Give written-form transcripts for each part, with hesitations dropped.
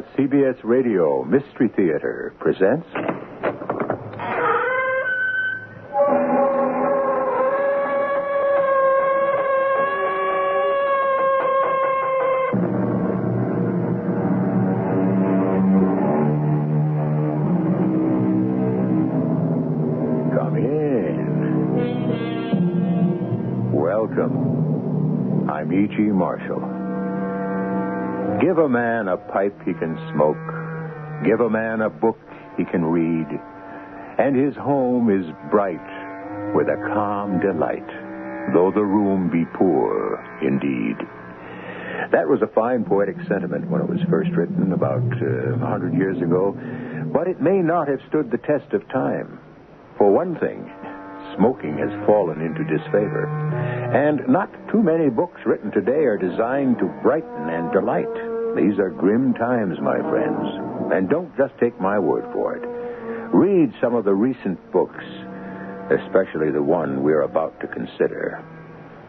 CBS Radio Mystery Theater presents... Come in. Welcome. I'm E.G. Marshall. Give a man a pipe he can smoke. Give a man a book he can read. And his home is bright with a calm delight, though the room be poor indeed. That was a fine poetic sentiment when it was first written about 100 years ago, but it may not have stood the test of time. For one thing, smoking has fallen into disfavor, and not too many books written today are designed to brighten and delight. These are grim times, my friends, and don't just take my word for it. Read some of the recent books, especially the one we're about to consider.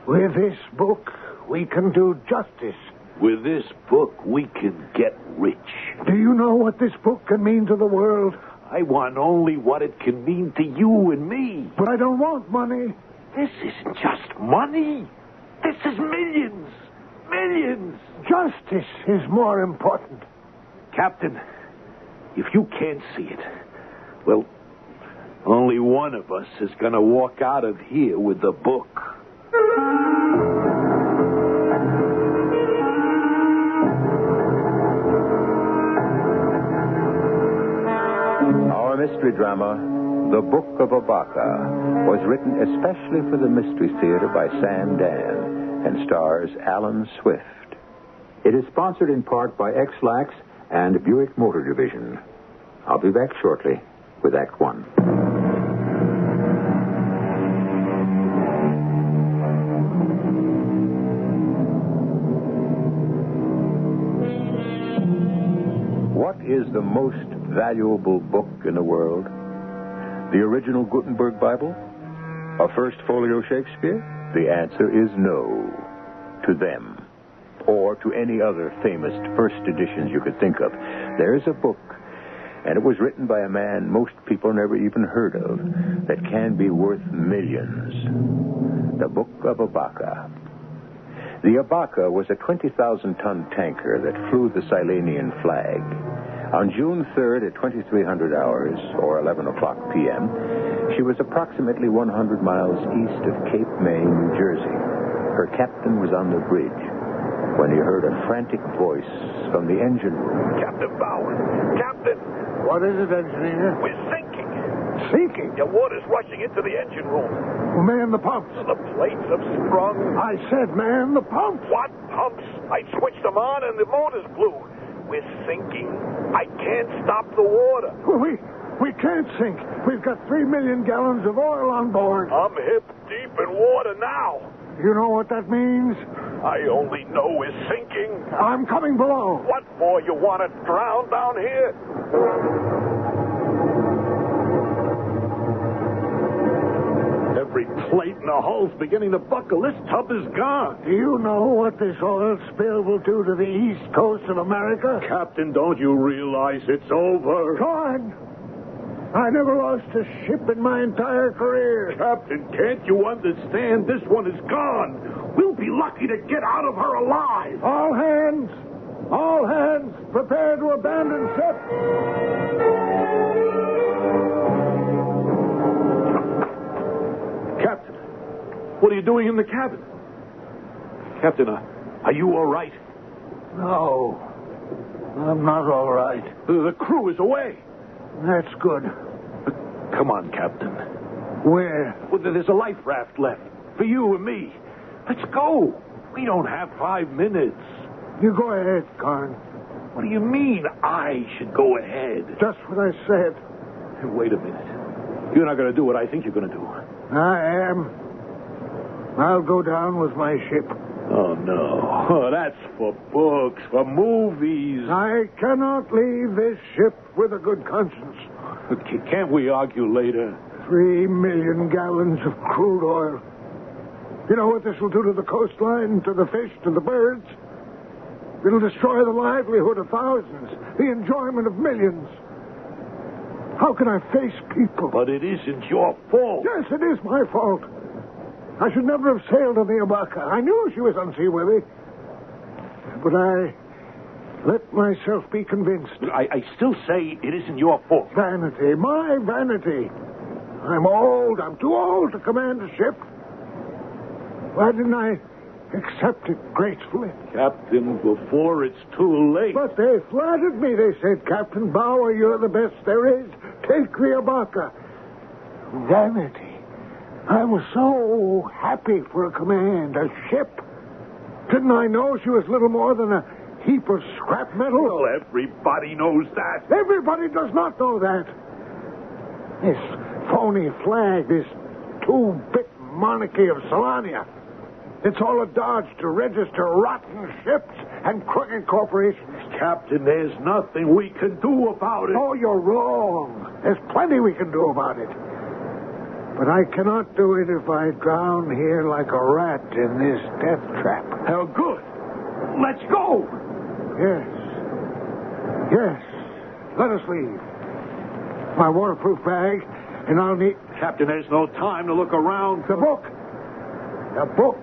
With this book, we can do justice. With this book, we can get rich. Do you know what this book can mean to the world? I want only what it can mean to you and me. But I don't want money. This isn't just money. This is millions. Millions. Justice is more important. Captain, if you can't see it, well, only one of us is going to walk out of here with the book. Our mystery drama, The Book of Abaca, was written especially for the Mystery Theater by Sam Dan and stars Alan Swift. It is sponsored in part by X-Lax and Buick Motor Division. I'll be back shortly with Act One. What is the most valuable book in the world? The original Gutenberg Bible? A first folio Shakespeare? The answer is no. To them. Or to any other famous first editions you could think of. There's a book, and it was written by a man most people never even heard of, that can be worth millions. The Book of Abaca. The Abaca was a 20,000-ton tanker that flew the Silenian flag. On June 3rd at 2300 hours, or 11 o'clock p.m., she was approximately 100 miles east of Cape May, New Jersey. Her captain was on the bridge when he heard a frantic voice from the engine room. Captain Bowen! Captain! What is it, engineer? We're sinking. Sinking? The water's rushing into the engine room. Well, man the pumps. The plates have sprung. I said, man the pumps. What pumps? I switched them on and the motors blew. We're sinking. I can't stop the water. Well, we can't sink. We've got 3 million gallons of oil on board. I'm hip deep in water now. You know what that means? I only know we're sinking. I'm coming below. What for? You want to drown down here? Every plate in the hull's beginning to buckle. This tub is gone. Do you know what this oil spill will do to the east coast of America? Captain, don't you realize it's over? Gone. I never lost a ship in my entire career. Captain, can't you understand? This one is gone. We'll be lucky to get out of her alive. All hands, prepare to abandon ship. Captain, what are you doing in the cabin? Captain, are you all right? No, I'm not all right. The crew is away. That's good. Come on, Captain. Where? Well, there's a life raft left for you and me. Let's go. We don't have 5 minutes. You go ahead, Carn. What do you mean I should go ahead? Just what I said. Hey, wait a minute. You're not going to do what I think you're going to do. I am. I'll go down with my ship. Oh, no. Oh, that's for books, for movies. I cannot leave this ship with a good conscience. Can't we argue later? 3 million gallons of crude oil. You know what this will do to the coastline, to the fish, to the birds? It'll destroy the livelihood of thousands, the enjoyment of millions. How can I face people? But it isn't your fault. Yes, it is my fault. I should never have sailed on the Abaca. I knew she was unseaworthy. But I let myself be convinced. I still say it isn't your fault. Vanity, my vanity. I'm old. I'm too old to command a ship. Why didn't I accept it gracefully? Captain, before it's too late. But they flattered me. They said, Captain Bauer, you're the best there is. Take the Abaca. Vanity. I was so happy for a command, a ship. Didn't I know she was little more than a heap of scrap metal? Well, everybody knows that. Everybody does not know that. This phony flag, this two-bit monarchy of Solania. It's all a dodge to register rotten ships and crooked corporations. Captain, there's nothing we can do about it. Oh, you're wrong. There's plenty we can do about it. But I cannot do it if I drown here like a rat in this death trap. How good. Let's go. Yes. Yes. Let us leave. My waterproof bag, and I'll need... Captain, there's no time to look around. The book. The book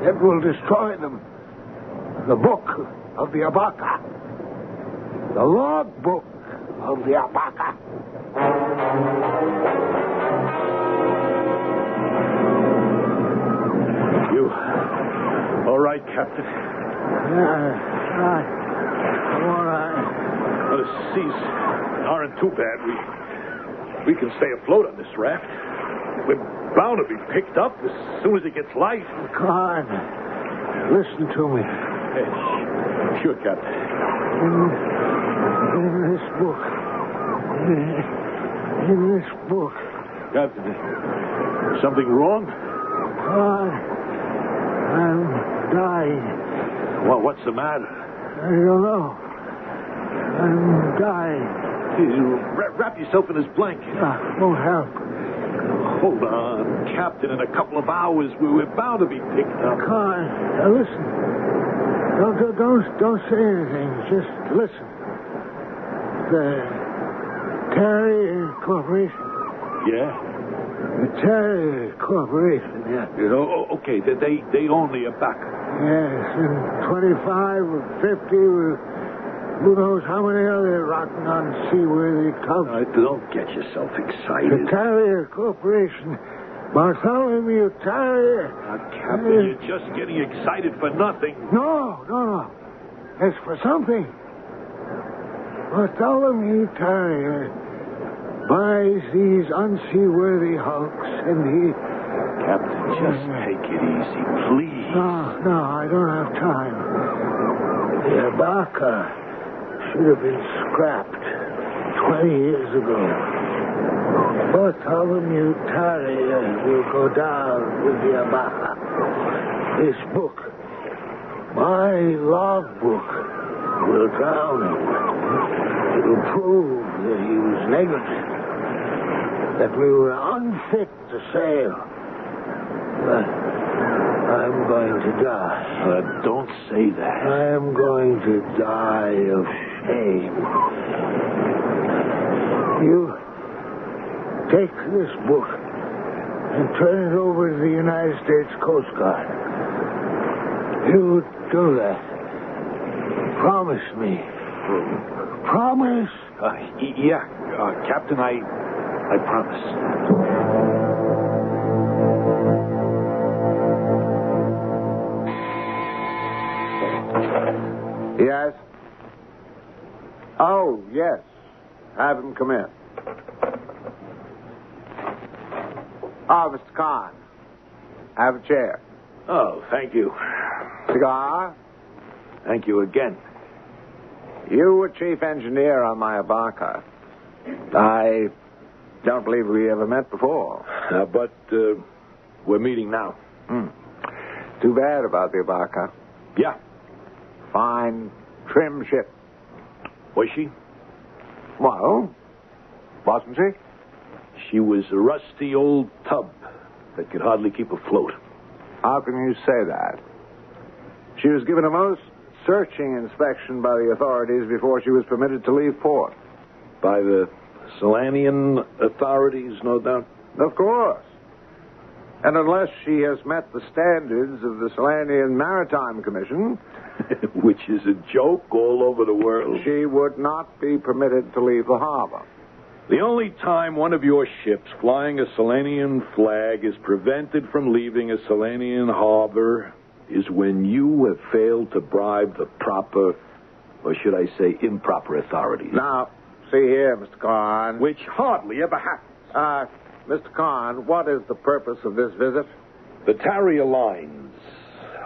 that will destroy them. The book of the Abaca. The log book of the Abaca. You all right, Captain? Yeah, I'm all right. Well, the seas aren't too bad. We can stay afloat on this raft. We're bound to be picked up as soon as it gets light. Come on. Listen to me. Hey, sure, Captain. In this book. In this book. Captain, something wrong? I'm dying. Well, what's the matter? I don't know. I'm dying. You wrap yourself in this blanket. Won't help. Hold on, Captain. In a couple of hours, we're bound to be picked up. Come on. Now listen. Don't say anything. Just listen. The Terry Corporation. Yeah? The Terry Corporation, yeah. You know, okay, they own the Abaca. Yes, and 25 or 50 or who knows how many other rotten, unseaworthy tubs. Don't get yourself excited. The Terrier Corporation. Bartholomew Terrier. Captain, you're just getting excited for nothing. No. It's for something. Bartholomew Terrier buys these unseaworthy hulks and he... Captain, just take it easy, please. No, I don't have time. The Abaca should have been scrapped 20 years ago. Bartholomew Terrier will go down with the Abaca. This book, my log book, will drown him. It'll prove that he was negligent, that we were unfit to sail. But I'm going to die. Don't say that. I'm going to die of shame. You take this book and turn it over to the United States Coast Guard. You do that. Promise me. Promise? Yeah, Captain, I promise. Yes? Oh, yes. Have him come in. Mr. Kahn. Have a chair. Oh, thank you. Cigar? Thank you again. You were chief engineer on my Abaca. I don't believe we ever met before. But we're meeting now. Too bad about the Abaca. Yeah. Fine, trim ship. Was she? Well, wasn't she? She was a rusty old tub that could hardly keep afloat. How can you say that? She was given a most searching inspection by the authorities before she was permitted to leave port. By the Solanian authorities, no doubt? Of course. And unless she has met the standards of the Solanian Maritime Commission... Which is a joke all over the world. She would not be permitted to leave the harbor. The only time one of your ships flying a Solanian flag is prevented from leaving a Solanian harbor is when you have failed to bribe the proper, or should I say improper authorities. Now, see here, Mr. Kahn. Which hardly ever happens. Mr. Kahn, what is the purpose of this visit? The Tarrier Lines.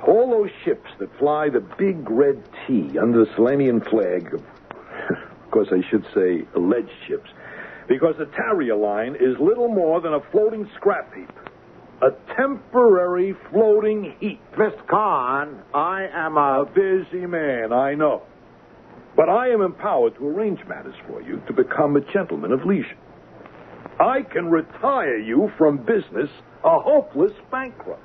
All those ships that fly the big red T under the Solanian flag, of course I should say alleged ships, because the Tarrier Line is little more than a floating scrap heap. A temporary floating heap. Mr. Kahn, I am a busy man, I know. But I am empowered to arrange matters for you to become a gentleman of leisure. I can retire you from business a hopeless bankrupt.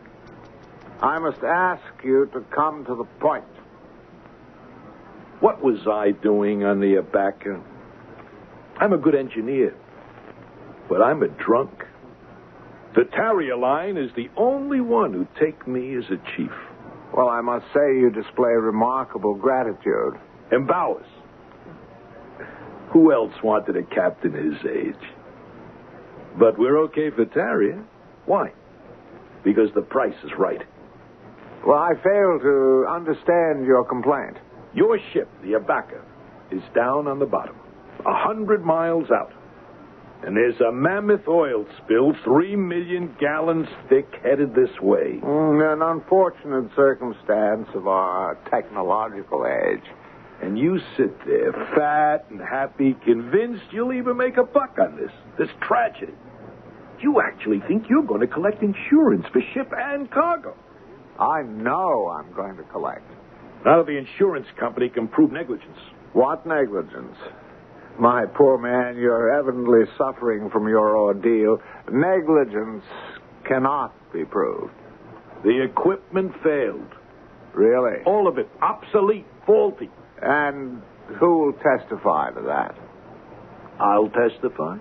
I must ask you to come to the point. What was I doing on the Abaca? I'm a good engineer, but I'm a drunk. The Tarrier Line is the only one who take me as a chief. Well, I must say you display remarkable gratitude. And Bowers. Who else wanted a captain his age? But we're okay for Tarrier. Why? Because the price is right. Well, I fail to understand your complaint. Your ship, the Abaca, is down on the bottom, 100 miles out. And there's a mammoth oil spill 3 million gallons thick headed this way. An unfortunate circumstance of our technological age. And you sit there, fat and happy, convinced you'll even make a buck on this tragedy. You actually think you're going to collect insurance for ship and cargo. I know I'm going to collect. Now that the insurance company can prove negligence. What negligence? My poor man, you're evidently suffering from your ordeal. Negligence cannot be proved. The equipment failed. Really? All of it. Obsolete. Faulty. And who will testify to that? I'll testify.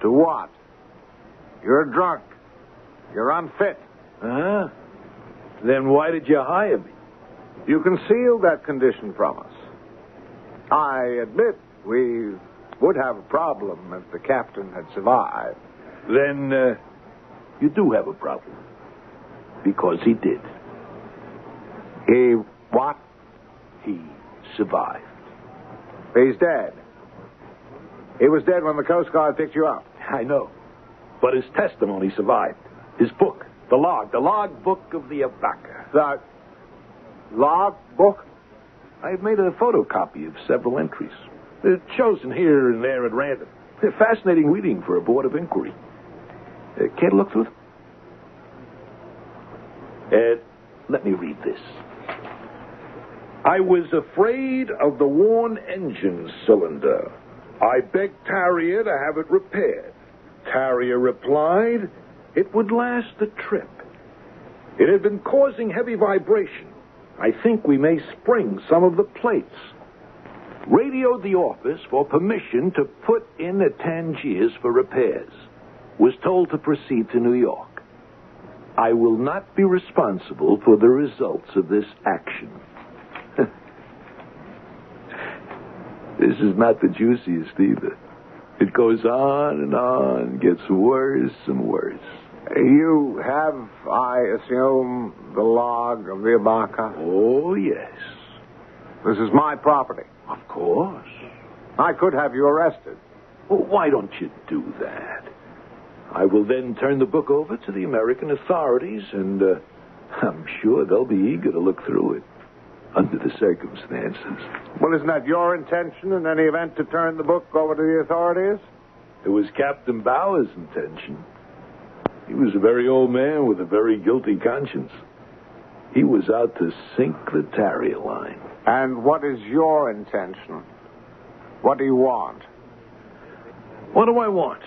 To what? You're drunk. You're unfit. Huh? Then why did you hire me? You concealed that condition from us. I admit we would have a problem if the captain had survived. Then you do have a problem. Because he did. He what? He survived. He's dead. He was dead when the Coast Guard picked you up. I know. But his testimony survived. His book, the log book of the Abaca. The log book? I've made a photocopy of several entries. They're chosen here and there at random. They're fascinating reading for a board of inquiry. Care to look through them? Let me read this. I was afraid of the worn engine cylinder. I begged Tarrier to have it repaired. Tarrier replied it would last the trip. It had been causing heavy vibration. I think we may spring some of the plates. Radioed the office for permission to put in the Tangiers for repairs. Was told to proceed to New York. I will not be responsible for the results of this action. This is not the juiciest either. It goes on, gets worse and worse. You have, I assume, the log of the Abaca? Oh, yes. This is my property. Of course. I could have you arrested. Well, why don't you do that? I will then turn the book over to the American authorities, and I'm sure they'll be eager to look through it under the circumstances. Well, isn't that your intention in any event to turn the book over to the authorities? It was Captain Bauer's intention. He was a very old man with a very guilty conscience. He was out to sink the Tarrier Line. And what is your intention? What do you want? What do I want?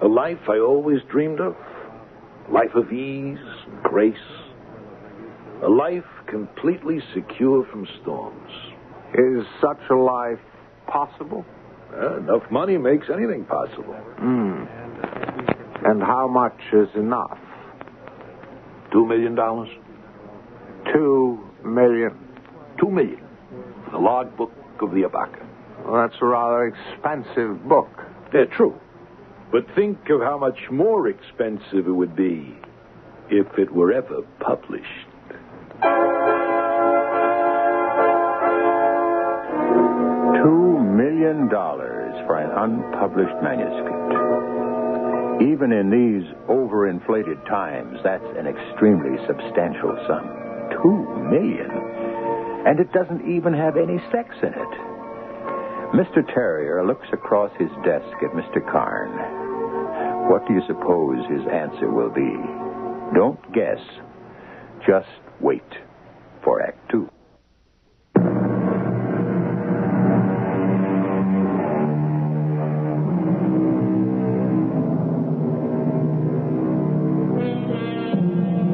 A life I always dreamed of. Life of ease and grace. A life completely secure from storms. Is such a life possible? Enough money makes anything possible. And how much is enough? $2 million? $2 million. $2 million. The logbook of the Abaca. Well, that's a rather expensive book. Yeah, true. But think of how much more expensive it would be if it were ever published. $2 million for an unpublished manuscript. Even in these overinflated times, that's an extremely substantial sum. $2 million. And it doesn't even have any sex in it. Mr. Terrier looks across his desk at Mr. Carn. What do you suppose his answer will be? Don't guess. Just wait for Act 2.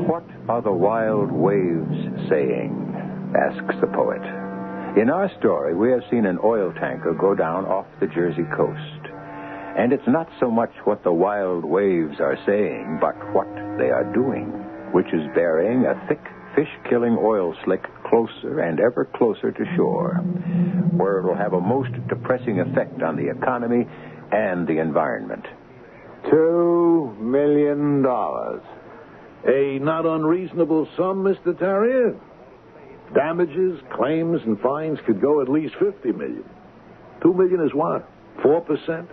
What are the wild waves saying? Asks the poet. In our story, we have seen an oil tanker go down off the Jersey coast. And it's not so much what the wild waves are saying, but what they are doing, which is burying a thick, fish-killing oil slick closer and ever closer to shore, where it will have a most depressing effect on the economy and the environment. $2 million. A not unreasonable sum, Mr. Terrier. Damages, claims, and fines could go at least $50 million. $2 million is what? 4%?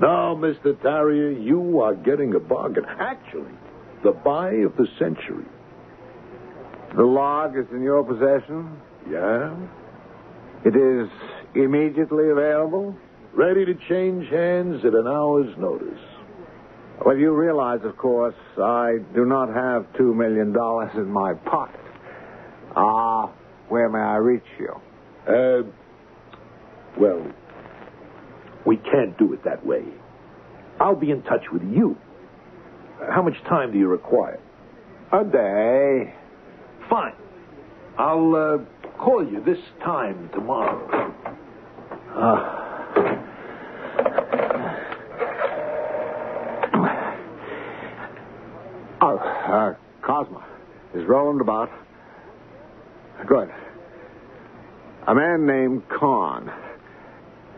No, Mr. Terrier, you are getting a bargain. Actually, the buy of the century. The log is in your possession? Yeah? It is immediately available? Ready to change hands at an hour's notice. Well, you realize, of course, I do not have $2 million in my pocket. Where may I reach you? Well, we can't do it that way. I'll be in touch with you. How much time do you require? A day. Fine. I'll call you this time tomorrow. Cosmo. Is Roland about? Good. A man named Kahn.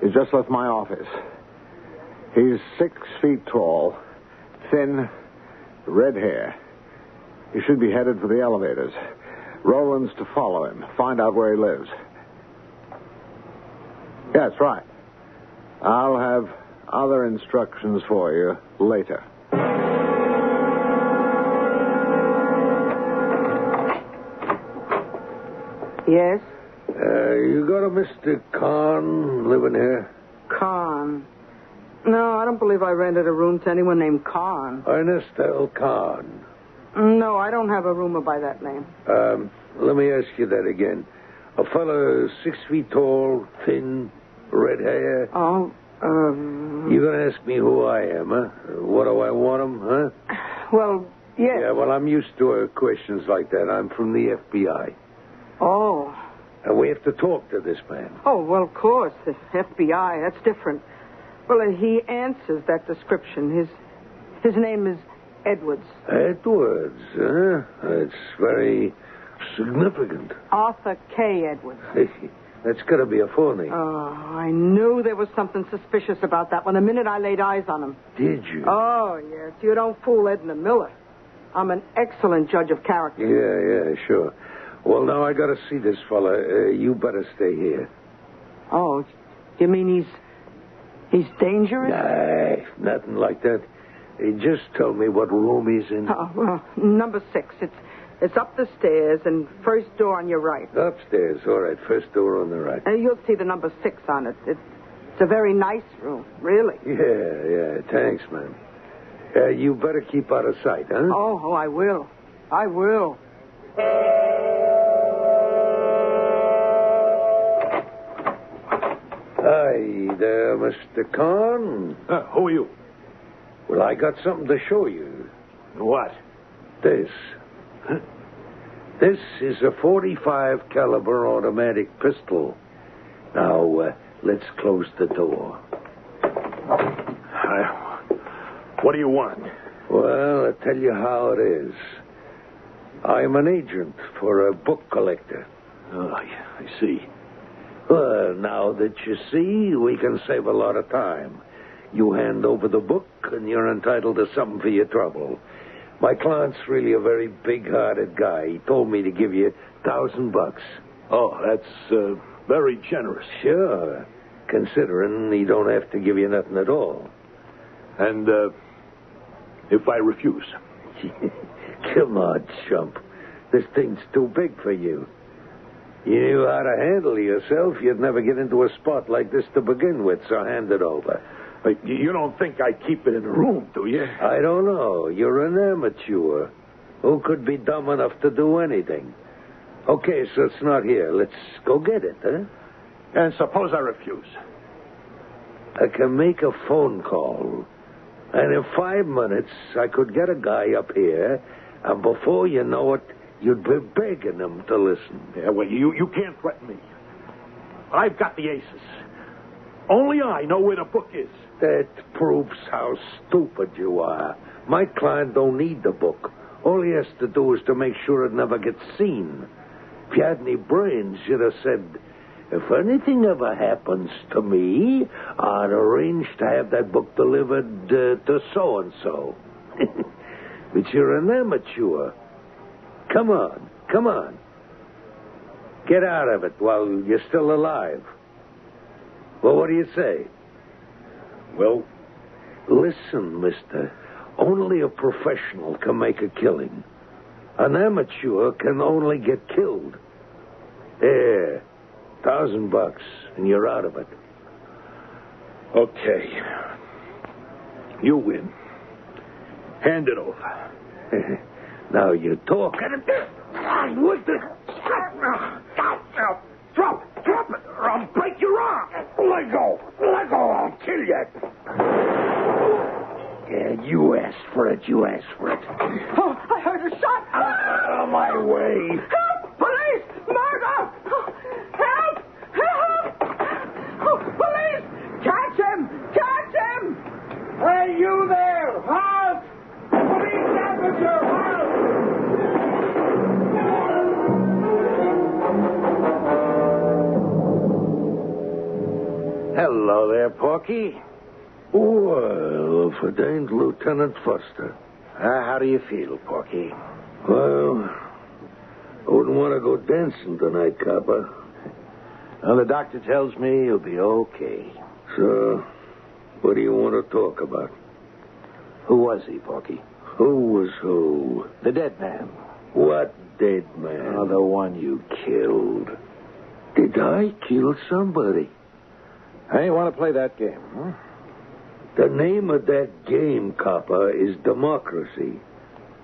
He's just left my office. He's 6 feet tall, thin, red hair. He should be headed for the elevators. Roland's to follow him, find out where he lives. Yeah, that's right. I'll have other instructions for you later. Yes? You got a Mr. Kahn living here? Kahn. No, I don't believe I rented a room to anyone named Kahn. Ernest L. Kahn. No, I don't have a roomer by that name. Let me ask you that again. A fellow 6 feet tall, thin, red hair. Oh, You gonna ask me who I am, huh? What do I want him, huh? Well, yes. Yeah, well, I'm used to questions like that. I'm from the FBI. Oh. And we have to talk to this man. Oh, well, of course. The FBI, that's different. Well, he answers that description. His name is Edwards. Edwards, huh? That's very significant. Arthur K. Edwards. That's got to be a full name. Oh, I knew there was something suspicious about that one the minute I laid eyes on him. Did you? Oh, yes. You don't fool Edna Miller. I'm an excellent judge of character. Yeah, sure. Well, now I got to see this fella. You better stay here. Oh, you mean he's dangerous? Nah, nothing like that. He just told me what room he's in. Oh, well, number 6. It's up the stairs and first door on your right. Upstairs, all right. First door on the right. You'll see the number 6 on it. It's a very nice room, really. Yeah. Thanks, man. You better keep out of sight, huh? Oh, I will. I will. Hi there, Mr. Kahn. Who are you? Well, I got something to show you. What? This. This is a .45 caliber automatic pistol. Now, let's close the door. What do you want? Well, I'll tell you how it is. I'm an agent for a book collector. Oh, I see. Well, now that you see, we can save a lot of time. You hand over the book, and you're entitled to something for your trouble. My client's really a very big-hearted guy. He told me to give you $1,000. Oh, that's very generous. Sure, considering he don't have to give you nothing at all. And if I refuse? Come on, chump. This thing's too big for you. You knew how to handle yourself, you'd never get into a spot like this to begin with, so hand it over. You don't think I keep it in a room, do you? I don't know. You're an amateur. Who could be dumb enough to do anything? Okay, so it's not here. Let's go get it, huh? And suppose I refuse? I can make a phone call. And in 5 minutes, I could get a guy up here, and before you know it, you'd be begging him to listen. Yeah, well, you can't threaten me. I've got the aces. Only I know where the book is. That proves how stupid you are. My client don't need the book. All he has to do is to make sure it never gets seen. If you had any brains, you'd have said, if anything ever happens to me, I'd arrange to have that book delivered to so-and-so. But you're an amateur. Come on. Get out of it while you're still alive. Well, what do you say? Well, listen, mister. Only a professional can make a killing. An amateur can only get killed. There. $1,000, and you're out of it. Okay. You win. Hand it over. Now you're talking. What the... Drop it, or I'll break your arm. Let go, I'll kill you. Yeah, you asked for it. Oh, I heard a shot. Out of my way. Help! Police! Murder! Help! Oh, police! Catch him! Hey, you there! Halt! Police officer, halt! Hello there, Porky. Well, if it ain't Lieutenant Foster. How do you feel, Porky? Well, I wouldn't want to go dancing tonight, copper. Well, the doctor tells me you'll be okay. So, what do you want to talk about? Who was he, Porky? Who was who? The dead man. What dead man? Oh, the one you killed. Did I kill somebody? Hey, you want to play that game, huh? The name of that game, copper, is democracy.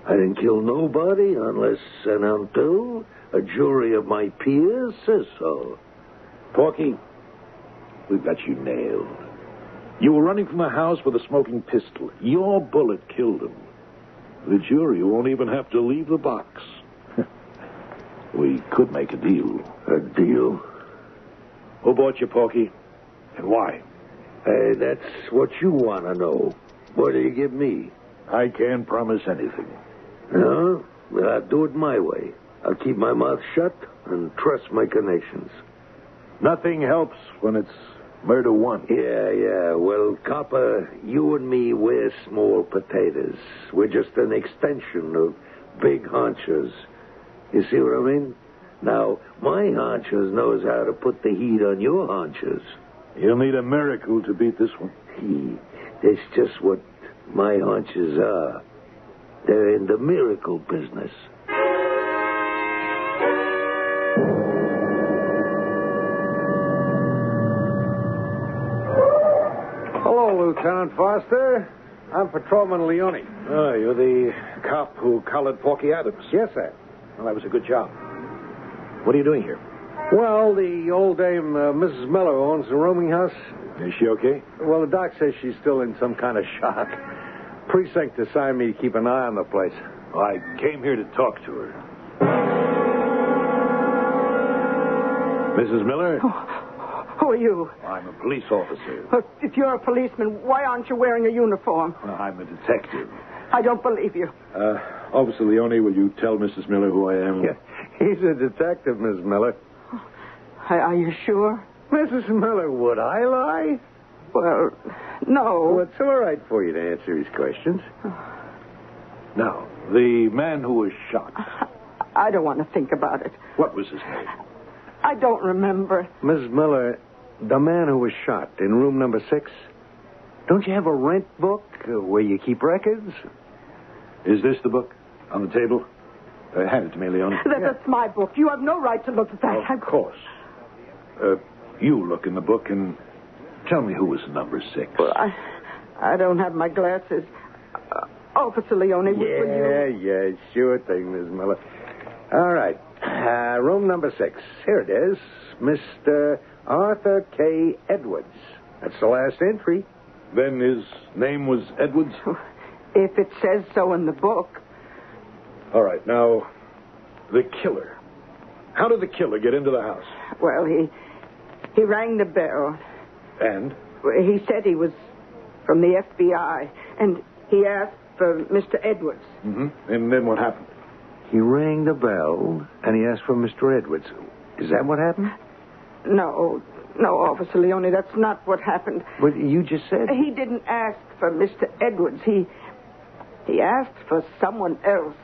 I didn't kill nobody unless and until a jury of my peers says so. Porky, we've got you nailed. You were running from the house with a smoking pistol. Your bullet killed him. The jury won't even have to leave the box. We could make a deal. A deal? Who bought you, Porky? And why? That's what you want to know. What do you give me? I can't promise anything. No? Well, I'll do it my way. I'll keep my mouth shut and trust my connections. Nothing helps when it's murder one. Yeah. Well, copper, you and me, we're small potatoes. We're just an extension of big haunches. You see what I mean? Now, my haunches knows how to put the heat on your haunches. You'll need a miracle to beat this one. That's just what my haunches are. They're in the miracle business. Hello, Lieutenant Foster. I'm Patrolman Leone. Oh, you're the cop who collared Porky Adams. Yes, sir. Well, that was a good job. What are you doing here? Well, the old dame, Mrs. Miller, owns the rooming house. Is she okay? Well, the doc says she's still in some kind of shock. Precinct assigned me to keep an eye on the place. I came here to talk to her. Mrs. Miller? Who are you? I'm a police officer. Well, if you're a policeman, why aren't you wearing a uniform? Well, I'm a detective. I don't believe you. Officer Leone, will you tell Mrs. Miller who I am? Yeah, he's a detective, Miss Miller. Are you sure? Mrs. Miller, would I lie? Well, no. Well, it's all right for you to answer his questions. Now, the man who was shot, I don't want to think about it. what was his name? I don't remember. Mrs. Miller, the man who was shot in room number 6, don't you have a rent book where you keep records? Is this the book on the table? Hand it to me, Leone. That's my book. You have no right to look at that. Of course. You look in the book and tell me who was number 6. Well, I don't have my glasses. Officer Leone, will you? Yeah, sure thing, Miss Miller. All right. Room number 6. Here it is. Mr. Arthur K. Edwards. That's the last entry. Then his name was Edwards? If it says so in the book. All right, now, the killer. How did the killer get into the house? Well, he rang the bell. And? He said he was from the FBI, and he asked for Mr. Edwards. Mm-hmm. And then what happened? He rang the bell, and he asked for Mr. Edwards. Is that what happened? No, Officer Leone, that's not what happened. But you just said... He didn't ask for Mr. Edwards. He asked for someone else.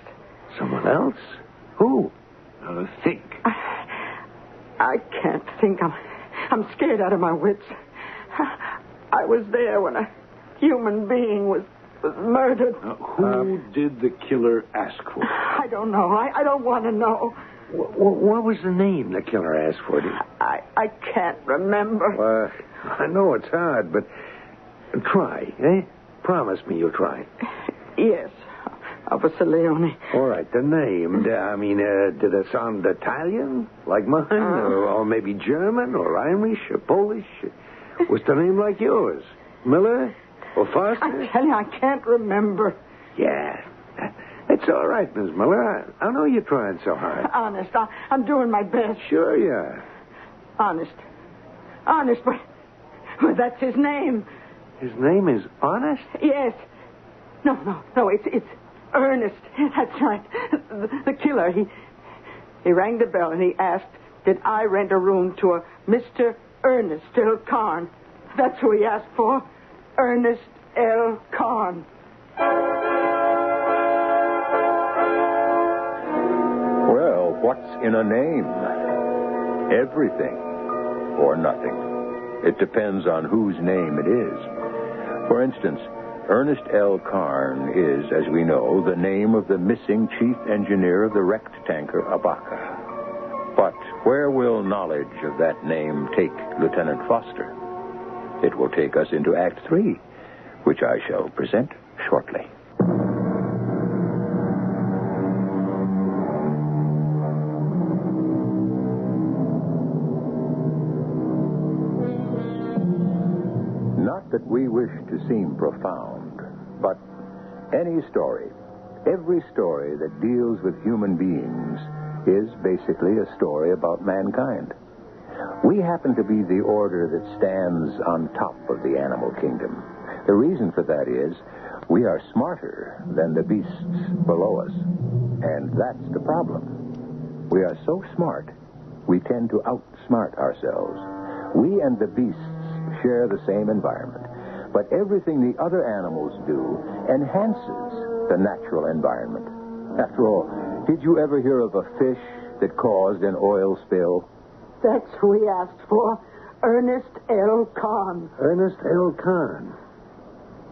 Someone else? Who? Think. I can't think. I'm scared out of my wits. I was there when a human being was murdered. Who did the killer ask for? I don't know. I don't want to know. What was the name the killer asked for? I can't remember. I know it's hard, but try, eh? Promise me you'll try. Yes, Officer Leone. All right, the name. Did it sound Italian, like mine? Or maybe German, or Irish, or Polish? Was the name like yours? Miller? Or Foster? I tell you, I can't remember. Yeah. It's all right, Miss Miller. I know you're trying so hard. Honest, I'm doing my best. Sure you are. Honest, but that's his name. His name is Honest? Yes. No, it's Ernest. That's right. The killer, he rang the bell and he asked, did I rent a room to a Mr. Ernest L. Carn? That's who he asked for. Ernest L. Carn. Well, what's in a name? Everything or nothing. It depends on whose name it is. For instance, Ernest L. Carn is, as we know, the name of the missing chief engineer of the wrecked tanker Abaca. But where will knowledge of that name take Lieutenant Foster? It will take us into Act 3, which I shall present shortly. Not that we wish to seem profound, but any story, every story that deals with human beings is basically a story about mankind. We happen to be the order that stands on top of the animal kingdom. The reason for that is we are smarter than the beasts below us. And that's the problem. We are so smart, we tend to outsmart ourselves. We and the beasts share the same environment, but everything the other animals do enhances the natural environment. After all, did you ever hear of a fish that caused an oil spill? That's who he asked for. Ernest L. Carn. Ernest L. Carn.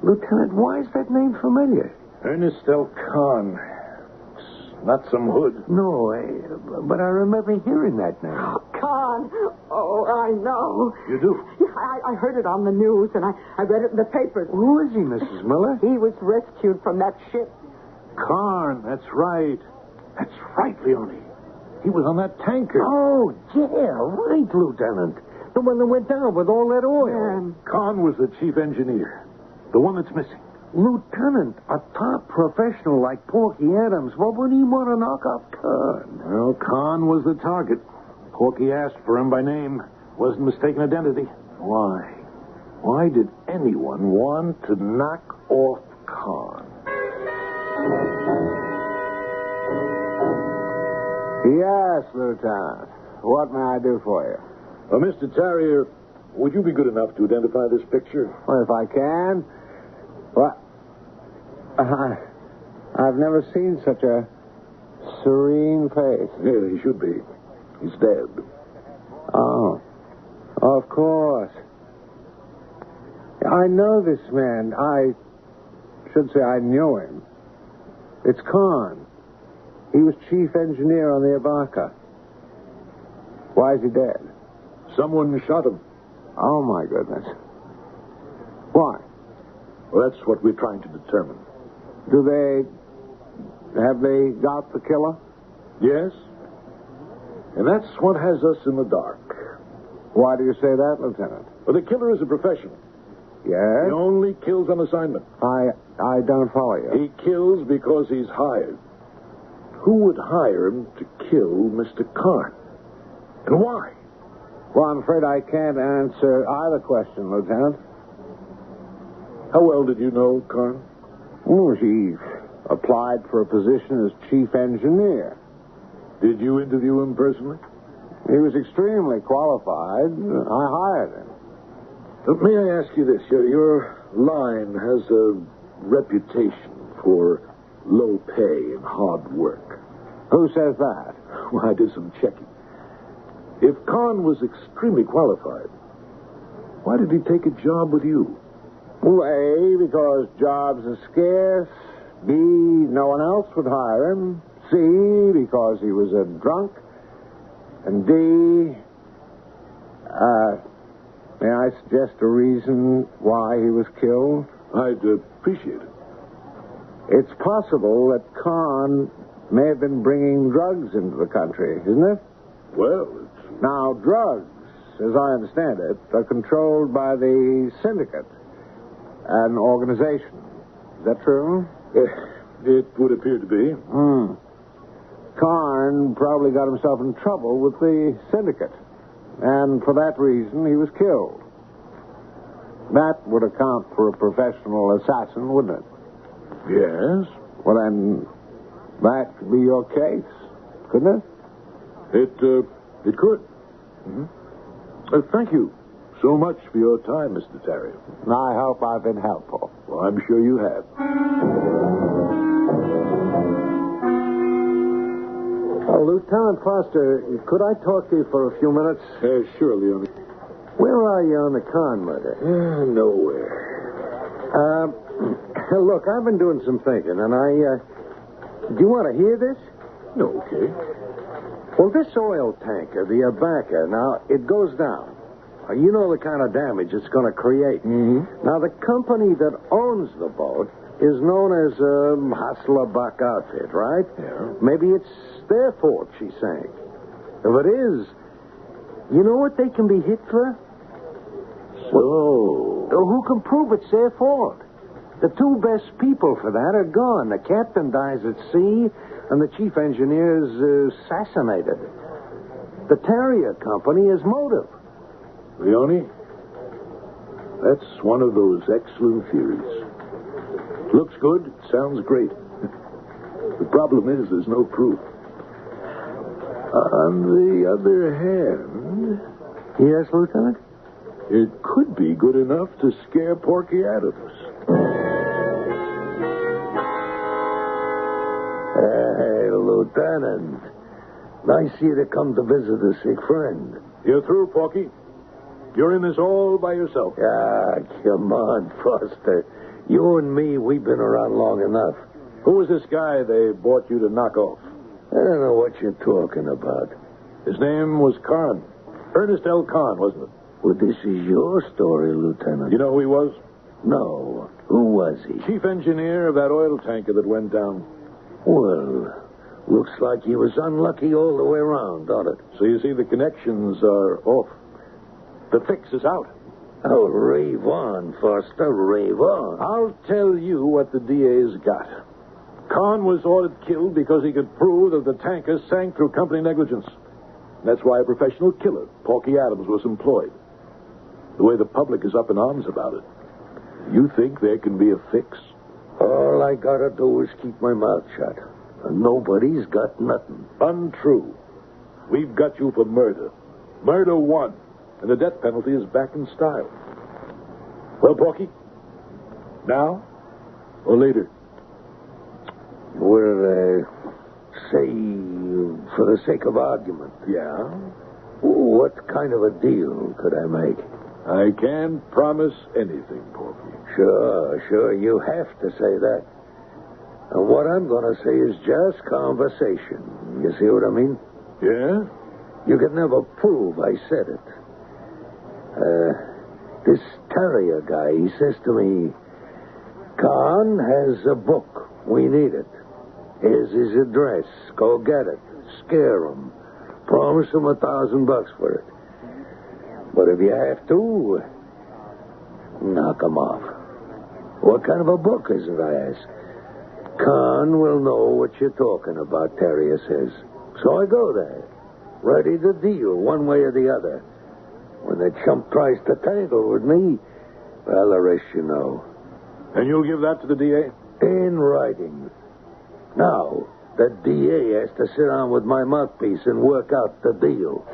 Lieutenant, why is that name familiar? Ernest L. Carn. Not some hood. No, but I remember hearing that name. Carn. Oh, I know. You do? Yeah, I heard it on the news, and I read it in the papers. Who is he, Mrs. Miller? He was rescued from that ship. Carn, that's right. That's right, Leone. He was on that tanker. Oh, yeah, right, Lieutenant. The one that went down with all that oil. Carn was the chief engineer. The one that's missing. Lieutenant, a top professional like Porky Adams, what would he want to knock off Carn? Well, Carn was the target. Corky asked for him by name. Wasn't mistaken identity. Why? Why did anyone want to knock off Khan? Yes, Lieutenant. What may I do for you? Mr. Terrier, would you be good enough to identify this picture? Well, if I can. Well, I've never seen such a serene face. Yeah, he should be. He's dead. Oh, of course. I know this man. I should say I knew him. It's Khan. He was chief engineer on the Abaca. Why is he dead? Someone shot him. Oh, my goodness. Why? Well, that's what we're trying to determine. Have they got the killer? Yes. And that's what has us in the dark. Why do you say that, Lieutenant? Well, the killer is a professional. Yes? He only kills on assignment. I don't follow you. He kills because he's hired. Who would hire him to kill Mr. Khan? And why? Well, I'm afraid I can't answer either question, Lieutenant. How well did you know Khan? Oh, he applied for a position as chief engineer. Did you interview him personally? He was extremely qualified. I hired him. May I ask you this? Your line has a reputation for low pay and hard work. Who says that? Well, I did some checking. If Khan was extremely qualified, why did he take a job with you? Well, A, because jobs are scarce. B, no one else would hire him. C, because he was a drunk. And D, may I suggest a reason why he was killed? I'd appreciate it. It's possible that Khan may have been bringing drugs into the country, isn't it? Well, Now, drugs, as I understand it, are controlled by the syndicate, an organization. Is that true? It would appear to be. Khan probably got himself in trouble with the syndicate, and for that reason he was killed. That would account for a professional assassin, wouldn't it? Yes. Well, then, that could be your case, couldn't it? It could. Thank you so much for your time, Mr. Terrier. I hope I've been helpful. Well, I'm sure you have. Lieutenant Foster, could I talk to you for a few minutes? Sure, Leona. Where are you on the Khan murder? Nowhere. Look, I've been doing some thinking, and do you want to hear this? No, okay. Well, this oil tanker, the Abaca, now, it goes down. You know the kind of damage it's going to create. Mm-hmm. Now, the company that owns the boat is known as Abaca outfit, right? Yeah. Maybe it's their fault, she's saying. If it is, you know what they can be hit for? So... Who can prove it's their fault? The two best people for that are gone. The captain dies at sea, and the chief engineer is assassinated. The Terrier Company is motive. Leone, that's one of those excellent theories. Looks good, sounds great. The problem is there's no proof. On the other hand... Yes, Lieutenant? It could be good enough to scare Porky Adams. Hey, Lieutenant. Nice of you to come to visit a sick friend. You're through, Porky. You're in this all by yourself. Ah, come on, Foster. You and me, we've been around long enough. Who was this guy they bought you to knock off? I don't know what you're talking about. His name was Khan. Ernest L. Khan, wasn't it? Well, this is your story, Lieutenant. You know who he was? No. Who was he? Chief engineer of that oil tanker that went down. Well, looks like he was unlucky all the way around, don't it? So you see, the connections are off. The fix is out. Oh, rave on, Foster, rave on. I'll tell you what the DA's got. Khan was ordered killed because he could prove that the tanker sank through company negligence. That's why a professional killer, Porky Adams, was employed. The way the public is up in arms about it. You think there can be a fix? All I gotta do is keep my mouth shut. And nobody's got nothing. Untrue. We've got you for murder. Murder 1. And the death penalty is back in style. Well, Porky? Now or later? Well, say, for the sake of argument. Yeah? What kind of a deal could I make? I can't promise anything, Porky. Sure, you have to say that. And what I'm going to say is just conversation. You see what I mean? Yeah? You can never prove I said it. This Terrier guy, he says to me, Khan has a book. We need it. Here's his address. Go get it. Scare him. Promise him $1,000 for it. But if you have to, knock him off. What kind of a book is it, I ask? Khan will know what you're talking about, Terrier says. So I go there, ready to deal one way or the other. When the chump tries to tangle with me, well, the rest you know. And you'll give that to the DA? In writing. Now, the DA has to sit down with my mouthpiece and work out the deal.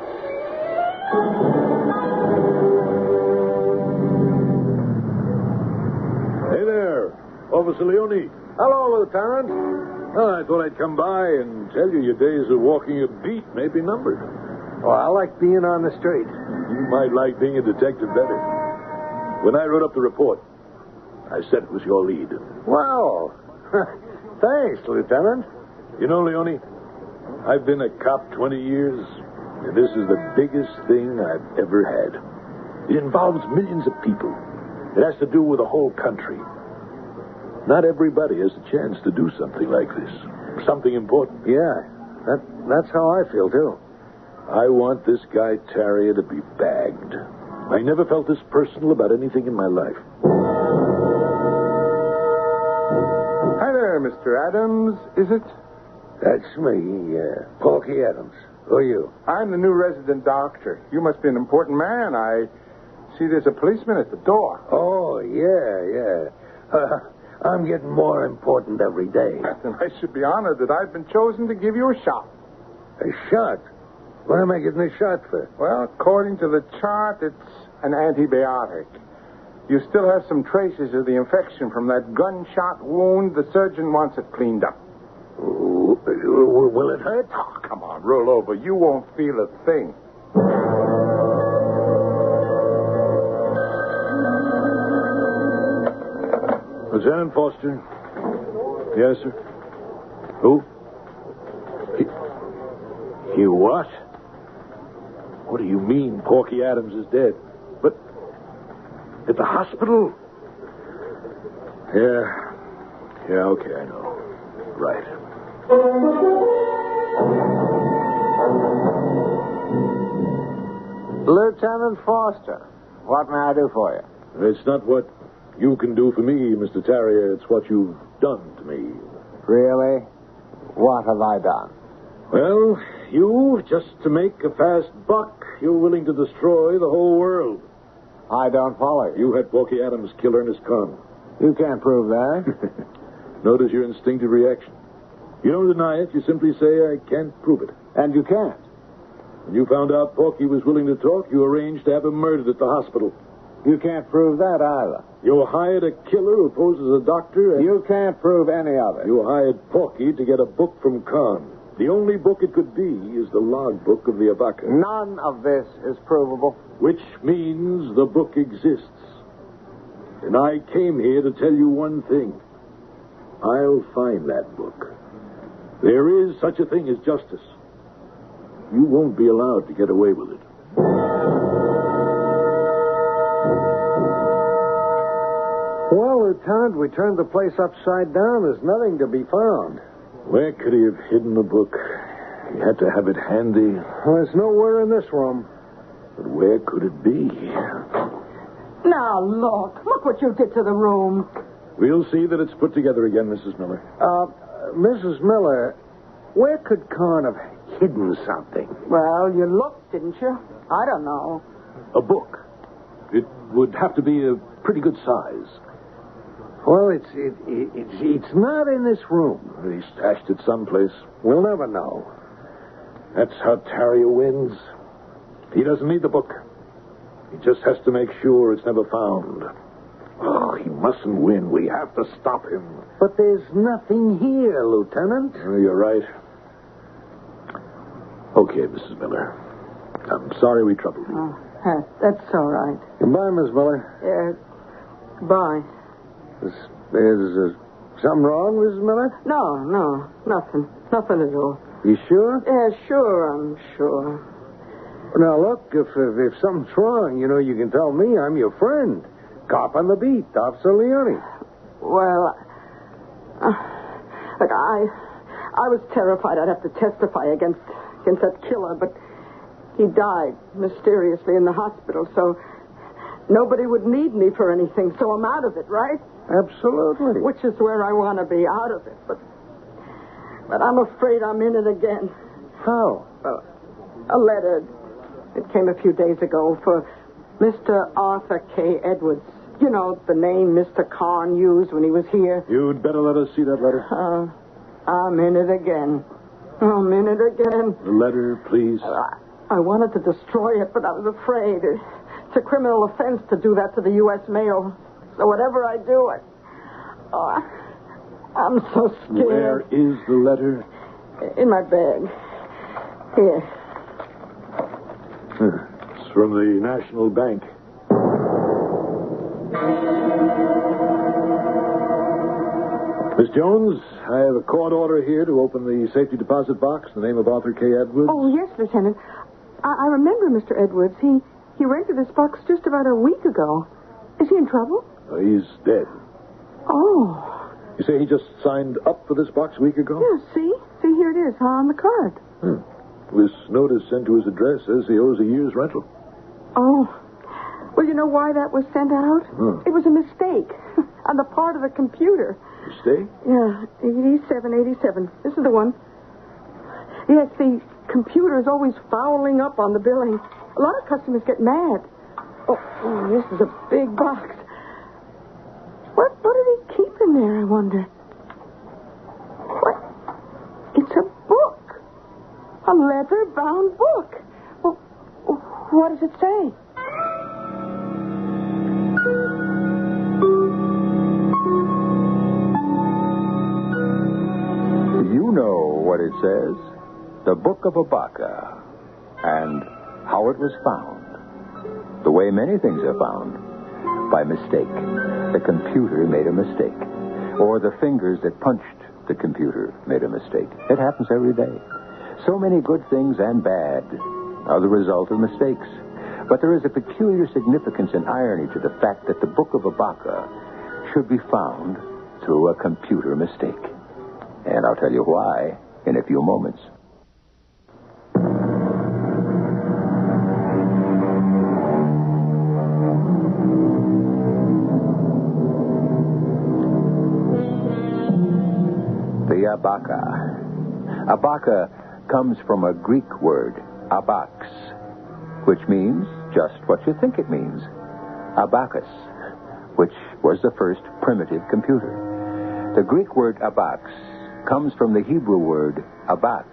Hey there, Officer Leone. Hello, Lieutenant. Oh, I thought I'd come by and tell you your days of walking a beat may be numbered. Well, I like being on the street. You might like being a detective better. When I wrote up the report, I said it was your lead. Well, thanks, Lieutenant. You know, Leone, I've been a cop 20 years, and this is the biggest thing I've ever had. It involves millions of people. It has to do with the whole country. Not everybody has a chance to do something like this. Something important. Yeah, that's how I feel, too. I want this guy Terrier to be bagged. I never felt this personal about anything in my life. Hi there, Mr. Adams, is it? That's me, Porky Adams. Who are you? I'm the new resident doctor. You must be an important man. I see there's a policeman at the door. Oh, yeah. I'm getting more important every day. Then I should be honored that I've been chosen to give you a shot. A shot? What am I getting a shot for? Well, according to the chart, it's an antibiotic. You still have some traces of the infection from that gunshot wound. The surgeon wants it cleaned up. Ooh, will it hurt? Oh, come on, roll over. You won't feel a thing. Lieutenant Foster. Yes, sir. Who? He what? What do you mean Porky Adams is dead? But at the hospital? Yeah, okay, I know. Right. Lieutenant Foster, what may I do for you? It's not what you can do for me, Mr. Terrier. It's what you've done to me. Really? What have I done? Well, you, just to make a fast buck, you're willing to destroy the whole world. I don't follow you. You had Porky Adams kill Ernest Conn. You can't prove that. Notice your instinctive reaction. You don't deny it. You simply say, I can't prove it. And you can't. When you found out Porky was willing to talk, you arranged to have him murdered at the hospital. You can't prove that either. You hired a killer who poses as a doctor, and You can't prove any of it. you hired Porky to get a book from Conn. The only book it could be is the logbook of the Abaca. None of this is provable. Which means the book exists. And I came here to tell you one thing. I'll find that book. There is such a thing as justice. You won't be allowed to get away with it. Well, Lieutenant, we turned the place upside down. There's nothing to be found. Where could he have hidden the book? He had to have it handy. Well, there's nowhere in this room. But where could it be? Now, look what you did to the room. We'll see that it's put together again, Mrs. Miller. Mrs. Miller, where could Conn have hidden something. Well, you looked, didn't you? I don't know. A book. It would have to be a pretty good size. Well, it's not in this room. He stashed it someplace. We'll never know. That's how Terrier wins. He doesn't need the book. He just has to make sure it's never found. Oh, he mustn't win. We have to stop him. But there's nothing here, Lieutenant. Oh, you're right. Okay, Mrs. Miller. I'm sorry we troubled you. Oh, that's all right. Goodbye, Miss Miller. Goodbye. There's something wrong, Mrs. Miller? No, nothing. Nothing at all. You sure? Yeah, sure, I'm sure. Now, look, if something's wrong, you can tell me. I'm your friend. Cop on the beat, Officer Leone. Well, look, I was terrified I'd have to testify against that killer, but he died mysteriously in the hospital, so nobody would need me for anything, so I'm out of it, right? Absolutely. Which is where I want to be, out of it, but I'm afraid I'm in it again. How? Well, a letter. It came a few days ago for Mr. Arthur K. Edwards. You know, the name Mr. Carn used when he was here. You'd better let us see that letter. I'm in it again. I'm in it again. The letter, please. I wanted to destroy it, but I was afraid. It's a criminal offense to do that to the U.S. mail. So whatever I do, I'm so scared. Where is the letter? In my bag. Here. It's from the National Bank. Miss Jones, I have a court order here to open the safety deposit box in the name of Arthur K. Edwards. Oh, yes, Lieutenant. I remember Mr. Edwards. He rented this box just about a week ago. Is he in trouble? He's dead. Oh. You say he just signed up for this box a week ago? Yeah, see? See, here it is on the card. This notice sent to his address says he owes a year's rental. Oh. Well, you know why that was sent out? Hmm. It was a mistake on the part of the computer. Mistake? Yeah, 8787. This is the one. Yes, the computer is always fouling up on the billing. A lot of customers get mad. Oh, this is a big box. What did he keep in there, I wonder? What? It's a book. A leather-bound book. Well, what does it say? You know what it says. The Book of Abaca. And how it was found. The way many things are found. By mistake. The computer made a mistake. Or the fingers that punched the computer made a mistake. It happens every day. So many good things and bad are the result of mistakes. But there is a peculiar significance and irony to the fact that the Book of Abaca should be found through a computer mistake. And I'll tell you why in a few moments. The Abaca. Abaca comes from a Greek word, abax, which means just what you think it means. Abacus, which was the first primitive computer. The Greek word abax comes from the Hebrew word abak,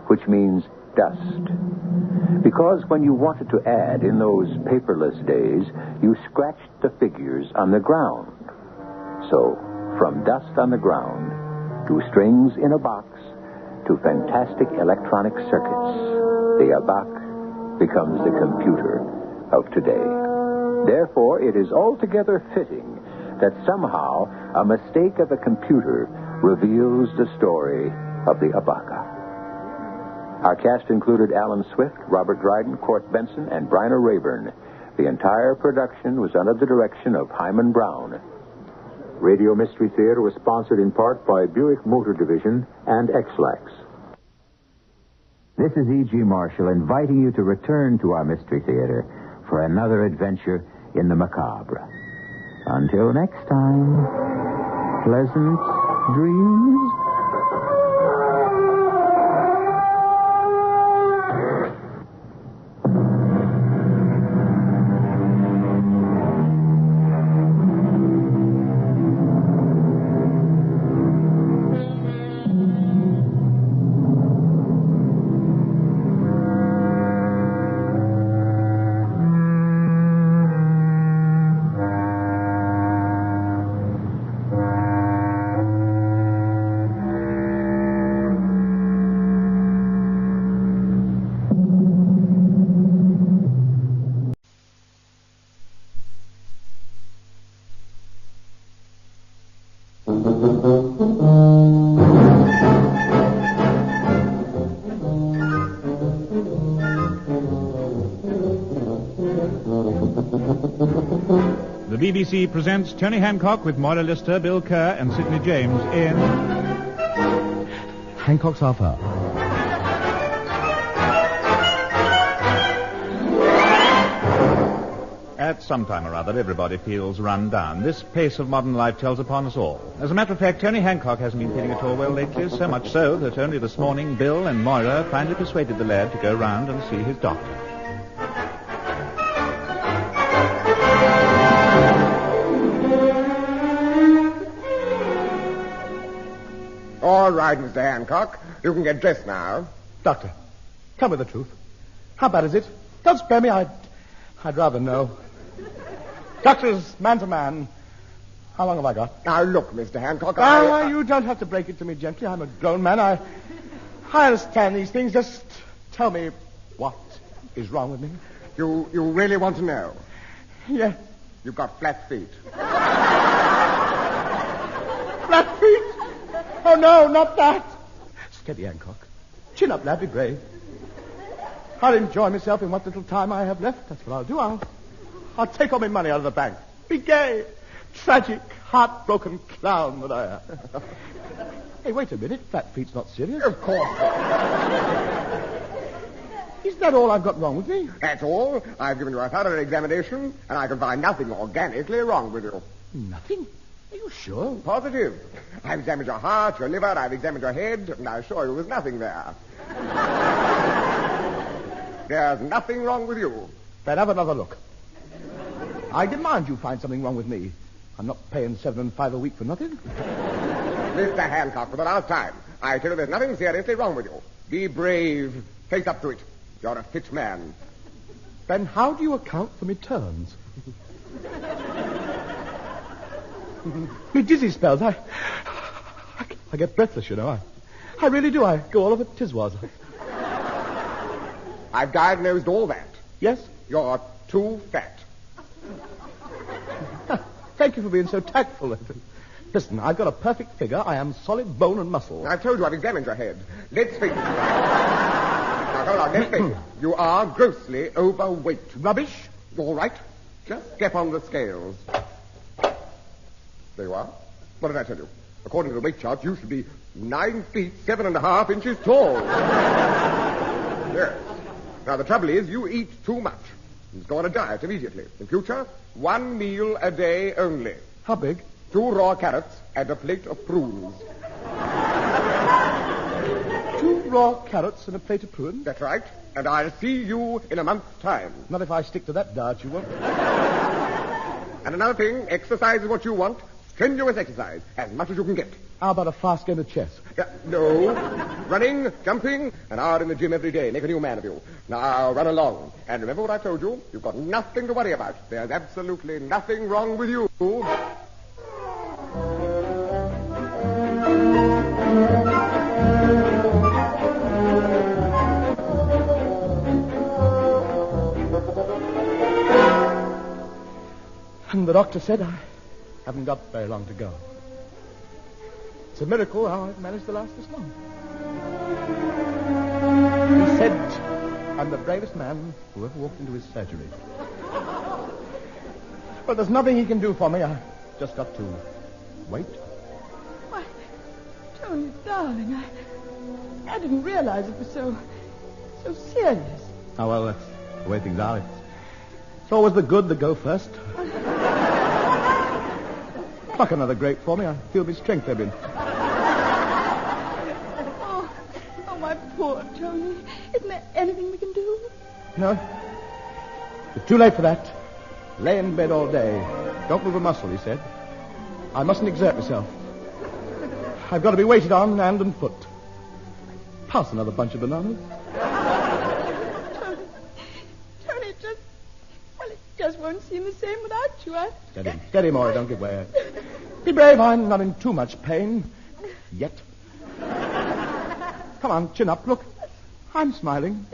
which means dust. Because when you wanted to add in those paperless days, you scratched the figures on the ground. So, from dust on the ground to strings in a box to fantastic electronic circuits, the abac becomes the computer of today. Therefore, it is altogether fitting that somehow a mistake of a computer reveals the story of the Abaca. Our cast included Alan Swift, Robert Dryden, Court Benson, and Bryna Rayburn. The entire production was under the direction of Hyman Brown. Radio Mystery Theater was sponsored in part by Buick Motor Division and X-Lax. This is E.G. Marshall inviting you to return to our Mystery Theater for another adventure in the macabre. Until next time, pleasant dreams. the BBC presents Tony Hancock with Moira Lister, Bill Kerr, and Sidney James in Hancock's Half Hour. At some time or other, everybody feels run down. This pace of modern life tells upon us all. As a matter of fact, Tony Hancock hasn't been feeling at all well lately, so much so that only this morning Bill and Moira finally persuaded the lad to go round and see his doctor. All right, Mr. Hancock. You can get dressed now. Doctor, tell me the truth. How bad is it? Don't spare me. I'd rather know. Doctors, man to man. How long have I got? Now, look, Mr. Hancock, You don't have to break it to me gently. I'm a grown man. I understand these things. Just tell me what is wrong with me. You really want to know? Yeah. You've got flat feet. Flat feet? Oh, no, not that. Steady, Hancock. Chin up, lad. Be brave. I'll enjoy myself in what little time I have left. That's what I'll do. I'll take all my money out of the bank. Be gay. Tragic, heartbroken clown that I am. Hey, wait a minute. Flat feet's not serious. Of course not. Isn't that all I've got wrong with me? That's all. I've given you a thorough examination, and I can find nothing organically wrong with you. Nothing? Are you sure? Positive. I've examined your heart, your liver, I've examined your head, and I assure you there's nothing there. There's nothing wrong with you. Then have another look. I demand you find something wrong with me. I'm not paying $7 and $5 a week for nothing. Mr. Hancock, for the last time, I tell you there's nothing seriously wrong with you. Be brave. Face up to it. You're a fit man. Then how do you account for me turns? Me dizzy spells. I get breathless, you know. I really do. I go all over Tiswas. I've diagnosed all that. Yes? You're too fat. Thank you for being so tactful. Listen, I've got a perfect figure. I am solid bone and muscle. I've told you I've examined your head. Let's face it. Now, hold on. Let's face it. You are grossly overweight. Rubbish? All right. Just step on the scales. There you are. What did I tell you? According to the weight chart, you should be 9 feet 7.5 inches tall. Yes. Now, the trouble is, you eat too much. You must go on a diet immediately. In future, 1 meal a day only. How big? 2 raw carrots and a plate of prunes. 2 raw carrots and a plate of prunes? That's right. And I'll see you in a month's time. Not if I stick to that diet, you won't. And another thing, exercise is what you want. Strenuous exercise, as much as you can get. How about a fast game of chess? No. Running, jumping, an hour in the gym every day. Make a new man of you. Now, run along. And remember what I told you? You've got nothing to worry about. There's absolutely nothing wrong with you. And the doctor said I haven't got very long to go. It's a miracle how I've managed to last this long. He said I'm the bravest man who ever walked into his surgery. But there's nothing he can do for me. I've just got to wait. Why, Tony, darling, I didn't realize it was so serious. Oh, well, that's the way things are. It's always the good that go first. Pluck another grape for me. I feel my strength ebbing. Oh, my poor Tony. Isn't there anything we can do? No. It's too late for that. Lay in bed all day. Don't move a muscle, he said. I mustn't exert myself. I've got to be waited on hand and foot. Pass another bunch of bananas. Tony, it just won't seem the same without you. Steady, Moira. Don't give way. Be brave. I'm not in too much pain. Yet. Come on, chin up. Look. I'm smiling.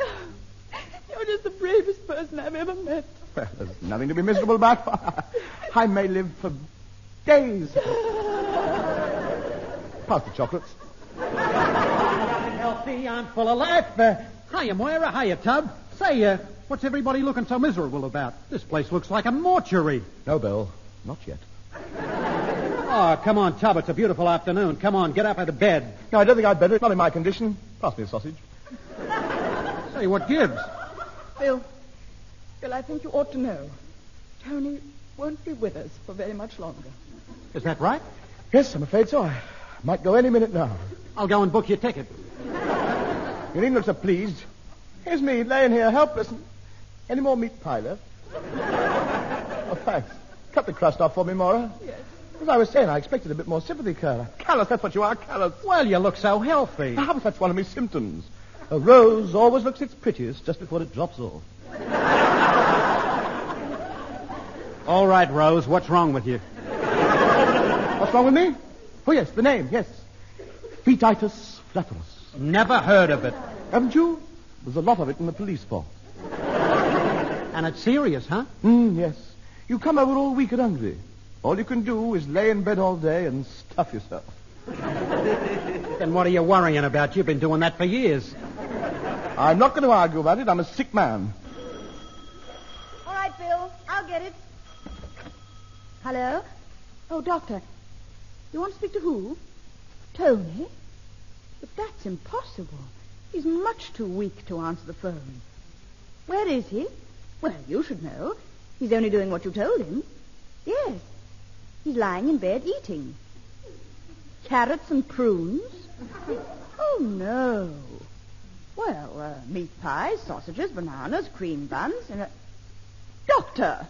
You're just the bravest person I've ever met. Well, there's nothing to be miserable about. I may live for days. Pass the chocolates. Healthy, I'm full of life. Hiya, Moira. Hiya, Tub. Say, what's everybody looking so miserable about? This place looks like a mortuary. No, Bill. Not yet. Oh, come on, Tub. It's a beautiful afternoon. Come on, get up out of bed. No, I don't think I'd better. It's not in my condition. Pass me a sausage. Say, what gives? Bill, I think you ought to know. Tony won't be with us for very much longer. Is that right? Yes, I'm afraid so. I might go any minute now. I'll go and book your ticket. You needn't look so pleased. Here's me, laying here helpless. Any more meat pie left? Oh, thanks. Cut the crust off for me, Maura. Yes. As I was saying, I expected a bit more sympathy, Clara. Callous, that's what you are, callous. Well, you look so healthy. Perhaps that's one of my symptoms. A rose always looks its prettiest just before it drops off. All right, Rose, what's wrong with you? What's wrong with me? Oh, yes, the name, yes. Fetitis flatorus. Never heard of it. Haven't you? There's a lot of it in the police force. And it's serious, huh? Yes. You come over all weak and hungry. All you can do is lay in bed all day and stuff yourself. Then what are you worrying about? You've been doing that for years. I'm not going to argue about it. I'm a sick man. All right, Bill. I'll get it. Hello? Oh, Doctor. You want to speak to who? Tony? But that's impossible. He's much too weak to answer the phone. Where is he? Well, you should know. He's only doing what you told him. Yes. He's lying in bed eating. Carrots and prunes? Oh, no. Well, meat pies, sausages, bananas, cream buns, and a... Doctor!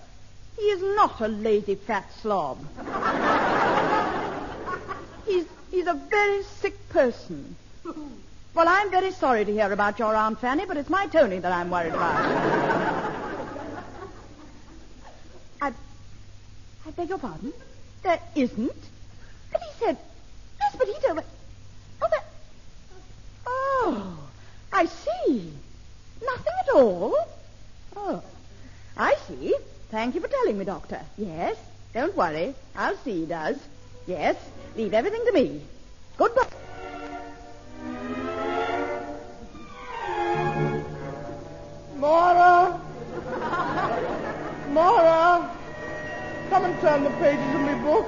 He is not a lazy fat slob. He's a very sick person. Well, I'm very sorry to hear about your Aunt Fanny, but it's my Tony that I'm worried about. I beg your pardon? There isn't? But he said... Yes, but he told me... Oh, that... Oh, I see. Nothing at all? Oh, I see. Thank you for telling me, Doctor. Yes, don't worry. I'll see he does. Yes, leave everything to me. Goodbye. Maura! Maura! Come and turn the pages of my book.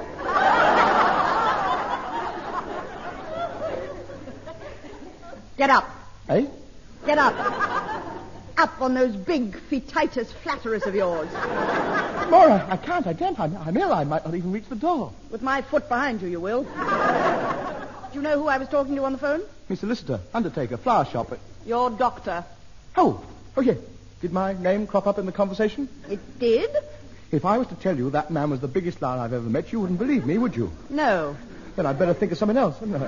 Get up. Eh? Get up. Up on those big fetitis flatterers of yours. Maura, I can't. I can't. I'm ill. I might not even reach the door. With my foot behind you, you will. Do you know who I was talking to on the phone? My solicitor, undertaker, flower shop. Your doctor. Oh, yes. Did my name crop up in the conversation? It did? If I was to tell you that man was the biggest liar I've ever met, you wouldn't believe me, would you? No. Then I'd better think of something else, hadn't I?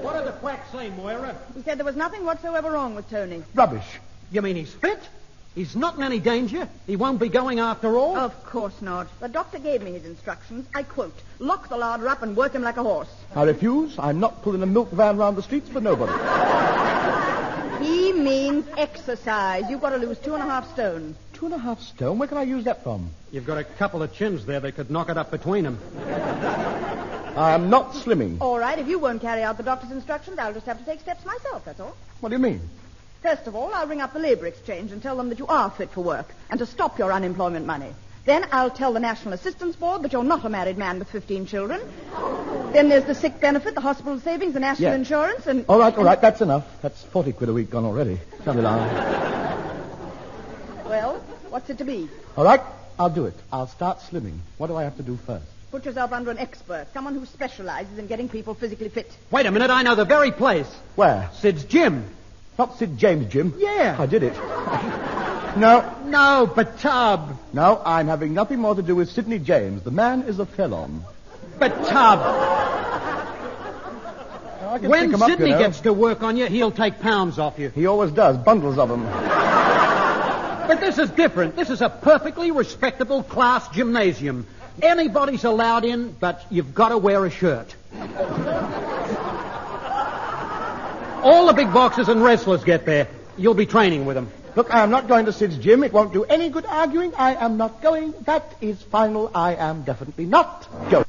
What did the quack say, Moira? He said there was nothing whatsoever wrong with Tony. Rubbish. You mean he's fit? He's not in any danger? He won't be going after all? Of course not. The doctor gave me his instructions. I quote, lock the larder up and work him like a horse. I refuse. I'm not pulling a milk van round the streets for nobody. He means exercise. You've got to lose 2.5 stone. 2.5 stone? Where can I use that from? You've got a couple of chins there. They could knock it up between them. I am not slimming. All right, if you won't carry out the doctor's instructions, I'll just have to take steps myself, that's all. What do you mean? First of all, I'll ring up the labor exchange and tell them that you are fit for work and to stop your unemployment money. Then I'll tell the National Assistance Board that you're not a married man with 15 children. Then there's the sick benefit, the hospital savings, the national insurance, and... All right, that's enough. That's 40 quid a week gone already. Shall we along? Well, what's it to be? All right, I'll do it. I'll start slimming. What do I have to do first? Put yourself under an expert, someone who specializes in getting people physically fit. Wait a minute, I know the very place. Where? Sid's gym. Not Sid James' gym. Yeah. I did it. No. No, but Tub. No, I'm having nothing more to do with Sidney James. The man is a felon. But Tub. When Sidney gets to work on you, he'll take pounds off you. He always does, bundles of them. But this is different. This is a perfectly respectable class gymnasium. Anybody's allowed in, but you've got to wear a shirt. All the big boxers and wrestlers get there. You'll be training with them. Look, I am not going to Sid's gym. It won't do any good arguing. I am not going. That is final. I am definitely not going.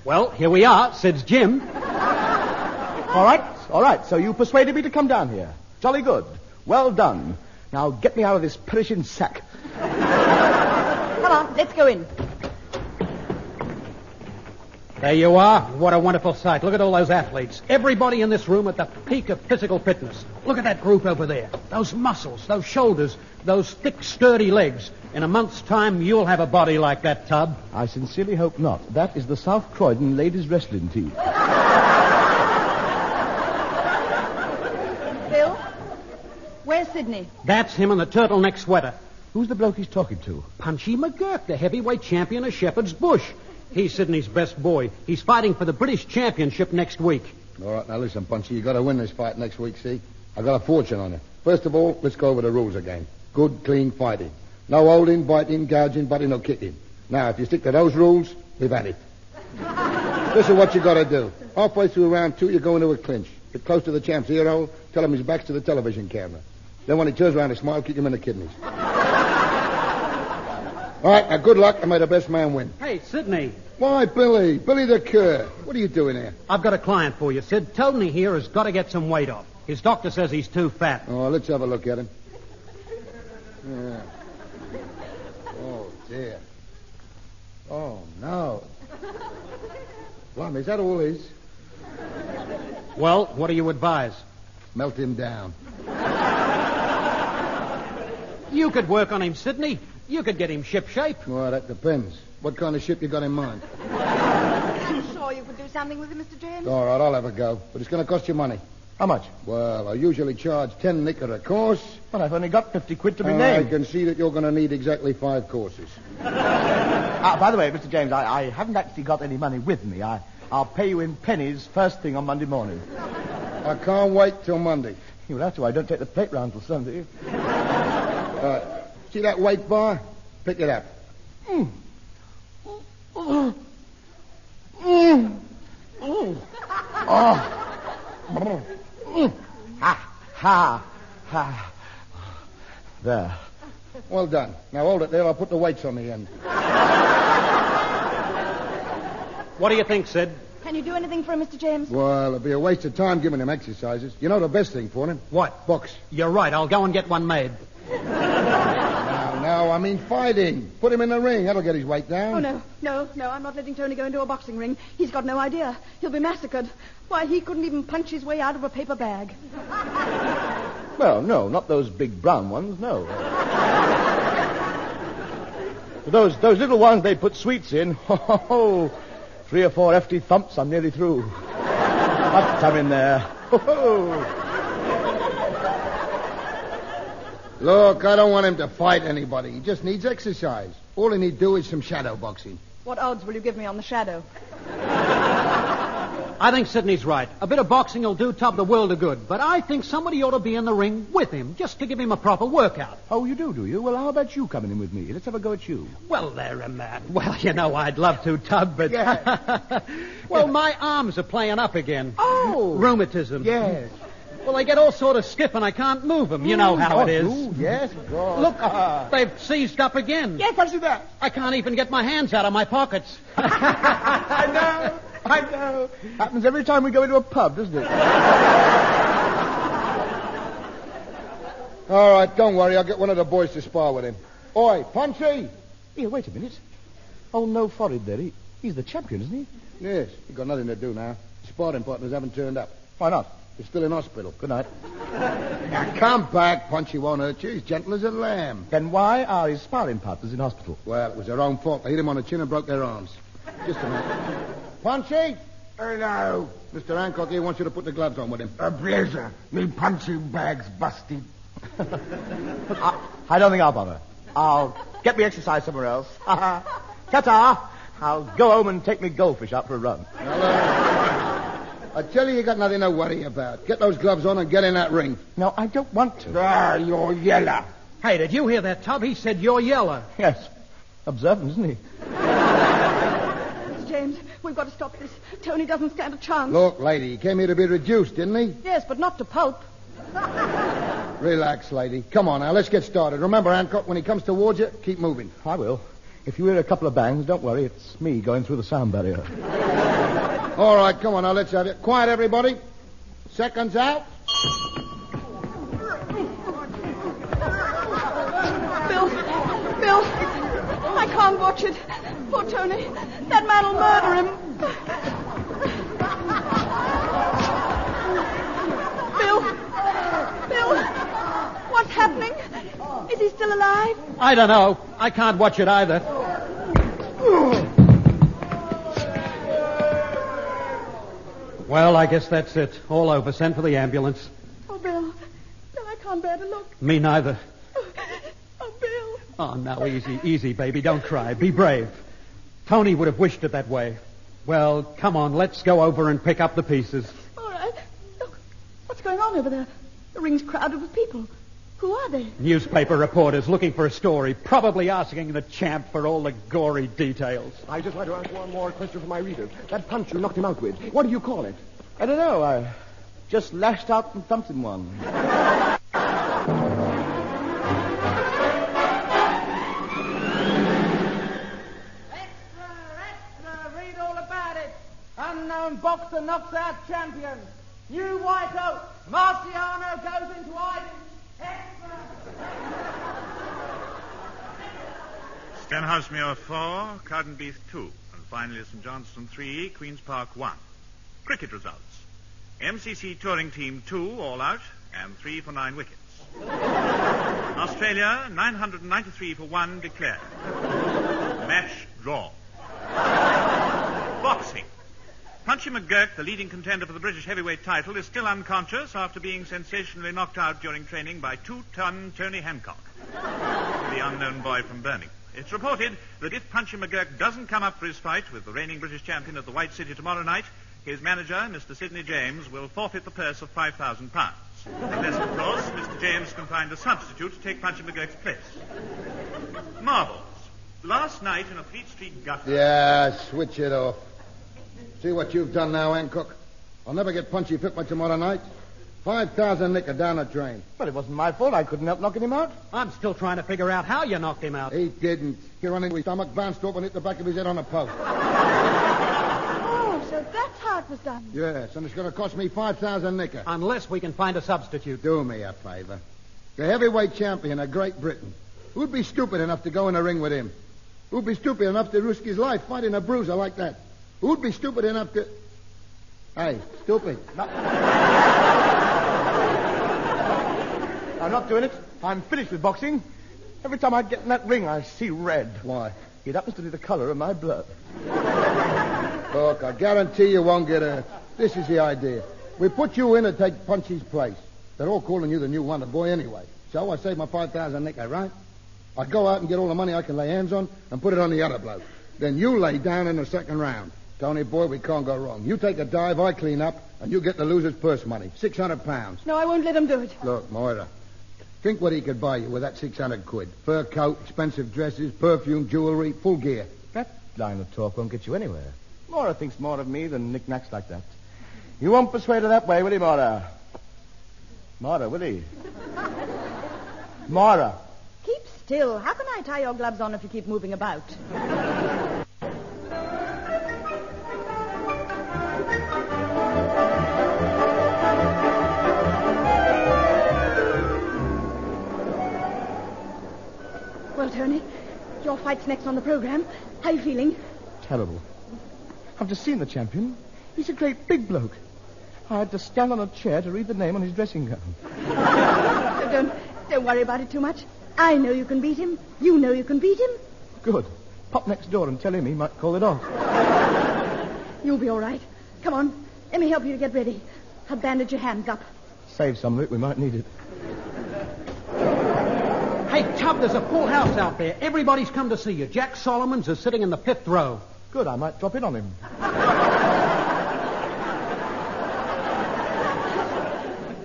Well, here we are, Sid's gym. All right. So you persuaded me to come down here. Jolly good. Well done. Now get me out of this perishing sack. Come on, let's go in. There you are. What a wonderful sight. Look at all those athletes. Everybody in this room at the peak of physical fitness. Look at that group over there. Those muscles, those shoulders, those thick, sturdy legs. In a month's time, you'll have a body like that, Tub. I sincerely hope not. That is the South Croydon ladies' wrestling team. Bill, where's Sydney? That's him in the turtleneck sweater. Who's the bloke he's talking to? Punchy McGurk, the heavyweight champion of Shepherd's Bush. He's Sydney's best boy. He's fighting for the British championship next week. All right, now listen, Punchy. You got to win this fight next week, see? I got a fortune on it. First of all, let's go over the rules again. Good, clean fighting. No holding, biting, gouging, butting, or kicking. Now, if you stick to those rules, we've had it. This is what you got to do. Halfway through round 2, you go into a clinch. Get close to the champ's ear hole, tell him his back's to the television camera. Then when he turns around to smile, kick him in the kidneys. All right, now good luck, and may the best man win. Hey, Sydney. Why, Billy? Billy the Cur. What are you doing here? I've got a client for you, Sid. Tony here has got to get some weight off. His doctor says he's too fat. Oh, let's have a look at him. Yeah. Oh, dear. Oh, no. Blimey, is that all his? Well, what do you advise? Melt him down. You could work on him, Sydney. You could get him shipshape. Well, that depends. What kind of ship you got in mind? I'm sure you could do something with him, Mr. James. All right, I'll have a go. But it's going to cost you money. How much? Well, I usually charge 10 nicker a course. Well, I've only got 50 quid to be I named. can see that you're going to need exactly 5 courses. By the way, Mr. James, I haven't actually got any money with me. I'll pay you in pennies first thing on Monday morning. I can't wait till Monday. You'll have to. I don't take the plate round till Sunday. See that weight bar? Pick it up. There. Well done. Now hold it there. I'll put the weights on the end. What do you think, Sid? Can you do anything for him, Mr. James? Well, it'll be a waste of time giving him exercises. You know the best thing for him? What? Box. You're right. I'll go and get one made. No, I mean fighting. Put him in the ring. That'll get his weight down. Oh, no. I'm not letting Tony go into a boxing ring. He's got no idea. He'll be massacred. Why, he couldn't even punch his way out of a paper bag. Well, no, not those big brown ones, no. Those little ones they put sweets in. 3 or 4 hefty thumps, I'm nearly through. But I'm in there. Look, I don't want him to fight anybody. He just needs exercise. All he need do is some shadow boxing. What odds will you give me on the shadow? I think Sidney's right. A bit of boxing will do Tub the world of good. But I think somebody ought to be in the ring with him, just to give him a proper workout. Oh, you do you? Well, how about you coming in with me? Let's have a go at you. Well, there, well, you know, I'd love to, Tub, but... Yeah. Well, my arms are playing up again. Oh. Rheumatism. Yes. Well, they get all sort of stiff and I can't move them. You know how it is. Yes, of course. Look, they've seized up again. Yes, I see that. I can't even get my hands out of my pockets. I know. Happens every time we go into a pub, doesn't it? All right, don't worry. I'll get one of the boys to spar with him. Oi, Punchy! Here, wait a minute. Oh, no forehead there. He's the champion, isn't he? Yes, he's got nothing to do now. His sparring partners haven't turned up. Why not? He's still in hospital. Good night. Now, come back. Punchy won't hurt you. He's gentle as a lamb. Then why are his sparring partners in hospital? Well, it was their own fault. They hit him on the chin and broke their arms. Just a minute. Punchy? Hello. Mr. Hancock here wants you to put the gloves on with him. A pleasure. Me punching bag's busted. I don't think I'll bother. I'll get me exercise somewhere else. Ta-ta. I'll go home and take me goldfish out for a run. I tell you got nothing to worry about. Get those gloves on and get in that ring. No, I don't want to. You're yellow. Hey, did you hear that, Tub? He said you're yellow. Yes. Observant, isn't he? Mr. James, we've got to stop this. Tony doesn't stand a chance. Look, lady, he came here to be reduced, didn't he? Yes, but not to pulp. Relax, lady. Come on now, let's get started. Remember, Hancock, when he comes towards you, keep moving. I will. If you hear a couple of bangs, don't worry. It's me going through the sound barrier. All right, come on now, let's have it. Quiet, everybody. Seconds out. can't watch it. Poor Tony. That man will murder him. Bill, what's happening? Is he still alive? I don't know. I can't watch it either. Well, I guess that's it. All over. Send for the ambulance. Oh, Bill, I can't bear to look. Me neither. Oh, Bill. Oh, now, easy, baby. Don't cry. Be brave. Tony would have wished it that way. Well, come on. Let's go over and pick up the pieces. All right. Look, what's going on over there? The ring's crowded with people. Who are they? Newspaper reporters looking for a story, probably asking the champ for all the gory details. I'd just like to ask one more question for my readers. That punch you knocked him out with, what do you call it? I don't know. I just lashed out and thumped him one. Extra, read all about it. Unknown boxer knocks out champion. New whiteout. Marciano goes into hiding. Stenhousemuir 4, Cardenbeath 2, and finally St Johnstone 3, Queen's Park 1. Cricket results. MCC touring team 2 all out and 3 for 9 wickets. Australia 993 for 1 declared. Match draw. Boxing. Punchy McGurk, the leading contender for the British heavyweight title, is still unconscious after being sensationally knocked out during training by 2-ton Tony Hancock, the unknown boy from Birmingham. It's reported that if Punchy McGurk doesn't come up for his fight with the reigning British champion at the White City tomorrow night, his manager, Mr. Sidney James, will forfeit the purse of £5,000. Unless, of course, Mr. James can find a substitute to take Punchy McGurk's place. Marbles. Last night in a Fleet Street gutter... Yeah, switch it off. See what you've done now, Hancock? I'll never get Punchy fit by tomorrow night. 5,000 liquor down the drain. But it wasn't my fault. I couldn't help knocking him out. I'm still trying to figure out how you knocked him out. He didn't. He ran into his stomach, bounced off, and hit the back of his head on a post. Oh, so that's how it was done. Yes, and it's going to cost me 5,000 liquor. Unless we can find a substitute. Do me a favor. The heavyweight champion of Great Britain. Who'd be stupid enough to go in a ring with him? Who'd be stupid enough to risk his life fighting a bruiser like that? Who'd be stupid enough to... Hey, stupid. I'm not doing it. I'm finished with boxing. Every time I get in that ring, I see red. Why? It happens to be the color of my blood. Look, I guarantee you won't get hurt. This is the idea. We put you in to take Punchy's place. They're all calling you the new wonder boy anyway. So I save my 5,000 liquor, right? I go out and get all the money I can lay hands on and put it on the other bloke. Then you lay down in the second round. Tony, boy, we can't go wrong. You take a dive, I clean up, and you get the loser's purse money. £600. No, I won't let him do it. Look, Moira, think what he could buy you with that 600 quid. Fur coat, expensive dresses, perfume, jewelry, full gear. That line of talk won't get you anywhere. Moira thinks more of me than knickknacks like that. You won't persuade her that way, will he, Moira? Moira, will he? Moira. Keep still. How can I tie your gloves on if you keep moving about? Well, Tony, your fight's next on the program. How are you feeling? Terrible. I've just seen the champion. He's a great big bloke. I had to stand on a chair to read the name on his dressing gown. So don't worry about it too much. I know you can beat him. You know you can beat him. Good. Pop next door and tell him he might call it off. You'll be all right. Come on. Let me help you to get ready. I'll bandage your hands up. Save some of it. We might need it. Hey, Tub, there's a full house out there. Everybody's come to see you. Jack Solomons is sitting in the 5th row. Good. I might drop in on him.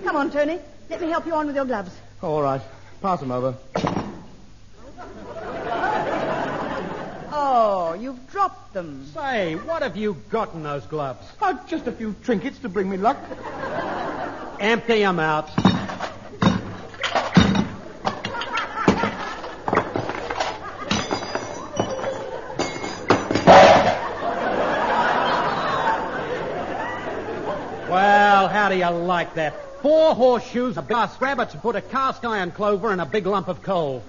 Come on, Tony. Let me help you on with your gloves. All right. Pass them over. Oh, you've dropped them. Say, what have you got in those gloves? Oh, just a few trinkets to bring me luck. Empty them out. Well, how do you like that? 4 horseshoes, a glass rabbit to put a cast iron clover and a big lump of coal.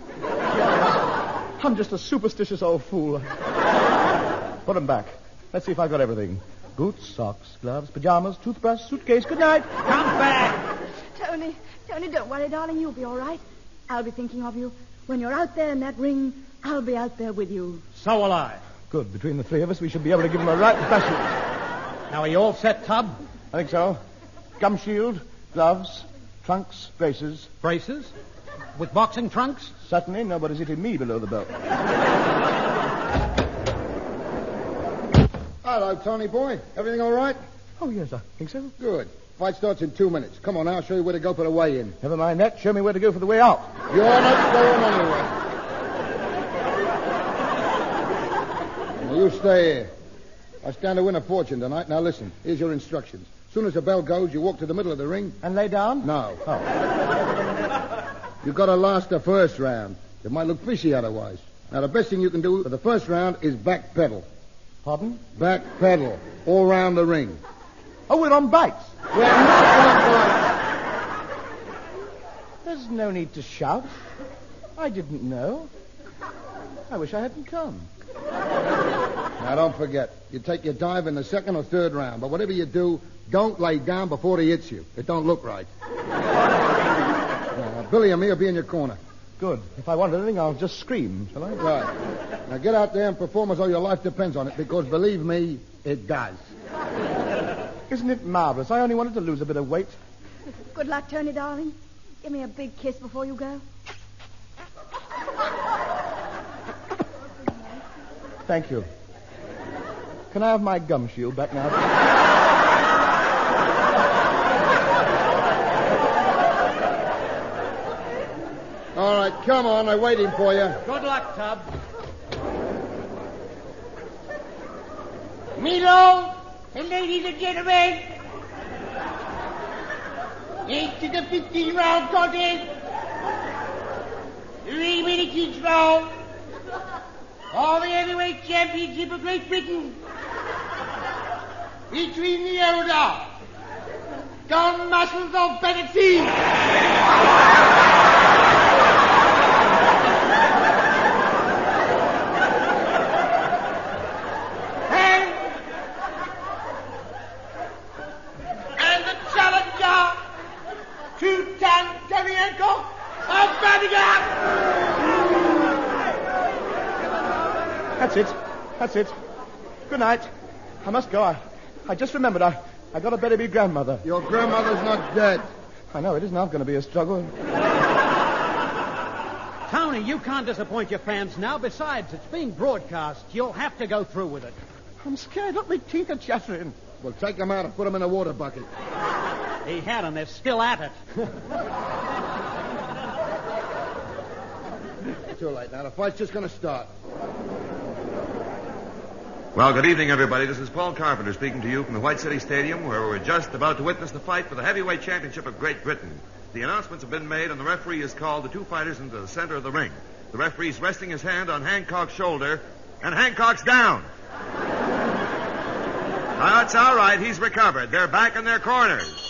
I'm just a superstitious old fool. Put 'em back. Let's see if I've got everything. Boots, socks, gloves, pajamas, toothbrush, suitcase. Good night. Come back. Tony, don't worry, darling. You'll be all right. I'll be thinking of you. When you're out there in that ring, I'll be out there with you. So will I. Good. Between the three of us, we should be able to give him a right bashing. Now, are you all set, Tub? I think so. Gum shield, gloves, trunks, braces. Braces? With boxing trunks? Certainly. Nobody's hitting me below the belt. Hello, Tony boy. Everything all right? Oh, yes, I think so. Good. Fight starts in 2 minutes. Come on, I'll show you where to go for the way-in. Never mind that. Show me where to go for the way out. You're not going anywhere. Now, you stay here. I stand to win a fortune tonight. Now, listen. Here's your instructions. As soon as the bell goes, you walk to the middle of the ring. And lay down? No. Oh. You've got to last the first round. It might look fishy otherwise. Now, the best thing you can do for the first round is back pedal. Pardon? Back pedal. All round the ring. Oh, we're on bikes. We're not on bikes. There's no need to shout. I didn't know. I wish I hadn't come. Now, don't forget. You take your dive in the second or third round. But whatever you do, don't lay down before he hits you. It don't look right. Now, Billy and me will be in your corner. Good. If I want anything, I'll just scream, shall I? Right. Now, get out there and perform as though your life depends on it, because, believe me, it does. Isn't it marvelous? I only wanted to lose a bit of weight. Good luck, Tony, darling. Give me a big kiss before you go. Thank you. Can I have my gum shield back now? All right, come on. I'm waiting for you. Good luck, Tub. Milo, and ladies and gentlemen, into the 15-round contest. 3 minutes each round. For the heavyweight championship of Great Britain. Between the elder, Don Muscles of Battersea. And the challenger, 2-ton Terry Hancock of Abaca. That's it. Good night. I must go. I just remembered I got to bury my grandmother. Your grandmother's not dead. I know, it is not going to be a struggle. Tony, you can't disappoint your fans now. Besides, it's being broadcast. You'll have to go through with it. I'm scared. Look, my teeth are chattering. Well, take them out and put them in a water bucket. He had them. They're still at it. Too late now. The fight's just going to start. Well, good evening, everybody. This is Paul Carpenter speaking to you from the White City Stadium, where we're just about to witness the fight for the heavyweight championship of Great Britain. The announcements have been made, and the referee has called the two fighters into the center of the ring. The referee's resting his hand on Hancock's shoulder, and Hancock's down. That's all right. He's recovered. They're back in their corners.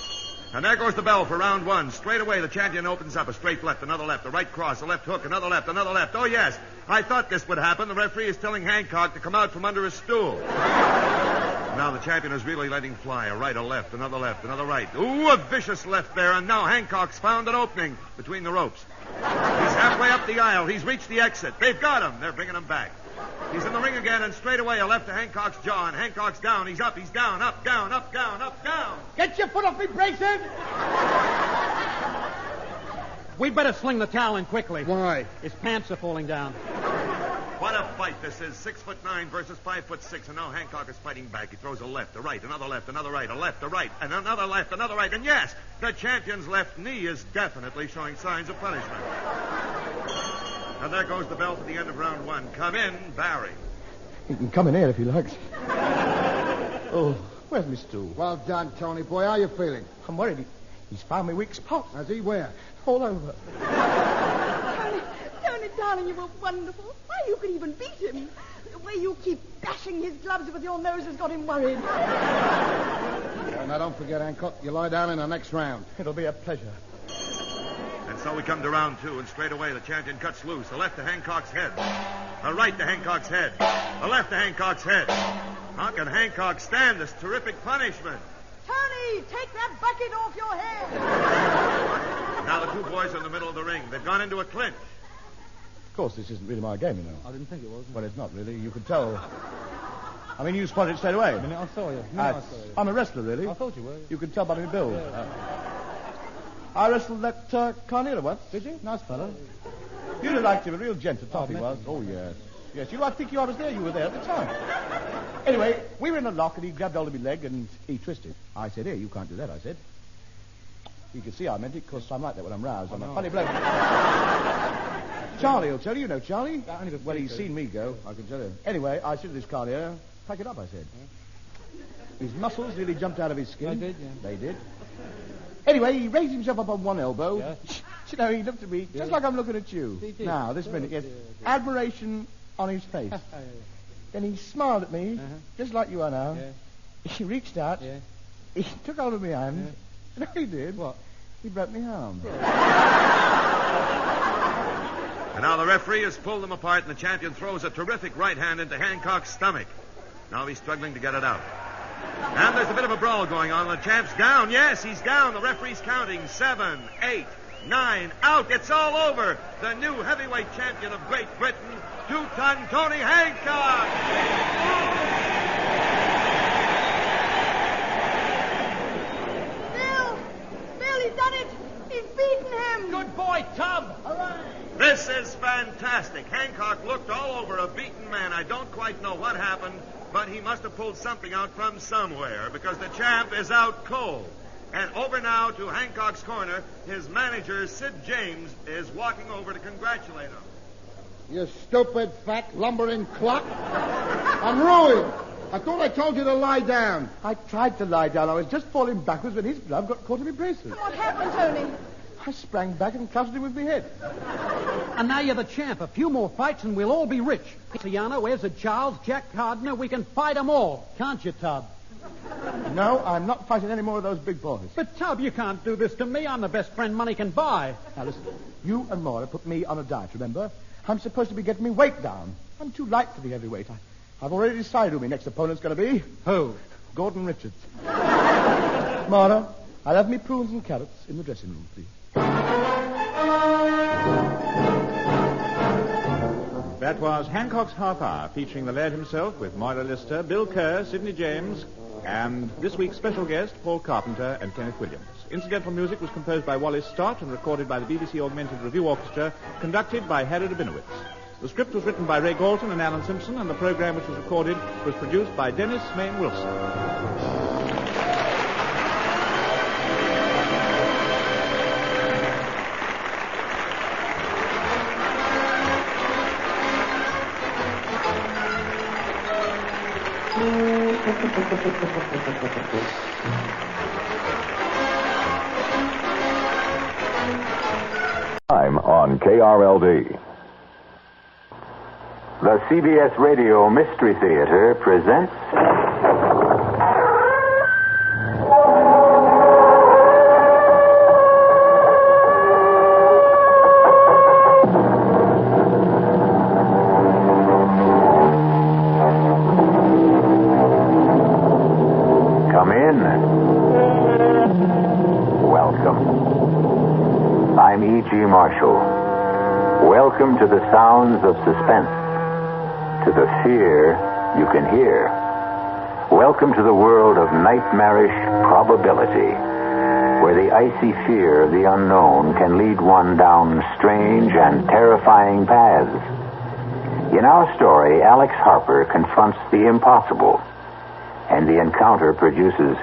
And there goes the bell for round one. Straight away, the champion opens up a straight left, another left, a right cross, a left hook, another left, another left. Oh, yes. I thought this would happen. The referee is telling Hancock to come out from under his stool. Now the champion is really letting fly. A right, a left, another right. Ooh, a vicious left there. And now Hancock's found an opening between the ropes. He's halfway up the aisle. He's reached the exit. They've got him. They're bringing him back. He's in the ring again, and straight away a left to Hancock's jaw, and Hancock's down. He's up, he's down, up, down, up, down, up, down. Get your foot off me braces. We'd better sling the towel in quickly. Why? His pants are falling down. What a fight this is. 6'9" versus 5'6", and now Hancock is fighting back. He throws a left, a right, another left, another right, a left, a right, and another left, another right. And yes, the champion's left knee is definitely showing signs of punishment. And there goes the bell for the end of round one. Come in, Barry. He can come in here if he likes. Oh, where's my stool? Well done, Tony boy. How you feeling? I'm worried. He's found me weak spot. Has he? Where? All over. Tony, darling, you were wonderful. Why, you could even beat him. The way you keep bashing his gloves with your nose has got him worried. Now, don't forget, Hancock, you lie down in the next round. It'll be a pleasure. And so we come to round 2, and straight away the champion cuts loose. A left to Hancock's head. A right to Hancock's head. A left to Hancock's head. How can Hancock stand this terrific punishment? Tony, take that bucket off your head. Now the two boys are in the middle of the ring. They've gone into a clinch. Of course, this isn't really my game, you know. I didn't think it was. Well, it's not really. You could tell. I mean, you spotted it straight away. A minute I saw you. I'm a wrestler, really. I thought you were. You could tell by my build. Yeah. I wrestled that Carnera once. Did you? Nice fellow. You'd have liked him. A real gent, a top he was. Oh, yes. Yes, you know, I think I was there. You were there at the time. Anyway, we were in a lock, and he grabbed hold of my leg, and he twisted. I said, here, you can't do that, I said. You can see I meant it, because I'm like that when I'm roused. I'm a funny bloke. Charlie will tell you. You know Charlie? Well, he's seen me go, I can tell you. Anyway, I said to this Carnera, pack it up, I said. His muscles nearly jumped out of his skin. They did, yeah. They did. Anyway, he raised himself up on one elbow. Yeah. You know, he looked at me just like I'm looking at you. He did. Now, this minute, yes. Admiration on his face. Then he smiled at me, just like you are now. Yeah. He reached out. Yeah. He took hold of my hand. Yeah. You know what he did? What? He broke my arm. And now the referee has pulled them apart, and the champion throws a terrific right hand into Hancock's stomach. Now he's struggling to get it out. And there's a bit of a brawl going on. The champ's down. Yes, he's down. The referee's counting. 7, 8, 9, out. It's all over. The new heavyweight champion of Great Britain, 2-ton Tony Hancock. Bill, he's done it. He's beaten him. Good boy, Tub. This is fantastic. Hancock looked all over a beaten man. I don't quite know what happened, but he must have pulled something out from somewhere, because the champ is out cold. And over now to Hancock's corner, his manager, Sid James, is walking over to congratulate him. You stupid, fat, lumbering clock. I'm ruined. I thought I told you to lie down. I tried to lie down. I was just falling backwards when his glove got caught in my braces. What happened, Tony? I sprang back and clutched him with my head. And now you're the champ. A few more fights and we'll all be rich. Tiana, Ezra Charles, Jack Gardner, we can fight them all. Can't you, Tub? No, I'm not fighting any more of those big boys. But, Tub, you can't do this to me. I'm the best friend money can buy. Now, listen. You and Moira put me on a diet, remember? I'm supposed to be getting me weight down. I'm too light for the heavyweight. I've already decided who my next opponent's going to be. Who? Gordon Richards. Moira, I'll have me prunes and carrots in the dressing room, please. That was Hancock's Half Hour, featuring the Laird himself with Moira Lister, Bill Kerr, Sidney James, and this week's special guest, Paul Carpenter and Kenneth Williams. Incidental music was composed by Wallace Stott and recorded by the BBC Augmented Review Orchestra, conducted by Harry Rabinowitz. The script was written by Ray Galton and Alan Simpson, and the program which was recorded was produced by Dennis Mayne Wilson. Time on KRLD. The CBS Radio Mystery Theater presents... Come in. Welcome. I'm E.G. Marshall. Welcome to the sounds of suspense, to the fear you can hear. Welcome to the world of nightmarish probability, where the icy fear of the unknown can lead one down strange and terrifying paths. In our story, Alex Harper confronts the impossible, and the encounter produces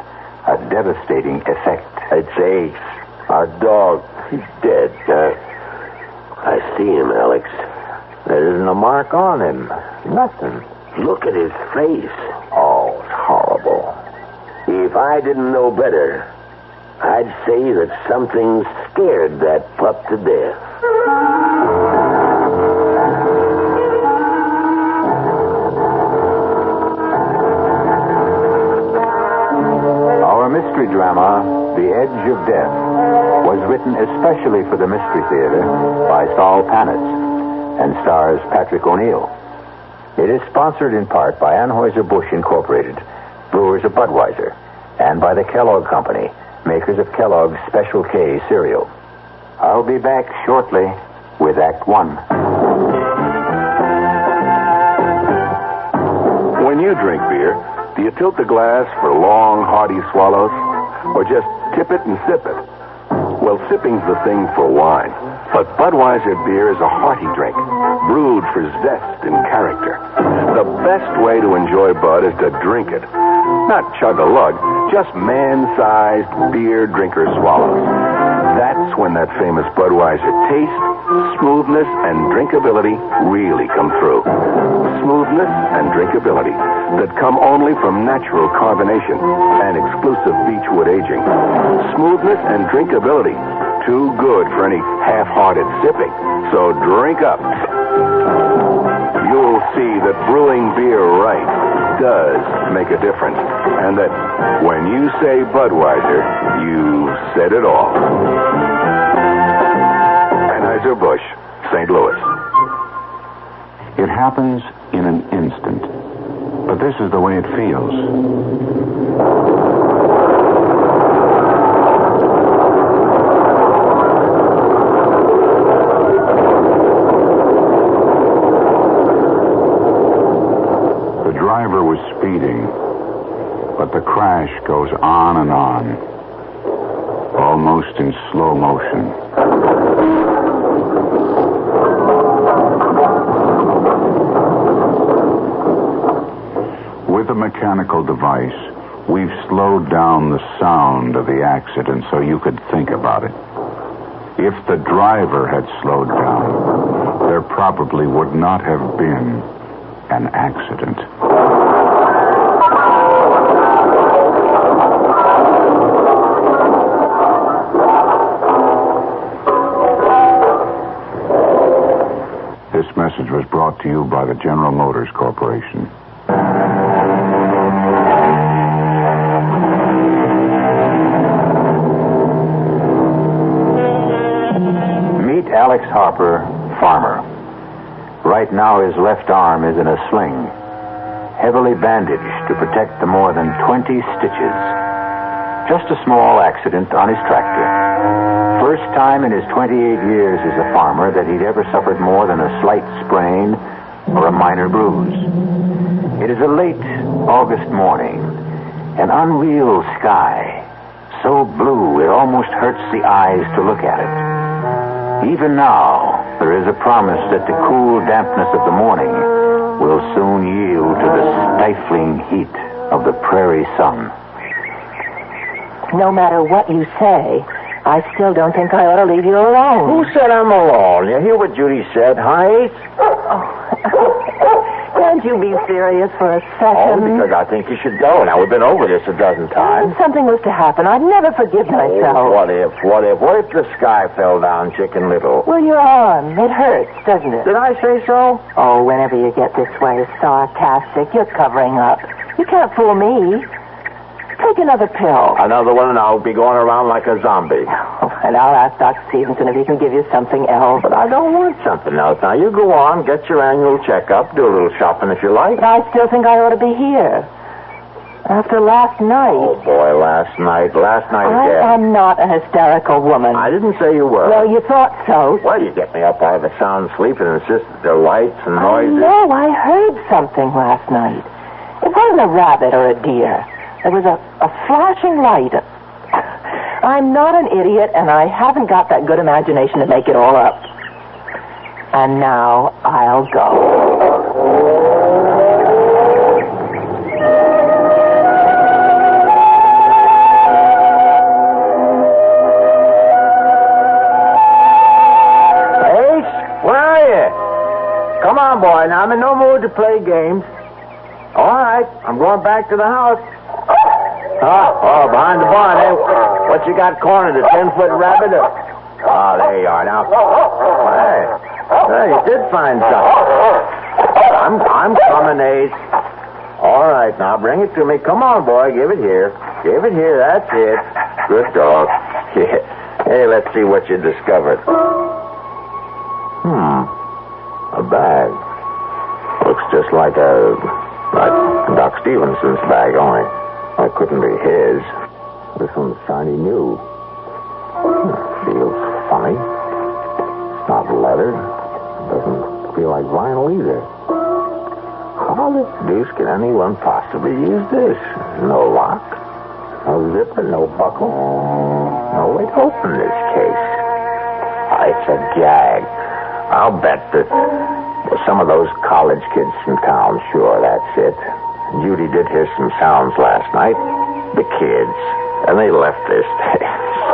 a devastating effect. It's Ace, our dog. He's dead. I see him, Alex. There isn't a mark on him. Nothing. Look at his face. Oh, it's horrible. If I didn't know better, I'd say that something scared that pup to death. Our mystery drama, The Edge of Death, was written especially for the Mystery Theater by Saul Panitz and stars Patrick O'Neill. It is sponsored in part by Anheuser-Busch Incorporated, brewers of Budweiser, and by the Kellogg Company, makers of Kellogg's Special K cereal. I'll be back shortly with Act One. When you drink beer, do you tilt the glass for long, hearty swallows, or just tip it and sip it? Well, sipping's the thing for wine. But Budweiser beer is a hearty drink, brewed for zest and character. The best way to enjoy Bud is to drink it. Not chug-a-lug, just man-sized beer drinker swallows. That's when that famous Budweiser taste, smoothness, and drinkability really come through. Smoothness and drinkability that come only from natural carbonation and exclusive beechwood aging. Smoothness and drinkability, too good for any half-hearted sipping. So drink up. You'll see that brewing beer right does make a difference. And that when you say Budweiser, you said it all. Anheuser-Busch, St. Louis. It happens in an instant. But this is the way it feels. The driver was speeding, but the crash goes on and on, almost in slow motion. With a mechanical device, we've slowed down the sound of the accident so you could think about it. If the driver had slowed down, there probably would not have been an accident. This message was brought to you by the General Motors Corporation. Meet Alex Harper, farmer. Right now his left arm is in a sling, heavily bandaged to protect the more than 20 stitches. Just a small accident on his tractor. First time in his 28 years as a farmer that he'd ever suffered more than a slight sprain or a minor bruise. It is a late August morning, an unreal sky, so blue it almost hurts the eyes to look at it. Even now, there is a promise that the cool dampness of the morning will soon yield to the stifling heat of the prairie sun. No matter what you say, I still don't think I ought to leave you alone. Who said I'm alone? You hear what Judy said, huh, Ace? Can't you be serious for a Oh, second? because I think you should go. Now, we've been over this a dozen times. If something was to happen, I'd never forgive myself. Oh, what if? What if the sky fell down, Chicken Little? Well, your arm, it hurts, doesn't it? Did I say so? Oh, whenever you get this way sarcastic, you're covering up. You can't fool me. Take another pill. Another one, and I'll be going around like a zombie. Oh, and I'll ask Dr. Stevenson if he can give you something else. But I don't want something else. Now, you go on, get your annual checkup, do a little shopping if you like. But I still think I ought to be here. After last night. Oh, boy, last night again. I am not a hysterical woman. I didn't say you were. Well, you thought so. Well, you get me up out of a sound sleep and insist that there are lights and noises. No, I heard something last night. It wasn't a rabbit or a deer. There was a flashing light. I'm not an idiot, and I haven't got that good imagination to make it all up. And now I'll go. Ace, where are you? Come on, boy. Now, I'm in no mood to play games. All right, I'm going back to the house. Oh, behind the barn, eh? What you got cornered, a 10-foot rabbit? Oh, there you are now. Hey, you did find something. I'm coming, Ace. All right, now bring it to me. Come on, boy, give it here. Give it here, that's it. Good dog. Yeah. Hey, let's see what you discovered. A bag. Looks just like Doc Stevenson's bag, only that couldn't be his. This one's shiny new. Feels funny. It's not leather. Doesn't feel like vinyl either. How the deuce can anyone possibly use this? No lock, no zipper, no buckle. No way to open this case. It's a jag. I'll bet that some of those college kids from town, sure, that's it. Judy did hear some sounds last night. The kids. And they left this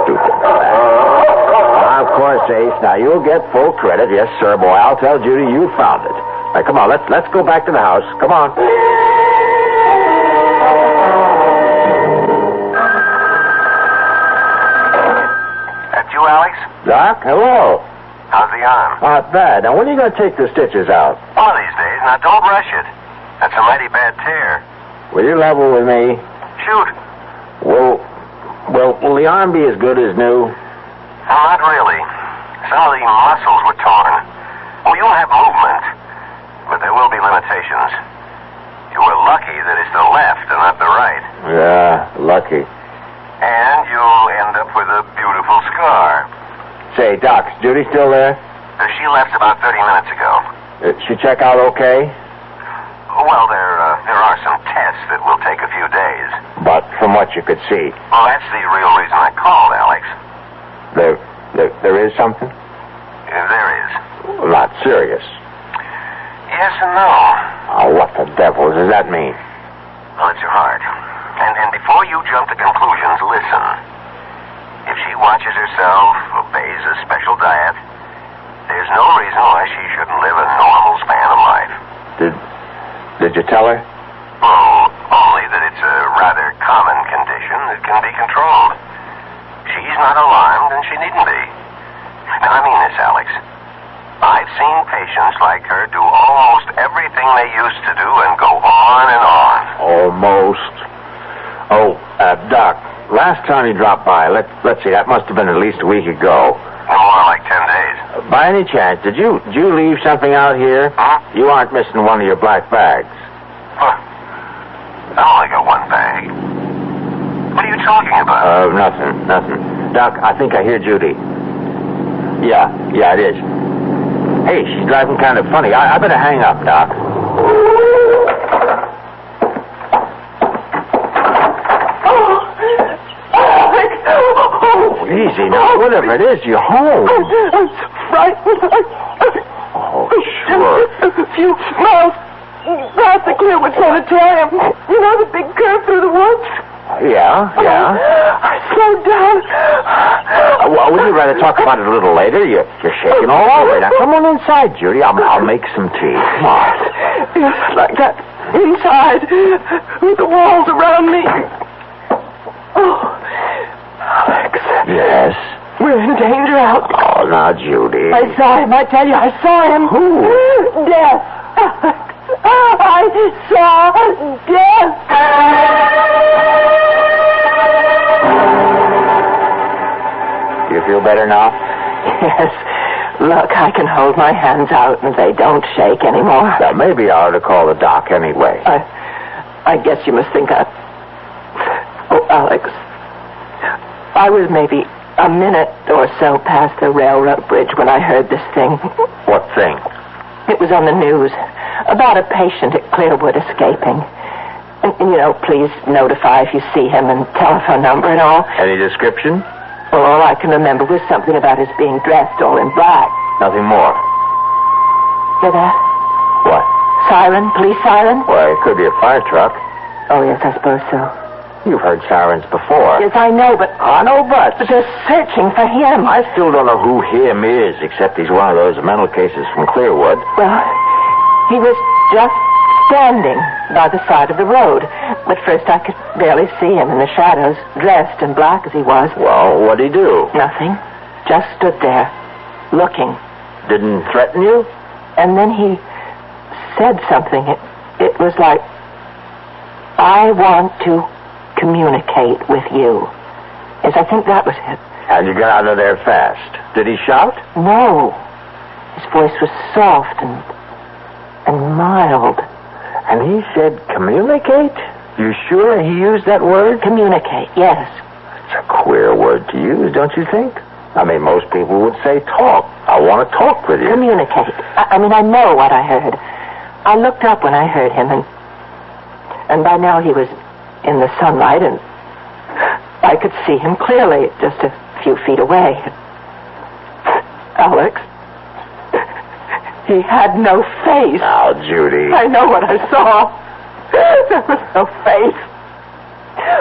stupid bag. Of course, Ace. Now, you'll get full credit. Yes, sir, boy. I'll tell Judy you found it. Now, come on. Let's go back to the house. Come on. That you, Alex? Doc, hello. How's the arm? Not bad. Now, when are you going to take the stitches out? One of these days. Now, don't rush it. That's a mighty bad tear. Will you level with me? Shoot. Will the arm be as good as new? Not really. Some of the muscles were torn. Oh, you'll have movement, but there will be limitations. You were lucky that it's the left and not the right. Yeah, lucky. And you'll end up with a beautiful scar. Say, Doc, is Judy still there? She left about 30 minutes ago. She check out okay? Well, there are some tests that will take a few days. But from what you could see? Well, that's the real reason I called, Alex. There is something? There is. Well, not serious. Yes and no. Oh, what the devil does that mean? Well, it's your heart. And before you jump to conclusions, listen. If she watches herself, obeys a special diet, there's no reason why she shouldn't live a normal span of life. Did you tell her? Oh, only that it's a rather common condition that can be controlled. She's not alarmed, and she needn't be. Now, I mean this, Alex. I've seen patients like her do almost everything they used to do and go on and on. Almost. Oh, Doc, last time you dropped by, let's see, that must have been at least a week ago. More like 10 days. By any chance, did you leave something out here? Huh? You aren't missing one of your black bags. Huh. I only got one bag. What are you talking about? Nothing. Doc, I think I hear Judy. Yeah, it is. Hey, she's driving kind of funny. I better hang up, Doc. Easy now. Whatever it is, you're home. I'm so frightened. Oh, sure. A few miles past the Clearwood Sanitarium. You know the big curve through the woods? Yeah. I slowed down. Well, would you rather talk about it a little later? You're shaking all over. Now, come on inside, Judy. I'll make some tea. Come on. Yes, like that. Inside. With the walls around me. Oh, Alex. Yes? We're in danger out. Oh, now, Judy. I saw him. I tell you, I saw him. Who? Death. Alex. I saw death. Do you feel better now? Yes. Look, I can hold my hands out and they don't shake anymore. Well, maybe I ought to call the doc anyway. I guess you must think Oh, Alex. I was maybe a minute or so past the railroad bridge when I heard this thing. What thing? It was on the news about a patient at Clearwood escaping. And please notify if you see him and telephone number and all. Any description? Well, all I can remember was something about his being dressed all in black. Nothing more. Hear that? What? Siren? Police siren? Well, it could be a fire truck. Oh, yes, I suppose so. You've heard sirens before. Yes, I know, but... No buts. But they're searching for him. I still don't know who him is, except he's one of those mental cases from Clearwood. Well, he was just standing by the side of the road. At first I could barely see him in the shadows, dressed in black as he was. Well, what'd he do? Nothing. Just stood there, looking. Didn't threaten you? And then he said something. It was like, I want to communicate with you. Yes, I think that was it. And you got out of there fast. Did he shout? No. His voice was soft and mild. And he said communicate? You sure he used that word? Communicate, yes. It's a queer word to use, don't you think? I mean, most people would say talk. I want to talk with you. Communicate. I know what I heard. I looked up when I heard him, and by now he was in the sunlight, and I could see him clearly, just a few feet away. Alex, he had no face. Now, Judy. I know what I saw. There was no face.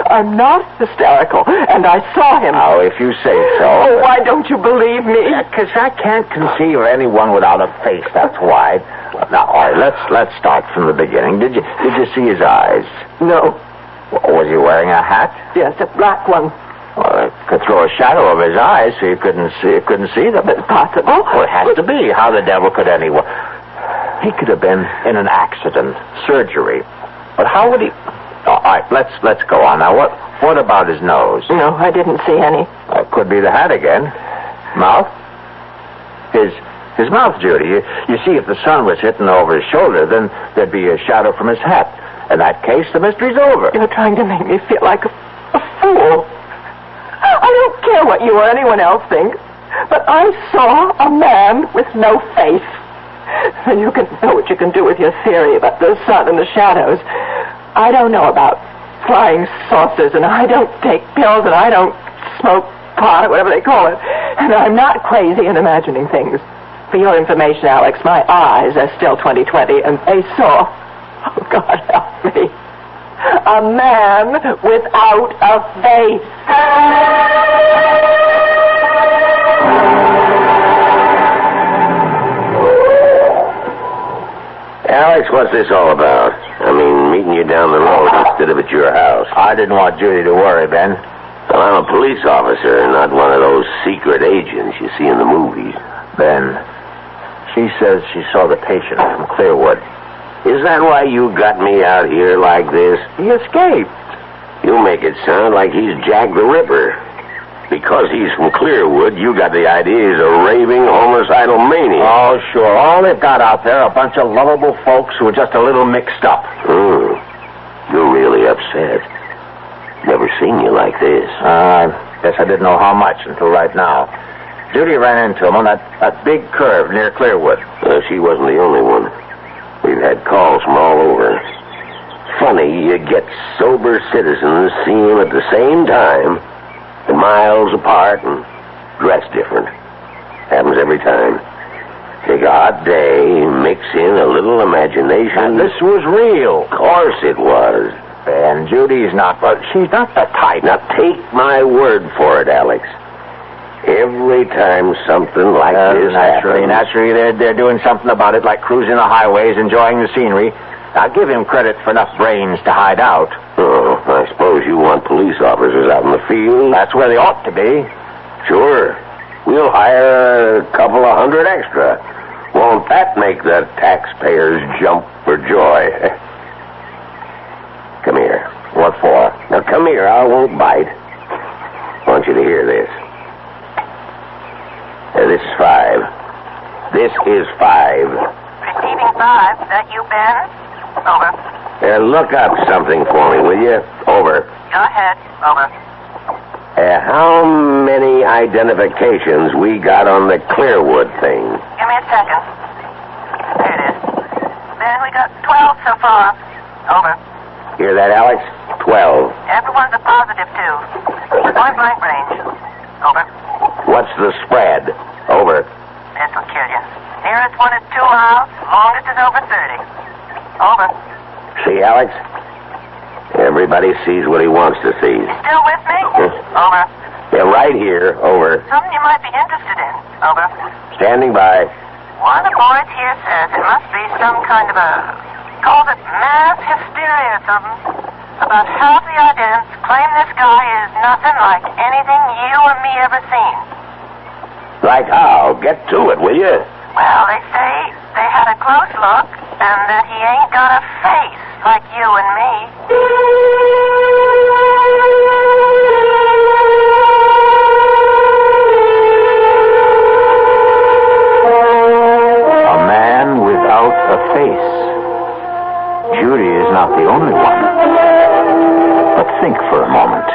I'm not hysterical, and I saw him. Oh, if you say so. Oh, why don't you believe me? Because I can't conceive of anyone without a face, that's why. Now, all right, let's start from the beginning. Did you see his eyes? No. Was he wearing a hat? Yes, a black one. Well, it could throw a shadow over his eyes so you couldn't see them. It's possible. Well, it has to be. How the devil could anyone? He could have been in an accident, surgery. But how would he... All right, let's go on. Now, what about his nose? No, I didn't see any. Could be the hat again. Mouth? His mouth, Judy. You see, if the sun was hitting over his shoulder, then there'd be a shadow from his hat. In that case, the mystery's over. You're trying to make me feel like a fool. I don't care what you or anyone else think, but I saw a man with no face. And you can know what you can do with your theory about the sun and the shadows. I don't know about flying saucers, and I don't take pills, and I don't smoke pot, or whatever they call it. And I'm not crazy in imagining things. For your information, Alex, my eyes are still 20/20, and they saw, oh, God help me, a man without a face. Alex, what's this all about? I mean, meeting you down the road instead of at your house. I didn't want Judy to worry, Ben. Well, I'm a police officer, not one of those secret agents you see in the movies. Ben, she says she saw the patient from Clearwood. Is that why you got me out here like this? He escaped. You make it sound like he's Jack the Ripper. Because he's from Clearwood, you got the idea he's a raving, homicidal maniac. Oh, sure. All they've got out there are a bunch of lovable folks who are just a little mixed up. You're really upset. Never seen you like this. Guess I didn't know how much until right now. Judy ran into him on that big curve near Clearwood. She wasn't the only one. We've had calls from all over. Funny, you get sober citizens seeing him at the same time, and miles apart and dressed different. Happens every time. Take a hot day, mix in a little imagination. And this was real. Of course it was. And Judy's not, but she's not the type. Now take my word for it, Alex. Every time something like this happens... Naturally, they're doing something about it, like cruising the highways, enjoying the scenery. I'll give him credit for enough brains to hide out. Oh, I suppose you want police officers out in the field? That's where they ought to be. Sure. We'll hire a couple of hundred extra. Won't that make the taxpayers jump for joy? Come here. What for? Now, come here. I won't bite. I want you to hear this. This is 5. This is 5. Receiving 5. That you, Ben? Over. Look up something for me, will you? Over. Go ahead. Over. How many identifications we got on the Clearwood thing? Give me a second. There it is. Ben, we got 12 so far. Over. Hear that, Alex? 12. Everyone's a positive, too. Point blank range. Over. What's the spread? Over. This'll kill you. Nearest one is 2 miles. Longest is over 30. Over. See, Alex? Everybody sees what he wants to see. Still with me? Over. They're right here. Over. Something you might be interested in. Over. Standing by. One of the boys here says it must be some kind of calls it mass hysteria or something. About half the identities claim this guy is nothing like anything you or me ever seen. Like how? Get to it, will you? Well, they say they had a close look and that he ain't got a face like you and me. a face. Judy is not the only one. But think for a moment.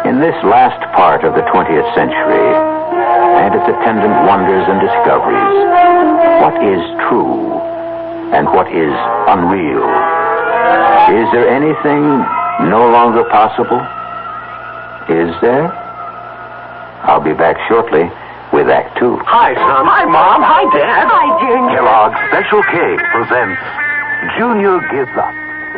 In this last part of the 20th century, and its attendant wonders and discoveries, what is true and what is unreal? Is there anything no longer possible? Is there? I'll be back shortly with Act Two. Hi, son. Hi, Mom. Hi, Dad. Hi, Junior. Kellogg's Special K presents Junior Gives Up.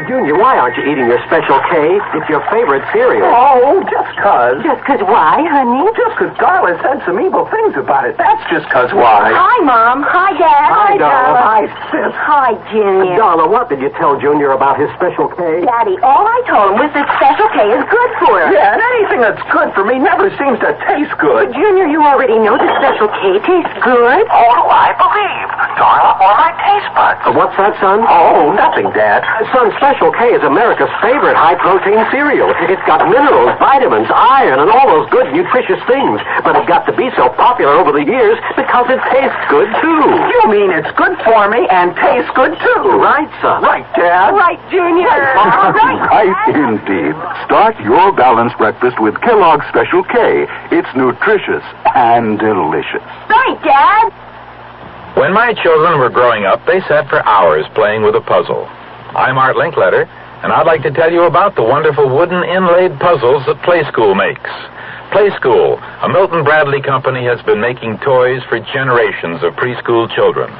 Junior, why aren't you eating your Special K? It's your favorite cereal. Oh, just 'cause. Just 'cause why, honey? Just 'cause Darla said some evil things about it. That's just 'cause why. Hi, Mom. Hi, Dad. Hi, Darla. Hi, Sis. Hi, Junior. Darla, what did you tell Junior about his Special K? Daddy, all I told him was that Special K is good for us. Yeah, and anything that's good for me never seems to taste good. But, Junior, you already know that Special K tastes good. Oh, do I believe? Darla, or my taste buds. What's that, son? Oh, nothing, Dad. Son, Special K is America's favorite high-protein cereal. It's got minerals, vitamins, iron, and all those good, nutritious things. But it got to be so popular over the years because it tastes good, too. You mean it's good for me and tastes good, too? Right, son. Right, Dad. Right, Junior. Right, indeed. Start your balanced breakfast with Kellogg's Special K. It's nutritious and delicious. Right, Dad. When my children were growing up, they sat for hours playing with a puzzle. I'm Art Linkletter, and I'd like to tell you about the wonderful wooden inlaid puzzles that Play School makes. Play School, a Milton Bradley company, has been making toys for generations of preschool children.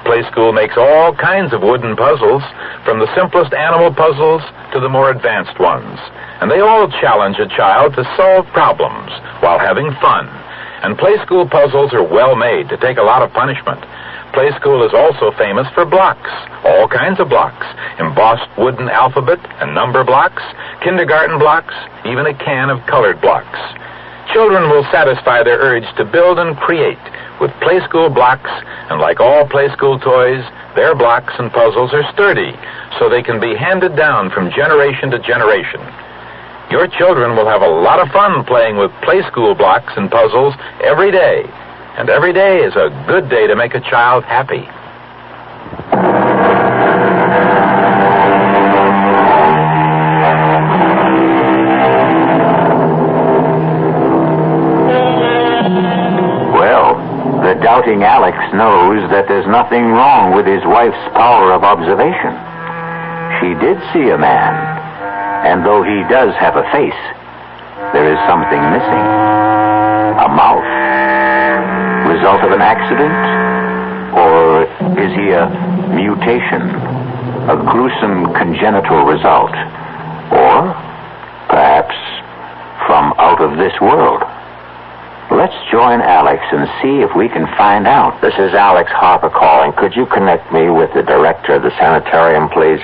Play School makes all kinds of wooden puzzles, from the simplest animal puzzles to the more advanced ones. And they all challenge a child to solve problems while having fun. And Play School puzzles are well made to take a lot of punishment. Play School is also famous for blocks, all kinds of blocks, embossed wooden alphabet and number blocks, kindergarten blocks, even a can of colored blocks. Children will satisfy their urge to build and create with Play School blocks, and like all Play School toys, their blocks and puzzles are sturdy, so they can be handed down from generation to generation. Your children will have a lot of fun playing with Play School blocks and puzzles every day. And every day is a good day to make a child happy. Well, the doubting Alex knows that there's nothing wrong with his wife's power of observation. She did see a man, and though he does have a face, there is something missing. A mouth. Result of an accident? Or is he a mutation? A gruesome congenital result? Or perhaps from out of this world? Let's join Alex and see if we can find out. This is Alex Harper calling. Could you connect me with the director of the sanitarium, please?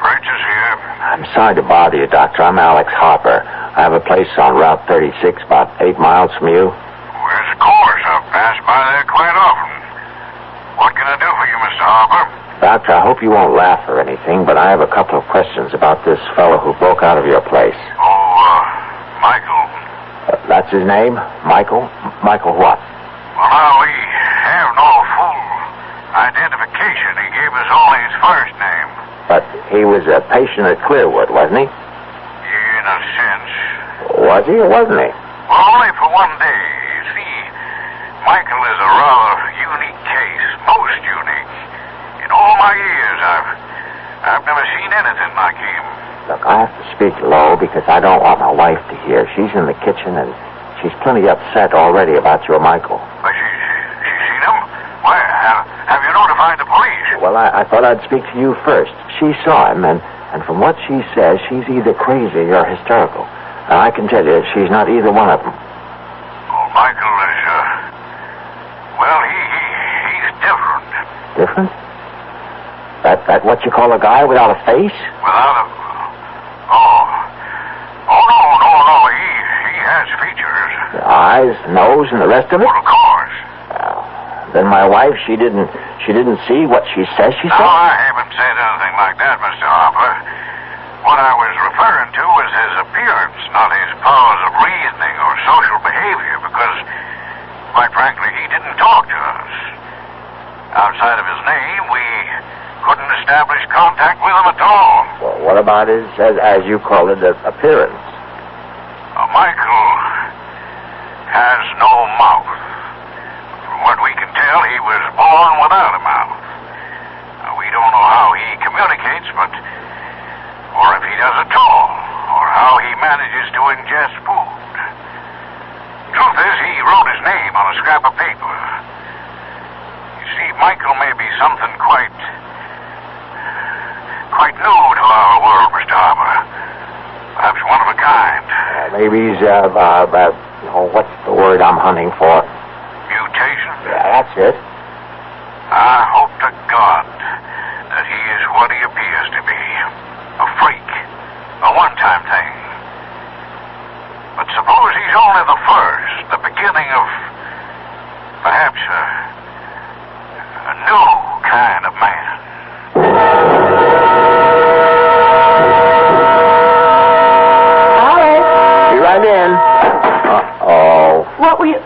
Rachel's here. I'm sorry to bother you, Doctor. I'm Alex Harper. I have a place on Route 36, about 8 miles from you. Where's the course? I've passed by there quite often. What can I do for you, Mr. Harper? Doctor, I hope you won't laugh or anything, but I have a couple of questions about this fellow who broke out of your place. Michael. That's his name? Michael? Michael what? Well, we have no full identification. He gave us only his first name. But he was a patient at Clearwood, wasn't he? In a sense. Was he or wasn't he? Well, only for one day. You see, Michael is a rather unique case. Most unique. In all my years, I've never seen anything like him. Look, I have to speak low because I don't want my wife to hear. She's in the kitchen and she's plenty upset already about your Michael. But she's seen him? Why, have you notified the police? Well, I thought I'd speak to you first. She saw him, and from what she says, she's either crazy or hysterical. And I can tell you, she's not either one of them. Oh, Michael is, well, he's different. Different? That what you call a guy without a face? Without a... No. He has features. The eyes, nose, and the rest of it? Well, of course. Then my wife, she didn't see what she says she saw? No, I haven't said anything like that, Mr. Harper. What I was referring to was his appearance, not his powers of reasoning or social behavior, because, quite frankly, he didn't didn't talk to us. Outside of his name, we couldn't establish contact with him at all. Well, what about his, as you call it, appearance? Michael has no mouth. From what we can tell, he was born without a mouth. We don't know how he communicates, or if he does at all, or how he manages to ingest food. Truth is, he wrote his name on a scrap of paper. You see, Michael may be something quite new to our world, Mr. Harper. Perhaps one of a kind. Maybe he's, what's the word I'm hunting for? Mutation? Yeah, that's it. I hope to God that he is what he appears to be. A freak. A one-time thing. But suppose he's only the first, the beginning of perhaps a new kind of man. Be right in. Uh-oh. What were you...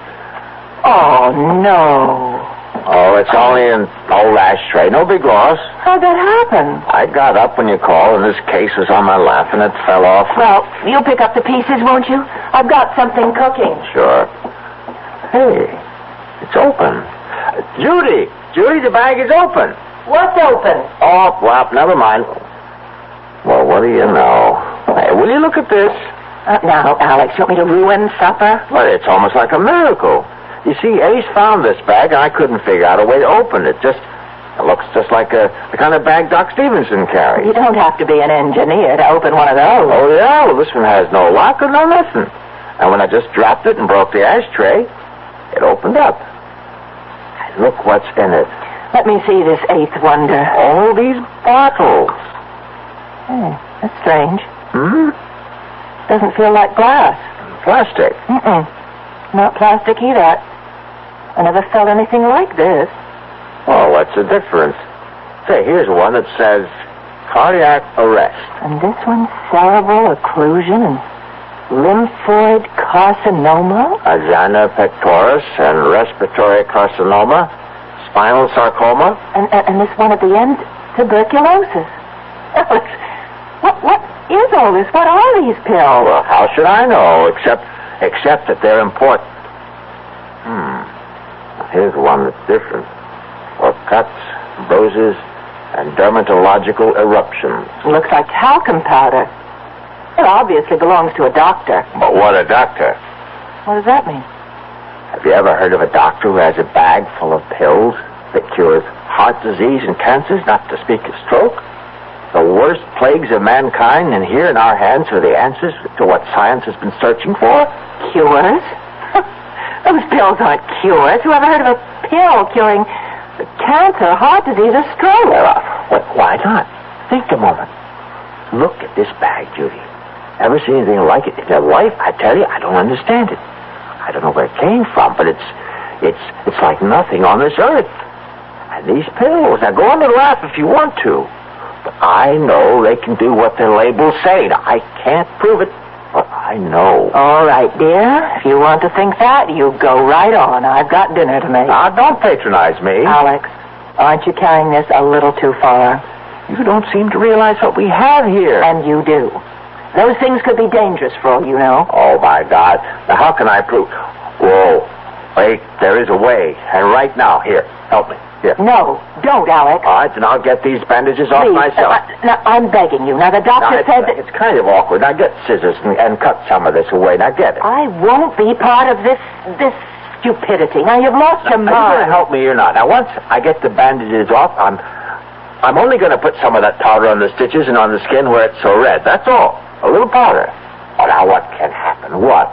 Oh, no. Oh, it's only an old ashtray. No big loss. How'd that happen? I got up when you called, and this case was on my lap, and it fell off. Well, you'll pick up the pieces, won't you? I've got something cooking. Sure. Hey, it's open. Judy, the bag is open. What's open? Oh, well, never mind. Well, what do you know? Hey, will you look at this? Now, Alex, you want me to ruin supper? Well, it's almost like a miracle. You see, Ace found this bag, and I couldn't figure out a way to open it. It looks just like the kind of bag Doc Stevenson carries. You don't have to be an engineer to open one of those. Oh, yeah? Well, this one has no lock or no nothing. And when I just dropped it and broke the ashtray, it opened up. Look what's in it. Let me see this eighth wonder. All these bottles. Hey, that's strange. Hmm? Doesn't feel like glass. Plastic. Not plastic either. I never felt anything like this. Oh, what's the difference? Say, here's one that says cardiac arrest. And this one's cerebral occlusion and lymphoid carcinoma? Azana pectoris and respiratory carcinoma, spinal sarcoma. And this one at the end, tuberculosis. Alex, what is all this? What are these pills? Well, how should I know, except that they're important. Here's one that's different. For cuts, bruises, and dermatological eruptions. Looks like talcum powder. It obviously belongs to a doctor. But what a doctor? What does that mean? Have you ever heard of a doctor who has a bag full of pills that cures heart disease and cancers, not to speak of stroke? The worst plagues of mankind, and here in our hands are the answers to what science has been searching for. Cures? Those pills aren't cures. Who ever heard of a pill curing cancer, heart disease, or stroke? Why not? Think a moment. Look at this bag, Judy. Ever seen anything like it in your life? I tell you, I don't understand it. I don't know where it came from, but it's like nothing on this earth. And these pills, now go on and laugh if you want to, but I know they can do what their labels say. Now, I can't prove it, but I know. All right, dear. If you want to think that, you go right on. I've got dinner to make. Now, don't patronize me. Alex, aren't you carrying this a little too far? You don't seem to realize what we have here. And you do. Those things could be dangerous for all you know. Oh, my God. Now, how can I prove... Whoa. Wait, there is a way. And right now, here, help me. Here. No, don't, Alex. All right, then I'll get these bandages off myself. Now, I'm begging you. Now, the doctor said that... It's kind of awkward. Now, get scissors and cut some of this away. Now, get it. I won't be part of this stupidity. Now, you've lost your mind. Are you going to help me or not? Now, once I get the bandages off, I'm only going to put some of that powder on the stitches and on the skin where it's so red. That's all. A little powder. Oh, now, what can happen? What?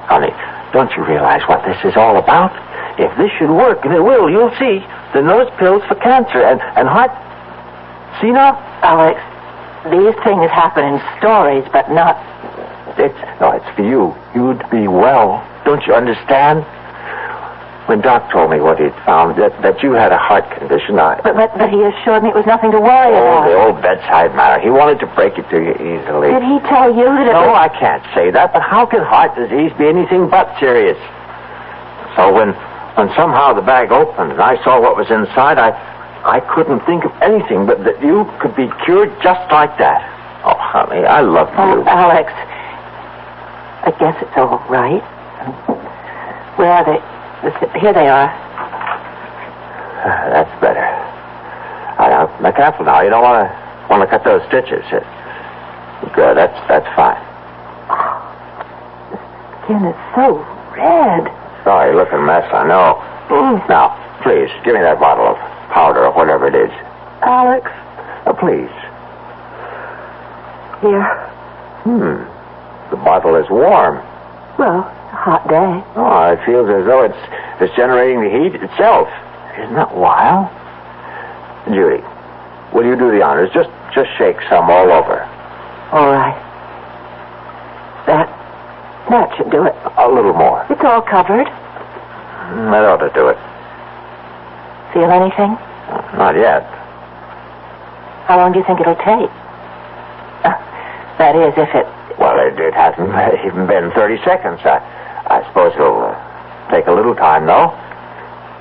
Honey, don't you realize what this is all about? If this should work, and it will, you'll see, then those pills for cancer and heart... See now? Alex, these things happen in stories, but not... It's for you. You'd be well. Don't you understand? When Doc told me what he'd found, that you had a heart condition, But he assured me it was nothing to worry about. Oh, the old bedside manner. He wanted to break it to you easily. Did he tell you that it No, was... I can't say that, but how can heart disease be anything but serious? So when when somehow the bag opened and I saw what was inside, I couldn't think of anything but that you could be cured just like that. Oh, honey, I love you. Oh, Alex, I guess it's all right. Where are they? Here they are. That's better. Now, careful now. You don't want to cut those stitches. Good. That's fine. Skin is so red. Sorry, looking mess, I know. Now, please, give me that bottle of powder or whatever it is. Alex. Please. Here. The bottle is warm. Well, it's a hot day. Oh, it feels as though it's generating the heat itself. Isn't that wild? Judy, will you do the honors? Just shake some all over. All right. That should do it. A little more. It's all covered. That ought to do it. Feel anything? Not yet. How long do you think it'll take? That is, if it... Well, it hasn't even been 30 seconds. I suppose it'll take a little time, though.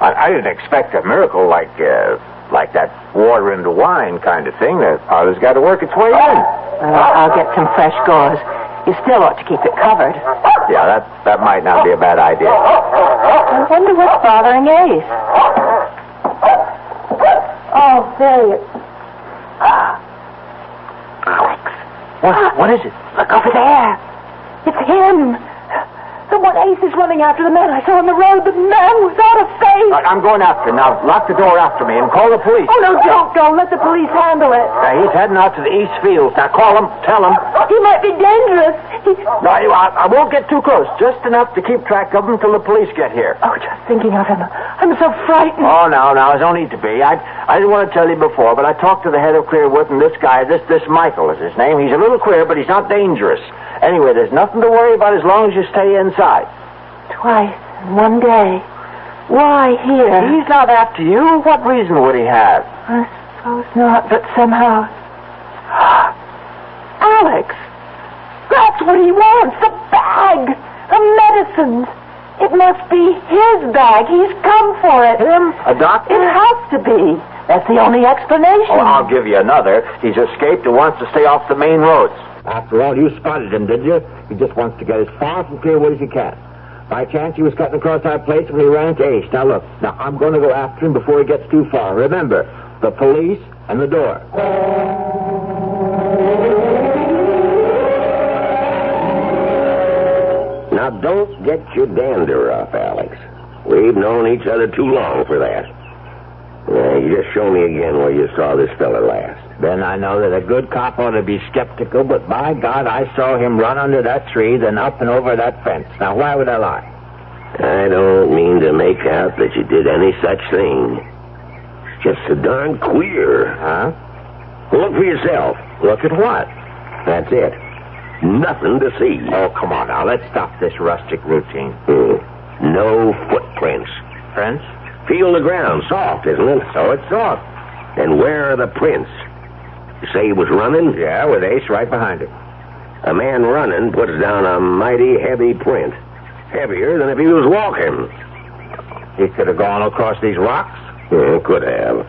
I didn't expect a miracle like that water into wine kind of thing. The powder's got to work its way in. Well, I'll get some fresh gauze. You still ought to keep it covered. Yeah, that might not be a bad idea. I wonder what's bothering Ace. Oh, there he is. Alex. What is it? Look over there. It's him. The one Ace is running after, the man I saw on the road, the man without a face. I'm going after him. Now, lock the door after me and call the police. Oh, no, don't. Let the police handle it. He's heading out to the East Fields. Now, call him. Tell him. He might be dangerous. No, I won't get too close. Just enough to keep track of him till the police get here. Oh, just thinking of him. I'm so frightened. Oh, now, there's no need to be. I didn't want to tell you before, but I talked to the head of Clearwood, and this guy, this Michael is his name. He's a little queer, but he's not dangerous. Anyway, there's nothing to worry about as long as you stay inside. Twice in one day. Why here? He's not after you. What reason would he have? I suppose not, but somehow... Alex! That's what he wants! The bag! The medicines! It must be his bag. He's come for it. Him? A doctor? It has to be. That's the only explanation. Oh, I'll give you another. He's escaped and wants to stay off the main roads. After all, you spotted him, did you? He just wants to get as far from Clearwood as he can. By chance, he was cutting across our place when he ran into Ace. Now, look. Now, I'm going to go after him before he gets too far. Remember, the police and the door. Now, don't get your dander up, Alex. We've known each other too long for that. You just show me again where you saw this fella last. Then I know that a good cop ought to be skeptical, but by God, I saw him run under that tree, then up and over that fence. Now, why would I lie? I don't mean to make out that you did any such thing. It's just so darn queer. Huh? Look for yourself. Look at what? That's it. Nothing to see. Oh, come on now. Let's stop this rustic routine. No footprints. Prints? Feel the ground. Soft, isn't it? So it's soft. And where are the prints? You say he was running? Yeah, with Ace right behind him. A man running puts down a mighty heavy print. Heavier than if he was walking. He could have gone across these rocks? Yeah, could have.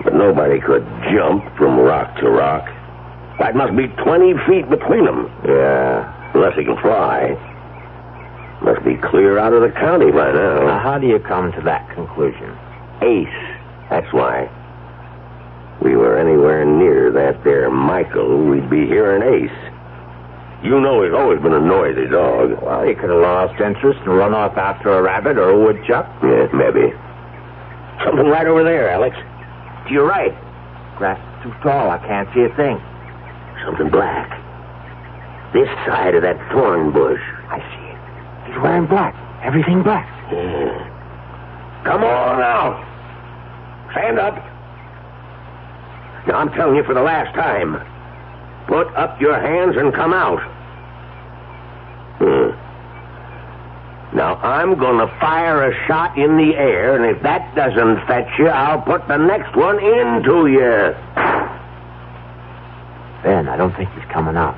But nobody could jump from rock to rock. That must be 20 feet between them. Yeah. Unless he can fly. Must be clear out of the county by now. Now, how do you come to that conclusion? Ace. That's why. We were anywhere near that there Michael, we'd be hearing Ace. You know he's always been a noisy dog. Well, he could have lost interest and run off after a rabbit or a woodchuck. Yeah, maybe. Something right over there, Alex. To your right. Grass is too tall. I can't see a thing. Something black. This side of that thorn bush. I see it. He's wearing black. Everything black. Yeah. Come on now. Stand up. Now, I'm telling you for the last time. Put up your hands and come out. Now, I'm going to fire a shot in the air, and if that doesn't fetch you, I'll put the next one into you. Ben, I don't think he's coming out.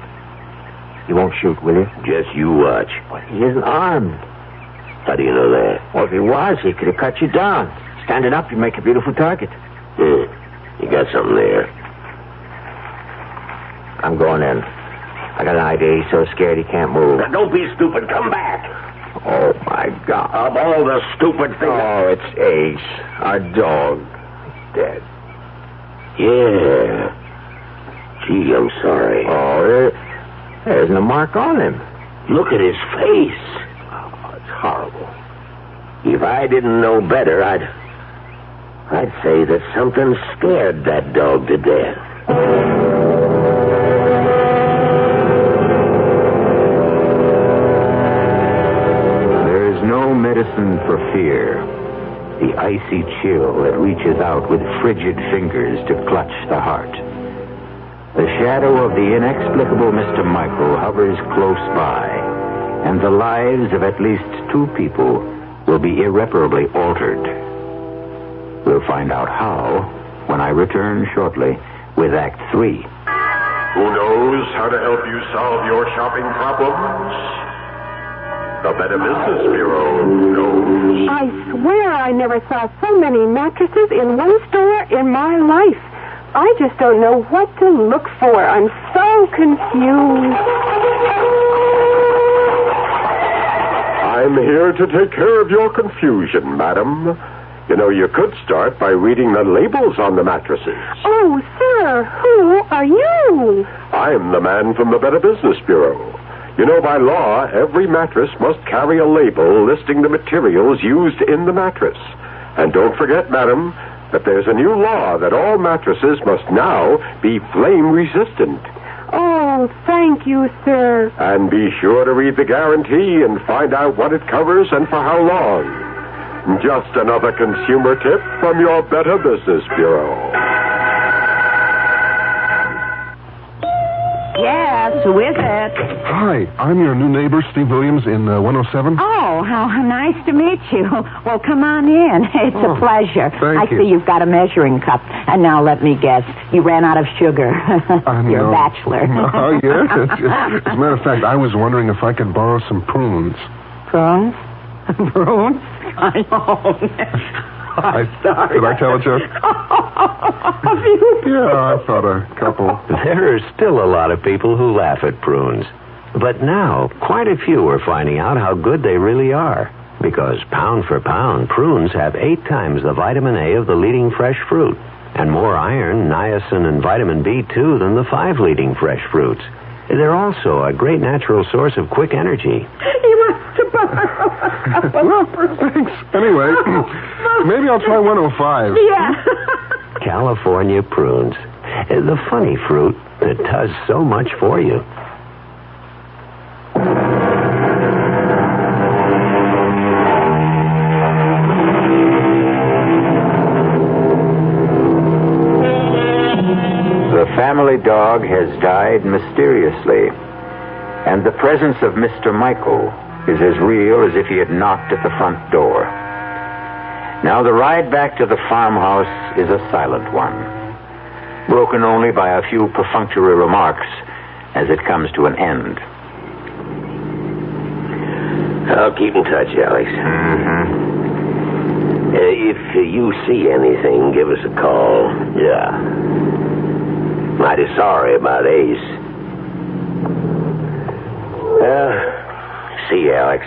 You won't shoot, will you? Just you watch. But he isn't armed. How do you know that? Well, if he was, he could have cut you down. Standing up, you'd make a beautiful target. You got something there. I'm going in. I got an idea. He's so scared he can't move. Now, don't be stupid. Come back. Oh, my God. Of all the stupid things... Oh, it's Ace, our dog. He's dead. Yeah. Gee, I'm sorry. Oh, there isn't a mark on him. Look at his face. Oh, it's horrible. If I didn't know better, I'd say that something scared that dog to death. There is no medicine for fear. The icy chill that reaches out with frigid fingers to clutch the heart. The shadow of the inexplicable Mr. Michael hovers close by, and the lives of at least 2 people will be irreparably altered. We'll find out how when I return shortly with Act 3. Who knows how to help you solve your shopping problems? The Better Business Bureau knows. I swear I never saw so many mattresses in one store in my life. I just don't know what to look for. I'm so confused. I'm here to take care of your confusion, madam. You know, you could start by reading the labels on the mattresses. Oh, sir, who are you? I'm the man from the Better Business Bureau. You know, by law, every mattress must carry a label listing the materials used in the mattress. And don't forget, madam, that there's a new law that all mattresses must now be flame-resistant. Oh, thank you, sir. And be sure to read the guarantee and find out what it covers and for how long. Just another consumer tip from your Better Business Bureau. Yes, who is it? Hi, I'm your new neighbor, Steve Williams, in 107. Oh, how nice to meet you. Well, come on in. It's a pleasure. Thank you. I see you've got a measuring cup. And now let me guess. You ran out of sugar. You're a bachelor. Oh, yeah. As a matter of fact, I was wondering if I could borrow some prunes. Prunes? Prunes? I know. I'm sorry. Did I tell a joke? Yeah, I thought a couple. There are still a lot of people who laugh at prunes. But now, quite a few are finding out how good they really are. Because pound for pound, prunes have 8 times the vitamin A of the leading fresh fruit. And more iron, niacin, and vitamin B2 than the 5 leading fresh fruits. They're also a great natural source of quick energy. He wants to borrow. Well, thanks. Anyway, maybe I'll try 105. Yeah. California prunes. The funny fruit that does so much for you. The family dog has died mysteriously, and the presence of Mr. Michael is as real as if he had knocked at the front door. Now the ride back to the farmhouse is a silent one, broken only by a few perfunctory remarks as it comes to an end. I'll keep in touch, Alex. Mm-hmm. If you see anything, give us a call. Yeah. Mighty sorry about Ace. See you, Alex.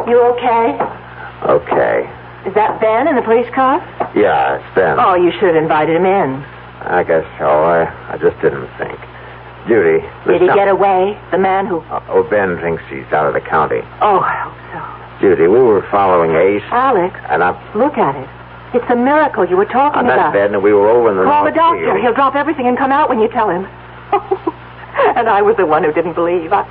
You okay? Okay. Is that Ben in the police car? Yeah, it's Ben. Oh, you should have invited him in. I guess so. I just didn't think. Judy. Did he get away? The man who... Oh, Ben thinks he's out of the county. Oh, I hope so. Judy, we were following Ace. Alex, And look at it. It's a miracle you were talking I about. met Ben and we were over in the Call the North doctor. Field. He'll drop everything and come out when you tell him. And I was the one who didn't believe. I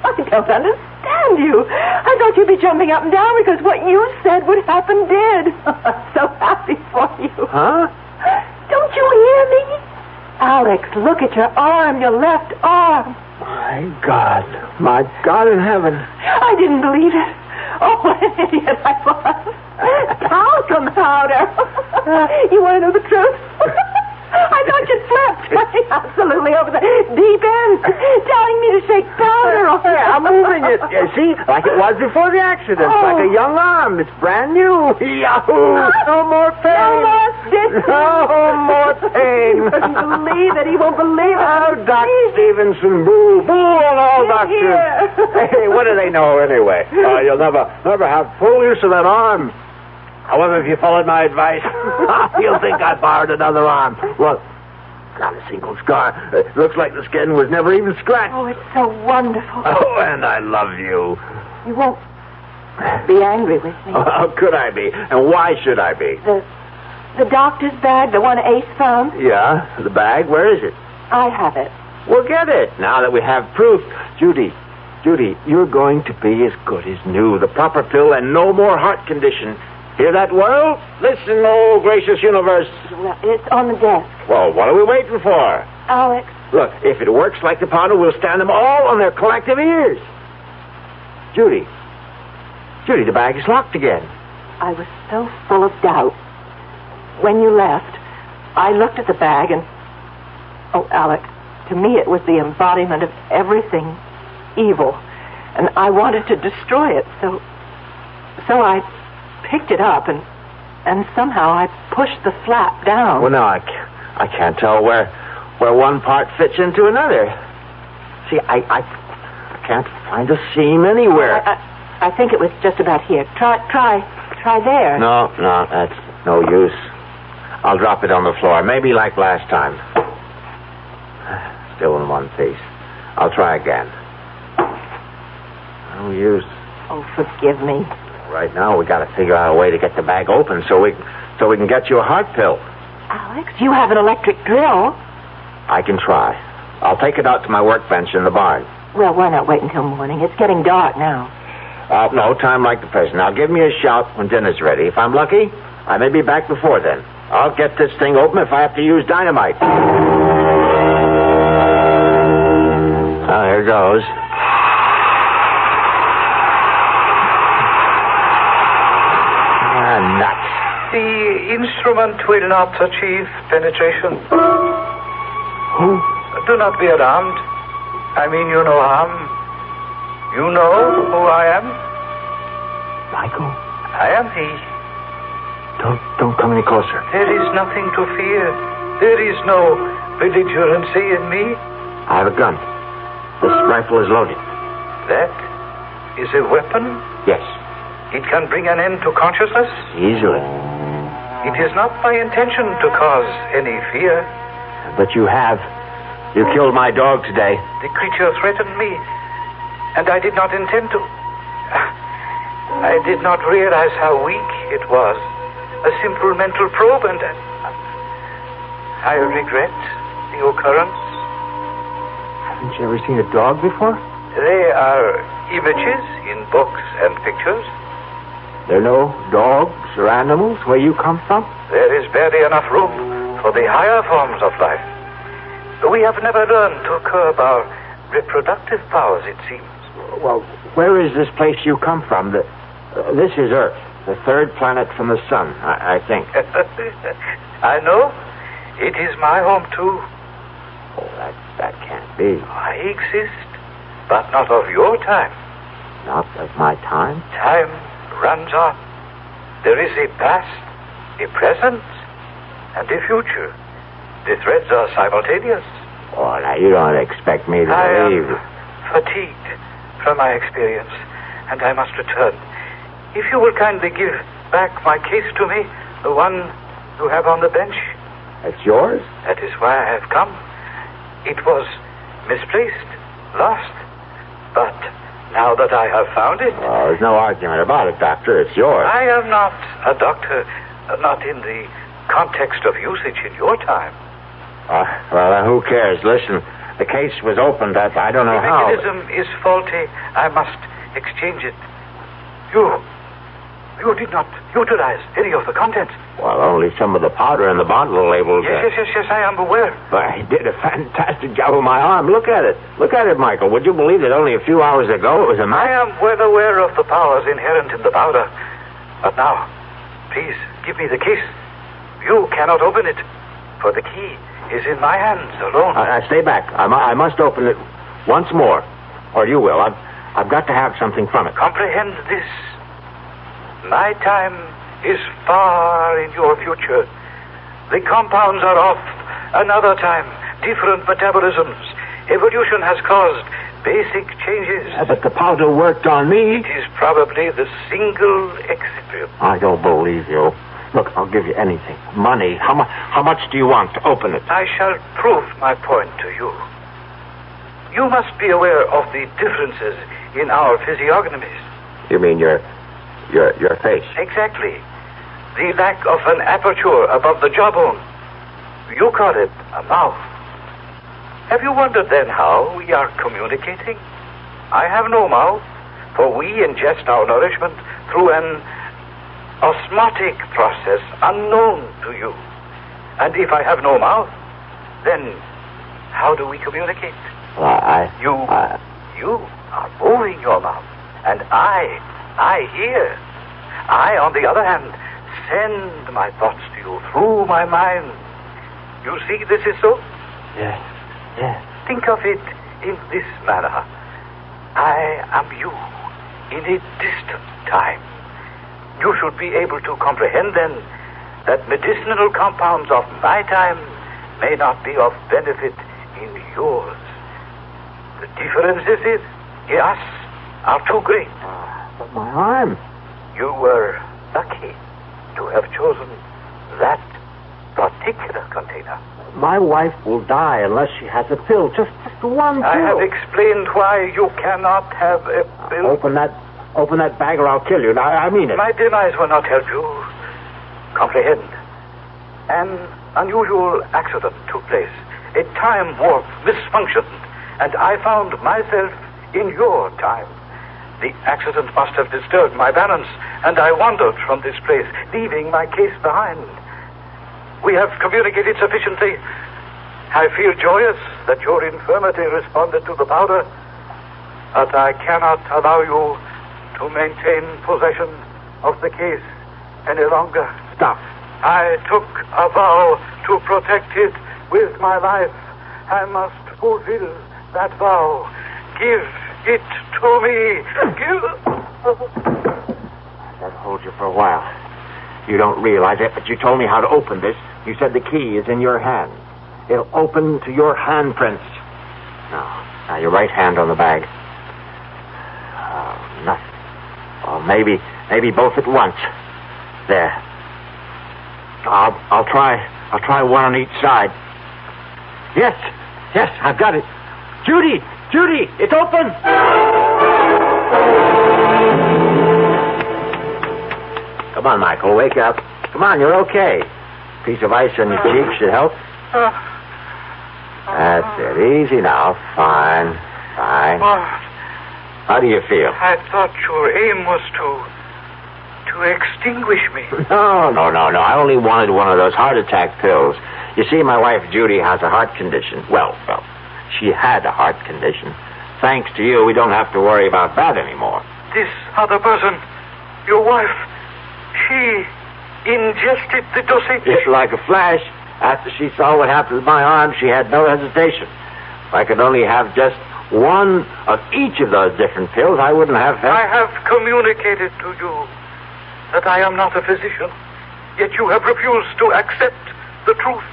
don't understand you. I thought you'd be jumping up and down because what you said would happen did. I'm so happy for you. Huh? Don't you hear me? Alex, look at your arm, your left arm. My God in heaven. I didn't believe it. Oh, what an idiot I was. Talcum powder. You want to know the truth? I thought you slept. Absolutely over the deep end. Telling me to shake powder on it. I'm moving it. See, like it was before the accident. Like a young arm. It's brand new. Yahoo! No more pain. No more stitches. No more pain. He couldn't believe it. He won't believe it. Oh, Doc Stevenson, boo, boo on all doctors. Hey, what do they know anyway? You'll never have full use of that arm. However, if you followed my advice, you'll think I borrowed another arm. Look, not a single scar. It looks like the skin was never even scratched. Oh, it's so wonderful. Oh, and I love you. You won't be angry with me. Oh, how could I be? And why should I be? The doctor's bag, the one Ace found? Yeah, the bag. Where is it? I have it. Well, get it. Now that we have proof. Judy, you're going to be as good as new. The proper pill and no more heart condition. Hear that, world? Listen, oh gracious universe. Well, it's on the desk. Well, what are we waiting for? Alex. Look, if it works like the powder, we'll stand them all on their collective ears. Judy, the bag is locked again. I was so full of doubt. When you left, I looked at the bag and... Oh, Alex, to me it was the embodiment of everything evil. And I wanted to destroy it, so I picked it up and somehow I pushed the flap down. Well, now I can't tell where one part fits into another. See, I can't find a seam anywhere. I think it was just about here. Try there. No, that's no use. I'll drop it on the floor, maybe like last time. Still in one piece. I'll try again. No use. Oh, forgive me. Right now, we got to figure out a way to get the bag open so we can get you a heart pill. Alex, you have an electric drill. I can try. I'll take it out to my workbench in the barn. Well, why not wait until morning? It's getting dark now. No time like the present. Now give me a shout when dinner's ready. If I'm lucky, I may be back before then. I'll get this thing open if I have to use dynamite. Oh, here goes. Nuts. The instrument will not achieve penetration. Who? Do not be alarmed. I mean you no harm. You know who I am? Michael? I am he. Don't come any closer. There is nothing to fear. There is no belligerency in me. I have a gun. This rifle is loaded. That is a weapon? Yes. It can bring an end to consciousness? Easily. It is not my intention to cause any fear. But you have. You killed my dog today. The creature threatened me, and I did not intend to. I did not realize how weak it was. A simple mental probe, and I regret the occurrence. Haven't you ever seen a dog before? They are images in books and pictures. There are no dogs or animals where you come from? There is barely enough room for the higher forms of life. We have never learned to curb our reproductive powers, it seems. Well, where is this place you come from? This is Earth, the third planet from the sun, I think. I know. It is my home, too. Oh, that can't be. I exist, but not of your time. Not of my time? Time runs on. There is a past, a present, and a future. The threads are simultaneous. Oh, now you don't expect me to believe. I am fatigued from my experience, and I must return. If you will kindly give back my case to me, the one you have on the bench. It's yours? That is why I have come. It was misplaced, lost, but now that I have found it... Well, there's no argument about it, Doctor. It's yours. I am not a doctor, not in the context of usage in your time. Well, who cares? Listen, the case was opened up. I don't know how. The mechanism is faulty. I must exchange it. You You did not utilize any of the contents. Well, only some of the powder and the bottle labels. Yes, I am aware. But I did a fantastic job with my arm. Look at it. Look at it, Michael. Would you believe that only a few hours ago it was a match? I am well aware of the powers inherent in the powder. But now, please, give me the case. You cannot open it, for the key is in my hands alone. Stay back. I must open it once more, or you will. I've got to have something from it. Comprehend this. My time is far in your future. The compounds are of another time, different metabolisms. Evolution has caused basic changes. But the powder worked on me. It is probably the single excipient. I don't believe you. Look, I'll give you anything. Money. How much do you want to open it? I shall prove my point to you. You must be aware of the differences in our physiognomies. You mean your face? Exactly. The lack of an aperture above the jawbone. You call it a mouth. Have you wondered then how we are communicating? I have no mouth, for we ingest our nourishment through an osmotic process unknown to you. And if I have no mouth, then how do we communicate? You are moving your mouth, and I hear. I, on the other hand, send my thoughts to you through my mind. You see this is so? Yes. Think of it in this manner. I am you in a distant time. You should be able to comprehend then that medicinal compounds of my time may not be of benefit in yours. The differences in us are too great. But my arm. You were lucky to have chosen that particular container. My wife will die unless she has a pill. Just one pill. I have explained why you cannot have a pill. Open that bag or I'll kill you. I mean it. My demise will not help you. Comprehend. An unusual accident took place. A time warp misfunctioned, and I found myself in your time. The accident must have disturbed my balance, and I wandered from this place, leaving my case behind. We have communicated sufficiently. I feel joyous that your infirmity responded to the powder, but I cannot allow you to maintain possession of the case any longer. Stop. I took a vow to protect it with my life. I must fulfill that vow. Give it to me. That holds you for a while. You don't realize it, but you told me how to open this. You said the key is in your hand. It'll open to your handprints. Now your right hand on the bag. Oh, nothing. Well, maybe both at once. There. I'll try one on each side. Yes, I've got it. Judy, it's open. Come on, Michael, wake up. Come on, you're okay. Piece of ice on your cheek should help. That's it. Easy now. Fine. How do you feel? I thought your aim was to extinguish me. No. I only wanted one of those heart attack pills. You see, my wife Judy has a heart condition. Well, she had a heart condition. Thanks to you, we don't have to worry about that anymore. This other person, your wife, she ingested the dosage. Just like a flash. After she saw what happened to my arm, she had no hesitation. If I could only have just one of each of those different pills, I wouldn't have had... I have communicated to you that I am not a physician, yet you have refused to accept the truth.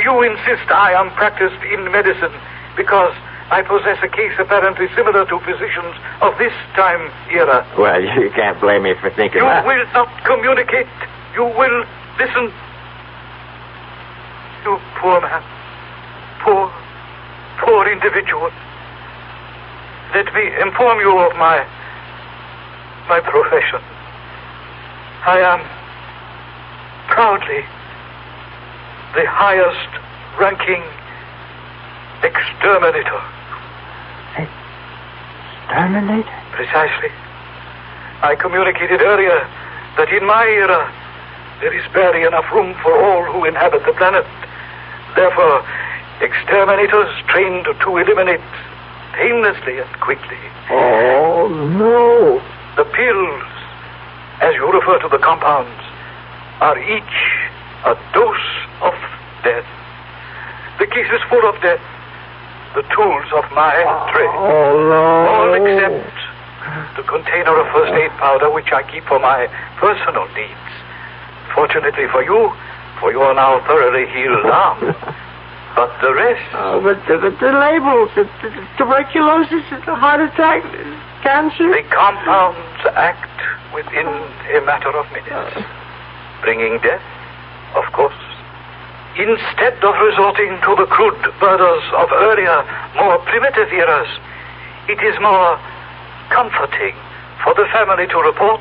You insist I am practiced in medicine because I possess a case apparently similar to physicians of this time era. Well, you can't blame me for thinking that. You will not communicate. You will listen. You poor man. Poor individual. Let me inform you of my profession. I am proudly the highest ranking exterminator. Exterminator? Precisely. I communicated earlier that in my era there is barely enough room for all who inhabit the planet. Therefore, exterminators trained to eliminate painlessly and quickly. Oh, no. The pills, as you refer to the compounds, are each a dose of death. The case is full of death. The tools of my trade. Oh, no. All except the container of first aid powder which I keep for my personal needs. Fortunately for you are now thoroughly healed armed. But the rest... Oh, but the labels, the tuberculosis, the heart attack, cancer... The compounds act within a matter of minutes. Bringing death, of course. Instead of resorting to the crude murders of earlier, more primitive eras, it is more comforting for the family to report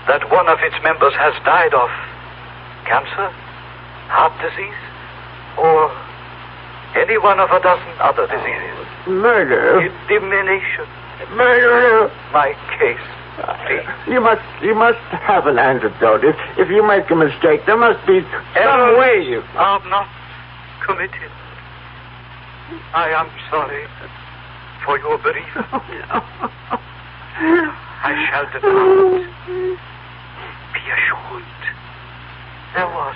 that one of its members has died of cancer, heart disease, or any one of a dozen other diseases. Murder. Elimination. Murder. My case. Please. You must have an antidote. If you make a mistake, there must be some way you... are not committed. I am sorry for your bereavement. I shall depart. Be assured, there was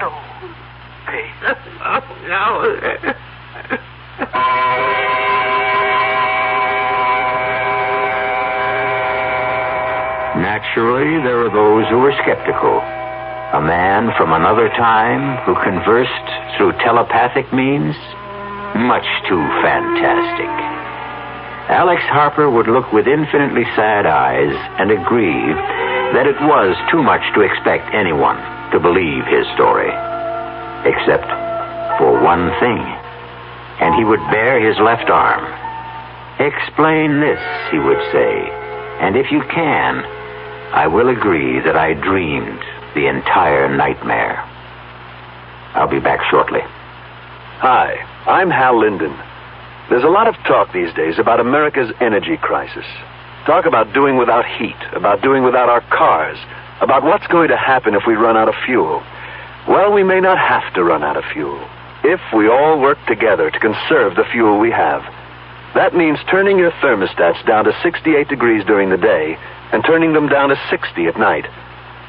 no pain. No. Naturally, there are those who were skeptical. A man from another time who conversed through telepathic means? Much too fantastic. Alex Harper would look with infinitely sad eyes and agree that it was too much to expect anyone to believe his story. Except for one thing. And he would bare his left arm. Explain this, he would say. And if you can, I will agree that I dreamed the entire nightmare. I'll be back shortly. Hi, I'm Hal Linden. There's a lot of talk these days about America's energy crisis. Talk about doing without heat, about doing without our cars, about what's going to happen if we run out of fuel. Well, we may not have to run out of fuel if we all work together to conserve the fuel we have. That means turning your thermostats down to 68 degrees during the day and turning them down to 60 at night.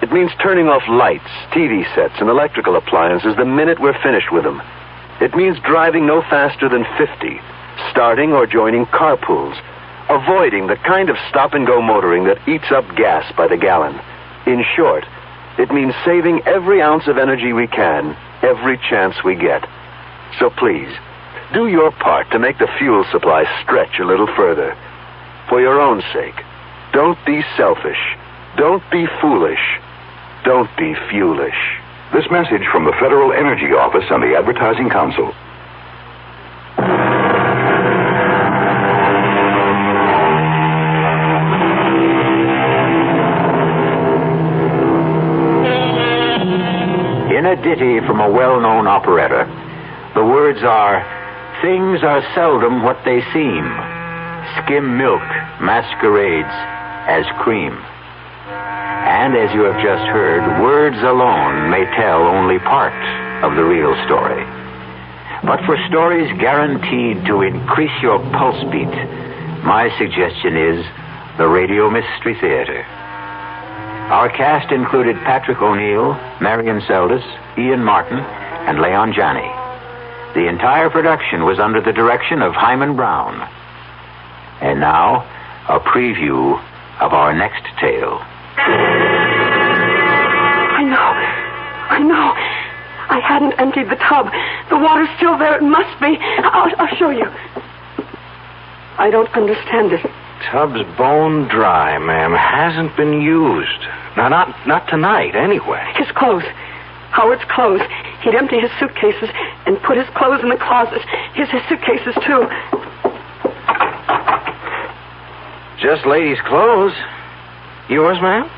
It means turning off lights, TV sets, and electrical appliances the minute we're finished with them. It means driving no faster than 50, starting or joining carpools, avoiding the kind of stop-and-go motoring that eats up gas by the gallon. In short, it means saving every ounce of energy we can, every chance we get. So please, do your part to make the fuel supply stretch a little further. For your own sake, don't be selfish. Don't be foolish. Don't be fuelish. This message from the Federal Energy Office and the Advertising Council. In a ditty from a well-known operetta, the words are, "Things are seldom what they seem. Skim milk masquerades as cream." And as you have just heard, words alone may tell only part of the real story. But for stories guaranteed to increase your pulse beat, my suggestion is the Radio Mystery Theater. Our cast included Patrick O'Neill, Marion Seldes, Ian Martin, and Leon Janney. The entire production was under the direction of Hyman Brown. And now, a preview of our next tale. I know. I hadn't emptied the tub. The water's still there. It must be. I'll show you. I don't understand it. Tub's bone dry, ma'am. Hasn't been used. Now, not tonight, anyway. His clothes. Howard's clothes. He'd empty his suitcases and put his clothes in the closet. His suitcases, too. Just ladies' clothes. Yours, ma'am?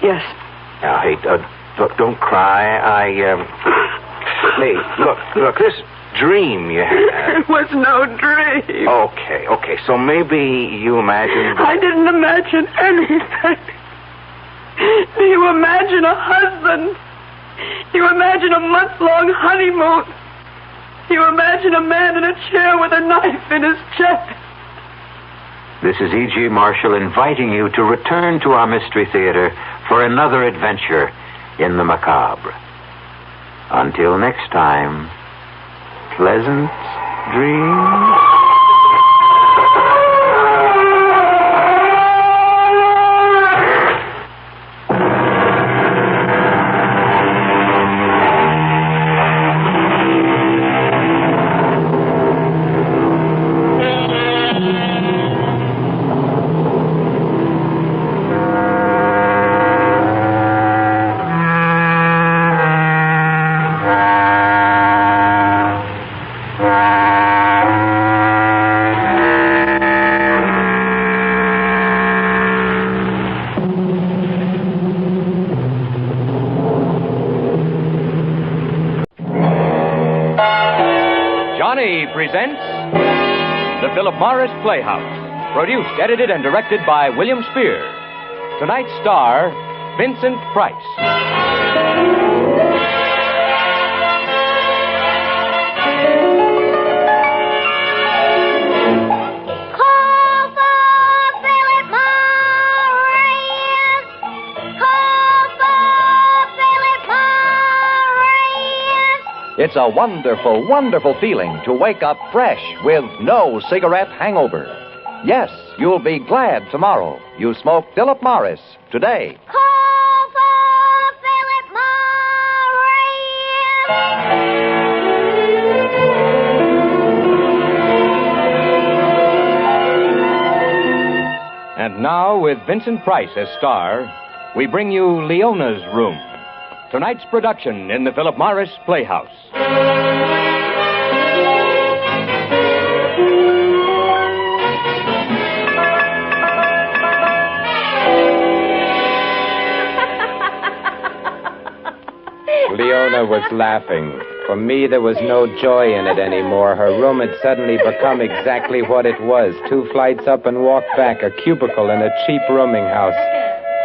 Yes. Now, hey, look, don't cry. Hey, look, dream you had. It was no dream. Okay. So maybe you imagined... I didn't imagine anything. Do you imagine a husband? Do you imagine a month-long honeymoon? Do you imagine a man in a chair with a knife in his chest? This is E.G. Marshall inviting you to return to our Mystery Theater for another adventure in the macabre. Until next time, pleasant dreams. Presents The Philip Morris Playhouse, produced, edited, and directed by William Spear. Tonight's star, Vincent Price. It's a wonderful, wonderful feeling to wake up fresh with no cigarette hangover. Yes, you'll be glad tomorrow you smoked Philip Morris today. Call for Philip Morris! And now, with Vincent Price as star, we bring you Leona'S Room. Tonight's production in the Philip Morris Playhouse. Leona was laughing. For me, there was no joy in it anymore. Her room had suddenly become exactly what it was. 2 flights up and walk back, a cubicle in a cheap rooming house.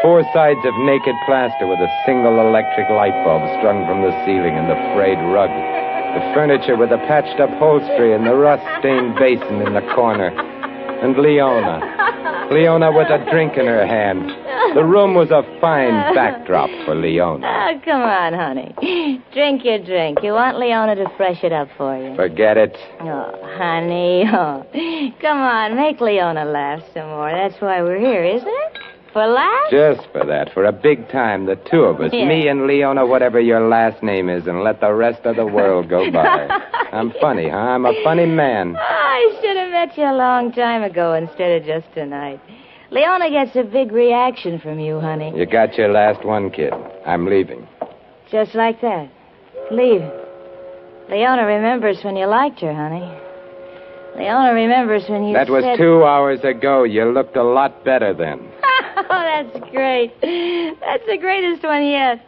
4 sides of naked plaster with a single electric light bulb strung from the ceiling and the frayed rug. The furniture with a patched upholstery and the rust-stained basin in the corner. And Leona with a drink in her hand. The room was a fine backdrop for Leona. Oh, come on, honey. Drink your drink. You want Leona to fresh it up for you. Forget it. Oh, honey. Oh. Come on, make Leona laugh some more. That's why we're here, isn't it? For laughs? Just for that, for a big time, the 2 of us, me and Leona, whatever your last name is, and let the rest of the world go by. I'm funny, huh? I'm a funny man. I should have met you a long time ago instead of just tonight. Leona gets a big reaction from you, honey. You got your last one, kid. I'm leaving. Just like that. Leave. Leona remembers when you liked her, honey. Leona remembers when you said... That was 2 hours ago. You looked a lot better then. Oh, that's great. That's the greatest one yet.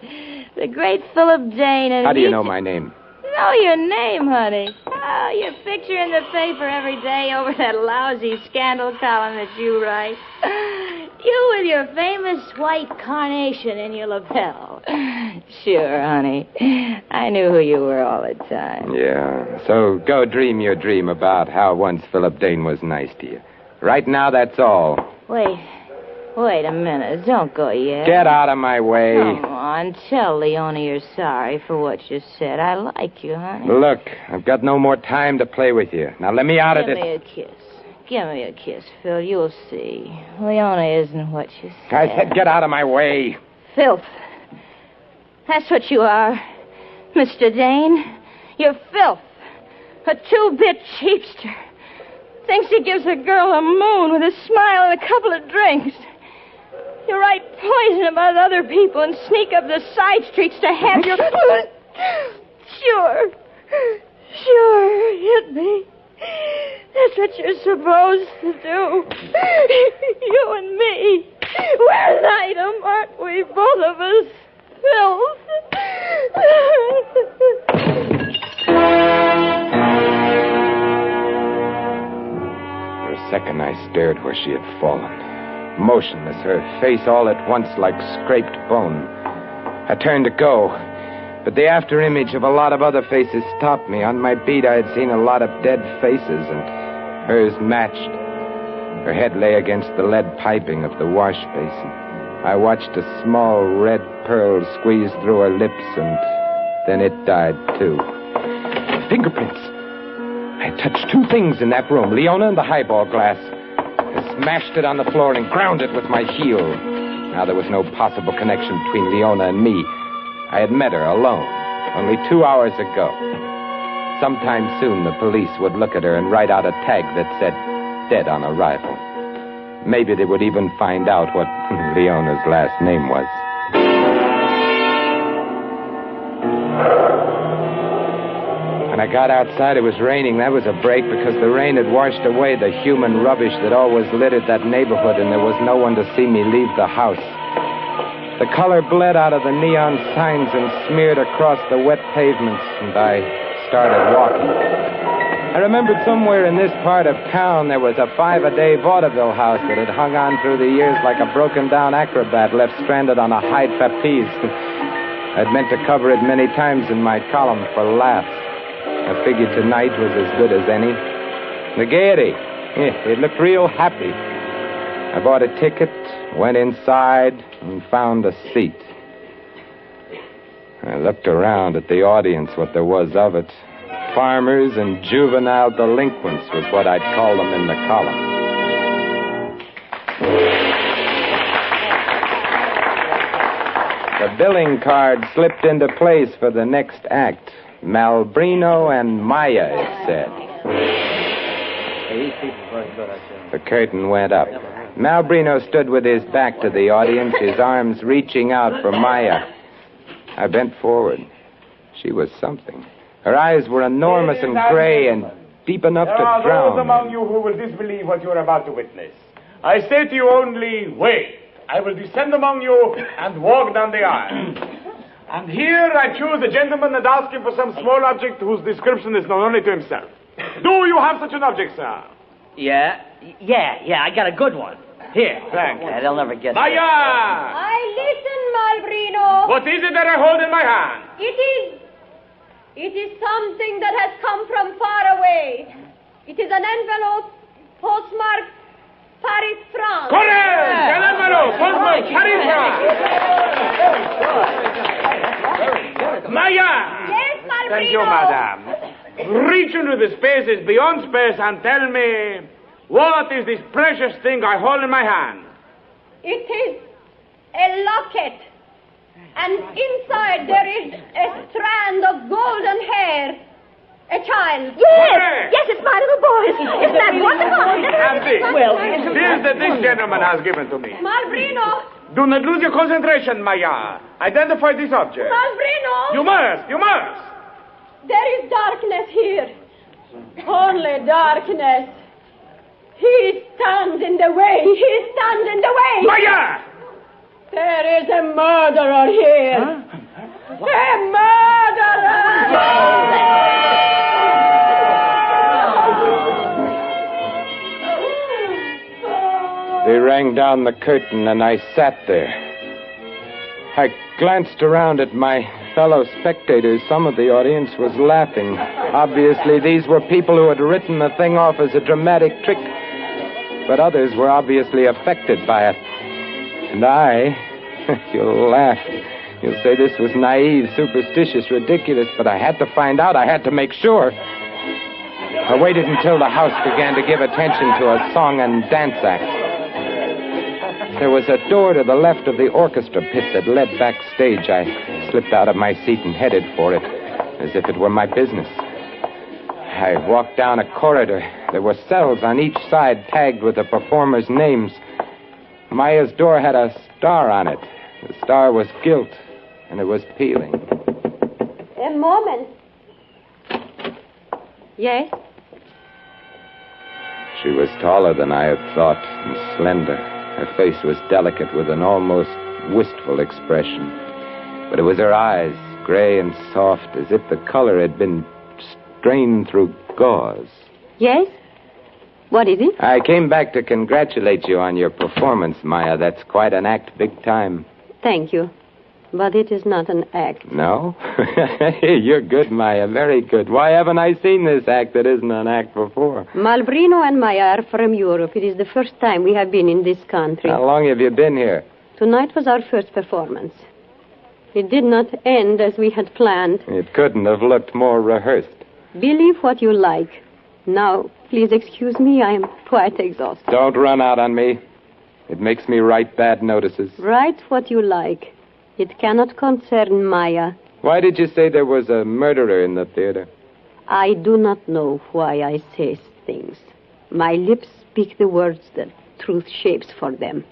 The great Philip Dane. And how do you know my name? Know your name, honey. Oh, your picture in the paper every day over that lousy scandal column that you write. You with your famous white carnation in your lapel. Sure, honey. I knew who you were all the time. Yeah. So go dream your dream about how once Philip Dane was nice to you. Right now, that's all. Wait a minute. Don't go yet. Get out of my way. Come on. Tell Leona you're sorry for what you said. I like you, honey. Look, I've got no more time to play with you. Now let me out of this. Give me a kiss. Give me a kiss, Phil. You'll see. Leona isn't what you said. I said get out of my way. Filth. That's what you are, Mr. Dane. You're filth. A 2-bit cheapster. Thinks he gives a girl a moon with a smile and a couple of drinks. You write poison about other people and sneak up the side streets to have your... Sure, hit me. That's what you're supposed to do. You and me. We're an item, aren't we? Both of us. Filth. second, I stared where she had fallen. Motionless, her face all at once like scraped bone. I turned to go, but the after-image of a lot of other faces stopped me. On my beat, I had seen a lot of dead faces, and hers matched. Her head lay against the lead piping of the wash basin. I watched a small red pearl squeeze through her lips, and then it died, too. Fingerprints! I had touched two things in that room, Leona and the highball glass. I smashed it on the floor and ground it with my heel. Now there was no possible connection between Leona and me. I had met her alone, only 2 hours ago. Sometime soon, the police would look at her and write out a tag that said, dead on arrival. Maybe they would even find out what Leona's last name was. When I got outside, it was raining. That was a break because the rain had washed away the human rubbish that always littered that neighborhood, and there was no one to see me leave the house. The color bled out of the neon signs and smeared across the wet pavements, and I started walking. I remembered somewhere in this part of town there was a 5-a-day vaudeville house that had hung on through the years like a broken-down acrobat left stranded on a high trapeze. I'd meant to cover it many times in my column for laughs. I figured tonight was as good as any. The Gaiety, it looked real happy. I bought a ticket, went inside, and found a seat. I looked around at the audience, what there was of it. Farmers and juvenile delinquents was what I'd call them in the column. The billing card slipped into place for the next act. Malbrino and Maya, it said. The curtain went up. Malbrino stood with his back to the audience, his arms reaching out for Maya. I bent forward. She was something. Her eyes were enormous and gray and deep enough to drown. There are those among you who will disbelieve what you are about to witness. I say to you only, wait. I will descend among you and walk down the aisle. And here I choose a gentleman and ask him for some small object whose description is known only to himself. Do you have such an object, sir? Yeah, I got a good one. Here. Thanks. They'll never guess Maya! I listen, Malbrino. What is it that I hold in my hand? It is something that has come from far away. It is an envelope postmarked Paris, France. Correct! An envelope postmarked Paris, France. Maya! Yes, Malbrino. Thank you, madame. Reach into the spaces beyond space and tell me, what is this precious thing I hold in my hand? It is a locket. And inside there is a strand of golden hair. A child. Yes, it's my little boy. Isn't that wonderful? And this that this gentleman has given to me. Malbrino. Do not lose your concentration, Maya. Identify this object. Malbrino. You must. There is darkness here. Only darkness. He stands in the way. Maya! There is a murderer here. Huh? A murderer! They rang down the curtain, and I sat there. I glanced around at my fellow spectators. Some of the audience was laughing. Obviously, these were people who had written the thing off as a dramatic trick. But others were obviously affected by it. And you'll laugh. You'll say this was naive, superstitious, ridiculous, but I had to find out. I had to make sure. I waited until the house began to give attention to a song and dance act. There was a door to the left of the orchestra pit that led backstage. I slipped out of my seat and headed for it, as if it were my business. I walked down a corridor. There were cells on each side tagged with the performers' names. Maya's door had a star on it. The star was gilt, and it was peeling. A moment. Yes? She was taller than I had thought, and slender. Her face was delicate with an almost wistful expression. But it was her eyes, gray and soft, as if the color had been strained through gauze. Yes? What is it? I came back to congratulate you on your performance, Maya. That's quite an act, big time. Thank you. But it is not an act. No? You're good, Maya. Very good. Why haven't I seen this act that isn't an act before? Malbrino and Maya are from Europe. It is the first time we have been in this country. How long have you been here? Tonight was our first performance. It did not end as we had planned. It couldn't have looked more rehearsed. Believe what you like. Now, please excuse me. I am quite exhausted. Don't run out on me. It makes me write bad notices. Write what you like. It cannot concern Maya. Why did you say there was a murderer in the theater? I do not know why I say things. My lips speak the words that truth shapes for them.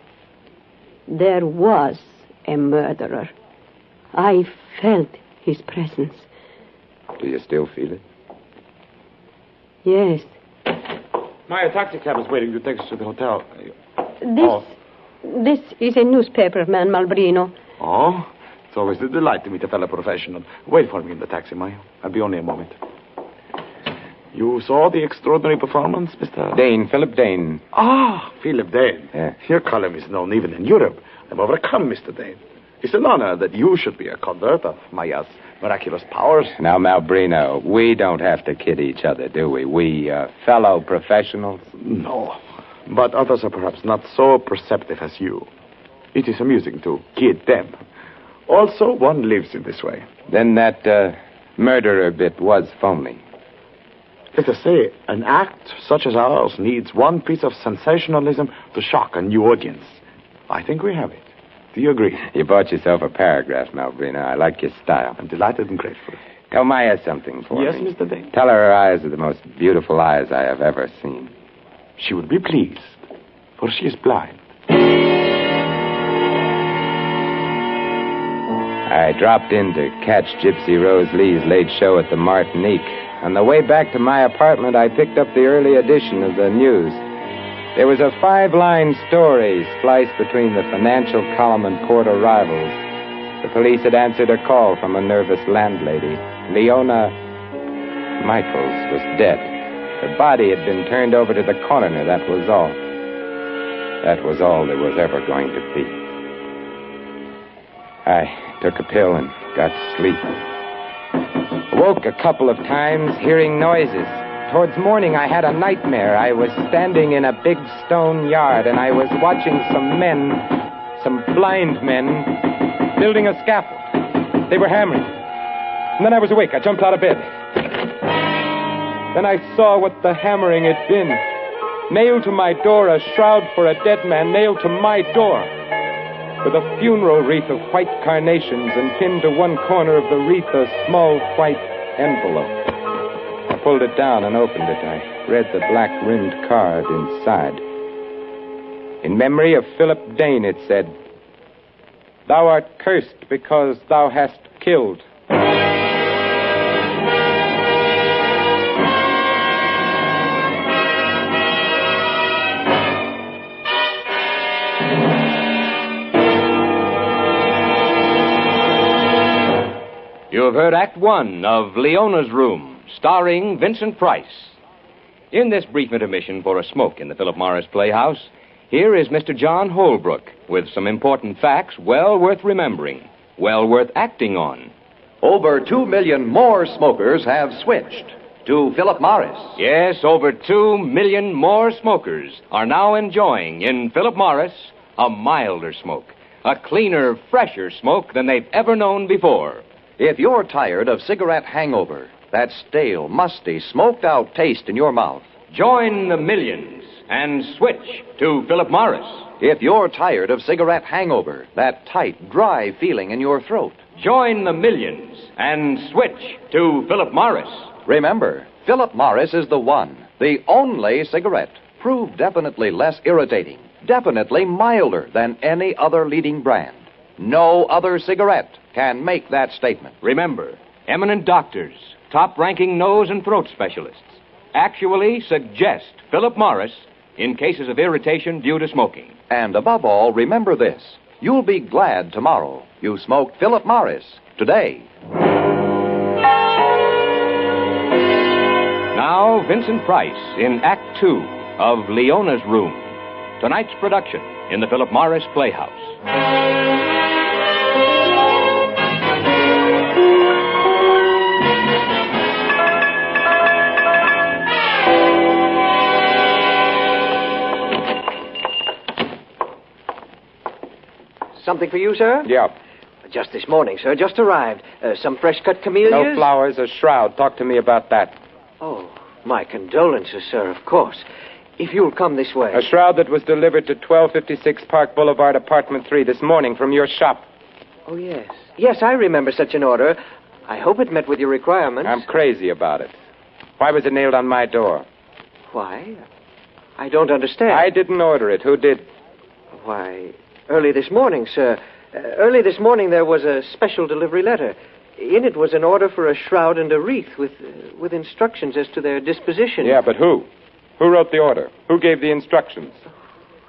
There was a murderer. I felt his presence. Do you still feel it? Yes. My taxi cab is waiting to take us to the hotel. This is a newspaper man, Malbrino. Oh, it's always a delight to meet a fellow professional. Wait for me in the taxi, Maya. I'll be only a moment. You saw the extraordinary performance, Mr. Dane, Philip Dane. Ah, Philip Dane. Yeah. Your column is known even in Europe. I'm overcome, Mr. Dane. It's an honor that you should be a convert of Maya's miraculous powers. Now, Malbrino, we don't have to kid each other, do we? We fellow professionals? No, but others are perhaps not so perceptive as you. It is amusing to kid them. Also, one lives in this way. Then that murderer bit was phony. Let us say, an act such as ours needs one piece of sensationalism to shock a new audience. I think we have it. Do you agree? You bought yourself a paragraph, Malbrino. I like your style. I'm delighted and grateful. Tell Maya something for Yes, me. Mr. Dane. Tell her her eyes are the most beautiful eyes I have ever seen. She would be pleased, for she is blind. I dropped in to catch Gypsy Rose Lee's late show at the Martinique. On the way back to my apartment, I picked up the early edition of the news. There was a 5-line story spliced between the financial column and quarter rivals. The police had answered a call from a nervous landlady. Leona Michaels was dead. Her body had been turned over to the coroner, that was all. That was all there was ever going to be. I took a pill and got to sleep. Woke a couple of times hearing noises. Towards morning, I had a nightmare. I was standing in a big stone yard, and I was watching some men, some blind men, building a scaffold. They were hammering. And then I was awake. I jumped out of bed. Then I saw what the hammering had been. Nailed to my door, a shroud for a dead man, nailed to my door. With a funeral wreath of white carnations, and pinned to one corner of the wreath a small white envelope. I pulled it down and opened it. I read the black-rimmed card inside. In memory of Philip Dane, it said, "Thou art cursed because thou hast killed." You have heard Act One of Leona's Room, starring Vincent Price. In this brief intermission for a smoke in the Philip Morris Playhouse, here is Mr. John Holbrook with some important facts well worth remembering, well worth acting on. Over 2 million more smokers have switched to Philip Morris. Yes, over 2 million more smokers are now enjoying in Philip Morris a milder smoke, a cleaner, fresher smoke than they've ever known before. If you're tired of cigarette hangover, that stale, musty, smoked-out taste in your mouth, join the millions and switch to Philip Morris. If you're tired of cigarette hangover, that tight, dry feeling in your throat, join the millions and switch to Philip Morris. Remember, Philip Morris is the one, the only cigarette, proved definitely less irritating, definitely milder than any other leading brand. No other cigarette can make that statement. Remember, eminent doctors, top-ranking nose and throat specialists actually suggest Philip Morris in cases of irritation due to smoking. And above all, remember this. You'll be glad tomorrow you smoked Philip Morris today. Now, Vincent Price in Act Two of Leona'S Room, tonight's production in the Philip Morris Playhouse. Something for you, sir? Yeah. Just this morning, sir. Just arrived. Some fresh-cut camellias? No flowers, a shroud. Talk to me about that. Oh, my condolences, sir, of course. If you'll come this way. A shroud that was delivered to 1256 Park Boulevard, apartment 3 this morning from your shop. Oh, yes. Yes, I remember such an order. I hope it met with your requirements. I'm crazy about it. Why was it nailed on my door? Why? I don't understand. I didn't order it. Who did? Why, early this morning, sir. Early this morning there was a special delivery letter. In it was an order for a shroud and a wreath with instructions as to their disposition. Yeah, but who? Who wrote the order? Who gave the instructions?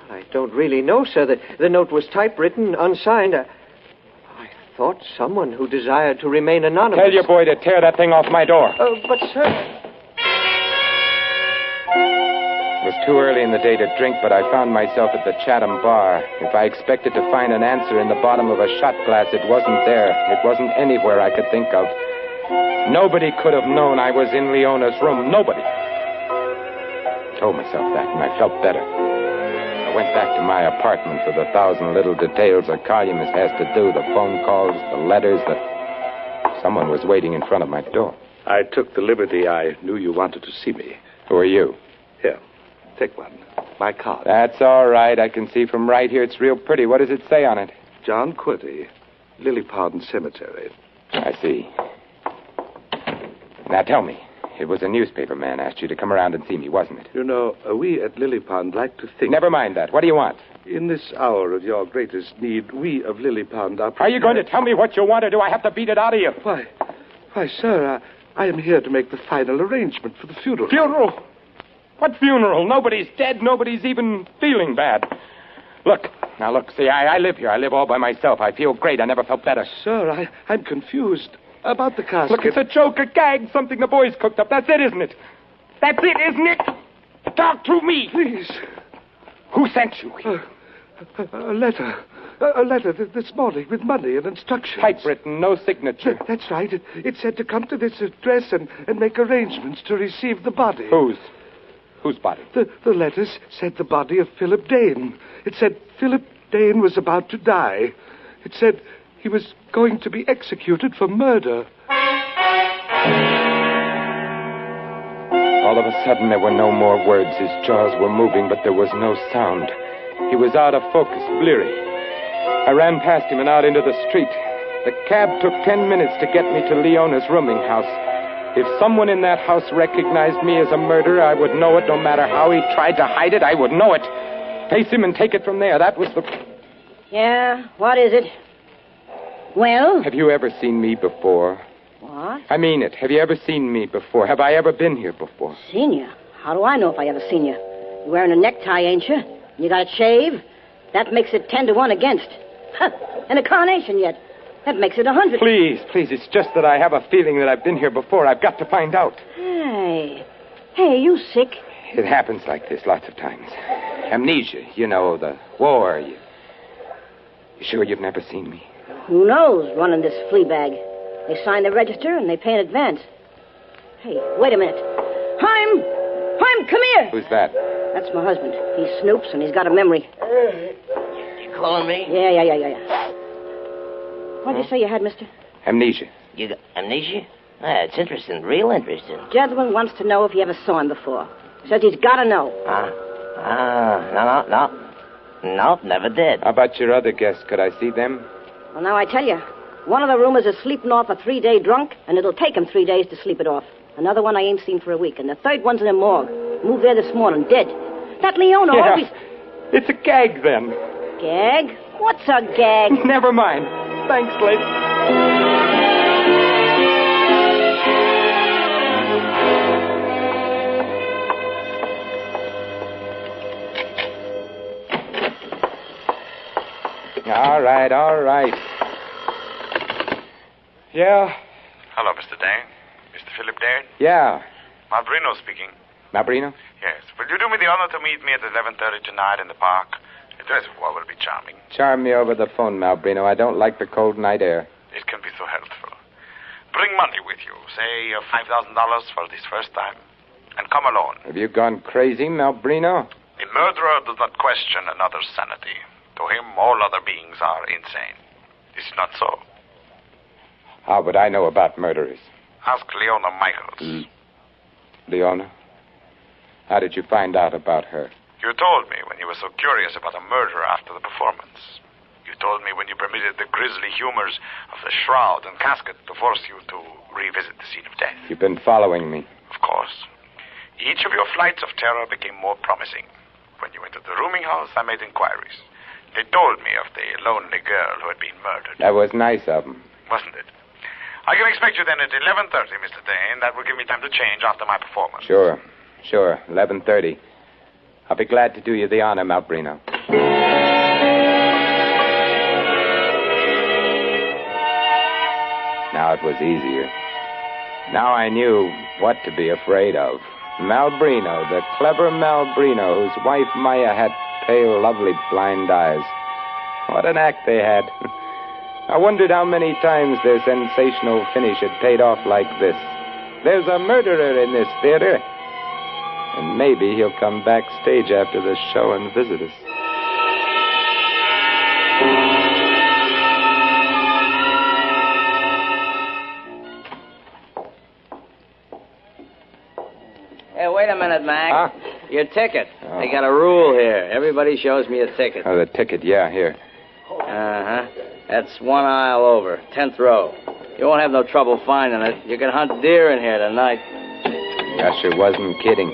I don't really know, sir. The note was typewritten, unsigned. I thought someone who desired to remain anonymous. Tell your boy to tear that thing off my door. But, sir... It was too early in the day to drink, but I found myself at the Chatham bar. If I expected to find an answer in the bottom of a shot glass, it wasn't there. It wasn't anywhere I could think of. Nobody could have known I was in Leona'S room. Nobody. I told myself that, and I felt better. I went back to my apartment for the 1,000 little details a columnist has to do, the phone calls, the letters, someone was waiting in front of my door. I took the liberty. I knew you wanted to see me. Who are you? Here. Take one. My card. That's all right. I can see from right here it's real pretty. What does it say on it? John Quirty, Lily Pond Cemetery. I see. Now tell me, it was a newspaper man asked you to come around and see me, wasn't it? You know, we at Lily Pond like to think... Never mind that. What do you want? In this hour of your greatest need, we of Lily Pond are prepared... Are you going to tell me what you want, or do I have to beat it out of you? Why, sir, I am here to make the final arrangement for the funeral. Funeral? What funeral? Nobody's dead. Nobody's even feeling bad. Look, see, I live here. I live all by myself. I feel great. I never felt better. Sir, I'm confused about the casket. Look, it's a joke, a gag, something the boys cooked up. That's it, isn't it? That's it, isn't it? Talk to me. Please. Who sent you? A letter. A letter this morning with money and instructions. Typewritten, no signature. That's right. It said to come to this address and make arrangements to receive the body. Whose body? The letters said the body of Philip Dane. It said Philip Dane was about to die. It said he was going to be executed for murder. All of a sudden, there were no more words. His jaws were moving, but there was no sound. He was out of focus, bleary. I ran past him and out into the street. The cab took 10 minutes to get me to Leona'S rooming house. If someone in that house recognized me as a murderer, I would know it. No matter how he tried to hide it, I would know it. Face him and take it from there. That was the... Yeah, what is it? Well? Have you ever seen me before? What? I mean it. Have you ever seen me before? Have I ever been here before? Seen you? How do I know if I ever seen you? You're wearing a necktie, ain't you? You got it shaved? That makes it 10-1 against. Huh. And a carnation yet. That makes it 100. Please, it's just that I have a feeling that I've been here before. I've got to find out. Hey, you sick? It happens like this lots of times. Amnesia, you know, the war. You sure you've never seen me? Who knows, running this flea bag. They sign the register and they pay in advance. Hey, wait a minute. Haim, come here. Who's that? That's my husband. He snoops and he's got a memory. You calling me? Yeah. What'd you say you had, mister? Amnesia. You got amnesia? It's interesting, real interesting. Gentleman wants to know if you ever saw him before. Says he's got to know. No, never did. How about your other guests? Could I see them? Well, now I tell you. One of the roomers is sleeping off a 3-day drunk, and it'll take him 3 days to sleep it off. Another one I ain't seen for a week, and the third one's in a morgue. Moved there this morning, dead. That Leona always... It's a gag, then. Gag? What's a gag? Never mind. Thanks, lady. All right. Yeah? Hello, Mr. Dane. Mr. Philip Dane? Yeah. Marbrino speaking. Malbrino? Yes. Will you do me the honor to meet me at 11:30 tonight in the park? The reservoir will be charming. Charm me over the phone, Malbrino. I don't like the cold night air. It can be so helpful. Bring money with you. Say $5,000 for this first time. And come alone. Have you gone crazy, Malbrino? A murderer does not question another's sanity. To him, all other beings are insane. Is it not so? How would I know about murderers? Ask Leona Michaels. Leona? How did you find out about her? You told me when you were so curious about a murder after the performance. You told me when you permitted the grisly humors of the shroud and casket to force you to revisit the scene of death. You've been following me. Of course. Each of your flights of terror became more promising. When you entered the rooming house, I made inquiries. They told me of the lonely girl who had been murdered. That was nice of them. Wasn't it? I can expect you then at 11:30, Mr. Dane. That will give me time to change after my performance. Sure. 11:30. I'll be glad to do you the honor, Malbrino. Now it was easier. Now I knew what to be afraid of. Malbrino, the clever Malbrino, whose wife Maya had pale, lovely blind eyes. What an act they had. I wondered how many times their sensational finish had paid off like this. There's a murderer in this theater. And maybe he'll come backstage after the show and visit us. Hey, wait a minute, Mac. Huh? Your ticket. They got a rule here. Everybody shows me a ticket. Oh, the ticket, yeah, here. Uh-huh. That's one aisle over, 10th row. You won't have no trouble finding it. You can hunt deer in here tonight. I sure wasn't kidding.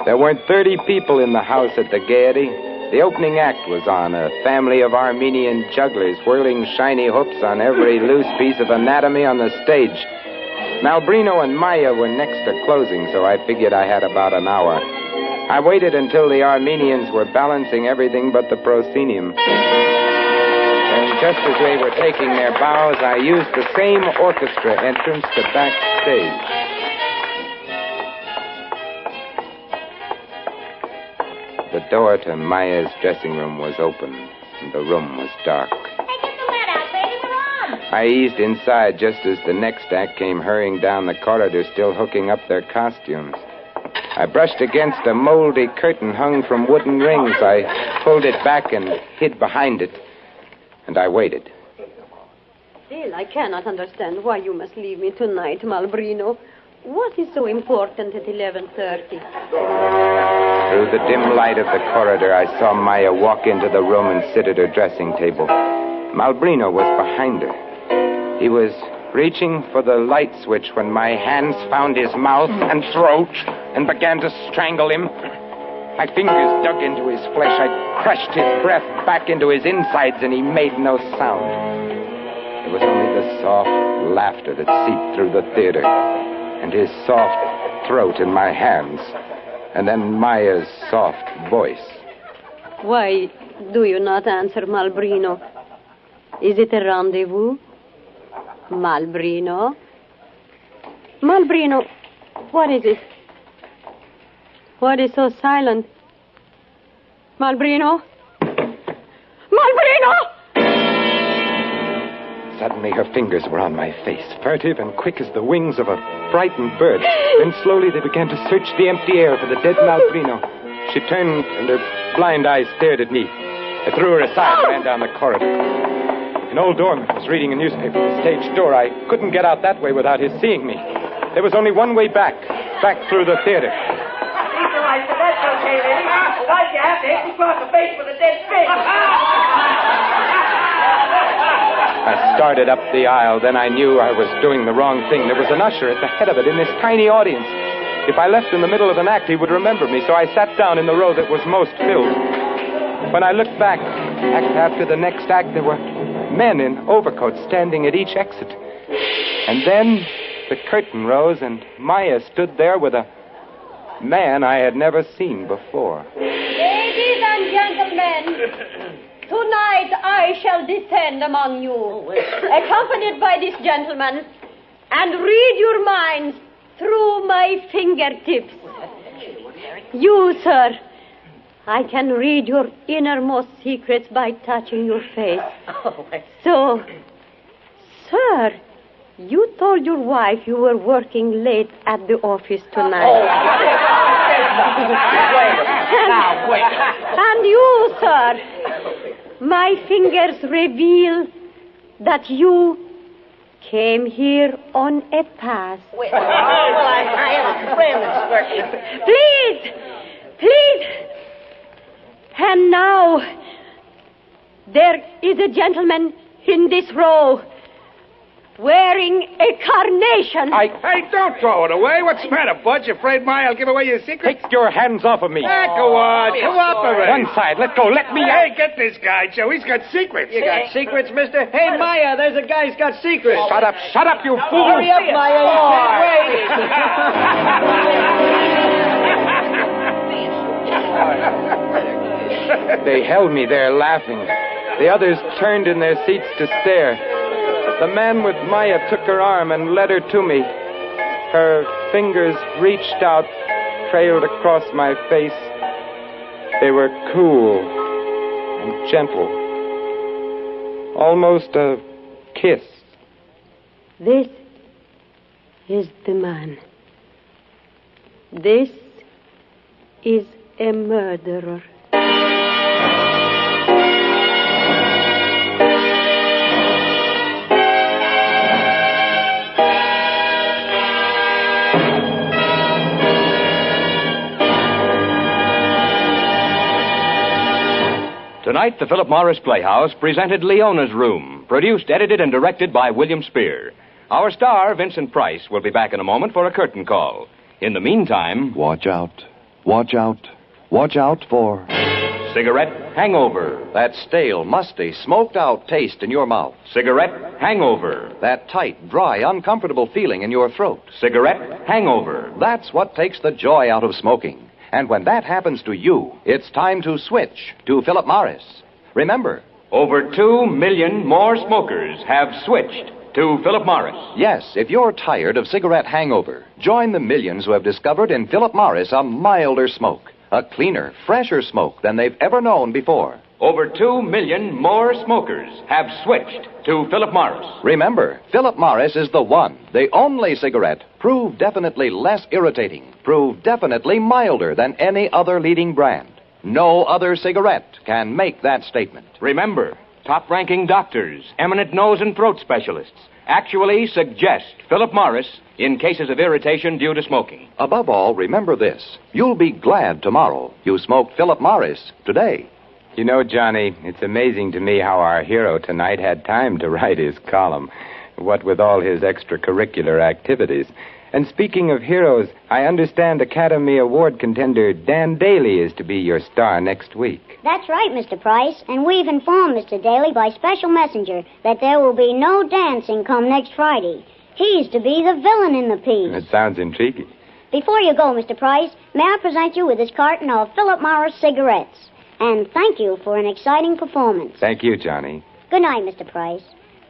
There weren't 30 people in the house at the Gaiety. The opening act was on, a family of Armenian jugglers whirling shiny hoops on every loose piece of anatomy on the stage. Malbrino and Maya were next to closing, so I figured I had about an hour. I waited until the Armenians were balancing everything but the proscenium. And just as they were taking their bows, I used the same orchestra entrance to backstage. The door to Maya's dressing room was open, and the room was dark. I eased inside just as the next act came hurrying down the corridor, still hooking up their costumes. I brushed against a moldy curtain hung from wooden rings. I pulled it back and hid behind it. And I waited. Still, I cannot understand why you must leave me tonight, Malbrino. What is so important at 11:30? Through the dim light of the corridor, I saw Maya walk into the room and sit at her dressing table. Malbrino was behind her. He was reaching for the light switch when my hands found his mouth and throat and began to strangle him. My fingers dug into his flesh. I crushed his breath back into his insides, and he made no sound. It was only the soft laughter that seeped through the theater, and his soft throat in my hands, and then Maya's soft voice. Why do you not answer, Malbrino? Is it a rendezvous? Malbrino? Malbrino, what is it? What is so silent? Malbrino? Malbrino! Suddenly her fingers were on my face, furtive and quick as the wings of a frightened bird. Then slowly they began to search the empty air for the dead Malbrino. She turned and her blind eyes stared at me. I threw her aside and ran down the corridor. An old doorman was reading a newspaper at the stage door. I couldn't get out that way without his seeing me. There was only one way back through the theater. I said, that's okay, lady. Why'd you have to hit me across the face with a dead fish? I started up the aisle. Then I knew I was doing the wrong thing. There was an usher at the head of it in this tiny audience. If I left in the middle of an act, he would remember me, so I sat down in the row that was most filled. When I looked back, act after the next act, there were men in overcoats standing at each exit. And then the curtain rose, and Maya stood there with a man I had never seen before. Ladies and gentlemen, tonight I shall descend among you, accompanied by this gentleman, and read your minds through my fingertips. You, sir. I can read your innermost secrets by touching your face. So, sir, you told your wife you were working late at the office tonight. And you, sir, my fingers reveal that you came here on a pass. Please. And now, there is a gentleman in this row wearing a carnation. Hey, don't throw it away. What's the matter, Bud? You afraid I'll give away your secret? Take your hands off of me. Go on. Cooperate. One side. Let go. Let me out. Hey, get this guy, Joe. He's got secrets. You got secrets, mister? Hey, Maya, there's a guy who's got secrets. Shut up, you fool. Hurry up, Maya. You can't wait. They held me there laughing. The others turned in their seats to stare. The man with Maya took her arm and led her to me. Her fingers reached out, trailed across my face. They were cool and gentle. Almost a kiss. This is the man. This is a murderer. Tonight, the Philip Morris Playhouse presented Leona'S Room, produced, edited, and directed by William Spear. Our star, Vincent Price, will be back in a moment for a curtain call. In the meantime... Watch out for... Cigarette hangover. That stale, musty, smoked-out taste in your mouth. Cigarette hangover. That tight, dry, uncomfortable feeling in your throat. Cigarette hangover. That's what takes the joy out of smoking. And when that happens to you, it's time to switch to Philip Morris. Remember, over 2 million more smokers have switched to Philip Morris. Yes, if you're tired of cigarette hangover, join the millions who have discovered in Philip Morris a milder smoke, a cleaner, fresher smoke than they've ever known before. Over 2 million more smokers have switched to Philip Morris. Remember, Philip Morris is the one, the only cigarette proved definitely less irritating, proved definitely milder than any other leading brand. No other cigarette can make that statement. Remember, top-ranking doctors, eminent nose and throat specialists actually suggest Philip Morris in cases of irritation due to smoking. Above all, remember this. You'll be glad tomorrow you smoked Philip Morris today. You know, Johnny, it's amazing to me how our hero tonight had time to write his column, what with all his extracurricular activities. And speaking of heroes, I understand Academy Award contender Dan Daly is to be your star next week. That's right, Mr. Price. And we've informed Mr. Daly by special messenger that there will be no dancing come next Friday. He's to be the villain in the piece. It sounds intriguing. Before you go, Mr. Price, may I present you with this carton of Philip Morris cigarettes? And thank you for an exciting performance. Thank you, Johnny. Good night, Mr. Price.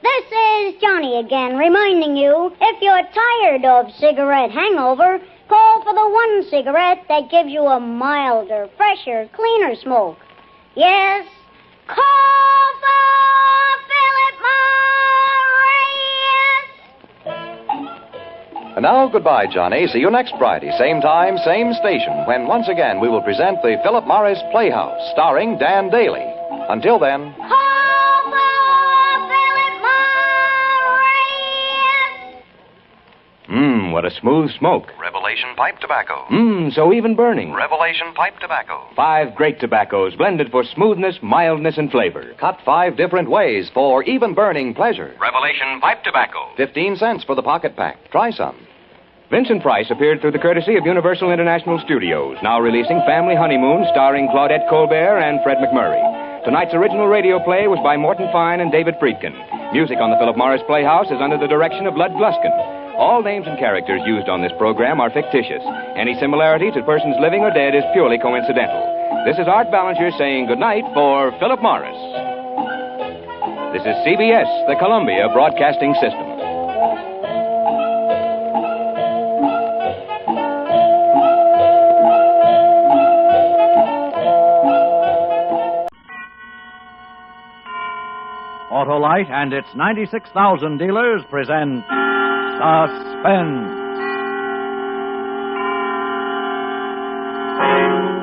This is Johnny again, reminding you, if you're tired of cigarette hangover, call for the one cigarette that gives you a milder, fresher, cleaner smoke. Yes, call for Philip Morris! And now, goodbye, Johnny. See you next Friday, same time, same station, when once again we will present the Philip Morris Playhouse, starring Dan Daly. Until then... What a smooth smoke. Revelation pipe tobacco. So even burning. Revelation pipe tobacco. 5 great tobaccos blended for smoothness, mildness, and flavor. Cut 5 different ways for even burning pleasure. Revelation pipe tobacco. 15 cents for the pocket pack. Try some. Vincent Price appeared through the courtesy of Universal International Studios, now releasing Family Honeymoon starring Claudette Colbert and Fred McMurray. Tonight's original radio play was by Morton Fine and David Friedkin. Music on the Philip Morris Playhouse is under the direction of Lud Gluskin. All names and characters used on this program are fictitious. Any similarity to persons living or dead is purely coincidental. This is Art Ballinger saying goodnight for Philip Morris. This is CBS, the Columbia Broadcasting System. Autolite and its 96,000 dealers present Suspense.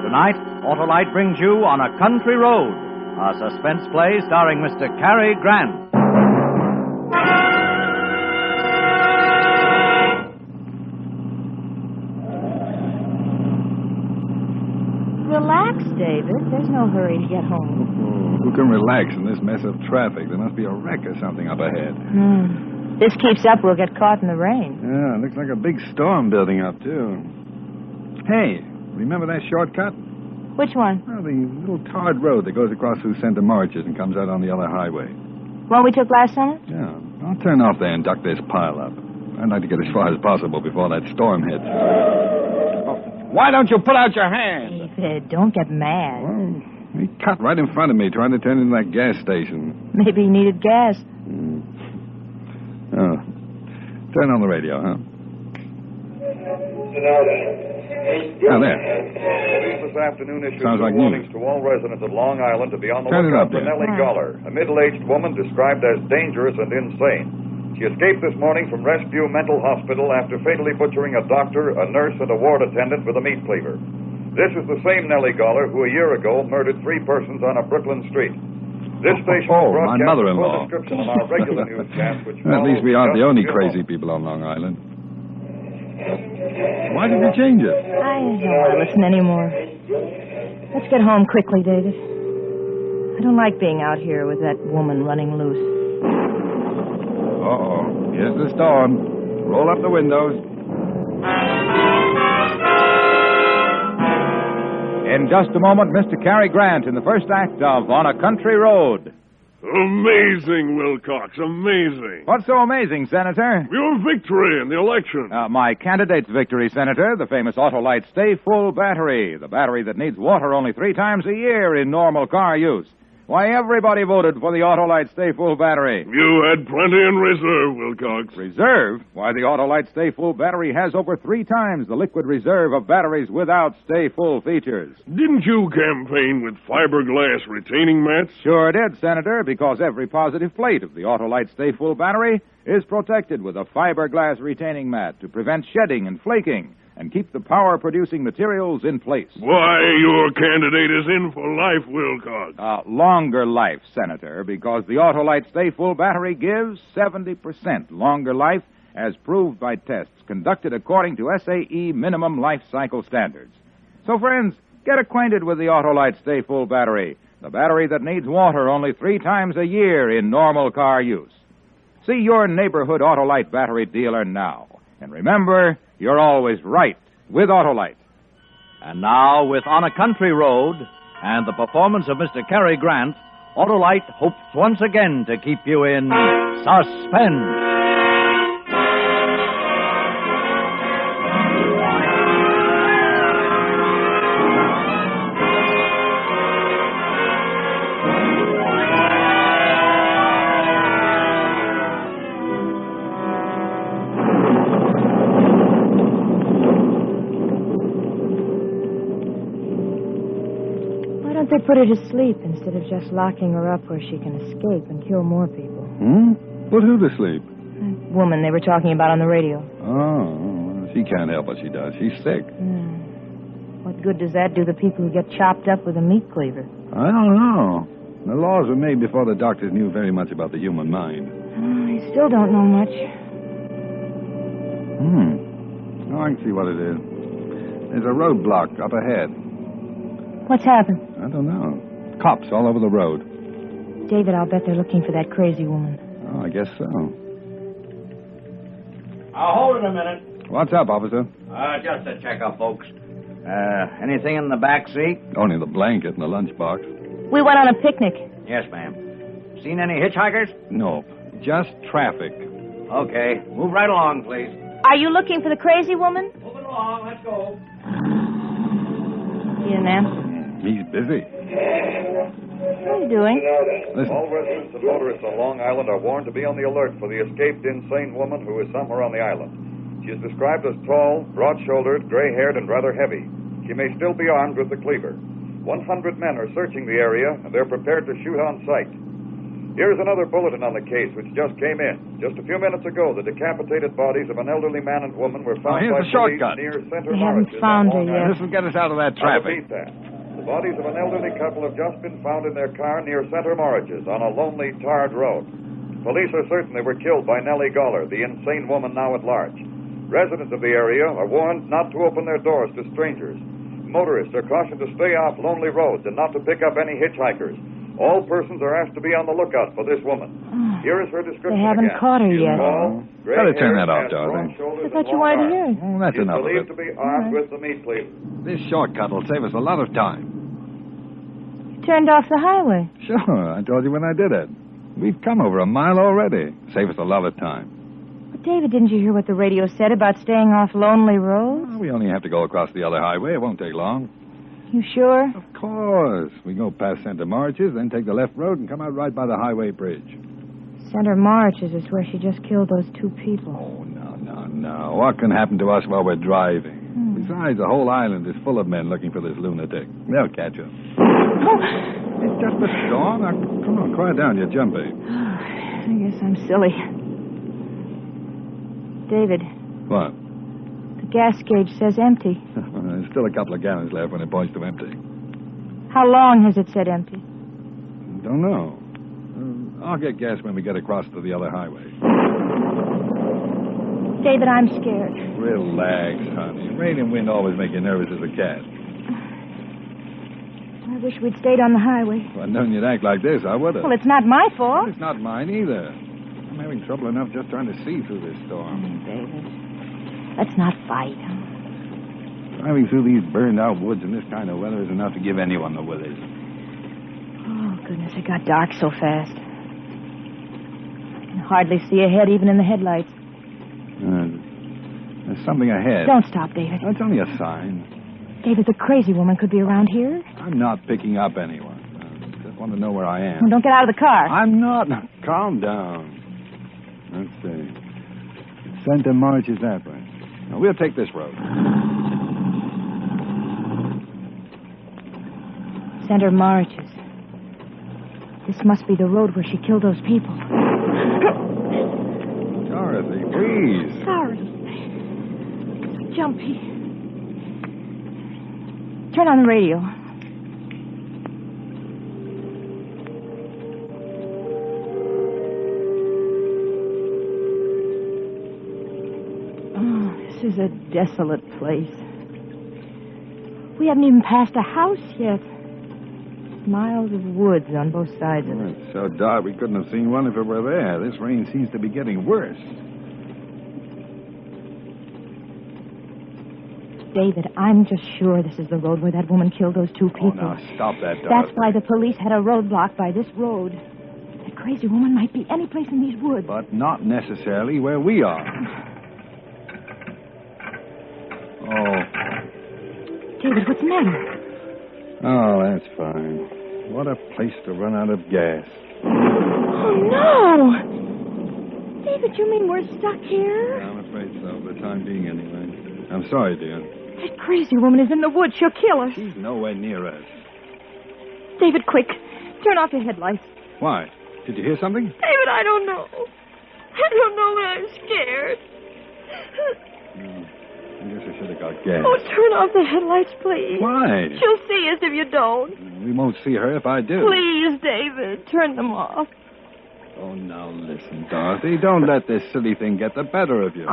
Tonight, Autolite brings you On a Country Road, a suspense play starring Mr. Cary Grant. Relax, David. There's no hurry to get home. Who can relax in this mess of traffic? There must be a wreck or something up ahead. This keeps up, we'll get caught in the rain. Yeah, looks like a big storm building up, too. Hey, remember that shortcut? Which one? Oh, the little tarred road that goes across through Center Marches and comes out on the other highway. One we took last summer? Yeah. I'll turn off there and duck this pile up. I'd like to get as far as possible before that storm hits. Why don't you put out your hand? David, don't get mad. Well, he cut right in front of me trying to turn into that gas station. Maybe he needed gas. Oh. Turn on the radio, huh? Oh, there. This afternoon issued Sounds like warnings news. to all residents of Long Island to be on the Turn it lookout up, for dear. Nellie Goller, a middle-aged woman described as dangerous and insane. She escaped this morning from Rescue Mental Hospital after fatally butchering a doctor, a nurse, and a ward attendant with a meat cleaver. This is the same Nellie Goller who a year ago murdered 3 persons on a Brooklyn street. This station my broadcasts a mother-in-law. full description of our regular newscast, which At least we aren't the follows only just crazy people on Long Island. Why did you change it? I don't want to listen anymore. Let's get home quickly, David. I don't like being out here with that woman running loose. Uh-oh. Here's the storm. Roll up the windows. In just a moment, Mr. Cary Grant in the first act of On a Country Road. Amazing, Wilcox, amazing. What's so amazing, Senator? Your victory in the election. My candidate's victory, Senator, the famous Autolite Stay Full battery, the battery that needs water only 3 times a year in normal car use. Why, everybody voted for the Autolite Stay Full battery. You had plenty in reserve, Wilcox. Reserve? Why, the Autolite Stay Full battery has over 3 times the liquid reserve of batteries without Stay Full features. Didn't you campaign with fiberglass retaining mats? Sure did, Senator, because every positive plate of the Autolite Stay Full battery is protected with a fiberglass retaining mat to prevent shedding and flaking and keep the power-producing materials in place. Why, your candidate is in for life, Wilcox. Longer life, Senator, because the Autolite Stay Full battery gives 70% longer life as proved by tests conducted according to SAE minimum life cycle standards. So, friends, get acquainted with the Autolite Stay Full battery, the battery that needs water only 3 times a year in normal car use. See your neighborhood Autolite battery dealer now. And remember, you're always right with Autolite. And now, with On a Country Road and the performance of Mr. Cary Grant, Autolite hopes once again to keep you in suspense. They put her to sleep instead of just locking her up where she can escape and kill more people. Put who to sleep? That woman they were talking about on the radio. Oh, she can't help what she does. She's sick. What good does that do the people who get chopped up with a meat cleaver? I don't know. The laws were made before the doctors knew very much about the human mind. I still don't know much. Oh, I can see what it is. There's a roadblock up ahead. What's happened? I don't know. Cops all over the road. David, I'll bet they're looking for that crazy woman. Oh, I guess so. Hold it a minute. What's up, officer? Just a checkup, folks. Anything in the back seat? Only the blanket and the lunchbox. We went on a picnic. Yes, ma'am. Seen any hitchhikers? Nope. Just traffic. Okay. Move right along, please. Are you looking for the crazy woman? Moving along. Let's go. He didn't answer. He's busy. What are you doing? Listen. All residents and motorists on Long Island are warned to be on the alert for the escaped insane woman who is somewhere on the island. She is described as tall, broad-shouldered, gray-haired, and rather heavy. She may still be armed with the cleaver. 100 men are searching the area, and they're prepared to shoot on sight. Here's another bulletin on the case which just came in. Just a few minutes ago, the decapitated bodies of an elderly man and woman were found here's by the police shortcut. near Center We haven't Morris. found her yet. This will get us out of that I'll traffic. repeat that. The bodies of an elderly couple have just been found in their car near Center Morridge's on a lonely, tarred road. Police are certain they were killed by Nellie Goller, the insane woman now at large. Residents of the area are warned not to open their doors to strangers. Motorists are cautioned to stay off lonely roads and not to pick up any hitchhikers. All persons are asked to be on the lookout for this woman. Here is her description. They haven't again. caught her She is yet. tall, gray Better turn hair, that off, has broad Dorothy. shoulders I thought and you long wanted to arms. hear it. Oh, that's She's enough of believed it. to be armed with the meat cleaver. This shortcut will save us a lot of time. Turned off the highway. Sure, I told you when I did it. We've come over a mile already. Save us a lot of time. But David, didn't you hear what the radio said about staying off lonely roads? We only have to go across the other highway. It won't take long. You sure? Of course. We go past Center Marches, then take the left road and come out right by the highway bridge. Center Marches is where she just killed those two people. Oh, no. What can happen to us while we're driving? Besides, the whole island is full of men looking for this lunatic. They'll catch us. It's just a storm. Now, come on, quiet down. You're jumping. I guess I'm silly. David, What? the gas gauge says empty. There's still a couple of gallons left when it points to empty. How long has it said empty? Don't know. I'll get gas when we get across to the other highway. David, I'm scared. Relax, honey. Rain and wind always make you nervous as a cat. I wish we'd stayed on the highway. If I'd known you'd act like this, I would have. Well, it's not my fault. It's not mine either. I'm having trouble enough just trying to see through this storm. David, let's not fight. Driving through these burned-out woods in this kind of weather is enough to give anyone the willies. Oh, goodness, it got dark so fast. I can hardly see ahead, even in the headlights. There's something ahead. Don't stop, David. That's only a sign. David, the crazy woman could be around here. I'm not picking up anyone. I just want to know where I am. Well, don't get out of the car. I'm not. Now, calm down. Let's see. Center March is that way. Now, we'll take this road. Center Marches. This must be the road where she killed those people. Dorothy, please. Sorry. Jumpy. Turn on the radio. Oh, this is a desolate place. We haven't even passed a house yet. Miles of woods on both sides of it. It's so dark we couldn't have seen one if it were there. This rain seems to be getting worse. David, I'm just sure this is the road where that woman killed those two people. Oh, now stop that, Dorothy. That's why the police had a roadblock by this road. That crazy woman might be any place in these woods. But not necessarily where we are. Oh. David, what's the matter? Oh, that's fine. What a place to run out of gas. Oh, no! David, you mean we're stuck here? I'm afraid so, for the time being anyway. I'm sorry, dear. That crazy woman is in the woods. She'll kill us. She's nowhere near us. David, quick. Turn off your headlights. Why? Did you hear something? David, I don't know. I don't know, but I'm scared. I guess I should have got gas. Oh, turn off the headlights, please. Why? She'll see us if you don't. We won't see her if I do. Please, David, turn them off. Oh, now listen, Dorothy. Don't let this silly thing get the better of you.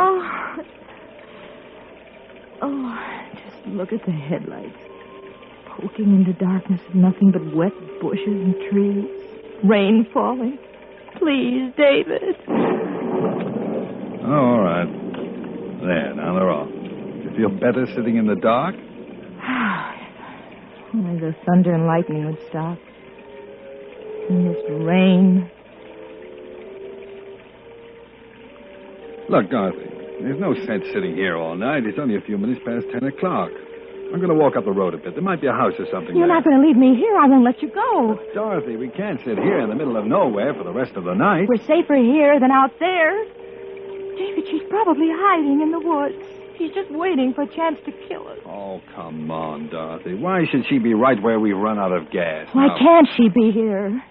Oh, just look at the headlights. Poking into darkness of nothing but wet bushes and trees. Rain falling. Please, David. Oh, all right. There, now they're off. You feel better sitting in the dark? Only the thunder and lightning would stop. And this rain. Look, Dorothy, there's no sense sitting here all night. It's only a few minutes past 10 o'clock. I'm going to walk up the road a bit. There might be a house or something You're there. not going to leave me here. I won't let you go. Dorothy, we can't sit here in the middle of nowhere for the rest of the night. We're safer here than out there. David, she's probably hiding in the woods. She's just waiting for a chance to kill us. Oh, come on, Dorothy. Why should she be right where we've run out of gas? Why now? can't she be here?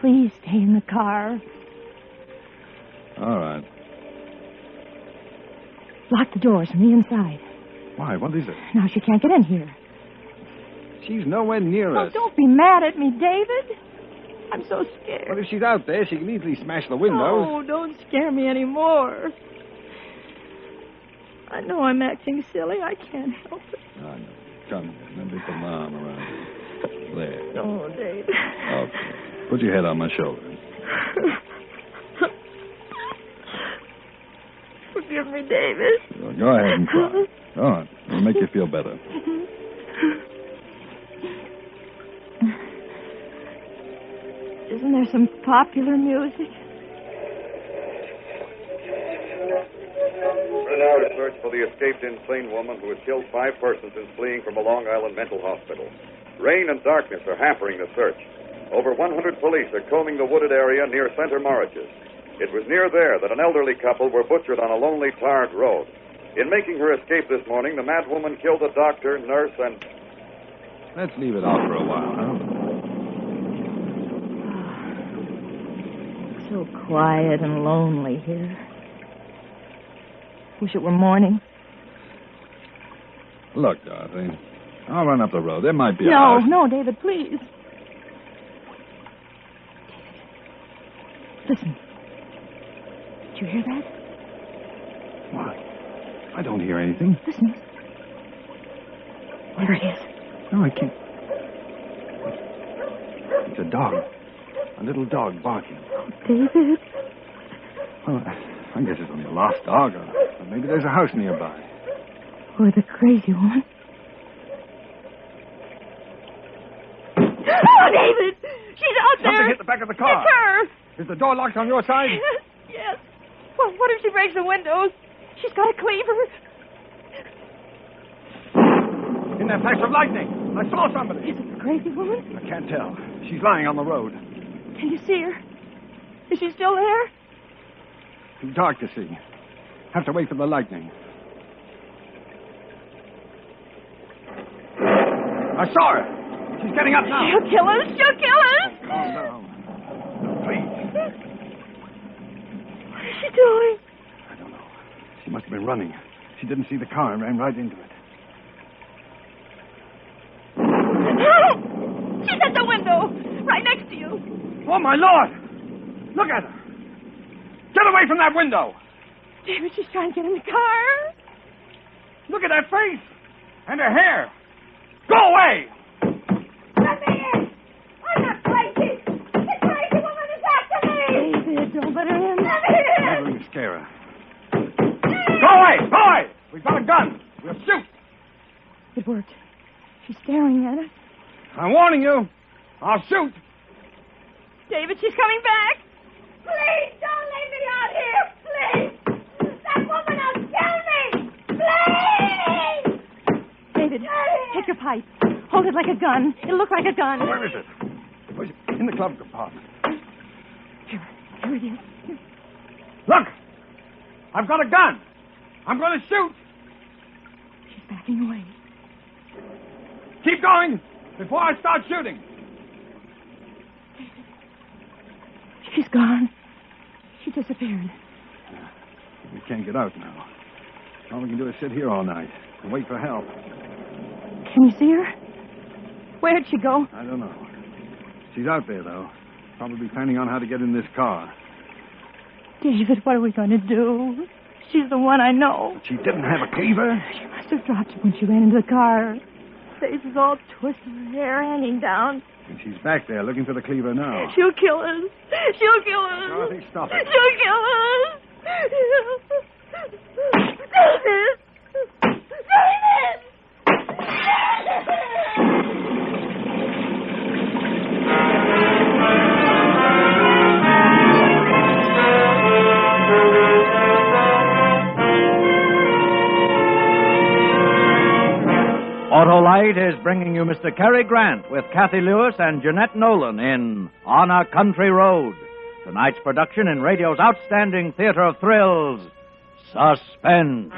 Please stay in the car. All right. Lock the doors from the inside. Why? What is it? Now she can't get in here. She's nowhere near Oh, us. don't be mad at me, David. I'm so scared. Well, if she's out there, she can easily smash the windows. Oh, don't scare me anymore. I know I'm acting silly. I can't help it. I know. Come, let me put my arm around you. There. Oh, David. Okay. Put your head on my shoulder. Forgive me, David. Well, go ahead and cry. Go on. It'll make you feel better. Isn't there some popular music? We're now to search for the escaped insane woman who has killed 5 persons since fleeing from a Long Island mental hospital. Rain and darkness are hampering the search. Over 100 police are combing the wooded area near Center Moriches. It was near there that an elderly couple were butchered on a lonely, tarred road. In making her escape this morning, the mad woman killed a doctor, nurse, and... Let's leave it out for a while, huh? So quiet and lonely here. Wish it were morning. Look, Dorothy, I'll run up the road. There might be a No, house. no, David, please. Listen. Did you hear that? What? I don't hear anything. Listen. There it is. No, I can't. It's a dog. A little dog barking. David. Well, I guess it's only a lost dog, or maybe there's a house nearby. Or the crazy one. Oh, David! She's out there! Something hit the back of the car. It's her! Is the door locked on your side? Yes. Well, what if she breaks the windows? She's got a cleaver. In that flash of lightning, I saw somebody. Is it the crazy woman? I can't tell. She's lying on the road. Can you see her? Is she still there? Too dark to see. Have to wait for the lightning. I saw her. She's getting up now. She'll kill us. She'll kill us. Calm down. Please. What is she doing? I don't know. She must have been running. She didn't see the car and ran right into it. She's at the window, right next to you. Oh, my Lord! Look at her. Get away from that window. David, she's trying to get in the car. Look at that face. And her hair. Go away. Let me in. I'm not crazy. The crazy woman is after me. David, don't let her in. Let me in. Never even scare her. Go away. Go away. We've got a gun. We'll shoot. It worked. She's staring at us. I'm warning you. I'll shoot. David, she's coming back. Please don't leave me out here. Please. That woman will kill me. Please. David, take your pipe. Hold it like a gun. It'll look like a gun. Where is it? Where's it? In the glove compartment. Here it is. Look. I've got a gun. I'm going to shoot. She's backing away. Keep going before I start shooting. She's gone. She disappeared. We can't get out now. All we can do is sit here all night and wait for help. Can you see her? Where'd she go? I don't know. She's out there, though. Probably planning on how to get in this car. David, what are we going to do? She's the one I know. She didn't have a cleaver. She must have dropped it when she ran into the car. Her face is all twisted, her hair hanging down. And she's back there looking for the cleaver now. She'll kill us. She'll kill us. Dorothy, stop it. She'll kill us. David! David! Autolite is bringing you Mr. Cary Grant with Kathy Lewis and Jeanette Nolan in On a Country Road. Tonight's production in radio's outstanding theater of thrills, Suspense.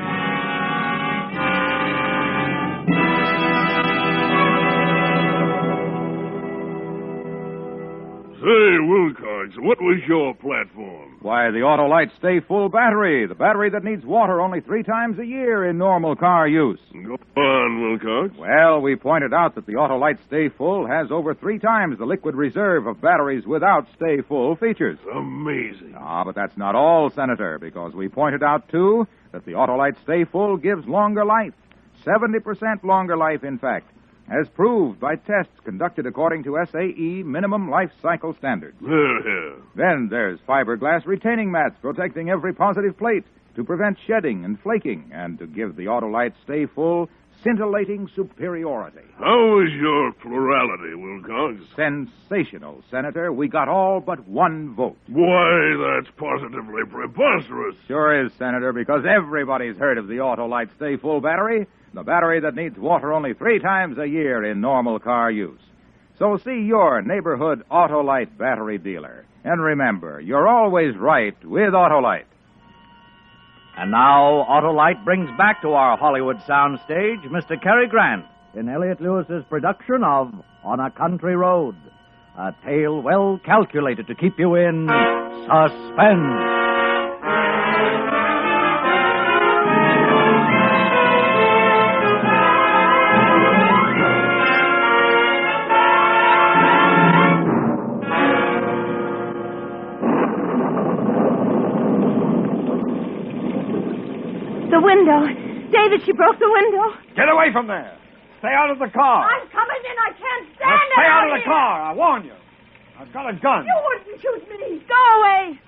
Say, Wilcox, what was your platform? Why, the Autolite Stay Full battery. The battery that needs water only 3 times a year in normal car use. Go on, Wilcox. Well, we pointed out that the Autolite Stay Full has over 3 times the liquid reserve of batteries without Stay Full features. Amazing. Ah, but that's not all, Senator, because we pointed out, too, that the Autolite Stay Full gives longer life. 70% longer life, in fact, as proved by tests conducted according to SAE minimum life cycle standards. Then there's fiberglass retaining mats protecting every positive plate to prevent shedding and flaking and to give the Autolite Stay Full scintillating superiority. How was your plurality, Wilcox? Sensational, Senator. We got all but 1 vote. Why, that's positively preposterous. Sure is, Senator, because everybody's heard of the Autolite Stay Full battery, the battery that needs water only 3 times a year in normal car use. So see your neighborhood Autolite battery dealer. And remember, you're always right with Autolite. And now, Autolite brings back to our Hollywood soundstage Mr. Cary Grant in Elliott Lewis's production of On a Country Road, a tale well calculated to keep you in suspense. The window. David, she broke the window. Get away from there. Stay out of the car. I'm coming in. I can't stand it. Stay out of the car. I warn you. I've got a gun. You wouldn't shoot me. Go away.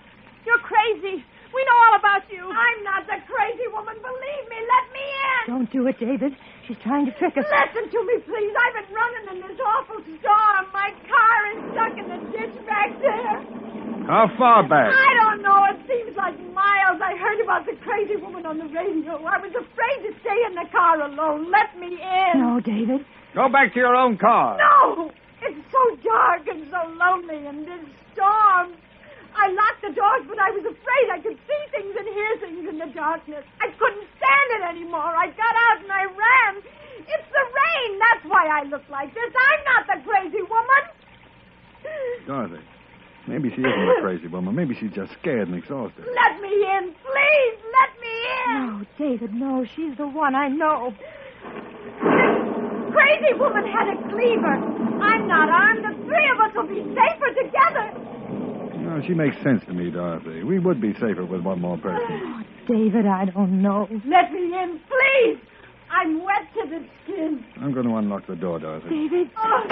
You're crazy. We know all about you. I'm not the crazy woman. Believe me. Let me in. Don't do it, David. She's trying to trick us. Listen to me, please. I've been running in this awful storm. My car is stuck in the ditch back there. How far back? I don't know. It seems like miles. I heard about the crazy woman on the radio. I was afraid to stay in the car alone. Let me in. No, David. Go back to your own car. No! It's so dark and so lonely in this storm. I locked the doors, but I was afraid I could see things and hear things in the darkness. I couldn't stand it anymore. I got out and I ran. It's the rain. That's why I look like this. I'm not the crazy woman. Dorothy, maybe she isn't a crazy woman. Maybe she's just scared and exhausted. Let me in, please. Let me in. No, David, no. She's the one. I know. This crazy woman had a cleaver. I'm not armed. The 3 of us will be safer together. No, she makes sense to me, Dorothy. We would be safer with one more person. Oh, David, I don't know. Let me in, please. I'm wet to the skin. I'm going to unlock the door, Dorothy. David. Oh.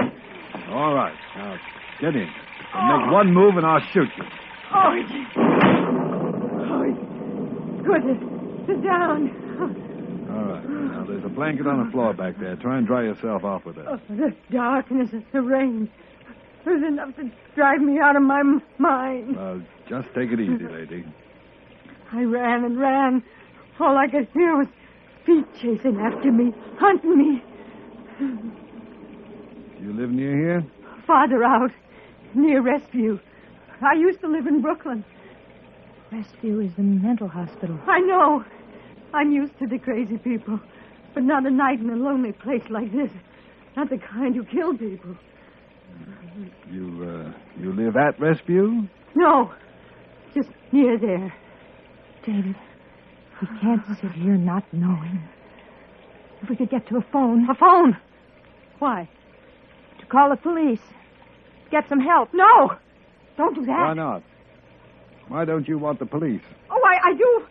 All right. Now, get in. And make one move and I'll shoot you. Oh, good. Sit down. All right. Now, there's a blanket on the floor back there. Try and dry yourself off with it. Oh, the darkness and the rain. It was enough to drive me out of my mind. Well, just take it easy, lady. I ran and ran. All I could hear was feet chasing after me, hunting me. You live near here? Farther out, near Rescue. I used to live in Brooklyn. Rescue is the mental hospital. I know. I'm used to the crazy people. But not a night in a lonely place like this. Not the kind who kill people. You live at Rescue? No. Just near there. David, we can't sit here not knowing. If we could get to a phone. A phone? Why? To call the police. Get some help. No! Don't do that. Why not? Why don't you want the police? Oh, I do.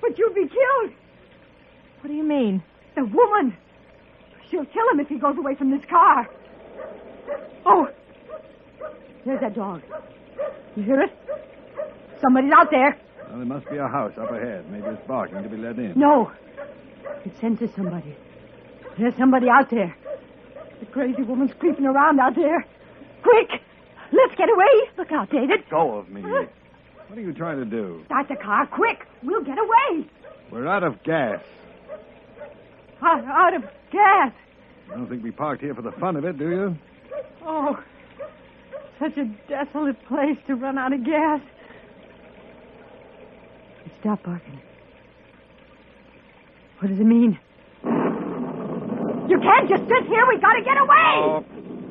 But you'll be killed. What do you mean? The woman. She'll kill him if he goes away from this car. Oh, there's that dog. You hear it? Somebody's out there. Well, there must be a house up ahead. Maybe it's barking to be let in. No. It senses somebody. There's somebody out there. The crazy woman's creeping around out there. Quick! Let's get away. Look out, David. Let go of me. What are you trying to do? Start the car, quick. We'll get away. We're out of gas. Out of gas. I don't think we parked here for the fun of it, do you? Oh, such a desolate place to run out of gas. Stop barking. What does it mean? You can't just sit here. We gotta get away. Oh,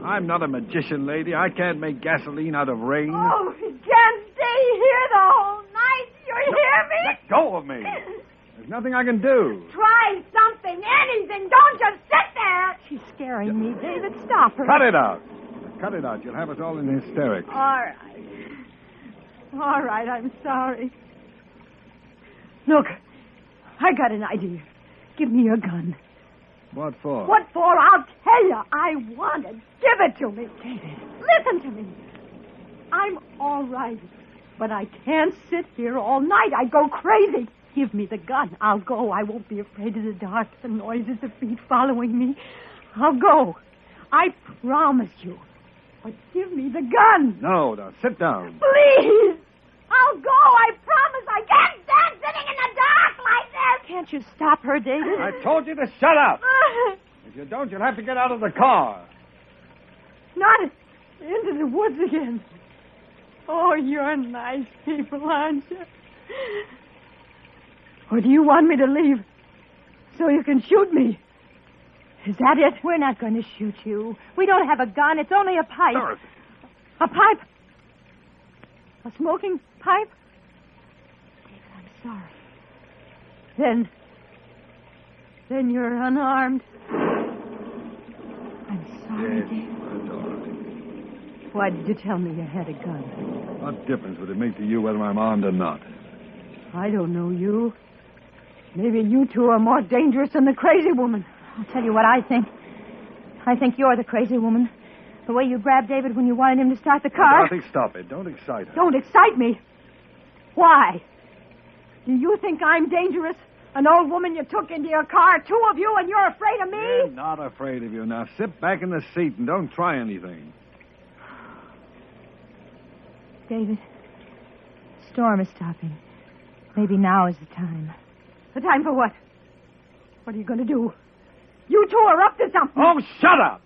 I'm not a magician, lady. I can't make gasoline out of rain. Oh, you can't stay here the whole night. You hear me? Let go of me. There's nothing I can do. Try something, anything. Don't just sit there. She's scaring me. David, stop her. Cut it out. Cut it out. You'll have us all in hysterics. All right. All right, I'm sorry. Look, I got an idea. Give me your gun. What for? What for? I'll tell you. I want it. Give it to me. David. Listen to me. I'm all right, but I can't sit here all night. I go crazy. Give me the gun. I'll go. I won't be afraid of the dark, the noises, the feet following me. I'll go. I promise you. But give me the gun. No, now, sit down. Please. I'll go. I promise. I can't stand sitting in the dark like this. Can't you stop her, David? I told you to shut up. If you don't, you'll have to get out of the car. Not into the woods again. Oh, you're nice people, aren't you? Or do you want me to leave so you can shoot me? Is that it? We're not going to shoot you. We don't have a gun. It's only a pipe. Dorothy. A pipe? A smoking pipe? David, I'm sorry. Then you're unarmed. I'm sorry, David. Why did you tell me you had a gun? What difference would it make to you whether I'm armed or not? I don't know you. Maybe you two are more dangerous than the crazy woman. I'll tell you what I think. I think you're the crazy woman. The way you grabbed David when you wanted him to start the car. Dorothy, stop it. Don't excite her. Don't excite me. Why? Do you think I'm dangerous? An old woman you took into your car, two of you, and you're afraid of me? I'm not afraid of you. Now sit back in the seat and don't try anything. David, the storm is stopping. Maybe now is the time. The time for what? What are you going to do? You two are up to something. Oh, shut up!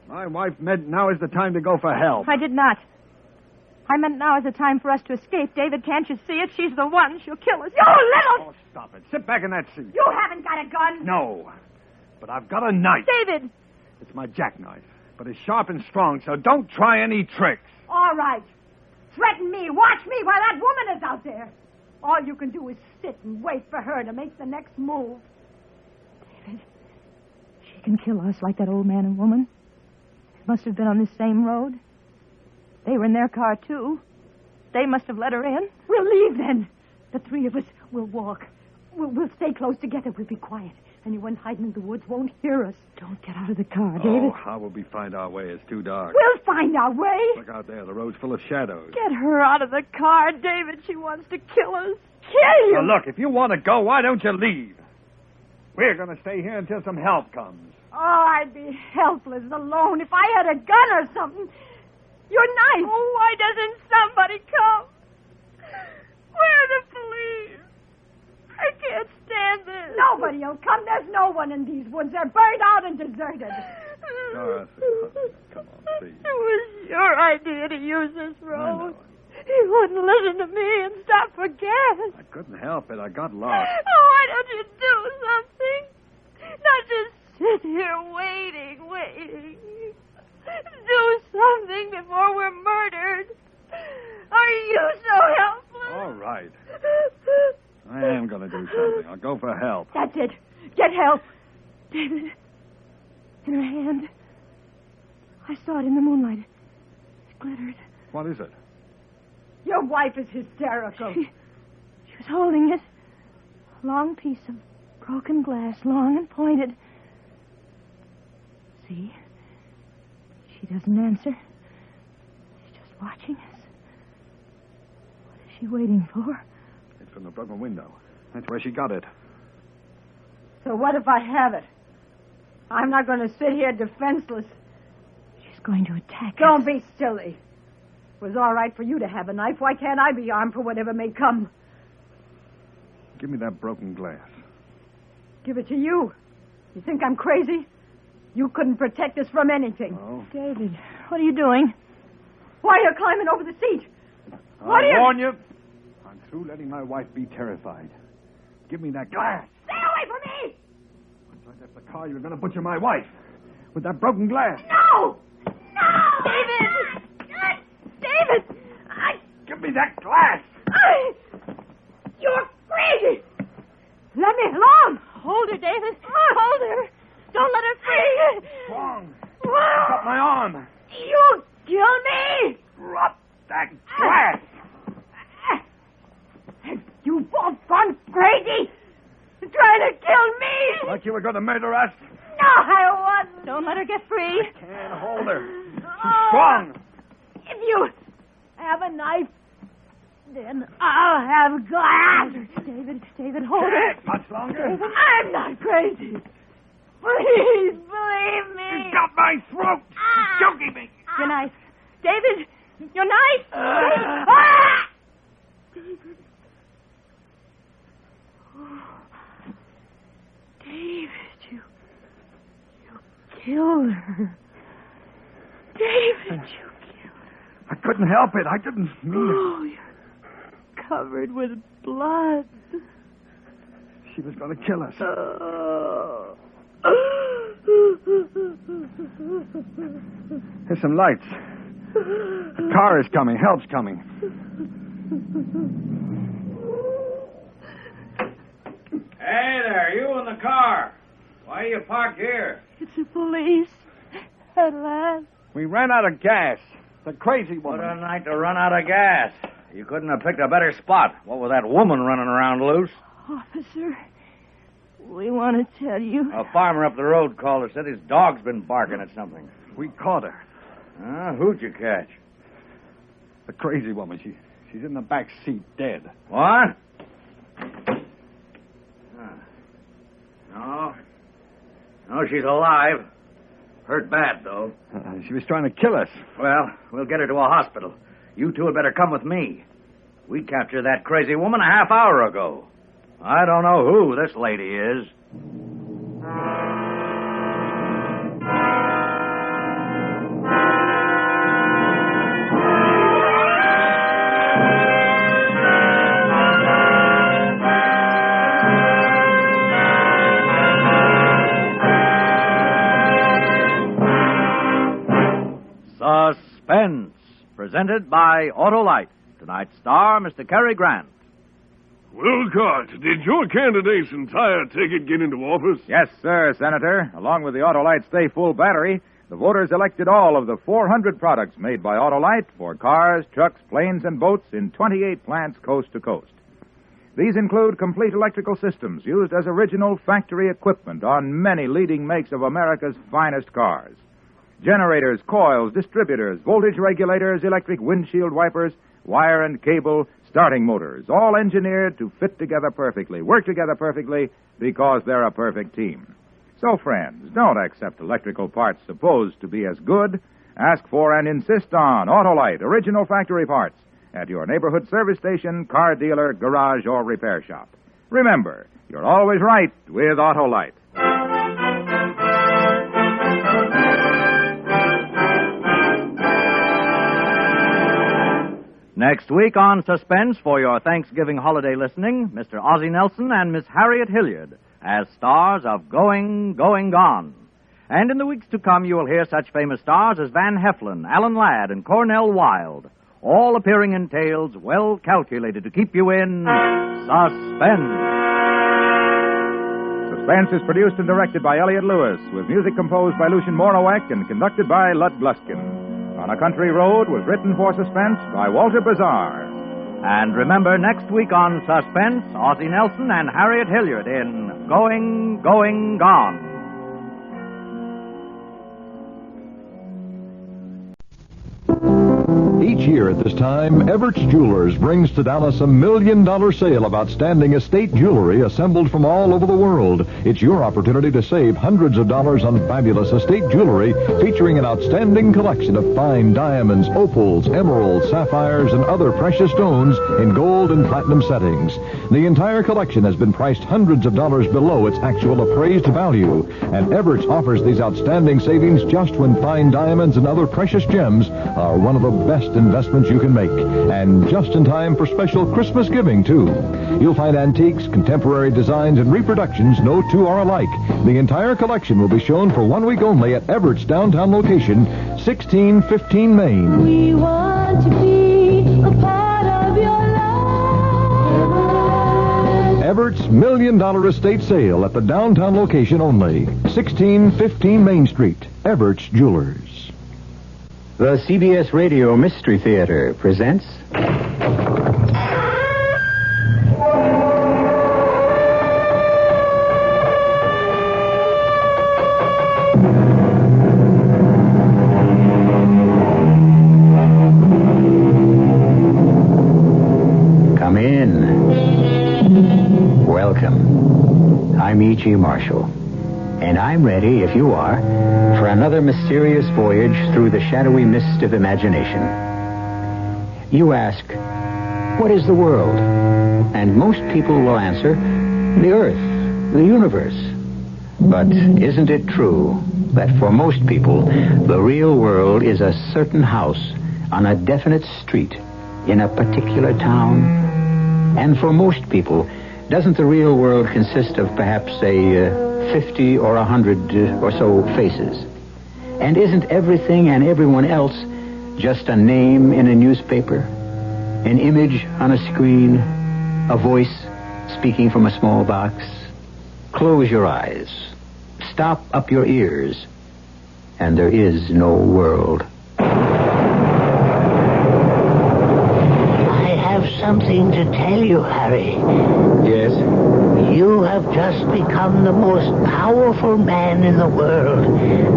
My wife meant now is the time to go for help. I did not. I meant now is the time for us to escape. David, can't you see it? She's the one. She'll kill us. You little... Oh, stop it. Sit back in that seat. You haven't got a gun. No. But I've got a knife. David! It's my jackknife. But it's sharp and strong, so don't try any tricks. All right. Threaten me. Watch me while that woman is out there. All you can do is sit and wait for her to make the next move. David, she can kill us like that old man and woman. It must have been on this same road. They were in their car, too. They must have let her in. We'll leave, then. The three of us will walk. We'll stay close together. We'll be quiet. Anyone hiding in the woods won't hear us. Don't get out of the car, David. Oh, how will we find our way? It's too dark. We'll find our way. Look out there. The road's full of shadows. Get her out of the car, David. She wants to kill us. Kill you. Now, look, if you want to go, why don't you leave? We're going to stay here until some help comes. Oh, I'd be helpless alone if I had a gun or something. You're nice. Oh, why doesn't somebody come? Where are the police? I can't stand this. Nobody will come. There's no one in these woods. They're burned out and deserted. Dorothy, come on, please. It was your idea to use this road. You wouldn't listen to me and stop for gas. I couldn't help it. I got lost. Oh, why don't you do something? Not just sit here waiting. Do something before we're murdered. Are you so helpless? All right. I am going to do something. I'll go for help. That's it. Get help. David, in her hand. I saw it in the moonlight. It glittered. What is it? Your wife is hysterical. She was holding it. A long piece of broken glass, long and pointed. See? She doesn't answer. She's just watching us. What is she waiting for? It's from the broken window. That's where she got it. So what if I have it? I'm not going to sit here defenseless. She's going to attack us. Don't be silly. It was all right for you to have a knife. Why can't I be armed for whatever may come? Give me that broken glass. Give it to you. You think I'm crazy? You couldn't protect us from anything. Oh. David, what are you doing? Why are you climbing over the seat? I warn you. I'm through letting my wife be terrified. Give me that glass. Stay away from me! Once I left the car, you were going to butcher my wife. with that broken glass. No! No! David! David! Give me that glass! You're crazy! Let me alone! Hold her, David. Hold her. Don't let her free. Wrong. Got my arm. You'll kill me! Drop that glass! You both gone crazy! Trying to kill me! Thought you were going to murder us? No, I wasn't. Don't let her get free. I can't hold her. She's strong. If you have a knife, then I'll have glass. David, hold her. Much longer. David, I'm not crazy. Please believe me. You've got my throat. She's choking me. Your knife. David, your knife. David. Oh. David, you killed her. David, you killed her. I couldn't help it. I didn't mean it. Oh, you're covered with blood. She was going to kill us. There's some lights. A car is coming. Help's coming. Hey there, you in the car. Why are you parked here? It's the police. At last. We ran out of gas. The crazy woman. What a night to run out of gas. You couldn't have picked a better spot. What with that woman running around loose? Officer, we want to tell you. A farmer up the road called us, said his dog's been barking at something. We caught her. Who'd you catch? The crazy woman. She's in the back seat, dead. What? No, she's alive. Hurt bad, though. She was trying to kill us. Well, we'll get her to a hospital. You two had better come with me. We captured that crazy woman a half hour ago. I don't know who this lady is. Suspense, presented by Autolite. Tonight's star, Mr. Cary Grant. Wilcott, did your candidate's entire ticket get into office? Yes, sir, Senator. Along with the Autolite Stay Full battery, the voters elected all of the 400 products made by Autolite for cars, trucks, planes, and boats in 28 plants coast to coast. These include complete electrical systems used as original factory equipment on many leading makes of America's finest cars. Generators, coils, distributors, voltage regulators, electric windshield wipers, wire and cable, starting motors, all engineered to fit together perfectly, work together perfectly, because they're a perfect team. So, friends, don't accept electrical parts supposed to be as good. Ask for and insist on Autolite original factory parts at your neighborhood service station, car dealer, garage, or repair shop. Remember, you're always right with Autolite. Next week on Suspense for your Thanksgiving holiday listening, Mr. Ozzie Nelson and Miss Harriet Hilliard as stars of Going, Going, Gone. And in the weeks to come, you will hear such famous stars as Van Heflin, Alan Ladd, and Cornell Wilde, all appearing in tales well calculated to keep you in suspense. Suspense is produced and directed by Elliott Lewis, with music composed by Lucien Morawek and conducted by Lud Gluskin. On a Country Road was written for Suspense by Walter Bazar. And remember, next week on Suspense, Ozzie Nelson and Harriet Hilliard in Going, Going, Gone. Each year at this time, Everett's Jewelers brings to Dallas a $1 million sale of outstanding estate jewelry assembled from all over the world. It's your opportunity to save hundreds of dollars on fabulous estate jewelry featuring an outstanding collection of fine diamonds, opals, emeralds, sapphires, and other precious stones in gold and platinum settings. The entire collection has been priced hundreds of dollars below its actual appraised value, and Everett's offers these outstanding savings just when fine diamonds and other precious gems are one of the best best investments you can make. And just in time for special Christmas giving, too. You'll find antiques, contemporary designs, and reproductions no two are alike. The entire collection will be shown for 1 week only at Everett's downtown location, 1615 Main. We want to be a part of your life. Everett's $1 million estate sale at the downtown location only, 1615 Main Street, Everett's Jewelers. The CBS Radio Mystery Theater presents... Come in. Welcome. I'm E.G. Marshall. And I'm ready, if you are, for another mysterious voyage through the shadowy mist of imagination. You ask, what is the world? And most people will answer, the earth, the universe. But isn't it true that for most people, the real world is a certain house on a definite street in a particular town? And for most people, doesn't the real world consist of perhaps, say, 50 or 100 or so faces? And isn't everything and everyone else just a name in a newspaper? An image on a screen? A voice speaking from a small box? Close your eyes. Stop up your ears. And there is no world. I have something to tell you, Harry. Yes? You have just become the most powerful man in the world.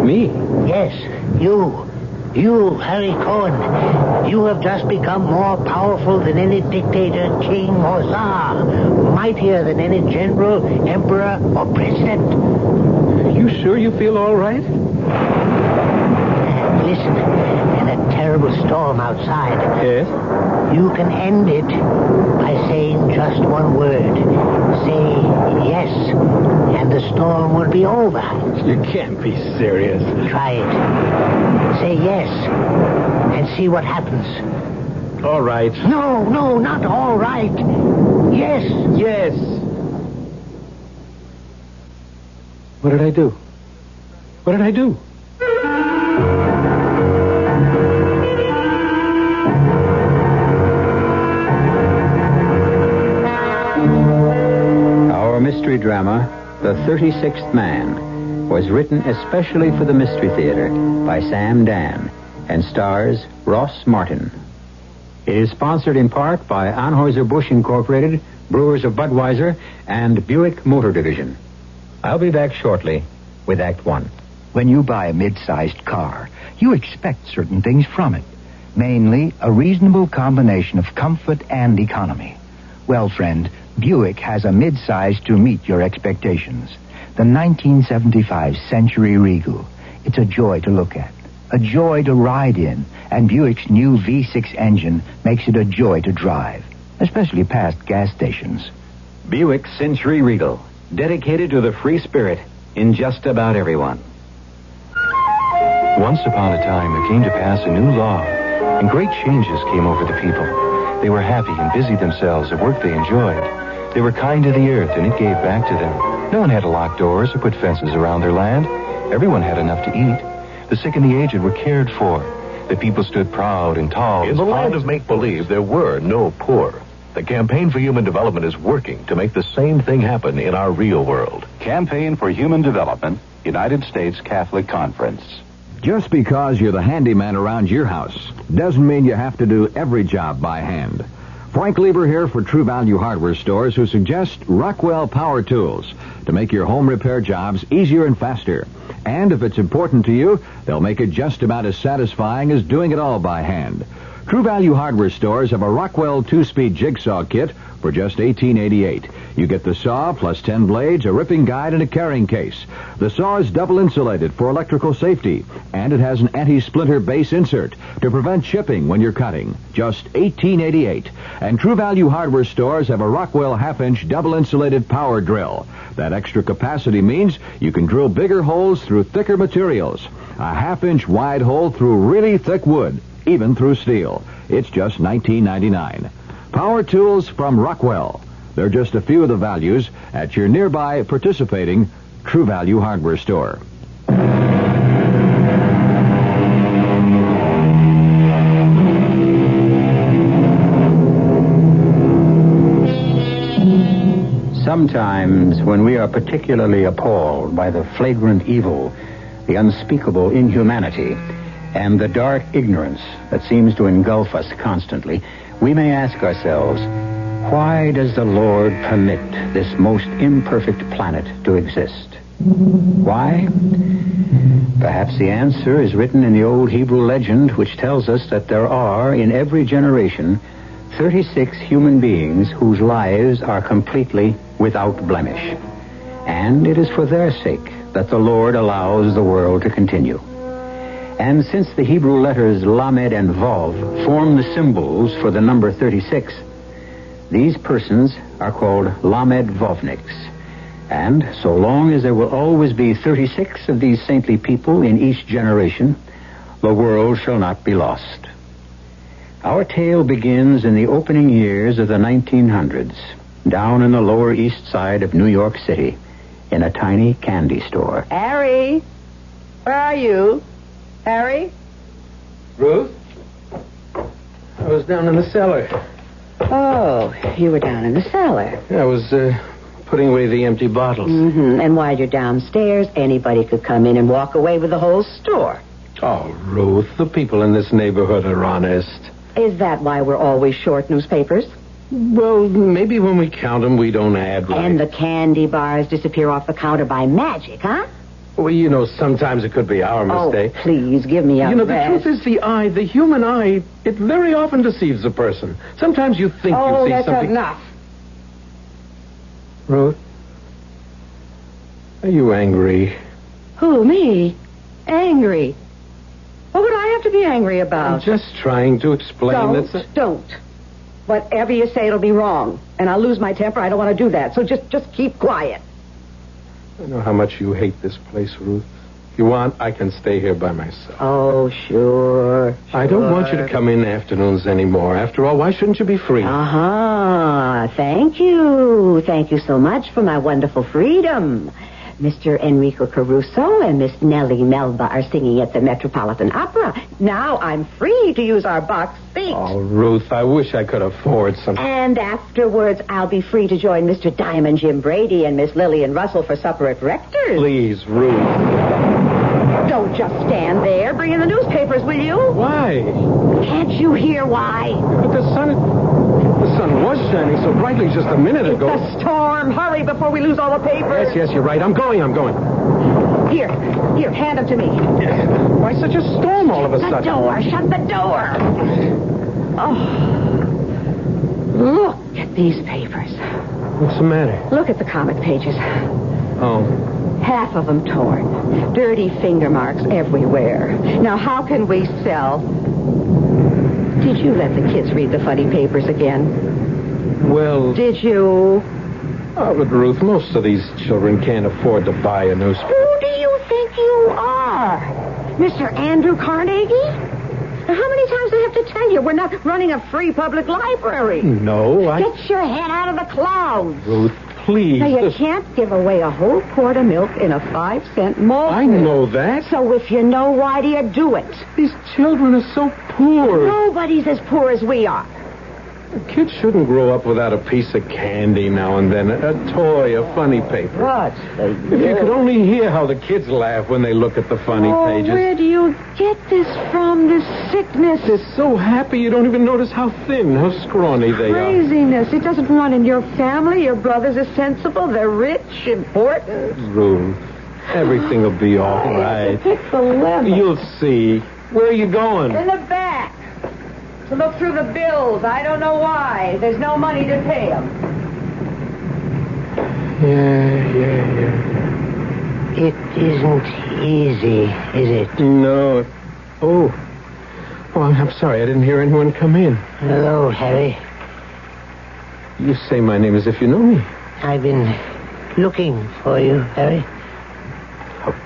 Me? Yes, you. You, Harry Cohen. You have just become more powerful than any dictator, king, or czar. Mightier than any general, emperor, or president. You sure you feel all right? Listen, in a terrible storm outside. Yes? You can end it by saying just one word. Say yes, and the storm will be over. You can't be serious. Try it. Say yes, and see what happens. All right. No, not all right. Yes. Yes. What did I do? What did I do? Mystery drama, The 36th Man, was written especially for the Mystery Theater by Sam Dan and stars Ross Martin. It is sponsored in part by Anheuser-Busch Incorporated, Brewers of Budweiser, and Buick Motor Division. I'll be back shortly with Act One. When you buy a mid-sized car, you expect certain things from it. Mainly, a reasonable combination of comfort and economy. Well, friend, Buick has a mid-size to meet your expectations. The 1975 Century Regal. It's a joy to look at, a joy to ride in, and Buick's new V6 engine makes it a joy to drive, especially past gas stations. Buick Century Regal, dedicated to the free spirit in just about everyone. Once upon a time, there came to pass a new law, and great changes came over the people. They were happy and busied themselves at work they enjoyed. They were kind to the earth, and it gave back to them. No one had to lock doors or put fences around their land. Everyone had enough to eat. The sick and the aged were cared for. The people stood proud and tall. In the land of make-believe, there were no poor. The Campaign for Human Development is working to make the same thing happen in our real world. Campaign for Human Development, United States Catholic Conference. Just because you're the handyman around your house doesn't mean you have to do every job by hand. Frank Lieber here for True Value Hardware Stores, who suggest Rockwell Power Tools to make your home repair jobs easier and faster. And if it's important to you, they'll make it just about as satisfying as doing it all by hand. True Value Hardware Stores have a Rockwell 2-speed jigsaw kit for just $18.88. You get the saw plus 10 blades, a ripping guide, and a carrying case. The saw is double insulated for electrical safety, and it has an anti-splinter base insert to prevent chipping when you're cutting. Just $18.88. And True Value Hardware Stores have a Rockwell half-inch double insulated power drill. That extra capacity means you can drill bigger holes through thicker materials. A half-inch wide hole through really thick wood, even through steel. It's just $19.99. Power tools from Rockwell. They're just a few of the values at your nearby participating True Value hardware store. Sometimes, when we are particularly appalled by the flagrant evil, the unspeakable inhumanity, and the dark ignorance that seems to engulf us constantly, we may ask ourselves, why does the Lord permit this most imperfect planet to exist? Why? Perhaps the answer is written in the old Hebrew legend, which tells us that there are, in every generation, 36 human beings whose lives are completely without blemish. And it is for their sake that the Lord allows the world to continue. And since the Hebrew letters Lamed and Vav form the symbols for the number 36, these persons are called Lamed Vovniks. And so long as there will always be 36 of these saintly people in each generation, the world shall not be lost. Our tale begins in the opening years of the 1900s, down in the Lower East Side of New York City, in a tiny candy store. Harry! Where are you? Harry? Ruth? I was down in the cellar. Oh, you were down in the cellar. I was putting away the empty bottles. Mm-hmm. And while you're downstairs, anybody could come in and walk away with the whole store. Oh, Ruth, the people in this neighborhood are honest. Is that why we're always short newspapers? Well, maybe when we count them, we don't add right. And the candy bars disappear off the counter by magic, huh? Well, you know, sometimes it could be our mistake. Oh, please, give me a You know, rest. the truth is the eye, the human eye, it very often deceives a person. Sometimes you think you see that's something... enough. Ruth? Are you angry? Who, me? Angry? What would I have to be angry about? I'm just trying to explain Don't. Whatever you say, it'll be wrong. And I'll lose my temper. I don't want to do that. So just keep quiet. I know how much you hate this place, Ruth. If you want, I can stay here by myself. Oh, sure. I don't want you to come in afternoons anymore. After all, why shouldn't you be free? Uh-huh. Thank you. Thank you so much for my wonderful freedom. Mr. Enrico Caruso and Miss Nellie Melba are singing at the Metropolitan Opera. Now I'm free to use our box seat. Oh, Ruth, I wish I could afford something. And afterwards, I'll be free to join Mr. Diamond Jim Brady and Miss Lillian Russell for supper at Rector's. Please, Ruth. Don't just stand there. Bring in the newspapers, will you? Why? Can't you hear why? But the sun was shining so brightly just a minute ago. It's a storm. Hurry before we lose all the papers. Yes, you're right. I'm going. Here, hand them to me. Why such a storm all of a sudden? Shut the door. Oh. Look at these papers. What's the matter? Look at the comic pages. Oh. Half of them torn. Dirty finger marks everywhere. Now, how can we sell? Did you let the kids read the funny papers again? Well... Did you? Oh, but Ruth, most of these children can't afford to buy a newspaper. Who do you think you are? Mr. Andrew Carnegie? Now, how many times do I have to tell you we're not running a free public library? No, Get your head out of the clouds. Ruth, please. Now, you can't give away a whole quart of milk in a 5-cent malt. I know that. So if you know, why do you do it? These children are so poor. Nobody's as poor as we are. Kids shouldn't grow up without a piece of candy now and then, a toy, a funny paper. What? If you could only hear how the kids laugh when they look at the funny pages. Where do you get this from, this sickness? They're so happy you don't even notice how thin, how scrawny they are. Craziness. It doesn't run in your family. Your brothers are sensible. They're rich, important. Ruth, everything will be all right. Pick the lemon. You'll see. Where are you going? In the back. To look through the bills. I don't know why. There's no money to pay them. Yeah. It isn't easy, is it? No. Oh, I'm sorry. I didn't hear anyone come in. Hello, Harry. You say my name as if you know me. I've been looking for you, Harry.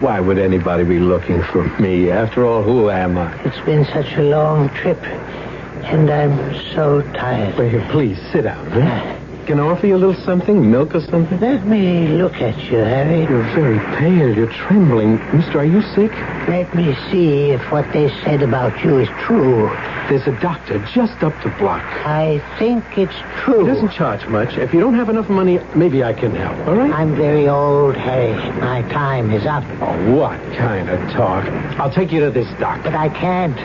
Why would anybody be looking for me? After all, who am I? It's been such a long trip, and I'm so tired. Well, here, please, sit down, huh? Can I offer you a little something? Milk or something? Let me look at you, Harry. You're very pale. You're trembling. Mister, are you sick? Let me see if what they said about you is true. There's a doctor just up the block. I think it's true. He doesn't charge much. If you don't have enough money, maybe I can help, all right? I'm very old, Harry. My time is up. Oh, what kind of talk? I'll take you to this doctor. But I can't.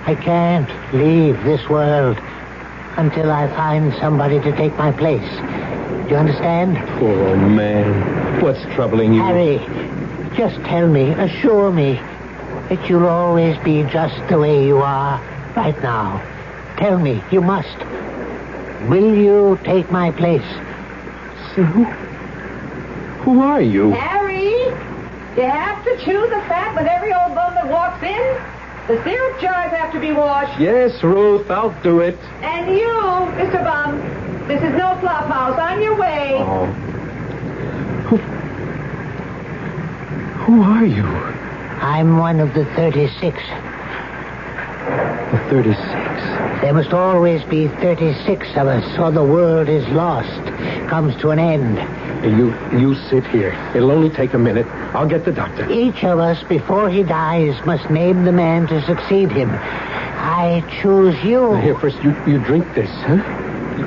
I can't leave this world until I find somebody to take my place. Do you understand? Poor old man. What's troubling you? Harry, just tell me, assure me that you'll always be just the way you are right now. Tell me, you must. Will you take my place? So, who are you? Harry, you have to chew the fat with every old bum that walks in. The syrup jars have to be washed. Yes, Ruth, I'll do it. And you, Mr. Bum, this is no flop house. On your way. Oh. Who are you? I'm one of the 36. The 36? There must always be 36 of us, or the world is lost, comes to an end. You sit here. It'll only take a minute. I'll get the doctor. Each of us, before he dies, must name the man to succeed him. I choose you. Now, here, first, you drink this, huh?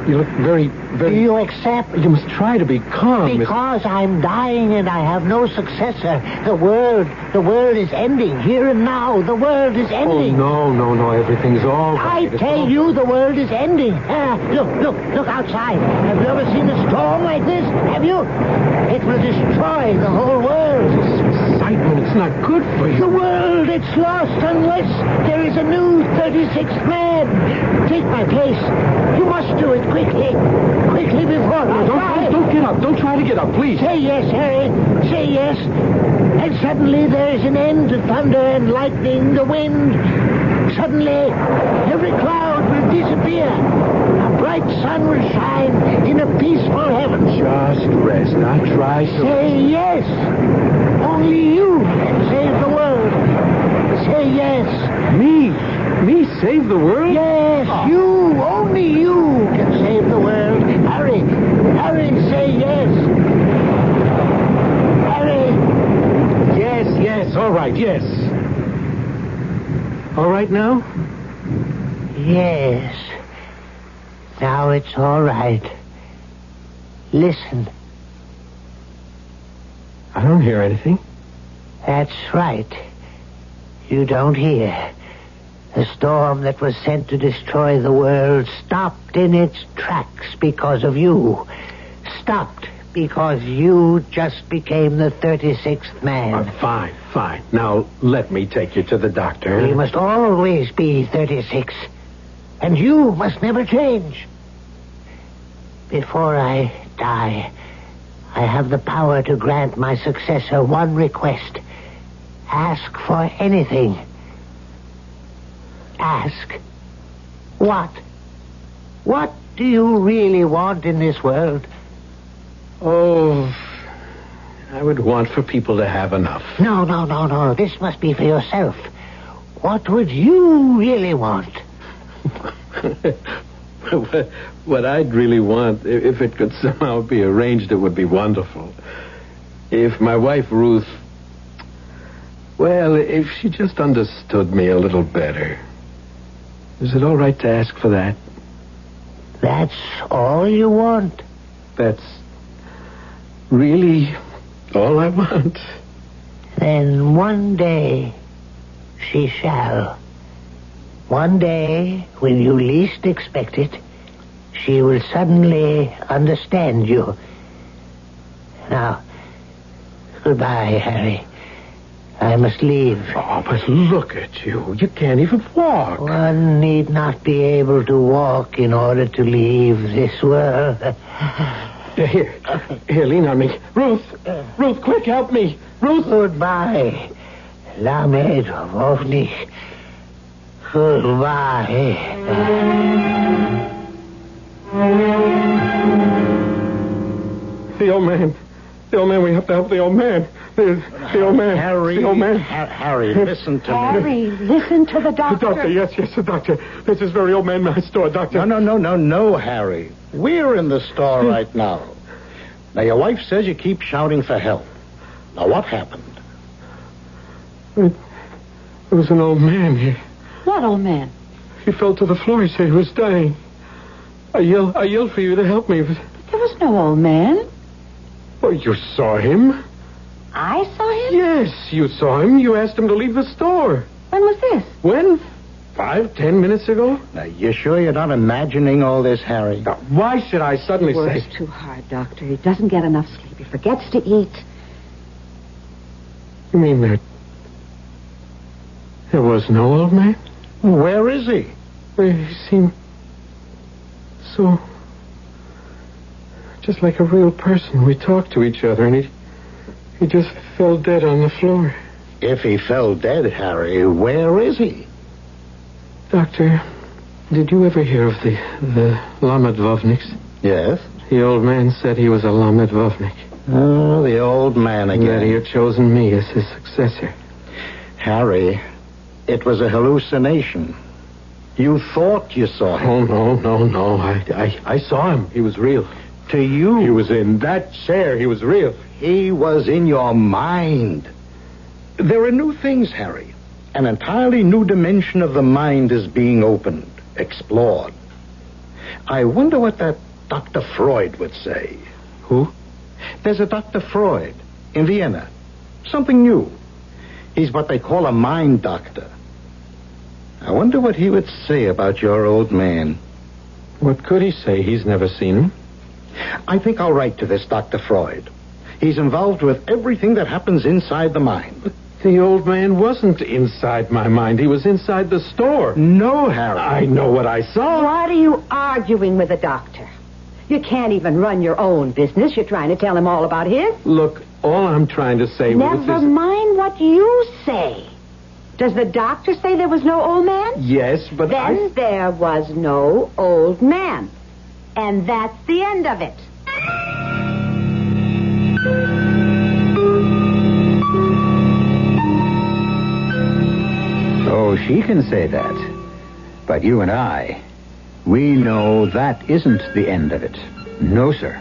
You look very... Do you accept? You must try to be calm. Because I'm dying and I have no successor. The world is ending. Here and now, the world is ending. Oh, no, everything's all right. I tell you, the world is ending. Look outside. Have you ever seen a storm like this? Have you? It will destroy the whole world. This excitement, it's not good for you. The world, it's lost unless there is a new 36th man. Take my place. You must do it quickly. Quickly before I die. Don't get up. Don't try to get up, please. Say yes, Harry. Say yes. And suddenly there's an end to thunder and lightning, the wind. Suddenly, every cloud will disappear. A bright sun will shine in a peaceful heaven. Just rest. Now try to... Say yes. Only you can save the world. Say yes. Me? Me save the world? Yes, you. Only you can save the world. Harry, say yes. Harry. Yes, all right, yes. All right now? Yes. Now it's all right. Listen. I don't hear anything. That's right. You don't hear. The storm that was sent to destroy the world stopped in its tracks because of you. Stopped because you just became the 36th man. Fine. Now, let me take you to the doctor. You must always be 36. And you must never change. Before I die, I have the power to grant my successor one request. Ask for anything. Ask. What? What do you really want in this world? Oh, I would want for people to have enough. No. This must be for yourself. What would you really want? What I'd really want, if it could somehow be arranged, it would be wonderful. If my wife, Ruth... Well, if she just understood me a little better... Is it all right to ask for that? That's all you want? That's really all I want. Then one day she shall. One day, when you least expect it, she will suddenly understand you. Now, goodbye, Harry. I must leave. Oh, but look at you. You can't even walk. One need not be able to walk in order to leave this world. Here, lean on me. Ruth, quick, help me. Ruth. Goodbye. Lamed Vovnik. Goodbye. The old man. We have to help the old man. The old man. Harry, The old man. Harry, listen to me. Harry, listen to the doctor. Doctor, yes, the doctor. This is very old man my store, doctor. No, Harry. We're in the store right now. Now, your wife says you keep shouting for help. Now, what happened? It was an old man here. What old man? He fell to the floor. He said he was dying. I yelled for you to help me. But... There was no old man. Oh, you saw him? I saw him? Yes, you saw him. You asked him to leave the store. When was this? When? 5-10 minutes ago? Now, you sure you're not imagining all this, Harry? Now, why should I suddenly say... Work's too hard, Doctor. He doesn't get enough sleep. He forgets to eat. You mean that... There was no old man? Where is he? He seemed... so... just like a real person. We talked to each other, and he just fell dead on the floor. If he fell dead, Harry, where is he? Doctor, did you ever hear of the Lamadvovniks? Yes. The old man said he was a Lamadvovnik. Oh, the old man again. That he had chosen me as his successor. Harry, it was a hallucination. You thought you saw him. Oh, no. I saw him. He was real. To you? He was in that chair. He was real. He was in your mind. There are new things, Harry. An entirely new dimension of the mind is being opened, explored. I wonder what that Dr. Freud would say. Who? There's a Dr. Freud in Vienna. Something new. He's what they call a mind doctor. I wonder what he would say about your old man. What could he say? He's never seen him. I think I'll write to this Dr. Freud. He's involved with everything that happens inside the mind. But the old man wasn't inside my mind. He was inside the store. No, Harry. I know what I saw. What are you arguing with the doctor? You can't even run your own business. You're trying to tell him all about his. Look, all I'm trying to say Never mind what you say. Does the doctor say there was no old man? Yes, but Then there was no old man. And that's the end of it. Oh, she can say that. But you and I, we know that isn't the end of it. No, sir.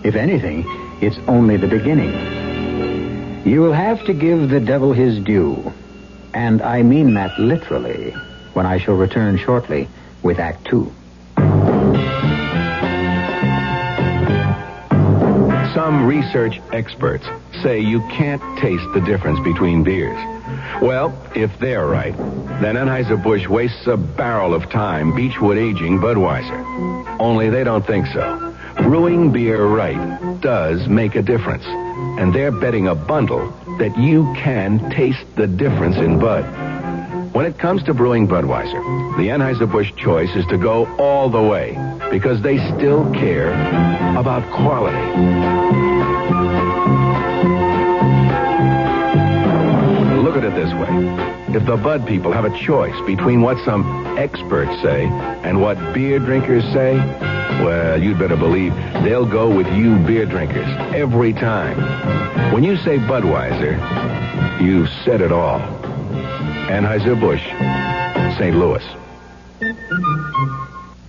If anything, it's only the beginning. You will have to give the devil his due. And I mean that literally when I shall return shortly with Act 2. Some research experts say you can't taste the difference between beers. Well, if they're right, then Anheuser-Busch wastes a barrel of time Beechwood aging Budweiser. Only they don't think so. Brewing beer right does make a difference. And they're betting a bundle that you can taste the difference in Bud. When it comes to brewing Budweiser, the Anheuser-Busch choice is to go all the way because they still care about quality. Look at it this way. If the Bud people have a choice between what some experts say and what beer drinkers say, well, you'd better believe they'll go with you beer drinkers every time. When you say Budweiser, you've said it all. Anheuser-Busch, St. Louis.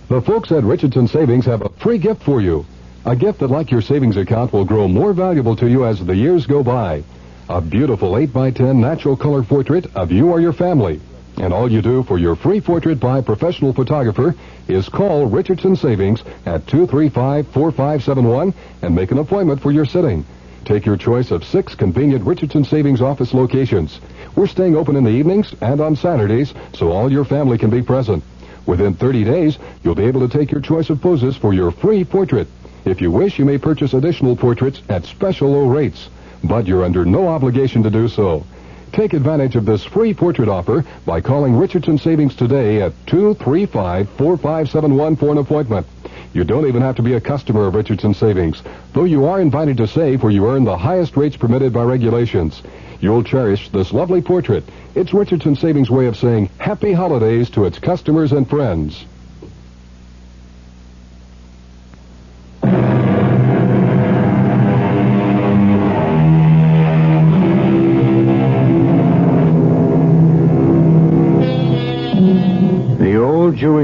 The folks at Richardson Savings have a free gift for you. A gift that, like your savings account, will grow more valuable to you as the years go by. A beautiful 8x10 natural color portrait of you or your family. And all you do for your free portrait by a professional photographer is call Richardson Savings at 235-4571 and make an appointment for your sitting. Take your choice of 6 convenient Richardson Savings office locations. We're staying open in the evenings and on Saturdays, so all your family can be present. Within 30 days, you'll be able to take your choice of poses for your free portrait. If you wish, you may purchase additional portraits at special low rates, but you're under no obligation to do so. Take advantage of this free portrait offer by calling Richardson Savings today at 235-4571 for an appointment. You don't even have to be a customer of Richardson Savings, though you are invited to save where you earn the highest rates permitted by regulations. You'll cherish this lovely portrait. It's Richardson Savings' way of saying happy holidays to its customers and friends.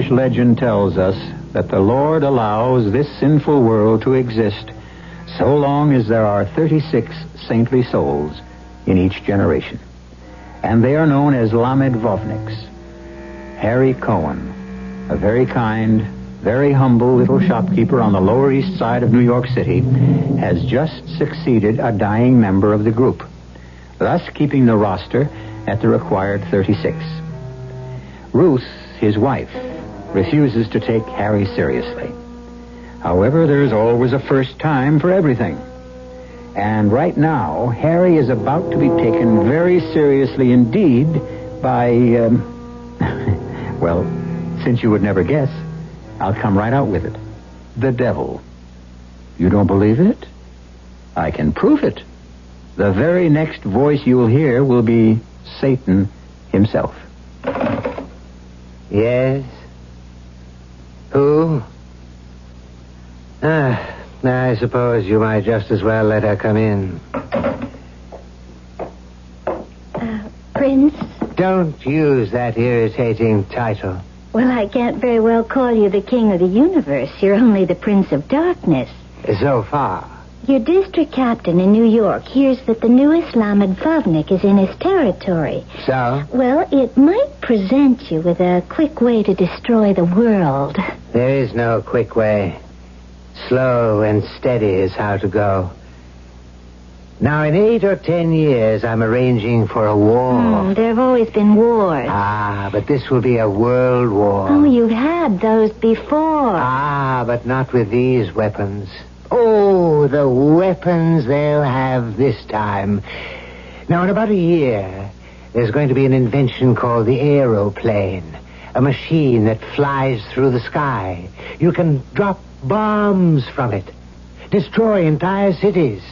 Irish legend tells us that the Lord allows this sinful world to exist so long as there are 36 saintly souls in each generation. And they are known as Lamed Vovniks. Harry Cohen, a very kind, very humble little shopkeeper on the Lower East Side of New York City, has just succeeded a dying member of the group, thus keeping the roster at the required 36. Ruth, his wife, refuses to take Harry seriously. However, there's always a first time for everything. And right now, Harry is about to be taken very seriously indeed by, well, since you would never guess, I'll come right out with it. The devil. You don't believe it? I can prove it. The very next voice you'll hear will be Satan himself. Yes? Who? I suppose you might just as well let her come in. Prince? Don't use that irritating title. Well, I can't very well call you the king of the universe. You're only the Prince of Darkness. So far. Your district captain in New York hears that the newest Lamed Vovnik is in his territory. So? Well, it might present you with a quick way to destroy the world. There is no quick way. Slow and steady is how to go. Now, in 8 or 10 years, I'm arranging for a war. There have always been wars. But this will be a world war. Oh, you've had those before. But not with these weapons. Oh, the weapons they'll have this time. Now, in about a year, there's going to be an invention called the aeroplane. A machine that flies through the sky. You can drop bombs from it. Destroy entire cities.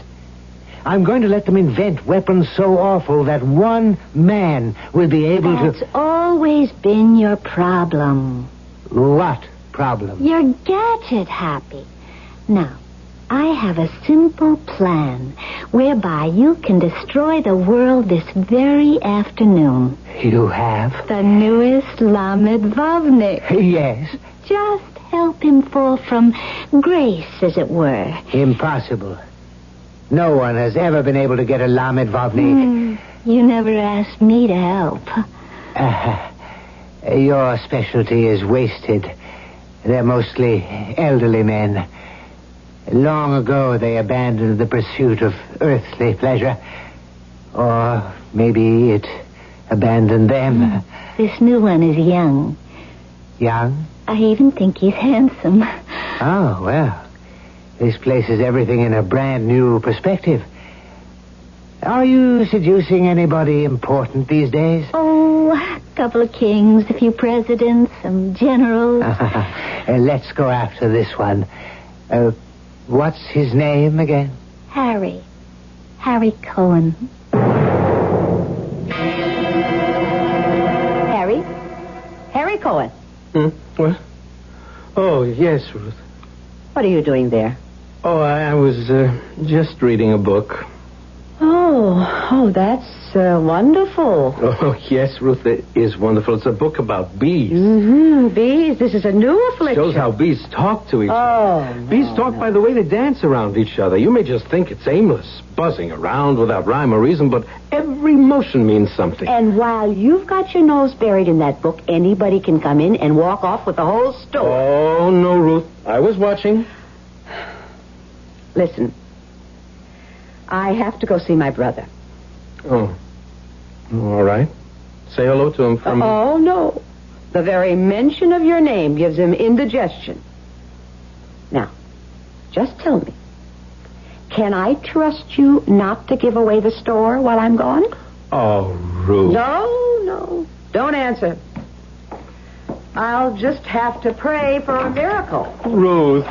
I'm going to let them invent weapons so awful that one man will be able to... That's always been your problem. What problem? You're gadget happy. Now, I have a simple plan whereby you can destroy the world this very afternoon. You have? The newest Lamed Vovnik. Yes. Just help him fall from grace, as it were. Impossible. No one has ever been able to get a Lamed Vovnik. You never asked me to help. Your specialty is wasted. They're mostly elderly men. Long ago, they abandoned the pursuit of earthly pleasure. Or maybe it abandoned them. This new one is young. Young? I even think he's handsome. Oh, well. This places everything in a brand new perspective. Are you seducing anybody important these days? Oh, a couple of kings, a few presidents, some generals. Let's go after this one. What's his name again? Harry. Harry Cohen. Harry? Harry Cohen. What? Oh, yes, Ruth. What are you doing there? Oh, I was just reading a book. Oh, that's wonderful. Oh, yes, Ruth, it is wonderful. It's a book about bees. Bees? This is a new affliction. Shows how bees talk to each other. Bees talk by the way they dance around each other. You may just think it's aimless, buzzing around without rhyme or reason, but every motion means something. And while you've got your nose buried in that book, anybody can come in and walk off with the whole story. Oh, no, Ruth. I was watching. Listen, I have to go see my brother. Oh. All right. Say hello to him from... Oh, no. The very mention of your name gives him indigestion. Now, just tell me, can I trust you not to give away the store while I'm gone? Oh, Ruth. No. Don't answer. I'll just have to pray for a miracle. Ruth.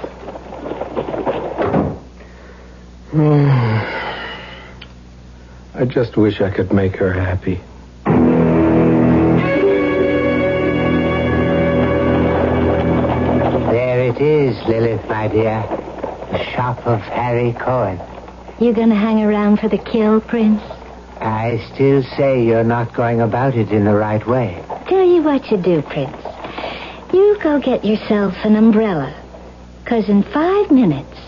I just wish I could make her happy. There it is, Lilith, my dear. The shop of Harry Cohen. You gonna hang around for the kill, Prince? I still say you're not going about it in the right way. Tell you what you do, Prince. You go get yourself an umbrella. 'Cause in 5 minutes,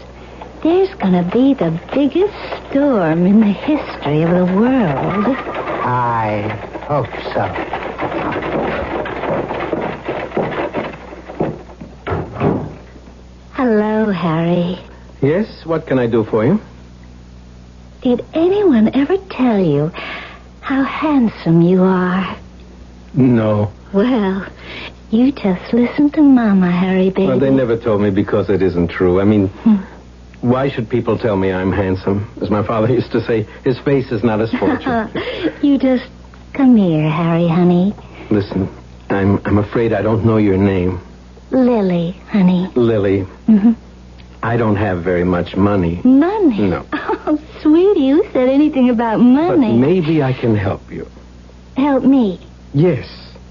there's gonna be the biggest storm in the history of the world. I hope so. Hello, Harry. Yes, what can I do for you? Did anyone ever tell you how handsome you are? No. Well, you just listen to Mama, Harry, baby. Well, they never told me because it isn't true. I mean, why should people tell me I'm handsome? As my father used to say, his face is not his fortune. You just come here, Harry, honey. Listen, I'm afraid I don't know your name. Lily, honey. Lily. Mm-hmm. I don't have very much money. Money? No. Oh, sweetie, who said anything about money? But maybe I can help you. Help me? Yes.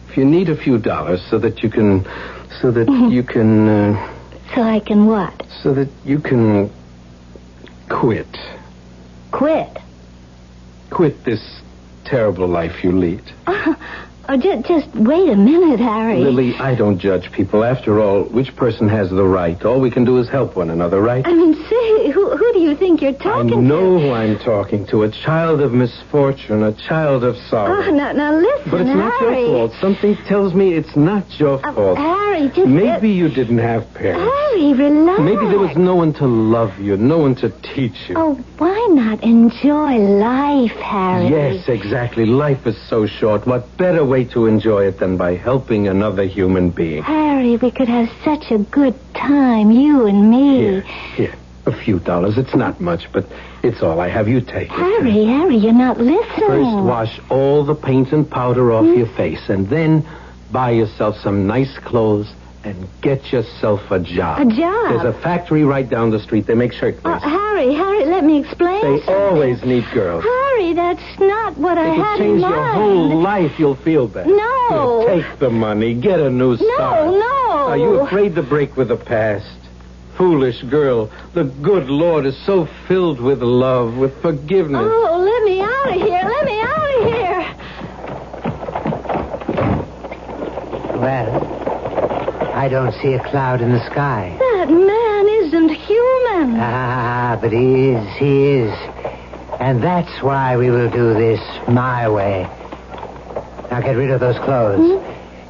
If you need a few dollars so that you can... So that you can... So I can what? So that you can... Quit. Quit? Quit this terrible life you lead. Oh, just wait a minute, Harry. Lily, I don't judge people. After all, which person has the right? All we can do is help one another, right? I mean, say, who do you think you're talking to? I know who I'm talking to. A child of misfortune, a child of sorrow. Oh, now listen, But it's not Harry. your fault. Something tells me it's not your fault. Harry, just... Maybe you didn't have parents. Harry, relax. Maybe there was no one to love you, no one to teach you. Oh, why not enjoy life, Harry? Yes, exactly. Life is so short. What better way to enjoy it than by helping another human being? Harry, we could have such a good time, you and me. Here. A few dollars. It's not much, but it's all I have. You take it. Harry, you're not listening. First, wash all the paint and powder off your face, and then buy yourself some nice clothes and get yourself a job. A job? There's a factory right down the street. They make shirtwaists. Harry, let me explain They something. always need girls. Harry, that's not what I It will had change in your mind. whole life. You'll feel better. No. Here, take the money. Get a new start. No. Are you afraid to break with the past? Foolish girl. The good Lord is so filled with love, with forgiveness. Oh, let me out of here. Let me out of here. Well, I don't see a cloud in the sky. That man isn't human. Ah, but he is. And that's why we will do this my way. Now get rid of those clothes.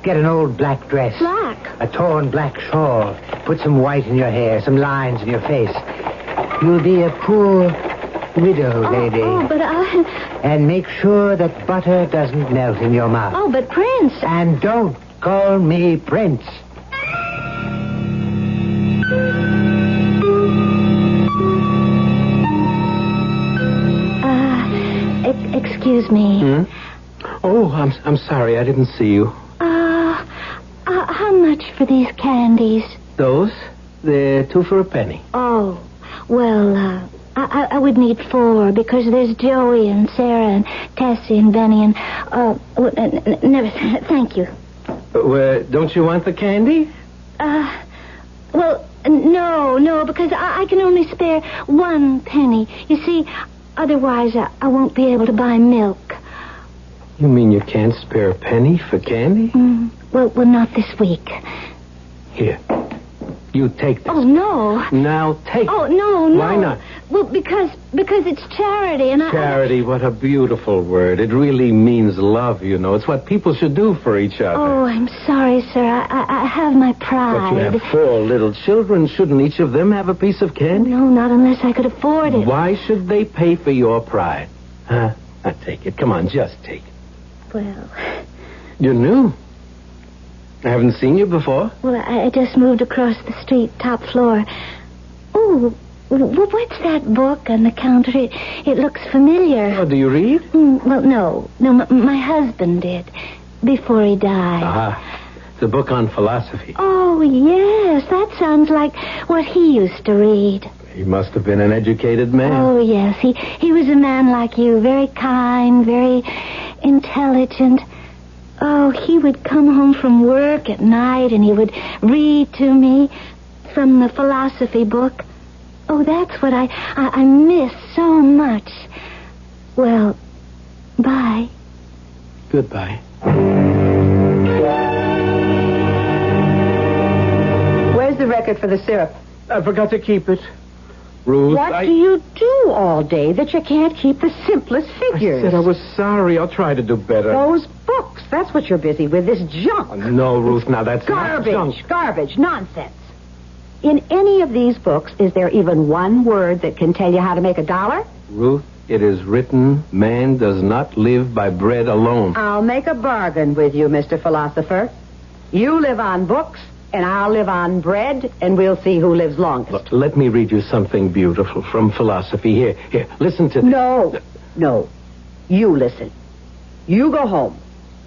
Get an old black dress. Black? A torn black shawl. Put some white in your hair, some lines in your face. You'll be a poor widow lady. Oh, but I... And make sure that butter doesn't melt in your mouth. Oh, but Prince... And don't call me Prince. Excuse me. Oh, I'm sorry. I didn't see you. How much for these candies? Those? They're 2 for a penny. Oh, well, I would need 4 because there's Joey and Sarah and Tessie and Benny and, never, thank you. Don't you want the candy? Well, no, because I can only spare 1 penny. You see, otherwise I won't be able to buy milk. You mean you can't spare a penny for candy? Well, not this week. Here. You take this. Oh, no. Now take it. Oh, no. Why not? Well, because it's charity, and Charity, what a beautiful word. It really means love, you know. It's what people should do for each other. Oh, I'm sorry, sir. I have my pride. But you have 4 little children. Shouldn't each of them have a piece of candy? No, not unless I could afford it. Why should they pay for your pride? Huh? Now take it. Come on, just take it. Well... You're new. I haven't seen you before. Well, I just moved across the street, top floor. Oh, what's that book on the counter? It looks familiar. Oh, do you read? Well, no, my husband did, before he died. Aha. It's a book on philosophy. Oh, yes, that sounds like what he used to read. He must have been an educated man. Oh, yes, he was a man like you, very kind, very intelligent. Oh, he would come home from work at night and he would read to me from the philosophy book. Oh, that's what I miss so much. Well, bye. Goodbye. bucket for the syrup. I forgot to keep it. Ruth, What do you do all day that you can't keep the simplest figures? I said I was sorry. I'll try to do better. Those books. That's what you're busy with, this junk. No, Ruth, now that's not junk. Garbage, nonsense. In any of these books, is there even one word that can tell you how to make $1? Ruth, it is written, man does not live by bread alone. I'll make a bargain with you, Mr. Philosopher. You live on books, and I'll live on bread, and we'll see who lives longest. Look, let me read you something beautiful from philosophy. Here, listen to... No. You listen. You go home.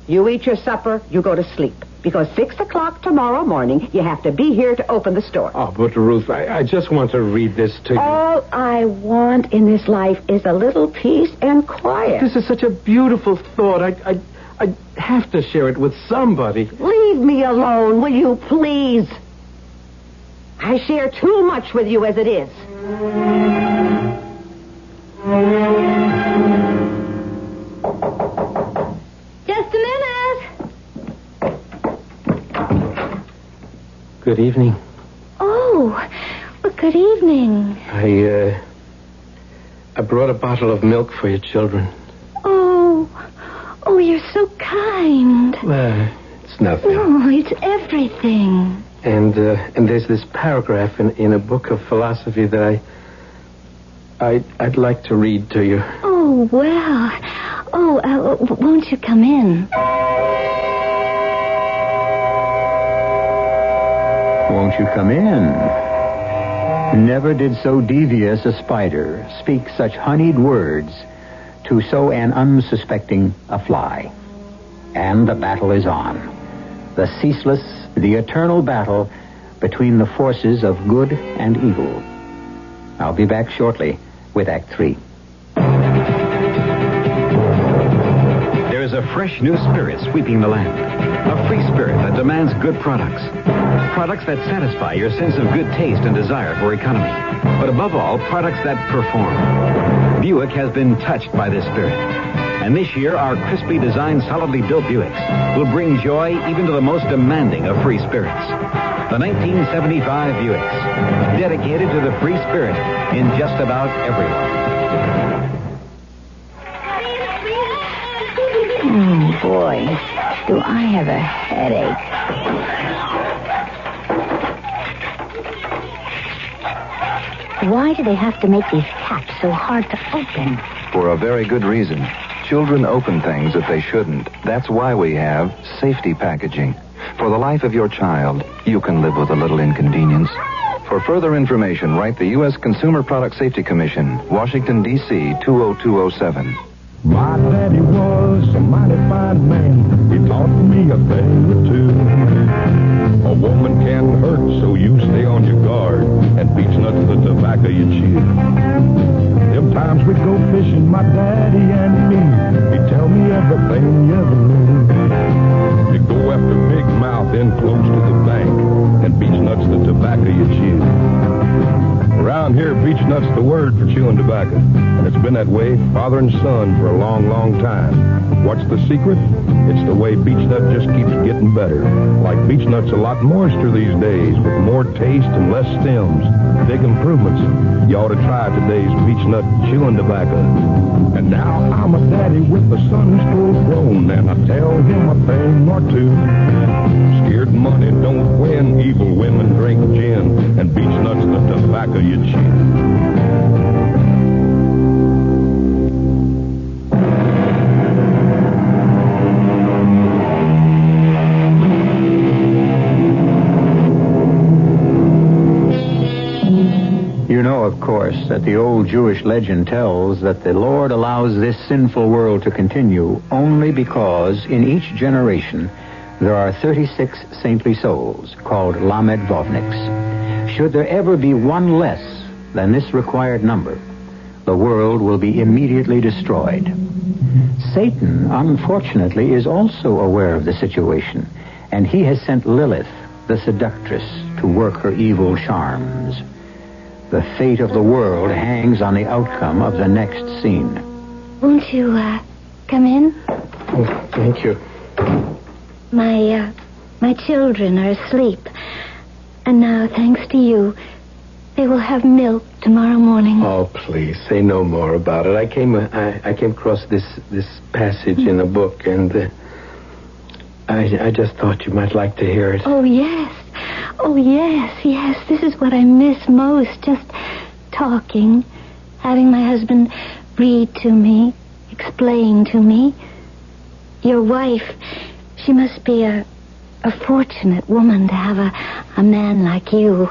You eat your supper, you go to sleep. Because 6 o'clock tomorrow morning, you have to be here to open the store. Oh, but Ruth, I just want to read this to you. All I want in this life is a little peace and quiet. This is such a beautiful thought. I have to share it with somebody. Leave me alone, will you, please? I share too much with you as it is. Just a minute. Good evening. Oh, well, good evening. I brought a bottle of milk for your children. Oh, you're so kind. It's nothing. Oh, it's everything. And there's this paragraph in a book of philosophy that I'd like to read to you. Oh, well. Won't you come in? Won't you come in? Never did so devious a spider speak such honeyed words to so an unsuspecting a fly. And the battle is on. The ceaseless, the eternal battle between the forces of good and evil. I'll be back shortly with Act 3. There is a fresh new spirit sweeping the land. A free spirit that demands good products. Products that satisfy your sense of good taste and desire for economy. But above all, products that perform. Buick has been touched by this spirit. And this year, our crisply designed, solidly built Buicks will bring joy even to the most demanding of free spirits. The 1975 Buicks, dedicated to the free spirit in just about everyone. Oh, boy, do I have a headache. Why do they have to make these caps so hard to open? For a very good reason. Children open things that they shouldn't. That's why we have safety packaging. For the life of your child, you can live with a little inconvenience. For further information, write the U.S. Consumer Product Safety Commission, Washington, D.C. 20207. My daddy was a mighty fine man. He taught me a thing or two. A woman can hurt, so you stay on your guard. And beechnuts the tobacco you chew. Them times we'd go fishing, my daddy and me. He'd tell me everything you ever knew. You go after big mouth in close to the bank. And beechnuts the tobacco you chew. Around here, beechnut's the word for chewing tobacco. And it's been that way, father and son, for a long, long time. What's the secret? It's the way beechnut just keeps getting better. Like beechnut's a lot moister these days, with more taste and less stems. Big improvements. You ought to try today's beechnut chewing tobacco. And now I'm a daddy with a son who's full grown, and I tell him a thing or two. Scared money don't win, evil women drink gin, and beechnut's the tobacco you chew. You know, of course, that the old Jewish legend tells that the Lord allows this sinful world to continue only because in each generation there are 36 saintly souls called Lamed Vovniks. Should there ever be one less than this required number, the world will be immediately destroyed. Satan, unfortunately, is also aware of the situation, and he has sent Lilith, the seductress, to work her evil charms. The fate of the world hangs on the outcome of the next scene. Won't you, come in? Oh, thank you. My children are asleep. And now, thanks to you, they will have milk tomorrow morning. Oh, please, say no more about it. I came across this passage in a book, and I just thought you might like to hear it. Oh, yes. Oh, yes. This is what I miss most. Just talking. Having my husband read to me, explain to me. Your wife, she must be a fortunate woman to have a man like you.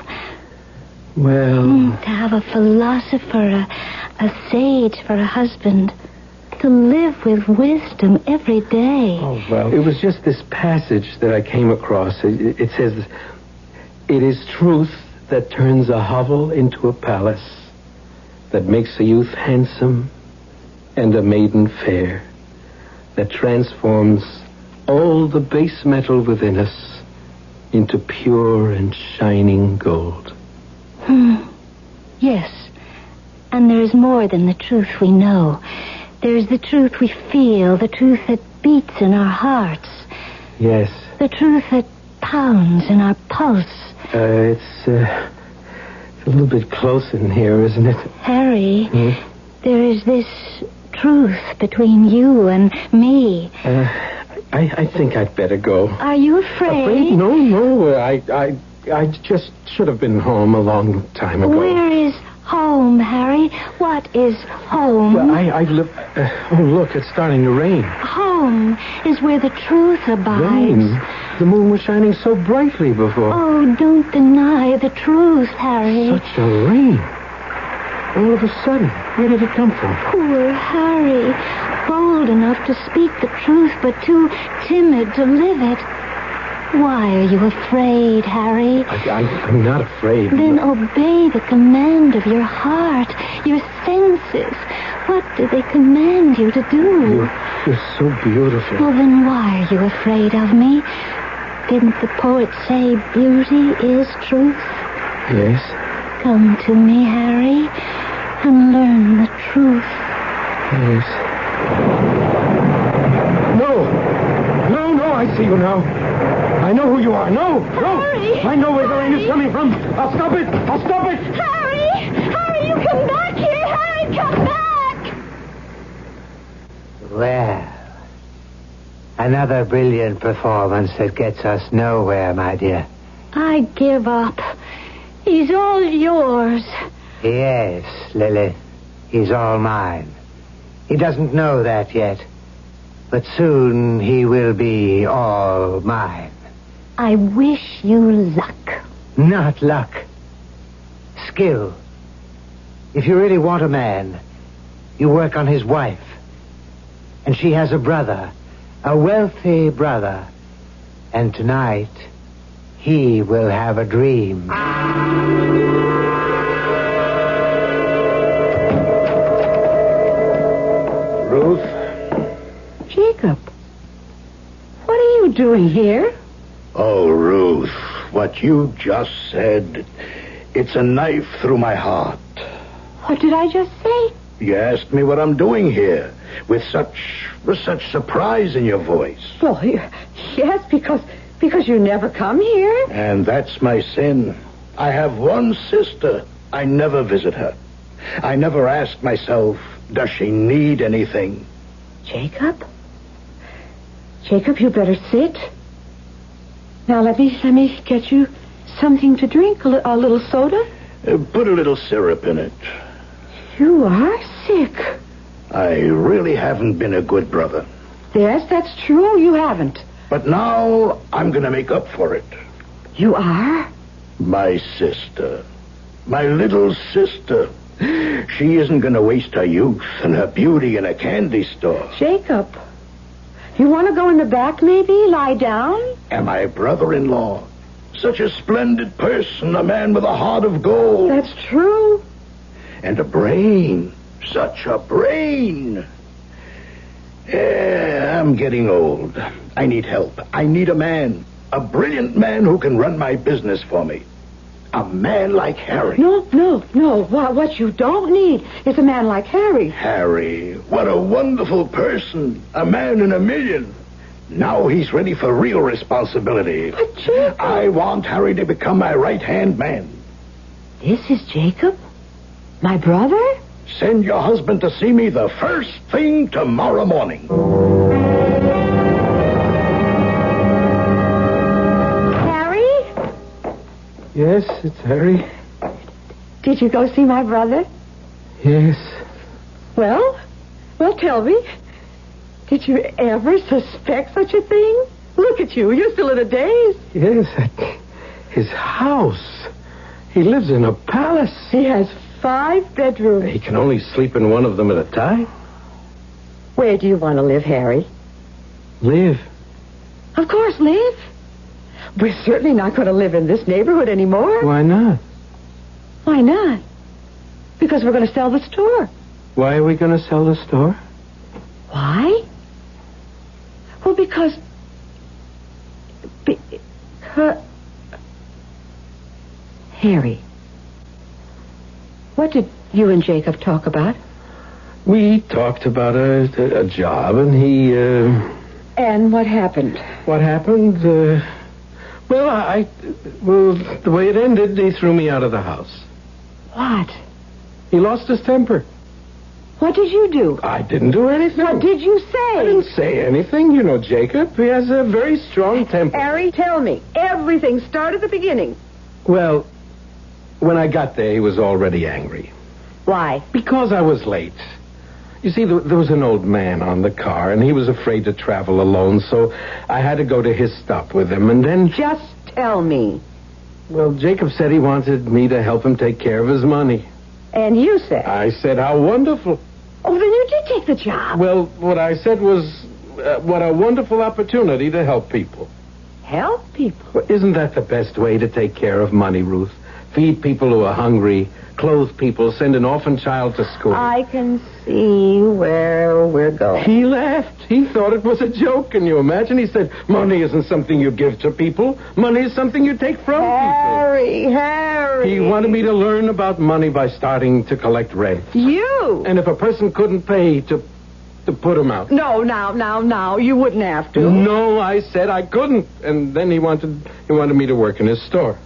Well... to have a philosopher, a sage for a husband. To live with wisdom every day. Oh, well, it was just this passage that I came across. It says, "It is truth that turns a hovel into a palace, that makes a youth handsome and a maiden fair, that transforms all the base metal within us into pure and shining gold." Yes. And there is more than the truth we know. There is the truth we feel, the truth that beats in our hearts. Yes. The truth that pounds in our pulse. It's a little bit close in here, isn't it? Harry, there is this truth between you and me. I think I'd better go. Are you afraid? Afraid? No. I just should have been home a long time ago. Where is home, Harry? What is home? Well, I live... oh, look, it's starting to rain. Home is where the truth abides. Rain? The moon was shining so brightly before. Oh, don't deny the truth, Harry. Such a rain. All of a sudden, where did it come from? Poor Harry. Bold enough to speak the truth, but too timid to live it. Why are you afraid, Harry? I'm not afraid. Then obey the command of your heart, your senses. What do they command you to do? You're so beautiful. Well, then why are you afraid of me? Didn't the poet say beauty is truth? Yes. Come to me, Harry, and learn the truth. Yes. No, I see you now. I know who you are. No. Harry! I know where the rain is coming from. I'll stop it. Harry, you come back here. Harry, come back. Well, another brilliant performance that gets us nowhere, my dear. I give up. He's all yours. Yes, Lily. He's all mine. He doesn't know that yet. But soon he will be all mine. I wish you luck. Not luck. Skill. If you really want a man, you work on his wife. And she has a brother, a wealthy brother. And tonight, he will have a dream. Ruth? Jacob, what are you doing here? Oh, Ruth, what you just said, it's a knife through my heart. What did I just say? You asked me what I'm doing here, with such surprise in your voice. Well, yes, because you never come here. And that's my sin. I have one sister. I never visit her. I never ask myself, does she need anything? Jacob, you better sit. Now, let me get you something to drink, a little soda. Put a little syrup in it. You are sick. I really haven't been a good brother. Yes, that's true. You haven't. But now I'm going to make up for it. You are? My sister. My little sister. She isn't going to waste her youth and her beauty in a candy store. Jacob, you want to go in the back, maybe? Lie down? And my brother-in-law. Such a splendid person, a man with a heart of gold. That's true. And a brain. Such a brain. Yeah, I'm getting old. I need help. I need a man. A brilliant man who can run my business for me. A man like Harry. No. What you don't need is a man like Harry. Harry, what a wonderful person. A man in a million. Now he's ready for real responsibility. But Jacob... I want Harry to become my right-hand man. This is Jacob? My brother? Send your husband to see me the first thing tomorrow morning. Harry? Yes, it's Harry. Did you go see my brother? Yes. Well, tell me. Did you ever suspect such a thing? Look at you. You're still in a daze. Yes, his house. He lives in a palace. He has 5 bedrooms. He can only sleep in one of them at a time. Where do you want to live, Harry? Live? Of course, live. We're certainly not going to live in this neighborhood anymore. Why not? Why not? Because we're going to sell the store. Why are we going to sell the store? Why? Well, because... Harry, what did you and Jacob talk about? We talked about a job, and he... And what happened? What happened? Well, the way it ended, he threw me out of the house. What? He lost his temper. What did you do? I didn't do anything. What did you say? I didn't say anything. You know Jacob. He has a very strong temper. Harry, tell me. Everything. Start at the beginning. Well, when I got there, he was already angry. Why? Because I was late. You see, there was an old man on the car, and he was afraid to travel alone, so I had to go to his stop with him, and then... Just tell me. Well, Jacob said he wanted me to help him take care of his money. And you said? I said, how wonderful. Oh, then you did take the job. Well, what I said was, what a wonderful opportunity to help people. Help people? Well, isn't that the best way to take care of money, Ruth? Feed people who are hungry, clothe people, send an orphan child to school. I can see where we're going. He laughed. He thought it was a joke. Can you imagine? He said, money isn't something you give to people. Money is something you take from Harry. He wanted me to learn about money by starting to collect rent. You? And if a person couldn't pay, to put him out. No, now. You wouldn't have to. No, I said I couldn't. And then he wanted me to work in his store.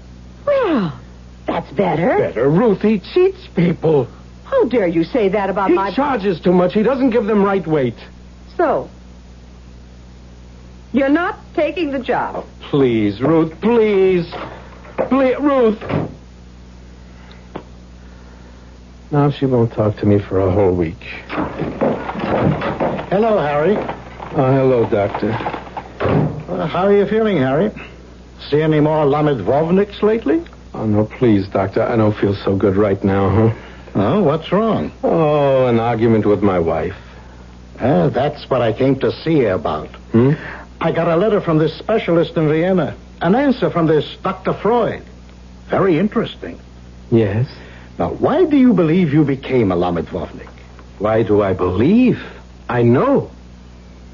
Well, that's better. Better. Ruth, he cheats people. How dare you say that about He charges too much. He doesn't give them right weight. So, you're not taking the job. Oh, please, Ruth, please. Please, Ruth. Now she won't talk to me for a whole week. Hello, Harry. Oh, hello, Doctor. How are you feeling, Harry? See any more Leona'S Vovniks lately? Oh, no, please, Doctor. I don't feel so good right now, huh? Oh, what's wrong? Oh, an argument with my wife. That's what I came to see you about. Hmm? I got a letter from this specialist in Vienna. An answer from this Dr. Freud. Very interesting. Yes? Now, why do you believe you became a Leona'S Vovnik? Why do I believe? I know.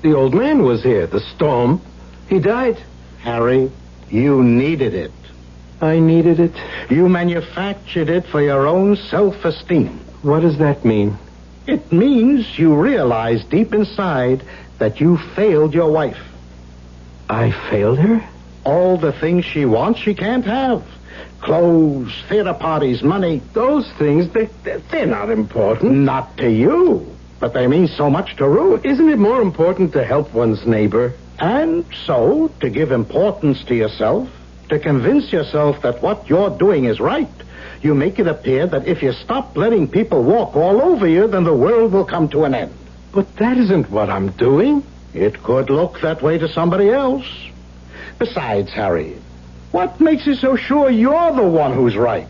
The old man was here, the storm. He died. Harry, you needed it. I needed it? You manufactured it for your own self-esteem. What does that mean? It means you realize deep inside that you failed your wife. I failed her? All the things she wants, she can't have. Clothes, theater parties, money. Those things, they're not important. Not to you, but they mean so much to Ruth. Isn't it more important to help one's neighbor? And so, to give importance to yourself, to convince yourself that what you're doing is right, you make it appear that if you stop letting people walk all over you, then the world will come to an end. But that isn't what I'm doing. It could look that way to somebody else. Besides, Harry, what makes you so sure you're the one who's right?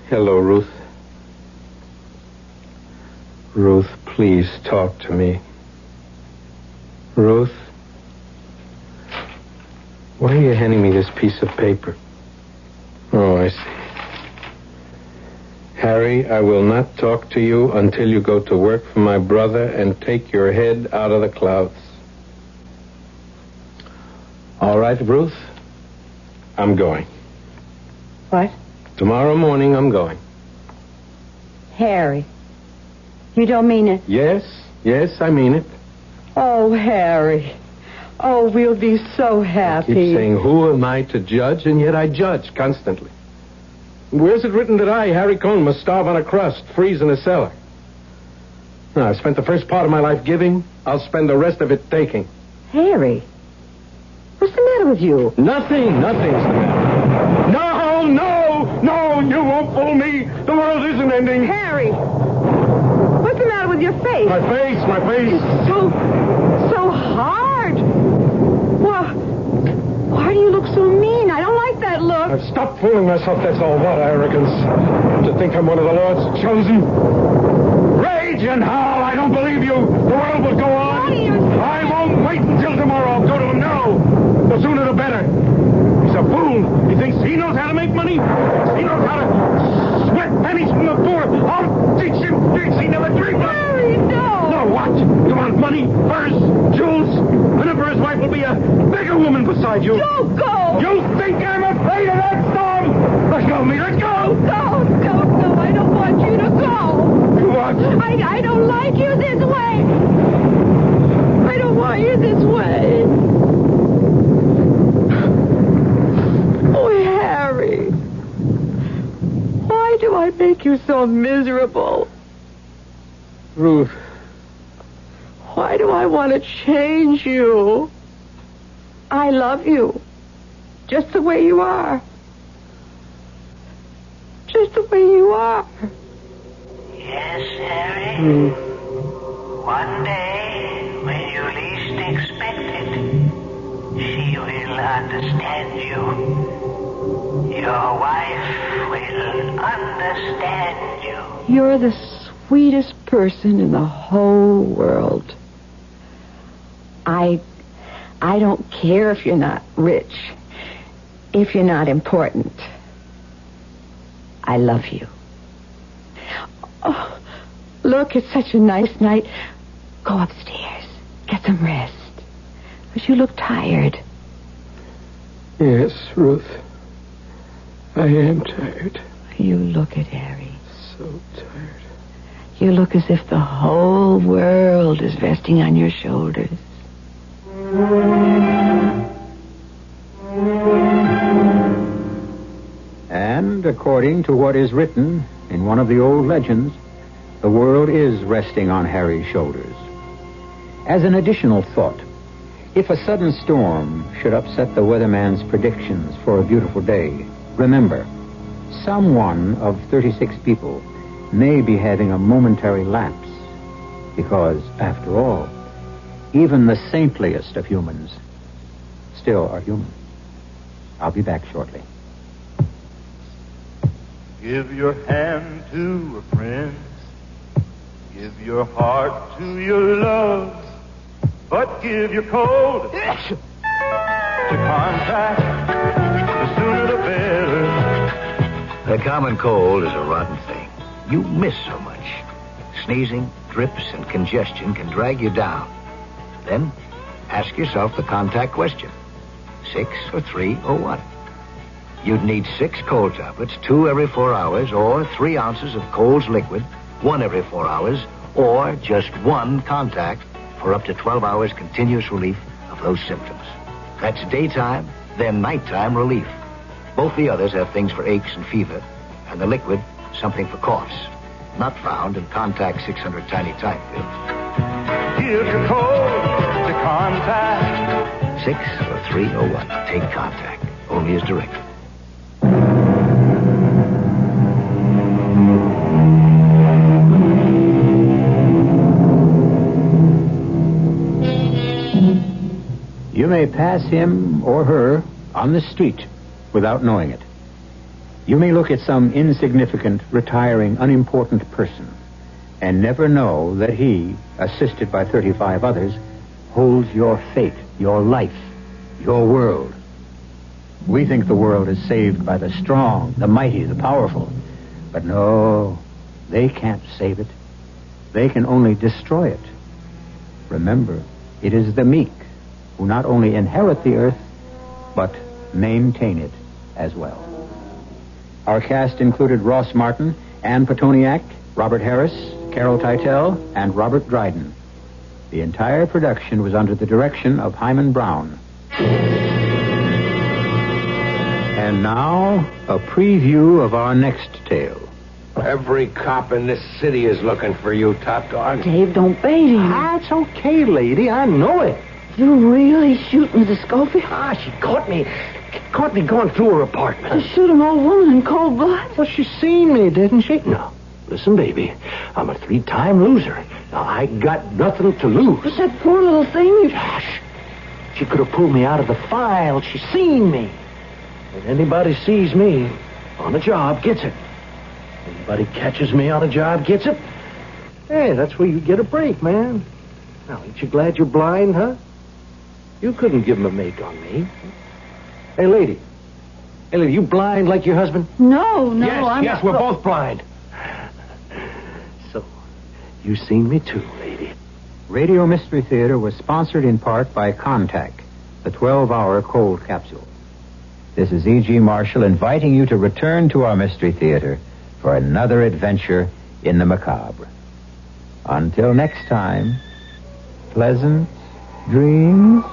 Hello, Ruth. Ruth, please talk to me. Ruth? Why are you handing me this piece of paper? Oh, I see. Harry, I will not talk to you until you go to work for my brother and take your head out of the clouds. All right, Ruth? I'm going. What? Tomorrow morning, I'm going. Harry, you don't mean it? Yes, I mean it. Oh, Harry. Oh, we'll be so happy. I keep saying, who am I to judge? And yet I judge constantly. Where's it written that I, Harry Cohn, must starve on a crust, freeze in a cellar? No, I've spent the first part of my life giving. I'll spend the rest of it taking. Harry, what's the matter with you? Nothing's the matter. No, you won't fool me. The world isn't ending. Harry, what's the matter with your face? My face. It's so hard. Well, why do you look so mean? I don't like that look. I've stopped fooling myself, that's all. What arrogance. To think I'm one of the Lord's chosen. Rage and howl, I don't believe you. The world will go on. I won't wait until tomorrow. I'll go to him now. The sooner the better. He's a fool. He thinks he knows how to make money. He knows how to sweat pennies from the poor. I'll teach him tricks he never dreamed of. Harry, no. No, what? You want money, furs, jewels? An emperor's wife will be a bigger woman beside you. Don't go. You think I'm afraid of that storm? Let go of me. Let go. No. I don't want you to go. You what? I don't like you this way. I don't want you this way. Oh, Harry. Why do I make you so miserable? Ruth. Why do I want to change you? I love you. Just the way you are. Just the way you are. Yes, Harry? Ruth. One day, when you least expect it, she will understand you. Your wife will understand you. You're the sweetest person in the whole world. I don't care if you're not rich, if you're not important. I love you. Oh, look, it's such a nice night. Go upstairs. Get some rest. But you look tired. Yes, Ruth. I am tired. You look it, Harry. So tired. You look as if the whole world is resting on your shoulders. And according to what is written in one of the old legends, the world is resting on Harry's shoulders. As an additional thought, if a sudden storm should upset the weatherman's predictions for a beautiful day, remember, someone of 36 people may be having a momentary lapse, because, after all, even the saintliest of humans still are human. I'll be back shortly. Give your hand to a friend. Give your heart to your love. But give your cold to contact. The sooner the better. The common cold is a rotten thing. You miss so much. Sneezing, drips, and congestion can drag you down. Then ask yourself the contact question. 6 or 3 or what? You'd need 6 cold tablets, 2 every 4 hours, or 3 ounces of Cold's liquid, 1 every 4 hours, or just 1 contact for up to 12 hours continuous relief of those symptoms. That's daytime, then nighttime relief. Both the others have things for aches and fever, and the liquid, something for coughs. Not found in Contact 600 Tiny Type pills. Give your cold to contact. 6 or 3 or 1. Take Contact. Only as directed. You may pass him or her on the street without knowing it. You may look at some insignificant, retiring, unimportant person and never know that he, assisted by 35 others, holds your fate, your life, your world. We think the world is saved by the strong, the mighty, the powerful. But no, they can't save it. They can only destroy it. Remember, it is the meek who not only inherit the earth, but maintain it as well. Our cast included Ross Martin, Ann Petoniak, Robert Harris, Carol Teitel, and Robert Dryden. The entire production was under the direction of Hyman Brown. And now, a preview of our next tale. Every cop in this city is looking for you, top dog. Dave, don't bait him. That's okay, lady. I know it. You really shoot Mrs. Schofield? She caught me going through her apartment. To shoot an old woman in cold blood? Well, she seen me, didn't she? No. Listen, baby, I'm a 3-time loser. Now, I got nothing to lose. But that poor little thing... Gosh, she could have pulled me out of the file. She seen me. And anybody sees me on a job gets it. Anybody catches me on a job gets it. Hey, that's where you get a break, man. Now, ain't you glad you're blind, huh? You couldn't give him a make on me. Hey, lady, you blind like your husband? No, I'm Yes, we're both blind. So, you seen me too, lady. Radio Mystery Theater was sponsored in part by Contact, the 12-hour cold capsule. This is E.G. Marshall inviting you to return to our Mystery Theater for another adventure in the macabre. Until next time, pleasant dreams.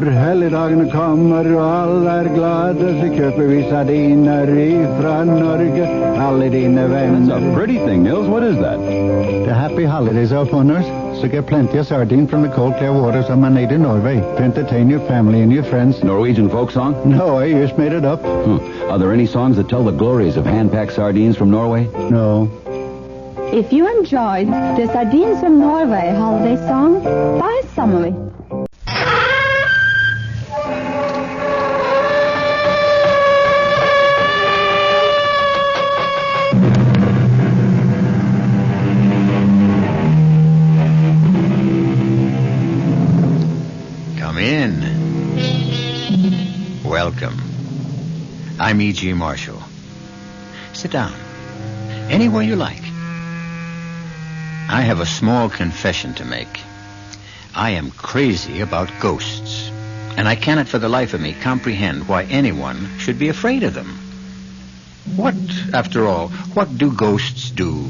Helligdagen kommer og alle glade, så kjøper vi sardiner ifra Norge, alle dine venner. That's a pretty thing, Nils. What is that? The happy holidays are upon us, so get plenty of sardine from the cold, clear waters of my native Norway to entertain your family and your friends. Norwegian folk song? No, I just made it up. Are there any songs that tell the glories of hand-packed sardines from Norway? No. If you enjoyed the Sardines from Norway holiday song, buy some of it. Welcome. I'm E.G. Marshall. Sit down. Anywhere you like. I have a small confession to make. I am crazy about ghosts, and I cannot for the life of me comprehend why anyone should be afraid of them. What, after all, what do ghosts do?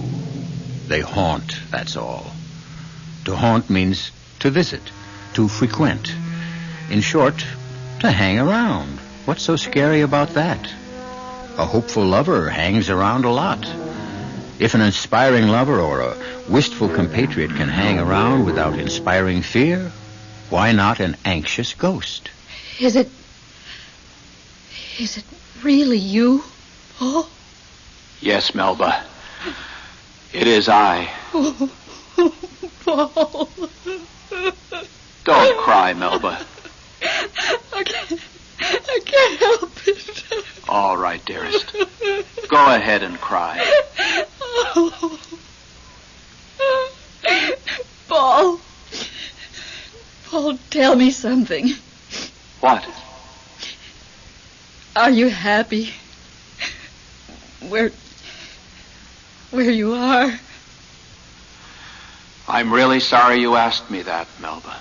They haunt, that's all. To haunt means to visit, to frequent. In short, to hang around. What's so scary about that? A hopeful lover hangs around a lot. If an inspiring lover or a wistful compatriot can hang around without inspiring fear, why not an anxious ghost? Is it really you, Paul? Yes, Melba. It is I. Oh, Paul. Don't cry, Melba. I can't help it. All right, dearest. Go ahead and cry. Oh. Paul, tell me something. What? Are you happy? Where you are? I'm really sorry you asked me that, Melba.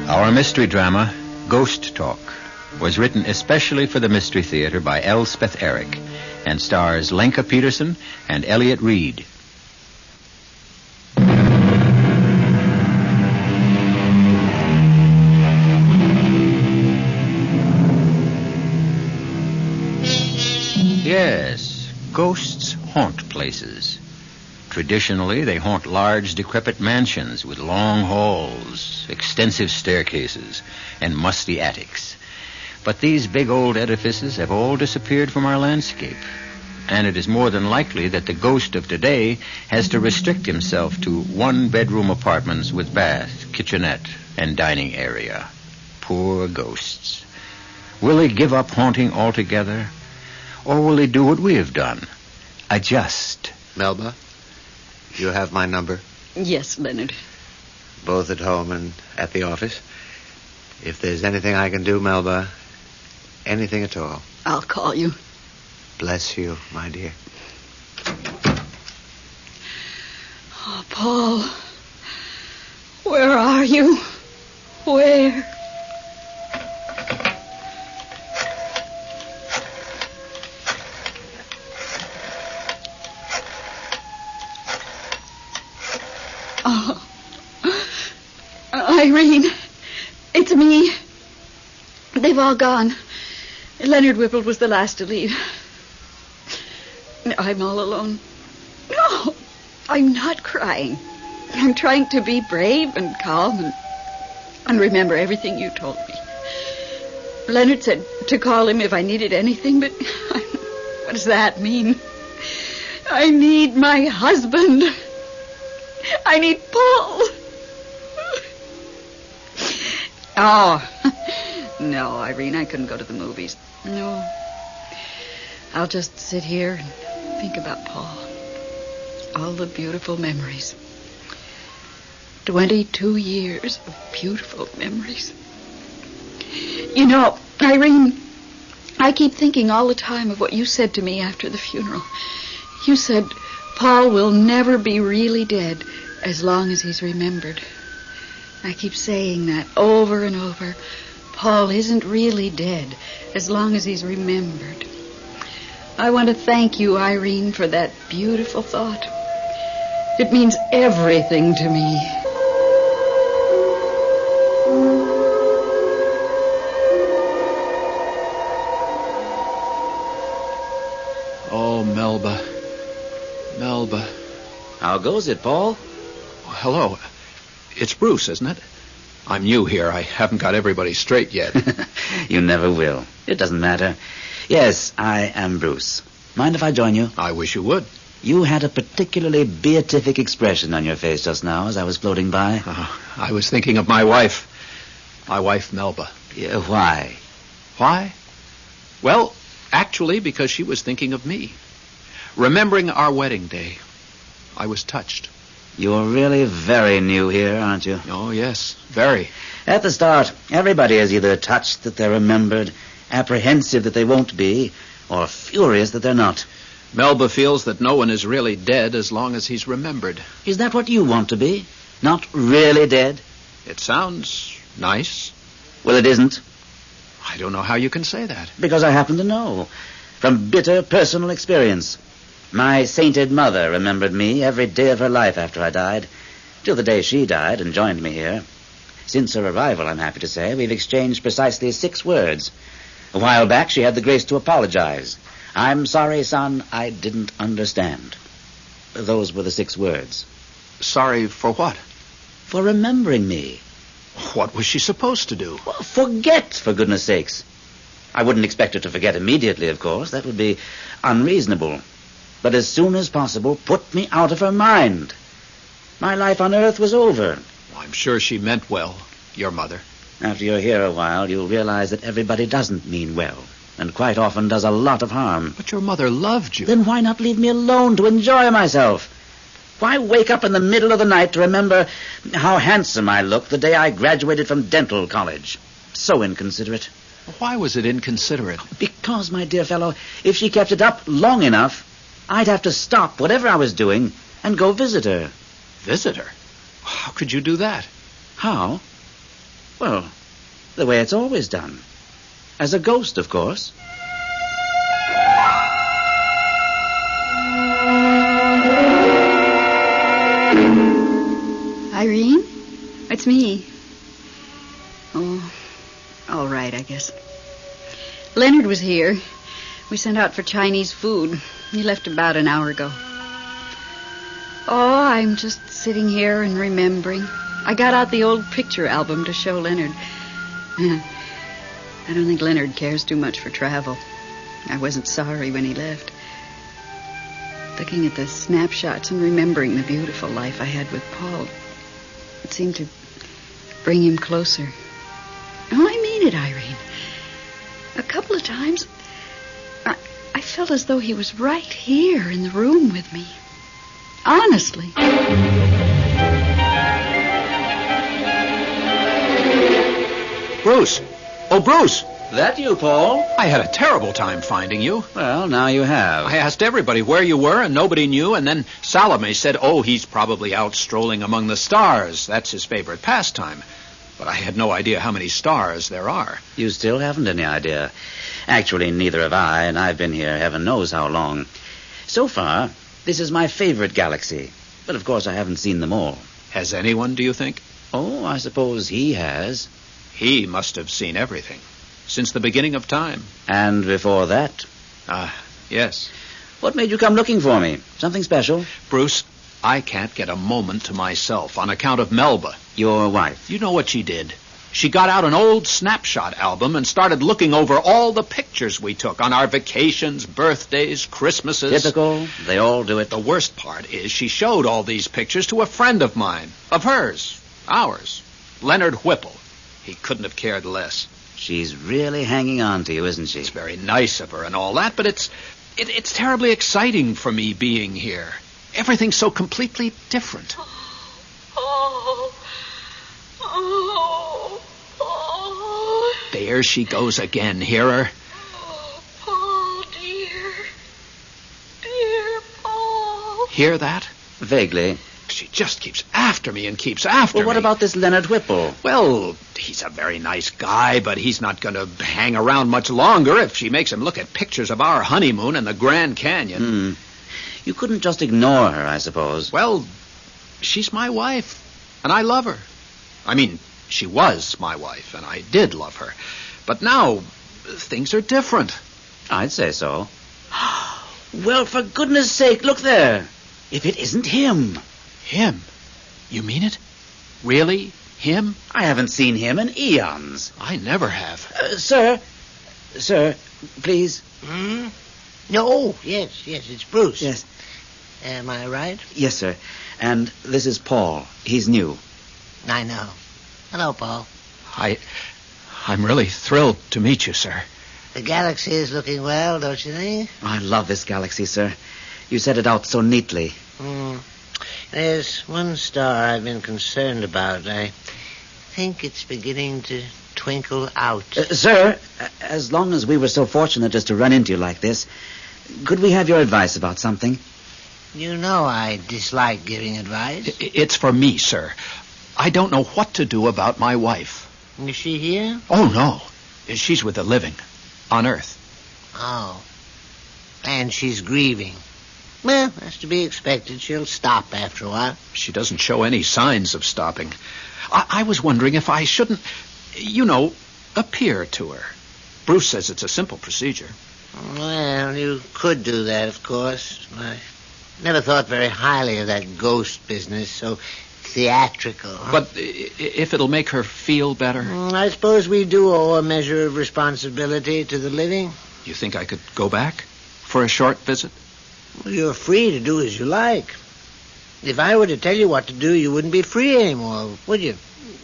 Our mystery drama, Ghost Talk, was written especially for the Mystery Theater by Elspeth Eric and stars Lenka Peterson and Elliot Reed. Yes, ghosts haunt places. Traditionally, they haunt large, decrepit mansions with long halls, extensive staircases, and musty attics. But these big old edifices have all disappeared from our landscape, and it is more than likely that the ghost of today has to restrict himself to one-bedroom apartments with bath, kitchenette, and dining area. Poor ghosts. Will he give up haunting altogether? Or will he do what we have done? Adjust. Melba, you have my number? Yes, Leonard. Both at home and at the office. If there's anything I can do, Melba, anything at all. I'll call you. Bless you, my dear. Oh, Paul. Where are you? Where? Oh. Irene, it's me. They've all gone. Leonard Whipple was the last to leave. I'm all alone. No, I'm not crying. I'm trying to be brave and calm and remember everything you told me. Leonard said to call him if I needed anything, but what does that mean? I need my husband. I need Paul. Oh, no, Irene, I couldn't go to the movies. No. I'll just sit here and think about Paul. All the beautiful memories. 22 years of beautiful memories. You know, Irene, I keep thinking all the time of what you said to me after the funeral. You said Paul will never be really dead as long as he's remembered. I keep saying that over and over. Paul isn't really dead as long as he's remembered. I want to thank you, Irene, for that beautiful thought. It means everything to me. Oh, Melba. Melba. How goes it, Paul? Hello. It's Bruce, isn't it? I'm new here. I haven't got everybody straight yet. You never will. It doesn't matter. Yes, I am Bruce. Mind if I join you? I wish you would. You had a particularly beatific expression on your face just now as I was floating by. I was thinking of my wife. My wife, Melba. Yeah, why? Why? Well, actually, because she was thinking of me. Remembering our wedding day. I was touched. You're really very new here, aren't you? Oh, yes, very. At the start, everybody is either touched that they're remembered, apprehensive that they won't be, or furious that they're not. Melba feels that no one is really dead as long as he's remembered. Is that what you want to be? Not really dead? It sounds nice. Well, it isn't. I don't know how you can say that. Because I happen to know. From bitter personal experience. My sainted mother remembered me every day of her life after I died, till the day she died and joined me here. Since her arrival, I'm happy to say, we've exchanged precisely 6 words. A while back, she had the grace to apologize. I'm sorry, son, I didn't understand. Those were the 6 words. Sorry for what? For remembering me. What was she supposed to do? Well, forget, for goodness sakes. I wouldn't expect her to forget immediately, of course. That would be unreasonable. But as soon as possible, put me out of her mind. My life on Earth was over. I'm sure she meant well, your mother. After you're here a while, you'll realize that everybody doesn't mean well, and quite often does a lot of harm. But your mother loved you. Then why not leave me alone to enjoy myself? Why wake up in the middle of the night to remember how handsome I looked the day I graduated from dental college? So inconsiderate. Why was it inconsiderate? Because, my dear fellow, if she kept it up long enough, I'd have to stop whatever I was doing and go visit her. Visit her? How could you do that? How? Well, the way it's always done. As a ghost, of course. Irene? It's me. Oh, all right, I guess. Leonard was here. We sent out for Chinese food. He left about an hour ago. Oh, I'm just sitting here and remembering. I got out the old picture album to show Leonard. I don't think Leonard cares too much for travel. I wasn't sorry when he left. Looking at the snapshots and remembering the beautiful life I had with Paul, it seemed to bring him closer. Oh, I mean it, Irene. A couple of times, I felt as though he was right here in the room with me. Honestly. Bruce! Oh, Bruce! That you, Paul? I had a terrible time finding you. Well, now you have. I asked everybody where you were, and nobody knew, and then Salome said, oh, he's probably out strolling among the stars. That's his favorite pastime. But I had no idea how many stars there are. You still haven't any idea. Actually, neither have I, and I've been here heaven knows how long. So far, this is my favorite galaxy. But of course I haven't seen them all. Has anyone, do you think? Oh, I suppose he has. He must have seen everything. Since the beginning of time. And before that? Yes. What made you come looking for me? Something special? Bruce, I can't get a moment to myself on account of Melba. Your wife? You know what she did? She got out an old snapshot album and started looking over all the pictures we took on our vacations, birthdays, Christmases. Typical. They all do it. The worst part is she showed all these pictures to a friend of mine. Of hers. Ours. Leonard Whipple. He couldn't have cared less. She's really hanging on to you, isn't she? It's very nice of her and all that, but it's terribly exciting for me being here. Everything's so completely different. There she goes again. Hear her? Paul, dear. Dear Paul. Hear that? Vaguely. She just keeps after me and keeps after me. Well, what about this Leonard Whipple? Well, he's a very nice guy, but he's not going to hang around much longer if she makes him look at pictures of our honeymoon in the Grand Canyon. You couldn't just ignore her, I suppose. Well, she's my wife, and I love her. I mean, she was my wife, and I did love her. But now, things are different. I'd say so. Well, for goodness sake, look there. If it isn't him. Him? You mean it? Really? Him? I haven't seen him in eons. I never have. Sir, please. No, yes, it's Bruce. Yes. Am I right? Yes, sir. And this is Paul. He's new. I know. Hello, Paul. I'm really thrilled to meet you, sir. The galaxy is looking well, don't you think? I love this galaxy, sir. You set it out so neatly. There's one star I've been concerned about. I think it's beginning to twinkle out. Sir, as long as we were so fortunate as to run into you like this, could we have your advice about something? You know I dislike giving advice. It's for me, sir. I don't know what to do about my wife. Is she here? Oh, no. She's with the living. On Earth. Oh. And she's grieving. Well, that's to be expected. She'll stop after a while. She doesn't show any signs of stopping. I was wondering if I shouldn't, appear to her. Bruce says it's a simple procedure. Well, you could do that, of course. I never thought very highly of that ghost business, so theatrical. Huh? But if it'll make her feel better? I suppose we do owe a measure of responsibility to the living. You think I could go back for a short visit? Well, you're free to do as you like. If I were to tell you what to do, you wouldn't be free anymore, would you?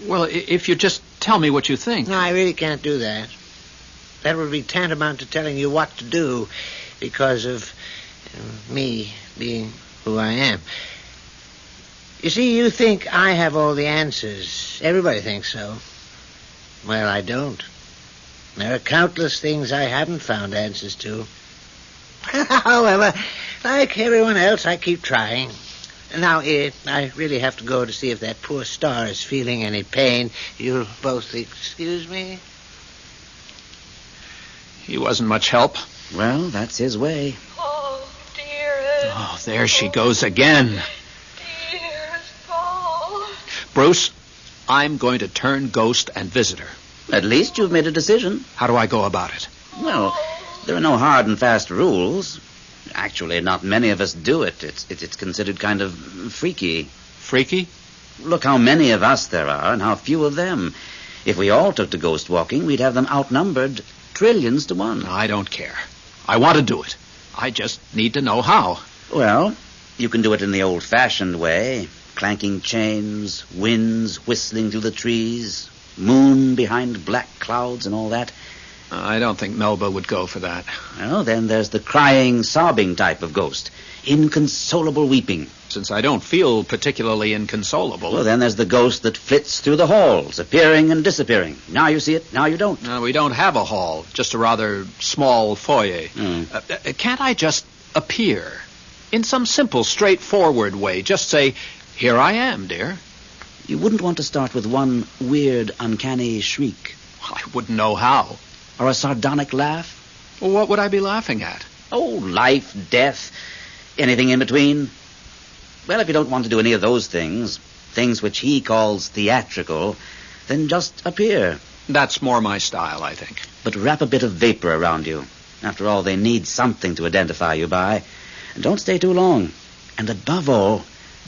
Well, if you just tell me what you think. No, I really can't do that. That would be tantamount to telling you what to do because of me being who I am. You see, you think I have all the answers. Everybody thinks so. Well, I don't. There are countless things I haven't found answers to. However, like everyone else, I keep trying. Now, I really have to go to see if that poor star is feeling any pain. You'll both excuse me? He wasn't much help. Well, that's his way. Oh, dearest. Oh, there she goes again. Dearest Paul. Bruce, I'm going to turn ghost and visit her. At least you've made a decision. How do I go about it? Well, there are no hard and fast rules. Actually, not many of us do it. It's considered kind of freaky. Freaky? Look how many of us there are and how few of them. If we all took to ghost walking, we'd have them outnumbered trillions to one. I don't care. I want to do it. I just need to know how. Well, you can do it in the old-fashioned way. Clanking chains, winds whistling through the trees, moon behind black clouds and all that. I don't think Melba would go for that. Well, then there's the crying, sobbing type of ghost. Inconsolable weeping. Since I don't feel particularly inconsolable. Well, then there's the ghost that flits through the halls, appearing and disappearing. Now you see it, now you don't. We don't have a hall, just a rather small foyer. Can't I just appear? In some simple, straightforward way. Just say, here I am, dear. You wouldn't want to start with one weird, uncanny shriek. I wouldn't know how. Or a sardonic laugh? Well, what would I be laughing at? Oh, life, death, anything in between. Well, if you don't want to do any of those things which he calls theatrical, then just appear. That's more my style, I think. But wrap a bit of vapor around you. After all, they need something to identify you by. And don't stay too long. And above all,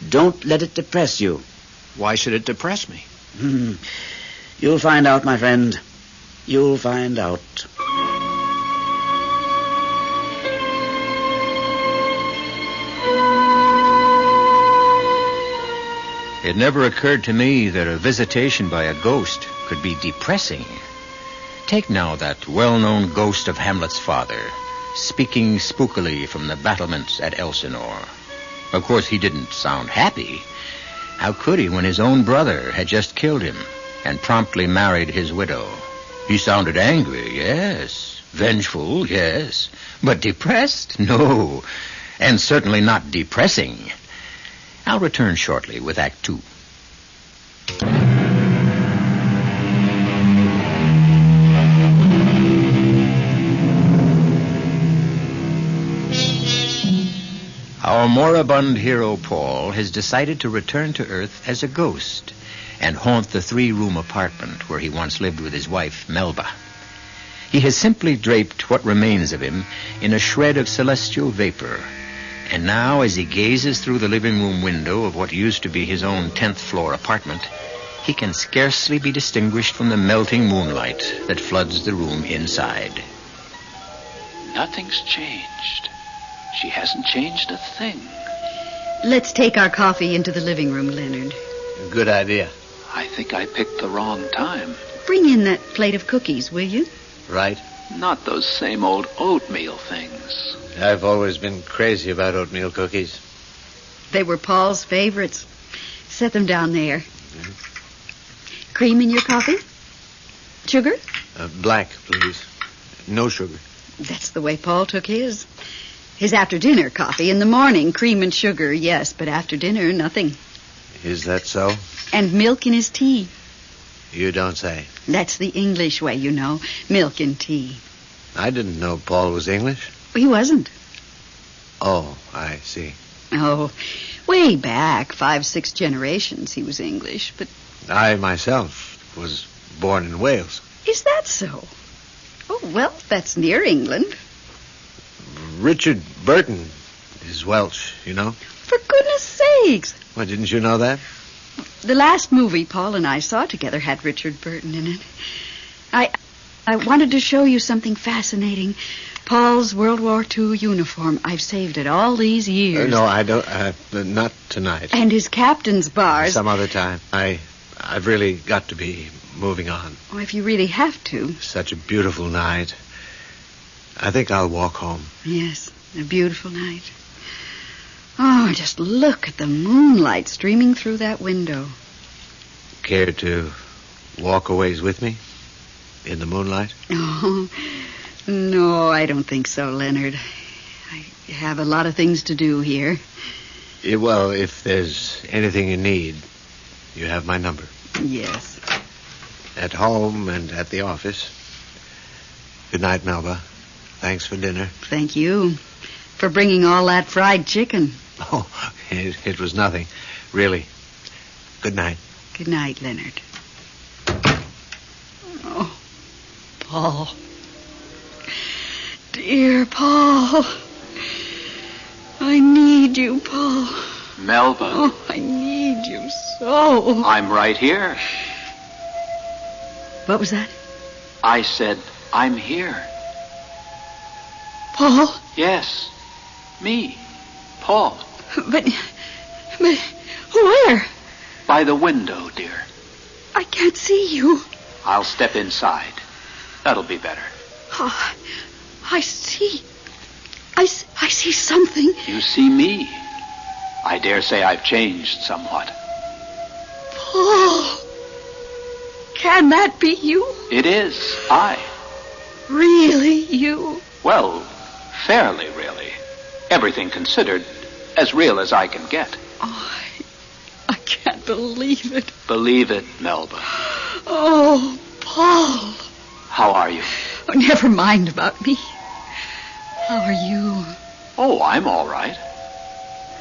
don't let it depress you. Why should it depress me? You'll find out, my friend. You'll find out. It never occurred to me that a visitation by a ghost could be depressing. Take now that well-known ghost of Hamlet's father, speaking spookily from the battlements at Elsinore. Of course, he didn't sound happy. How could he when his own brother had just killed him and promptly married his widow? He sounded angry, yes. Vengeful, yes. But depressed? No. And certainly not depressing. I'll return shortly with Act 2. Our moribund hero, Paul, has decided to return to Earth as a ghost and haunt the 3-room apartment where he once lived with his wife, Melba. He has simply draped what remains of him in a shred of celestial vapor. And now, as he gazes through the living room window of what used to be his own 10th floor apartment, he can scarcely be distinguished from the melting moonlight that floods the room inside. Nothing's changed. She hasn't changed a thing. Let's take our coffee into the living room, Leonard. Good idea. I think I picked the wrong time. Bring in that plate of cookies, will you? Right. Not those same old oatmeal things. I've always been crazy about oatmeal cookies. They were Paul's favorites. Set them down there. Cream in your coffee? Sugar? Black, please. No sugar. That's the way Paul took his. His after-dinner coffee. In the morning, cream and sugar, yes, but after dinner, nothing. Is that so? And milk in his tea. You don't say. That's the English way, you know. Milk and tea. I didn't know Paul was English. He wasn't. Oh, I see. Oh, way back, 5-6 generations, he was English, but... I myself was born in Wales. Is that so? Oh, well, that's near England. Richard Burton is Welsh, you know. For goodness sakes. Well, didn't you know that? The last movie Paul and I saw together had Richard Burton in it. I wanted to show you something fascinating. Paul's World War II uniform. I've saved it all these years. No, I don't. Not tonight. And his captain's bars. Some other time. I've really got to be moving on. Oh, if you really have to. Such a beautiful night. I think I'll walk home. Yes, a beautiful night. Oh, just look at the moonlight streaming through that window. Care to walk a ways with me? In the moonlight? Oh, no, I don't think so, Leonard. I have a lot of things to do here. Yeah, well, if there's anything you need, you have my number. Yes. At home and at the office. Good night, Melba. Thanks for dinner. Thank you for bringing all that fried chicken. Oh, it was nothing, really. Good night. Good night, Leonard. Oh, Paul. Dear Paul. I need you, Paul. Melba. Oh, I need you so. I'm right here. What was that? I said, I'm here. Paul? Yes. Me. Paul. But where? By the window, dear. I can't see you. I'll step inside. That'll be better. Oh, I see. I see something. You see me. I dare say I've changed somewhat. Paul. Can that be you? It is. I. Really you? Well, fairly really. Everything considered, as real as I can get. Oh, I can't believe it. Believe it, Melba. Oh, Paul. How are you? Oh, never mind about me. How are you? Oh, I'm all right.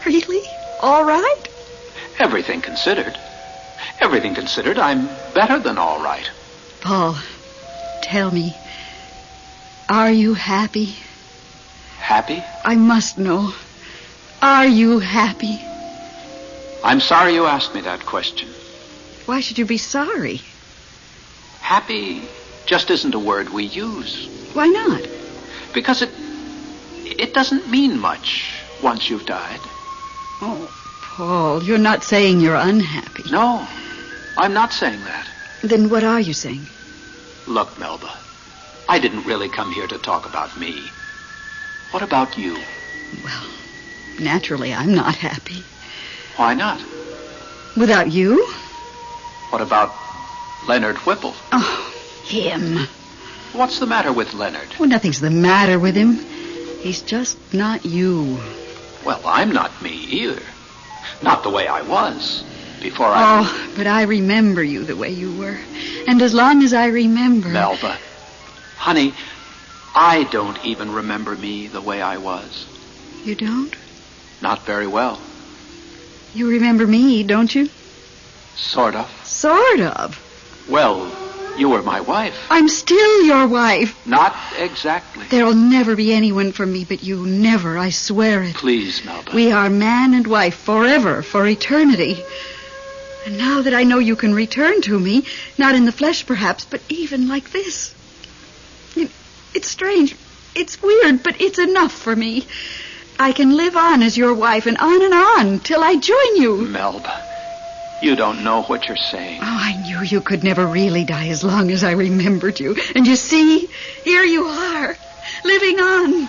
Really? All right? Everything considered. Everything considered, I'm better than all right. Paul, tell me, are you happy? Happy? I must know. Are you happy? I'm sorry you asked me that question. Why should you be sorry? Happy just isn't a word we use. Why not? Because it doesn't mean much once you've died. Oh, Paul, you're not saying you're unhappy. No, I'm not saying that. Then what are you saying? Look, Melba, I didn't really come here to talk about me. What about you? Well, naturally, I'm not happy. Why not? Without you? What about Leonard Whipple? Oh, him. What's the matter with Leonard? Well, nothing's the matter with him. He's just not you. Well, I'm not me either. Not the way I was before I... Oh, but I remember you the way you were. And as long as I remember... Melba, honey, I don't even remember me the way I was. You don't? Not very well. You remember me, don't you? Sort of. Sort of? Well, you were my wife. I'm still your wife. Not exactly. There'll never be anyone for me but you. Never, I swear it. Please, Melba. We are man and wife forever, for eternity. And now that I know you can return to me, not in the flesh perhaps, but even like this. It's strange. It's weird, but it's enough for me. I can live on as your wife and on till I join you. Melba, you don't know what you're saying. Oh, I knew you could never really die as long as I remembered you. And you see, here you are, living on.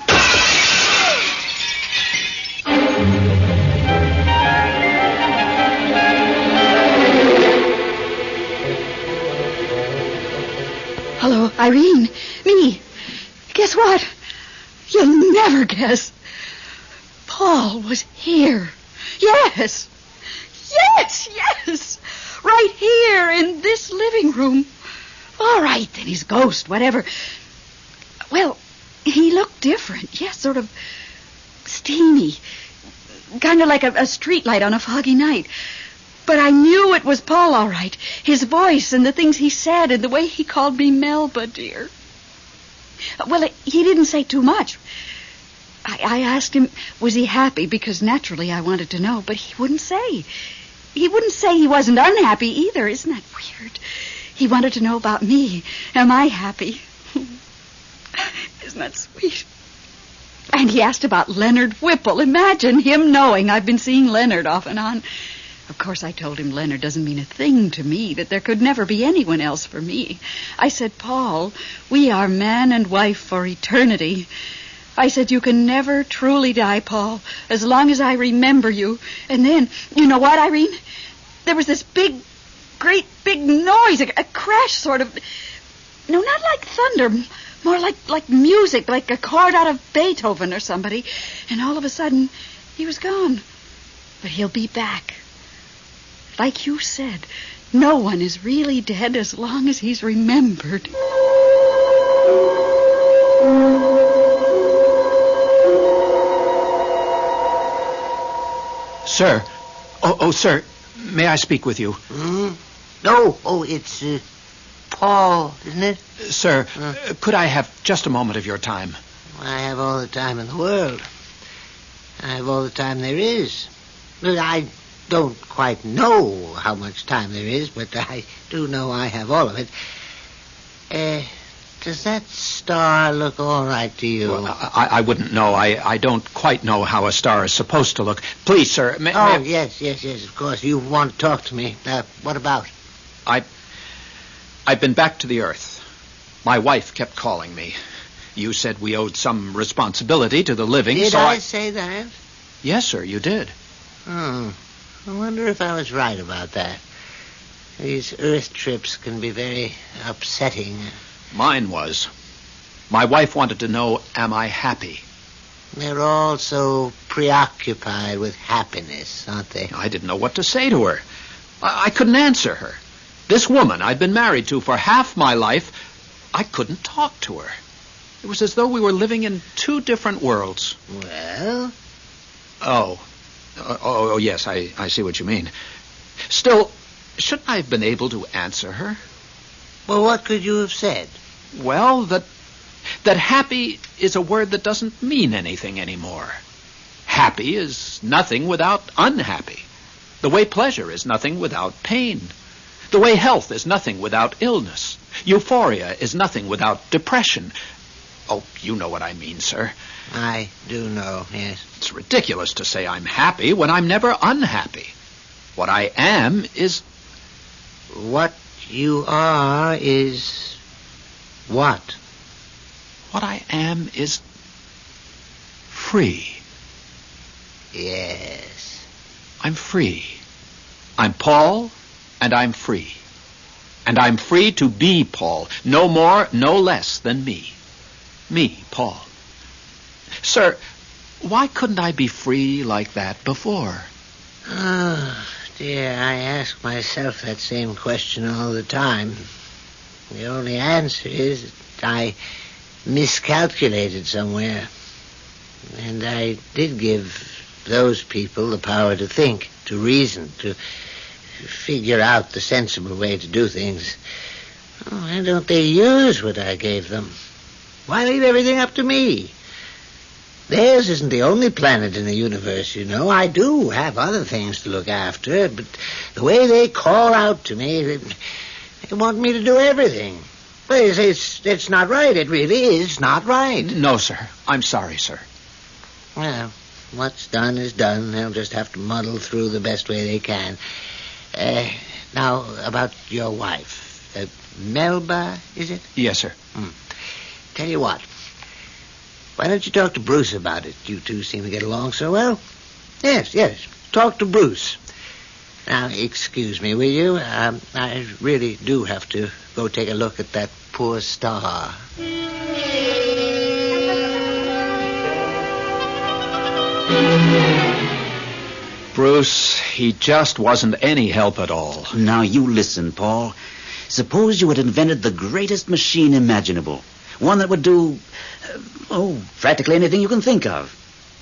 Hello, Irene. Me. Guess what? You'll never guess. Paul was here. Yes. Yes. Right here in this living room. All right, then he's ghost, whatever. Well, he looked different. Yes, sort of steamy. Kind of like a street light on a foggy night. But I knew it was Paul, all right. His voice and the things he said and the way he called me Melba, dear. Well, he didn't say too much. I asked him, was he happy? Because naturally I wanted to know, but he wouldn't say. He wouldn't say he wasn't unhappy either. Isn't that weird? He wanted to know about me. Am I happy? Isn't that sweet? And he asked about Leonard Whipple. Imagine him knowing I've been seeing Leonard off and on. Of course, I told him Leonard doesn't mean a thing to me, that there could never be anyone else for me. I said, Paul, we are man and wife for eternity. I said, you can never truly die, Paul, as long as I remember you. And then, you know what, Irene? There was this great big noise, a crash sort of. No, not like thunder, more like music, like a chord out of Beethoven or somebody. And all of a sudden, he was gone. But he'll be back. Like you said, no one is really dead as long as he's remembered. Sir. Oh, sir. May I speak with you? No. Oh, it's Paul, isn't it? Sir, could I have just a moment of your time? I have all the time in the world. I have all the time there is. Look, I don't quite know how much time there is, but I do know I have all of it. Does that star look all right to you? Well, I wouldn't know. I don't quite know how a star is supposed to look. Please, sir. Yes, of course. You want to talk to me. What about? I've been back to the Earth. My wife kept calling me. You said we owed some responsibility to the living, Did so I say that? Yes, sir, you did. I wonder if I was right about that. These Earth trips can be very upsetting. Mine was. My wife wanted to know, am I happy? They're all so preoccupied with happiness, aren't they? I didn't know what to say to her. I couldn't answer her. This woman I'd been married to for half my life, I couldn't talk to her. It was as though we were living in two different worlds. Well? Oh, yes, I see what you mean. Still, shouldn't I have been able to answer her? Well, what could you have said? Well, that happy is a word that doesn't mean anything anymore. Happy is nothing without unhappy. The way pleasure is nothing without pain. The way health is nothing without illness. Euphoria is nothing without depression. Oh, you know what I mean, sir. I do know, yes. It's ridiculous to say I'm happy when I'm never unhappy. What I am is... What you are is... what? What I am is... free. Yes. I'm free. I'm Paul, and I'm free. And I'm free to be Paul, no more, no less than me. Me, Paul. Sir, why couldn't I be free like that before? Oh, dear, I ask myself that same question all the time. The only answer is that I miscalculated somewhere. And I did give those people the power to think, to reason, to figure out the sensible way to do things. Oh, why don't they use what I gave them? Why leave everything up to me? Theirs isn't the only planet in the universe, you know. I do have other things to look after, but the way they call out to me, they want me to do everything. But it's not right. It really is not right. No, sir. I'm sorry, sir. Well, what's done is done. They'll just have to muddle through the best way they can. Now, about your wife. Melba, is it? Yes, sir. Tell you what. Why don't you talk to Bruce about it? You two seem to get along so well. Yes. Talk to Bruce. Now, excuse me, will you? I really do have to go take a look at that poor star. Bruce, he just wasn't any help at all. Now, you listen, Paul. Suppose you had invented the greatest machine imaginable. One that would do, practically anything you can think of.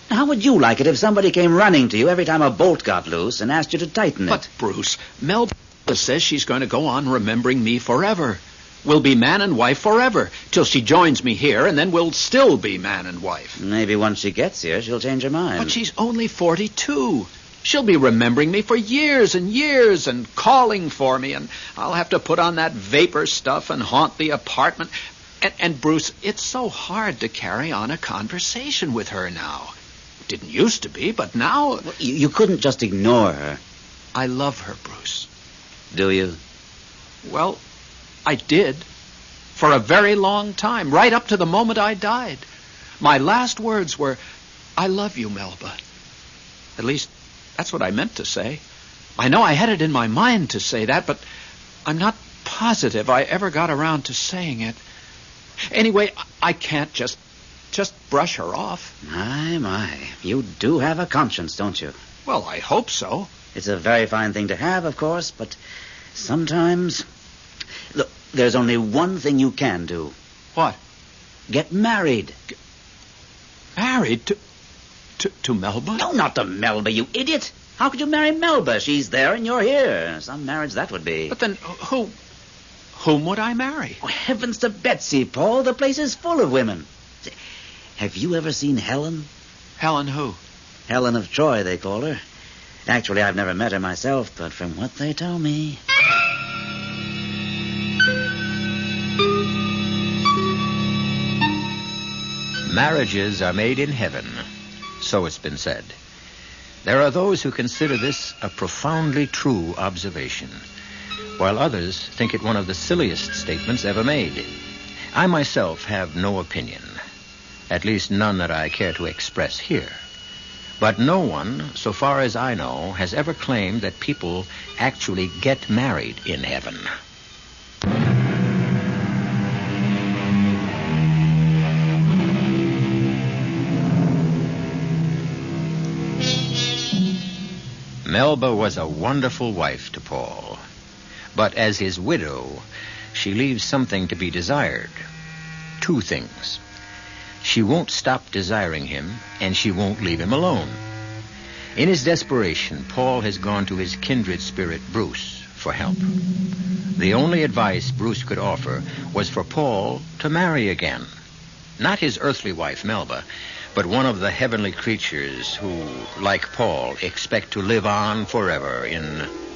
How would you like it if somebody came running to you every time a bolt got loose and asked you to tighten it? But, Bruce, Melba says she's going to go on remembering me forever. We'll be man and wife forever, till she joins me here, and then we'll still be man and wife. Maybe once she gets here, she'll change her mind. But she's only 42. She'll be remembering me for years and years and calling for me, and I'll have to put on that vapor stuff and haunt the apartment. And Bruce, it's so hard to carry on a conversation with her now. Didn't used to be, but now... Well, you couldn't just ignore her. I love her, Bruce. Do you? Well, I did. For a very long time, right up to the moment I died. My last words were, I love you, Melba. At least, that's what I meant to say. I know I had it in my mind to say that, but I'm not positive I ever got around to saying it. Anyway, I can't just brush her off. My. You do have a conscience, don't you? Well, I hope so. It's a very fine thing to have, of course, but sometimes... Look, there's only one thing you can do. What? Get married. Married? To Melba? No, not to Melba, you idiot. How could you marry Melba? She's there and you're here. Some marriage that would be. But then whom would I marry? Oh, heavens to Betsy, Paul. The place is full of women. Have you ever seen Helen? Helen who? Helen of Troy, they call her. Actually, I've never met her myself, but from what they tell me... Marriages are made in heaven, so it's been said. There are those who consider this a profoundly true observation, while others think it one of the silliest statements ever made. I myself have no opinion. At least none that I care to express here. But no one, so far as I know, has ever claimed that people actually get married in heaven. Melba was a wonderful wife to Paul. But as his widow, she leaves something to be desired. Two things. She won't stop desiring him, and she won't leave him alone. In his desperation, Paul has gone to his kindred spirit, Bruce, for help. The only advice Bruce could offer was for Paul to marry again. Not his earthly wife, Melba, but one of the heavenly creatures who, like Paul, expect to live on forever in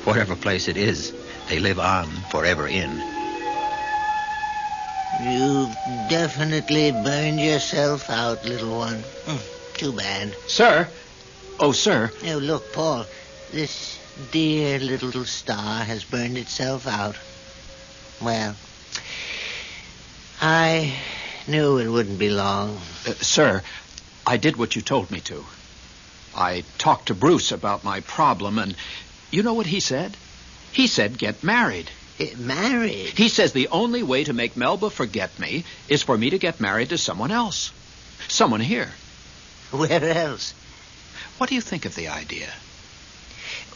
whatever place it is they live on forever in. You've definitely burned yourself out, little one. Too bad. Sir? Oh, sir. Oh, look, Paul, this dear little star has burned itself out. Well, I knew it wouldn't be long. Sir, I did what you told me to. I talked to Bruce about my problem, and you know what he said? He said get married. Married? He says the only way to make Melba forget me is for me to get married to someone else. Someone here. Where else? What do you think of the idea?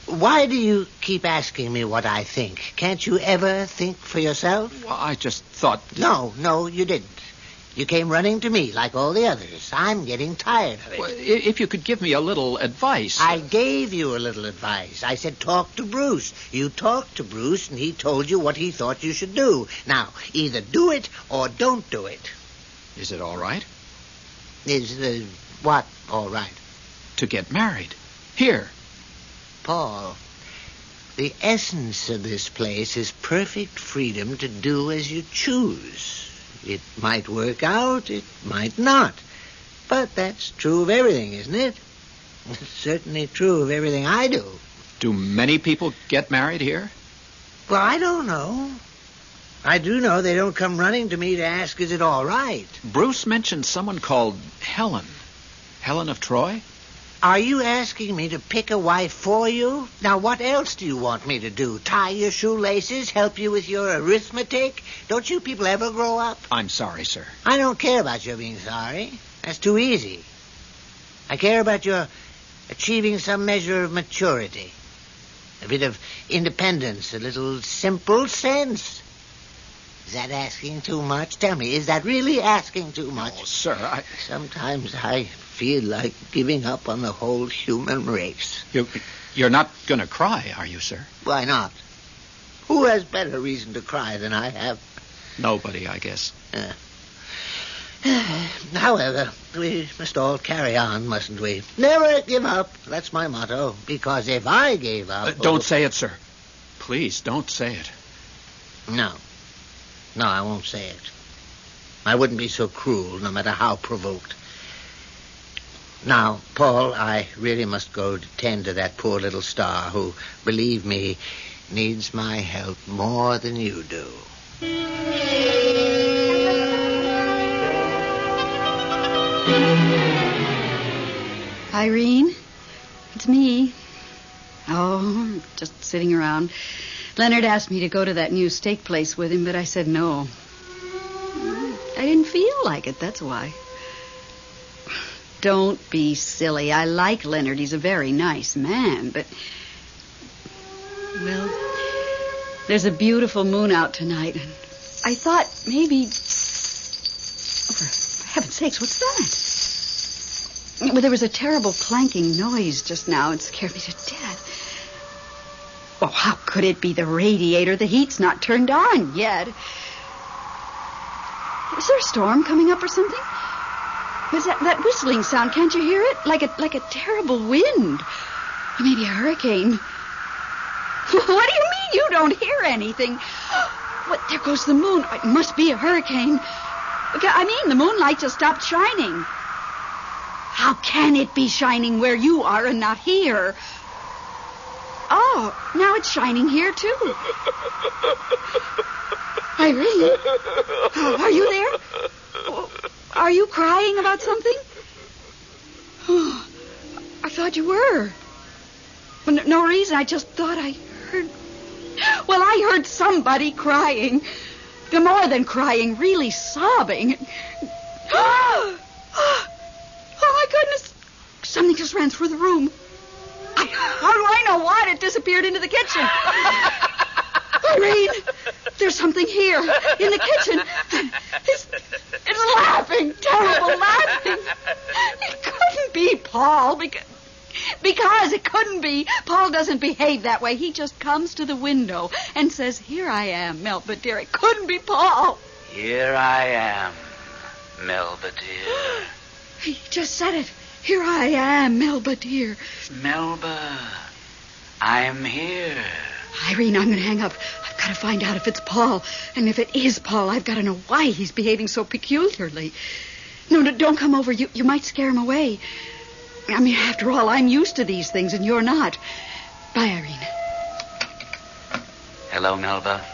Why do you keep asking me what I think? Can't you ever think for yourself? Well, I just thought... No, you didn't. You came running to me like all the others. I'm getting tired of it. Well, if you could give me a little advice... I gave you a little advice. I said talk to Bruce. You talked to Bruce, and he told you what he thought you should do. Now, either do it or don't do it. Is it all right? Is what all right? To get married. Here. Paul, the essence of this place is perfect freedom to do as you choose. It might work out, it might not. But that's true of everything, isn't it? It's certainly true of everything I do. Do many people get married here? Well, I don't know. I do know they don't come running to me to ask, is it all right? Bruce mentioned someone called Helen. Helen of Troy? Are you asking me to pick a wife for you? Now, what else do you want me to do? Tie your shoelaces? Help you with your arithmetic? Don't you people ever grow up? I'm sorry, sir. I don't care about your being sorry. That's too easy. I care about your achieving some measure of maturity. A bit of independence, a little simple sense. Is that asking too much? Tell me, is that really asking too much? Oh, sir, Sometimes I feel like giving up on the whole human race. You're not going to cry, are you, sir? Why not? Who has better reason to cry than I have? Nobody, I guess. However, we must all carry on, mustn't we? Never give up. That's my motto. Because if I gave up... Don't say it, sir. Please, don't say it. No, I won't say it. I wouldn't be so cruel, no matter how provoked. Now, Paul, I really must go to tend to that poor little star who, believe me, needs my help more than you do. Irene, it's me. Oh, just sitting around. Leonard asked me to go to that new steak place with him, but I said no. I didn't feel like it, that's why. Don't be silly. I like Leonard. He's a very nice man, but... Well, there's a beautiful moon out tonight, and I thought maybe... Oh, for heaven's sakes, what's that? Well, there was a terrible clanking noise just now. It scared me to death. Oh, how could it be the radiator? The heat's not turned on yet. Is there a storm coming up or something? What's that whistling sound? Can't you hear it? Like a terrible wind. Or maybe a hurricane. What do you mean you don't hear anything? What? There goes the moon. It must be a hurricane. I mean, the moonlight just stopped shining. How can it be shining where you are and not here? Oh, now it's shining here, too. Irene? Oh, are you there? Are you crying about something? Oh, I thought you were. For no reason. I just thought I heard... Well, I heard somebody crying. More than crying, really sobbing. Oh, my goodness. Something just ran through the room. How do I know what? It disappeared into the kitchen. Irene, there's something here in the kitchen. It's laughing, terrible laughing. It couldn't be Paul because it couldn't be. Paul doesn't behave that way. He just comes to the window and says, "Here I am, Melba dear." It couldn't be Paul. Here I am, Melba dear. He just said it. Here I am, Melba dear. Melba, I'm here. Irene, I'm going to hang up. I've got to find out if it's Paul. And if it is Paul, I've got to know why he's behaving so peculiarly. No, don't come over. You might scare him away. I mean, after all, I'm used to these things and you're not. Bye, Irene. Hello, Melba.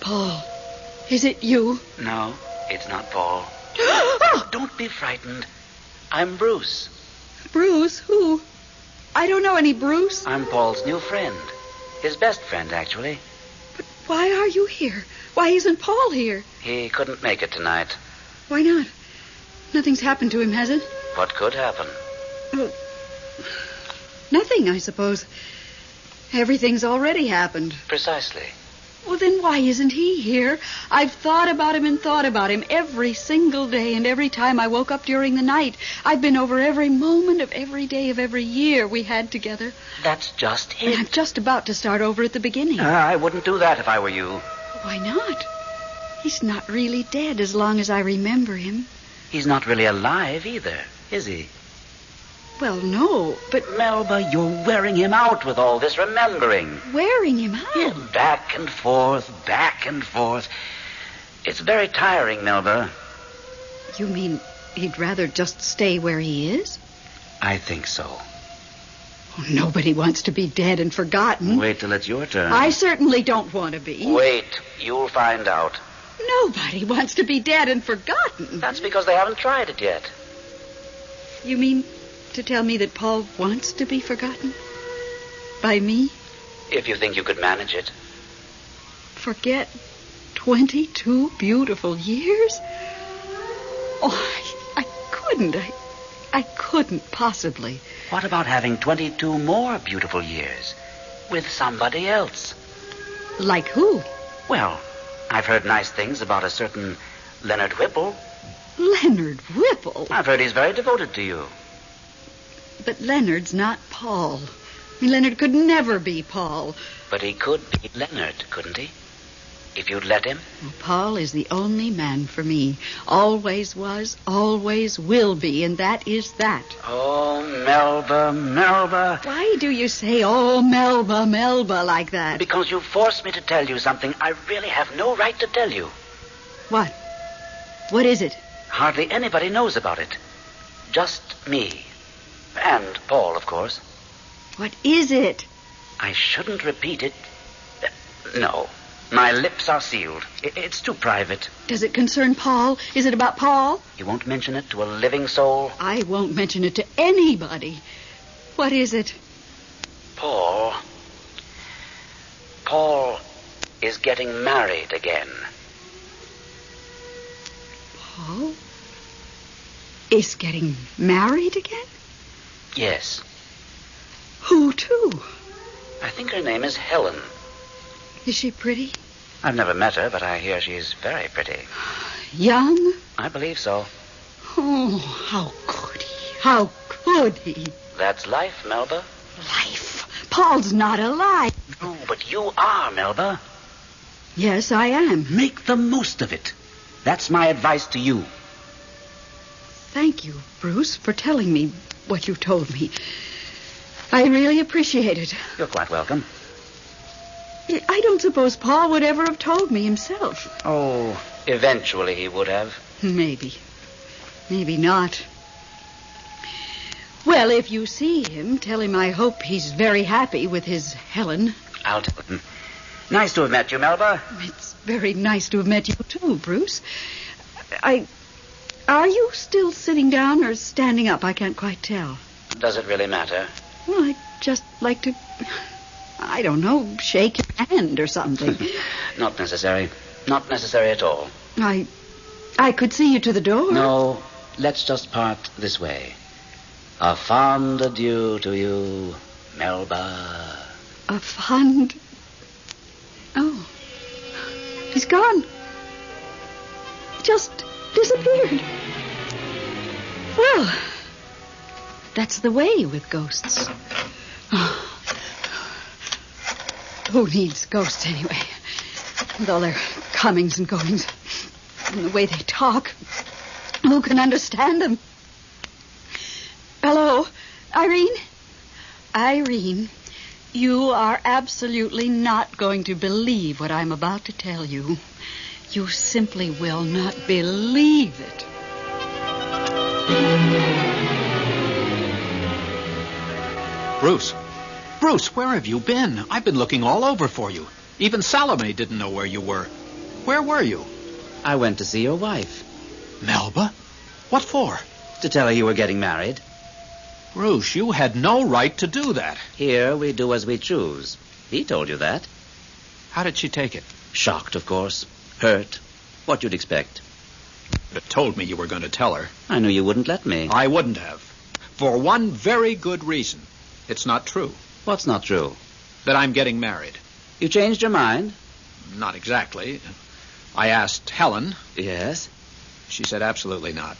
Paul, is it you? No, it's not Paul. Oh, don't be frightened. I'm Bruce. Bruce? Who? I don't know any Bruce. I'm Paul's new friend. His best friend, actually. But why are you here? Why isn't Paul here? He couldn't make it tonight. Why not? Nothing's happened to him, has it? What could happen? Well, nothing, I suppose. Everything's already happened. Precisely. Well, then why isn't he here? I've thought about him every single day, and every time I woke up during the night. I've been over every moment of every day of every year we had together. That's just it. And I'm just about to start over at the beginning. I wouldn't do that if I were you. Why not? He's not really dead as long as I remember him. He's not really alive either, is he? Well, no, but... Melba, you're wearing him out with all this remembering. Wearing him out? Yeah, back and forth, back and forth. It's very tiring, Melba. You mean he'd rather just stay where he is? I think so. Oh, nobody wants to be dead and forgotten. Wait till it's your turn. I certainly don't want to be. Wait, you'll find out. Nobody wants to be dead and forgotten. That's because they haven't tried it yet. You mean to tell me that Paul wants to be forgotten? By me? If you think you could manage it. Forget 22 beautiful years? Oh, I couldn't. I couldn't possibly. What about having 22 more beautiful years with somebody else? Like who? Well, I've heard nice things about a certain Leonard Whipple. Leonard Whipple? I've heard he's very devoted to you. But Leonard's not Paul. I mean, Leonard could never be Paul. But he could be Leonard, couldn't he? If you'd let him. Well, Paul is the only man for me. Always was, always will be, and that is that. Oh, Melba, Melba. Why do you say, oh, Melba, Melba, like that? Because you forced me to tell you something I really have no right to tell you. What? What is it? Hardly anybody knows about it. Just me. And Paul, of course. What is it? I shouldn't repeat it. No. My lips are sealed. It's too private. Does it concern Paul? Is it about Paul? You won't mention it to a living soul? I won't mention it to anybody. What is it? Paul is getting married again. Paul is getting married again? Yes. Who to? I think her name is Helen. Is she pretty? I've never met her, but I hear she's very pretty. Young? I believe so. Oh, how could he? How could he? That's life, Melba. Life? Paul's not alive. No, but you are, Melba. Yes, I am. Make the most of it. That's my advice to you. Thank you, Bruce, for telling me what you told me. I really appreciate it. You're quite welcome. I don't suppose Paul would ever have told me himself. Oh, eventually he would have. Maybe. Maybe not. Well, if you see him, tell him I hope he's very happy with his Helen. I'll tell him. Nice to have met you, Melba. It's very nice to have met you, too, Bruce. I Are you still sitting down or standing up? I can't quite tell. Does it really matter? Well, I'd just like to, I don't know, shake your hand or something. Not necessary. Not necessary at all. I could see you to the door. No, let's just part this way. A fond adieu to you, Melba. A fond... Oh. He's gone. Just disappeared. Well, that's the way with ghosts. Who needs ghosts anyway? With all their comings and goings and the way they talk. Who can understand them? Hello, Irene? Irene, you are absolutely not going to believe what I'm about to tell you. You simply will not believe it. Bruce, where have you been? I've been looking all over for you. Even Salome didn't know where you were. Where were you? I went to see your wife. Melba? What for? To tell her you were getting married. Bruce, you had no right to do that. Here we do as we choose. He told you that. How did she take it? Shocked, of course. Hurt. What you'd expect. You told me you were going to tell her. I knew you wouldn't let me. I wouldn't have. For one very good reason. It's not true. What's not true? That I'm getting married. You changed your mind? Not exactly. I asked Helen. Yes? She said absolutely not.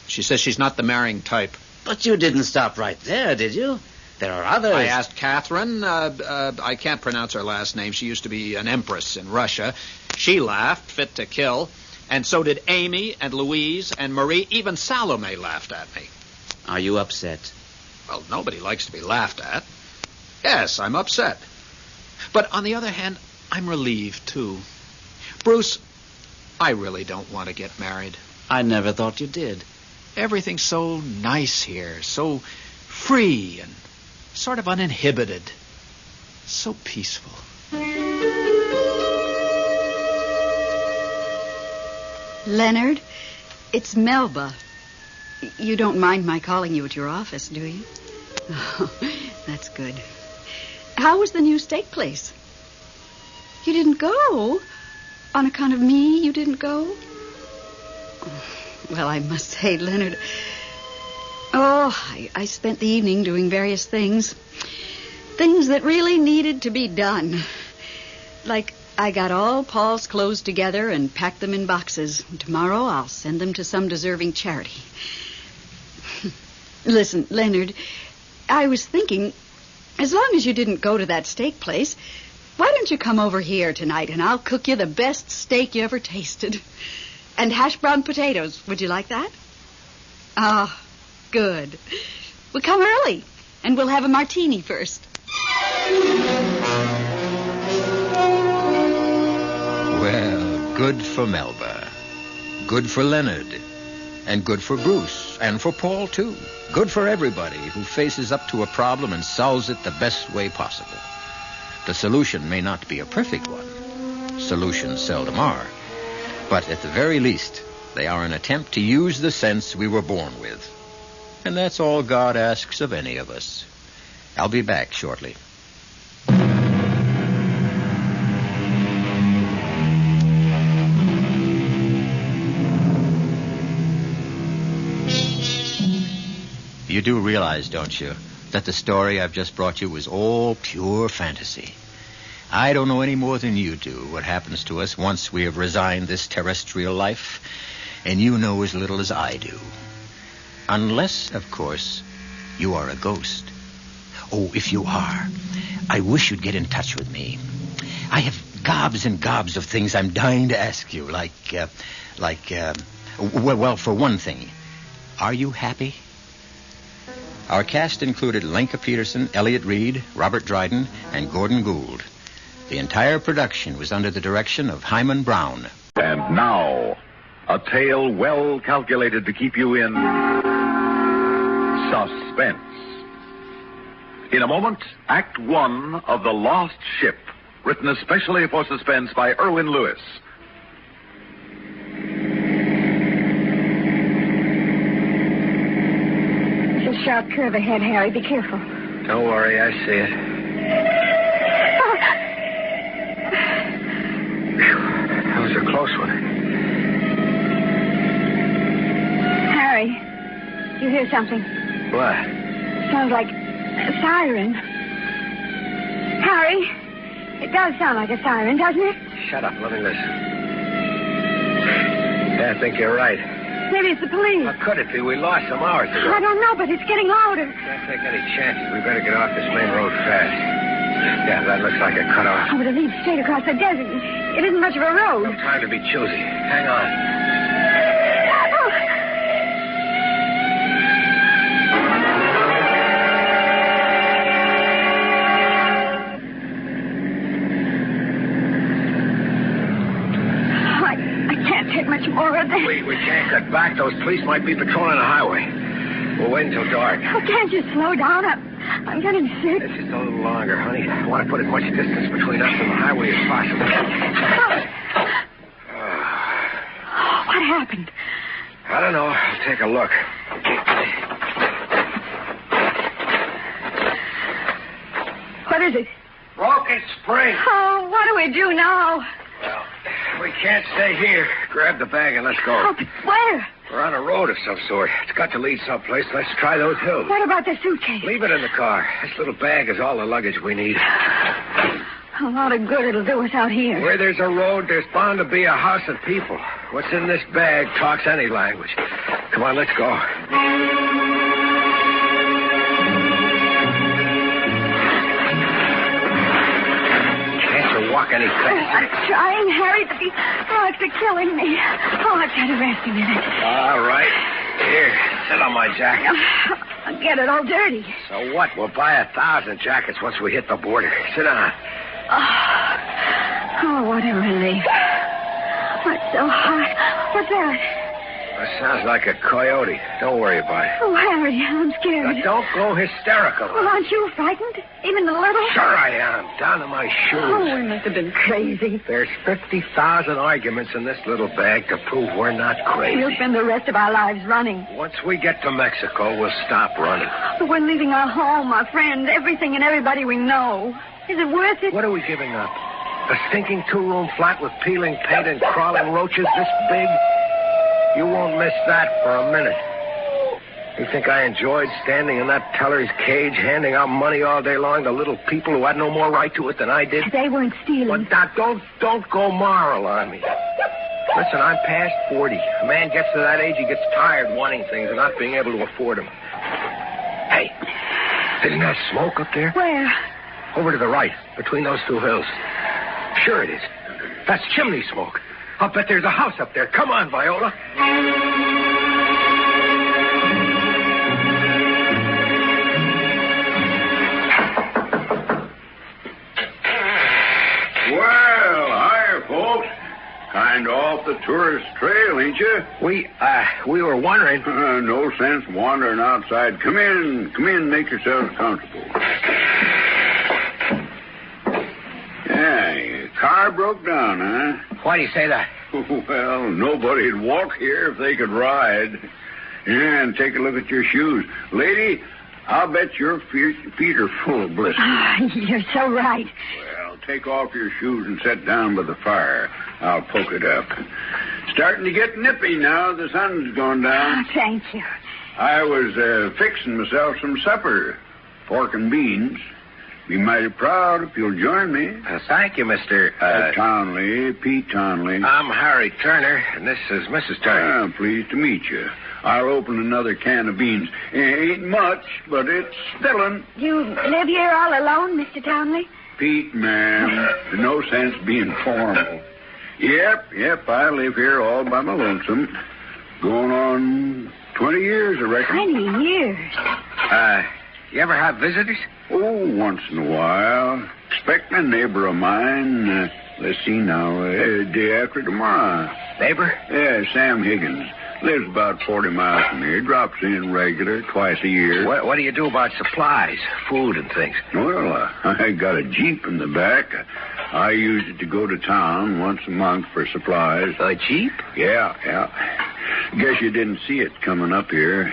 She says she's not the marrying type. But you didn't stop right there, did you? There are others. I asked Catherine. I can't pronounce her last name. She used to be an empress in Russia. She laughed, fit to kill. And so did Amy and Louise and Marie. Even Salome laughed at me. Are you upset? Well, nobody likes to be laughed at. Yes, I'm upset. But on the other hand, I'm relieved, too. Bruce, I really don't want to get married. I never thought you did. Everything's so nice here, so free and sort of uninhibited. So peaceful. Leonard, it's Melba. You don't mind my calling you at your office, do you? Oh, that's good. How was the new steak place? You didn't go? On account of me, you didn't go? Well, I must say, Leonard, I spent the evening doing various things. Things that really needed to be done. Like, I got all Paul's clothes together and packed them in boxes. Tomorrow I'll send them to some deserving charity. Listen, Leonard, I was thinking, as long as you didn't go to that steak place, why don't you come over here tonight and I'll cook you the best steak you ever tasted. And hash brown potatoes. Would you like that? Oh, good. We'll come early, and we'll have a martini first. Well, good for Melba. Good for Leonard. And good for Bruce. And for Paul, too. Good for everybody who faces up to a problem and solves it the best way possible. The solution may not be a perfect one. Solutions seldom are. But at the very least, they are an attempt to use the sense we were born with. And that's all God asks of any of us. I'll be back shortly. You do realize, don't you, that the story I've just brought you was all pure fantasy. I don't know any more than you do what happens to us once we have resigned this terrestrial life, and you know as little as I do. Unless, of course, you are a ghost. Oh, if you are, I wish you'd get in touch with me. I have gobs and gobs of things I'm dying to ask you, well, for one thing, are you happy? Our cast included Lenka Peterson, Elliot Reed, Robert Dryden, and Gordon Gould. The entire production was under the direction of Hyman Brown. And now, a tale well calculated to keep you in suspense. In a moment, Act One of The Lost Ship, written especially for suspense by Erwin Lewis. sharp curve ahead, Harry. Be careful. Don't worry, I see it. That was a close one. Harry, you hear something? What? Sounds like a siren. Harry, it does sound like a siren, doesn't it? Shut up. Let me listen. Yeah, I think you're right. Maybe it's the police. What could it be? We lost some hours ago. I don't know, but it's getting louder. Can't take any chances. We better get off this main road fast. Yeah, that looks like a cutoff. Oh, but it leads straight across the desert. It isn't much of a road. No time to be choosy. Hang on. Much more of this. We can't cut back. Those police might be patrolling the highway. We'll wait until dark. Oh, can't you slow down? I'm getting sick. It's just a little longer, honey. I want to put as much distance between us and the highway as possible. What happened? I don't know. I'll take a look. What is it? Broken spring. Oh, what do we do now? Well, we can't stay here. Grab the bag and let's go. Oh, where? We're on a road of some sort. It's got to lead someplace. Let's try those hills. What about the suitcase? Leave it in the car. This little bag is all the luggage we need. A lot of good it'll do us out here. Where there's a road, there's bound to be a house and people. What's in this bag talks any language. Come on, let's go. Walk any faster. I'm trying, Harry, but these rocks are killing me. Oh, I've got to rest a minute. All right. Here, sit on my jacket. I'll get it all dirty. So what? We'll buy 1,000 jackets once we hit the border. Sit down. Oh, what a relief. What's so hot? What's that? That sounds like a coyote. Don't worry about it. Oh, Harry, I'm scared. Now, don't go hysterical. Well, aren't you frightened? Even a little? Sure I am. Down to my shoes. Oh, we must have been crazy. There's 50,000 arguments in this little bag to prove we're not crazy. We'll spend the rest of our lives running. Once we get to Mexico, we'll stop running. But we're leaving our home, our friends, everything and everybody we know. Is it worth it? What are we giving up? A stinking two-room flat with peeling paint and crawling roaches this big? You won't miss that for a minute. You think I enjoyed standing in that teller's cage, handing out money all day long to little people who had no more right to it than I did? They weren't stealing. But don't go moral on me. Listen, I'm past 40. A man gets to that age, he gets tired wanting things and not being able to afford them. Hey, isn't that smoke up there? Where? Over to the right, between those two hills. Sure it is. That's chimney smoke. I'll bet there's a house up there. Come on, Viola. Well, hiya, folks. Kind of off the tourist trail, ain't you? We were wondering. No sense wandering outside. Come in, make yourselves comfortable. Yeah, your car broke down, huh? Why do you say that? Well, nobody'd walk here if they could ride. Yeah, and take a look at your shoes. Lady, I'll bet your feet are full of blisters. You're so right. Well, take off your shoes and sit down by the fire. I'll poke it up. Starting to get nippy now. The sun's gone down. Oh, thank you. I was fixing myself some supper. Pork and beans. Be mighty proud if you'll join me. Thank you, Mr. Townley, Pete Townley. I'm Harry Turner, and this is Mrs. Turner. Pleased to meet you. I'll open another can of beans. Ain't much, but it's filling. You live here all alone, Mr. Townley? Pete, ma'am, no sense being formal. Yep, I live here all by my lonesome. Going on 20 years, I reckon. 20 years? You ever have visitors? Oh, once in a while. Expecting a neighbor of mine. Let's see now. Day after tomorrow. Neighbor? Yeah, Sam Higgins. Lives about 40 miles from here. Drops in regular, twice a year. What do you do about supplies, food and things? Well, I got a Jeep in the back. I used it to go to town once a month for supplies. A Jeep? Yeah. Guess you didn't see it coming up here.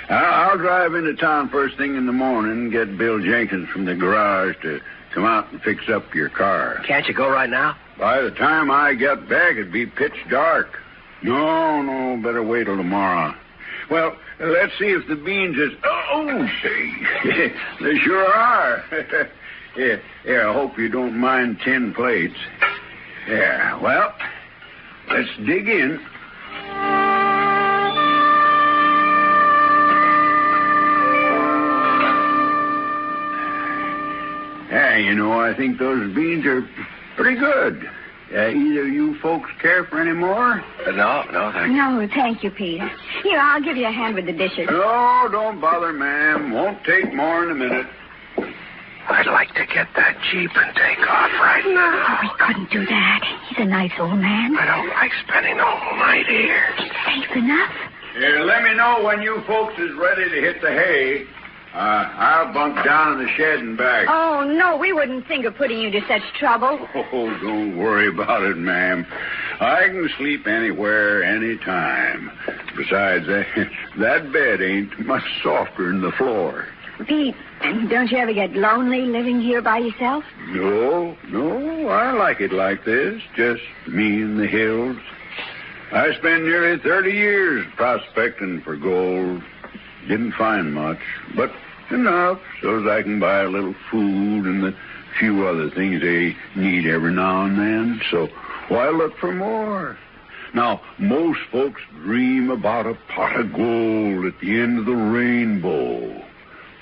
I'll drive into town first thing in the morning and get Bill Jenkins from the garage to come out and fix up your car. Can't you go right now? By the time I get back, it'd be pitch dark. No, better wait till tomorrow. Well, let's see if the beans is... Oh, say, they sure are. Yeah, I hope you don't mind 10 plates. Yeah, well, let's dig in. Yeah, I think those beans are pretty good. Either you folks care for any more? No, thank you. No, thank you, Peter. Here, I'll give you a hand with the dishes. No, don't bother, ma'am. Won't take more in a minute. I'd like to get that Jeep and take off right now. Oh, we couldn't do that. He's a nice old man. I don't like spending the whole night here. It's safe enough. Let me know when you folks is ready to hit the hay. I'll bunk down in the shed and back. Oh, no, we wouldn't think of putting you to such trouble. Oh, don't worry about it, ma'am. I can sleep anywhere, anytime. Besides, that bed ain't much softer than the floor. Pete, don't you ever get lonely living here by yourself? No, I like it like this, just me and the hills. I spent nearly 30 years prospecting for gold. Didn't find much, but enough so as I can buy a little food and the few other things they need every now and then. So why look for more? Now, most folks dream about a pot of gold at the end of the rainbow.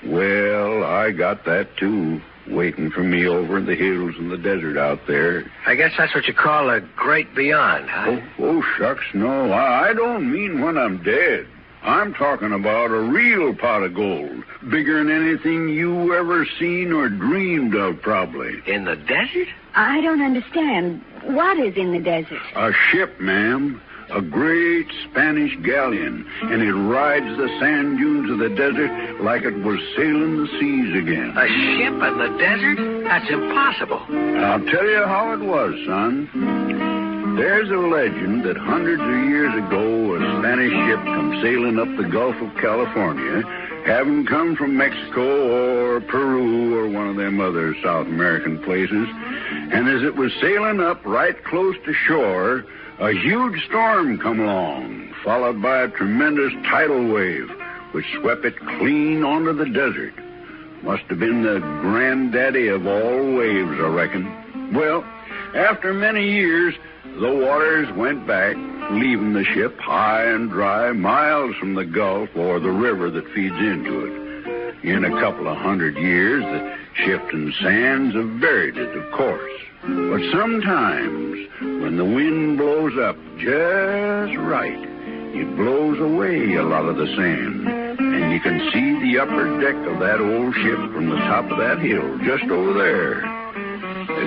Well, I got that, too, waiting for me over in the hills and the desert out there. I guess that's what you call a great beyond, huh? Oh, shucks, no. I don't mean when I'm dead. I'm talking about a real pot of gold, bigger than anything you ever seen or dreamed of, probably. In the desert? I don't understand. What is in the desert? A ship, ma'am. A great Spanish galleon, and it rides the sand dunes of the desert like it was sailing the seas again. A ship in the desert? That's impossible. I'll tell you how it was, son. There's a legend that hundreds of years ago a Spanish ship come sailing up the Gulf of California, having come from Mexico or Peru or one of them other South American places, and as it was sailing up right close to shore, a huge storm come along, followed by a tremendous tidal wave, which swept it clean onto the desert. Must have been the granddaddy of all waves, I reckon. Well, after many years, the waters went back, leaving the ship high and dry, miles from the Gulf or the river that feeds into it. In a couple of 100 years, the shifting sands have buried it, of course. But sometimes, when the wind blows up just right, it blows away a lot of the sand, and you can see the upper deck of that old ship from the top of that hill, just over there.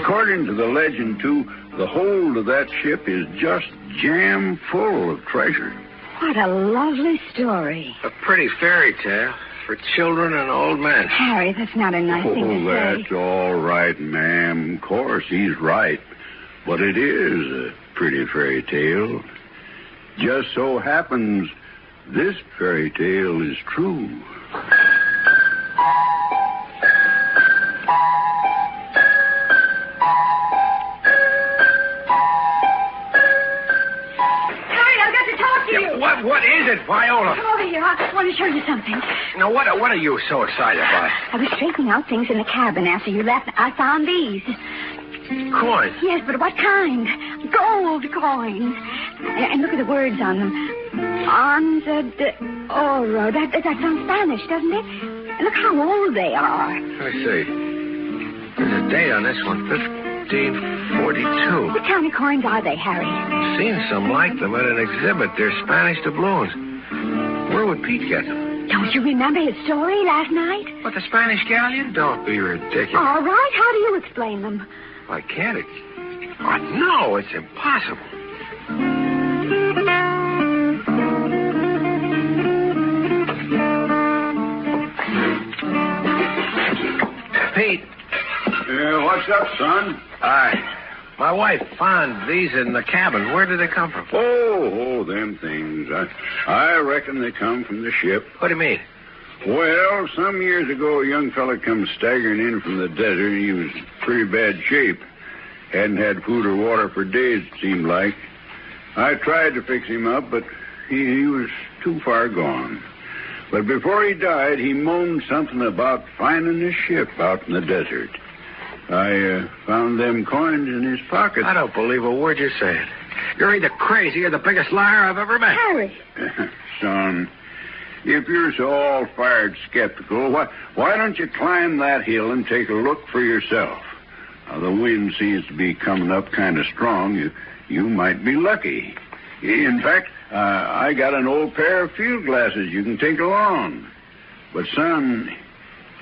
According to the legend, too, the hold of that ship is just jam full of treasure. What a lovely story. A pretty fairy tale for children and old men. Harry, that's not a nice thing to say. That's all right, ma'am. Of course, he's right. But it is a pretty fairy tale. Just so happens this fairy tale is true. What is it, Viola? Come over here. I want to show you something. Now, what are you so excited about? I was straightening out things in the cabin after you left. I found these. Coins? Yes, but what kind? Gold coins. And look at the words on them. Onza de Oro. That sounds Spanish, doesn't it? And look how old they are. Let me see. There's a date on this one. 1542. What kind of coins are they, Harry? Seen some like them at an exhibit. They're Spanish doubloons. Where would Pete get them? Don't you remember his story last night? What, the Spanish galleon? Don't be ridiculous. All right. How do you explain them? I can't. Oh, no, it's impossible. Pete. What's up, son? My wife found these in the cabin. Where did they come from? Oh, them things. I reckon they come from the ship. What do you mean? Well, some years ago, a young fella come staggering in from the desert, and he was in pretty bad shape. Hadn't had food or water for days, it seemed like. I tried to fix him up, but he was too far gone. But before he died, he moaned something about finding a ship out in the desert. I found them coins in his pocket. I don't believe a word you're saying. You're either crazy or the biggest liar I've ever met. Harry. Son, if you're so all-fired skeptical, why don't you climb that hill and take a look for yourself? Now, the wind seems to be coming up kind of strong. You might be lucky. In fact, I got an old pair of field glasses you can take along. But, son,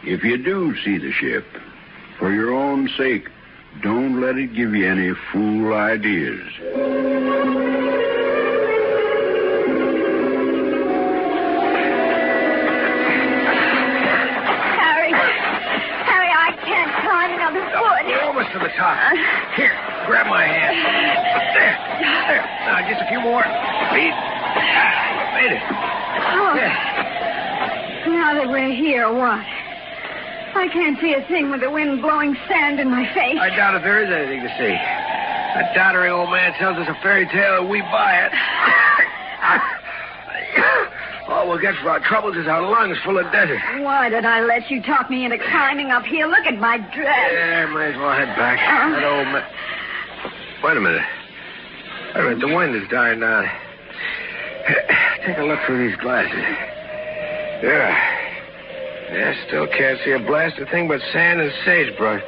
if you do see the ship, for your own sake, don't let it give you any fool ideas. Harry, I can't climb another foot. You're almost to the top. Here, grab my hand. There. Now, just a few more feet. Made it. Oh. Yeah. Now that we're here, what? I can't see a thing with the wind blowing sand in my face. I doubt if there is anything to see. That doddering old man tells us a fairy tale and we buy it. All we'll get for our troubles is our lungs full of desert. Why did I let you talk me into climbing up here? Look at my dress. Yeah, might as well head back. That old man... Wait a minute. The wind is dying down. Take a look through these glasses. Yeah, still can't see a blasted thing but sand and sagebrush.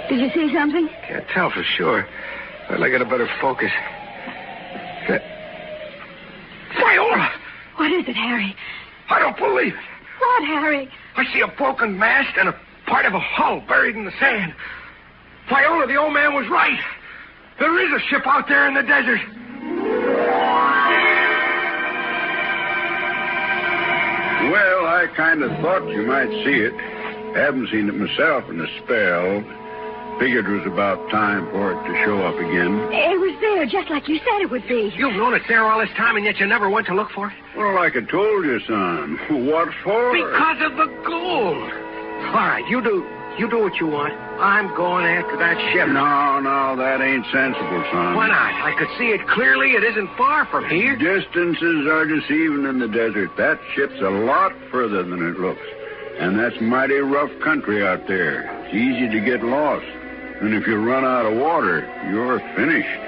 Did you see something? Can't tell for sure. I'd like to get a better focus. Viola! What is it, Harry? I don't believe it. What, Harry? I see a broken mast and a part of a hull buried in the sand. Viola, the old man was right. There is a ship out there in the desert. Well, I kind of thought you might see it. Haven't seen it myself in a spell. Figured it was about time for it to show up again. It was there, just like you said it would be. You've known it's there all this time, and yet you never went to look for it? Well, like I told you, son. What for? Because of the gold. All right, you do what you want. I'm going after that ship. No, that ain't sensible, son. Why not? I could see it clearly. It isn't far from here. Distances are deceiving in the desert. That ship's a lot further than it looks. And that's mighty rough country out there. It's easy to get lost. And if you run out of water, you're finished.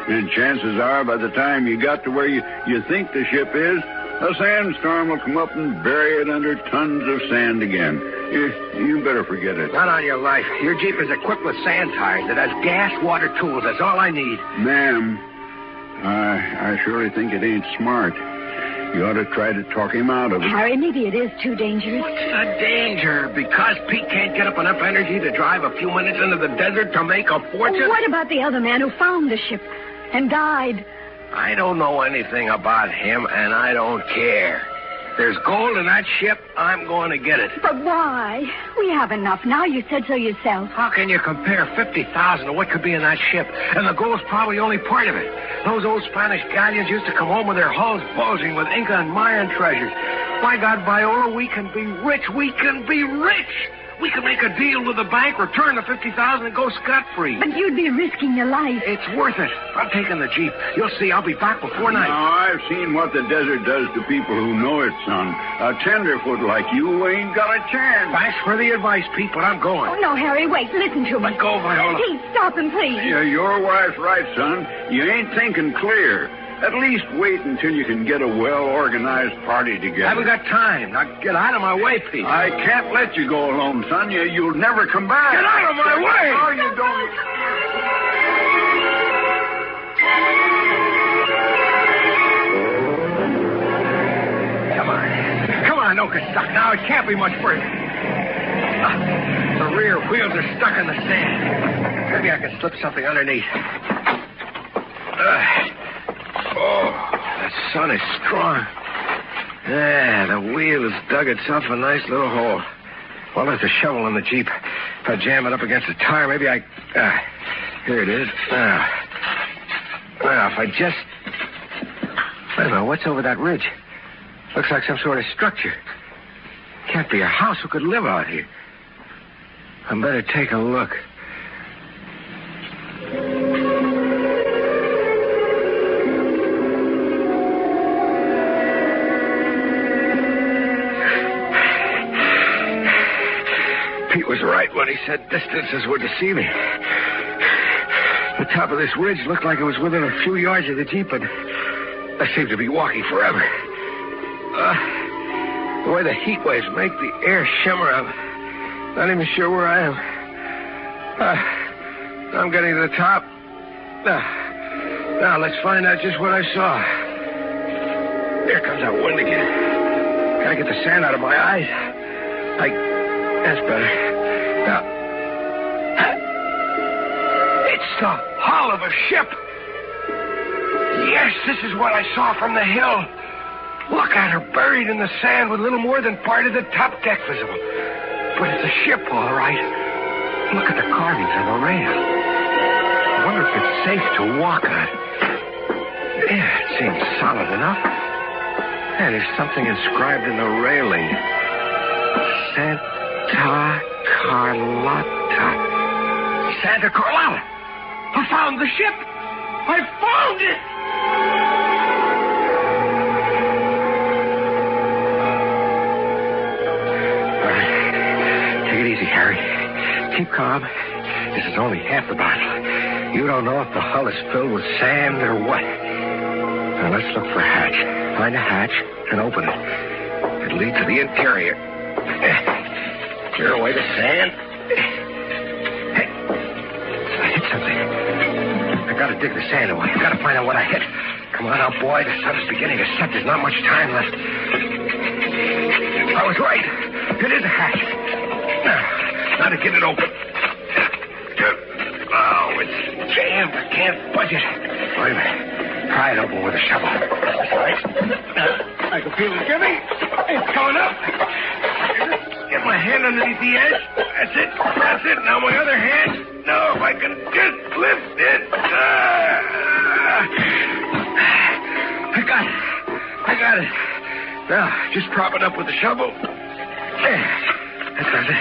And chances are, by the time you got to where you think the ship is, a sandstorm will come up and bury it under tons of sand again. You better forget it. Not on your life. Your Jeep is equipped with sand tires. It has gas, water, tools. That's all I need. Ma'am, I surely think it ain't smart. You ought to try to talk him out of it. Harry, maybe it is too dangerous. What's the danger? Because Pete can't get up enough energy to drive a few minutes into the desert to make a fortune? What about the other man who found the ship and died? I don't know anything about him, and I don't care. There's gold in that ship. I'm going to get it. But why? We have enough now. You said so yourself. How can you compare 50,000 to what could be in that ship? And the gold's probably only part of it. Those old Spanish galleons used to come home with their hulls bulging with Inca and Mayan treasures. My God, Viola, we can be rich. We can be rich. We can make a deal with the bank, return the 50,000, and go scot-free. But you'd be risking your life. It's worth it. I'm taking the Jeep. You'll see, I'll be back before night. Now, I've seen what the desert does to people who know it, son. A tenderfoot like you ain't got a chance. Thanks for the advice, Pete, but I'm going. Oh, no, Harry, wait. Listen to me. Let go, Viola. Pete, stop him, please. Yeah, your wife's right, son. You ain't thinking clear. At least wait until you can get a well-organized party together. I haven't got time. Now, get out of my way, Pete. I can't let you go alone, son. You'll never come back. Get out of my way! No, you don't. Come on, don't get stuck now. It can't be much further. The rear wheels are stuck in the sand. Maybe I can slip something underneath. The sun is strong. Yeah, the wheel has dug itself a nice little hole. Well, there's a shovel in the Jeep. If I jam it up against the tire, maybe I... here it is. Now, if I just... I don't know, what's over that ridge? Looks like some sort of structure. Can't be a house. Who could live out here? I better take a look. Pete was right when he said distances were deceiving. The top of this ridge looked like it was within a few yards of the Jeep, and I seemed to be walking forever. The way the heat waves make the air shimmer, I'm not even sure where I am. I'm getting to the top. Now, let's find out just what I saw. There comes that wind again. Gotta get the sand out of my eyes. That's better. Now, it's the hull of a ship. Yes, this is what I saw from the hill. Look at her buried in the sand with little more than part of the top deck visible. But it's a ship, all right. Look at the carvings on the rail. I wonder if it's safe to walk on. Yeah, it seems solid enough. Yeah, there's something inscribed in the railing. Santa Carlotta. Santa Carlotta! I found the ship! I found it! All right. Take it easy, Harry. Keep calm. This is only half the battle. You don't know if the hull is filled with sand or what. Now, let's look for a hatch. Find a hatch and open it. It'll lead to the interior. Clear away the sand. Hey, I hit something. I gotta dig the sand away. I gotta find out what I hit. Come on out, boy. The sun is beginning to set. There's not much time left. I was right. It is a hatch. Now to get it open. Oh, it's jammed. I can't budge it. Wait a minute. Pry it open with a shovel. That's right. I can feel it giving. It's coming up. Get my hand underneath the edge. That's it. That's it. Now my other hand. No, if I can just lift it. I got it. Now, just prop it up with the shovel. There. That does it.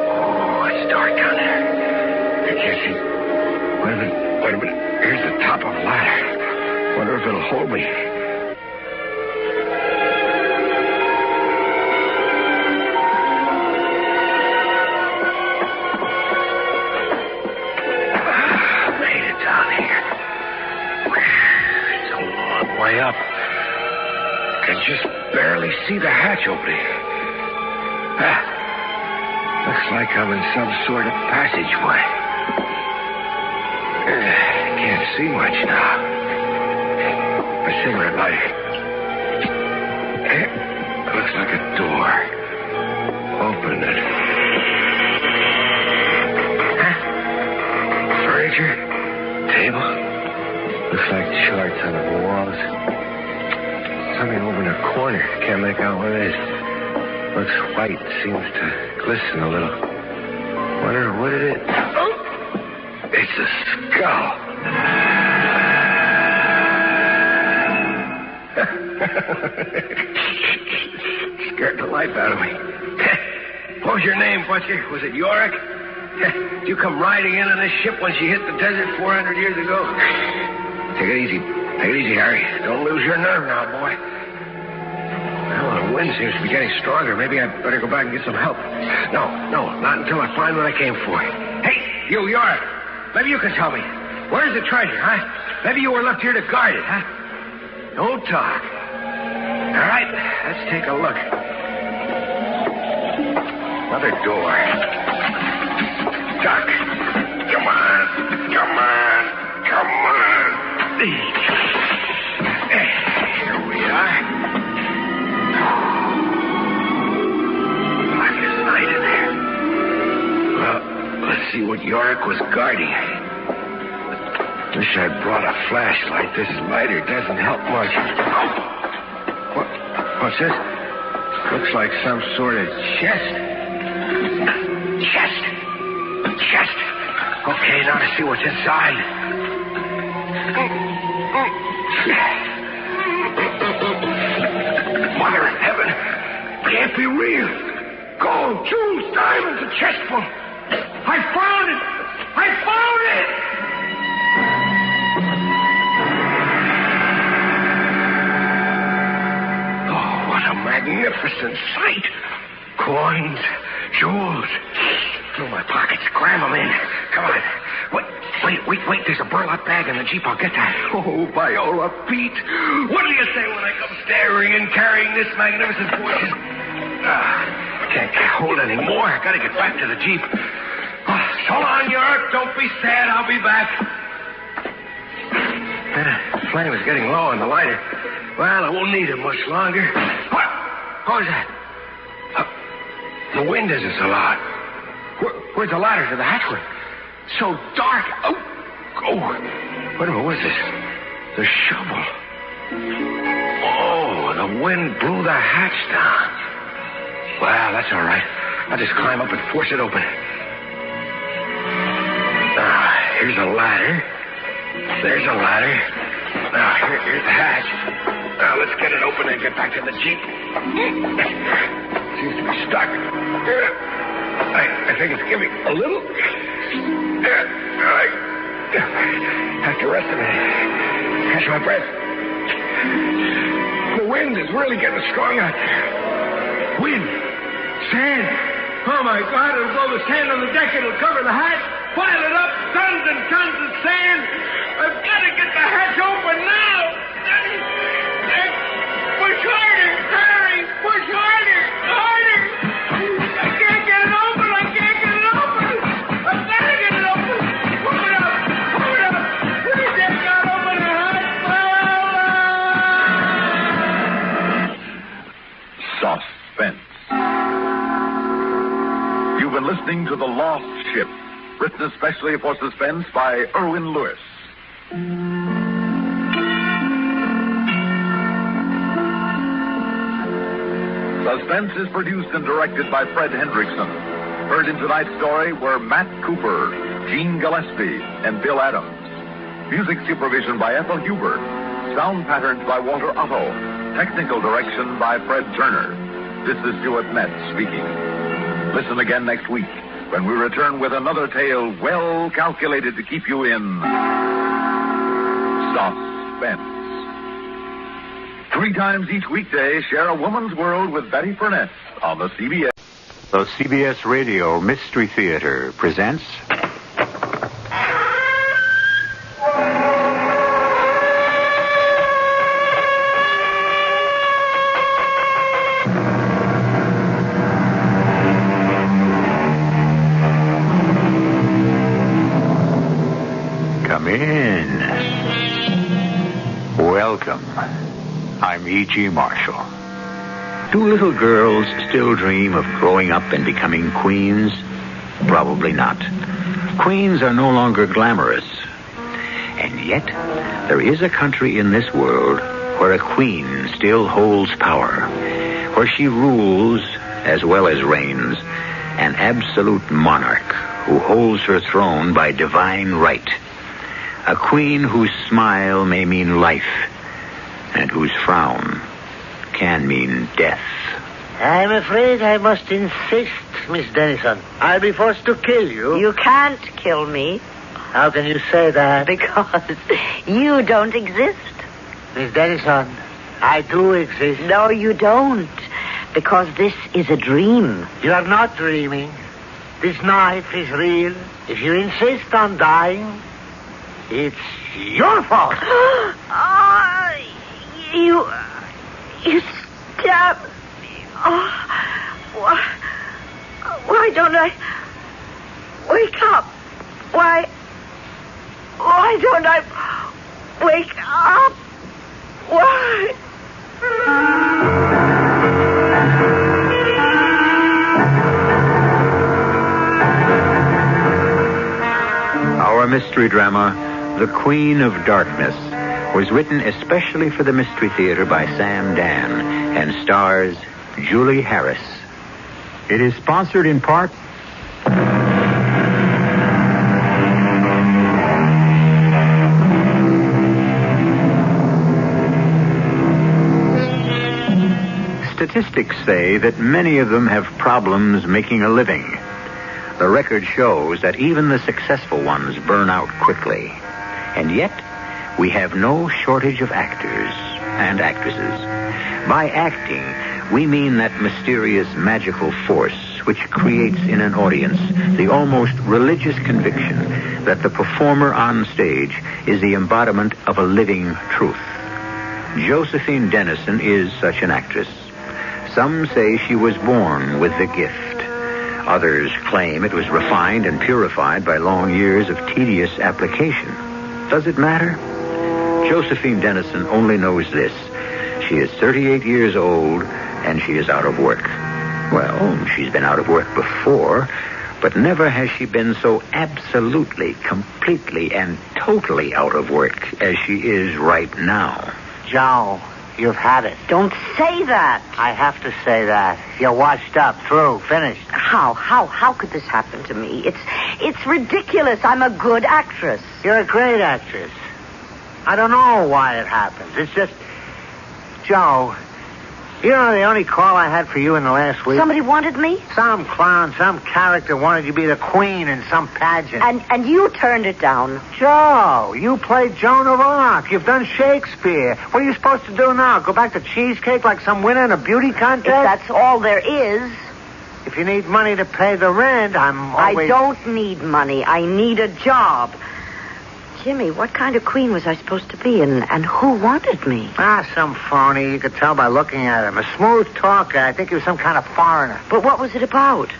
Oh, it's dark down there. I can't see. Wait a minute. Here's the top of a ladder. Wonder if it'll hold me. Way up. Can just barely see the hatch opening. Looks like I'm in some sort of passageway. Can't see much now. A cigarette lighter. Looks like a door. Open it. Furniture. Table. Looks like charts on the walls. Something over in the corner. Can't make out what it is. Looks white. Seems to glisten a little. Wonder what it is. Oh! It's a skull. Scared the life out of me. What was your name, Butcher? Was it Yorick? Did you come riding in on this ship when she hit the desert 400 years ago? Take it easy. Take it easy, Harry. Don't lose your nerve now, boy. Well, the wind seems to be getting stronger. Maybe I'd better go back and get some help. No, not until I find what I came for. Hey, you, Yorick. Maybe you can tell me. Where's the treasure, huh? Maybe you were left here to guard it, huh? Don't talk. All right, let's take a look. Another door. Duck. Come on. Here we are. Black as night in there. Well, let's see what Yorick was guarding. Wish I brought a flashlight. This lighter doesn't help much. What's this? Looks like some sort of chest. Chest! Okay, now to see what's inside. Mother of heaven, can't be real. Gold, jewels, diamonds, a chest full. I found it! Oh, what a magnificent sight. Coins, jewels. Fill my pockets, cram them in. Come on. Wait, there's a burlap bag in the Jeep. I'll get that. Oh, Viola, Pete. What do you say when I come staggering in carrying this magnificent fortune? I can't hold any more. I gotta get back to the Jeep. So long, York. Don't be sad. I'll be back. The flame is getting low on the lighter. Well, I won't need it much longer. What was that? The wind isn't so loud. Where's the ladder to the hatchway? So dark. Oh. Wait a minute, what is this? The shovel. Oh, the wind blew the hatch down. Well, that's all right. I'll just climb up and force it open. Here's a ladder. There's a ladder. Now, here's the hatch. Now, let's get it open and get back to the Jeep. Seems to be stuck. I think it's giving a little. I have to rest a minute. Catch my breath. The wind is really getting strong out there. Wind. Sand. Oh, my God, it'll blow the sand on the deck. It'll cover the hatch. Pile it up. Tons and tons of sand. I've got to get the hatch open now. Push harder, Harry. Push harder. I can't get it open. I've got to get it open. Pull it up. Please, get God, open the hatch. Suspense. You've been listening to The Lost Ship, written especially for Suspense by Erwin Lewis. Suspense is produced and directed by Fred Hendrickson. Heard in tonight's story were Matt Cooper, Gene Gillespie, and Bill Adams. Music supervision by Ethel Hubert. Sound patterns by Walter Otto. Technical direction by Fred Turner. This is Stuart Metz speaking. Listen again next week when we return with another tale well calculated to keep you in suspense. 3 times each weekday, share a woman's world with Betty Furness on the CBS. The CBS Radio Mystery Theater presents Come in. Welcome. I'm E.G. Marshall. Do little girls still dream of growing up and becoming queens? Probably not. Queens are no longer glamorous. And yet, there is a country in this world where a queen still holds power, where she rules as well as reigns, an absolute monarch who holds her throne by divine right. A queen whose smile may mean life, and whose frown can mean death. I'm afraid I must insist, Miss Dennison. I'll be forced to kill you. You can't kill me. How can you say that? Because you don't exist. Miss Dennison, I do exist. No, you don't. Because this is a dream. You are not dreaming. This knife is real. If you insist on dying, it's your fault. You stabbed me. Oh, why don't I wake up? Why don't I wake up? Why? Our mystery drama, The Queen of Darkness, was written especially for the Mystery Theater by Sam Dan and stars Julie Harris. It is sponsored in part... Statistics say that many of them have problems making a living. The record shows that even the successful ones burn out quickly. And yet, we have no shortage of actors and actresses. By acting, we mean that mysterious magical force which creates in an audience the almost religious conviction that the performer on stage is the embodiment of a living truth. Josephine Dennison is such an actress. Some say she was born with the gift. Others claim it was refined and purified by long years of tedious application. Does it matter? Josephine Dennison only knows this. She is 38 years old, and she is out of work. Well, she's been out of work before, but never has she been so absolutely, completely, and totally out of work as she is right now. Joe, you've had it. Don't say that. I have to say that. You're washed up, through, finished. How could this happen to me? It's ridiculous. I'm a good actress. You're a great actress. I don't know why it happens. It's just... Joe, you know the only call I had for you in the last week? Somebody wanted me? Some clown, some character wanted you to be the queen in some pageant. And you turned it down. Joe, you played Joan of Arc. You've done Shakespeare. What are you supposed to do now? Go back to cheesecake like some winner in a beauty contest? If that's all there is. If you need money to pay the rent, I'm always... I don't need money. I need a job. Jimmy, what kind of queen was I supposed to be, and who wanted me? Some phony. You could tell by looking at him. A smooth talker. I think he was some kind of foreigner. But what was it about?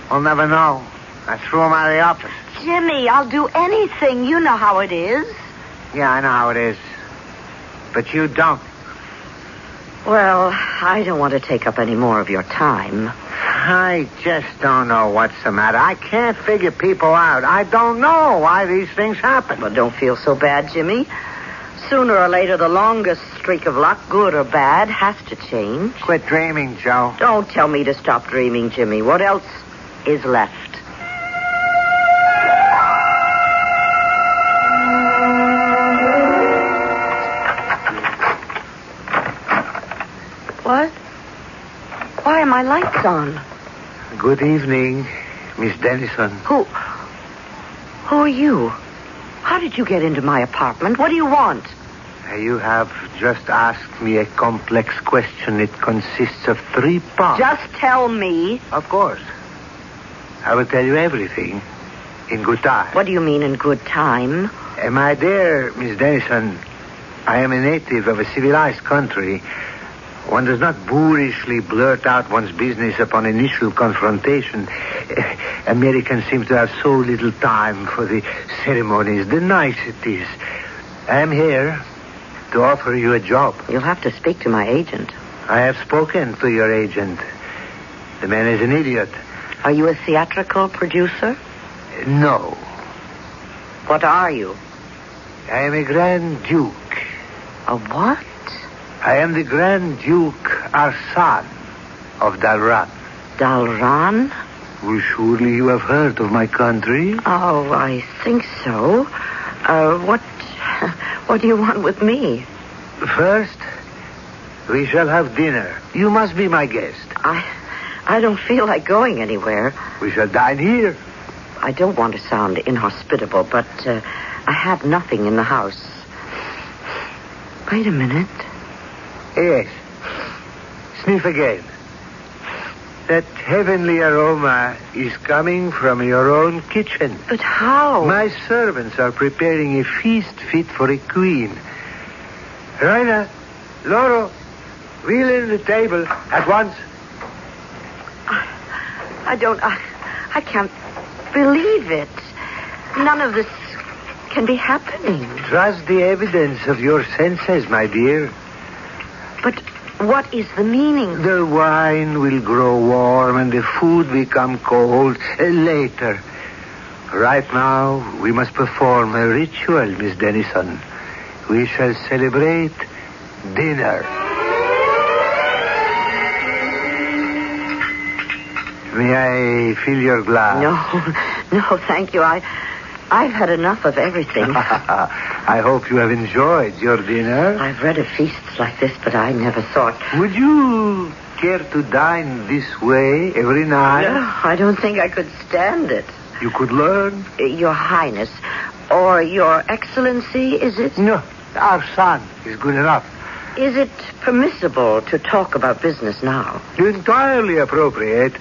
We'll never know. I threw him out of the office. Jimmy, I'll do anything. You know how it is. Yeah, I know how it is. But you don't. Well, I don't want to take up any more of your time. I just don't know what's the matter. I can't figure people out. I don't know why these things happen. Well, don't feel so bad, Jimmy. Sooner or later, the longest streak of luck, good or bad, has to change. Quit dreaming, Joe. Don't tell me to stop dreaming, Jimmy. What else is left? What? Why are my lights on? Good evening, Miss Dennison. Who are you? How did you get into my apartment? What do you want? You have just asked me a complex question. It consists of 3 parts. Just tell me. Of course. I will tell you everything in good time. What do you mean in good time? My dear Miss Dennison, I am a native of a civilized country. One does not boorishly blurt out one's business upon initial confrontation. Americans seem to have so little time for the ceremonies, the niceties. I am here to offer you a job. You'll have to speak to my agent. I have spoken to your agent. The man is an idiot. Are you a theatrical producer? No. What are you? I am a Grand Duke. A what? I am the Grand Duke Arsan of Dalran. Dalran? Well, surely you have heard of my country. Oh, I think so. What do you want with me? First, we shall have dinner. You must be my guest. I don't feel like going anywhere. We shall dine here. I don't want to sound inhospitable, but I have nothing in the house. Wait a minute. Yes. Sniff again. That heavenly aroma is coming from your own kitchen. But how? My servants are preparing a feast fit for a queen. Raina, Loro, wheel in the table at once. I can't believe it. None of this can be happening. Trust the evidence of your senses, my dear. But what is the meaning? The wine will grow warm and the food become cold later. Right now, we must perform a ritual, Miss Dennison. We shall celebrate dinner. May I fill your glass? No, thank you. I've had enough of everything. I hope you have enjoyed your dinner. I've read of feasts like this, but I never thought... Would you care to dine this way every night? No, I don't think I could stand it. You could learn? Your Highness, or Your Excellency, is it? No, our son is good enough. Is it permissible to talk about business now? Entirely appropriate.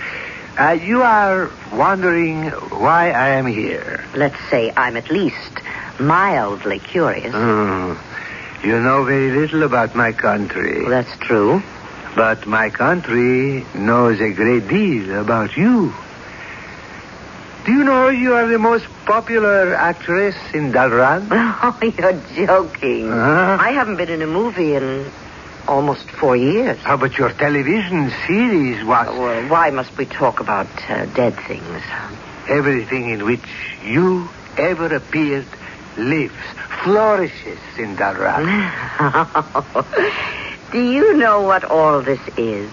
You are wondering why I am here. Let's say I'm at least mildly curious. You know very little about my country. Well, that's true. But my country knows a great deal about you. Do you know you are the most popular actress in Dalran? Oh, you're joking. I haven't been in a movie in almost 4 years. How about your television series was... Well, why must we talk about dead things? Everything in which you ever appeared lives, flourishes in Dalran. Do you know what all this is?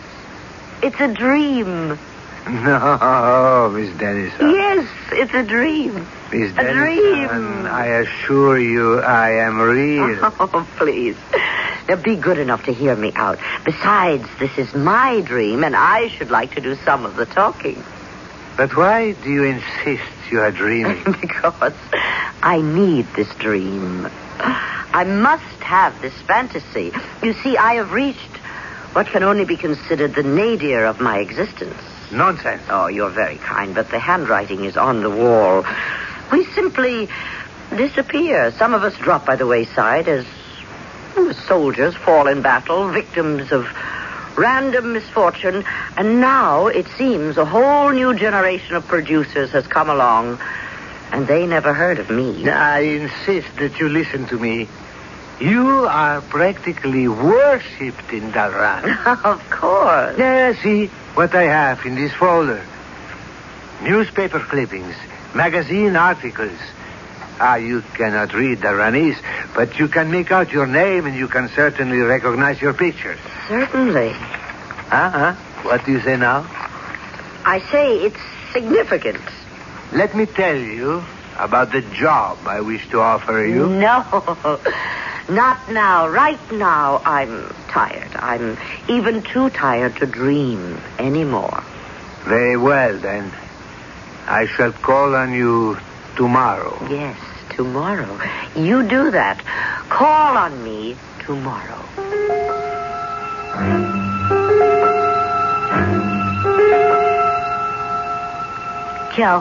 It's a dream. No, Miss Dennison. Yes, it's a dream. Miss Dennison, dream. I assure you I am real. Oh, please. Now, be good enough to hear me out. Besides, this is my dream, and I should like to do some of the talking. But why do you insist you are dreaming? Because I need this dream. I must have this fantasy. You see, I have reached what can only be considered the nadir of my existence. Nonsense. Oh, you're very kind, but the handwriting is on the wall. We simply disappear. Some of us drop by the wayside as soldiers fall in battle, victims of random misfortune. And now, it seems, a whole new generation of producers has come along, and they never heard of me. I insist that you listen to me. You are practically worshipped in Dalran. Of course. Yeah, see what I have in this folder. Newspaper clippings, magazine articles. You cannot read Dalranese, but you can make out your name and you can certainly recognize your pictures. Certainly. What do you say now? I say it's significant. Let me tell you about the job I wish to offer you. No. Not now. Right now, I'm tired. I'm even too tired to dream anymore. Very well, then. I shall call on you tomorrow. Yes, tomorrow. You do that. Call on me tomorrow. Joe.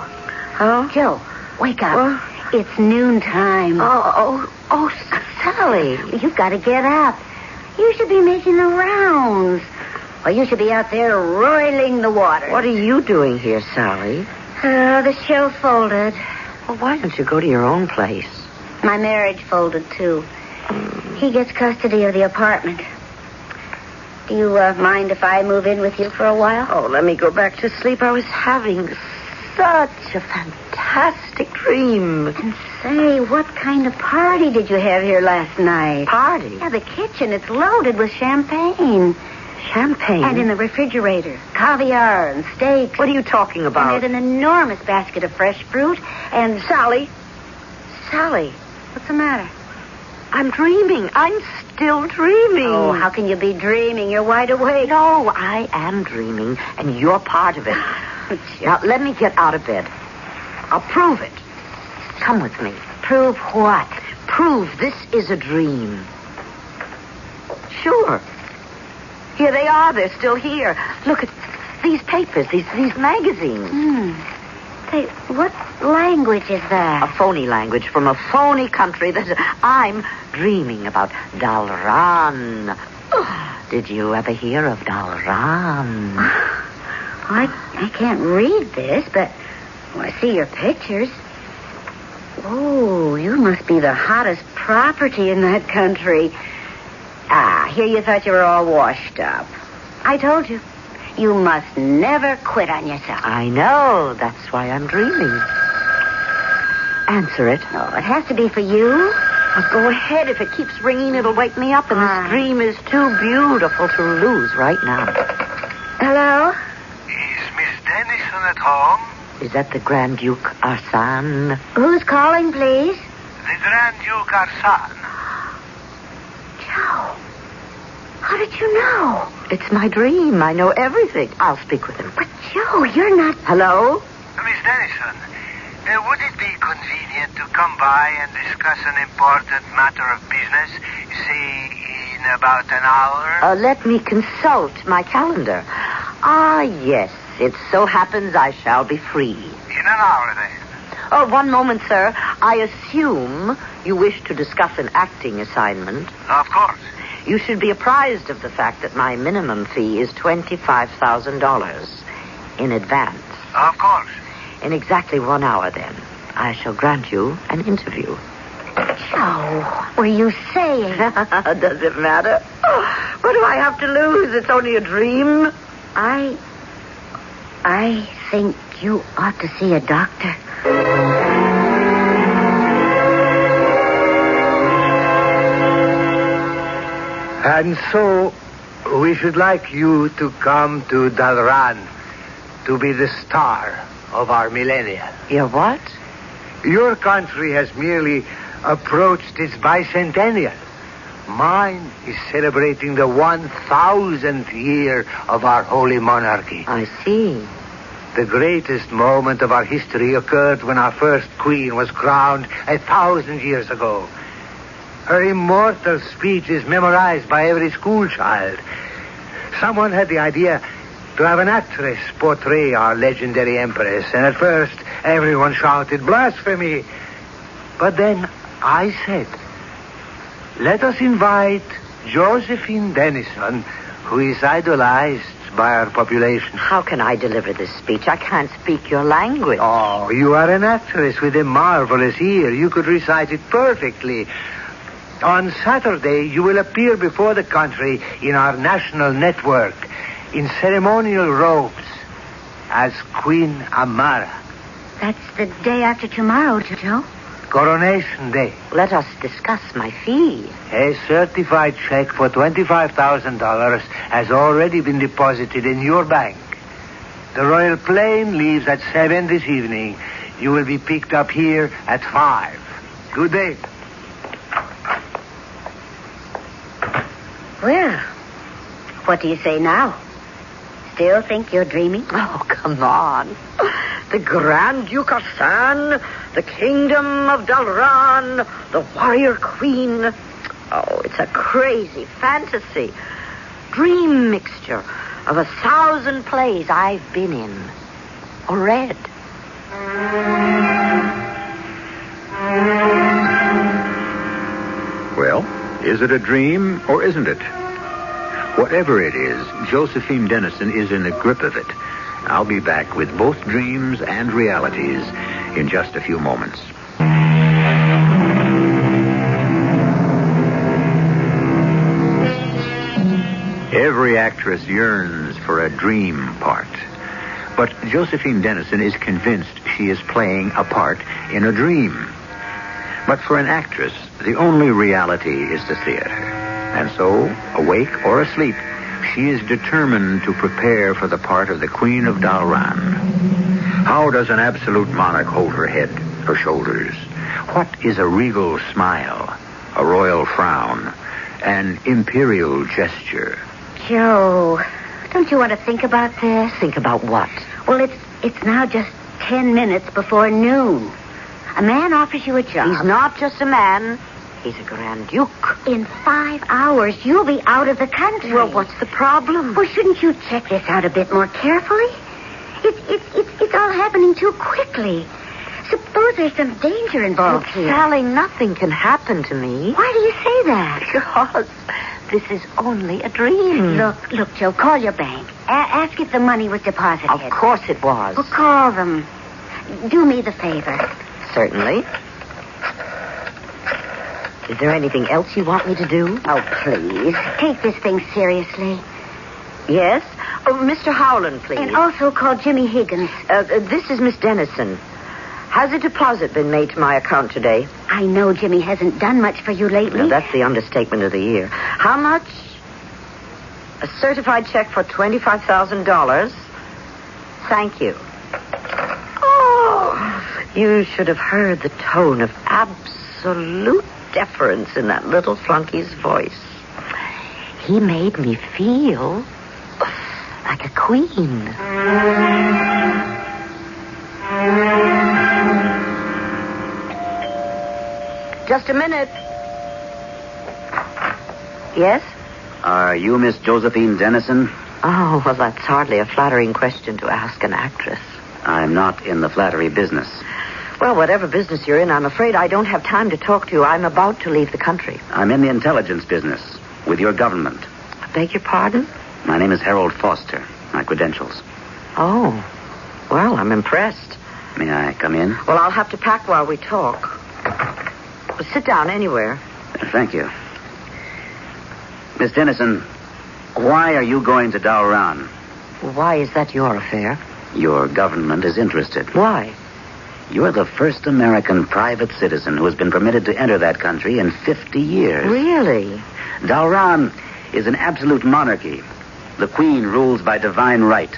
Huh? Joe, wake up. It's noontime. Oh, Sally. You've got to get up. You should be making the rounds. Or you should be out there roiling the water. What are you doing here, Sally? The show folded. Well, why don't you go to your own place? My marriage folded, too. He gets custody of the apartment. Do you mind if I move in with you for a while? Oh, let me go back to sleep. I was having such a fantastic dream. And say, what kind of party did you have here last night? Party? Yeah, the kitchen. It's loaded with champagne. Champagne? And in the refrigerator, caviar and steaks. What are you talking about? And there's an enormous basket of fresh fruit. And Sally, what's the matter? I'm dreaming. I'm still dreaming. Oh, how can you be dreaming? You're wide awake. No, I am dreaming, and you're part of it. Now, let me get out of bed. I'll prove it. Come with me. Prove what? Prove this is a dream. Sure. Here they are. They're still here. Look at these papers, these magazines. Say, what language is that? A phony language from a phony country that I'm dreaming about. Dalran. Did you ever hear of Dalran? I can't read this, but I see your pictures. Oh, you must be the hottest property in that country. Here you thought you were all washed up. I told you. You must never quit on yourself. I know. That's why I'm dreaming. Answer it. Oh, it has to be for you. Well, go ahead. If it keeps ringing, it'll wake me up, and this dream is too beautiful to lose right now. Hello? Is Miss Dennison anyone at home? Is that the Grand Duke Arsene? Who's calling, please? The Grand Duke Arsene. Joe, how did you know? It's my dream. I know everything. I'll speak with him. But, Joe, you're not... Hello? Miss Dennison, would it be convenient to come by and discuss an important matter of business, say, in about an hour? Let me consult my calendar. Yes. It so happens I shall be free. In an hour, then. Oh, one moment, sir. I assume you wish to discuss an acting assignment. Of course. You should be apprised of the fact that my minimum fee is $25,000 in advance. Of course. In exactly 1 hour, then, I shall grant you an interview. Joe, what were you saying? Does it matter? What do I have to lose? It's only a dream. I think you ought to see a doctor. And so, we should like you to come to Dalran to be the star of our millennia. Your what? Your country has merely approached its bicentennial. Mine is celebrating the 1,000th year of our holy monarchy. I see. The greatest moment of our history occurred when our first queen was crowned 1,000 years ago. Her immortal speech is memorized by every school child. Someone had the idea to have an actress portray our legendary empress, and at first everyone shouted blasphemy. But then I said, let us invite Josephine Dennison, who is idolized by our population. How can I deliver this speech? I can't speak your language. Oh, you are an actress with a marvelous ear. You could recite it perfectly. On Saturday, you will appear before the country in our national network in ceremonial robes as Queen Amara. That's the day after tomorrow, Joe. Coronation Day. Let us discuss my fee. A certified check for $25,000 has already been deposited in your bank. The royal plane leaves at 7 this evening. You will be picked up here at 5. Good day. Well, what do you say now? Still think you're dreaming? Oh, come on. The Grand Duke Arsene, the Kingdom of Dalran, the Warrior Queen. Oh, it's a crazy fantasy. Dream mixture of 1,000 plays I've been in or read. Well, is it a dream or isn't it? Whatever it is, Josephine Dennison is in the grip of it. I'll be back with both dreams and realities in just a few moments. Every actress yearns for a dream part. But Josephine Dennison is convinced she is playing a part in a dream. But for an actress, the only reality is the theater. And so, awake or asleep, she is determined to prepare for the part of the Queen of Dalran. How does an absolute monarch hold her head, her shoulders? What is a regal smile, a royal frown, an imperial gesture? Joe, don't you want to think about this? Think about what? Well, it's now just 10 minutes before noon. A man offers you a job. He's not just a man. He's a Grand Duke. In 5 hours, you'll be out of the country. Well, what's the problem? Well, shouldn't you check this out a bit more carefully? It's all happening too quickly. Suppose there's some danger involved here. Sally, nothing can happen to me. Why do you say that? Because this is only a dream. Look, Joe, call your bank. Ask if the money was deposited. Of course it was. Well, call them. Do me the favor. Certainly. Is there anything else you want me to do? Oh, please. Take this thing seriously. Yes? Oh, Mr. Howland, please. And also call Jimmy Higgins. This is Miss Dennison. Has a deposit been made to my account today? I know Jimmy hasn't done much for you lately. Now, that's the understatement of the year. How much? A certified check for $25,000. Thank you. You should have heard the tone of absolute deference in that little flunky's voice. He made me feel like a queen. Just a minute. Yes? Are you Miss Josephine Dennison? Oh, well, that's hardly a flattering question to ask an actress. I'm not in the flattery business. Well, whatever business you're in, I'm afraid I don't have time to talk to you. I'm about to leave the country. I'm in the intelligence business with your government. I beg your pardon? My name is Harold Foster. My credentials. Oh, well, I'm impressed. May I come in? Well, I'll have to pack while we talk. Well, sit down anywhere. Thank you. Miss Dennison, why are you going to Dalran? Why is that your affair? Your government is interested. Why? You're the first American private citizen who has been permitted to enter that country in 50 years. Really? Dalran is an absolute monarchy. The queen rules by divine right.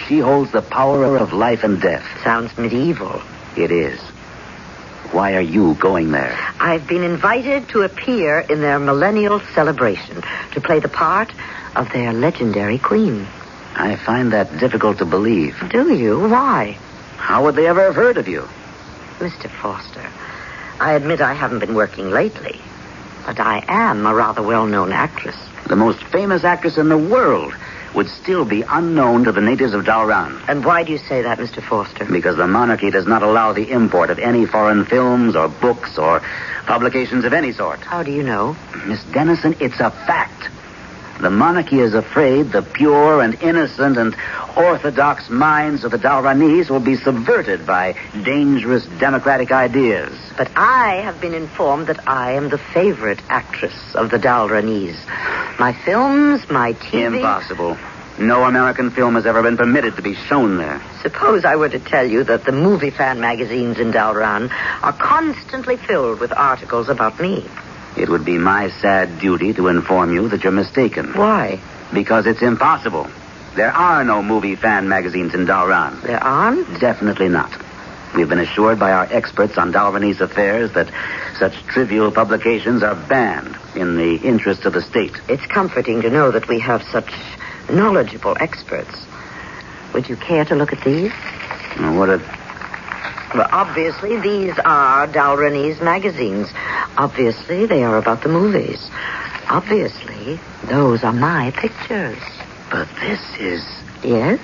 She holds the power of life and death. Sounds medieval. It is. Why are you going there? I've been invited to appear in their millennial celebration, to play the part of their legendary queen. I find that difficult to believe. Do you? Why? How would they ever have heard of you? Mr. Foster, I admit I haven't been working lately, but I am a rather well-known actress. The most famous actress in the world would still be unknown to the natives of Dalran. And why do you say that, Mr. Foster? Because the monarchy does not allow the import of any foreign films or books or publications of any sort. How do you know? Miss Dennison, it's a fact. The monarchy is afraid the pure and innocent and orthodox minds of the Dalranese will be subverted by dangerous democratic ideas. But I have been informed that I am the favorite actress of the Dalranese. My films, my TV... Impossible. No American film has ever been permitted to be shown there. Suppose I were to tell you that the movie fan magazines in Dalran are constantly filled with articles about me. It would be my sad duty to inform you that you're mistaken. Why? Because it's impossible. There are no movie fan magazines in Dalran. There aren't? Definitely not. We've been assured by our experts on Dalranese affairs that such trivial publications are banned in the interest of the state. It's comforting to know that we have such knowledgeable experts. Would you care to look at these? Well, obviously, these are Dalranese magazines. Obviously, they are about the movies. Obviously, those are my pictures. But this is... Yes?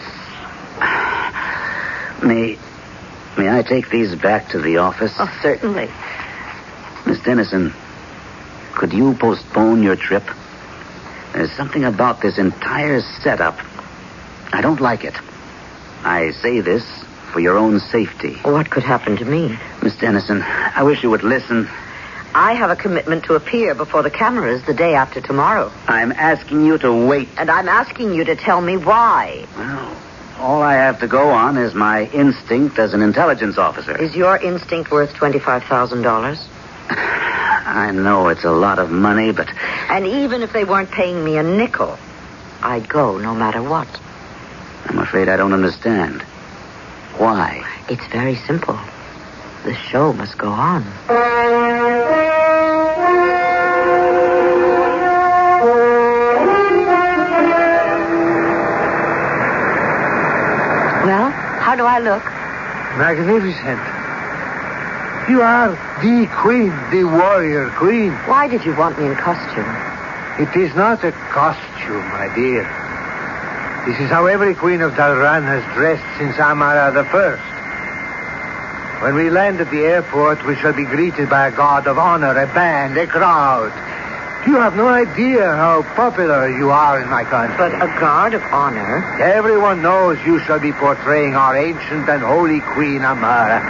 May I take these back to the office? Oh, certainly. Miss Dennison, could you postpone your trip? There's something about this entire setup. I don't like it. I say this for your own safety. What could happen to me? Miss Dennison, I wish you would listen. I have a commitment to appear before the cameras the day after tomorrow. I'm asking you to wait. And I'm asking you to tell me why. Well, all I have to go on is my instinct as an intelligence officer. Is your instinct worth $25,000? I know it's a lot of money, but... And even if they weren't paying me a nickel, I'd go no matter what. I'm afraid I don't understand. Why? It's very simple. The show must go on. Well, how do I look? Magnificent. You are the queen, the warrior queen. Why did you want me in costume? It is not a costume, my dear. This is how every queen of Dalran has dressed since Amara the First. When we land at the airport, we shall be greeted by a guard of honor, a band, a crowd. You have no idea how popular you are in my country. But a guard of honor? Everyone knows you shall be portraying our ancient and holy queen, Amara.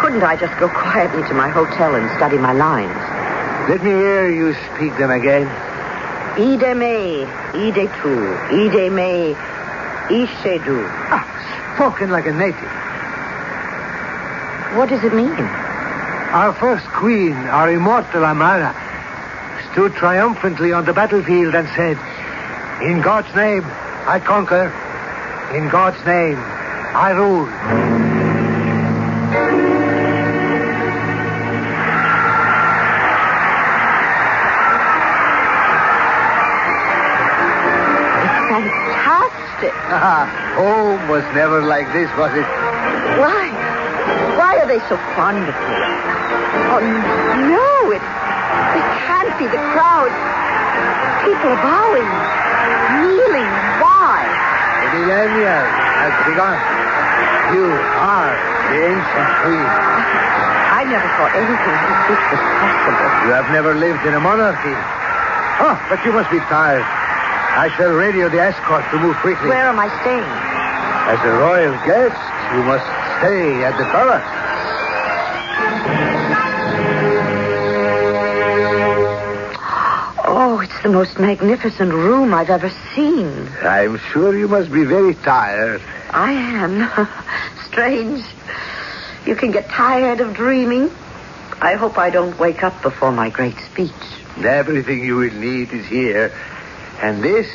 Couldn't I just go quietly to my hotel and study my lines? Let me hear you speak them again. Ide me, ide tu, ide me, ishedu. Spoken like a native. What does it mean? Our first queen, our immortal Amara, stood triumphantly on the battlefield and said, "In God's name, I conquer. In God's name, I rule." fantastic. Home was never like this, was it? Why? Why are they so fond of me? Oh, no, it can't be the crowd. People are bowing, kneeling. Why? The millennium has begun. You are the ancient queen. I never thought anything like this was possible. You have never lived in a monarchy. Oh, but you must be tired. I shall radio the escort to move quickly. Where am I staying? As a royal guest, you must stay at the palace. Oh, it's the most magnificent room I've ever seen. I'm sure you must be very tired. I am. Strange. You can get tired of dreaming. I hope I don't wake up before my great speech. Everything you will need is here. And this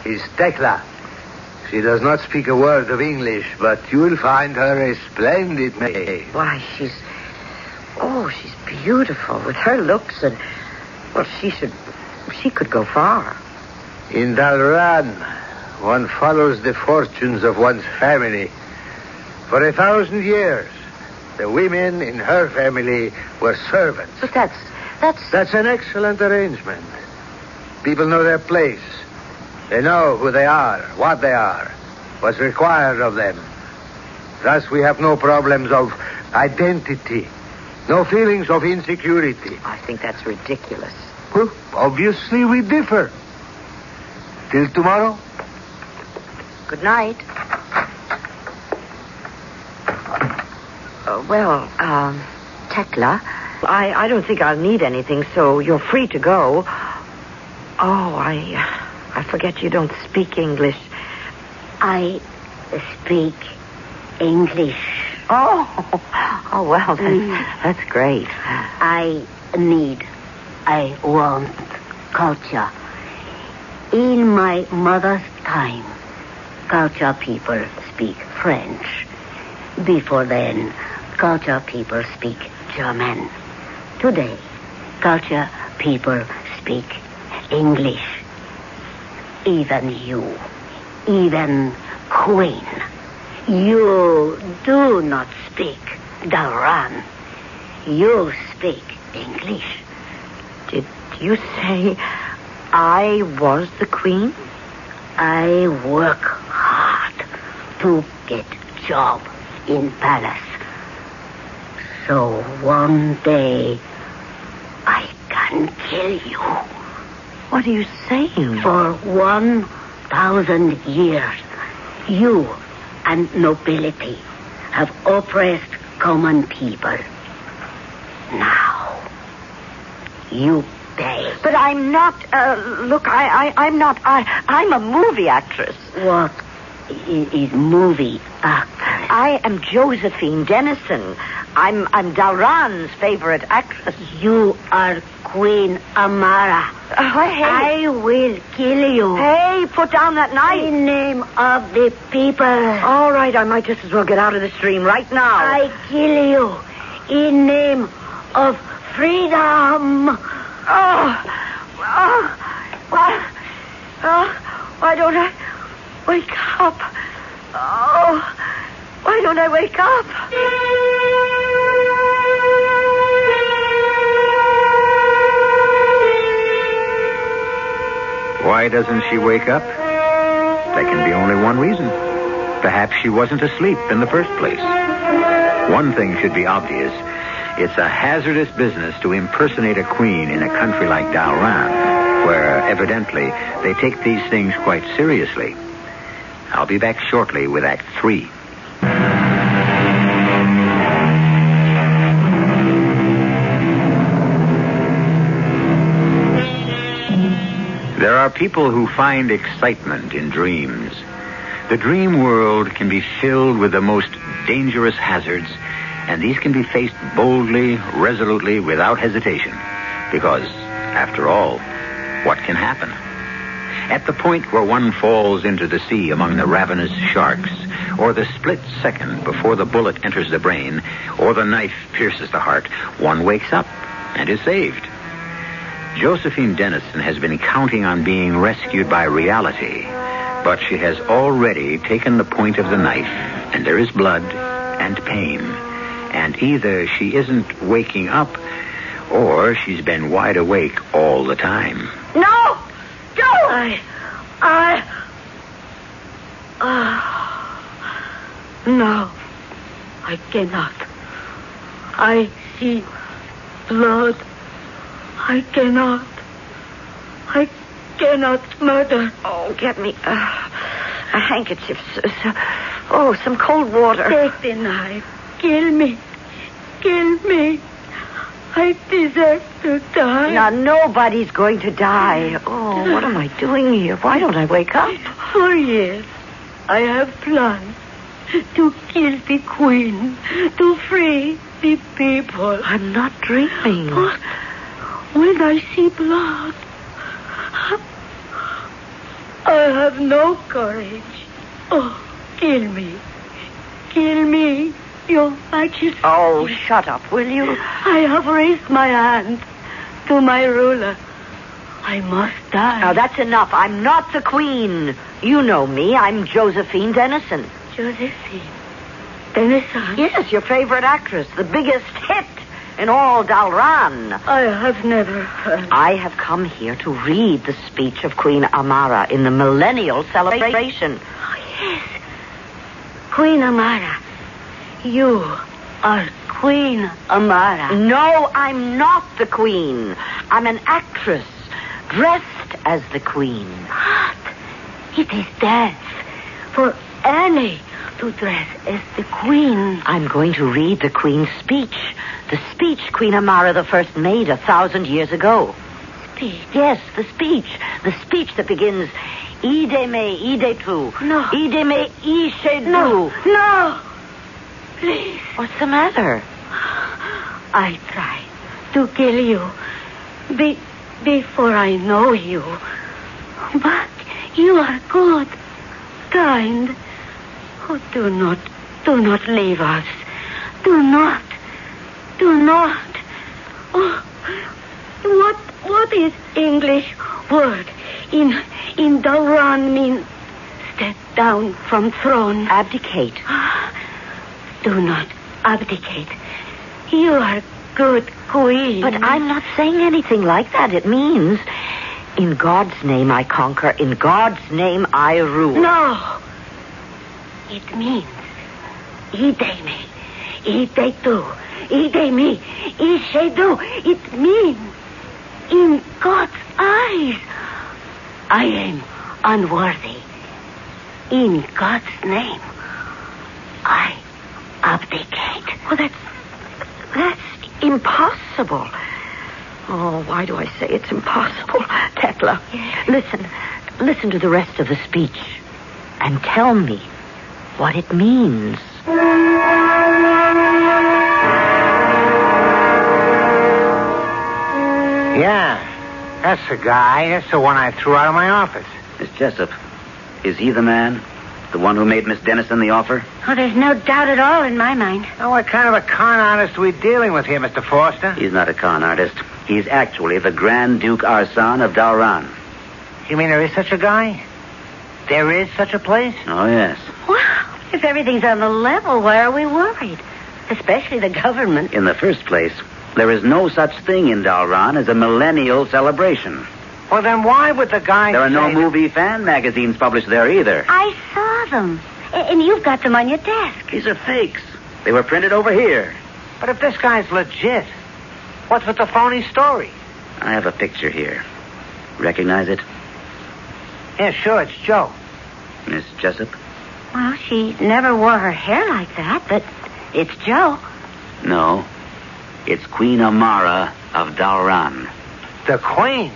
is Tekla. She does not speak a word of English, but you will find her a splendid maid. Why, she's beautiful with her looks and, well, she could go far. In Dalran, one follows the fortunes of one's family. For 1,000 years, the women in her family were servants. But that's That's an excellent arrangement. People know their place. They know who they are, what they are, what's required of them. Thus, we have no problems of identity, no feelings of insecurity. I think that's ridiculous. Well, obviously, we differ. Till tomorrow. Good night. Tekla, I don't think I'll need anything, so you're free to go. Oh, I forget you don't speak English. I speak English. Oh, well, that's great. I want culture. In my mother's time, culture people speak French. Before then, culture people speak German. Today, culture people speak English. Even you, even Queen, you do not speak Daran. You speak English. Did you say I was the queen? I work hard to get job in palace. So one day I can kill you. What are you saying? For 1,000 years, you and nobility have oppressed common people. Now, you pay. But I'm not, look, I'm not, I'm a movie actress. What is movie actress? I am Josephine Dennison. I'm Dalran's favorite actress. You are Queen Amara. Hey. I will kill you. Hey, put down that knife. In name of the people. All right, I might just as well get out of the stream right now. I kill you in name of freedom. Why don't I wake up? Oh, why don't I wake up? Why doesn't she wake up? There can be only one reason. Perhaps she wasn't asleep in the first place. One thing should be obvious. It's a hazardous business to impersonate a queen in a country like Dalran, where evidently they take these things quite seriously. I'll be back shortly with Act 3. There are people who find excitement in dreams. The dream world can be filled with the most dangerous hazards, and these can be faced boldly, resolutely, without hesitation. Because, after all, what can happen? At the point where one falls into the sea among the ravenous sharks, or the split second before the bullet enters the brain, or the knife pierces the heart, one wakes up and is saved. Josephine Dennison has been counting on being rescued by reality, But she has already taken the point of the knife, and there is blood and pain. And either she isn't waking up, or she's been wide awake all the time. No! Joe! No, I cannot. I see blood. I cannot murder. Oh, get me a handkerchief. Some cold water. Take the knife. Kill me. I deserve to die. Now, nobody's going to die. Oh, what am I doing here? Why don't I wake up? For years, I have planned to kill the queen, to free the people. I'm not dreaming. But when I see blood, I have no courage. Oh, kill me, Your Majesty. Oh, shut up, will you? I have raised my hand to my ruler. I must die. Now, that's enough. I'm not the queen. You know me. I'm Josephine Dennison. Josephine Dennison? Yes, your favorite actress. The biggest hit in all Dalran. I have never heard. I have come here to read the speech of Queen Amara in the millennial celebration. Oh, yes. Queen Amara. You are Queen Amara. No, I'm not the queen. I'm an actress dressed as the queen. What? It is death for any to dress as the queen. I'm going to read the queen's speech. The speech Queen Amara I made 1,000 years ago. Speech? Yes, the speech. The speech that begins, Ide me, ide tu. No. Ide me, ishe du. No. Please. What's the matter? I tried to kill you before I know you. But you are good, kind. Oh, do not leave us. Do not. Oh, what is English word in Dalran mean? Step down from throne. Abdicate. Do not abdicate. You are good queen. But I'm not saying anything like that. It means, in God's name I conquer, in God's name I rule. No. It means, ide me, ide tu, ide me, ishe du. It means, in God's eyes, I am unworthy. In God's name, I abdicate. Well, that's impossible. Oh, why do I say it's impossible? Tekla, Yes. listen to the rest of the speech and tell me what it means. Yeah, that's the guy. That's the one I threw out of my office. Miss Jessup, is he the man? The one who made Miss Dennison the offer? Oh, there's no doubt at all in my mind. Now, what kind of a con artist are we dealing with here, Mr. Foster? He's not a con artist. He's actually the Grand Duke Arsan of Dalran. You mean there is such a guy? There is such a place? Oh, yes. Well, if everything's on the level, why are we worried? Especially the government. In the first place, there is no such thing in Dalran as a millennial celebration. Well, then why would the guy There are no say movie fan magazines published there either. I saw them. And you've got them on your desk. These are fakes. They were printed over here. But if this guy's legit, what's with the phony story? I have a picture here. Recognize it? Yeah, sure, it's Joe. Miss Jessup? Well, she never wore her hair like that, but it's Joe. No. It's Queen Amara of Dalran. The Queen?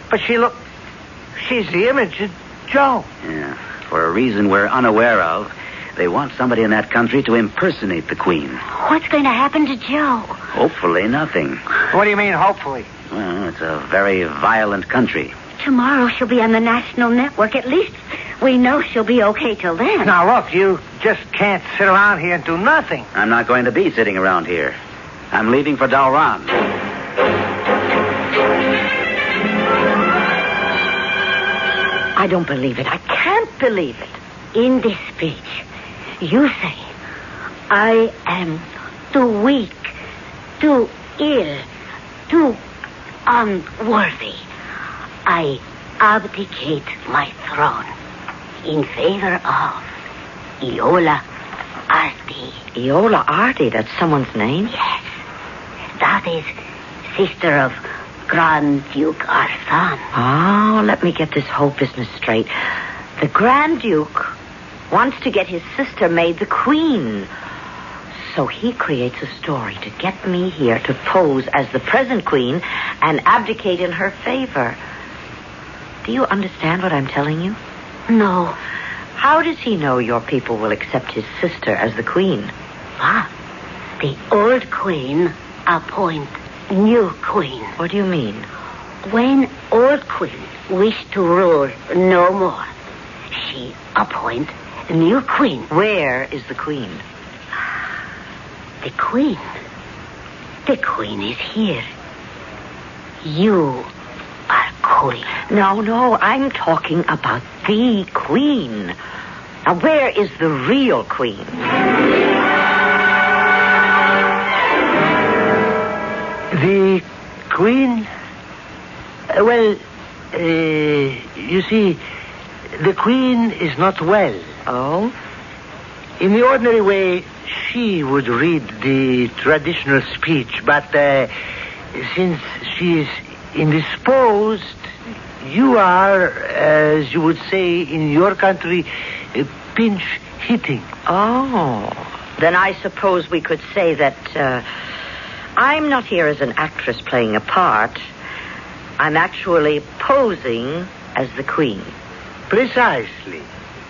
But she's the image of Joe. Yeah. For a reason we're unaware of, they want somebody in that country to impersonate the Queen. What's going to happen to Joe? Hopefully nothing. What do you mean, hopefully? Well, it's a very violent country. Tomorrow she'll be on the national network. At least we know she'll be okay till then. Now, look, you just can't sit around here and do nothing. I'm not going to be sitting around here. I'm leaving for Dalran. I I don't believe it. I can't believe it. In this speech, you say, I am too weak, too ill, too unworthy. I abdicate my throne in favor of Iola Arti. Iola Arti, that's someone's name? Yes. That is sister of Grand Duke Arsan. Oh, let me get this whole business straight. The Grand Duke wants to get his sister made the queen. So he creates a story to get me here to pose as the present queen and abdicate in her favor. Do you understand what I'm telling you? No. How does he know your people will accept his sister as the queen? The old queen appoint new queen. What do you mean? When old queen wish to rule no more, she appoint new queen. Where is the queen? The queen? The queen is here. You are queen. No, I'm talking about the queen. Now, where is the real queen? The queen? Well, you see, the queen is not well. Oh? In the ordinary way, she would read the traditional speech, but since she is indisposed, you are, as you would say in your country, pinch hitting. Oh. Then I suppose we could say that I'm not here as an actress playing a part. I'm actually posing as the queen. Precisely.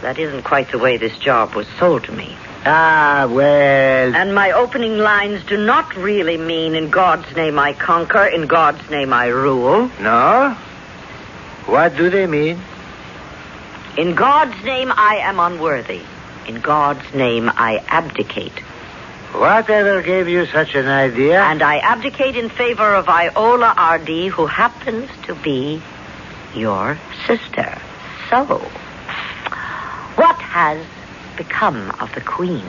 That isn't quite the way this job was sold to me. Ah, well... And my opening lines do not really mean, in God's name I conquer, in God's name I rule. No? What do they mean? In God's name I am unworthy. In God's name I abdicate. Whatever gave you such an idea? And I abdicate in favor of Iola Arti, who happens to be your sister. So, what has become of the queen?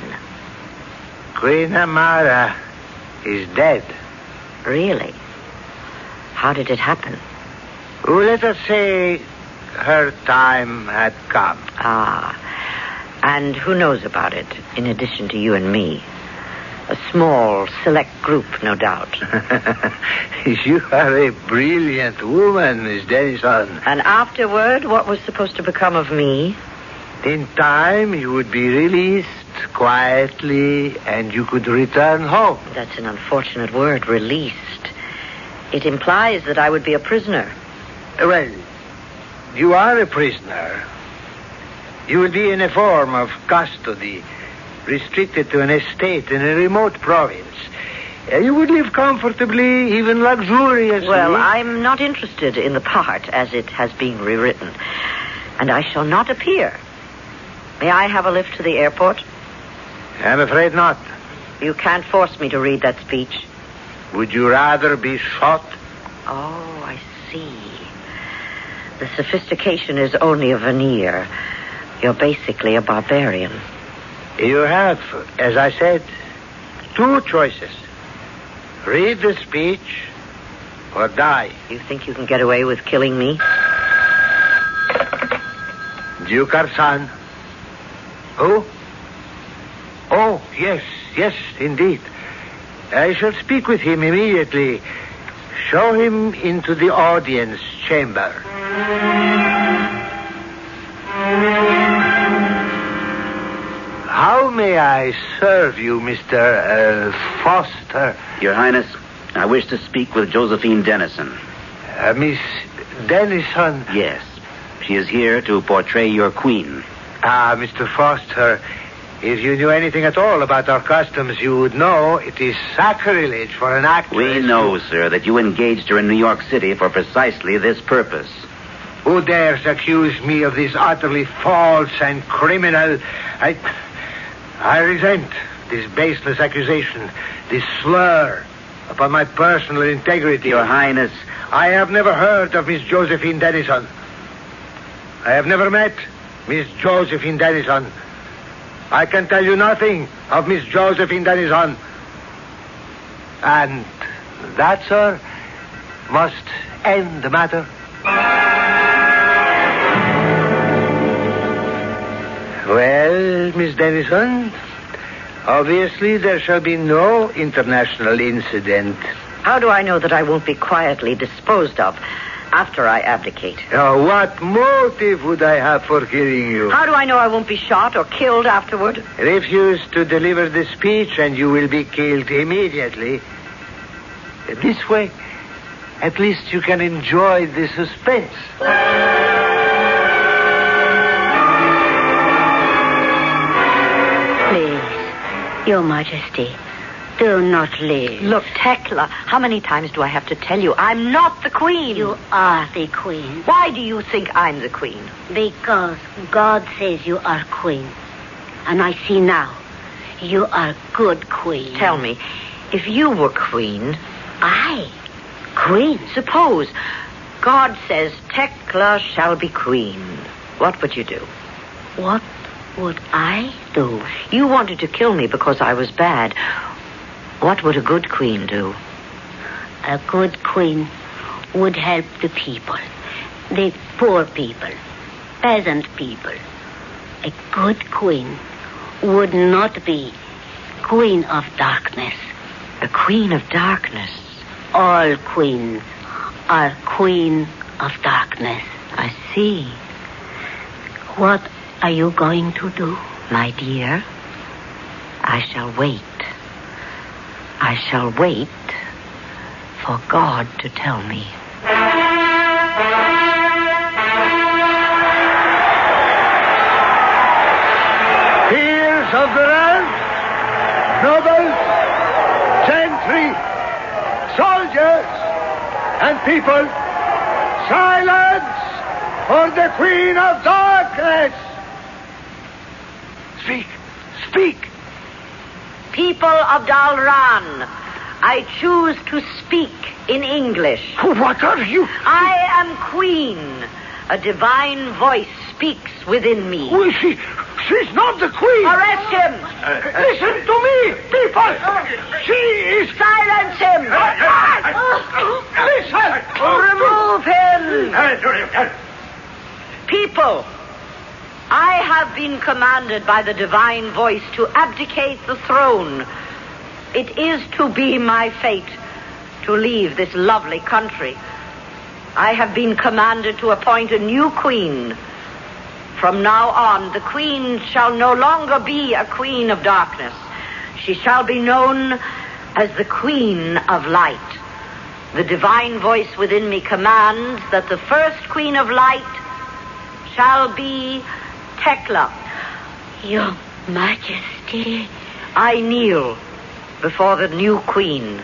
Queen Amara is dead. Really? How did it happen? Well, let us say her time had come. Ah. And who knows about it, in addition to you and me? A small, select group, no doubt. You are a brilliant woman, Miss Dennison. And afterward, what was supposed to become of me? In time, you would be released quietly, and you could return home. That's an unfortunate word, released. It implies that I would be a prisoner. Well, you are a prisoner. You will be in a form of custody, restricted to an estate in a remote province. You would live comfortably, even luxuriously. Well, I'm not interested in the part as it has been rewritten. And I shall not appear. May I have a lift to the airport? I'm afraid not. You can't force me to read that speech. Would you rather be shot? Oh, I see. The sophistication is only a veneer. You're basically a barbarian. You have, as I said, two choices. Read the speech or die. You think you can get away with killing me? Duke Arsan. Who? Oh, yes, indeed. I shall speak with him immediately. Show him into the audience chamber. How may I serve you, Mr. Foster? Your Highness, I wish to speak with Josephine Dennison. Miss Dennison? Yes. She is here to portray your queen. Ah, Mr. Foster, if you knew anything at all about our customs, you would know it is sacrilege for an actress. We know, sir, that you engaged her in New York City for precisely this purpose. Who dares accuse me of this utterly false and criminal... I resent this baseless accusation, this slur upon my personal integrity. Your Highness... I have never heard of Miss Josephine Dennison. I have never met Miss Josephine Dennison. I can tell you nothing of Miss Josephine Dennison. And that, sir, must end the matter. Well, Miss Dennison, obviously there shall be no international incident. How do I know that I won't be quietly disposed of after I abdicate? What motive would I have for killing you? How do I know I won't be shot or killed afterward? Refuse to deliver the speech and you will be killed immediately. This way, at least you can enjoy the suspense. Please, Your Majesty, do not leave. Look, Tekla, how many times do I have to tell you I'm not the queen? You are the queen. Why do you think I'm the queen? Because God says you are queen. And I see now, you are good queen. Tell me, if you were queen... I? Queen? Suppose God says Tekla shall be queen. What would you do? What would I do? You wanted to kill me because I was bad. What would a good queen do? A good queen would help the people. The poor people. Peasant people. A good queen would not be queen of darkness. A queen of darkness? All queens are queen of darkness. I see. What are you going to do? My dear, I shall wait. I shall wait for God to tell me. Peers of the realm, nobles, gentry, soldiers, and people, silence for the Queen of Darkness! Speak! Speak! People of Dalran, I choose to speak in English. What are you? I am queen. A divine voice speaks within me. Who is she? She's not the queen. Arrest him. Listen to me, people. She is... Silence him. Listen. Remove him. People, I have been commanded by the divine voice to abdicate the throne. It is to be my fate to leave this lovely country. I have been commanded to appoint a new queen. From now on, the queen shall no longer be a queen of darkness. She shall be known as the Queen of Light. The divine voice within me commands that the first Queen of Light shall be Tekla. Your Majesty. I kneel before the new queen.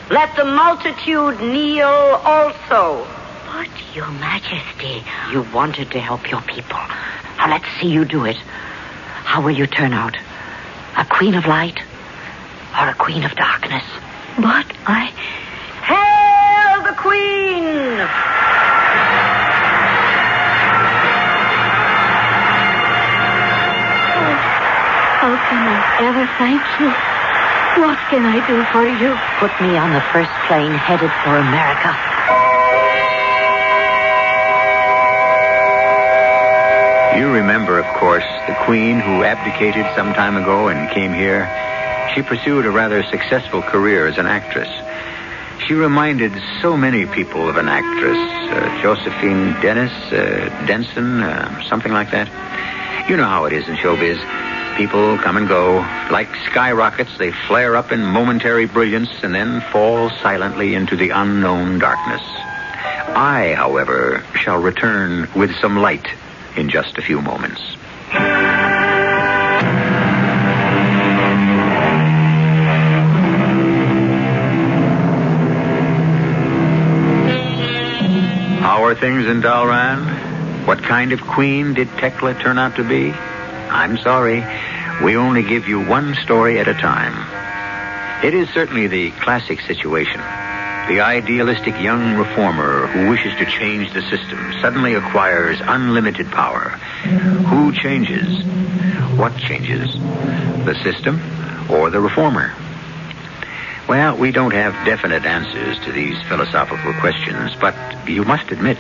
Let the multitude kneel also. But, Your Majesty... You wanted to help your people. Now let's see you do it. How will you turn out? A queen of light or a queen of darkness? But I... Hail the queen! How can I ever thank you? What can I do for you? Put me on the first plane headed for America. You remember, of course, the queen who abdicated some time ago and came here. She pursued a rather successful career as an actress. She reminded so many people of an actress, Josephine Denson, something like that. You know how it is in showbiz. People come and go. Like skyrockets, they flare up in momentary brilliance and then fall silently into the unknown darkness. I, however, shall return with some light in just a few moments. How are things in Dalran? What kind of queen did Tekla turn out to be? I'm sorry. We only give you one story at a time. It is certainly the classic situation. The idealistic young reformer who wishes to change the system suddenly acquires unlimited power. Who changes? What changes? The system or the reformer? Well, we don't have definite answers to these philosophical questions, but you must admit,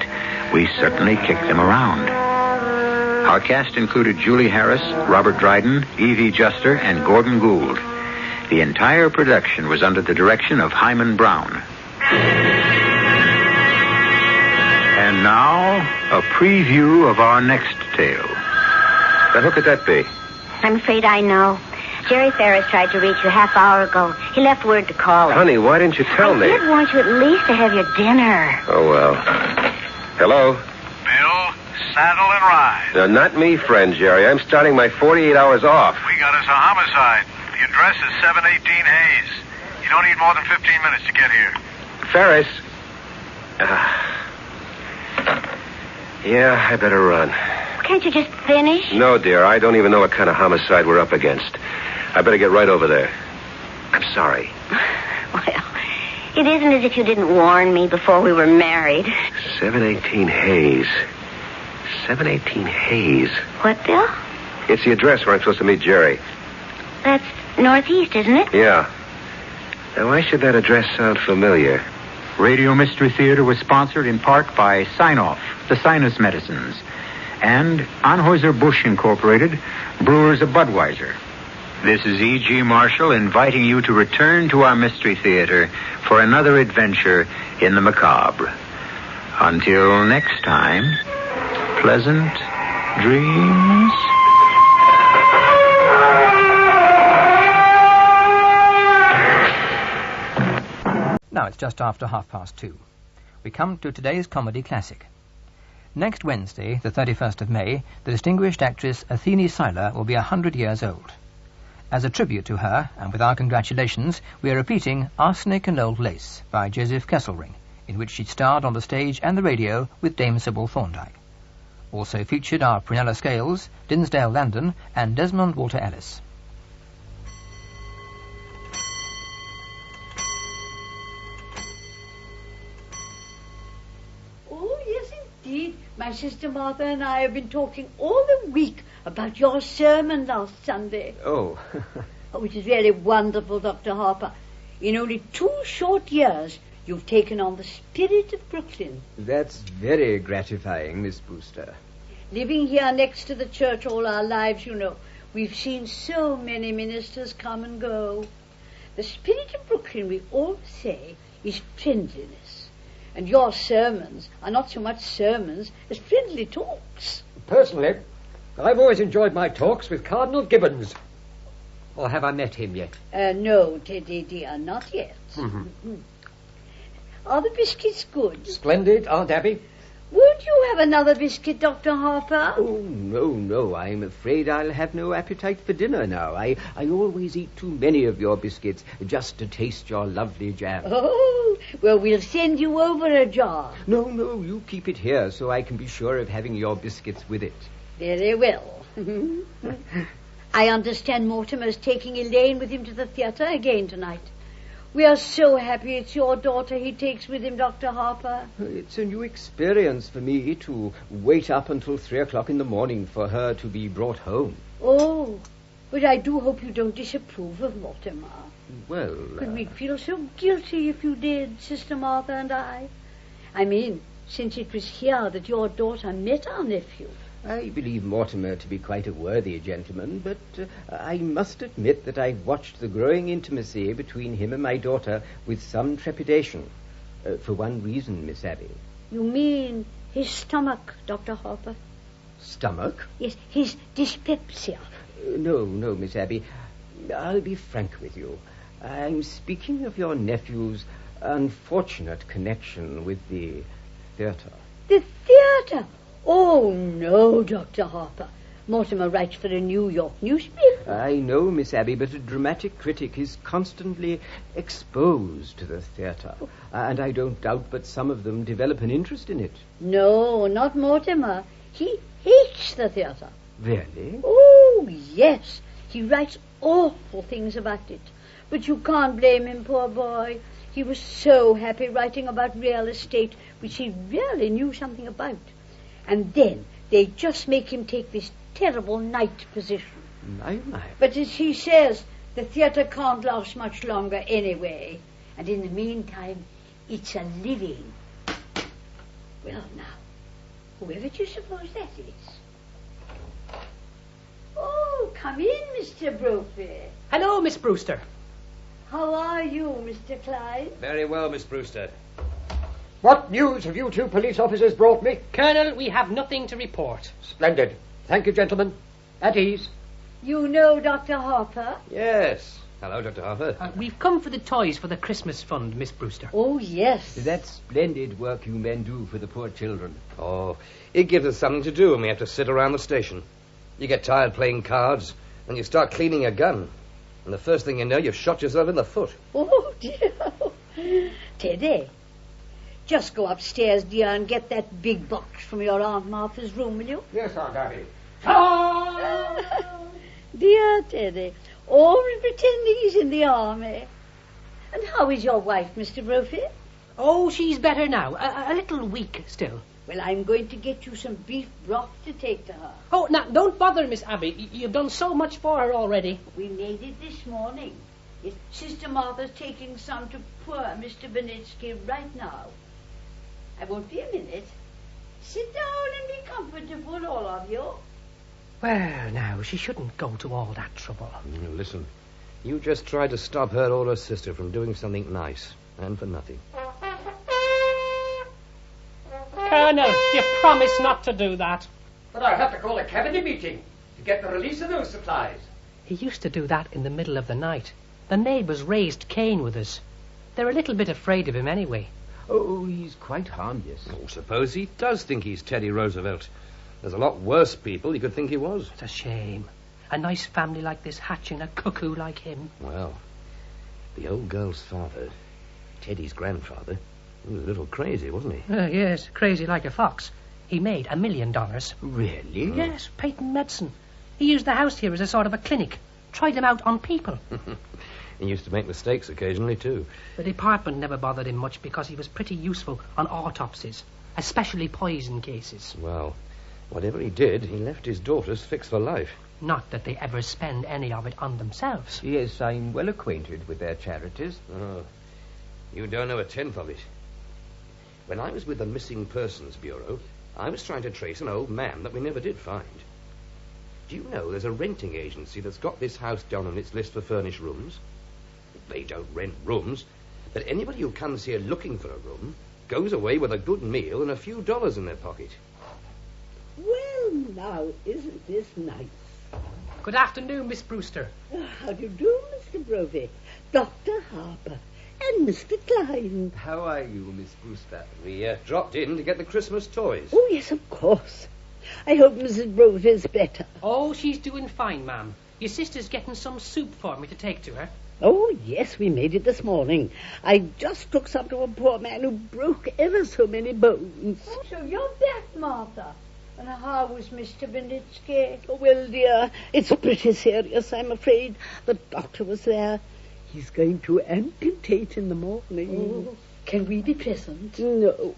we certainly kicked them around. Our cast included Julie Harris, Robert Dryden, Evie Juster, and Gordon Gould. The entire production was under the direction of Hyman Brown. And now, a preview of our next tale. Now, who could that be? I'm afraid I know. Jerry Ferris tried to reach you a half hour ago. He left word to call him. Honey, why didn't you tell me? I did want you at least to have your dinner. Oh, well. Hello? Bill, saddle and ride. Not me, friend Jerry. I'm starting my 48 hours off. We got us a homicide. The address is 718 Hayes. You don't need more than 15 minutes to get here. Ferris? Yeah, I better run. Can't you just finish? No, dear. I don't even know what kind of homicide we're up against. I better get right over there. I'm sorry. Well, it isn't as if you didn't warn me before we were married. 718 Hayes. 718 Hayes. What, Bill? It's the address where I'm supposed to meet Jerry. That's northeast, isn't it? Yeah. Now, why should that address sound familiar? Radio Mystery Theater was sponsored in part by Sign-Off, the sinus medicines, and Anheuser-Busch Incorporated, brewers of Budweiser. This is E.G. Marshall inviting you to return to our Mystery Theater for another adventure in the macabre. Until next time, pleasant dreams. Now it's just after 2:30. We come to today's comedy classic. Next Wednesday, the 31st of May, the distinguished actress Athene Seiler will be 100 years old. As a tribute to her, and with our congratulations, we are repeating Arsenic and Old Lace by Joseph Kesselring, in which she starred on the stage and the radio with Dame Sybil Thorndike. Also featured are Prunella Scales, Dinsdale Landon, and Desmond Walter Ellis. My sister Martha and I have been talking all the week about your sermon last Sunday. Oh. Oh, it is really wonderful, Dr. Harper. In only 2 short years, you've taken on the spirit of Brooklyn. That's very gratifying, Miss Brewster. Living here next to the church all our lives, you know, we've seen so many ministers come and go. The spirit of Brooklyn, we all say, is friendliness. And your sermons are not so much sermons as friendly talks. Personally, I've always enjoyed my talks with Cardinal Gibbons. Or have I met him yet? No, Teddy dear, not yet. Mm-hmm. Are the biscuits good? Splendid, Aunt Abby. Won't you have another biscuit, Dr. Harper? Oh, no. I'm afraid I'll have no appetite for dinner now. I always eat too many of your biscuits just to taste your lovely jam. Oh, well, we'll send you over a jar. No, you keep it here so I can be sure of having your biscuits with it. Very well. I understand Mortimer's taking Elaine with him to the theatre again tonight. We are so happy it's your daughter he takes with him, Dr. Harper. It's a new experience for me to wait up until 3 o'clock in the morning for her to be brought home. Oh, but I do hope you don't disapprove of Mortimer. Well... Could we feel so guilty if you did, Sister Martha and I? I mean, since it was here that your daughter met our nephew. I believe Mortimer to be quite a worthy gentleman, but I must admit that I've watched the growing intimacy between him and my daughter with some trepidation. For one reason, Miss Abby. You mean his stomach, Dr. Harper? Stomach? Yes, his dyspepsia. No, Miss Abby. I'll be frank with you. I'm speaking of your nephew's unfortunate connection with the theatre. The theatre? Oh, no, Dr. Harper. Mortimer writes for a New York newspaper. I know, Miss Abby, but a dramatic critic is constantly exposed to the theatre. And I don't doubt but some of them develop an interest in it. No, not Mortimer. He hates the theatre. Really? Oh, yes. He writes awful things about it. But you can't blame him, poor boy. He was so happy writing about real estate, which he really knew something about. And then they just make him take this terrible night position. My. But as he says, the theatre can't last much longer anyway. And in the meantime, it's a living. Well, now, whoever do you suppose that is? Oh, come in, Mr. Brophy. Hello, Miss Brewster. How are you, Mr. Clyde? Very well, Miss Brewster. What news have you two police officers brought me? Colonel, we have nothing to report. Splendid. Thank you, gentlemen. At ease. You know Dr. Harper? Yes. Hello, Dr. Harper. We've come for the toys for the Christmas fund, Miss Brewster. Oh, yes. That's splendid work you men do for the poor children. Oh, it gives us something to do when we have to sit around the station. You get tired playing cards, and you start cleaning a gun. And the first thing you know, you've shot yourself in the foot. Oh, dear. Teddy, just go upstairs, dear, and get that big box from your Aunt Martha's room, will you? Yes, Aunt Abby. Dear Teddy, always pretending he's in the army. And how is your wife, Mr. Brophy? Oh, she's better now. A little weak still. Well, I'm going to get you some beef broth to take to her. Oh, now, don't bother, Miss Abby. You've done so much for her already. We made it this morning. Yes, Sister Martha's taking some to poor Mr. Benitsky right now. I won't be a minute. Sit down and be comfortable, all of you. Well, now, she shouldn't go to all that trouble. Listen, you just tried to stop her or her sister from doing something nice, and for nothing. Colonel, you promised not to do that. But I'll have to call a cabinet meeting to get the release of those supplies. He used to do that in the middle of the night. The neighbours raised Cain with us. They're a little bit afraid of him anyway. Oh, he's quite harmless. Oh, suppose he does think he's Teddy Roosevelt. There's a lot worse people he could think he was. It's a shame. A nice family like this hatching a cuckoo like him. Well, the old girl's father, Teddy's grandfather, he was a little crazy, wasn't he? Yes, crazy like a fox. He made $1 million. Really? Yes, patent medicine. He used the house here as a sort of a clinic. Tried them out on people. He used to make mistakes occasionally, too. The department never bothered him much because he was pretty useful on autopsies, especially poison cases. Well, whatever he did, he left his daughters fixed for life. Not that they ever spend any of it on themselves. Yes, I'm well acquainted with their charities. Oh, you don't know a tenth of it. When I was with the Missing Persons Bureau, I was trying to trace an old man that we never did find. Do you know there's a renting agency that's got this house down on its list for furnished rooms? They don't rent rooms, but anybody who comes here looking for a room goes away with a good meal and a few dollars in their pocket. Well, now, isn't this nice? Good afternoon, Miss Brewster. How do you do, Mr. Brophy? Dr. Harper and Mr. Klein. How are you, Miss Brewster? We dropped in to get the Christmas toys. Oh, yes, of course. I hope Mrs. Brophy's better. Oh, she's doing fine, ma'am. Your sister's getting some soup for me to take to her. Oh, yes, we made it this morning. I just took some to a poor man who broke ever so many bones. Oh, so you're back, Martha. And how was Mr. Benitsky? Oh, well, dear, it's pretty serious, I'm afraid. The doctor was there. He's going to amputate in the morning. Oh, can we be present? No.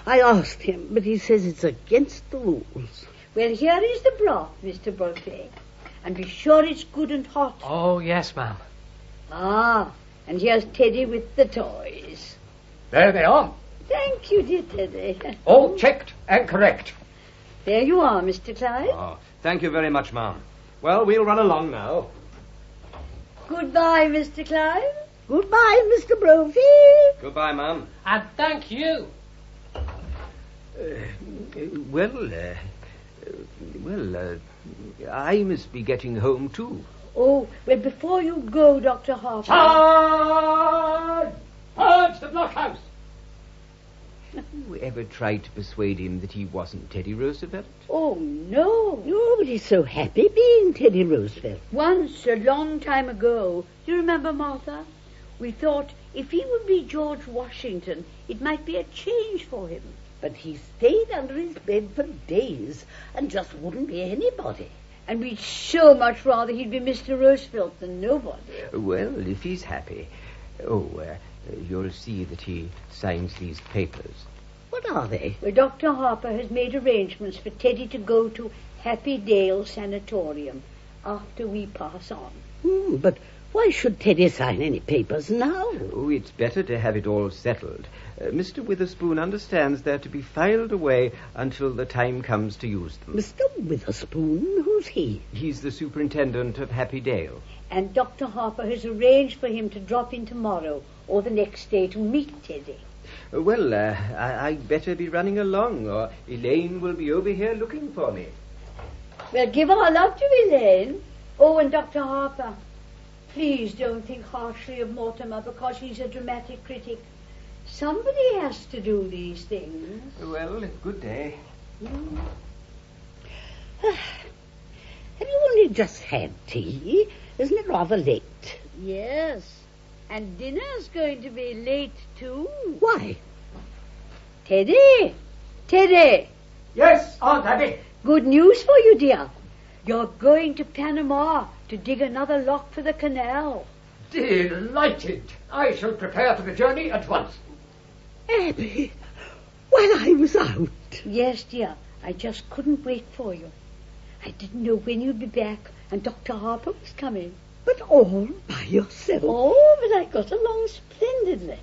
I asked him, but he says it's against the rules. Well, here is the broth, Mr. Brophy. And be sure it's good and hot. Oh, yes, ma'am. Ah, and here's Teddy with the toys. There they are. Thank you, dear Teddy. All checked and correct. There you are, Mr. Clyde. Oh, thank you very much, ma'am. Well, we'll run along now. Goodbye, Mr. Clyde. Goodbye, Mr. Brophy. Goodbye, ma'am. And thank you. I must be getting home, too. Oh, well, before you go, Dr. Harper... Charge! Purge the blockhouse! You ever tried to persuade him that he wasn't Teddy Roosevelt? Oh, no. Nobody's so happy being Teddy Roosevelt. Once, a long time ago, do you remember, Martha? We thought if he would be George Washington, it might be a change for him. But he stayed under his bed for days and just wouldn't be anybody. And we'd so much rather he'd be Mr. Roosevelt than nobody. Well, if he's happy. Oh, You'll see that he signs these papers. What are they? Well, Dr. Harper has made arrangements for Teddy to go to Happy Dale Sanatorium after we pass on. But why should Teddy sign any papers now? Oh, it's better to have it all settled. Mr. Witherspoon understands they're to be filed away until the time comes to use them. Mr. Witherspoon? Who's he? He's the superintendent of Happy Dale. And Dr. Harper has arranged for him to drop in tomorrow or the next day to meet Teddy. Well, I'd better be running along, or Elaine will be over here looking for me. Well, give our love to Elaine. Oh, and Dr. Harper, please don't think harshly of Mortimer because he's a dramatic critic. Somebody has to do these things. Well, good day. Have you only just had tea? Isn't it rather late? Yes, and dinner's going to be late too. Why? Teddy! Teddy! Yes, Aunt Abby? Good news for you, dear. You're going to Panama to dig another lock for the canal. Delighted. I shall prepare for the journey at once. Abby, while I was out. Yes, dear. I just couldn't wait for you. I didn't know when you'd be back, and Dr. Harper was coming. But all by yourself? Oh, but I got along splendidly.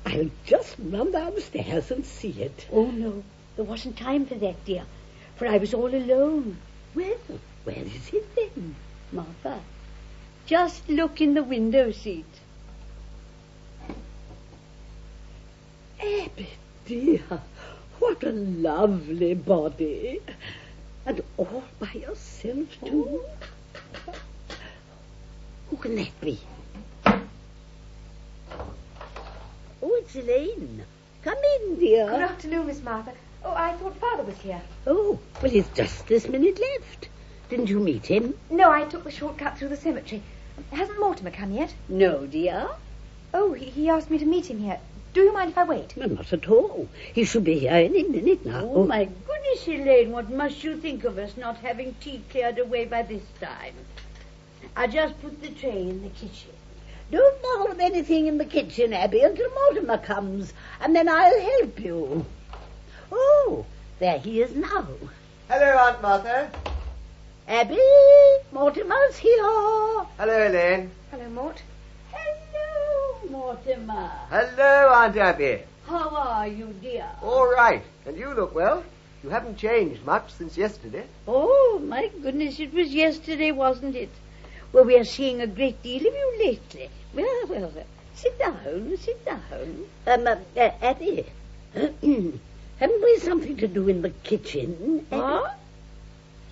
I'll just run downstairs and see it. Oh, no. There wasn't time for that, dear, for I was all alone. Well, where is it then? Martha, just look in the window seat. Abby, dear, what a lovely body. And all by yourself, too. Who can that be? Oh, it's Elaine. Come in, dear. Good afternoon, Miss Martha. Oh, I thought Father was here. Oh, well, he's just this minute left. Didn't you meet him? No, I took the shortcut through the cemetery. Hasn't Mortimer come yet? No, dear. Oh, he asked me to meet him here. Do you mind if I wait? No, not at all. He should be here any minute now. Oh, my goodness, Elaine, what must you think of us not having tea cleared away by this time? I just put the tray in the kitchen. Don't bother with anything in the kitchen, Abby, until Mortimer comes, and then I'll help you. Oh, there he is now. Hello, Aunt Martha. Abby, Mortimer's here. Hello, Elaine. Hello, Mort. Hello, Mortimer. Hello, Aunt Abby. How are you, dear? All right. And you look well. You haven't changed much since yesterday. Oh, my goodness, it was yesterday, wasn't it? Well, we are seeing a great deal of you lately. Well, sit down, sit down. Abby, haven't we something to do in the kitchen? What?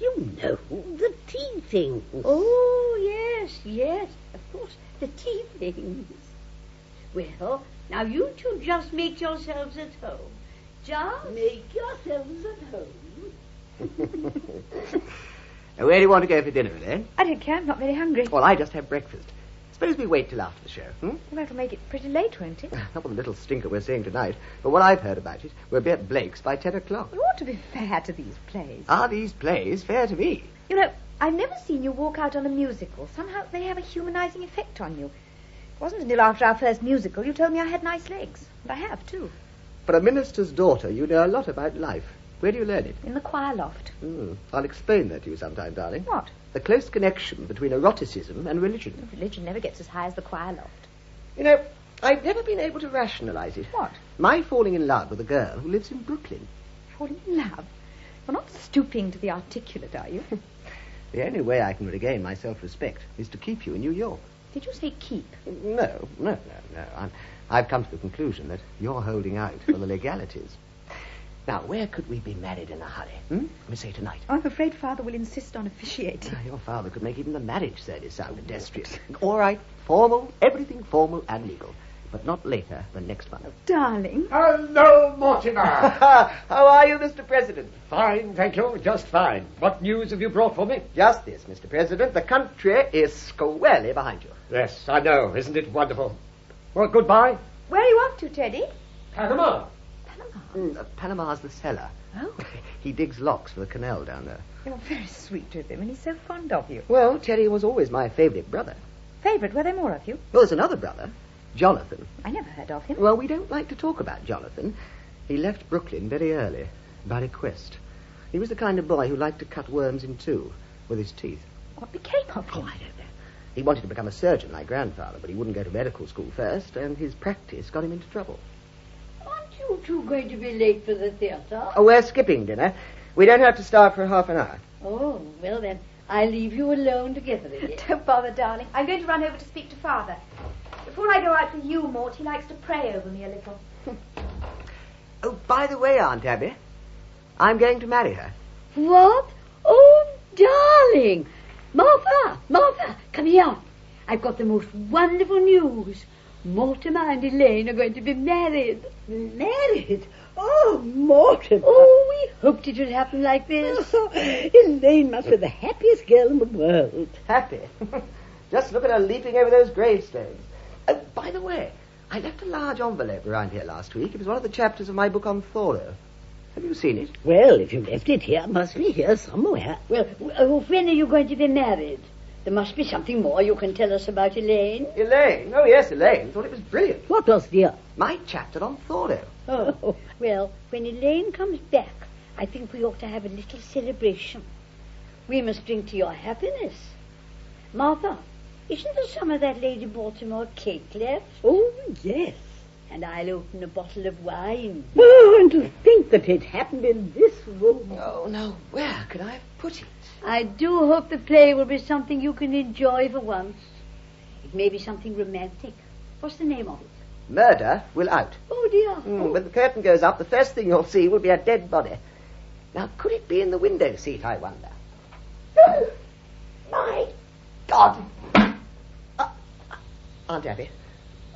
You know, the tea things. Oh, yes, of course, the tea things. Well, now you two just make yourselves at home. Just make yourselves at home. Where do you want to go for dinner, Elaine? I don't care. I'm not very hungry. Well, I just had breakfast. Suppose we wait till after the show, Well, that'll make it pretty late, won't it? Not with the little stinker we're seeing tonight, but what I've heard about it, we'll be at Blake's by 10 o'clock. You ought to be fair to these plays. Are these plays fair to me? You know, I've never seen you walk out on a musical. Somehow they have a humanizing effect on you. It wasn't until after our first musical you told me I had nice legs. And I have, too. For a minister's daughter, you know a lot about life. Where do you learn it? In the choir loft. I'll explain that to you sometime, darling. What? The close connection between eroticism and religion. Religion never gets as high as the choir loft. You know, I've never been able to rationalize it. What? My falling in love with a girl who lives in Brooklyn. Falling in love? You're not stooping to the articulate, are you? The only way I can regain my self-respect is to keep you in New York. Did you say keep? No. I've come to the conclusion that you're holding out for the legalities. Now, where could we be married in a hurry? Let me say tonight. I'm afraid Father will insist on officiating. Your father could make even the marriage service sound pedestrian. All right, formal, everything formal and legal. But not later than next month. Darling. Hello, Mortimer. How are you, Mr. President? Fine, thank you, just fine. What news have you brought for me? Just this, Mr. President. The country is squarely behind you. Yes, I know. Isn't it wonderful? Well, goodbye. Where are you off to, Teddy? Panama. Panama's the cellar. Oh? He digs locks for the canal down there. You're very sweet with him, and he's so fond of you. Well, Teddy was always my favourite brother. Favourite? Were there more of you? Well, there's another brother. Jonathan. I never heard of him. Well, we don't like to talk about Jonathan. He left Brooklyn very early, by request. He was the kind of boy who liked to cut worms in two with his teeth. What became of him? I don't know. He wanted to become a surgeon like grandfather, but he wouldn't go to medical school first, and his practice got him into trouble. Aren't you two going to be late for the theatre? Oh, we're skipping dinner. We don't have to start for half an hour. Oh, well then, I'll leave you alone together again. Don't bother, darling. I'm going to run over to speak to Father. Before I go out with you, Mort, he likes to pray over me a little. Oh, by the way, Aunt Abby, I'm going to marry her. What? Oh, darling! Martha, come here. I've got the most wonderful news. Mortimer and Elaine are going to be married. Married? Oh, Mortimer. Oh, we hoped it would happen like this. Elaine must be the happiest girl in the world. Happy? Just look at her leaping over those gravestones. By the way, I left a large envelope around here last week. It was one of the chapters of my book on Thoreau. Have you seen it? Well, if you left it here, it must be here somewhere. Well, when are you going to be married? There must be something more you can tell us about Elaine. Elaine? Oh, yes, Elaine. Thought it was brilliant. What was, dear? My chapter on Thoreau. Oh, well, when Elaine comes back, I think we ought to have a little celebration. We must drink to your happiness. Martha, isn't there some of that Lady Baltimore cake left? Oh, yes. And I'll open a bottle of wine. Oh, and to think that it happened in this room. Oh, no. Where could I have put it? I do hope the play will be something you can enjoy for once. It may be something romantic. What's the name of it? Murder Will Out. Oh, dear. When the curtain goes up, the first thing you'll see will be a dead body. Now, could it be in the window seat, I wonder? Oh, my God! Aunt Abby,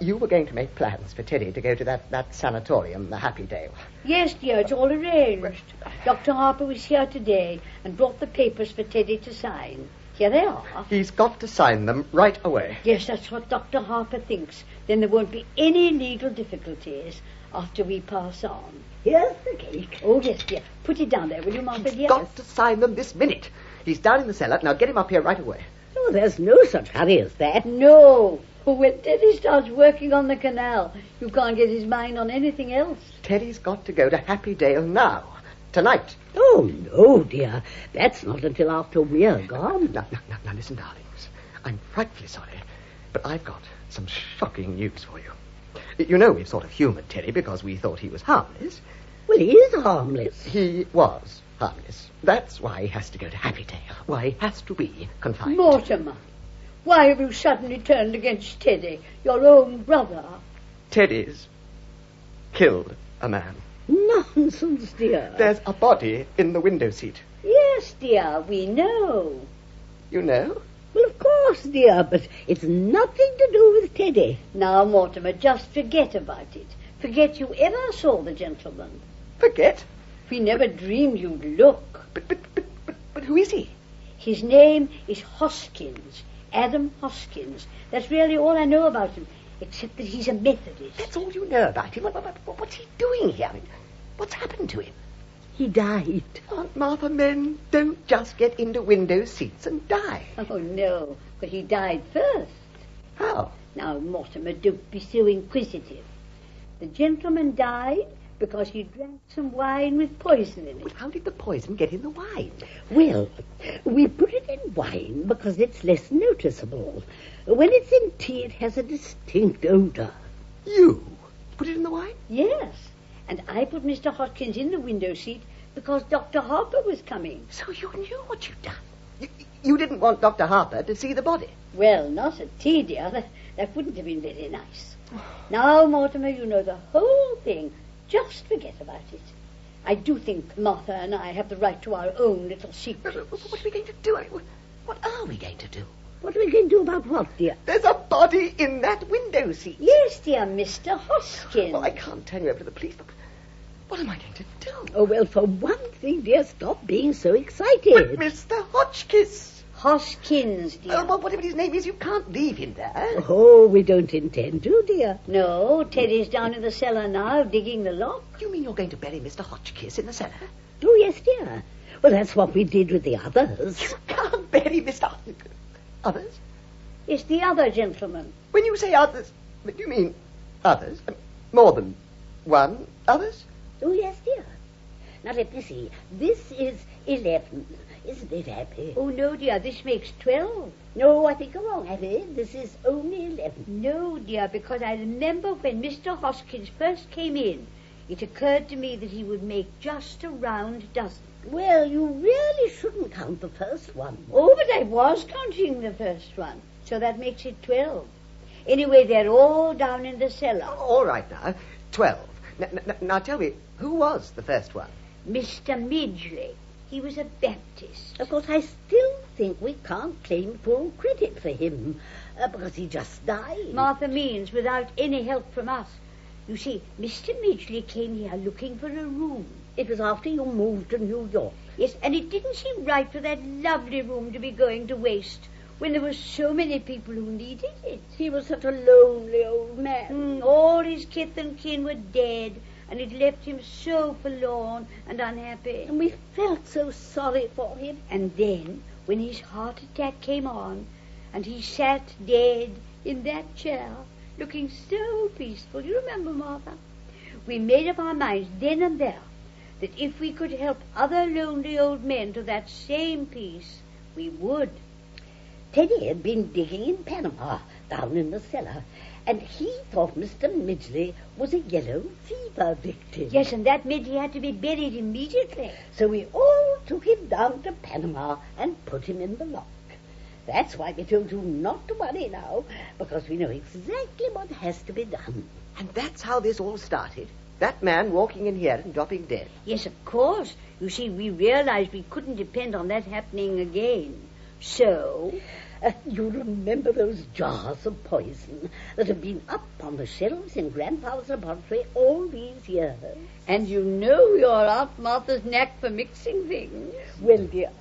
you were going to make plans for Teddy to go to that sanatorium, the Happy Dale. Yes, dear, it's all arranged. Dr. Harper was here today and brought the papers for Teddy to sign. Here they are. He's got to sign them right away. Yes, that's what Dr. Harper thinks. Then there won't be any legal difficulties after we pass on. Here's the cake. Oh, yes, dear. Put it down there, will you, Martha, dear? He's got to sign them this minute. He's down in the cellar. Now get him up here right away. Oh, there's no such hurry as that. No. When Teddy starts working on the canal, you can't get his mind on anything else. Teddy's got to go to Happy Dale now. Tonight. Oh, no, dear. That's not until after we're gone. Now, listen, darlings. I'm frightfully sorry, but I've got some shocking news for you. You know we've sort of humoured Teddy because we thought he was harmless. Well, he is harmless. He was harmless. That's why he has to go to Happy Dale. Why he has to be confined. Mortimer, why have you suddenly turned against Teddy, your own brother? Teddy's killed a man. Nonsense, dear. There's a body in the window seat. Yes, dear, we know. You know? Well, of course, dear, but it's nothing to do with Teddy. Now, Mortimer, just forget about it. Forget you ever saw the gentleman. Forget? We never dreamed you'd look. But who is he? His name is Hoskins. Adam Hoskins. That's really all I know about him, except that he's a Methodist. That's all you know about him? What's he doing here? I mean, what's happened to him? He died. Aunt Martha, men don't just get into window seats and die. Oh, no, but he died first. How? Now, Mortimer, don't be so inquisitive. The gentleman died because he drank some wine with poison in it. Well, how did the poison get in the wine? Well, we put it in wine because it's less noticeable. When it's in tea, it has a distinct odor. You put it in the wine? Yes, and I put Mr. Hoskins in the window seat because Dr. Harper was coming. So you knew what you'd done. You didn't want Dr. Harper to see the body. Well, not at tea, dear. That wouldn't have been very nice. Now, Mortimer, you know the whole thing. Just forget about it. I do think Martha and I have the right to our own little secret. What are we going to do? What are we going to do? What are we going to do about what, dear? There's a body in that window seat. Yes, dear, Mr. Hoskins. Well, I can't turn you over to the police. What am I going to do? Oh, well, for one thing, dear, stop being so excited. But Mr. Hotchkiss. Hoskins, dear. Well, whatever his name is, you can't leave him there. Oh, we don't intend to, dear. No, Teddy's down in the cellar now, digging the lock. You mean you're going to bury Mr. Hotchkiss in the cellar? Oh, yes, dear. Well, that's what we did with the others. You can't bury Mr. Others? It's the other gentleman. When you say others, But do you mean others? More than one others? Oh, yes, dear. Now, let me see. This is 11. Isn't it, Abby? Oh, no, dear, this makes 12. No, I think you're wrong, Abby. This is only 11. No, dear, because I remember when Mr. Hoskins first came in, it occurred to me that he would make just a round dozen. Well, you really shouldn't count the first one. Oh, but I was counting the first one, so that makes it 12. Anyway, they're all down in the cellar. All right, now. 12. Now, tell me, who was the first one? Mr. Midgley. He was a Baptist. Of course, I still think we can't claim full credit for him, because he just died. Martha means without any help from us. You see, Mr. Midgley came here looking for a room. It was after you moved to New York. Yes, and it didn't seem right for that lovely room to be going to waste when there were so many people who needed it. He was such a lonely old man. All his kith and kin were dead, and it left him so forlorn and unhappy. And we felt so sorry for him. And then, when his heart attack came on, and he sat dead in that chair, looking so peaceful, you remember, Martha? We made up our minds then and there that if we could help other lonely old men to that same peace, we would. Teddy had been digging in Panama, down in the cellar, and he thought Mr. Midgley was a yellow fever victim. Yes, and that meant he had to be buried immediately. So we all took him down to Panama and put him in the lock. That's why we told you not to worry now, because we know exactly what has to be done. And that's how this all started. That man walking in here and dropping dead. Yes, of course. You see, we realized we couldn't depend on that happening again. So... you remember those jars of poison that have been up on the shelves in Grandpa's laboratory all these years? And you know your Aunt Martha's knack for mixing things. Well, dear,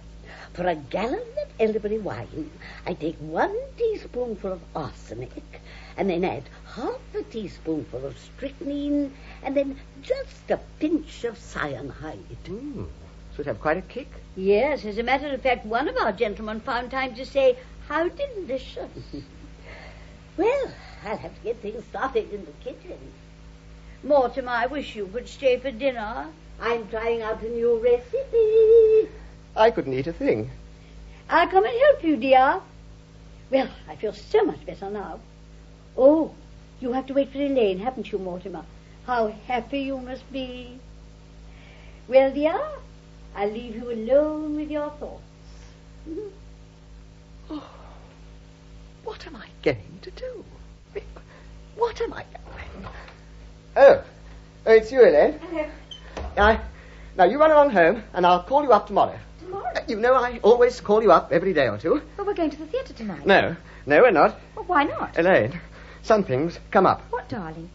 for a gallon of elderberry wine, I take 1 teaspoonful of arsenic, and then add half a teaspoonful of strychnine, and then just a pinch of cyanide. Should have quite a kick. Yes, as a matter of fact, one of our gentlemen found time to say, "How delicious." Well, I'll have to get things started in the kitchen. Mortimer, I wish you could stay for dinner. I'm trying out a new recipe. I couldn't eat a thing. I'll come and help you, dear. Well, I feel so much better now. Oh, you have to wait for Elaine, haven't you, Mortimer? How happy you must be. Well, dear, I'll leave you alone with your thoughts. Oh, what am I going to do? What am I... Oh, it's you, Elaine. Hello. Now, you run along home, and I'll call you up tomorrow. Tomorrow? You know I always call you up every day or two. Well, we're going to the theatre tonight. No, we're not. Well, why not? Elaine, some things come up. What, darling?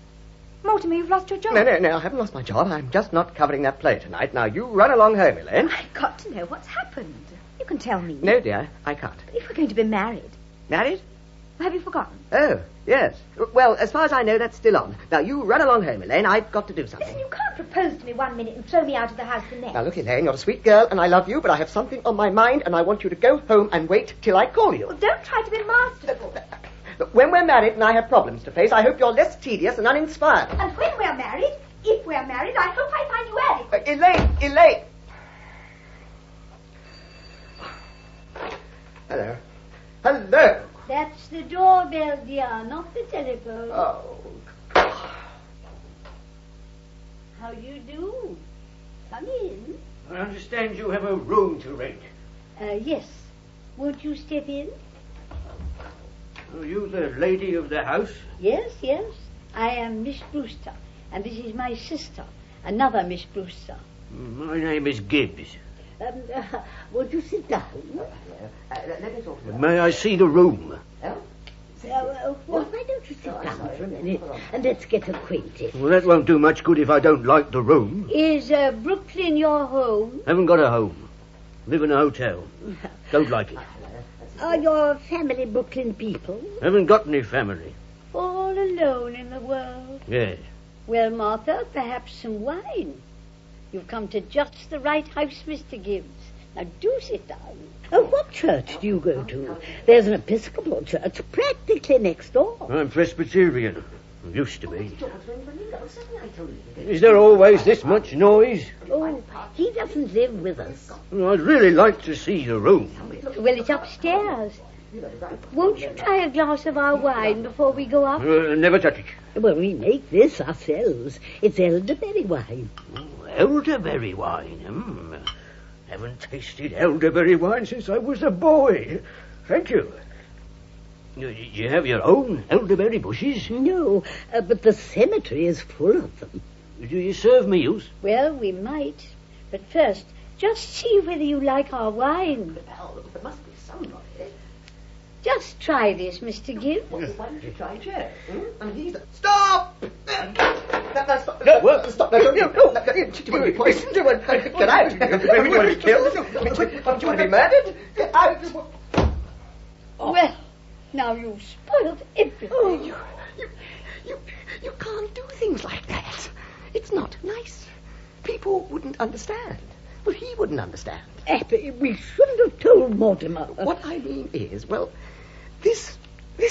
Mortimer, you've lost your job. No, I haven't lost my job. I'm just not covering that play tonight. Now, you run along home, Elaine. I've got to know what's happened. You can tell me. No, dear, I can't. But if we're going to be married... Married? Have you forgotten? Oh, yes. Well, as far as I know, that's still on. Now, you run along home, Elaine. I've got to do something. Listen, you can't propose to me 1 minute and throw me out of the house the next. Now, look, Elaine, you're a sweet girl, and I love you, but I have something on my mind, and I want you to go home and wait till I call you. Well, don't try to be masterful. Look, when we're married and I have problems to face, I hope you're less tedious and uninspired. And when we're married, if we're married, I hope I find you adequate. Elaine! Hello. That's the doorbell, dear, not the telephone. Oh. How you do? Come in. I understand you have a room to rent. Yes. Won't you step in? Are you the lady of the house? Yes. I am Miss Brewster, and this is my sister, another Miss Brewster. My name is Gibbs. Would you sit down? Let me talk to you. May I see the room? Well, why don't you sit down for a minute and let's get acquainted? Well, that won't do much good if I don't like the room. Is Brooklyn your home? Haven't got a home. Live in a hotel. Don't like it. Are your family Brooklyn people? Haven't got any family. All alone in the world. Yes. Well, Martha, perhaps some wine. You've come to just the right house, Mr. Gibbs. Now, do sit down. Oh, what church do you go to? There's an Episcopal church practically next door. I'm Presbyterian. Used to be. Is there always this much noise? Oh, he doesn't live with us. I'd really like to see the room. Well, it's upstairs. Won't you try a glass of our wine before we go up? Never touch it. Well, we make this ourselves. It's elderberry wine. Elderberry wine? Haven't tasted elderberry wine since I was a boy. Thank you. You have your own elderberry bushes? No, but the cemetery is full of them. Do you serve meals? Well, we might. But first, just see whether you like our wine. There must be somebody. Just try this, Mr. Gibb. Why don't you try Chair? And he's... Stop! Stop! Stop! No, do you want to be poisoned? Get out! Do you want to be killed? Do you want to be murdered? Get out! Well, now you've spoiled everything. Oh, you can't do things like that. It's not nice. People wouldn't understand. Well, he wouldn't understand. Abby, we shouldn't have told Mortimer. What I mean is, well, this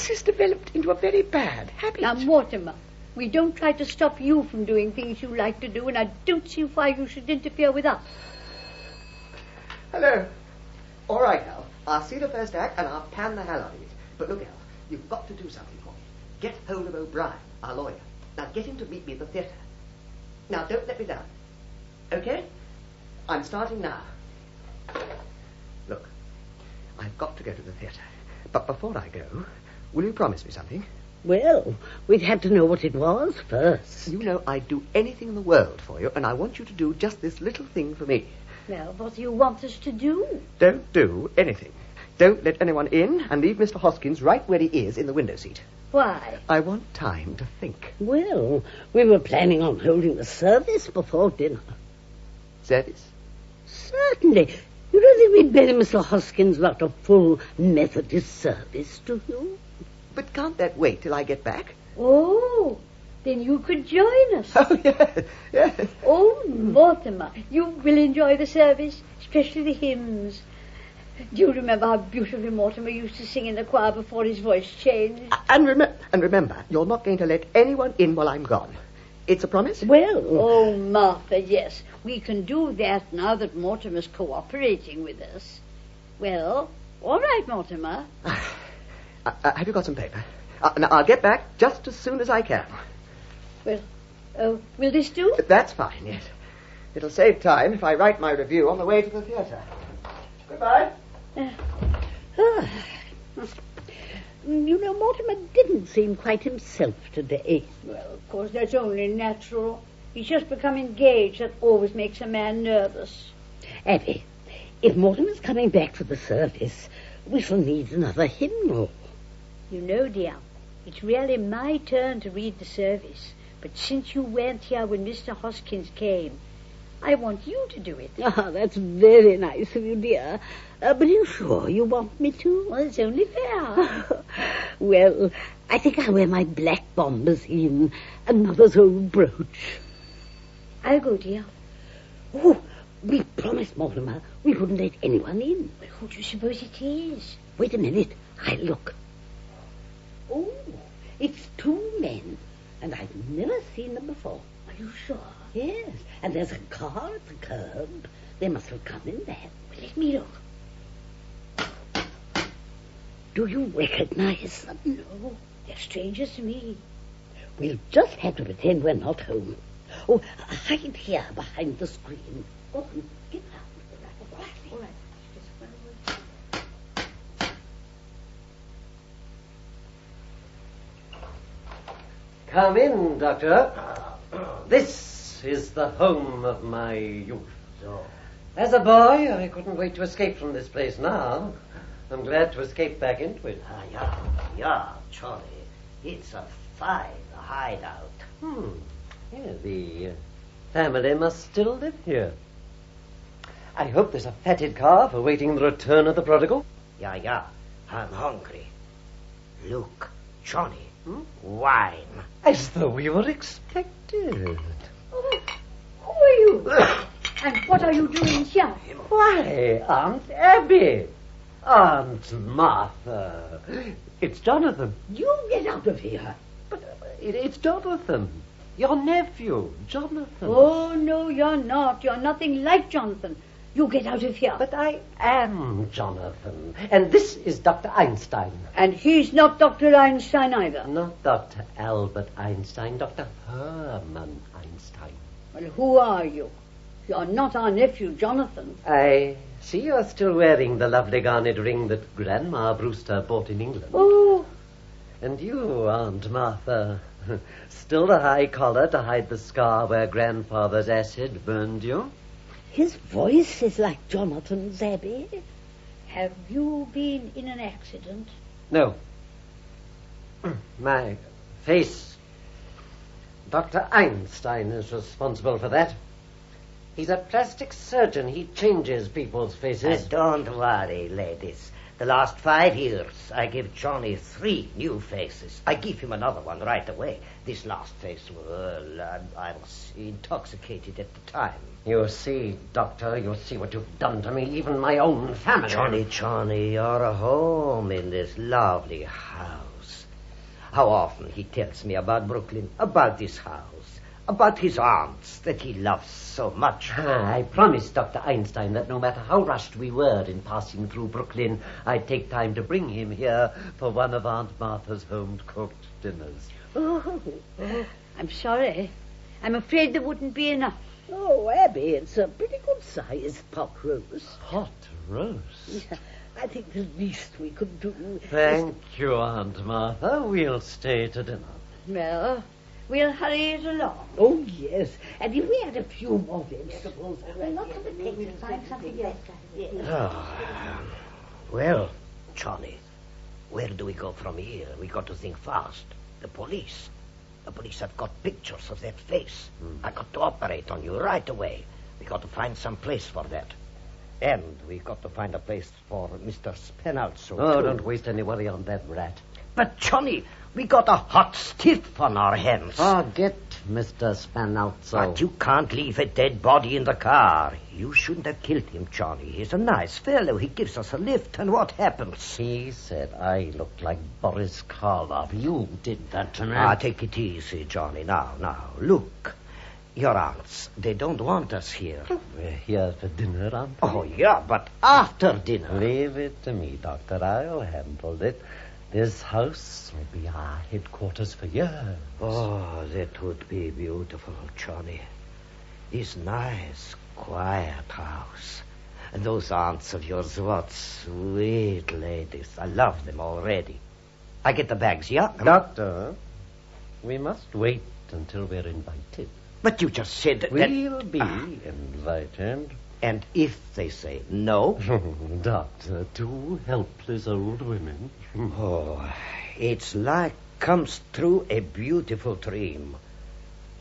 has developed into a very bad habit. Now, Mortimer, we don't try to stop you from doing things you like to do, and I don't see why you should interfere with us. Hello. All right, Al. I'll see the first act, and I'll pan the hell out of it. But look, Al, you've got to do something for me. Get hold of O'Brien, our lawyer. Now, get him to meet me at the theatre. Now, don't let me down. Okay? I'm starting now. Look, I've got to go to the theatre. But before I go, will you promise me something? Well, we'd have to know what it was first. You know I'd do anything in the world for you, and I want you to do just this little thing for me. Well, what do you want us to do? Don't do anything. Don't let anyone in, and leave Mr. Hoskins right where he is in the window seat. Why? I want time to think. Well, we were planning on holding the service before dinner. Service? Certainly. You don't think we'd better Mr. Hoskins lot a full Methodist service, do you? But can't that wait till I get back? Oh, then you could join us. Oh, yes. Oh, Mortimer, you will enjoy the service, especially the hymns. Do you remember how beautifully Mortimer used to sing in the choir before his voice changed? And remember, you're not going to let anyone in while I'm gone. It's a promise? Well... Oh, Martha, yes. We can do that now that Mortimer's cooperating with us. Well, all right, Mortimer. Have you got some paper? Now, I'll get back just as soon as I can. Well, will this do? That's fine, yes. It'll save time if I write my review on the way to the theatre. Goodbye. You know, Mortimer didn't seem quite himself today. Well, of course, that's only natural. He's just become engaged. That always makes a man nervous. Abby, if Mortimer's coming back for the service, we shall need another hymnal. You know, dear, it's really my turn to read the service. But since you weren't here when Mr. Hoskins came, I want you to do it. Ah, that's very nice of you, dear. But are you sure you want me to? Well, it's only fair. Well, I think I'll wear my black bombazine and Mother's old brooch. I'll go, dear. Oh, we promised Mortimer we wouldn't let anyone in. But who do you suppose it is? Wait a minute. I'll look. Oh, it's two men, and I've never seen them before. Are you sure? Yes, and there's a car at the curb. They must have come in there. Well, let me look. Do you recognize them? No, they're strangers to me. We'll just have to pretend we're not home. Oh, hide here behind the screen. Go on, get out. All right. Come in, Doctor. This is the home of my youth. As a boy, I couldn't wait to escape from this place now. I'm glad to escape back into it. Yeah, Charlie. It's a fine hideout. Yeah, the family must still live here. I hope there's a fatted calf awaiting the return of the prodigal. Yeah. I'm hungry. Look, Johnny. Wine. As though we were expected. Oh, who are you? And what are you doing here? Why, Aunt Abby. Aunt Martha. It's Jonathan. You get out of here. But it's Jonathan. Your nephew, Jonathan. Oh, no, you're not. You're nothing like Jonathan. You get out of here. But I am Jonathan. And this is Dr. Einstein. And he's not Dr. Einstein either. Not Dr. Albert Einstein, Dr. Herman Einstein. Well, who are you? You're not our nephew, Jonathan. I see you're still wearing the lovely garnet ring that Grandma Brewster bought in England. Oh. And you, Aunt Martha, still the high collar to hide the scar where Grandfather's acid burned you? His voice is like Jonathan's, Abby. Have you been in an accident? No. My face. Dr. Einstein is responsible for that. He's a plastic surgeon. He changes people's faces. And don't worry, ladies. The last 5 years, I give Johnny 3 new faces. I give him another one right away. This last face, well, I was intoxicated at the time. You see, Doctor, you see what you've done to me, even my own family. Johnny, you're home in this lovely house. How often he tells me about Brooklyn, about this house, about his aunts that he loves so much. I promised Dr. Einstein that no matter how rushed we were in passing through Brooklyn, I'd take time to bring him here for one of Aunt Martha's home-cooked dinners. Oh, I'm sorry. I'm afraid there wouldn't be enough. Oh, Abby, it's a pretty good-sized pot roast. Hot roast? Yeah, I think the least we could do... Thank you, Aunt Martha. We'll stay to dinner. Well, we'll hurry it along. Oh, yes. And if we had a few more vegetables... Well, not for the picture. Find something else. Well, Johnny, where do we go from here? We got to think fast. The police. The police have got pictures of that face. I got to operate on you right away. We got to find some place for that. And we got to find a place for Mr. Spenalzo, Oh, too. don't waste any worry on that rat. But, Johnny, we got a hot stiff on our hands. Forget Mr. Spenalzo. But you can't leave a dead body in the car. You shouldn't have killed him, Johnny. He's a nice fellow. He gives us a lift, and what happens? He said I looked like Boris Karloff. You did that to me. Take it easy, Johnny. Now, look. Your aunts, they don't want us here. We're here for dinner, Aunt. Oh, yeah, but after dinner. Leave it to me, Doctor. I'll handle it. This house will be our headquarters for years. Oh, that would be beautiful, Johnny. This nice, quiet house. And those aunts of yours, what sweet ladies. I love them already. I get the bags, yeah? Doctor, we must wait until we're invited. But you just said that... We'll be invited. And if they say no? Doctor, 2 helpless old women. Oh, it's like comes through a beautiful dream.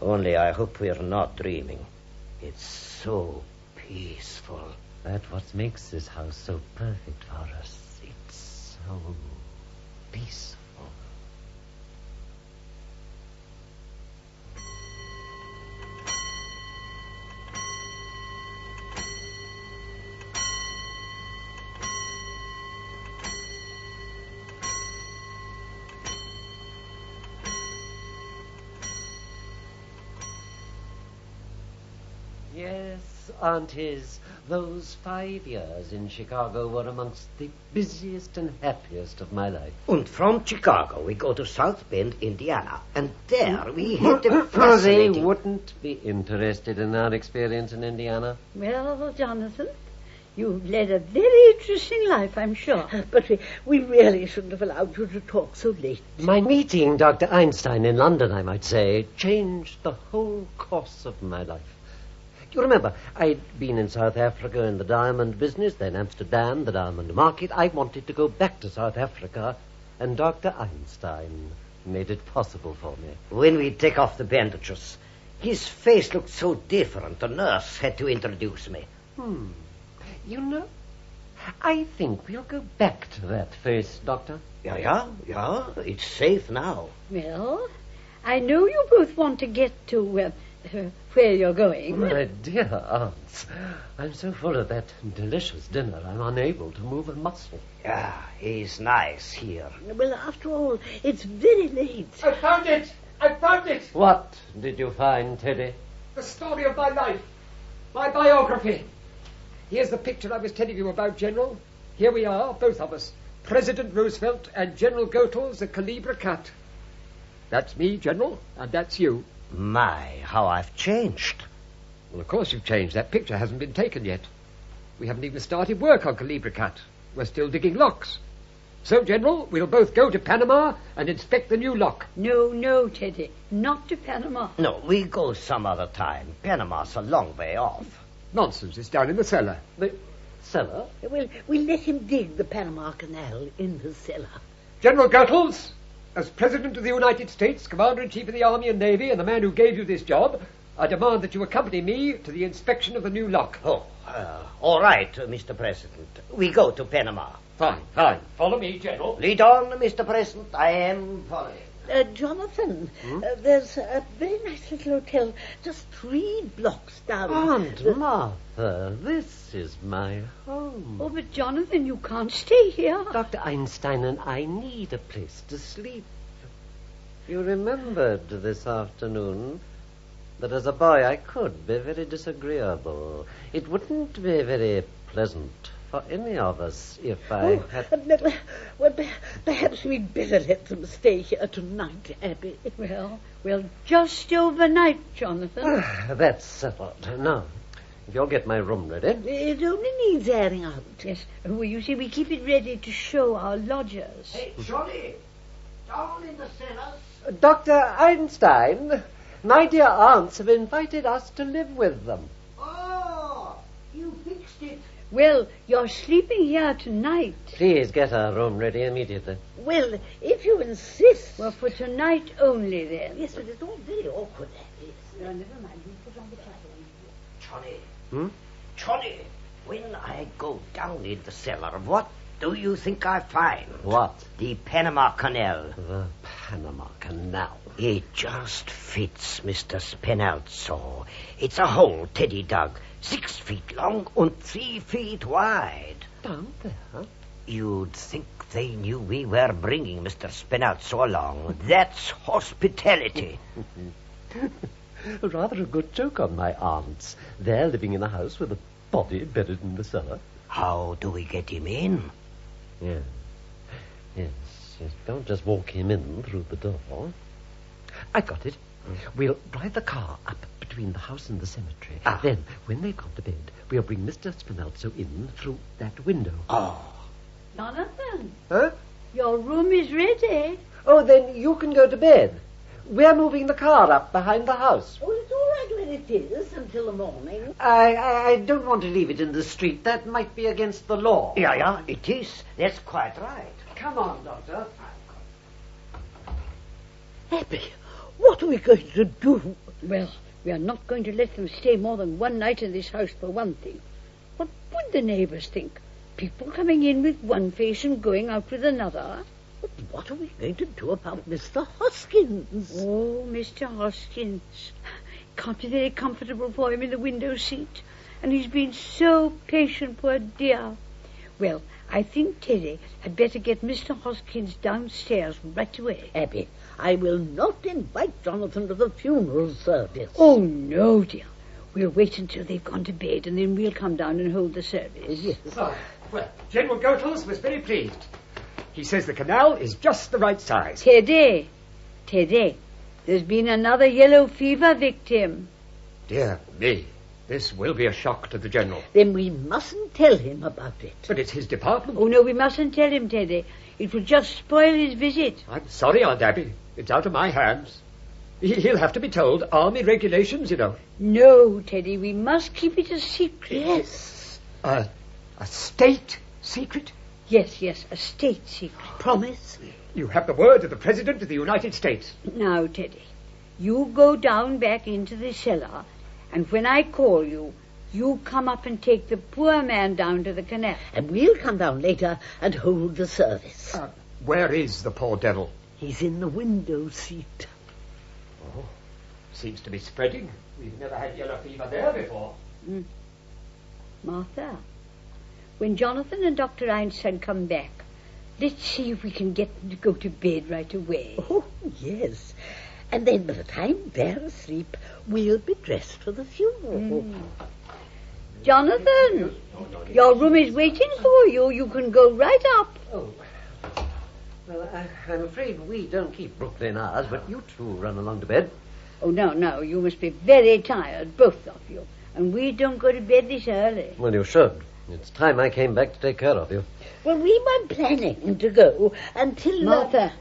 Only I hope we're not dreaming. It's so peaceful. That's what makes this house so perfect for us. It's so peaceful. Yes, aunties, those 5 years in Chicago were amongst the busiest and happiest of my life. And from Chicago we go to South Bend, Indiana, and there we hit a They fascinating... wouldn't be interested in our experience in Indiana. Well, Jonathan, you've led a very interesting life, I'm sure. But we really shouldn't have allowed you to talk so late. My meeting Dr. Einstein in London, I might say, changed the whole course of my life. You remember, I'd been in South Africa in the diamond business, then Amsterdam, the diamond market. I wanted to go back to South Africa, and Dr. Einstein made it possible for me. When we take off the bandages, his face looked so different. The nurse had to introduce me. You know, I think we'll go back to that face, Doctor. Yeah, it's safe now. Well, I know you both want to get to where you're going. My dear aunts, I'm so full of that delicious dinner I'm unable to move a muscle. Yeah, he's nice here. Well, after all, it's very late. I found it! I found it! What did you find, Teddy? The story of my life. My biography. Here's the picture I was telling you about, General. Here we are, both of us. President Roosevelt and General Goethals, the Calibre cat. That's me, General, and that's you. My, how I've changed. Well, of course you've changed. That picture hasn't been taken yet. We haven't even started work on Calibre cat. We're still digging locks. So, General, we'll both go to Panama and inspect the new lock. No, Teddy. Not to Panama. No, we go some other time. Panama's a long way off. Nonsense. It's down in the cellar. The cellar? Well, we'll let him dig the Panama Canal in the cellar. General Goethals, as President of the United States, Commander-in-Chief of the Army and Navy, and the man who gave you this job, I demand that you accompany me to the inspection of the new lock. Oh, all right, Mr. President. We go to Panama. Fine. Follow me, General. Lead on, Mr. President. I am following. Jonathan, there's a very nice little hotel just 3 blocks down. Aunt Martha, this is my home. Oh, but Jonathan, you can't stay here. Dr. Einstein and I need a place to sleep. You remembered this afternoon that as a boy I could be very disagreeable. It wouldn't be very pleasant for any of us if I had... Well, perhaps we'd better let them stay here tonight, Abby. Well, just overnight, Jonathan. That's settled. Now, if you'll get my room ready. It only needs airing out. Yes. Well, you see, we keep it ready to show our lodgers. Hey, Johnny, down in the cellars. Dr. Einstein, my dear aunts have invited us to live with them. Oh, you fixed it. Well, you're sleeping here tonight. Please get our room ready immediately. Well, if you insist. Well, for tonight only, then. Yes, but it's all very awkward, Abby. No, never mind. You put on the Johnny. Hmm? Johnny, when I go down in the cellar, what do you think I find? What? The Panama Canal. The Panama Canal. It just fits, Mr. Spinalzo. It's a hole Teddy dug, 6 feet long and 3 feet wide. Down there? You'd think they knew we were bringing Mr. Spinalzo along. That's hospitality. Rather a good joke on my aunts. They're living in a house with a body buried in the cellar. How do we get him in? Yes. Don't just walk him in through the door. I got it. We'll drive the car up between the house and the cemetery. Then, when they've gone to bed, we'll bring Mr. Spinalzo in through that window. Oh. Jonathan. Huh? Your room is ready. Oh, then you can go to bed. We're moving the car up behind the house. Oh, it's all right when it is until the morning. I don't want to leave it in the street. That might be against the law. Yeah, it is. That's quite right. Come on, Doctor. Abby, what are we going to do? Well, we are not going to let them stay more than one night in this house, for one thing. What would the neighbours think? People coming in with one face and going out with another. But what are we going to do about Mr. Hoskins? Oh, Mr. Hoskins. Can't be very comfortable for him in the window seat. And he's been so patient, poor dear. Well, I think Teddy had better get Mr. Hoskins downstairs right away. Abby, I will not invite Jonathan to the funeral service. Oh, no, dear. We'll wait until they've gone to bed, and then we'll come down and hold the service. Yes. Well, General Goethals was very pleased. He says the canal is just the right size. Teddy, there's been another yellow fever victim. Dear me, this will be a shock to the General. Then we mustn't tell him about it. But it's his department. Oh, no, we mustn't tell him, Teddy. It will just spoil his visit. I'm sorry, Aunt Abby. It's out of my hands. He'll have to be told. Army regulations, you know. No, Teddy, we must keep it a secret. Yes. A state secret? Yes, a state secret. Promise? You have the word of the President of the United States. Now, Teddy, you go down back into the cellar, and when I call you, you come up and take the poor man down to the canal. And we'll come down later and hold the service. Where is the poor devil? He's in the window seat. Oh, Seems to be spreading. We've never had yellow fever there before. Martha, when Jonathan and Dr. Einstein come back, let's see if we can get them to go to bed right away. Oh, yes. And then by the time they're asleep, we'll be dressed for the funeral. Jonathan, your room is waiting for you. You can go right up. Oh. Well, I'm afraid we don't keep Brooklyn hours, but you two run along to bed. Oh, no. You must be very tired, both of you. And we don't go to bed this early. Well, you should. It's time I came back to take care of you. Well, we weren't planning to go until... Martha.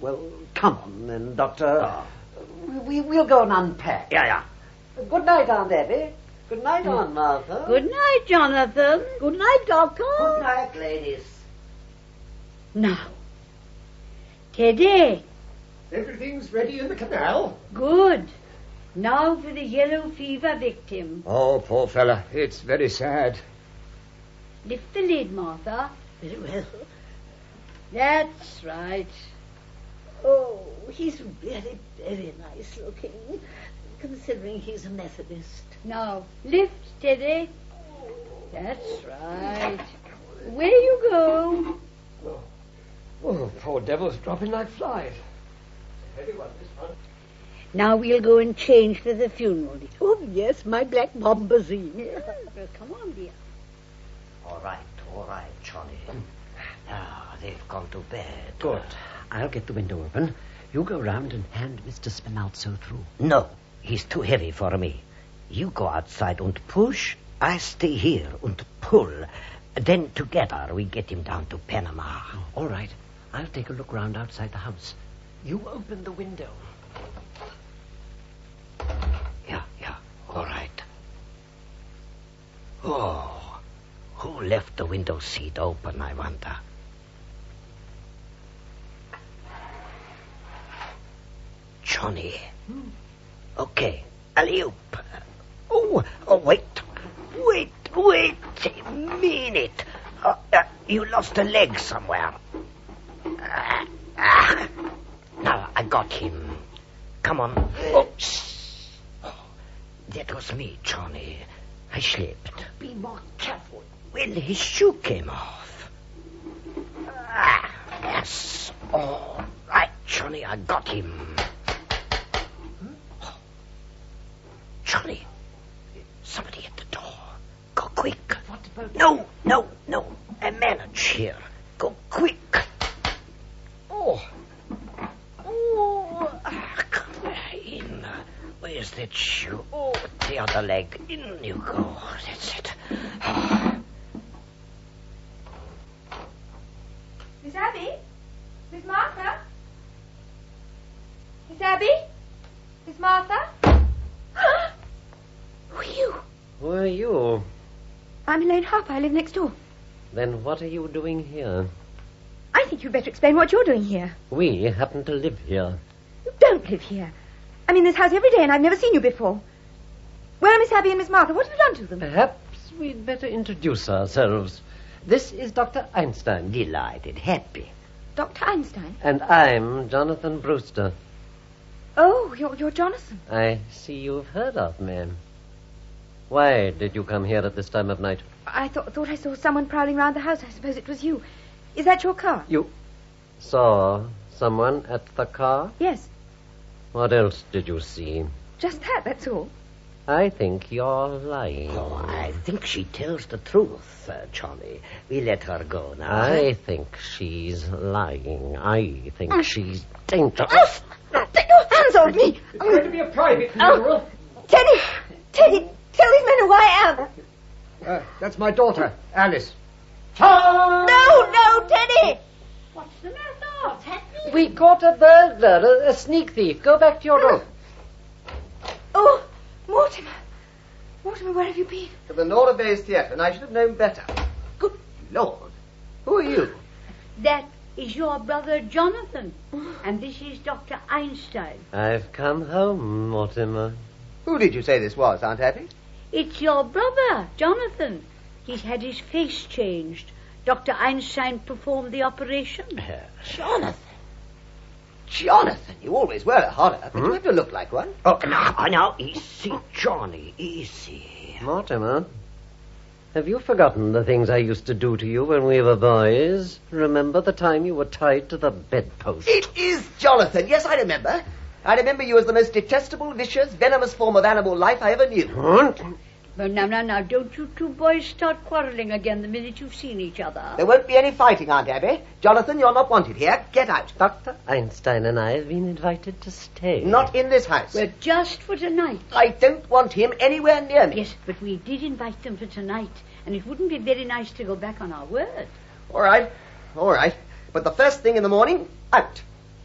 Well, come on then, Doctor. We'll go and unpack. Yeah. Good night, Aunt Abby. Good night, Aunt Martha. Good night, Jonathan. Good night, Doctor. Good night, ladies. Now, Teddy. Everything's ready in the canal. Good. Now for the yellow fever victim. Oh, poor fella. It's very sad. Lift the lid, Martha. Very well. That's right. Oh, he's very, very nice looking, considering he's a Methodist. Now, lift, Teddy. That's right. Away you go. Oh, poor devil's dropping like flies. Heavy one, this one. Now we'll go and change for the funeral. Oh, yes, my black bombazine. Well, come on, dear. All right, Johnny. Now, they've gone to bed. Good. I'll get the window open. You go round and hand Mr. Spinalzo through. No, he's too heavy for me. You go outside and push. I stay here and pull. Then together we get him down to Panama. All right. I'll take a look round outside the house. You open the window. Yeah. All right. Oh, who left the window seat open, I wonder? Johnny. Okay, alley-oop. Oh, wait a minute. You lost a leg somewhere. Now I got him. Come on. That was me, Johnny. I slipped. Be more careful. Well, his shoe came off. Yes. All right, Johnny, I got him. Johnny, somebody at the door. Go quick. What about... No. A manage here. Go quick. In. Where's that shoe? Oh, the other leg. In you go. That's it. Miss Abby? Miss Martha? Miss Abby? Miss Martha? Who are you? Who are you? I'm Elaine Harper. I live next door. Then what are you doing here? I think you'd better explain what you're doing here. We happen to live here. You don't live here. I'm in this house every day and I've never seen you before. Where are Miss Abby and Miss Martha? What have you done to them? Perhaps we'd better introduce ourselves. This is Dr. Einstein. Delighted, happy. Dr. Einstein? And I'm Jonathan Brewster. Oh, you're Jonathan. I see you've heard of me. Why did you come here at this time of night? I thought I saw someone prowling around the house. I suppose it was you. Is that your car? You saw someone at the car? Yes. What else did you see? Just that's all. I think you're lying. Oh, I think she tells the truth, Johnny. We let her go now. I think she's lying. I think she's dangerous. Take your hands off me! It's going to be a private funeral. Teddy, tell these men who I am. That's my daughter, Alice. No, Teddy! What's the matter? What's happening? We caught a burglar, a sneak thief. Go back to your room. Oh, Mortimer, where have you been? To the Nora Bay's Theatre, and I should have known better. Good Lord. Who are you? That is your brother Jonathan, and this is Dr. Einstein. I've come home, Mortimer. Who did you say this was, Aunt Abby? It's your brother, Jonathan. He's had his face changed. Dr. Einstein performed the operation. Jonathan. Jonathan, you always were a horror, but you have to look like one. Oh, now, easy, Johnny, easy. Mortimer, have you forgotten the things I used to do to you when we were boys? Remember the time you were tied to the bedpost? It is Jonathan. Yes, I remember. I remember you as the most detestable, vicious, venomous form of animal life I ever knew. Well, now, don't you two boys start quarrelling again the minute you've seen each other. There won't be any fighting, Aunt Abby. Jonathan, you're not wanted here. Get out. Dr. Einstein and I have been invited to stay. Not in this house. Well, just for tonight. I don't want him anywhere near me. Yes, but we did invite them for tonight, and it wouldn't be very nice to go back on our word. All right. But the first thing in the morning, out.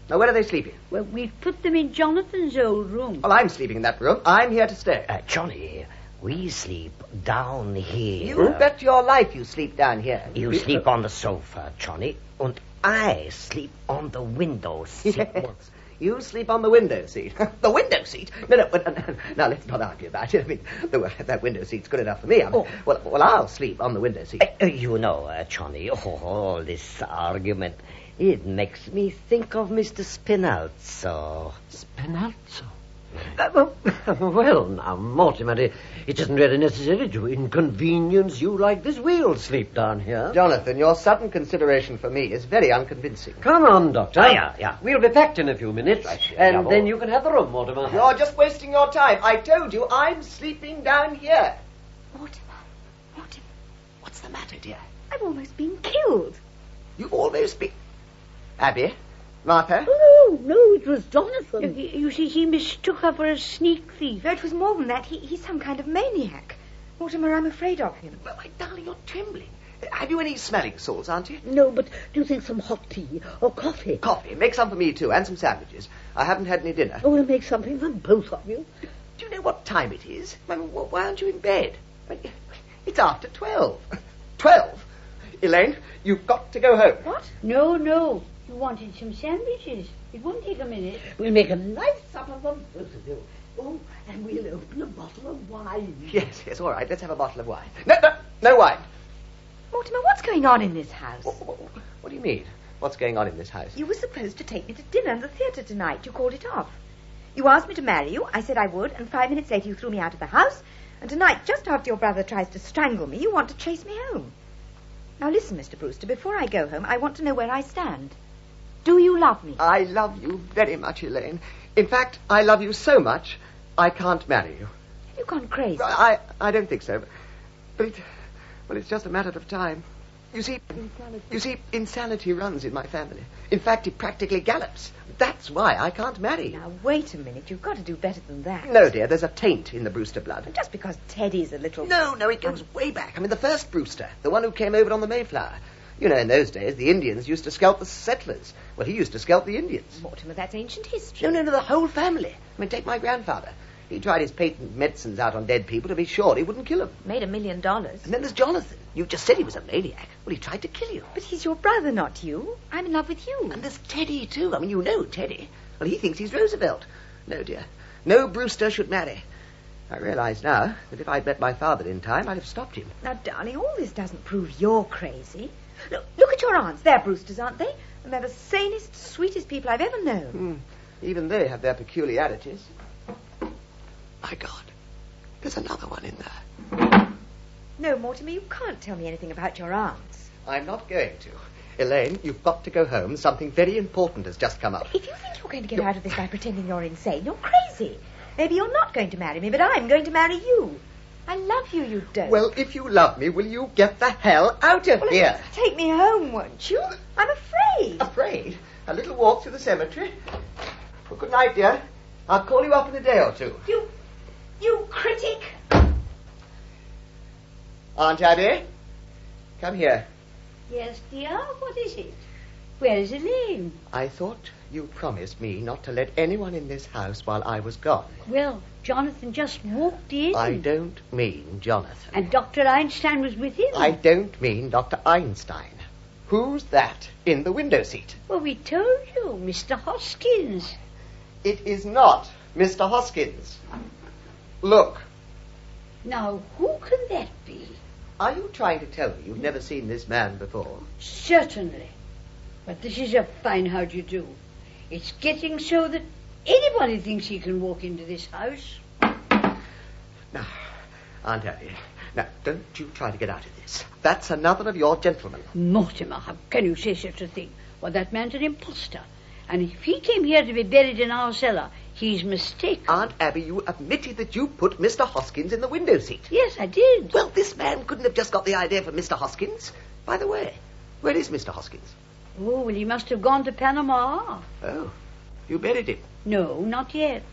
Now, where are they sleeping? Well, we've put them in Jonathan's old room. Well, I'm sleeping in that room. I'm here to stay. Johnny, we sleep down here. You bet your life you sleep down here. You sleep on the sofa, Johnny, and I sleep on the window seat. Yes. You sleep on the window seat. The window seat? No, now let's not argue about it. I mean, that window seat's good enough for me. Well, I'll sleep on the window seat. You know, Johnny, all this argument, it makes me think of Mr. Spinalzo. Spinalzo? Well, now, Mortimer, it isn't really necessary to inconvenience you like this. We'll sleep down here. Jonathan, your sudden consideration for me is very unconvincing. Come on, Doctor. Yeah. We'll be packed in a few minutes, and then you can have the room, Mortimer. You're just wasting your time. I told you I'm sleeping down here. Mortimer, What's the matter, dear? I've almost been killed. You've almost been... Abby? Martha? Oh, no, it was Jonathan. You see, he mistook her for a sneak thief. No, it was more than that. He's some kind of maniac. Mortimer, I'm afraid of him. Well, my darling, you're trembling. Have you any smelling salts, Auntie? No, but do you think some hot tea or coffee? Coffee. Make some for me, too, and some sandwiches. I haven't had any dinner. Oh, we'll make something for both of you. Do you know what time it is? I mean, why aren't you in bed? It's after 12. 12? Elaine, you've got to go home. What? No. You wanted some sandwiches. It won't take a minute. We'll make a nice supper for both of you. Oh, and we'll open a bottle of wine. Yes, all right. Let's have a bottle of wine. No wine. Mortimer, what's going on in this house? What do you mean? What's going on in this house? You were supposed to take me to dinner and the theatre tonight. You called it off. You asked me to marry you. I said I would, and 5 minutes later you threw me out of the house. And tonight, just after your brother tries to strangle me, you want to chase me home. Now listen, Mr. Brewster, before I go home, I want to know where I stand. Do you love me? I love you very much, Elaine. In fact, I love you so much, I can't marry you. Have you gone crazy? I don't think so. But it's just a matter of time. You see, insanity runs in my family. In fact, it practically gallops. That's why I can't marry you. Now, wait a minute. You've got to do better than that. No, dear, there's a taint in the Brewster blood. And just because Teddy's a little... No, it goes way back. I mean, the first Brewster, the one who came over on the Mayflower. You know, in those days, the Indians used to scalp the settlers. Well, he used to scalp the Indians. Mortimer, that's ancient history. No, the whole family. I mean, take my grandfather. He tried his patent medicines out on dead people to be sure he wouldn't kill them. Made $1 million. And then there's Jonathan. You just said he was a maniac. Well, he tried to kill you. But he's your brother, not you. I'm in love with you. And there's Teddy, too. I mean, you know Teddy. Well, he thinks he's Roosevelt. No, dear. No Brewster should marry. I realise now that if I'd met my father in time, I'd have stopped him. Now, darling, all this doesn't prove you're crazy. Look at your aunts. They're Brewsters, aren't they? And they're the sanest, sweetest people I've ever known. Even they have their peculiarities. My God, there's another one in there. No, Mortimer, you can't tell me anything about your aunts. I'm not going to. Elaine, you've got to go home. Something very important has just come up. If you think you're going to get out of this by pretending you're insane, you're crazy. Maybe you're not going to marry me, but I'm going to marry you. I love you, you don't. Well, if you love me, will you get the hell out of here? Take me home, won't you? I'm afraid. Afraid? A little walk to the cemetery? Well, good night, dear. I'll call you up in a day or two. You critic. Aunt Abby, come here. Yes, dear? What is it? Where is Elaine? I thought you promised me not to let anyone in this house while I was gone. Well, Jonathan just walked in. I don't mean Jonathan. And Dr. Einstein was with him. I don't mean Dr. Einstein. Who's that in the window seat? Well, we told you, Mr. Hoskins. It is not Mr. Hoskins. Look. Now, who can that be? Are you trying to tell me you've never seen this man before? Certainly. But this is a fine how do you do. It's getting so that anybody thinks he can walk into this house. Now, Aunt Abby, now, don't you try to get out of this. That's another of your gentlemen. Mortimer, how can you say such a thing? Well, that man's an impostor. And if he came here to be buried in our cellar, he's mistaken. Aunt Abby, you admitted that you put Mr. Hoskins in the window seat. Yes, I did. Well, this man couldn't have just got the idea for Mr. Hoskins. By the way, where is Mr. Hoskins? Oh, well, he must have gone to Panama. Oh, you buried him? No, not yet.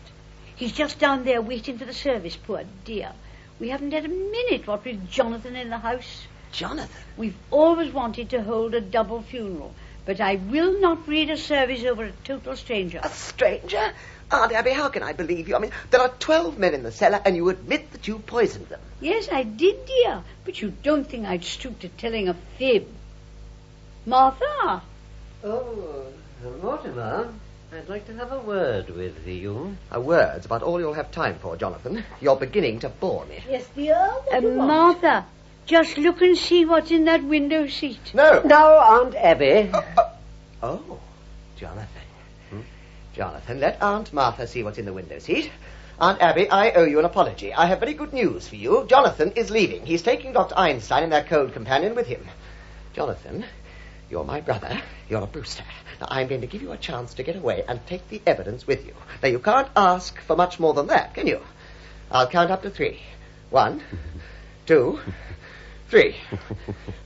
He's just down there waiting for the service, poor dear. We haven't had a minute, what with Jonathan in the house. Jonathan? We've always wanted to hold a double funeral, but I will not read a service over a total stranger. A stranger? Aunt Abby, how can I believe you? I mean, there are 12 men in the cellar, and you admit that you poisoned them. Yes, I did, dear, but you don't think I'd stoop to telling a fib. Martha? Oh, Mortimer, I'd like to have a word with you. A word's about all you'll have time for, Jonathan. You're beginning to bore me. Yes, dear? Martha, just look and see what's in that window seat. No. No, Aunt Abby. Oh, Jonathan. Jonathan, let Aunt Martha see what's in the window seat. Aunt Abby, I owe you an apology. I have very good news for you. Jonathan is leaving. He's taking Dr. Einstein and their cold companion with him. Jonathan, you're my brother. You're a Brewster. Now, I'm going to give you a chance to get away and take the evidence with you. Now, you can't ask for much more than that, can you? I'll count up to 3. 1, 2, 3.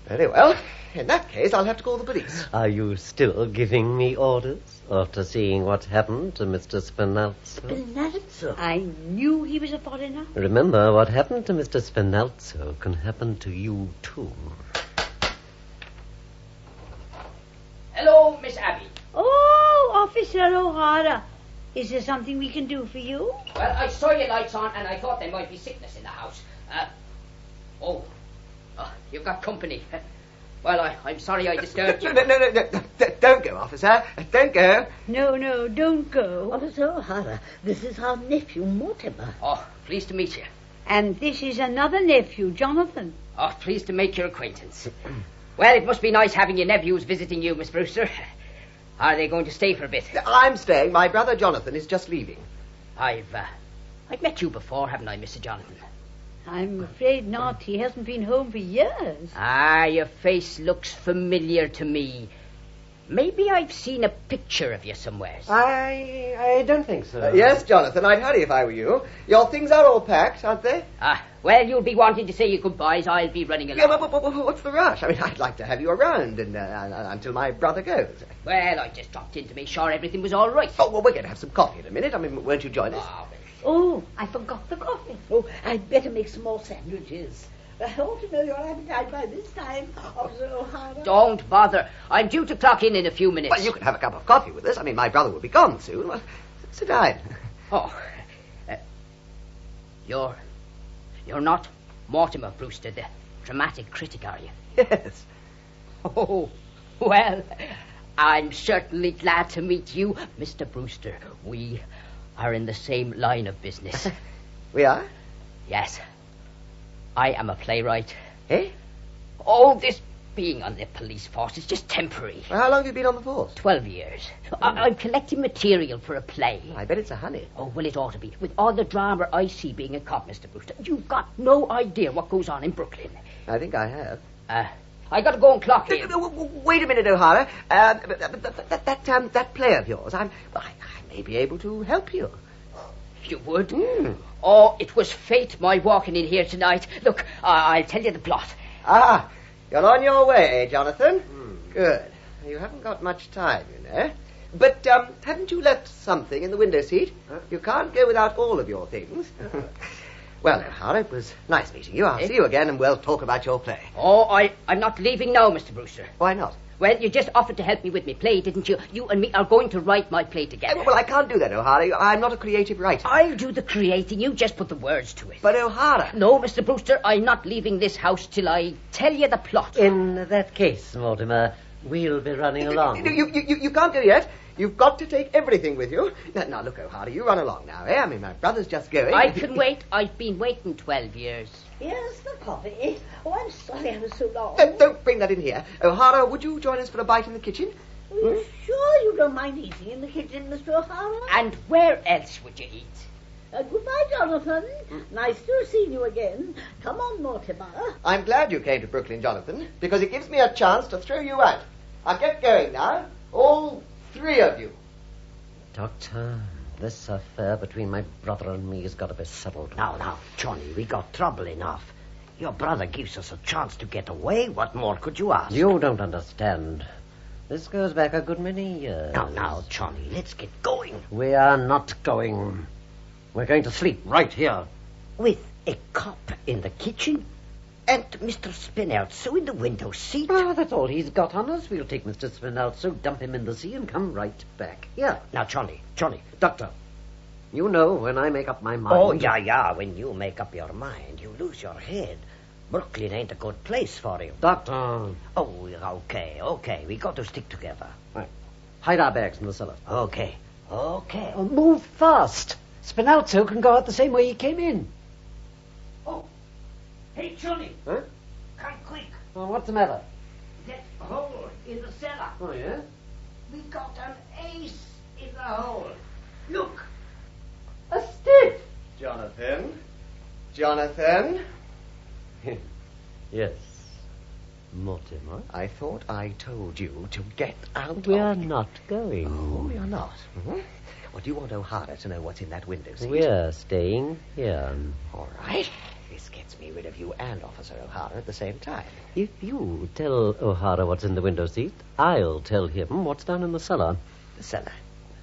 Very well. In that case, I'll have to call the police. Are you still giving me orders after seeing what happened to Mr. Spinalzo? Spinalzo? I knew he was a foreigner. Remember, what happened to Mr. Spinalzo can happen to you, too. Hello, Miss Abby. Oh, Officer O'Hara. Is there something we can do for you? Well, I saw your lights on, and I thought there might be sickness in the house. You've got company. Well, I'm sorry I disturbed you. No. Don't go, officer. Don't go. No, don't go. Officer O'Hara, this is our nephew, Mortimer. Oh, pleased to meet you. And this is another nephew, Jonathan. Oh, pleased to make your acquaintance. Well, it must be nice having your nephews visiting you, Miss Brewster. Are they going to stay for a bit? I'm staying. My brother Jonathan is just leaving. I've met you before, haven't I, Mr. Jonathan? I'm afraid not. He hasn't been home for years. Your face looks familiar to me. Maybe I've seen a picture of you somewhere. I don't think so. Yes, Jonathan, I'd hurry if I were you. Your things are all packed, aren't they? Well, you'll be wanting to say your goodbyes. I'll be running along. Yeah, but what's the rush? I mean, I'd like to have you around until my brother goes. Well, I just dropped in to make sure everything was all right. Oh, well, we're going to have some coffee in a minute. I mean, won't you join us? Oh, I forgot the coffee. Oh, I'd better make some more sandwiches. I ought to know your appetite by this time, Officer O'Hara. Don't bother. I'm due to clock in a few minutes. Well, you can have a cup of coffee with us. I mean, my brother will be gone soon. Well, sit down. Oh, you're not Mortimer Brewster, the dramatic critic, are you? Yes. Oh, well, I'm certainly glad to meet you, Mr. Brewster. We are in the same line of business. We are? Yes. I am a playwright. Eh? Oh, this being on the police force is just temporary. Well, how long have you been on the force? 12 years. I'm collecting material for a play. I bet it's a honey. Oh, well, it ought to be. With all the drama I see being a cop, Mr. Brewster, you've got no idea what goes on in Brooklyn. I think I have. I got to go and clock in. Wait a minute, O'Hara. That play of yours, I may be able to help you. You would? Oh, it was fate my walking in here tonight. Look, I'll tell you the plot. You're on your way, Jonathan. Good. You haven't got much time, you know. But haven't you left something in the window seat? You can't go without all of your things. Well, O'Hara, it was nice meeting you. I'll see you again and we'll talk about your play. Oh, I'm not leaving now, Mr. Brewster. Why not? Well, you just offered to help me with my play, didn't you? You and me are going to write my play together. Well, I can't do that, O'Hara. I'm not a creative writer. I'll do the creating. You just put the words to it. But, O'Hara... No, Mr. Brewster, I'm not leaving this house till I tell you the plot. In that case, Mortimer, we'll be running along. You can't go yet. You've got to take everything with you. Now, look, O'Hara, you run along now, eh? I mean, my brother's just going. I can wait. I've been waiting 12 years. Here's the coffee. Oh, I'm sorry I was so long. Don't bring that in here. O'Hara, would you join us for a bite in the kitchen? Are you sure you don't mind eating in the kitchen, Mr. O'Hara? And where else would you eat? Goodbye, Jonathan. Nice to have seen you again. Come on, Mortimer. I'm glad you came to Brooklyn, Jonathan, because it gives me a chance to throw you out. I'll get going now. All three of you. Doctor, this affair between my brother and me has got to be settled. Now, Johnny, we got trouble enough. Your brother gives us a chance to get away. What more could you ask? You don't understand. This goes back a good many years. Now, Johnny, let's get going. We are not going. We're going to sleep right here. With a cop in the kitchen and Mr. Spinelzo in the window seat. Oh, that's all he's got on us. We'll take Mr. Spinelzo, dump him in the sea, and come right back here. Now, Johnny. Doctor, you know when I make up my mind. Oh, yeah. When you make up your mind, you lose your head. Brooklyn ain't a good place for you. Doctor. Oh, okay. We got to stick together. Right. Hide our bags in the cellar. Okay. Oh, move fast. Spinelzo can go out the same way he came in. Oh, hey, Johnny. Huh? Come quick. Well, what's the matter? That hole in the cellar. Oh, yeah? We got an ace in the hole. Look. A stick. Jonathan? Yes. Mortimer? I thought I told you to get out. We're not going. Oh, you're not? Mm-hmm. Well, do you want O'Hara to know what's in that window seat? We're staying here. All right. This gets me rid of you and Officer O'Hara at the same time. If you tell O'Hara what's in the window seat, I'll tell him what's down in the cellar. The cellar?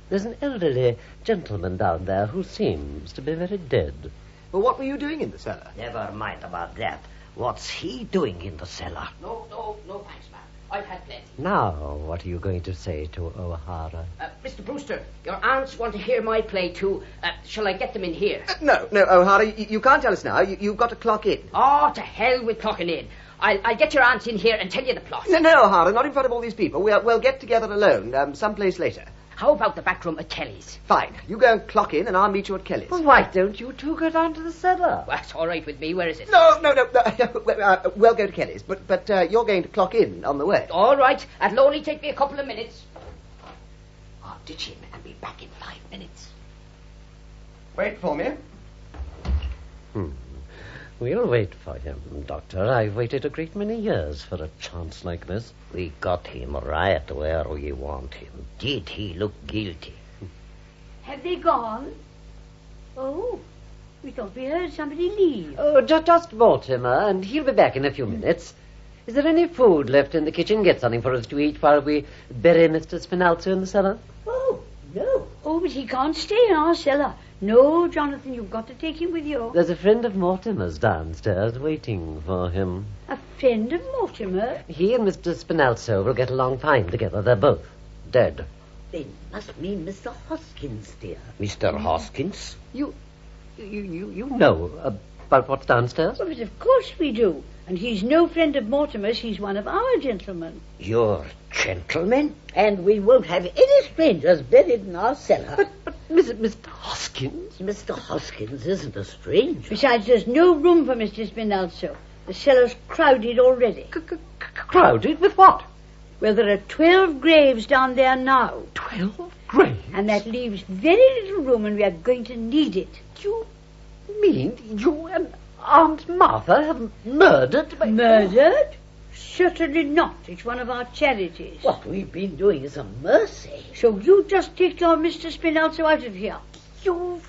There's an elderly gentleman down there who seems to be very dead. Well, what were you doing in the cellar? Never mind about that. What's he doing in the cellar? No, thanks, man. I've had plenty. Now, what are you going to say to O'Hara? Mr. Brewster, your aunts want to hear my play too. Shall I get them in here? No, O'Hara, you can't tell us now. You've got to clock in. Oh, to hell with clocking in. I'll get your aunts in here and tell you the plot. No, O'Hara, not in front of all these people. We'll get together alone, someplace later. How about the back room at Kelly's? Fine. You go and clock in, and I'll meet you at Kelly's. Well, why don't you two go down to the cellar? Well, that's all right with me. Where is it? No. We'll go to Kelly's, but you're going to clock in on the way. All right. It'll only take me a couple of minutes. I'll ditch him and be back in 5 minutes. Wait for me. We'll wait for him, Doctor. I've waited a great many years for a chance like this. We got him right where we want him. Did he look guilty? Have they gone? Oh, we thought we heard somebody leave. Oh, just Mortimer, and he'll be back in a few minutes. Is there any food left in the kitchen? Get something for us to eat while we bury Mr. Spinelzo in the cellar. Oh, no. Oh, but he can't stay in our cellar. No, Jonathan, you've got to take him with you. There's a friend of Mortimer's downstairs waiting for him. A friend of Mortimer? He and Mr. Spinelzo will get along fine together. They're both dead. They must mean Mr. Hoskins, dear. Mr. Hoskins? You know about what's downstairs? Well, but of course we do. And he's no friend of Mortimer's. He's one of our gentlemen. Your gentlemen? And we won't have any strangers buried in our cellar. But Mr. Hoskins? Mr. Hoskins isn't a stranger. Besides, there's no room for Mr. Spinelzo. The cellar's crowded already. Crowded? With what? Well, there are 12 graves down there now. 12 graves? And that leaves very little room, and we are going to need it. You mean you and Aunt Martha have murdered... Murdered? Certainly not. It's one of our charities. What we've been doing is a mercy. So you just take your Mr. Spinelzo out of here. You've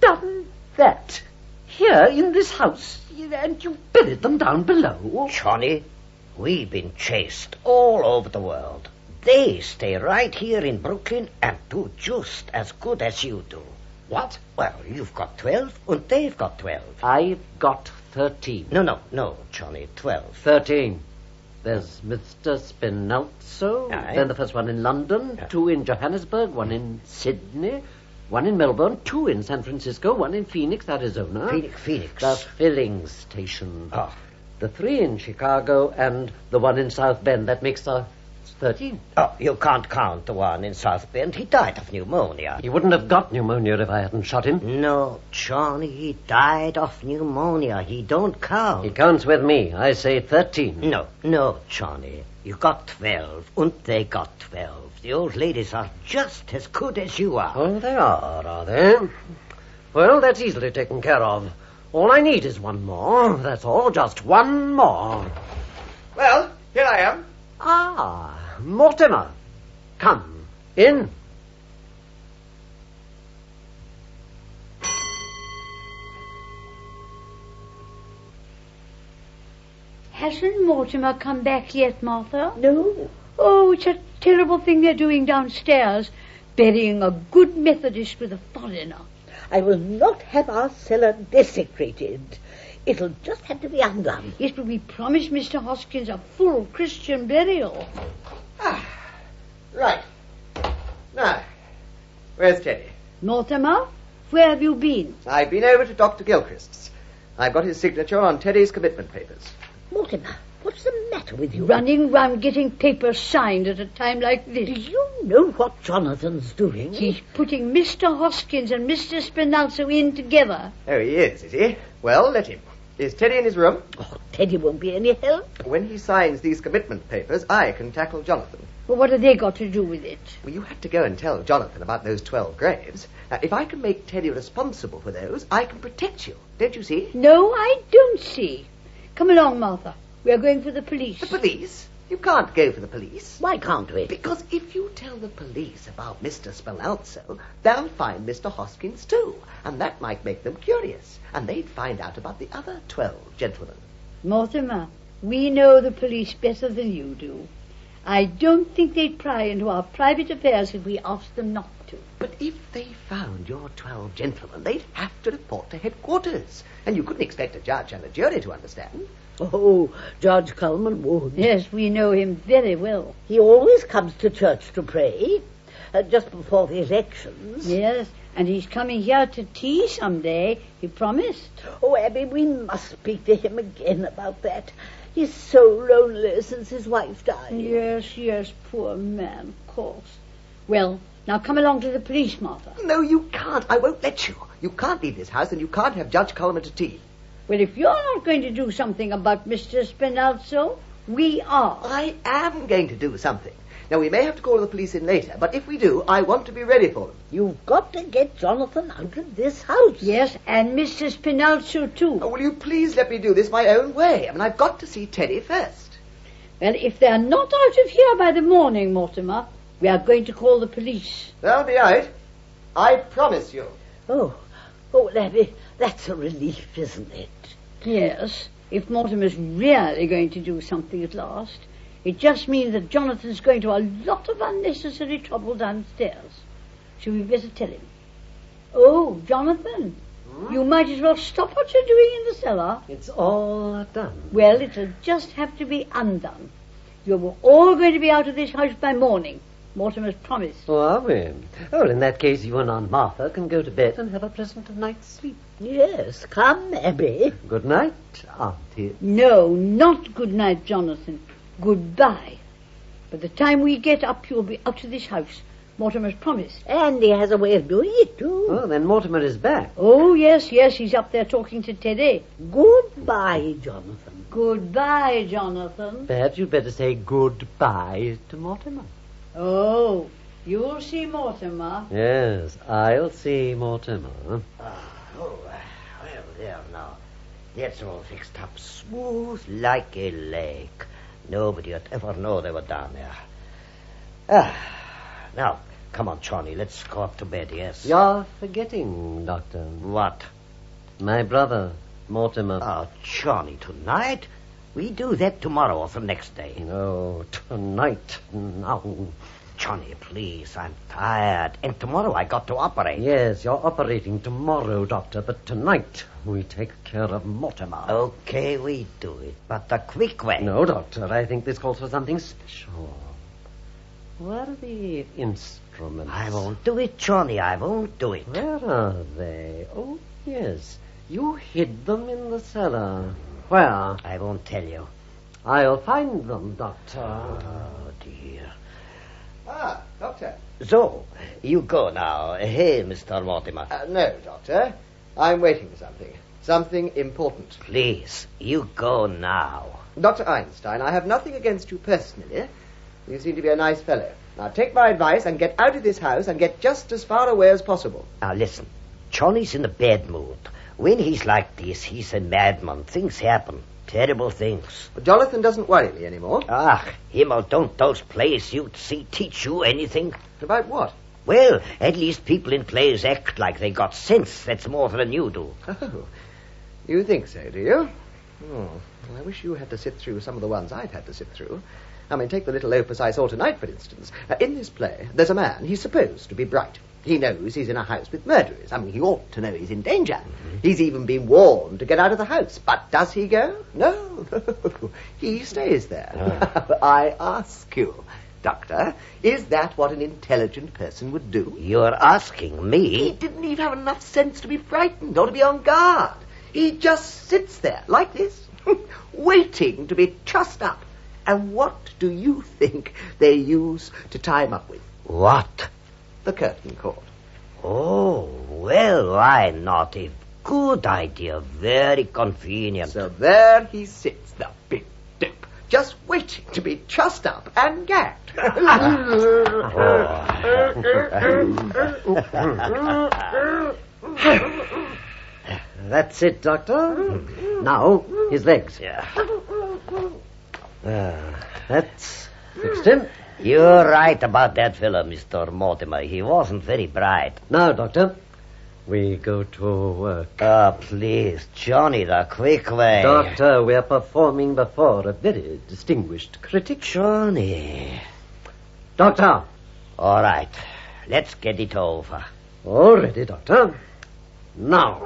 done that? Here in this house? And you buried them down below? Johnny, we've been chased all over the world. They stay right here in Brooklyn and do just as good as you do. What? Well, you've got 12 and they've got 12. I've got 13. No, Johnny, 12. 13. There's Mr. Spinelzo, then the first one in London, 2 in Johannesburg, 1 in Sydney, 1 in Melbourne, 2 in San Francisco, 1 in Phoenix, Arizona. Phoenix. The filling station. Oh. The 3 in Chicago and the 1 in South Bend. That makes 13. Oh, you can't count the one in South Bend. He died of pneumonia. He wouldn't have got pneumonia if I hadn't shot him. No, Johnny, he died of pneumonia. He don't count. He counts with me. I say 13. No, Johnny. You got 12, and they got 12. The old ladies are just as good as you are. Oh, they are they? Well, that's easily taken care of. All I need is one more. That's all, just one more. Well, here I am. Ah, Mortimer. Come, in. Hasn't Mortimer come back yet, Martha? No. Oh, it's a terrible thing they're doing downstairs, burying a good Methodist with a foreigner. I will not have our cellar desecrated. It'll just have to be undone. Yes, but we promised Mr. Hoskins a full Christian burial. Right. Now, where's Teddy? Mortimer, where have you been? I've been over to Dr. Gilchrist's. I've got his signature on Teddy's commitment papers. Mortimer, what's the matter with you? Running round getting papers signed at a time like this. Do you know what Jonathan's doing? He's putting Mr. Hoskins and Mr. Spinalzo in together. Oh, he is he? Well, let him. Is Teddy in his room? Oh, Teddy won't be any help. When he signs these commitment papers, I can tackle Jonathan. Well, what have they got to do with it? Well, you had to go and tell Jonathan about those 12 graves. Now, if I can make Teddy responsible for those, I can protect you. Don't you see? No, I don't see. Come along, Martha. We are going for the police. The police? You can't go for the police. Why can't we? Because if you tell the police about Mr. Spinalzo, they'll find Mr. Hoskins too. And that might make them curious. And they'd find out about the other 12 gentlemen. Mortimer, we know the police better than you do. I don't think they'd pry into our private affairs if we asked them not to. But if they found your 12 gentlemen, they'd have to report to headquarters. And you couldn't expect a judge and a jury to understand. Oh, Judge Coleman would. Yes, we know him very well. He always comes to church to pray, just before the elections. Yes, and he's coming here to tea someday, he promised. Oh, Abby, we must speak to him again about that. He's so lonely since his wife died. Yes, poor man, of course. Well, now come along to the police, Martha. No, you can't. I won't let you. You can't leave this house, and you can't have Judge Coleman to tea. Well, if you're not going to do something about Mr. Spinalzo, we are. I am going to do something. Now, we may have to call the police in later, but if we do, I want to be ready for them. You've got to get Jonathan out of this house. Yes, and Mr. Spinalzo, too. Oh, will you please let me do this my own way? I mean, I've got to see Teddy first. Well, if they're not out of here by the morning, Mortimer, we are going to call the police. They'll be out. I promise you. Oh, Abby, that's a relief, isn't it? Yes, if Mortimer's really going to do something at last. It just means that Jonathan's going to a lot of unnecessary trouble downstairs. Shall we better tell him? Oh, Jonathan, you might as well stop what you're doing in the cellar. It's all done. Well, it'll just have to be undone. You're all going to be out of this house by morning. Mortimer's promised. Oh, are we? Oh, in that case, you and Aunt Martha can go to bed and have a pleasant night's sleep. Yes, come, Abby. Good night, Auntie. No, not good night, Jonathan. Goodbye. By the time we get up, you'll be out of this house. Mortimer's promised. And he has a way of doing it, too. Oh, then Mortimer is back. Oh, yes, he's up there talking to Teddy. Goodbye, Jonathan. Goodbye, Jonathan. Perhaps you'd better say goodbye to Mortimer. Oh, you'll see Mortimer. Yes, I'll see Mortimer. Well, there now. That's all fixed up smooth like a lake. Nobody would ever know they were down there. Now, come on, Johnny, let's go up to bed, yes? You're forgetting, Doctor. What? My brother, Mortimer. Oh, Johnny, tonight? We do that tomorrow or the next day. No, tonight. No. Johnny, please, I'm tired. And tomorrow I got to operate. Yes, you're operating tomorrow, Doctor, but tonight we take care of Mortimer. Okay, we do it, but the quick way. No, Doctor, I think this calls for something special. Where are the instruments? I won't do it, Johnny, I won't do it. Where are they? Oh, yes. You hid them in the cellar. Where? I won't tell you. I'll find them, Doctor. Oh, dear. Ah, Doctor. So, you go now. Hey, Mr. Mortimer. No, Doctor. I'm waiting for something. Something important. Please, you go now. Dr. Einstein, I have nothing against you personally. You seem to be a nice fellow. Now take my advice and get out of this house and get just as far away as possible. Now listen, Johnny's in a bad mood. When he's like this, he's a madman. Things happen. Terrible things. But Jonathan doesn't worry me anymore. Ah, Himmel, don't those plays you see teach you anything? About what? Well, at least people in plays act like they got sense. That's more than you do. Oh, you think so, do you? Oh, well, I wish you had to sit through some of the ones I've had to sit through. I mean, take the little opus I saw tonight, for instance. In this play, there's a man. He's supposed to be bright. He knows he's in a house with murderers. I mean, he ought to know he's in danger. Mm-hmm. He's even been warned to get out of the house. But does he go? No. He stays there. I ask you, Doctor, is that what an intelligent person would do? You're asking me? He didn't even have enough sense to be frightened or to be on guard. He just sits there, like this, waiting to be trussed up. And what do you think they use to tie him up with? What? The curtain cord. Oh, well, why not? A good idea. Very convenient. So there he sits, the big dip, just waiting to be trussed up and gagged. That's it, Doctor. Now, his legs. Yeah. That's fixed him. You're right about that fellow, Mr. Mortimer. He wasn't very bright. Now, Doctor, we go to work. Please, Johnny, the quick way. Doctor, we're performing before a very distinguished critic. Johnny. Doctor. All right. Let's get it over. All ready, Doctor. Now.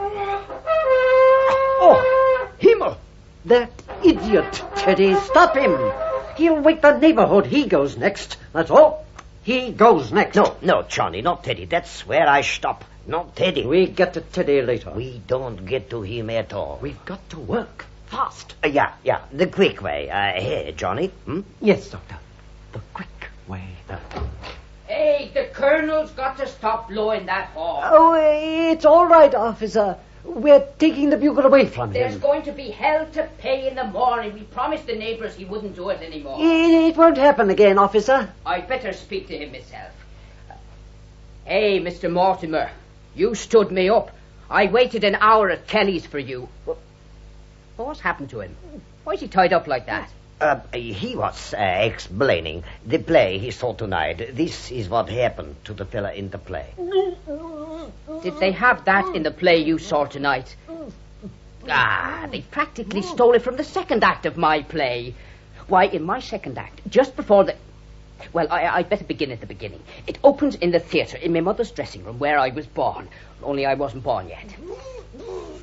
Oh, Himmel! That idiot, Teddy, stop him! He'll wake the neighborhood. He goes next. That's all. He goes next. No, Johnny, not Teddy. That's where I stop. Not Teddy. We get to Teddy later. We don't get to him at all. We've got to work fast. Yeah, the quick way. Here, Johnny. Yes, Doctor. The quick way. Hey, the Colonel's got to stop blowing that horn. Oh, it's all right, officer. We're taking the bugle away from There's him. going to be hell to pay in the morning. We promised the neighbours he wouldn't do it anymore. It won't happen again, officer. I'd better speak to him myself. Hey, Mr. Mortimer, you stood me up. I waited an hour at Kelly's for you. What's happened to him? Why is he tied up like that? He was explaining the play he saw tonight. This is what happened to the fella in the play. Did they have that in the play you saw tonight? They practically stole it from the second act of my play. Why, in my second act, just before the... Well, I'd better begin at the beginning. It opens in the theatre, in my mother's dressing room, where I was born. Only I wasn't born yet.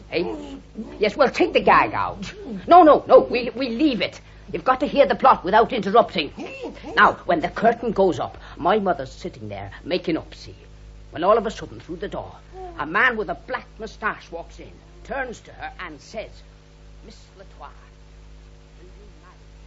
Hey? Yes, well, take the gag out. No, we leave it. You've got to hear the plot without interrupting. Now, when the curtain goes up, my mother's sitting there, making up, see. When all of a sudden, through the door, a man with a black moustache walks in, turns to her and says, Miss Latour, will you marry me?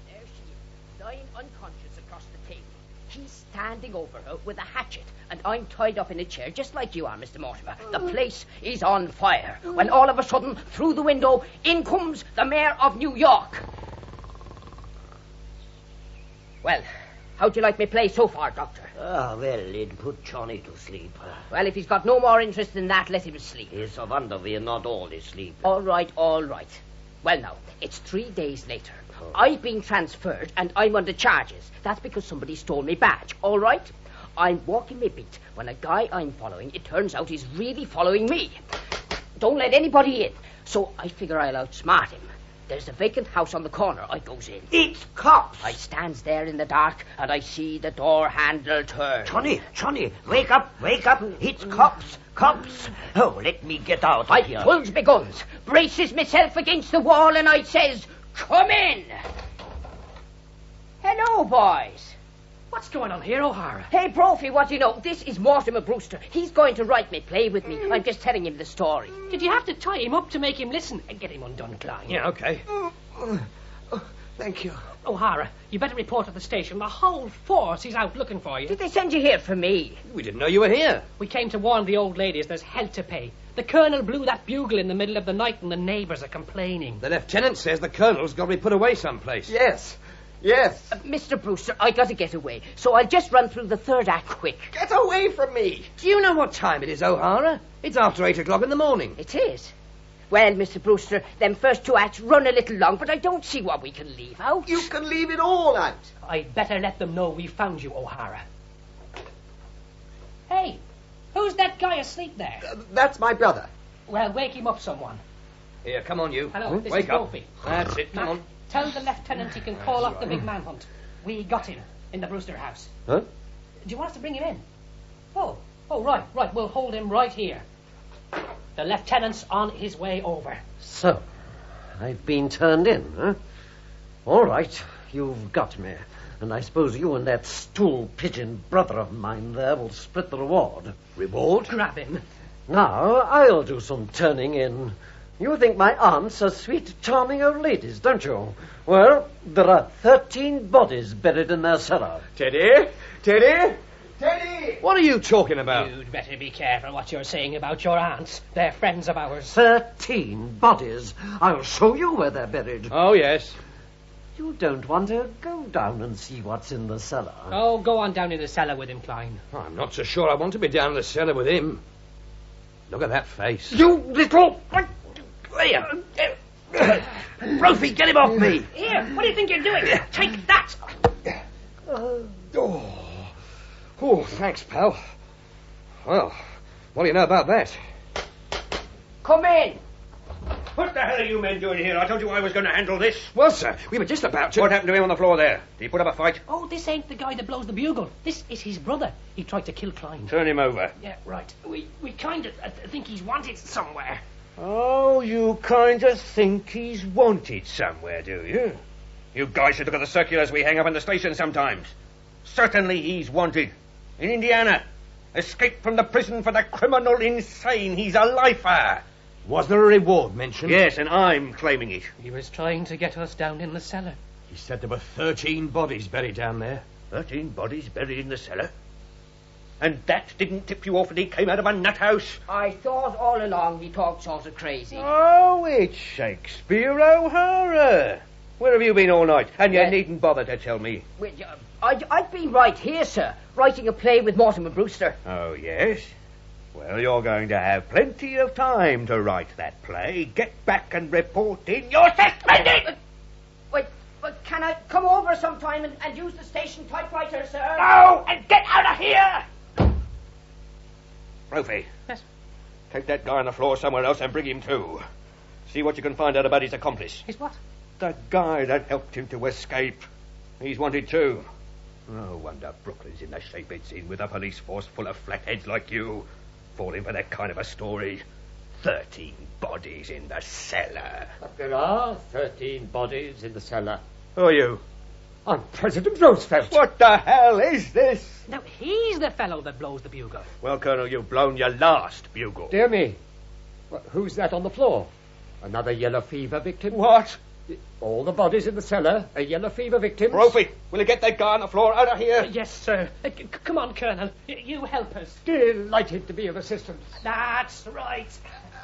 There she is, lying unconscious across the table. He's standing over her with a hatchet, and I'm tied up in a chair, just like you are, Mr. Mortimer. The place is on fire, when all of a sudden, through the window, in comes the Mayor of New York. Well, how'd you like me play so far, Doctor? Well, it put Johnny to sleep. Well, if he's got no more interest in that, let him sleep. It's a wonder we're not all asleep. All right. Well, now, it's 3 days later. I've been transferred, and I'm under charges. That's because somebody stole my badge, all right? I'm walking my beat when a guy I'm following, it turns out he's really following me. Don't let anybody in. So I figure I'll outsmart him. There's a vacant house on the corner. I goes in. It's cops! I stands there in the dark, and I see the door handle turn. Johnny, wake up! It's cops! Oh, let me get out of here. I pulls my guns, braces myself against the wall, and I says, come in! Hello, boys. What's going on here, O'Hara? Hey, Brophy, what do you know? This is Mortimer Brewster. He's going to write me play with me. I'm just telling him the story. Did you have to tie him up to make him listen? And get him undone, Klein. Yeah, okay. Thank you. O'Hara, you better report at the station. The whole force is out looking for you. Did they send you here for me? We didn't know you were here. We came to warn the old ladies there's hell to pay. The colonel blew that bugle in the middle of the night and the neighbours are complaining. The lieutenant says the colonel's got to be put away someplace. Yes. Mr. Brewster, I got to get away, so I'll just run through the third act quick. Get away from me. Do you know what time it is, O'Hara? It's after 8 o'clock in the morning. It is. Well, Mr. Brewster, them first two acts run a little long, but I don't see what we can leave out. You can leave it all out. I'd better let them know we found you, O'Hara. Hey, who's that guy asleep there? That's my brother. Well, wake him up, someone. Here, come on, you. Hello, this Wake is up. Brophy. That's it, come on. Tell the lieutenant he can call off the big manhunt. We got him in the Brewster house. Huh? Do you want us to bring him in? Oh, right. We'll hold him right here. The lieutenant's on his way over. So, I've been turned in, huh? All right, you've got me. And I suppose you and that stool pigeon brother of mine there will split the reward. Reward? Grab him. Now, I'll do some turning in. You think my aunts are sweet, charming old ladies, don't you? Well, there are 13 bodies buried in their cellar. Teddy! What are you talking about? You'd better be careful what you're saying about your aunts. They're friends of ours. 13 bodies. I'll show you where they're buried. Oh, yes. You don't want to go down and see what's in the cellar? Oh, go on down in the cellar with him, Klein. I'm not so sure I want to be down in the cellar with him. Look at that face. You little... Brophy, get him off me! Here, what do you think you're doing? Take that! Oh, thanks, pal. Well, what do you know about that? Come in. What the hell are you men doing here? I told you I was going to handle this. Well, sir, we were just about to... What happened to him on the floor there? Did he put up a fight? Oh, this ain't the guy that blows the bugle. This is his brother. He tried to kill Klein. Turn him over. Yeah, right. We kind of think he's wanted somewhere. Oh, you kind of think he's wanted somewhere, do you? You guys should look at the circulars we hang up in the station sometimes. Certainly he's wanted. In Indiana. Escaped from the prison for the criminal insane. He's a lifer. Was there a reward mentioned? Yes, and I'm claiming it. He was trying to get us down in the cellar. He said there were 13 bodies buried down there. 13 bodies buried in the cellar? And that didn't tip you off that he came out of a nut house? I thought all along he talked sort of crazy. Oh, it's Shakespeare O'Hara. Where have you been all night? And you needn't bother to tell me. I've been right here, sir, writing a play with Mortimer Brewster. Oh, yes? Well, you're going to have plenty of time to write that play. Get back and report in. You're suspended! Wait, but can I come over sometime and use the station typewriter, sir? No! And get out of here! Brophy. Yes? Take that guy on the floor somewhere else and bring him to. See what you can find out about his accomplice. His what? The guy that helped him to escape. He's wanted too. No wonder Brooklyn's in the shape it's in with a police force full of flatheads like you. Falling for that kind of a story. 13 bodies in the cellar. But there are 13 bodies in the cellar. Who are you? I'm President Roosevelt. What the hell is this? Now, he's the fellow that blows the bugle. Well, Colonel, you've blown your last bugle. Dear me. Who's that on the floor? Another yellow fever victim? What? All the bodies in the cellar are yellow fever victims. Brophy, will you get that guy on the floor out of here? Yes, sir. Come on, Colonel. You help us. Delighted to be of assistance. That's right.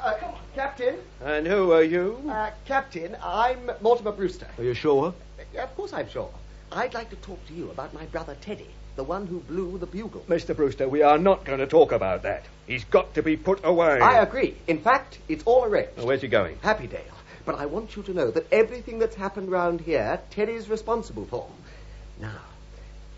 Come on. Captain. And who are you? Captain, I'm Mortimer Brewster. Are you sure? Of course I'm sure. I'd like to talk to you about my brother Teddy, the one who blew the bugle. Mr. Brewster, we are not going to talk about that. He's got to be put away. I agree. In fact, it's all arranged. Well, where's he going? Happydale. But I want you to know that everything that's happened round here, Teddy's responsible for. Now,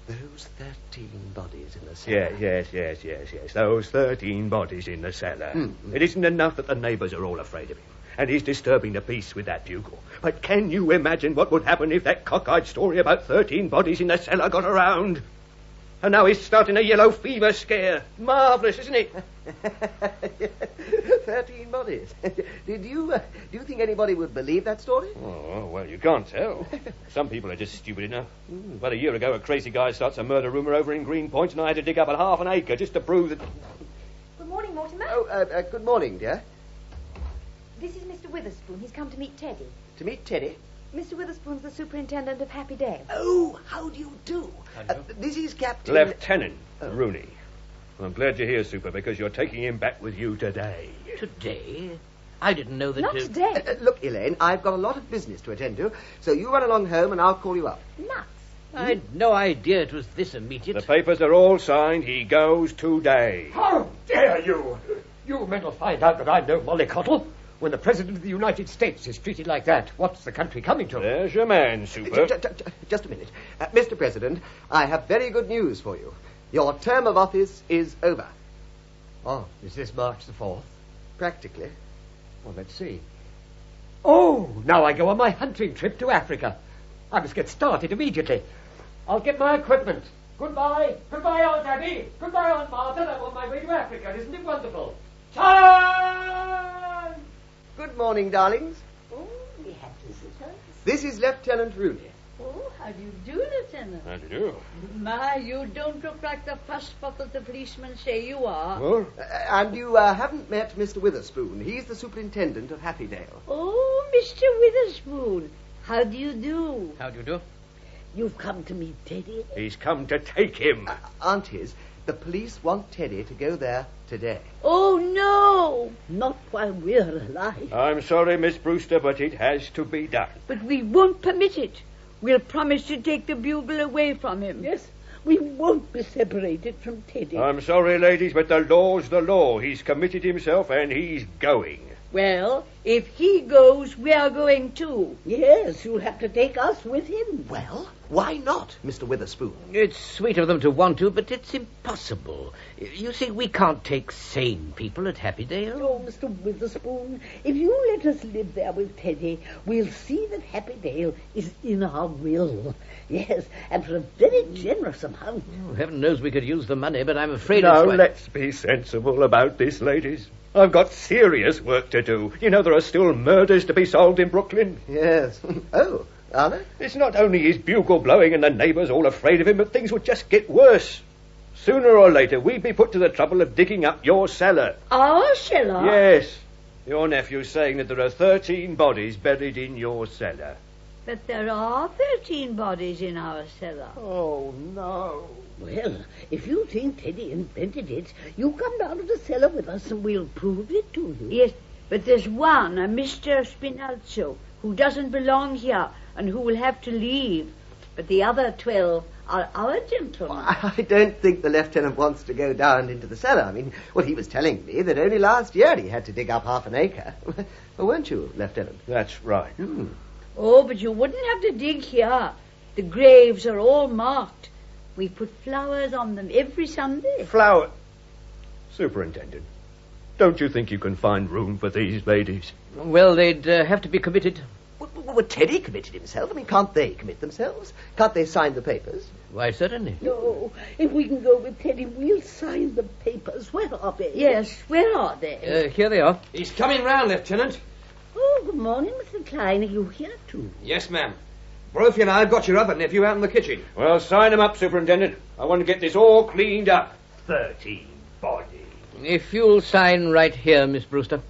those 13 bodies in the cellar. Yes. Those 13 bodies in the cellar. Mm-hmm. It isn't enough that the neighbours are all afraid of him. And he's disturbing the peace with that bugle. But can you imagine what would happen if that cockeyed story about 13 bodies in the cellar got around? And now he's starting a yellow fever scare. Marvellous, isn't it? 13 bodies. Do you think anybody would believe that story? Oh, well, you can't tell. Some people are just stupid enough. About a year ago, a crazy guy starts a murder rumour over in Greenpoint, and I had to dig up a half an acre just to prove that... Good morning, Mortimer. Oh, good morning, dear. This is Mr. Witherspoon. He's come to meet Teddy. To meet Teddy? Mr. Witherspoon's the superintendent of Happy Dale. Oh, how do you do? This is Captain... Lieutenant Rooney. I'm glad you're here, Super, because you're taking him back with you today. Today? I didn't know that... Not today. Look, Elaine, I've got a lot of business to attend to, so you run along home and I'll call you up. Nuts. I had no idea it was this immediate. The papers are all signed. He goes today. How dare you? You men will find out that I'm no mollycoddle. When the President of the United States is treated like that, what's the country coming to? There's your man, Super. Just a minute. Mr. President, I have very good news for you. Your term of office is over. Oh, is this March the 4th? Practically. Well, let's see. Oh, now I go on my hunting trip to Africa. I must get started immediately. I'll get my equipment. Goodbye. Goodbye, Aunt Abby. Goodbye, Aunt Martha. I'm on my way to Africa. Isn't it wonderful? Time! Good morning, darlings. Oh, we have visitors. This is Lieutenant Rooney. Oh, how do you do, Lieutenant? How do you do? My, you don't look like the fussbot that the policemen say you are. Well? And you haven't met Mr. Witherspoon. He's the superintendent of Happy Dale. Oh, Mr. Witherspoon. How do you do? How do you do? You've come to meet Teddy? He's come to take him. Aunties, the police want Teddy to go there today. Oh, no. Not while we're alive. I'm sorry, Miss Brewster, but it has to be done. But we won't permit it. We'll promise to take the bugle away from him. Yes, we won't be separated from Teddy. I'm sorry, ladies, but the law's the law. He's committed himself and he's going. Well, if he goes, we are going too. Yes, you'll have to take us with him. Well, why not, Mr. Witherspoon? It's sweet of them to want to, but it's impossible. You see, we can't take sane people at Happy Dale. Oh, Mr. Witherspoon, if you let us live there with Teddy, we'll see that Happy Dale is in our will. Yes, and for a very generous amount. Oh, heaven knows we could use the money, but I'm afraid Now, it's... let's be sensible about this, ladies. I've got serious work to do. You know, there are still murders to be solved in Brooklyn. Yes. Oh, are there? It's not only his bugle blowing and the neighbours all afraid of him, but things will just get worse. Sooner or later, we'd be put to the trouble of digging up your cellar. Our cellar? Yes. Your nephew's saying that there are 13 bodies buried in your cellar. But there are 13 bodies in our cellar. Oh, no. Well, if you think Teddy invented it, you come down to the cellar with us and we'll prove it to you. Yes, but there's one, a Mr. Spinalzo, who doesn't belong here and who will have to leave. But the other 12 are our gentlemen. I don't think the lieutenant wants to go down into the cellar. I mean, well, he was telling me that only last year he had to dig up half an acre. Well, weren't you, Lieutenant? That's right. Oh, but you wouldn't have to dig here. The graves are all marked. We put flowers on them every Sunday. Flower... Superintendent, don't you think you can find room for these ladies? Well, they'd have to be committed. Well, Teddy committed himself. I mean, can't they commit themselves? Can't they sign the papers? Why, certainly. No, if we can go with Teddy, we'll sign the papers. Where are they? Yes, where are they? Here they are. He's coming round, Lieutenant. Oh, good morning, Mr. Klein. Are you here too? Yes, ma'am. Brophy and I have got your other nephew out in the kitchen. Well, sign them up, Superintendent. I want to get this all cleaned up. 13 bodies. If you'll sign right here, Miss Brewster.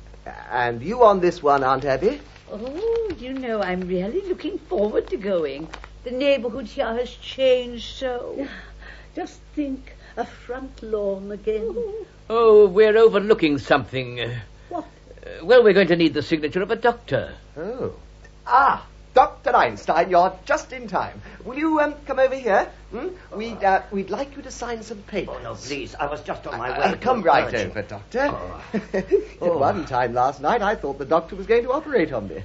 And you on this one, Aunt Abby? Oh, you know, I'm really looking forward to going. The neighborhood here has changed so. Just think, a front lawn again. Oh, we're overlooking something. What? Well, we're going to need the signature of a doctor. Oh. Ah, Dr. Einstein, you're just in time. Will you come over here? We'd like you to sign some papers. Oh, no, please. I was just on my way. Come right over, Doctor. At one time last night, I thought the doctor was going to operate on me.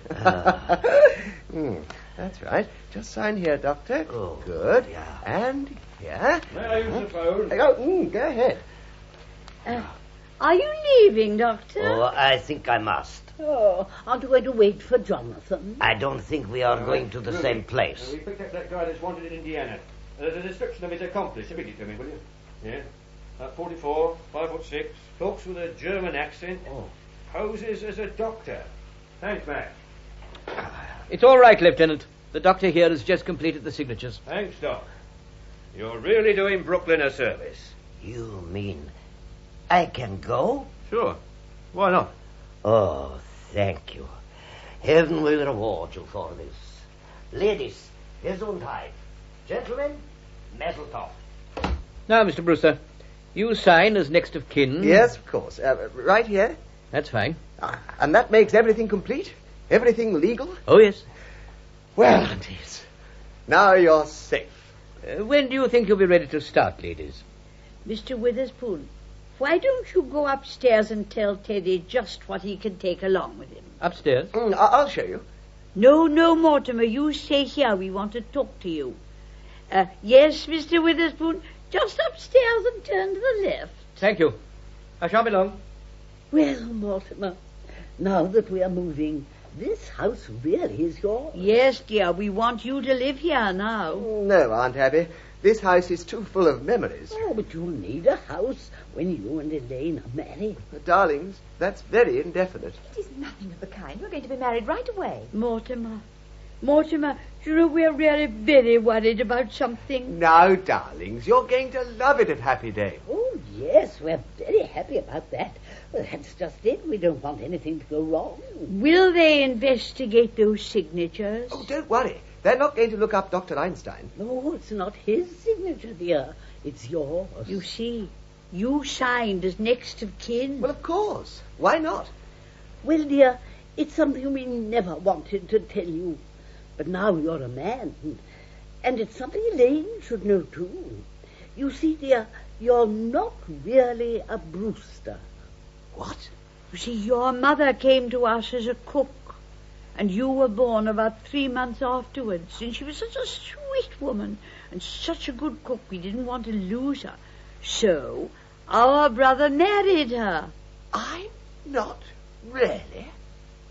That's right. Just sign here, Doctor. Oh, good. Yeah. And here. May I use the phone? Go ahead. Are you leaving, Doctor? Oh, I think I must. Oh, aren't you going to wait for Jonathan? I don't think we are going to the same place. We picked up that guy that's wanted in Indiana. The description of his accomplice. Read it to me, will you? Yeah. 44, 5'6", talks with a German accent. Oh. poses as a doctor. Thanks, Mac. It's all right, Lieutenant. The doctor here has just completed the signatures. Thanks, Doc. You're really doing Brooklyn a service. You mean I can go? Sure. Why not? Oh, thank you. Heaven will reward you for this. Ladies, Gesundheit. Gentlemen, Mazel tov. Now, Mr. Brewster, you sign as next of kin. Yes, of course. Right here. That's fine. And that makes everything complete? Everything legal? Oh, yes. Well, aunties, now you're safe. When do you think you'll be ready to start, ladies? Mr. Witherspoon, why don't you go upstairs and tell Teddy just what he can take along with him? Upstairs? I'll show you. No, Mortimer, you stay here. We want to talk to you. Yes, Mr. Witherspoon, just upstairs and turn to the left. Thank you. I shan't be long. Well, Mortimer, now that we are moving, this house really is yours. Yes, dear, we want you to live here now. No, Aunt Abby. This house is too full of memories. Oh, but you'll need a house when you and Elaine are married. Darlings, that's very indefinite. It is nothing of the kind. We're going to be married right away. Mortimer, you know, we're really very worried about something. Now, darlings, you're going to love it at Happy Day. Oh, yes, we're very happy about that. Well, that's just it. We don't want anything to go wrong. Will they investigate those signatures? Oh, don't worry. They're not going to look up Dr. Einstein. No, it's not his signature, dear. It's yours. You see, you signed as next of kin. Well, of course. Why not? Well, dear, it's something we never wanted to tell you. But now you're a man. And it's something Elaine should know, too. You see, dear, you're not really a Brewster. What? You see, your mother came to us as a cook. And you were born about 3 months afterwards. And she was such a sweet woman and such a good cook, we didn't want to lose her. So, our brother married her. I'm not really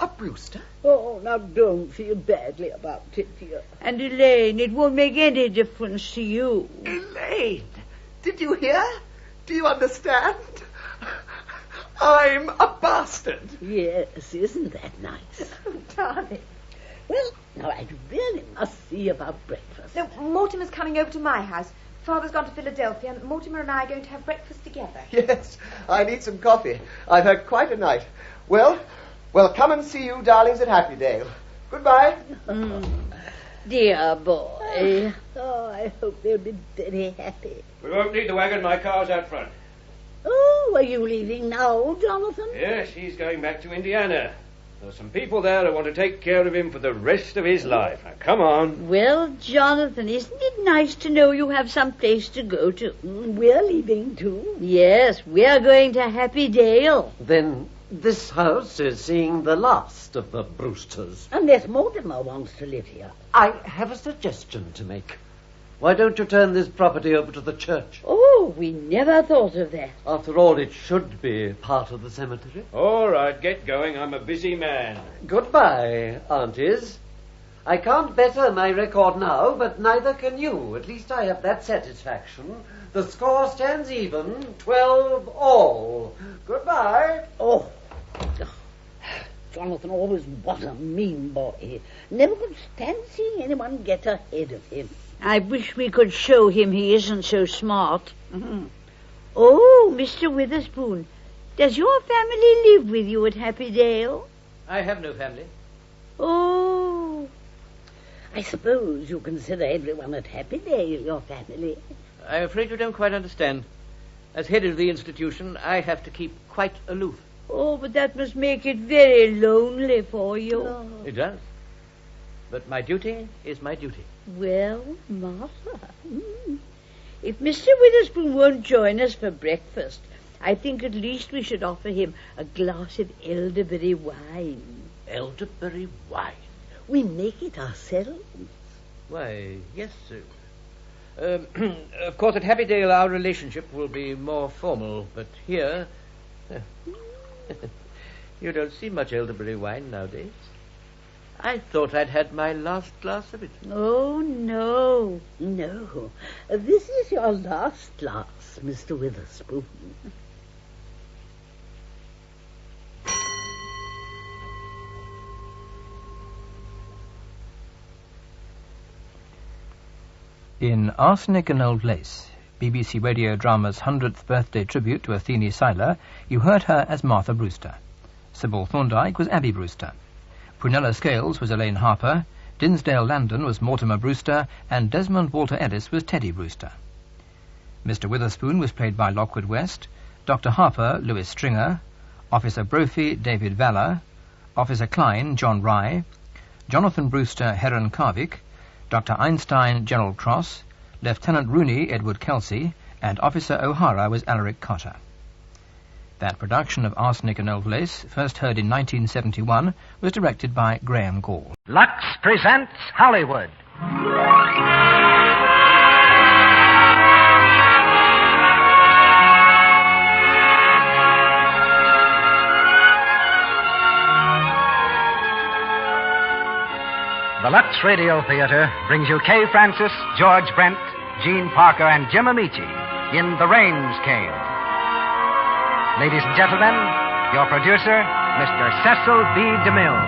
a Brewster? Oh, now don't feel badly about it, dear. And Elaine, it won't make any difference to you. Elaine, did you hear? Do you understand? I'm a bastard. Yes, isn't that nice? Darling. Well, now I really must see about breakfast. No, Mortimer's coming over to my house. Father's gone to Philadelphia, and Mortimer and I are going to have breakfast together. Yes, I need some coffee. I've had quite a night. Well, come and see you, darlings, at Happydale. Goodbye. Dear boy. Oh, I hope they'll be very happy. We won't need the wagon. My car's out front. Oh, are you leaving now, Jonathan? Yes, he's going back to Indiana. There's some people there who want to take care of him for the rest of his life. Now, come on. Well, Jonathan, isn't it nice to know you have some place to go to? We're leaving, too. Yes, we're going to Happy Dale. Then this house is seeing the last of the Brewsters. Unless Mortimer wants to live here. I have a suggestion to make. Why don't you turn this property over to the church? Oh, we never thought of that. After all, it should be part of the cemetery. All right, get going. I'm a busy man. Goodbye, aunties. I can't better my record now, but neither can you. At least I have that satisfaction. The score stands even, 12 all. Goodbye. Oh, Jonathan always was a mean boy. Never could stand seeing anyone get ahead of him. I wish we could show him he isn't so smart. Mm-hmm. Oh, Mr. Witherspoon, does your family live with you at Happy Dale? I have no family. Oh, I suppose you consider everyone at Happy Dale your family. I'm afraid you don't quite understand. As head of the institution, I have to keep quite aloof. Oh, but that must make it very lonely for you. Oh. It does. But my duty is my duty. Well, Martha, if Mr. Witherspoon won't join us for breakfast, I think at least we should offer him a glass of elderberry wine. Elderberry wine? We make it ourselves. Why, yes, sir. Of course, at Happydale our relationship will be more formal, but here... you don't see much elderberry wine nowadays. I thought I'd had my last glass of it. Oh, no. No. This is your last glass, Mr. Witherspoon. In Arsenic and Old Lace, BBC radio drama's 100th birthday tribute to Athene Seiler, you heard her as Martha Brewster. Sybil Thorndike was Abby Brewster. Prunella Scales was Elaine Harper, Dinsdale Landon was Mortimer Brewster, and Desmond Walter Ellis was Teddy Brewster. Mr. Witherspoon was played by Lockwood West, Dr. Harper, Louis Stringer, Officer Brophy, David Valler, Officer Klein, John Rye, Jonathan Brewster, Heron Carvick, Dr. Einstein, Gerald Cross, Lieutenant Rooney, Edward Kelsey, and Officer O'Hara was Alaric Cotter. That production of Arsenic and Old Lace, first heard in 1971, was directed by Graham Gall. Lux presents Hollywood. The Lux Radio Theater brings you Kay Francis, George Brent, Gene Parker, and Jim Amici in The Rains Came. Ladies and gentlemen, your producer, Mr. Cecil B. DeMille.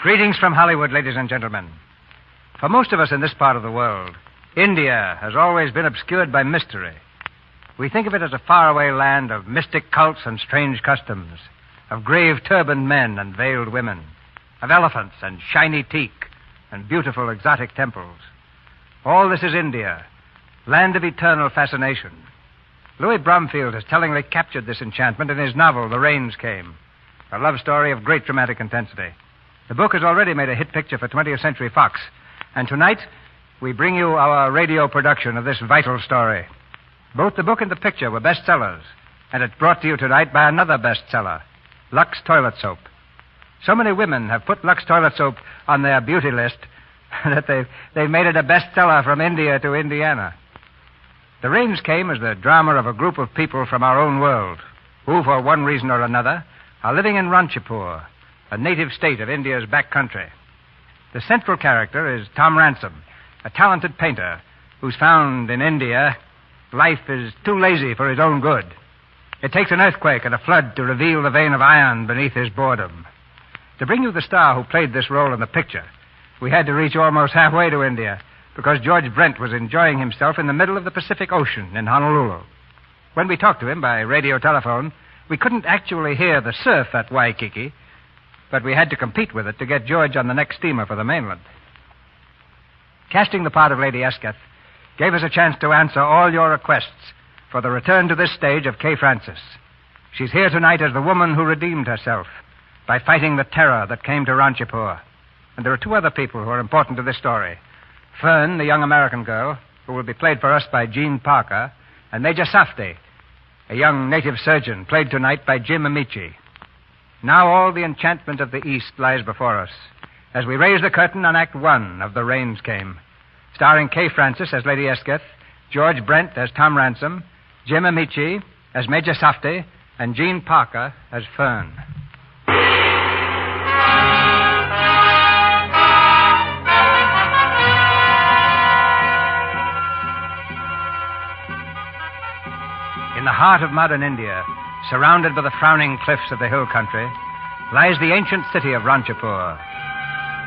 Greetings from Hollywood, ladies and gentlemen. For most of us in this part of the world, India has always been obscured by mystery. We think of it as a faraway land of mystic cults and strange customs, of grave turbaned men and veiled women, of elephants and shiny teak and beautiful exotic temples. All this is India, land of eternal fascination. Louis Bromfield has tellingly captured this enchantment in his novel, The Rains Came, a love story of great dramatic intensity. The book has already made a hit picture for 20th Century Fox, and tonight we bring you our radio production of this vital story. Both the book and the picture were bestsellers, and it's brought to you tonight by another bestseller, Lux Toilet Soap. So many women have put Lux Toilet Soap on their beauty list that they've made it a bestseller from India to Indiana. The Rains Came is the drama of a group of people from our own world who, for one reason or another, are living in Ranchipur, a native state of India's back country. The central character is Tom Ransom, a talented painter who's found in India life is too lazy for his own good. It takes an earthquake and a flood to reveal the vein of iron beneath his boredom. To bring you the star who played this role in the picture, we had to reach almost halfway to India because George Brent was enjoying himself in the middle of the Pacific Ocean in Honolulu. When we talked to him by radio telephone, we couldn't actually hear the surf at Waikiki, but we had to compete with it to get George on the next steamer for the mainland. Casting the part of Lady Esketh gave us a chance to answer all your requests for the return to this stage of Kay Francis. She's here tonight as the woman who redeemed herself by fighting the terror that came to Ranchipur. And there are two other people who are important to this story. Fern, the young American girl, who will be played for us by Gene Parker, and Major Safdie, a young native surgeon, played tonight by Jim Amici. Now all the enchantment of the East lies before us as we raise the curtain on Act One of The Rains Came, starring Kay Francis as Lady Esketh, George Brent as Tom Ransom, Jim Amici as Major Safdie, and Gene Parker as Fern. In the heart of modern India, surrounded by the frowning cliffs of the hill country, lies the ancient city of Ranchipur.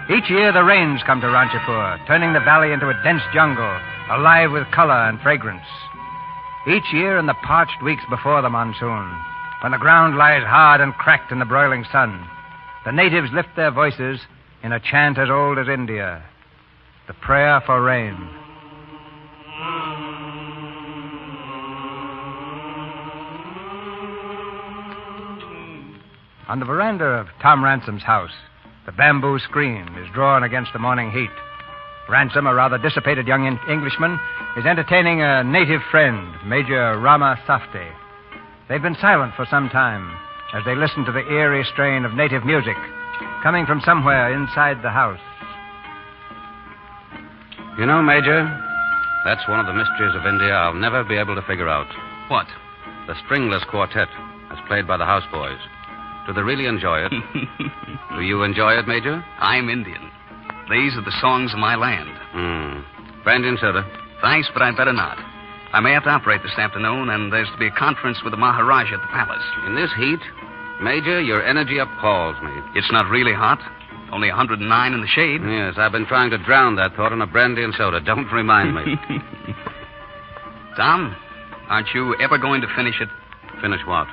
Each year the rains come to Ranchipur, turning the valley into a dense jungle, alive with color and fragrance. Each year in the parched weeks before the monsoon, when the ground lies hard and cracked in the broiling sun, the natives lift their voices in a chant as old as India, the prayer for rain. On the veranda of Tom Ransom's house, the bamboo screen is drawn against the morning heat. Ransom, a rather dissipated young Englishman, is entertaining a native friend, Major Rama Safdie. They've been silent for some time as they listen to the eerie strain of native music coming from somewhere inside the house. You know, Major, that's one of the mysteries of India I'll never be able to figure out. What? The stringless quartet, as played by the houseboys. Do they really enjoy it? Do you enjoy it, Major? I'm Indian. These are the songs of my land. Brandy and soda. Thanks, but I'd better not. I may have to operate this afternoon, and there's to be a conference with the Maharaja at the palace. In this heat? Major, your energy appalls me. It's not really hot. Only 109 in the shade. Yes, I've been trying to drown that thought in a brandy and soda. Don't remind me. Tom, aren't you ever going to finish it? Finish what?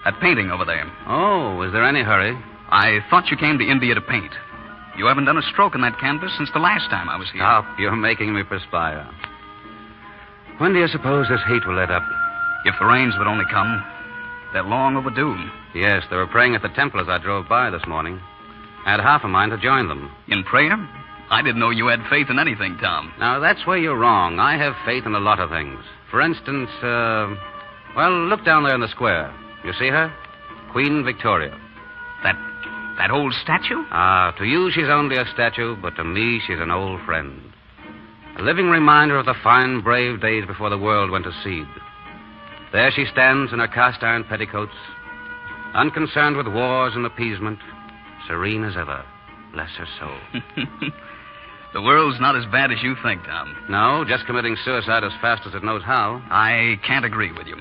That painting over there. Oh, is there any hurry? I thought you came to India to paint. You haven't done a stroke on that canvas since the last time I was here. Stop. You're making me perspire. When do you suppose this heat will let up? If the rains would only come. They're long overdue. Yes, they were praying at the temple as I drove by this morning. I had half a mind to join them. In prayer? I didn't know you had faith in anything, Tom. Now, that's where you're wrong. I have faith in a lot of things. For instance, well, look down there in the square. You see her? Queen Victoria. That old statue? Ah, to you she's only a statue, but to me she's an old friend. A living reminder of the fine, brave days before the world went to seed. There she stands in her cast-iron petticoats, unconcerned with wars and appeasement, serene as ever. Bless her soul. The world's not as bad as you think, Tom. No, just committing suicide as fast as it knows how. I can't agree with you.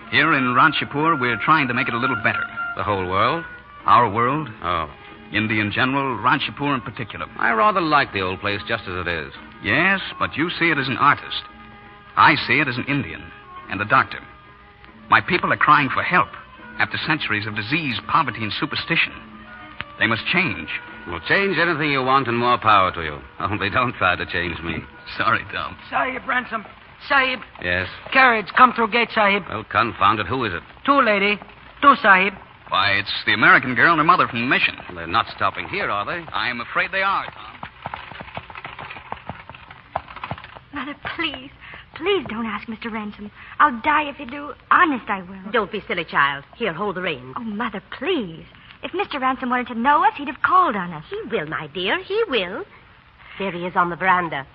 Here in Ranchipur, we're trying to make it a little better. The whole world? Our world. Oh. India in general, Ranchipur in particular. I rather like the old place just as it is. Yes, but you see it as an artist. I see it as an Indian and a doctor. My people are crying for help after centuries of disease, poverty, and superstition. They must change. Well, change anything you want and more power to you. Only don't try to change me. Sorry, Tom. Sahib, Ransom. Sahib. Yes? Carriage, come through gate, Sahib. Well, confound it. Who is it? Two, lady. Two, Sahib. Why, it's the American girl and her mother from the mission. Well, they're not stopping here, are they? I'm afraid they are, Tom. Mother, please. Please don't ask Mr. Ransom. I'll die if you do. Honest, I will. Don't be silly, child. Here, hold the reins. Oh, Mother, please. If Mr. Ransom wanted to know us, he'd have called on us. He will, my dear. He will. There he is on the veranda.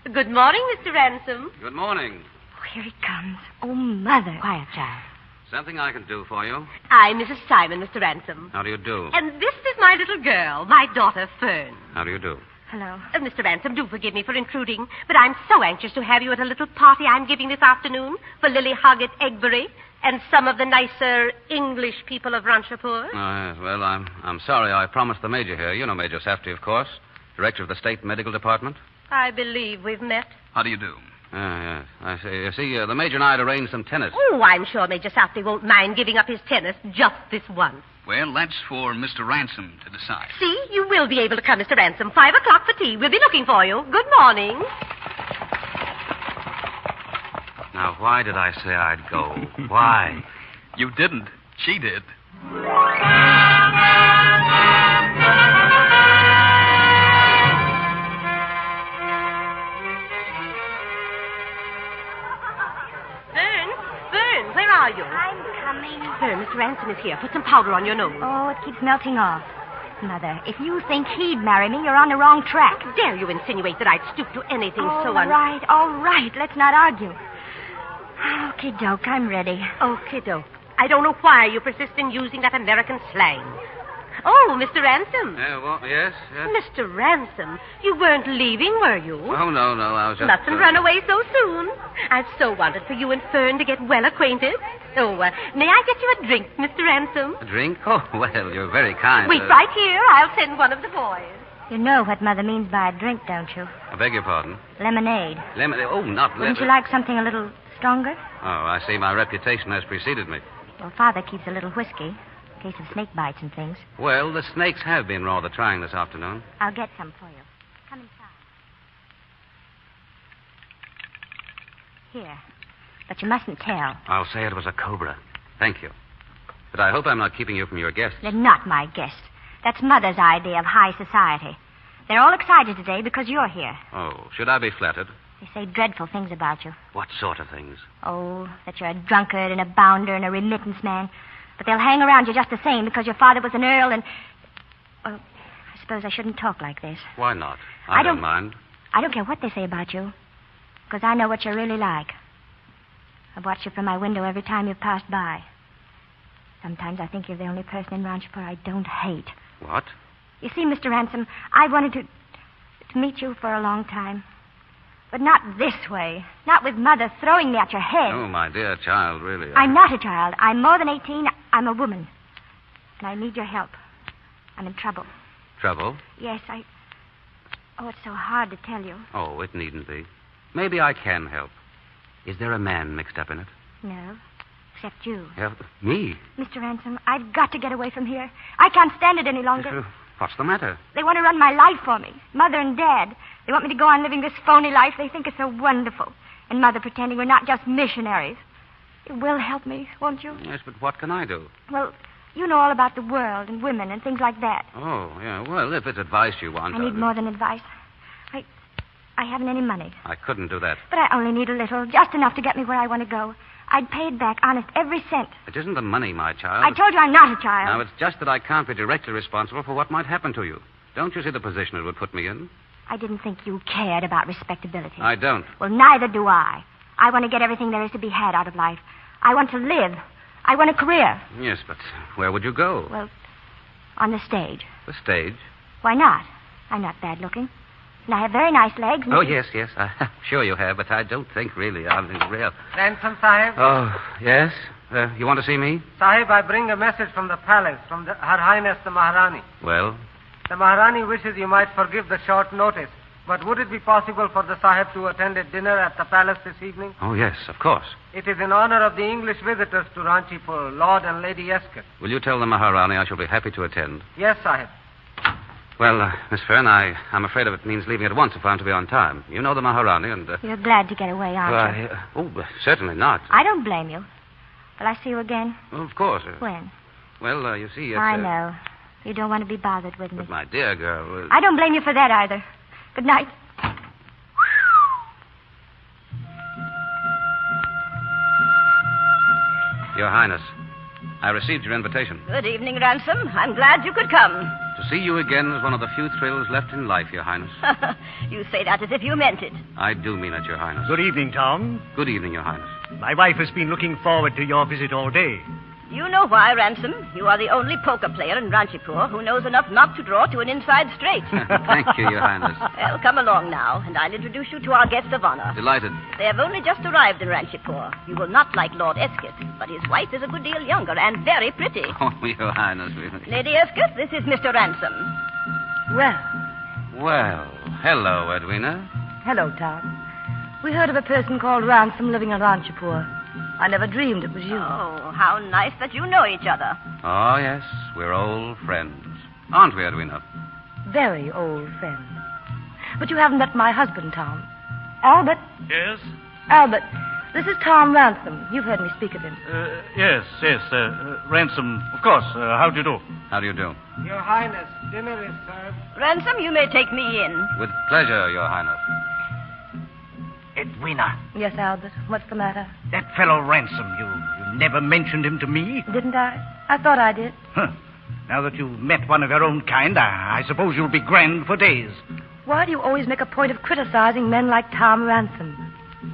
Good morning, Mr. Ransom. Good morning. Oh, here he comes. Oh, Mother. Quiet, child. Something I can do for you? I'm Mrs. Simon, Mr. Ransom. How do you do? And this is my little girl, my daughter, Fern. How do you do? Hello. Mr. Ransom, do forgive me for intruding, but I'm so anxious to have you at a little party I'm giving this afternoon for Lily Hoggett Egbury and some of the nicer English people of Ranchipur. Oh, yes. Well, I'm sorry. I promised the Major here. You know Major Safety, of course. Director of the State Medical Department. I believe we've met. How do you do? Yes. I see. You see, the Major and I had arranged some tennis. Oh, I'm sure Major Safety won't mind giving up his tennis just this once. Well, that's for Mr. Ransom to decide. See, you will be able to come, Mr. Ransom. 5 o'clock for tea. We'll be looking for you. Good morning. Now, why did I say I'd go? Why? You didn't. She did. Fern, where are you? I'm coming. Fern, Mr. Ransom is here. Put some powder on your nose. Oh, it keeps melting off. Mother, if you think he'd marry me, you're on the wrong track. How dare you insinuate that I'd stoop to anything so All right. Let's not argue. Okay, doke, I'm ready. Okay, doke. I don't know why you persist in using that American slang. Oh, Mr. Ransom. Yes? Mr. Ransom, you weren't leaving, were you? Oh, no, I was just... Mustn't run away so soon. I've so wanted for you and Fern to get well acquainted. Oh, may I get you a drink, Mr. Ransom? A drink? Oh, well, you're very kind. Wait right here. I'll send one of the boys. You know what Mother means by a drink, don't you? I beg your pardon? Lemonade. Oh, not lemonade. Wouldn't you like something a little stronger? Oh, I see. My reputation has preceded me. Well, Father keeps a little whiskey, in case of snake bites and things. Well, the snakes have been rather trying this afternoon. I'll get some for you. Come inside. Here. But you mustn't tell. I'll say it was a cobra. Thank you. But I hope I'm not keeping you from your guests. They're not my guests. That's Mother's idea of high society. They're all excited today because you're here. Oh, should I be flattered? They say dreadful things about you. What sort of things? Oh, that you're a drunkard and a bounder and a remittance man. But they'll hang around you just the same because your father was an earl and... Well, I suppose I shouldn't talk like this. Why not? I don't mind. I don't care what they say about you. Because I know what you're really like. I've watched you from my window every time you've passed by. Sometimes I think you're the only person in Ranchipur I don't hate. What? You see, Mr. Ransom, I wanted to meet you for a long time. But not this way. Not with Mother throwing me at your head. Oh, my dear child, really. I'm not a child. I'm more than 18. I'm a woman. And I need your help. I'm in trouble. Trouble? Yes, Oh, it's so hard to tell you. Oh, it needn't be. Maybe I can help. Is there a man mixed up in it? No, except you. Me? Mr. Ransom, I've got to get away from here. I can't stand it any longer. What's the matter? They want to run my life for me. Mother and Dad. They want me to go on living this phony life they think is so wonderful. And Mother pretending we're not just missionaries. You will help me, won't you? Yes, but what can I do? Well, you know all about the world and women and things like that. Oh, yeah. Well, if it's advice you want... I need more than advice. I haven't any money. I couldn't do that. But I only need a little, just enough to get me where I want to go. I'd pay it back, honest, every cent. It isn't the money, my child. I told you I'm not a child. Now, it's just that I can't be directly responsible for what might happen to you. Don't you see the position it would put me in? I didn't think you cared about respectability. I don't. Well, neither do I. I want to get everything there is to be had out of life. I want to live. I want a career. Yes, but where would you go? Well, on the stage. The stage? Why not? I'm not bad looking. And I have very nice legs. Oh, yes. I'm sure you have, but I don't think really I'm real. Ransom, Sahib? Oh, yes? You want to see me? Sahib, I bring a message from the palace, from Her Highness the Maharani. Well? The Maharani wishes you might forgive the short notice, but would it be possible for the Sahib to attend a dinner at the palace this evening? Oh, yes, of course. It is in honor of the English visitors to Ranchipur, Lord and Lady Escott. Will you tell the Maharani I shall be happy to attend? Yes, Sahib. Well, Miss Fern, I'm afraid it means leaving at once if I'm to be on time. You know the Maharani and... You're glad to get away, aren't you? Certainly not. I don't blame you. Will I see you again? Well, of course. When? Well, you see... I know. You don't want to be bothered with me. But, my dear girl... I don't blame you for that either. Good night. Your Highness, I received your invitation. Good evening, Ransom. I'm glad you could come. To see you again is one of the few thrills left in life, Your Highness. You say that as if you meant it. I do mean it, Your Highness. Good evening, Tom. Good evening, Your Highness. My wife has been looking forward to your visit all day. You know why, Ransom. You are the only poker player in Ranchipur who knows enough not to draw to an inside straight. Thank you, Your Highness. Well, come along now, and I'll introduce you to our guest of honor. Delighted. They have only just arrived in Ranchipur. You will not like Lord Escott, but his wife is a good deal younger and very pretty. Oh, Your Highness. Lady Escott, this is Mr. Ransom. Well, hello, Edwina. Hello, Tom. We heard of a person called Ransom living in Ranchipur. I never dreamed it was you. Oh, how nice that you know each other. Oh, yes, we're old friends. Aren't we, Edwina? Very old friends. But you haven't met my husband, Tom. Albert? Yes? Albert, this is Tom Ransom. You've heard me speak of him. Yes. Ransom, of course. How do you do? How do you do? Your Highness, dinner is served. Ransom, you may take me in. With pleasure, Your Highness. Edwina. Yes, Albert. What's the matter? That fellow Ransom, you never mentioned him to me? Didn't I? I thought I did. Huh. Now that you've met one of your own kind, I suppose you'll be grand for days. Why do you always make a point of criticizing men like Tom Ransom?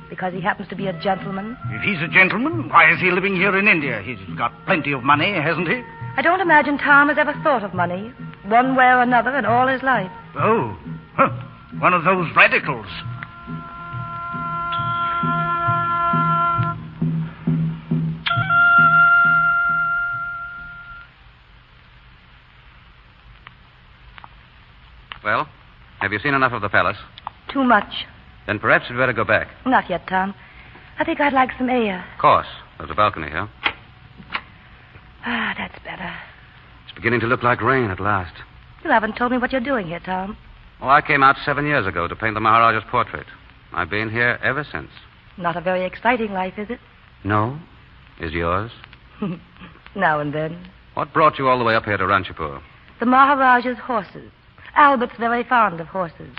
Because he happens to be a gentleman? If he's a gentleman, why is he living here in India? He's got plenty of money, hasn't he? I don't imagine Tom has ever thought of money, one way or another, in all his life. Oh, one of those radicals. Well, have you seen enough of the palace? Too much. Then perhaps you'd better go back. Not yet, Tom. I think I'd like some air. Of course. There's a balcony here. Ah, that's better. It's beginning to look like rain at last. You haven't told me what you're doing here, Tom. Oh, I came out 7 years ago to paint the Maharaja's portrait. I've been here ever since. Not a very exciting life, is it? No? Is yours? Now and then. What brought you all the way up here to Ranchipur? The Maharaja's horses. Albert's very fond of horses.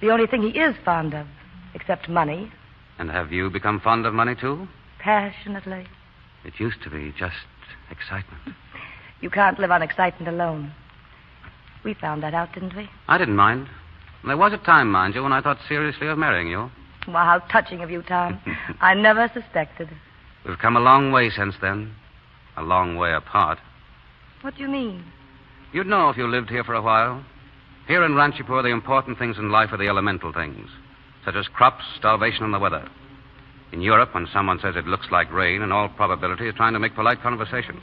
The only thing he is fond of, except money. And have you become fond of money, too? Passionately. It used to be just excitement. You can't live on excitement alone. We found that out, didn't we? I didn't mind. There was a time, mind you, when I thought seriously of marrying you. Well, how touching of you, Tom. I never suspected. We've come a long way since then. A long way apart. What do you mean? You'd know if you lived here for a while. Here in Ranchipur, the important things in life are the elemental things, such as crops, starvation, and the weather. In Europe, when someone says it looks like rain, in all probability is trying to make polite conversation.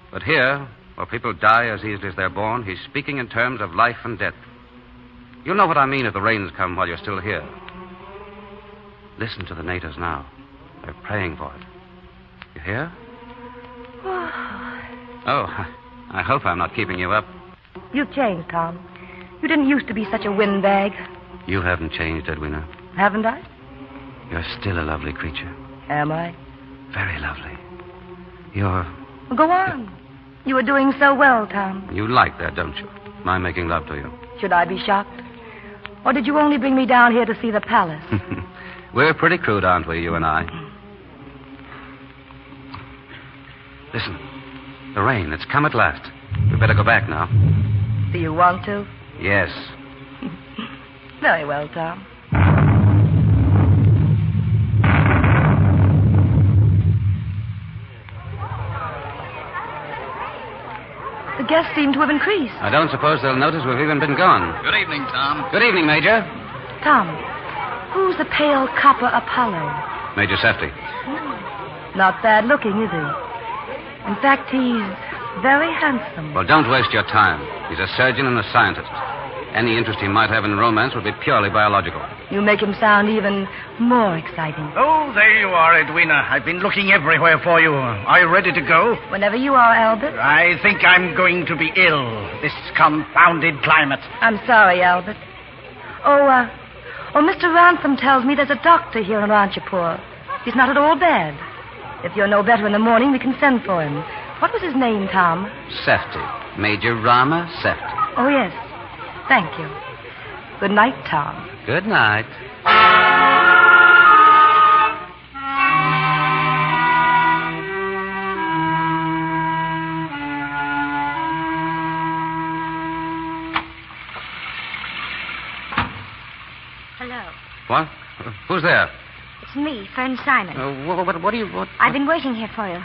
But here, where people die as easily as they're born, he's speaking in terms of life and death. You'll know what I mean if the rains come while you're still here. Listen to the natives now. They're praying for it. You hear? Oh, I hope I'm not keeping you up. You've changed, Tom. You didn't used to be such a windbag. You haven't changed, Edwina. Haven't I? You're still a lovely creature. Am I? Very lovely. You're... Well, go on. You were doing so well, Tom. You like that, don't you? My making love to you. Should I be shocked? Or did you only bring me down here to see the palace? We're pretty crude, aren't we, you and I? Listen. The rain. It's come at last. We better go back now. Do you want to? Yes. Very well, Tom. The guests seem to have increased. I don't suppose they'll notice we've even been gone. Good evening, Tom. Good evening, Major. Tom, who's the pale copper Apollo? Major Sefty. Not bad looking, is he? In fact, he's very handsome. Well, don't waste your time. He's a surgeon and a scientist. Any interest he might have in romance would be purely biological. You make him sound even more exciting. Oh, there you are, Edwina. I've been looking everywhere for you. Are you ready to go? Whenever you are, Albert. I think I'm going to be ill. This confounded climate. I'm sorry, Albert. Oh, Mr. Ransom tells me there's a doctor here in Ranchapur. He's not at all bad. If you're no better in the morning, we can send for him. What was his name, Tom? Sefty. Major Rama Sefty. Oh, yes. Thank you. Good night, Tom. Good night. Hello. What? Who's there? It's me, Fern Simon. What do you... What? I've been waiting here for you.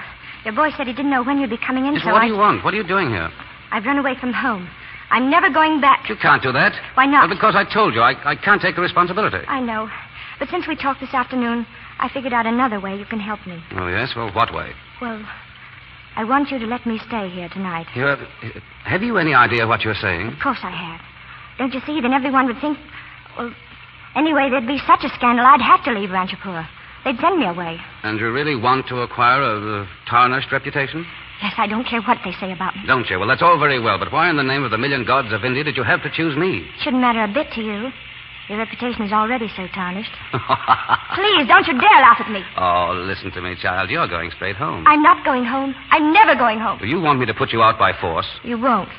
Your boy said he didn't know when you'd be coming in, Yes, so what do you want? What are you doing here? I've run away from home. I'm never going back. You can't do that. Why not? Well, because I told you. I can't take the responsibility. I know. But since we talked this afternoon, I figured out another way you can help me. Oh, yes? Well, what way? Well, I want you to let me stay here tonight. Have you any idea what you're saying? Of course I have. Don't you see? Then everyone would think... Well, anyway, there'd be such a scandal, I'd have to leave Ranchapur. They'd send me away. And you really want to acquire a tarnished reputation? Yes, I don't care what they say about me. Don't you? Well, that's all very well, but why in the name of the million gods of India did you have to choose me? Shouldn't matter a bit to you. Your reputation is already so tarnished. Please, don't you dare laugh at me. Oh, listen to me, child. You're going straight home. I'm not going home. I'm never going home. Well, you want me to put you out by force? You won't.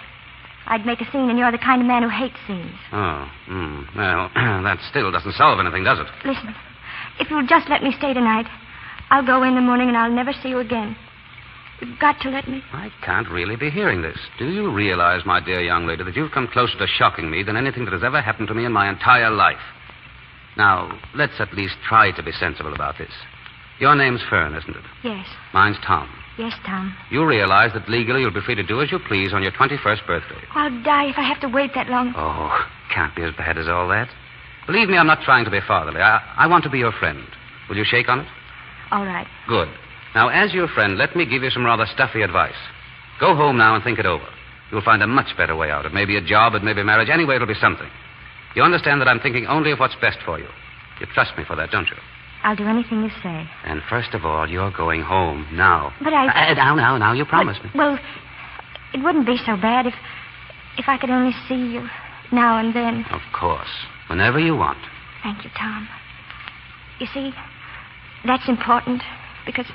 I'd make a scene, and you're the kind of man who hates scenes. Oh, well, that still doesn't solve anything, does it? Listen, if you'll just let me stay tonight, I'll go in the morning and I'll never see you again. You've got to let me. I can't really be hearing this. Do you realize, my dear young lady, that you've come closer to shocking me than anything that has ever happened to me in my entire life? Now, let's at least try to be sensible about this. Your name's Fern, isn't it? Yes. Mine's Tom. Yes, Tom. You realize that legally you'll be free to do as you please on your 21st birthday. I'll die if I have to wait that long. Oh, can't be as bad as all that. Believe me, I'm not trying to be fatherly. I want to be your friend. Will you shake on it? All right. Good. Now, as your friend, let me give you some rather stuffy advice. Go home now and think it over. You'll find a much better way out. It may be a job, it may be marriage. Anyway, it'll be something. You understand that I'm thinking only of what's best for you. You trust me for that, don't you? I'll do anything you say. And first of all, you're going home now. But I... Now, you promised me. Well, it wouldn't be so bad if I could only see you now and then. Of course. Whenever you want. Thank you, Tom. You see, that's important because...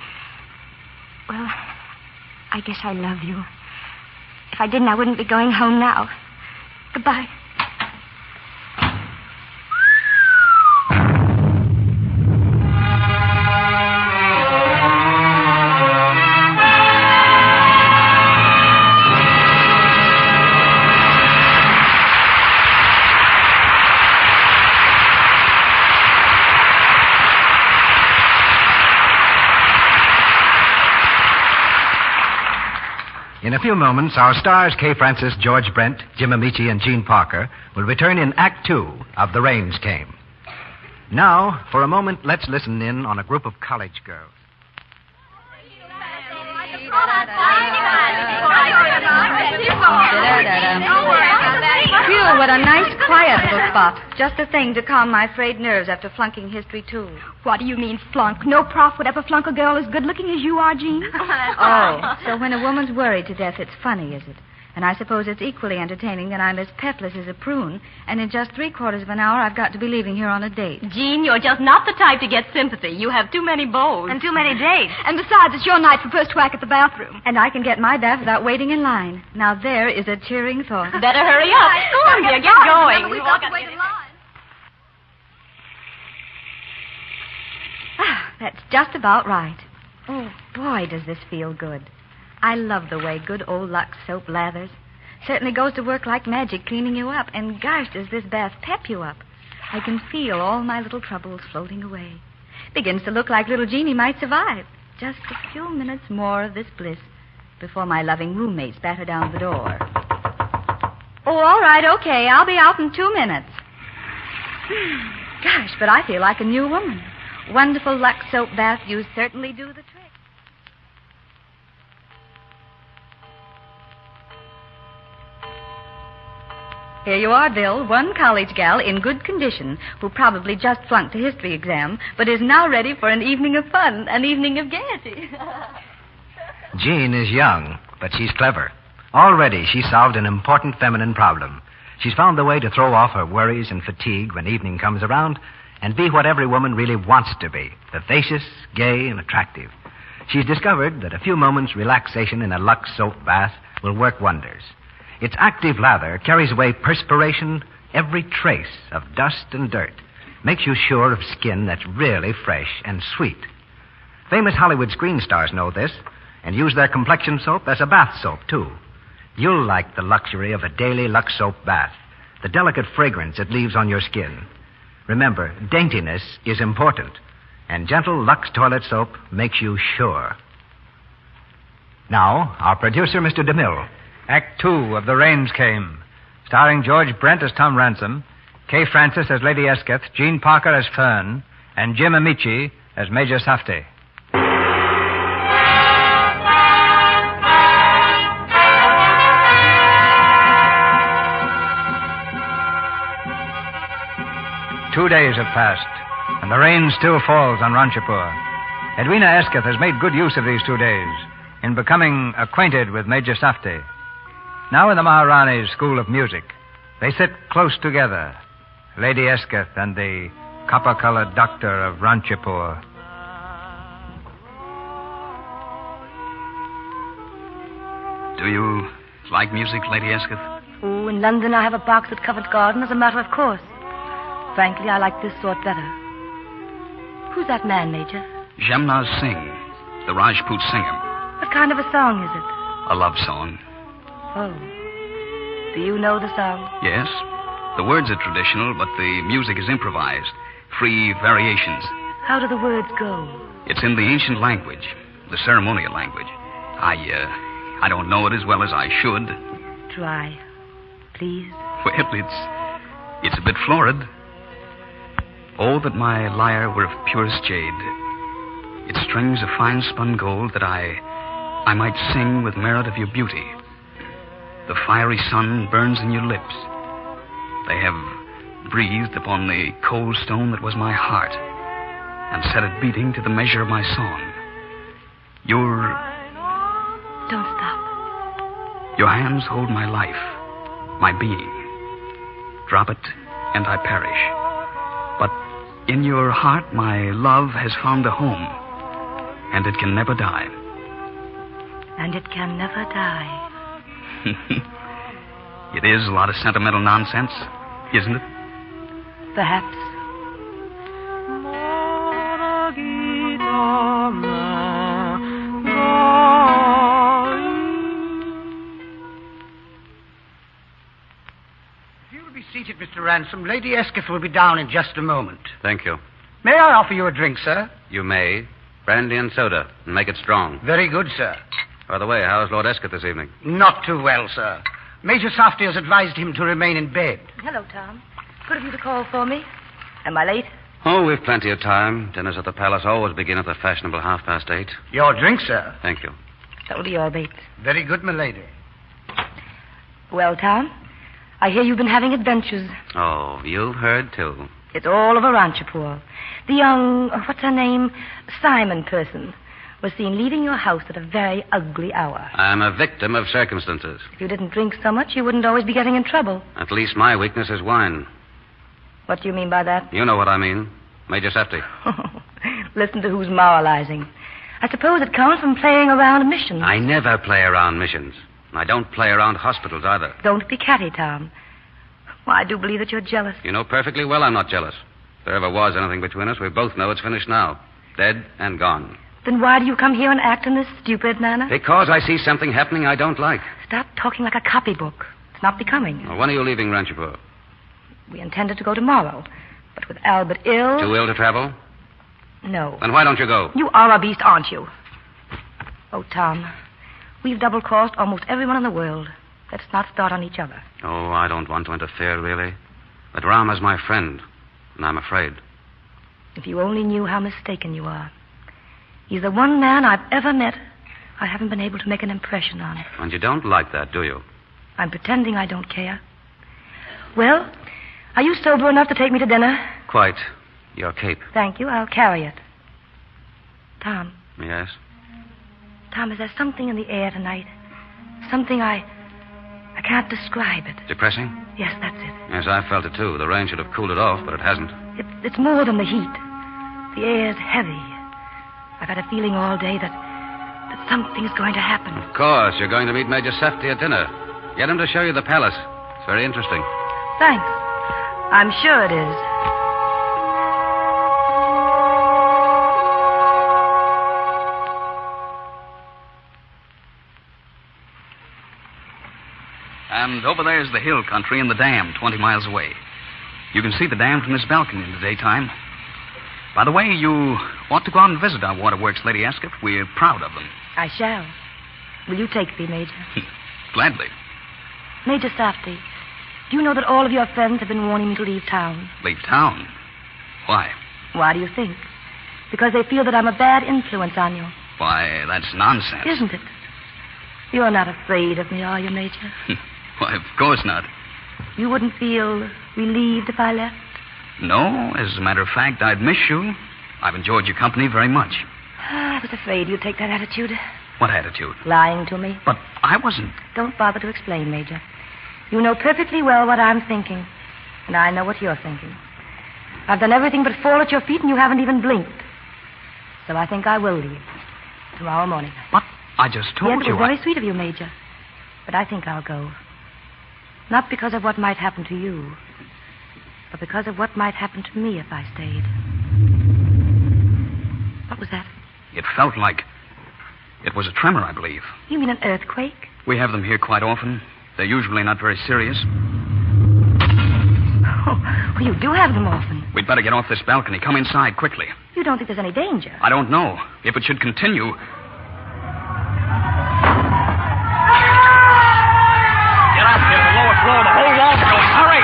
Well, I guess I love you. If I didn't, I wouldn't be going home now. Goodbye. In a few moments, our stars Kay Francis, George Brent, Jim Amici, and Gene Parker will return in Act 2 of The Rains Came. Now, for a moment, let's listen in on a group of college girls. Phew, what a nice, quiet little spot. Just the thing to calm my frayed nerves after flunking History 2. What do you mean, flunk? No prof would ever flunk a girl as good-looking as you are, Jean. Oh, so when a woman's worried to death, it's funny, is it? And I suppose it's equally entertaining that I'm as petless as a prune, and in just 3/4 of an hour I've got to be leaving here on a date. Jean, you're just not the type to get sympathy. You have too many beaux. And too many dates. And besides, it's your night for first whack at the bathroom. And I can get my bath without waiting in line. Now there is a cheering thought. Better hurry up. Go on, dear, get going. We've got to wait in line. That's just about right. Oh, boy, does this feel good. I love the way good old Lux soap lathers. Certainly goes to work like magic cleaning you up. And gosh, does this bath pep you up. I can feel all my little troubles floating away. Begins to look like little Jeannie might survive. Just a few minutes more of this bliss before my loving roommates batter down the door. Oh, all right, okay. I'll be out in 2 minutes. Gosh, but I feel like a new woman. Wonderful Lux soap bath views certainly do the trick. Here you are, Bill, one college gal in good condition who probably just flunked a history exam, but is now ready for an evening of fun, an evening of gaiety. Jean is young, but she's clever. Already she's solved an important feminine problem. She's found the way to throw off her worries and fatigue when evening comes around and be what every woman really wants to be, vivacious, gay, and attractive. She's discovered that a few moments' relaxation in a Lux soap bath will work wonders. Its active lather carries away perspiration, every trace of dust and dirt, makes you sure of skin that's really fresh and sweet. Famous Hollywood screen stars know this and use their complexion soap as a bath soap, too. You'll like the luxury of a daily Lux soap bath, the delicate fragrance it leaves on your skin. Remember, daintiness is important, and gentle Lux toilet soap makes you sure. Now, our producer, Mr. DeMille. Act 2 of The Rains Came, starring George Brent as Tom Ransom, Kay Francis as Lady Esketh, Jean Parker as Fern, and Jim Amici as Major Safdie. Two days have passed, and the rain still falls on Ranchipur. Edwina Esketh has made good use of these 2 days in becoming acquainted with Major Safdie. Now in the Maharani's School of Music, they sit close together, Lady Esketh and the copper-colored doctor of Ranchipur. Do you like music, Lady Esketh? Oh, in London I have a box at Covent Garden as a matter of course. Frankly, I like this sort better. Who's that man, Major? Leona'S Singh, the Rajput singer. What kind of a song is it? A love song. Oh. Do you know the song? Yes. The words are traditional, but the music is improvised. Free variations. How do the words go? It's in the ancient language, the ceremonial language. I don't know it as well as I should. Try, please. Well, it's a bit florid. Oh, that my lyre were of purest jade. Its strings of fine spun gold, that I might sing with merit of your beauty. The fiery sun burns in your lips. They have breathed upon the cold stone that was my heart and set it beating to the measure of my song. Don't stop. Your hands hold my life, my being. Drop it, and I perish. But in your heart, my love has found a home, and it can never die. And it can never die. It is a lot of sentimental nonsense, isn't it? Perhaps. If you'll be seated, Mr. Ransom, Lady Esketh will be down in just a moment. Thank you. May I offer you a drink, sir? You may. Brandy and soda, and make it strong. Very good, sir. By the way, how is Lord Esketh this evening? Not too well, sir. Major Safdie has advised him to remain in bed. Hello, Tom. Good of you to call for me. Am I late? Oh, we've plenty of time. Dinners at the palace always begin at the fashionable 8:30. Your drink, sir. Thank you. That will be all, Bates. Very good, my lady. Well, Tom, I hear you've been having adventures. Oh, you've heard, too. It's all over Ranchapur. The young, what's her name? Simon person was seen leaving your house at a very ugly hour. I'm a victim of circumstances. If you didn't drink so much, you wouldn't always be getting in trouble. At least my weakness is wine. What do you mean by that? You know what I mean. Major Safety. Listen to who's moralizing. I suppose it comes from playing around missions. I never play around missions. I don't play around hospitals either. Don't be catty, Tom. Well, I do believe that you're jealous. You know perfectly well I'm not jealous. If there ever was anything between us, we both know it's finished now. Dead and gone. Then why do you come here and act in this stupid manner? Because I see something happening I don't like. Stop talking like a copybook. It's not becoming. Well, when are you leaving Ranchapur? We intended to go tomorrow. But with Albert ill... Too ill to travel? No. Then why don't you go? You are a beast, aren't you? Oh, Tom, we've double-crossed almost everyone in the world. Let's not start on each other. Oh, I don't want to interfere, really. But Rama's my friend, and I'm afraid. If you only knew how mistaken you are. He's the one man I've ever met I haven't been able to make an impression on. And you don't like that, do you? I'm pretending I don't care. Well, are you sober enough to take me to dinner? Quite. Your cape. Thank you. I'll carry it. Tom. Yes? Tom, is there something in the air tonight? Something I can't describe it. Depressing? Yes, that's it. Yes, I felt it, too. The rain should have cooled it off, but it hasn't. It's more than the heat. The air's heavy. I've had a feeling all day that something's going to happen. Of course. You're going to meet Major Safety at dinner. Get him to show you the palace. It's very interesting. Thanks. I'm sure it is. And over there's the hill country and the dam 20 miles away. You can see the dam from this balcony in the daytime. By the way, you ought to go out and visit our waterworks, Lady Ascot. We're proud of them. I shall. Will you take me, Major? Gladly. Major Safety, do you know that all of your friends have been warning me to leave town? Leave town? Why? Why do you think? Because they feel that I'm a bad influence on you. Why, that's nonsense. Isn't it? You're not afraid of me, are you, Major? Why, of course not. You wouldn't feel relieved if I left? No, as a matter of fact, I'd miss you. I've enjoyed your company very much. I was afraid you'd take that attitude. What attitude? Lying to me. But I wasn't... Don't bother to explain, Major. You know perfectly well what I'm thinking. And I know what you're thinking. I've done everything but fall at your feet, and you haven't even blinked. So I think I will leave. Tomorrow morning. But I just told yes, you... It was very sweet of you, Major. But I think I'll go. Not because of what might happen to you, but because of what might happen to me if I stayed. What was that? It felt like... It was a tremor, I believe. You mean an earthquake? We have them here quite often. They're usually not very serious. Oh, well, you do have them often. We'd better get off this balcony. Come inside quickly. You don't think there's any danger? I don't know. If it should continue... Get up here, the lower floor. The whole wall's going. Hurry!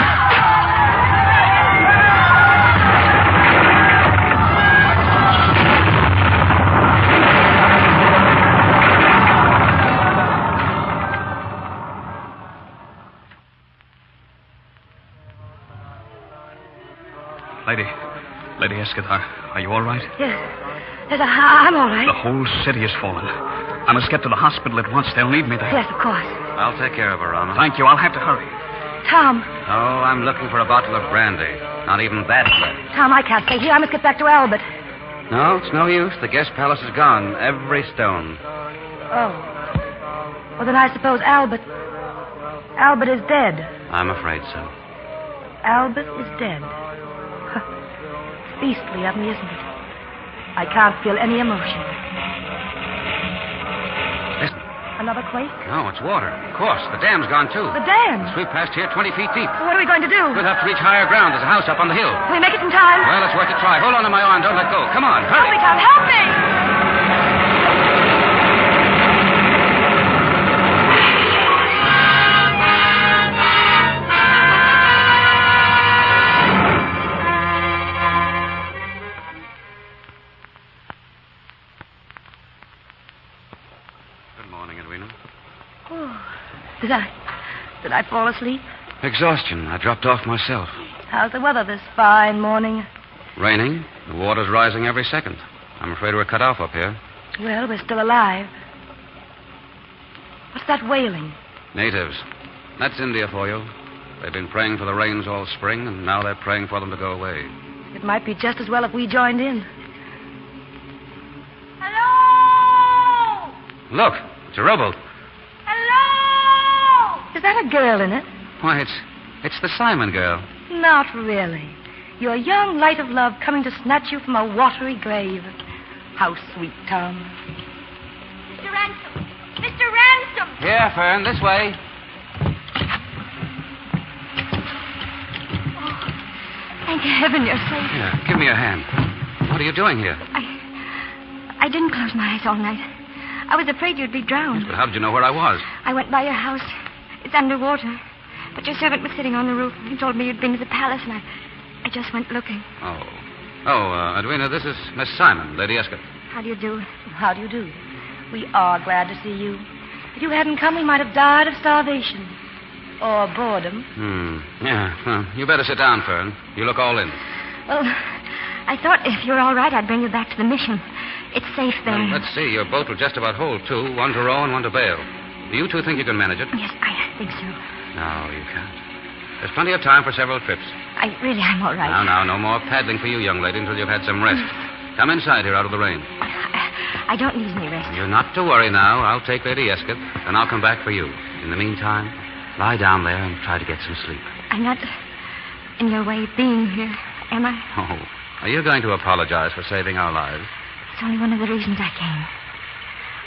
Lady Ascot, are you all right? Yes. Yes, I'm all right. The whole city has fallen. I must get to the hospital at once. They'll need me there. Yes, of course. I'll take care of her, Rama. Thank you. I'll have to hurry. Tom. Oh, I'm looking for a bottle of brandy. Not even that left. Tom, I can't stay here. I must get back to Albert. No, it's no use. The guest palace is gone. Every stone. Oh. Well, then I suppose Albert is dead. I'm afraid so. Albert is dead. Beastly of me, isn't it? I can't feel any emotion. Listen. Another quake? No, it's water. Of course. The dam's gone, too. The dam? The sweep passed here 20 feet deep. Well, what are we going to do? We'll have to reach higher ground. There's a house up on the hill. Can we make it in time? Well, it's worth a try. Hold on to my arm. Don't let go. Come on. Hurry. Help me, Tom. Help me! Did I fall asleep? Exhaustion. I dropped off myself. How's the weather this fine morning? Raining. The water's rising every second. I'm afraid we're cut off up here. Well, we're still alive. What's that wailing? Natives. That's India for you. They've been praying for the rains all spring, and now they're praying for them to go away. It might be just as well if we joined in. Hello! Look, it's a rowboat. Hello! Is that a girl in it? Why, it's the Simon girl. Not really. Your young light of love coming to snatch you from a watery grave. How sweet, Tom. Mr. Ransom! Mr. Ransom! Here, Fern, this way. Thank heaven you're safe. Here, give me your hand. What are you doing here? I didn't close my eyes all night. I was afraid you'd be drowned. But how did you know where I was? I went by your house. It's underwater. But your servant was sitting on the roof and told me you'd been to the palace, and I just went looking. Edwina, this is Miss Simon, Lady Escott. How do you do? How do you do? We are glad to see you. If you hadn't come, we might have died of starvation. Or boredom. Yeah. Well, you better sit down, Fern. You look all in. Well, I thought if you're all right, I'd bring you back to the mission. It's safe there. Well, let's see. Your boat will just about hold two, one to row and one to bail. Do you two think you can manage it? Yes, I think so. No, you can't. There's plenty of time for several trips. I'm all right. Now, no more paddling for you, young lady, until you've had some rest. Come inside here out of the rain. I don't need any rest. You're not to worry now. I'll take Lady Escott, and I'll come back for you. In the meantime, lie down there and try to get some sleep. I'm not in your way of being here, am I? Oh, are you going to apologize for saving our lives? It's only one of the reasons I came.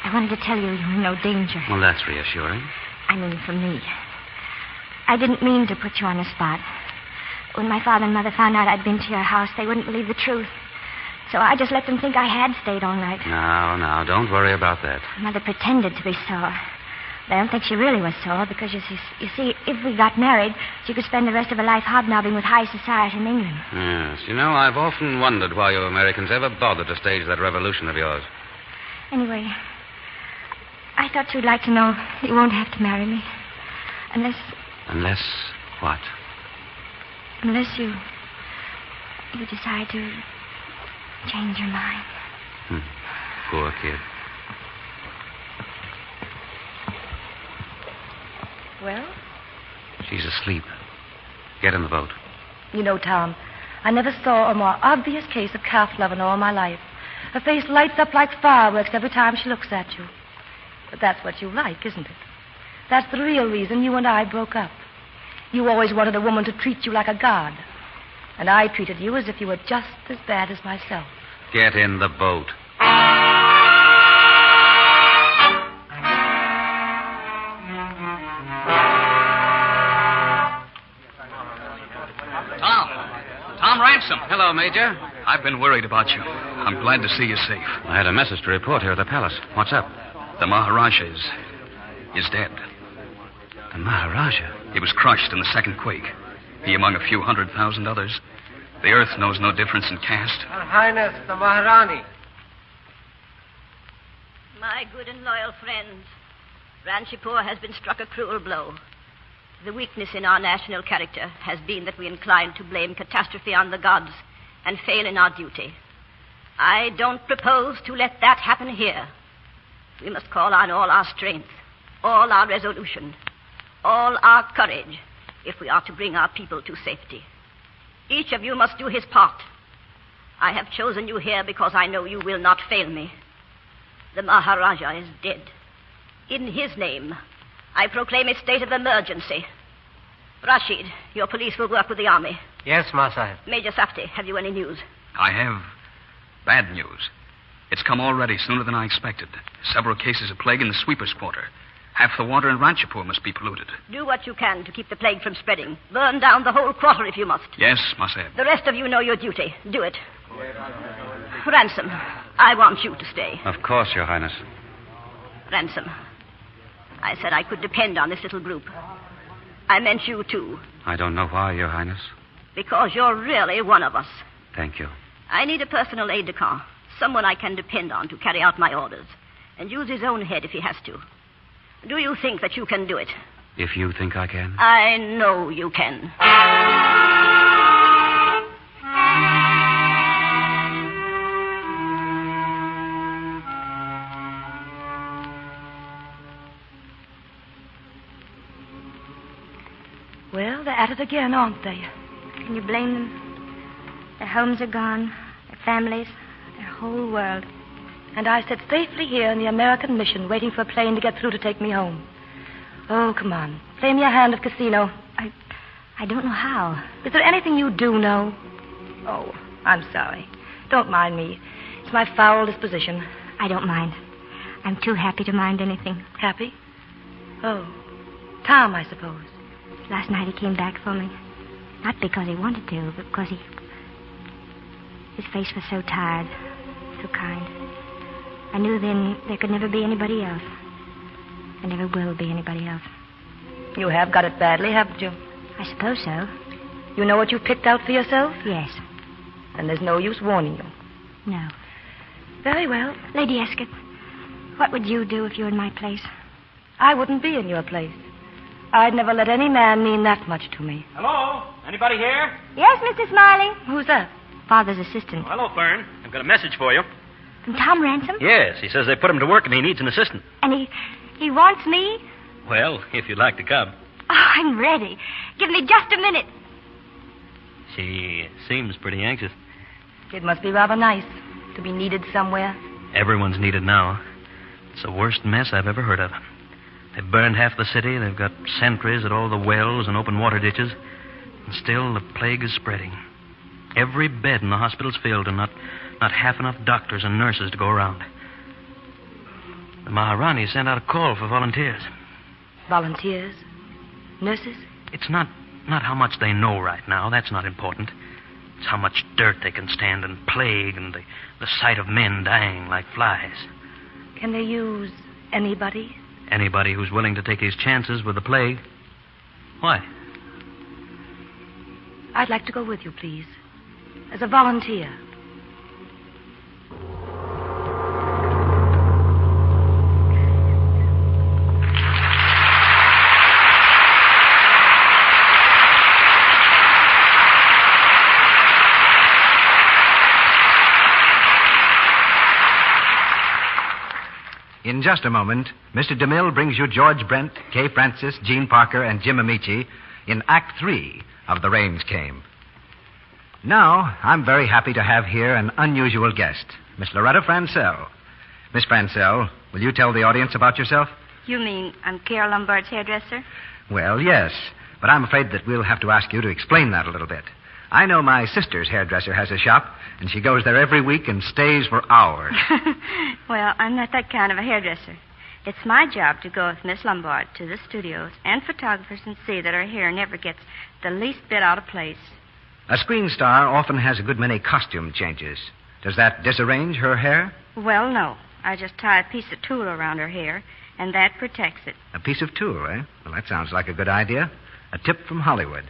I wanted to tell you you're in no danger. Well, that's reassuring. I mean, for me. I didn't mean to put you on the spot. When my father and mother found out I'd been to your house, they wouldn't believe the truth. So I just let them think I had stayed all night. No, don't worry about that. Mother pretended to be sore. But I don't think she really was sore because, you see, if we got married, she could spend the rest of her life hobnobbing with high society in England. Yes, I've often wondered why you Americans ever bothered to stage that revolution of yours. Anyway, I thought you'd like to know you won't have to marry me. Unless what? Unless you decide to change your mind. Poor kid. Well? She's asleep. Get in the boat. You know, Tom, I never saw a more obvious case of calf love in all my life. Her face lights up like fireworks every time she looks at you. But that's what you like, isn't it? That's the real reason you and I broke up. You always wanted a woman to treat you like a god. And I treated you as if you were just as bad as myself. Get in the boat. Tom Ransom. Hello, Major. I've been worried about you. I'm glad to see you safe. I had a message to report here at the palace. What's up? The Maharaja is dead. The Maharaja? He was crushed in the second quake. He among a few 100,000 others. The earth knows no difference in caste. Her Highness, the Maharani. My good and loyal friends, Ranchipur has been struck a cruel blow. The weakness in our national character has been that we incline to blame catastrophe on the gods and fail in our duty. I don't propose to let that happen here. We must call on all our strength, all our resolution, all our courage, if we are to bring our people to safety. Each of you must do his part. I have chosen you here because I know you will not fail me. The Maharaja is dead. In his name, I proclaim a state of emergency. Rashid, your police will work with the army. Yes, Ma Sahib. Major Safti, have you any news? I have bad news. It's come already sooner than I expected. Several cases of plague in the sweepers' quarter. Half the water in Ranchipur must be polluted. Do what you can to keep the plague from spreading. Burn down the whole quarter if you must. Yes, Ma Sahib. The rest of you know your duty. Do it. Ransom, I want you to stay. Of course, Your Highness. Ransom, I said I could depend on this little group. I meant you, too. I don't know why, Your Highness. Because you're really one of us. Thank you. I need a personal aide-de-camp, someone I can depend on to carry out my orders, and use his own head if he has to. Do you think that you can do it? If you think I can. I know you can. Well, they're at it again, aren't they? Can you blame them? Their homes are gone, their families, their whole world. And I sit safely here in the American mission, waiting for a plane to get through to take me home. Oh, come on. Play me a hand at casino. I don't know how. Is there anything you do know? Oh, I'm sorry. Don't mind me. It's my foul disposition. I don't mind. I'm too happy to mind anything. Happy? Oh. Tom, I suppose. Last night he came back for me. Not because he wanted to, but because his face was so tired, so kind. I knew then there could never be anybody else. There never will be anybody else. You have got it badly, haven't you? I suppose so. You know what you picked out for yourself? Yes. And there's no use warning you. No. Very well. Lady Escott, what would you do if you were in my place? I wouldn't be in your place. I'd never let any man mean that much to me. Hello? Anybody here? Yes, Mr. Smiley. Who's that? Father's assistant. Oh, hello, Fern. I've got a message for you. From Tom Ransom? Yes, he says they put him to work and he needs an assistant. And he wants me? Well, if you'd like to come. Oh, I'm ready. Give me just a minute. She seems pretty anxious. It must be rather nice to be needed somewhere. Everyone's needed now. It's the worst mess I've ever heard of. They've burned half the city. They've got sentries at all the wells and open water ditches. And still the plague is spreading. Every bed in the hospital's filled and not half enough doctors and nurses to go around. The Maharani sent out a call for volunteers. Volunteers? Nurses? It's not how much they know right now. That's not important. It's how much dirt they can stand and plague and the sight of men dying like flies. Can they use anybody? Anybody who's willing to take his chances with the plague. Why? I'd like to go with you, please. As a volunteer. In just a moment, Mr. DeMille brings you George Brent, Kay Francis, Gene Parker, and Jim Amici in Act 3 of The Rains Came. Now, I'm very happy to have here an unusual guest, Miss Loretta Francel. Miss Francel, will you tell the audience about yourself? You mean I'm Carol Lombard's hairdresser? Well, yes, but I'm afraid that we'll have to ask you to explain that a little bit. I know my sister's hairdresser has a shop, and she goes there every week and stays for hours. Well, I'm not that kind of a hairdresser. It's my job to go with Miss Lombard to the studios and photographers and see that her hair never gets the least bit out of place. A screen star often has a good many costume changes. Does that disarrange her hair? Well, no. I just tie a piece of tulle around her hair, and that protects it. A piece of tulle, eh? Well, that sounds like a good idea. A tip from Hollywood.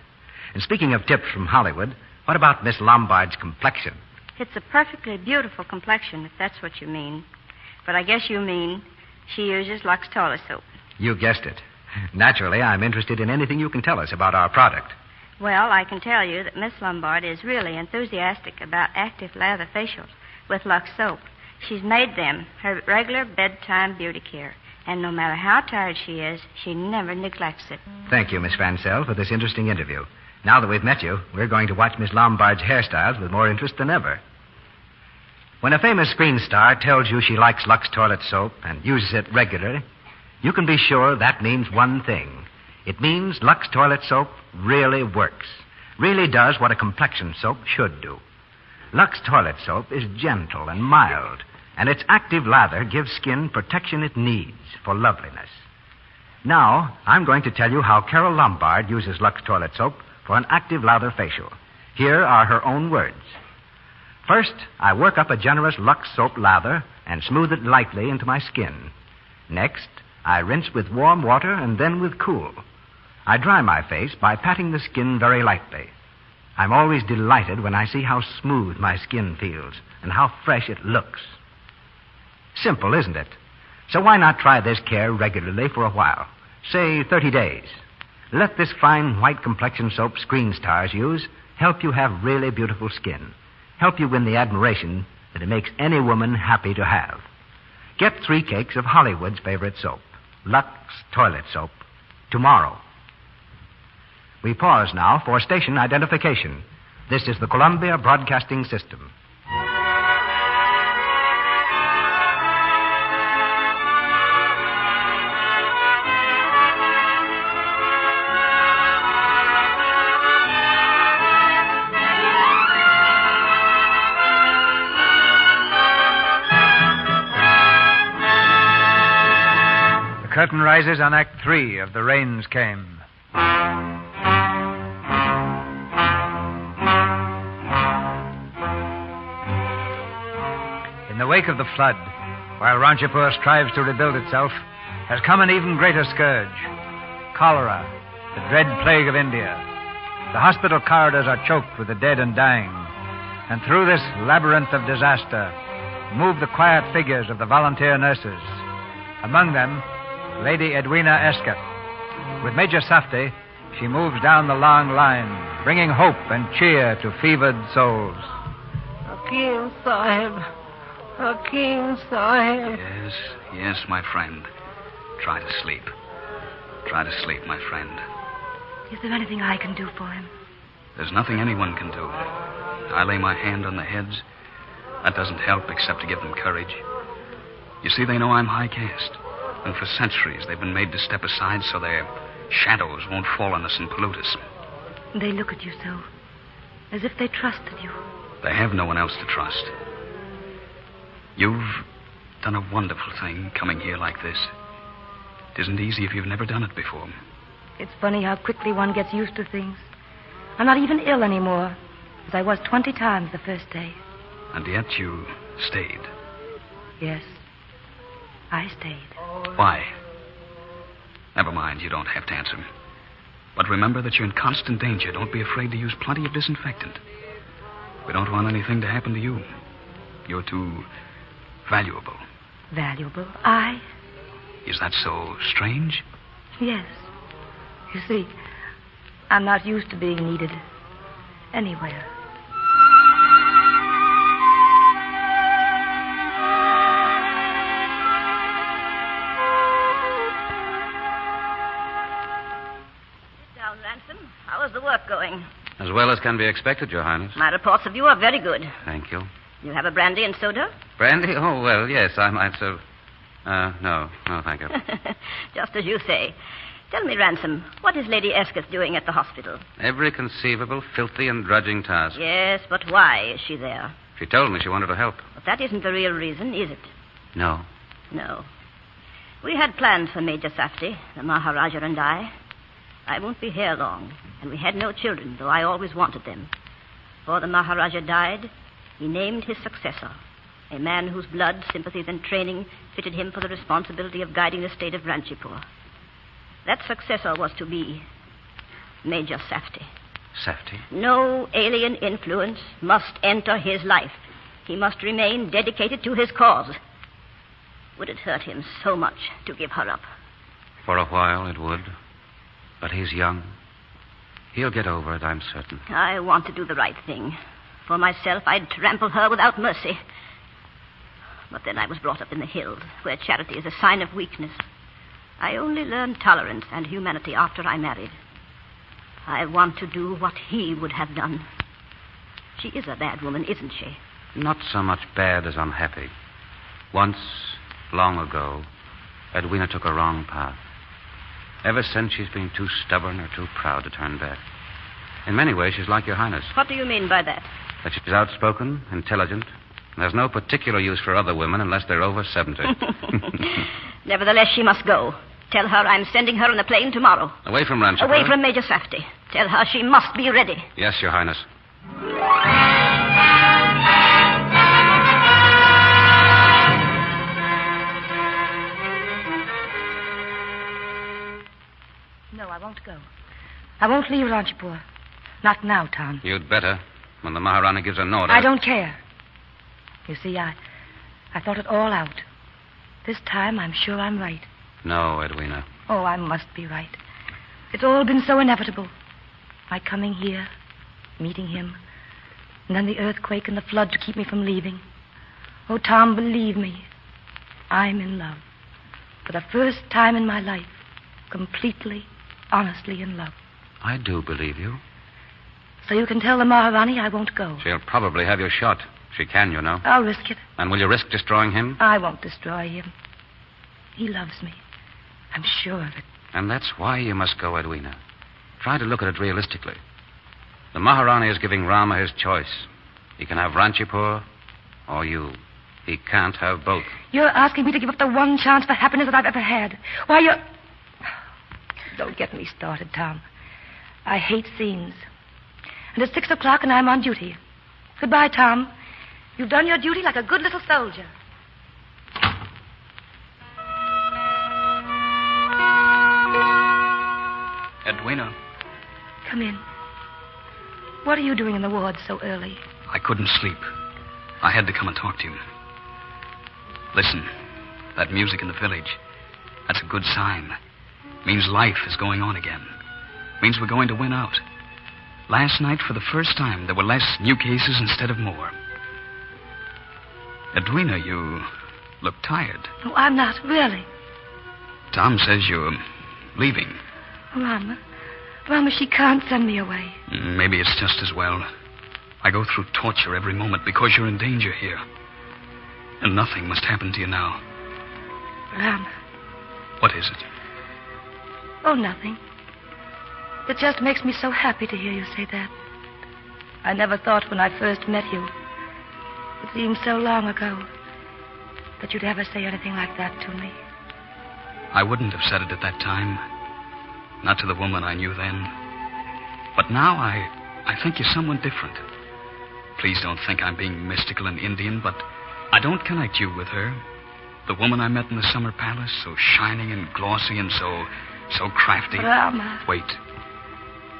And speaking of tips from Hollywood, what about Miss Lombard's complexion? It's a perfectly beautiful complexion, if that's what you mean. But I guess you mean she uses Lux Toilet Soap. You guessed it. Naturally, I'm interested in anything you can tell us about our product. Well, I can tell you that Miss Lombard is really enthusiastic about active lather facials with Lux Soap. She's made them her regular bedtime beauty care. And no matter how tired she is, she never neglects it. Thank you, Miss Francel, for this interesting interview. Now that we've met you, we're going to watch Miss Lombard's hairstyles with more interest than ever. When a famous screen star tells you she likes Lux Toilet Soap and uses it regularly, you can be sure that means one thing. It means Lux Toilet Soap really works, really does what a complexion soap should do. Lux Toilet Soap is gentle and mild, and its active lather gives skin protection it needs for loveliness. Now, I'm going to tell you how Carol Lombard uses Lux Toilet Soap for an active lather facial. Here are her own words. First, I work up a generous Lux soap lather and smooth it lightly into my skin. Next, I rinse with warm water and then with cool. I dry my face by patting the skin very lightly. I'm always delighted when I see how smooth my skin feels and how fresh it looks. Simple, isn't it? So why not try this care regularly for a while? say 30 days. Let this fine white complexion soap Screen Stars use help you have really beautiful skin. Help you win the admiration that it makes any woman happy to have. Get 3 cakes of Hollywood's favorite soap, Lux Toilet Soap, tomorrow. We pause now for station identification. This is the Columbia Broadcasting System. The curtain rises on Act 3 of The Rains Came. In the wake of the flood, while Ranchipur strives to rebuild itself, has come an even greater scourge. Cholera, the dread plague of India. The hospital corridors are choked with the dead and dying. And through this labyrinth of disaster move the quiet figures of the volunteer nurses. Among them, Lady Edwina Escott. With Major Safdie, she moves down the long line, bringing hope and cheer to fevered souls. Hakim Sahib. Hakim Sahib. Yes, my friend. Try to sleep. Try to sleep, my friend. Is there anything I can do for him? There's nothing anyone can do. I lay my hand on the heads. That doesn't help except to give them courage. You see, they know I'm high caste. And for centuries, they've been made to step aside so their shadows won't fall on us and pollute us. They look at you so, as if they trusted you. They have no one else to trust. You've done a wonderful thing coming here like this. It isn't easy if you've never done it before. It's funny how quickly one gets used to things. I'm not even ill anymore, as I was 20 times the first day. And yet you stayed. Yes, I stayed. Why? Never mind, you don't have to answer. But remember that you're in constant danger. Don't be afraid to use plenty of disinfectant. We don't want anything to happen to you. You're too valuable. Valuable? I? Is that so strange? Yes. You see, I'm not used to being needed anywhere. Sit down, Ransom. How is the work going? As well as can be expected, Your Highness. My reports of you are very good. Thank you. You have a brandy and soda? Brandy? Oh, well, yes, I might serve. No, thank you. Just as you say. Tell me, Ransom, what is Lady Escott doing at the hospital? Every conceivable filthy and drudging task. Yes, but why is she there? She told me she wanted to help. But that isn't the real reason, is it? No. No. We had plans for Major Safdie, the Maharaja and I. I won't be here long, and we had no children, though I always wanted them. Before the Maharaja died, he named his successor, a man whose blood, sympathies, and training fitted him for the responsibility of guiding the state of Ranchipur. That successor was to be Major Safdie. Safdie? No alien influence must enter his life. He must remain dedicated to his cause. Would it hurt him so much to give her up? For a while it would. But he's young. He'll get over it, I'm certain. I want to do the right thing. For myself, I'd trample her without mercy. But then I was brought up in the hills, where charity is a sign of weakness. I only learned tolerance and humanity after I married. I want to do what he would have done. She is a bad woman, isn't she? Not so much bad as unhappy. Once, long ago, Edwina took a wrong path. Ever since, she's been too stubborn or too proud to turn back. In many ways, she's like Your Highness. What do you mean by that? That she's outspoken, intelligent, and has no particular use for other women unless they're over 70. Nevertheless, she must go. Tell her I'm sending her on a plane tomorrow. Away from Ranchipur? Away from Major Safdie. Tell her she must be ready. Yes, Your Highness. No, I won't go. I won't leave Ranchipur. Not now, Tom. You'd better, when the Maharani gives an order. I don't care. You see, I thought it all out. This time, I'm sure I'm right. No, Edwina. Oh, I must be right. It's all been so inevitable. My coming here, meeting him, and then the earthquake and the flood to keep me from leaving. Oh, Tom, believe me, I'm in love. For the first time in my life, completely, honestly in love. I do believe you. So you can tell the Maharani I won't go. She'll probably have you shot. She can, you know. I'll risk it. And will you risk destroying him? I won't destroy him. He loves me. I'm sure of it. And that's why you must go, Edwina. Try to look at it realistically. The Maharani is giving Rama his choice. He can have Ranchipur or you. He can't have both. You're asking me to give up the one chance for happiness that I've ever had. Why, you're... Don't get me started, Tom. I hate scenes. And it's 6 o'clock and I'm on duty. Goodbye, Tom. You've done your duty like a good little soldier. Edwina. Come in. What are you doing in the ward so early? I couldn't sleep. I had to come and talk to you. Listen, that music in the village, that's a good sign. Means life is going on again. Means we're going to win out. Last night, for the first time, there were less new cases instead of more. Edwina, you look tired. Oh, I'm not, really. Tom says you're leaving. Rama, she can't send me away. Maybe it's just as well. I go through torture every moment because you're in danger here. And nothing must happen to you now. Rama. What is it? Oh, nothing. It just makes me so happy to hear you say that. I never thought when I first met you, it seemed so long ago, that you'd ever say anything like that to me. I wouldn't have said it at that time. Not to the woman I knew then. But now I think you're someone different. Please don't think I'm being mystical and Indian, but I don't connect you with her. The woman I met in the summer palace, so shining and glossy and so crafty. Rama. Wait.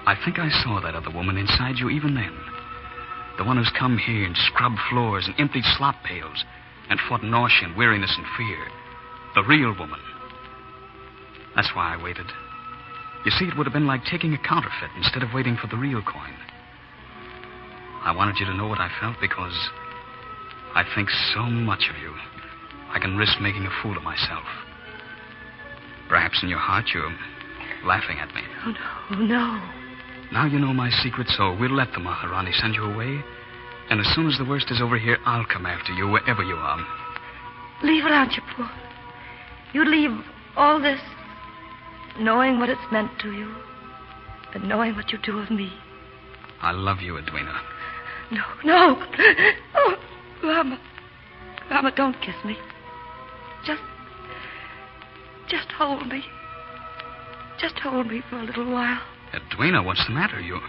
I think I saw that other woman inside you even then. The one who's come here and scrubbed floors and emptied slop pails and fought nausea and weariness and fear. The real woman. That's why I waited. You see, it would have been like taking a counterfeit instead of waiting for the real coin. I wanted you to know what I felt because I think so much of you. I can risk making a fool of myself. Perhaps in your heart you're laughing at me. Oh, no. Now you know my secret, so we'll let the Maharani send you away. And as soon as the worst is over here, I'll come after you wherever you are. Leave Ranchipur. You leave all this, knowing what it's meant to you, and knowing what you do of me. I love you, Edwina. No. Oh, Rama, don't kiss me. Just hold me. Just hold me for a little while. Edwina, what's the matter? You're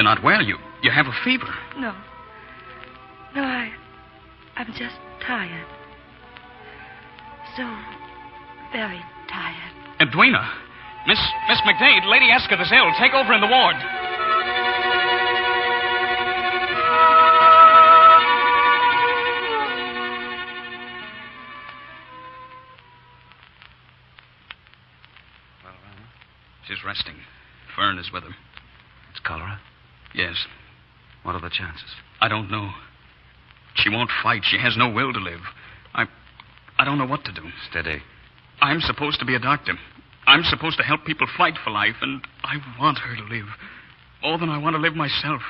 not well. You have a fever. No, I'm just tired. So very tired. Edwina! Miss McDade, Lady Escott is ill. Take over in the ward. Well, Rama? She's resting. Fern is with her. It's cholera? Yes. What are the chances? I don't know. She won't fight. She has no will to live. I don't know what to do. Steady. I'm supposed to be a doctor. I'm supposed to help people fight for life, and I want her to live. More than I want to live myself.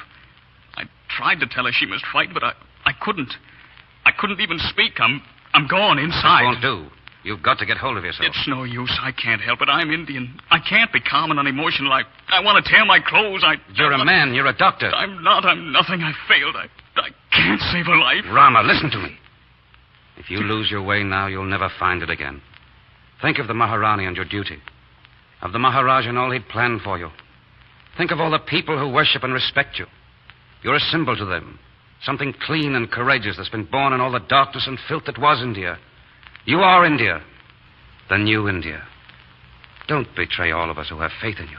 I tried to tell her she must fight, but I couldn't. I couldn't even speak. I'm gone inside. It won't do. You've got to get hold of yourself. It's no use. I can't help it. I'm Indian. I can't be calm and unemotional. I want to tear my clothes. You're a man. You're a doctor. I'm not. I'm nothing. I failed. I can't save her life. Rama, listen to me. If you lose your way now, you'll never find it again. Think of the Maharani and your duty. Of the Maharaj and all he'd planned for you. Think of all the people who worship and respect you. You're a symbol to them. Something clean and courageous that's been born in all the darkness and filth that was India. You are India. The new India. Don't betray all of us who have faith in you.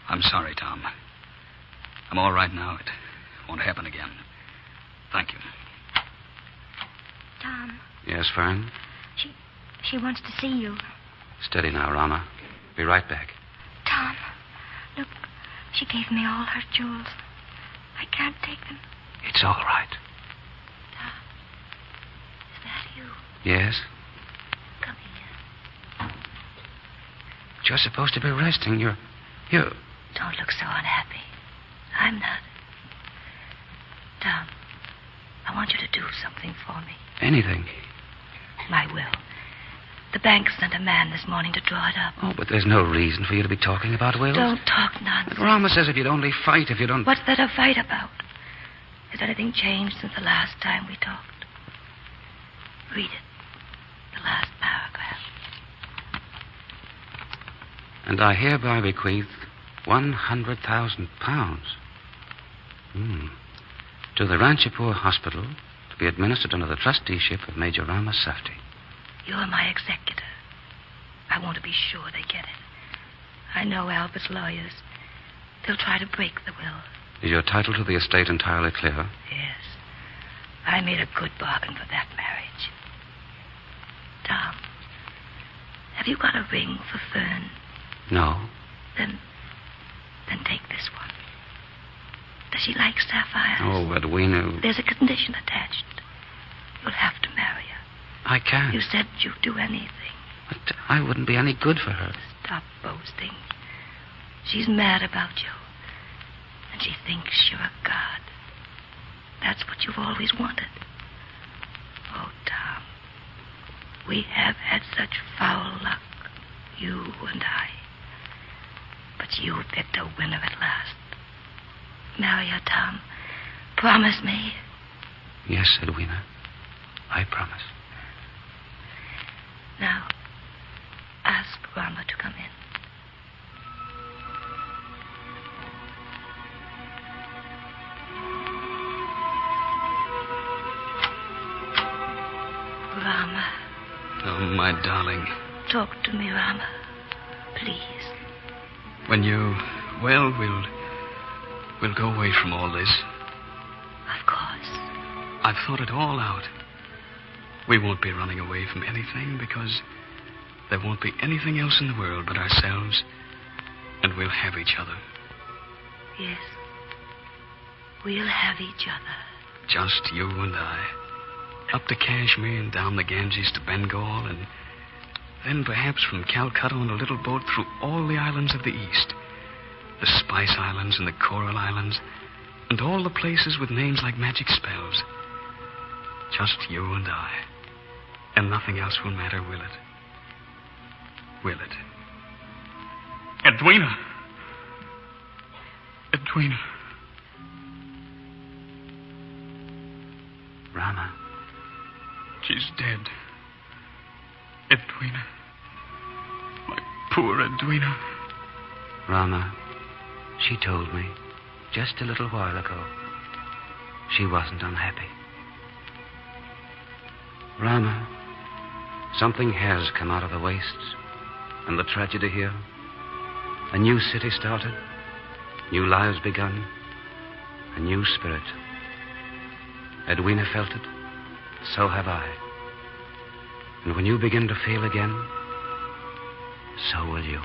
I'm sorry, Tom. I'm all right now. It won't happen again. Thank you. Tom. Yes, Fern? She wants to see you. Steady now, Rama. Be right back. Tom, look, she gave me all her jewels. I can't take them. It's all right. Tom, is that you? Yes? Come here. You're supposed to be resting. You... Don't look so unhappy. I'm not. Tom, I want you to do something for me. Anything. My will. The bank sent a man this morning to draw it up. Oh, but there's no reason for you to be talking about wills. Don't talk nonsense. But Rama says if you'd only fight, if you don't... What's there to fight about? Has anything changed since the last time we talked? Read it. The last paragraph. And I hereby bequeath 100,000 pounds. To the Ranchipur Hospital to be administered under the trusteeship of Major Rama Safti. You're my executor. I want to be sure they get it. I know Albert's lawyers. They'll try to break the will. Is your title to the estate entirely clear? Yes. I made a good bargain for that marriage. Tom, have you got a ring for Fern? No. Then take this one. Does she like sapphires? Oh, Edwina. There's a condition attached. You'll have to marry her. I can't. You said you'd do anything. But I wouldn't be any good for her. Stop boasting. She's mad about you. And she thinks you're a god. That's what you've always wanted. Oh, Tom. We have had such foul luck, you and I. But you picked a winner at last. Marry her, Tom. Promise me. Yes, Edwina. I promise. Now, ask Rama to come in. Rama. Oh, my darling. Talk to me, Rama. Please. When you... Well, we'll go away from all this. Of course. I've thought it all out. We won't be running away from anything because there won't be anything else in the world but ourselves, and we'll have each other. Yes. We'll have each other. Just you and I. Up to Kashmir and down the Ganges to Bengal, and then perhaps from Calcutta on a little boat through all the islands of the East. The Spice Islands and the Coral Islands, and all the places with names like magic spells. Just you and I. And nothing else will matter, will it? Will it? Edwina! Edwina. Rama. She's dead. Edwina. My poor Edwina. Rama, she told me just a little while ago she wasn't unhappy. Rama, something has come out of the wastes and the tragedy here. A new city started, new lives begun, a new spirit. Edwina felt it, so have I. And when you begin to feel again, so will you.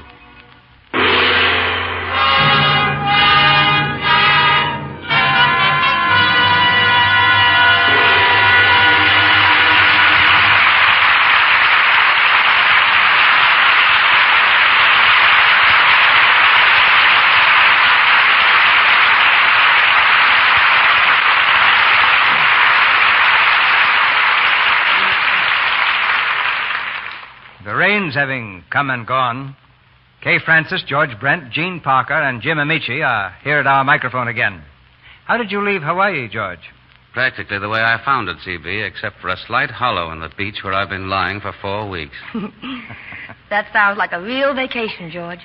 The rains having come and gone, Kay Francis, George Brent, Gene Parker, and Jim Amici are here at our microphone again. How did you leave Hawaii, George? Practically the way I found it, CB, except for a slight hollow in the beach where I've been lying for 4 weeks. That sounds like a real vacation, George.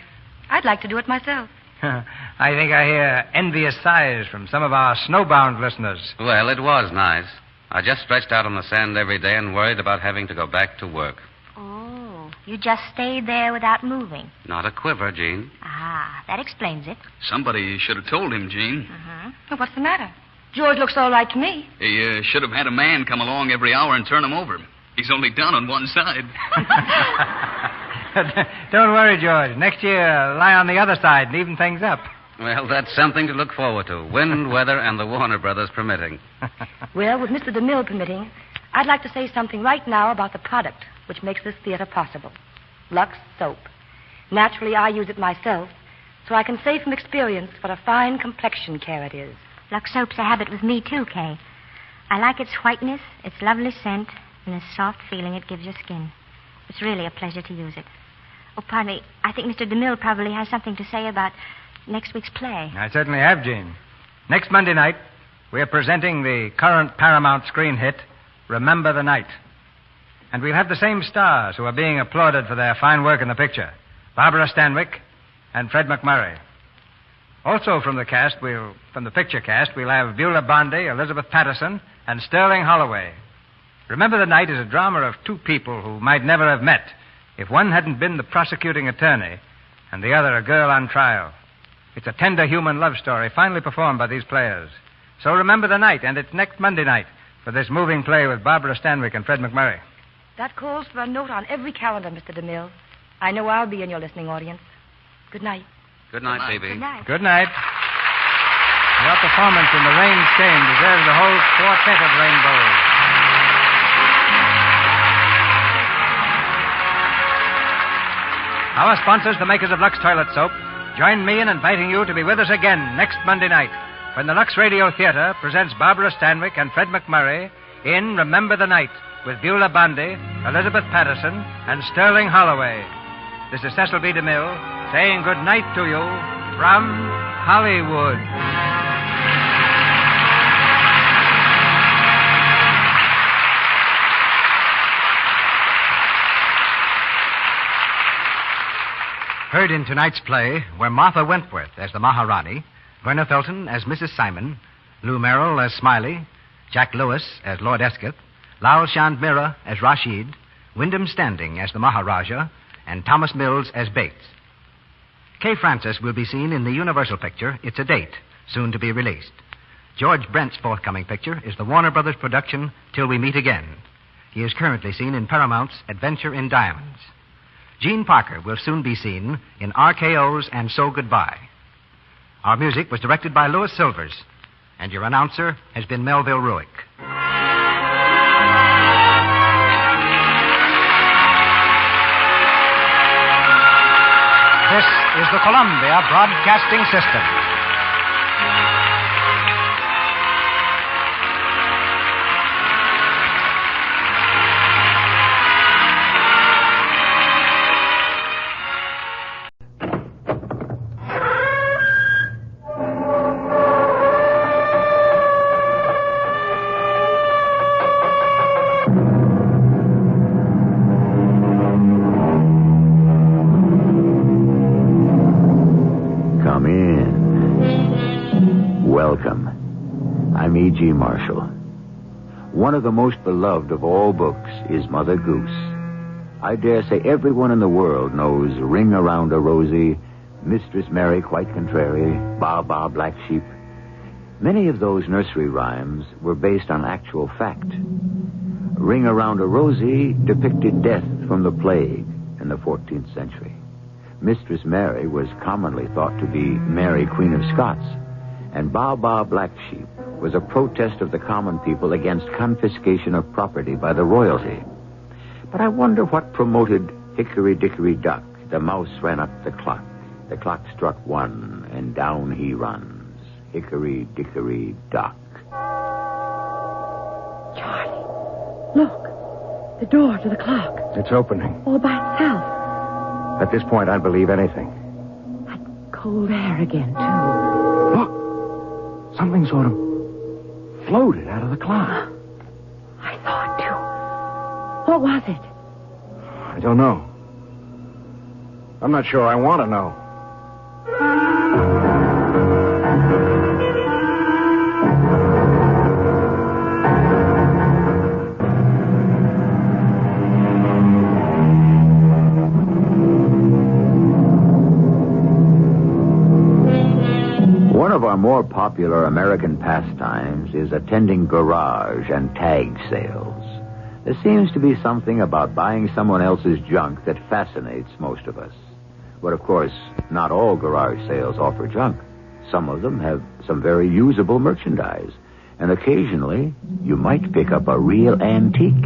I'd like to do it myself. I think I hear envious sighs from some of our snowbound listeners. Well, it was nice. I just stretched out on the sand every day and worried about having to go back to work. You just stayed there without moving. Not a quiver, Gene. Ah, that explains it. Somebody should have told him, Gene. Well, what's the matter? George looks all right to me. He should have had a man come along every hour and turn him over. He's only down on one side. Don't worry, George. Next year, lie on the other side and even things up. Well, that's something to look forward to. Wind, weather, and the Warner Brothers permitting. Well, with Mr. DeMille permitting, I'd like to say something right now about the product which makes this theater possible. Lux soap. Naturally, I use it myself, so I can say from experience what a fine complexion care it is. Lux soap's a habit with me, too, Kay. I like its whiteness, its lovely scent, and the soft feeling it gives your skin. It's really a pleasure to use it. Oh, pardon me. I think Mr. DeMille probably has something to say about next week's play. I certainly have, Jean. Next Monday night, we are presenting the current Paramount screen hit, Remember the Night. And we'll have the same stars who are being applauded for their fine work in the picture, Barbara Stanwyck and Fred McMurray. Also from the picture cast, we'll have Beulah Bondi, Elizabeth Patterson, and Sterling Holloway. Remember the Night is a drama of two people who might never have met if one hadn't been the prosecuting attorney and the other a girl on trial. It's a tender human love story finely performed by these players. So remember the night, and it's next Monday night for this moving play with Barbara Stanwyck and Fred McMurray. That calls for a note on every calendar, Mr. DeMille. I know I'll be in your listening audience. Good night. Good night, baby. Good night. Good night. Your performance in The Rain's Shame deserves the whole quartet of rainbows. Our sponsors, the makers of Lux Toilet Soap, join me in inviting you to be with us again next Monday night when the Lux Radio Theater presents Barbara Stanwyck and Fred McMurray in Remember the Night with Beulah Bondi, Elizabeth Patterson, and Sterling Holloway. This is Cecil B. DeMille saying good night to you from Hollywood. Heard in tonight's play were Martha Wentworth as the Maharani, Verna Felton as Mrs. Simon, Lou Merrill as Smiley, Jack Lewis as Lord Escott, Lal Chand Mira as Rashid, Wyndham Standing as the Maharaja, and Thomas Mills as Bates. Kay Francis will be seen in the Universal picture, It's a Date, soon to be released. George Brent's forthcoming picture is the Warner Brothers production, Till We Meet Again. He is currently seen in Paramount's Adventure in Diamonds. Gene Parker will soon be seen in RKO's And So Goodbye. Our music was directed by Louis Silvers, and your announcer has been Melville Ruick. This is the Columbia Broadcasting System. E.G. Marshall. One of the most beloved of all books is Mother Goose. I dare say everyone in the world knows Ring Around a Rosy, Mistress Mary Quite Contrary, Ba Ba Black Sheep. Many of those nursery rhymes were based on actual fact. Ring Around a Rosy depicted death from the plague in the 14th century. Mistress Mary was commonly thought to be Mary, Queen of Scots, and Ba Ba Black Sheep was a protest of the common people against confiscation of property by the royalty. But I wonder what promoted Hickory Dickory Dock. The mouse ran up the clock. The clock struck 1, and down he runs. Hickory Dickory Dock. Charlie, look. The door to the clock. It's opening. All by itself. At this point, I'd believe anything. Cold air again, too. Look. Something sort of floated out of the clock. I saw it, too. What was it? I don't know. I'm not sure I want to know. One of our more popular American pastimes is attending garage and tag sales. There seems to be something about buying someone else's junk that fascinates most of us. But, of course, not all garage sales offer junk. Some of them have some very usable merchandise. And occasionally, you might pick up a real antique.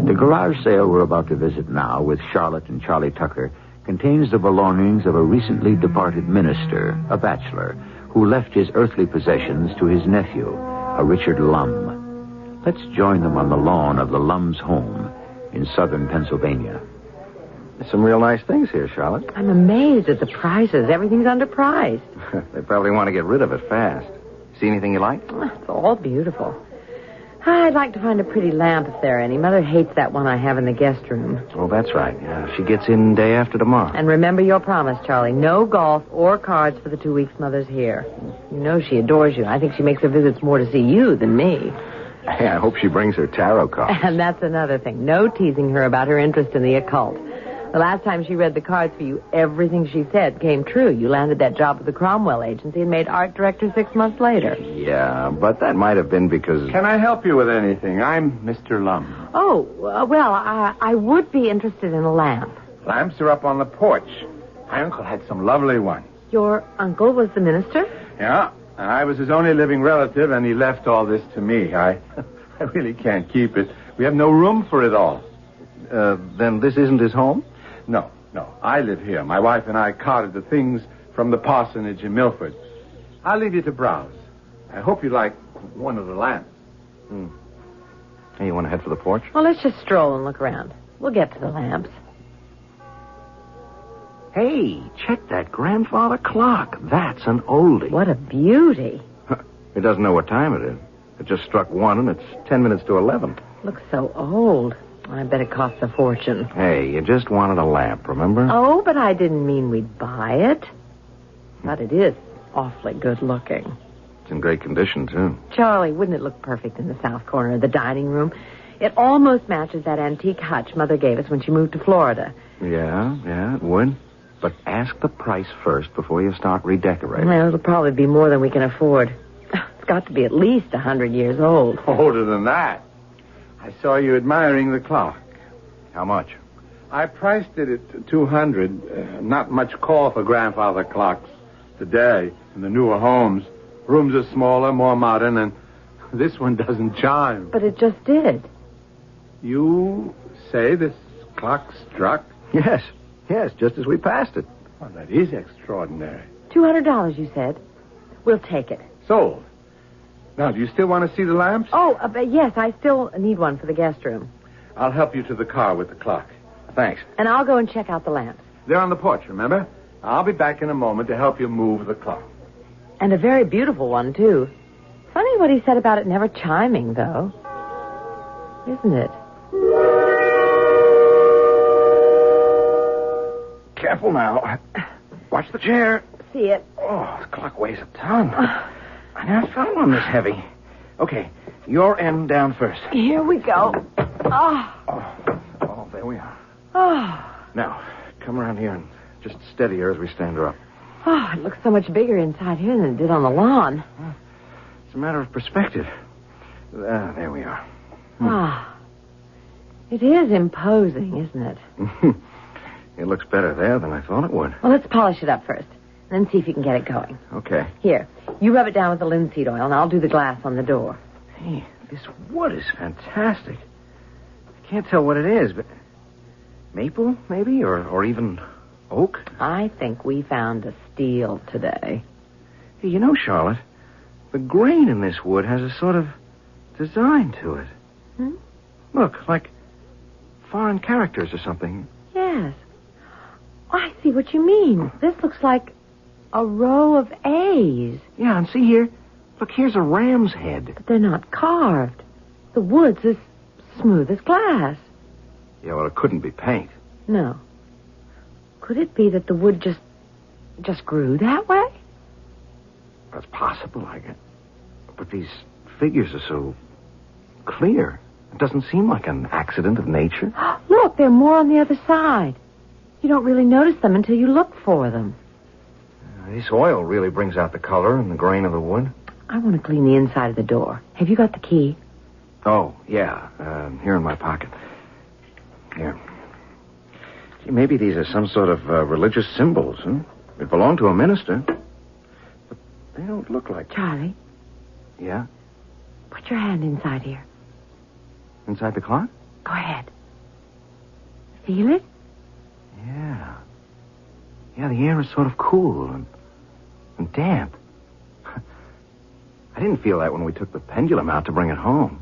The garage sale we're about to visit now with Charlotte and Charlie Tucker contains the belongings of a recently departed minister, a bachelor, who left his earthly possessions to his nephew, a Richard Lum. Let's join them on the lawn of the Lum's home in southern Pennsylvania. There's some real nice things here, Charlotte. I'm amazed at the prices. Everything's underpriced. They probably want to get rid of it fast. See anything you like? It's all beautiful. I'd like to find a pretty lamp if there are any. Mother hates that one I have in the guest room. Oh, that's right. Yeah, she gets in day after tomorrow. And remember your promise, Charlie. No golf or cards for the 2 weeks Mother's here. You know she adores you. I think she makes her visits more to see you than me. Hey, I hope she brings her tarot cards. And that's another thing. No teasing her about her interest in the occult. The last time she read the cards for you, everything she said came true. You landed that job with the Cromwell Agency and made art director 6 months later. Yeah, but that might have been because... Can I help you with anything? I'm Mr. Lum. Oh, well, I would be interested in a lamp. Lamps are up on the porch. My uncle had some lovely ones. Your uncle was the minister? Yeah, and I was his only living relative, and he left all this to me. I really can't keep it. We have no room for it all. Then this isn't his home? No. I live here. My wife and I carted the things from the parsonage in Milford. I'll leave you to browse. I hope you like one of the lamps. Hey, you want to head for the porch? Well, let's just stroll and look around. We'll get to the lamps. Hey, check that grandfather clock. That's an oldie. What a beauty. It doesn't know what time it is. It just struck 1, and it's 10 minutes to 11. Looks so old. I bet it costs a fortune. Hey, you just wanted a lamp, remember? Oh, but I didn't mean we'd buy it. But it is awfully good looking. It's in great condition, too. Charlie, wouldn't it look perfect in the south corner of the dining room? It almost matches that antique hutch Mother gave us when she moved to Florida. Yeah, it would. But ask the price first before you start redecorating. Well, it'll probably be more than we can afford. It's got to be at least 100 years old. Older than that. I saw you admiring the clock. How much? I priced it at $200. Not much call for grandfather clocks today in the newer homes. Rooms are smaller, more modern, and this one doesn't chime. But it just did. You say this clock struck? Yes, just as we passed it. Well, that is extraordinary. $200, you said. We'll take it. Sold. Now, do you still want to see the lamps? Oh, yes, I still need one for the guest room. I'll help you to the car with the clock. Thanks. And I'll go and check out the lamps. They're on the porch, remember? I'll be back in a moment to help you move the clock. And a very beautiful one, too. Funny what he said about it never chiming, though. Isn't it? Careful now. Watch the chair. See it. Oh, the clock weighs a ton. I never found one this heavy. Okay, your end down first. Here we go. Oh, there we are. Now, come around here and just steady her as we stand her up. Oh, it looks so much bigger inside here than it did on the lawn. It's a matter of perspective. There we are. It is imposing, isn't it? It looks better there than I thought it would. Well, let's polish it up first, then see if you can get it going. Okay. Here, you rub it down with the linseed oil, and I'll do the glass on the door. Hey, this wood is fantastic. I can't tell what it is, but maple, maybe, or even oak? I think we found a steal today. Hey, you know, Charlotte, the grain in this wood has a sort of design to it. Look, like foreign characters or something. Yes. I see what you mean. This looks like a row of A's. Yeah, and see here. Look, here's a ram's head. But they're not carved. The wood's as smooth as glass. Yeah, well, it couldn't be paint. No. Could it be that the wood just grew that way? That's possible, I guess. But these figures are so clear. It doesn't seem like an accident of nature. Look, there are more on the other side. You don't really notice them until you look for them. This oil really brings out the color and the grain of the wood. I want to clean the inside of the door. Have you got the key? Oh, yeah. Here in my pocket. Here. Gee, maybe these are some sort of religious symbols, huh? It belonged to a minister. But they don't look like... Charlie, Yeah? put your hand inside here. Inside the clock? Go ahead. Feel it? Yeah. Yeah, the air is sort of cool and damp. I didn't feel that when we took the pendulum out to bring it home.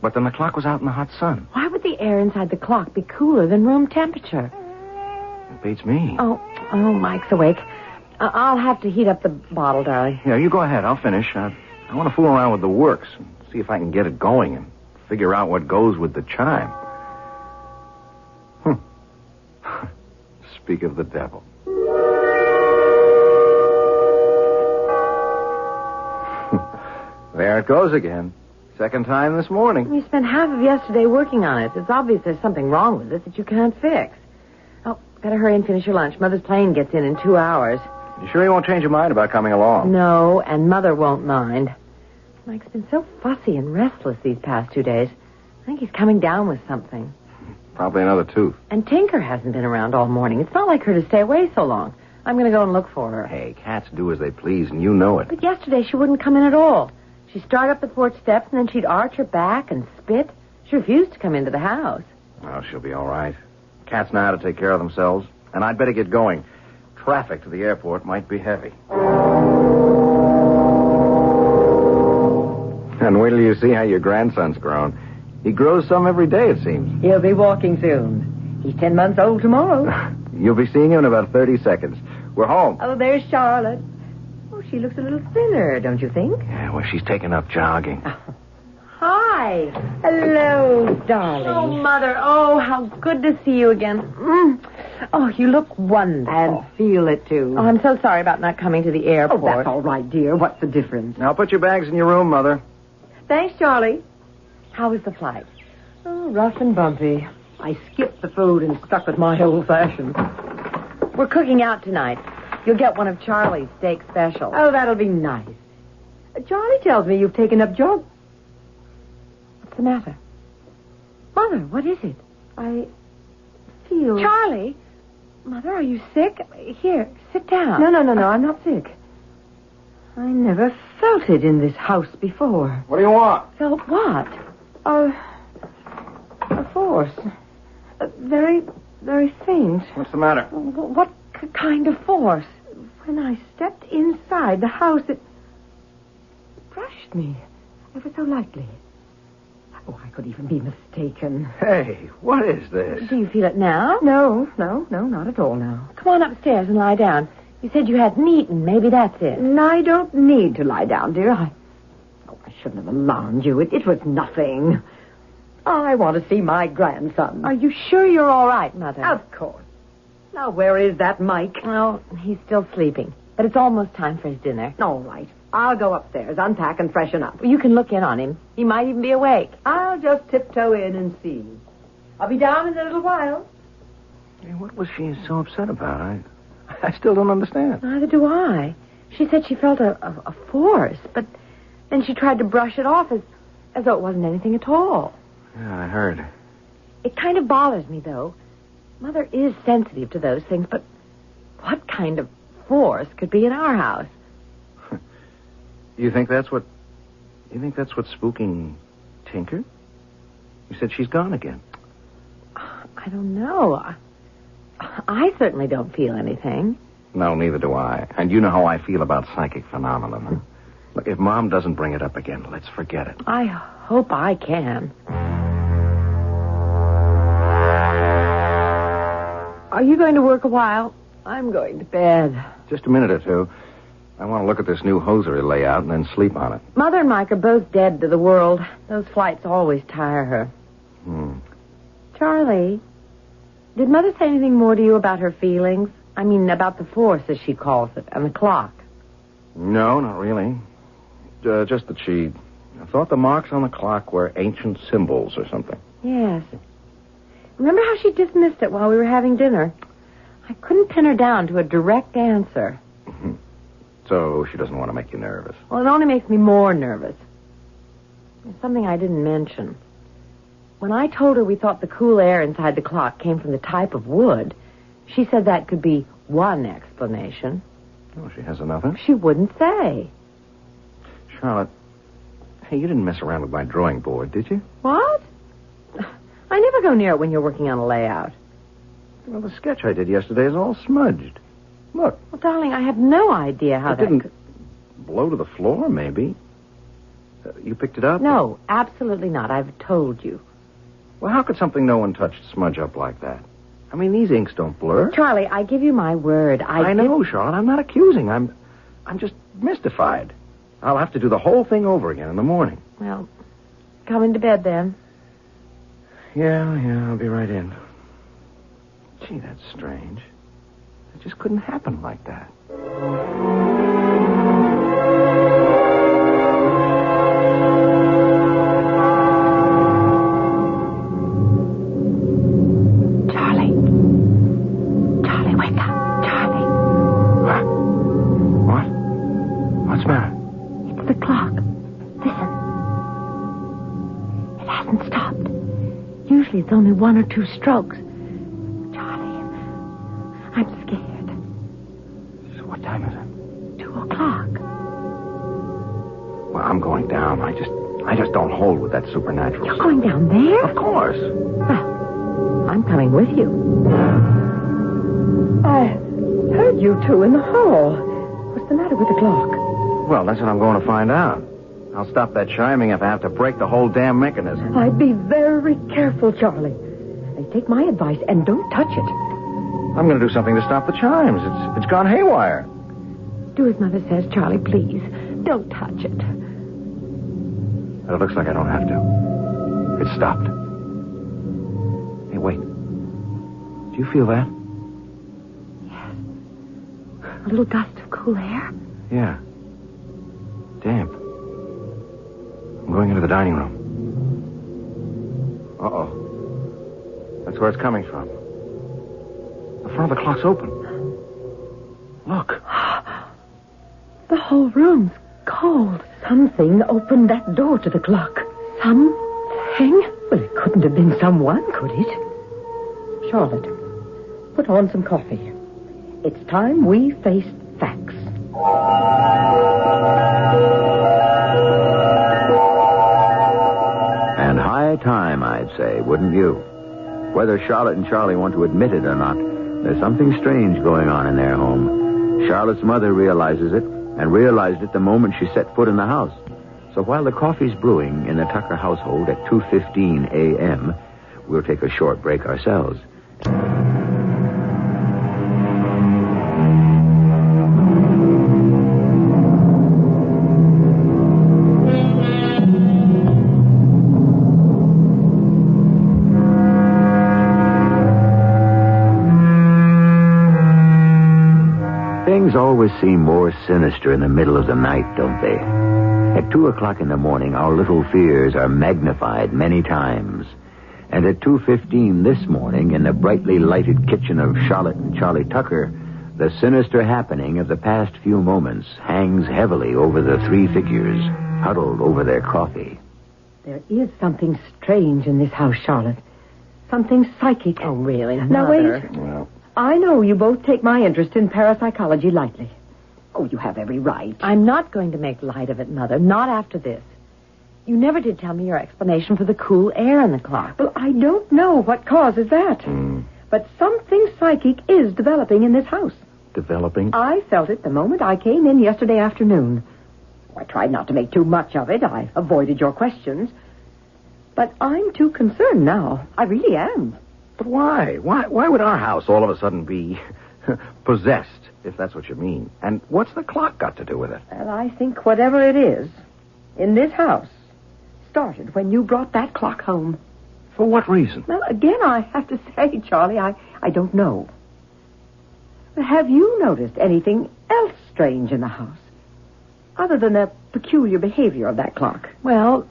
But then the clock was out in the hot sun. Why would the air inside the clock be cooler than room temperature? It beats me. Oh, Mike's awake. I'll have to heat up the bottle, darling. Yeah, you go ahead. I'll finish. I want to fool around with the works and see if I can get it going and figure out what goes with the chime. Speak of the devil. There it goes again. Second time this morning. You spent half of yesterday working on it. It's obvious there's something wrong with it that you can't fix. Oh, better hurry and finish your lunch. Mother's plane gets in 2 hours. You sure you won't change your mind about coming along? No, and Mother won't mind. Mike's been so fussy and restless these past 2 days. I think he's coming down with something. Probably another tooth. And Tinker hasn't been around all morning. It's not like her to stay away so long. I'm going to go and look for her. Hey, cats do as they please, and you know it. But yesterday she wouldn't come in at all. She'd start up the porch steps, and then she'd arch her back and spit. She refused to come into the house. Oh, she'll be all right. Cats know how to take care of themselves. And I'd better get going. Traffic to the airport might be heavy. And wait till you see how your grandson's grown. He grows some every day, it seems. He'll be walking soon. He's 10 months old tomorrow. You'll be seeing him in about 30 seconds. We're home. Oh, there's Charlotte. Oh, she looks a little thinner, don't you think? Yeah, well, she's taken up jogging. Hi. Hello, darling. Oh, Mother. Oh, how good to see you again. Oh, you look wonderful. And feel it, too. Oh, I'm so sorry about not coming to the airport. Oh, that's all right, dear. What's the difference? Now, put your bags in your room, Mother. Thanks, Charlie. How was the flight? Oh, rough and bumpy. I skipped the food and stuck with my old-fashioned. We're cooking out tonight. You'll get one of Charlie's steak specials. Oh, that'll be nice. Charlie tells me you've taken up jog. What's the matter? Mother, what is it? I feel... Charlie! Mother, are you sick? Here, sit down. No, I'm not sick. I never felt it in this house before. What do you want? Felt what? A force. Very, very faint. What's the matter? What kind of force? When I stepped inside the house, it brushed me ever so lightly. Oh, I could even be mistaken. Hey, what is this? Do you feel it now? No, not at all now. Come on upstairs and lie down. You said you hadn't eaten. Maybe that's it. I don't need to lie down, dear. I shouldn't have alarmed you. It was nothing. I want to see my grandson. Are you sure you're all right, Mother? Of course. Now, where is that Mike? Well, he's still sleeping. But it's almost time for his dinner. All right. I'll go upstairs, unpack and freshen up. You can look in on him. He might even be awake. I'll just tiptoe in and see. I'll be down in a little while. Hey, what was she so upset about? I still don't understand. Neither do I. She said she felt a force, but then she tried to brush it off as though it wasn't anything at all. Yeah, I heard. It kind of bothers me, though. Mother is sensitive to those things, but what kind of force could be in our house? You think that's what's spooking Tinker? You said she's gone again. I don't know. I certainly don't feel anything. No, neither do I. And you know how I feel about psychic phenomena. Huh? Look, if Mom doesn't bring it up again, let's forget it. I hope I can. Are you going to work a while? I'm going to bed. Just a minute or two. I want to look at this new hosiery layout and then sleep on it. Mother and Mike are both dead to the world. Those flights always tire her. Charlie, did Mother say anything more to you about her feelings? I mean, about the force, as she calls it, and the clock. No, not really. Just that she thought the marks on the clock were ancient symbols or something. Yes. Remember how she dismissed it while we were having dinner? I couldn't pin her down to a direct answer. So she doesn't want to make you nervous. Well, it only makes me more nervous. There's something I didn't mention. When I told her we thought the cool air inside the clock came from the type of wood, she said that could be one explanation. Oh, she has another? She wouldn't say. Charlotte, hey, you didn't mess around with my drawing board, did you? What? I never go near it when you're working on a layout. Well, the sketch I did yesterday is all smudged. Look. Well, darling, I have no idea how It that didn't blow to the floor, maybe. You picked it up? No, absolutely not. I've told you. Well, how could something no one touched smudge up like that? I mean, these inks don't blur. Charlie, I give you my word. I know, Charlotte. I'm not accusing. I'm just mystified. I'll have to do the whole thing over again in the morning. Well, come into bed then. Yeah, I'll be right in. Gee, that's strange. It just couldn't happen like that. Charlie, wake up. Charlie. What? What's the matter? It's the clock. Listen. It hasn't stopped. Usually it's only 1 or 2 strokes. Charlie, I'm scared. So what time is it? 2 o'clock. Well, I'm going down. I just don't hold with that supernatural. You're going down there? Of course. Well, I'm coming with you. I heard you two in the hall. What's the matter with the clock? Well, that's what I'm going to find out. I'll stop that chiming if I have to break the whole damn mechanism. I'd be very careful, Charlie. And take my advice and don't touch it. I'm going to do something to stop the chimes. It's gone haywire. Do as Mother says, Charlie, please. Don't touch it. But it looks like I don't have to. It's stopped. Hey, wait. Do you feel that? A little gust of cool air? Yeah. Damp. I'm going into the dining room. Uh-oh. That's where it's coming from. The front of the clock's open. Look. The whole room's cold. Something opened that door to the clock. Something? Well, it couldn't have been someone, could it? Charlotte, put on some coffee. It's time we faced facts. And high time, I'd say, wouldn't you? Whether Charlotte and Charlie want to admit it or not, there's something strange going on in their home. Charlotte's mother realizes it, and realized it the moment she set foot in the house. So while the coffee's brewing in the Tucker household at 2:15 a.m., we'll take a short break ourselves. Things always seem more sinister in the middle of the night, don't they? At 2 o'clock in the morning, our little fears are magnified many times. And at 2:15 this morning, in the brightly lighted kitchen of Charlotte and Charlie Tucker, the sinister happening of the past few moments hangs heavily over the 3 figures, huddled over their coffee. There is something strange in this house, Charlotte. Something psychic. Oh, really? Now, Mother. wait. Well, I know you both take my interest in parapsychology lightly. Oh, you have every right. I'm not going to make light of it, Mother. Not after this. You never did tell me your explanation for the cool air in the clock. Well, I don't know what causes that. But something psychic is developing in this house. Developing? I felt it the moment I came in yesterday afternoon. I tried not to make too much of it. I avoided your questions. But I'm too concerned now. I really am. But why? Why would our house all of a sudden be possessed, if that's what you mean? And what's the clock got to do with it? Well, I think whatever it is, in this house, started when you brought that clock home. For what reason? Well, again, I have to say, Charlie, I don't know. Have you noticed anything else strange in the house? Other than the peculiar behavior of that clock? Well,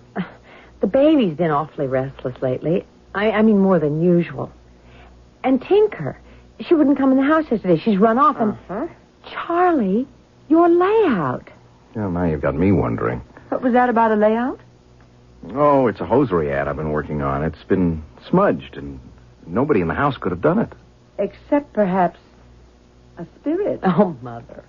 the baby's been awfully restless lately. I mean, more than usual. And Tinker, she wouldn't come in the house yesterday. She's run off and... Charlie, your layout. Well, now you've got me wondering. What was that about a layout? Oh, it's a hosiery ad I've been working on. It's been smudged, and nobody in the house could have done it. Except perhaps a spirit. Oh, Mother.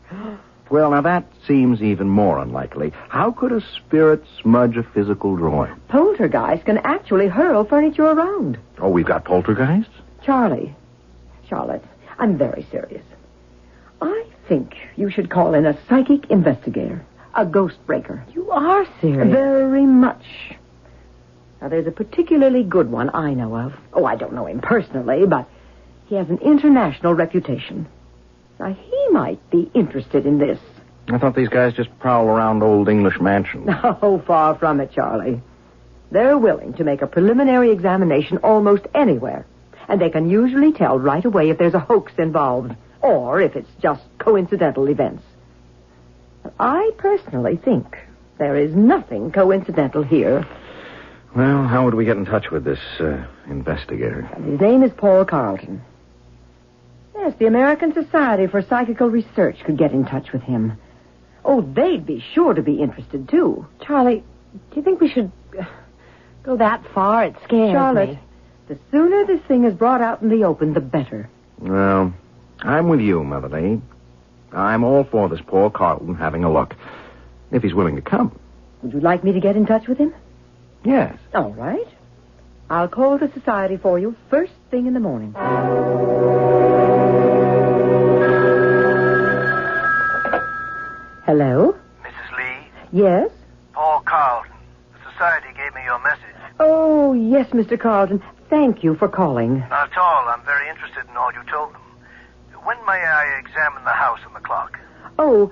Well, now that seems even more unlikely. How could a spirit smudge a physical drawing? Poltergeist can actually hurl furniture around. Oh, we've got poltergeists? Charlie, Charlotte, I'm very serious. I think you should call in a psychic investigator, a ghost breaker. You are serious? Very much. Now, there's a particularly good one I know of. Oh, I don't know him personally, but he has an international reputation. Now, he might be interested in this. I thought these guys just prowl around old English mansions. No, far from it, Charlie. They're willing to make a preliminary examination almost anywhere, and they can usually tell right away if there's a hoax involved, or if it's just coincidental events. But I personally think there is nothing coincidental here. Well, how would we get in touch with this investigator? His name is Paul Carlton. Yes, the American Society for Psychical Research could get in touch with him. Oh, they'd be sure to be interested, too. Charlie, do you think we should go that far? It scares Charlotte, me. the sooner this thing is brought out in the open, the better. Well, I'm with you, Melody. I'm all for this Paul Carlton having a look, if he's willing to come. Would you like me to get in touch with him? Yes. All right. I'll call the society for you first thing in the morning. Hello? Mrs. Lee? Yes? Paul Carlton. The society gave me your message. Oh, yes, Mr. Carlton. Thank you for calling. Not at all. I'm very interested in all you told them. When may I examine the house and the clock? Oh,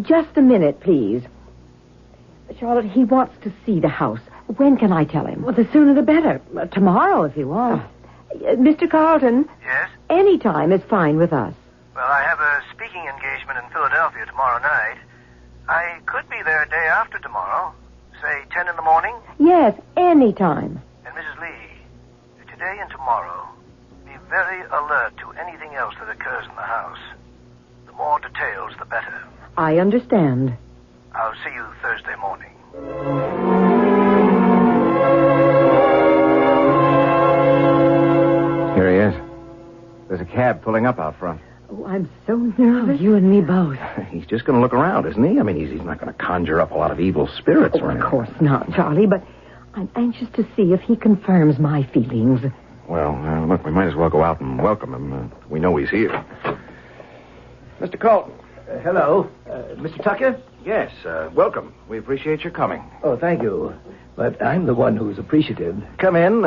just a minute, please. Charlotte, he wants to see the house. When can I tell him? Well, the sooner the better. Tomorrow, if you want. Mr. Carlton? Yes? Any time is fine with us. Well, I have a speaking engagement in Philadelphia tomorrow night. I could be there a day after tomorrow, say 10 in the morning. Yes, any time. And Mrs. Lee, today and tomorrow, be very alert to anything else that occurs in the house. The more details, the better. I understand. I'll see you Thursday morning. Here he is. There's a cab pulling up out front. Oh, I'm so nervous. Oh, you and me both. He's just going to look around, isn't he? I mean, he's not going to conjure up a lot of evil spirits or anything. Of course not, Charlie, but I'm anxious to see if he confirms my feelings. Well, look, we might as well go out and welcome him. We know he's here. Mr. Carlton. Hello. Mr. Tucker? Yes, welcome. We appreciate your coming. Oh, thank you. But I'm the one who's appreciative. Come in.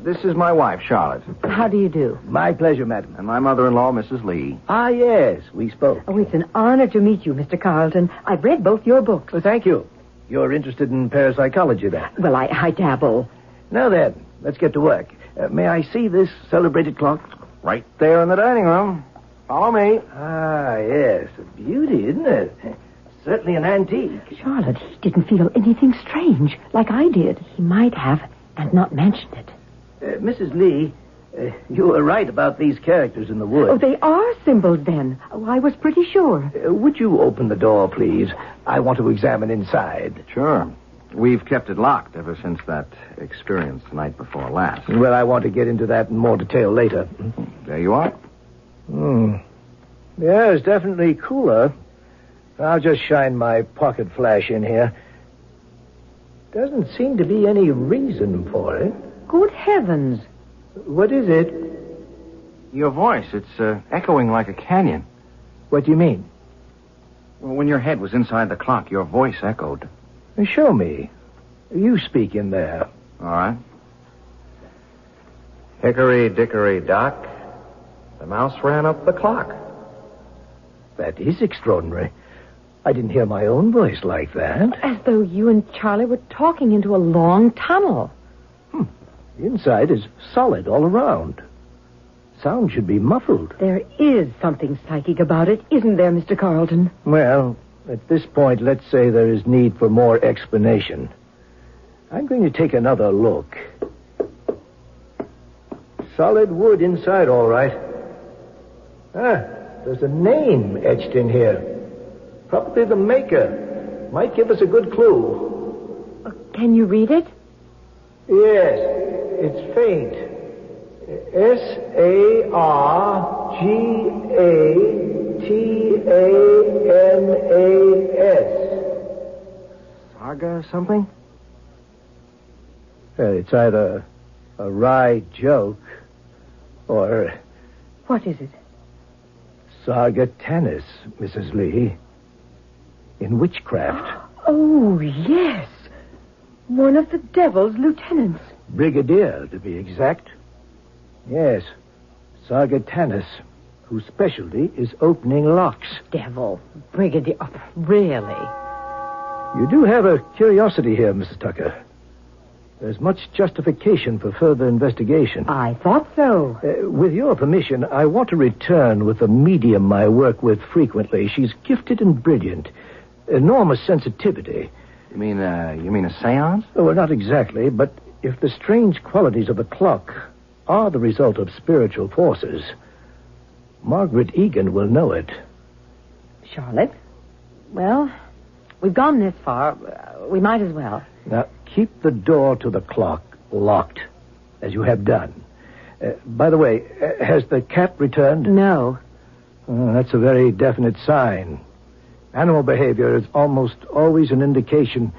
This is my wife, Charlotte. How do you do? My pleasure, madam. And my mother-in-law, Mrs. Lee. Ah, yes, we spoke. Oh, it's an honor to meet you, Mr. Carlton. I've read both your books. Well, thank you. You're interested in parapsychology, then? Well, I dabble. Now then, let's get to work. May I see this celebrated clock? Right there in the dining room. Follow me. Ah, yes. A beauty, isn't it? Certainly an antique. Charlotte, he didn't feel anything strange, like I did. He might have and not mentioned it. Mrs. Lee, you were right about these characters in the wood. Oh, they are symbols, then. Oh, I was pretty sure. Would you open the door, please? I want to examine inside. Sure. We've kept it locked ever since that experience the night before last. Well, I want to get into that in more detail later. There you are. Yeah, it's definitely cooler. I'll just shine my pocket flash in here. Doesn't seem to be any reason for it. Good heavens. What is it? Your voice. It's echoing like a canyon. What do you mean? Well, when your head was inside the clock, your voice echoed. Show me. You speak in there. All right. Hickory, dickory, dock. The mouse ran up the clock. That is extraordinary. I didn't hear my own voice like that. As though you and Charlie were talking into a long tunnel. The inside is solid all around. Sound should be muffled. There is something psychic about it, isn't there, Mr. Carlton? Well, at this point, let's say there is need for more explanation. I'm going to take another look. Solid wood inside, all right. There's a name etched in here. Probably the maker. Might give us a good clue. A Can you read it? Yes, it's faint. Sargatanas. Saga something? It's either a wry joke or What is it? Sargatanas, Mrs. Lee. In witchcraft. Oh, yes. One of the devil's lieutenants. Brigadier, to be exact. Yes, Sargatanas, whose specialty is opening locks. Devil. Brigadier. Oh, really? You do have a curiosity here, Mrs. Tucker. There's much justification for further investigation. I thought so. With your permission, I want to return with a medium I work with frequently. She's gifted and brilliant. Enormous sensitivity. You mean a seance? Oh, well, not exactly, but if the strange qualities of the clock are the result of spiritual forces, Margaret Egan will know it. Charlotte? Well, we've gone this far. We might as well. Now, keep the door to the clock locked, as you have done. By the way, has the cat returned? No. That's a very definite sign. Animal behavior is almost always an indication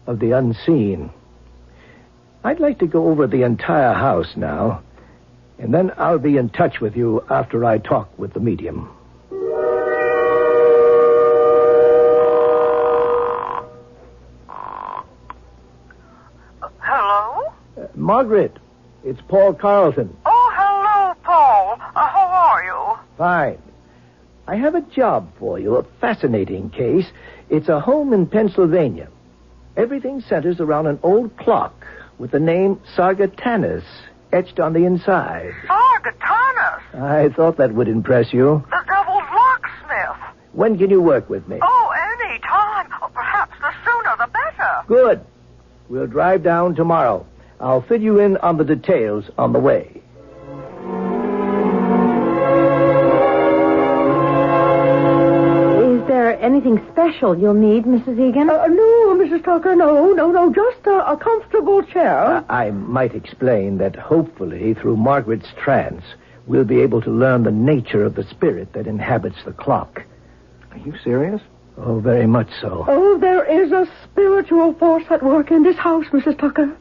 of the unseen. I'd like to go over the entire house now, and then I'll be in touch with you after I talk with the medium. Hello? Margaret, it's Paul Carlton. Oh, hello, Paul. How are you? Fine. I have a job for you, a fascinating case. It's a home in Pennsylvania. Everything centers around an old clock with the name Sargatanas etched on the inside. Sargatanas? I thought that would impress you. The devil's locksmith. When can you work with me? Oh, any time. Perhaps the sooner the better. Good. We'll drive down tomorrow. I'll fill you in on the details on the way. Anything special you'll need, Mrs. Egan? No, Mrs. Tucker, no. Just a comfortable chair. I might explain that hopefully through Margaret's trance, we'll be able to learn the nature of the spirit that inhabits the clock. Are you serious? Oh, very much so. Oh, there is a spiritual force at work in this house, Mrs. Tucker.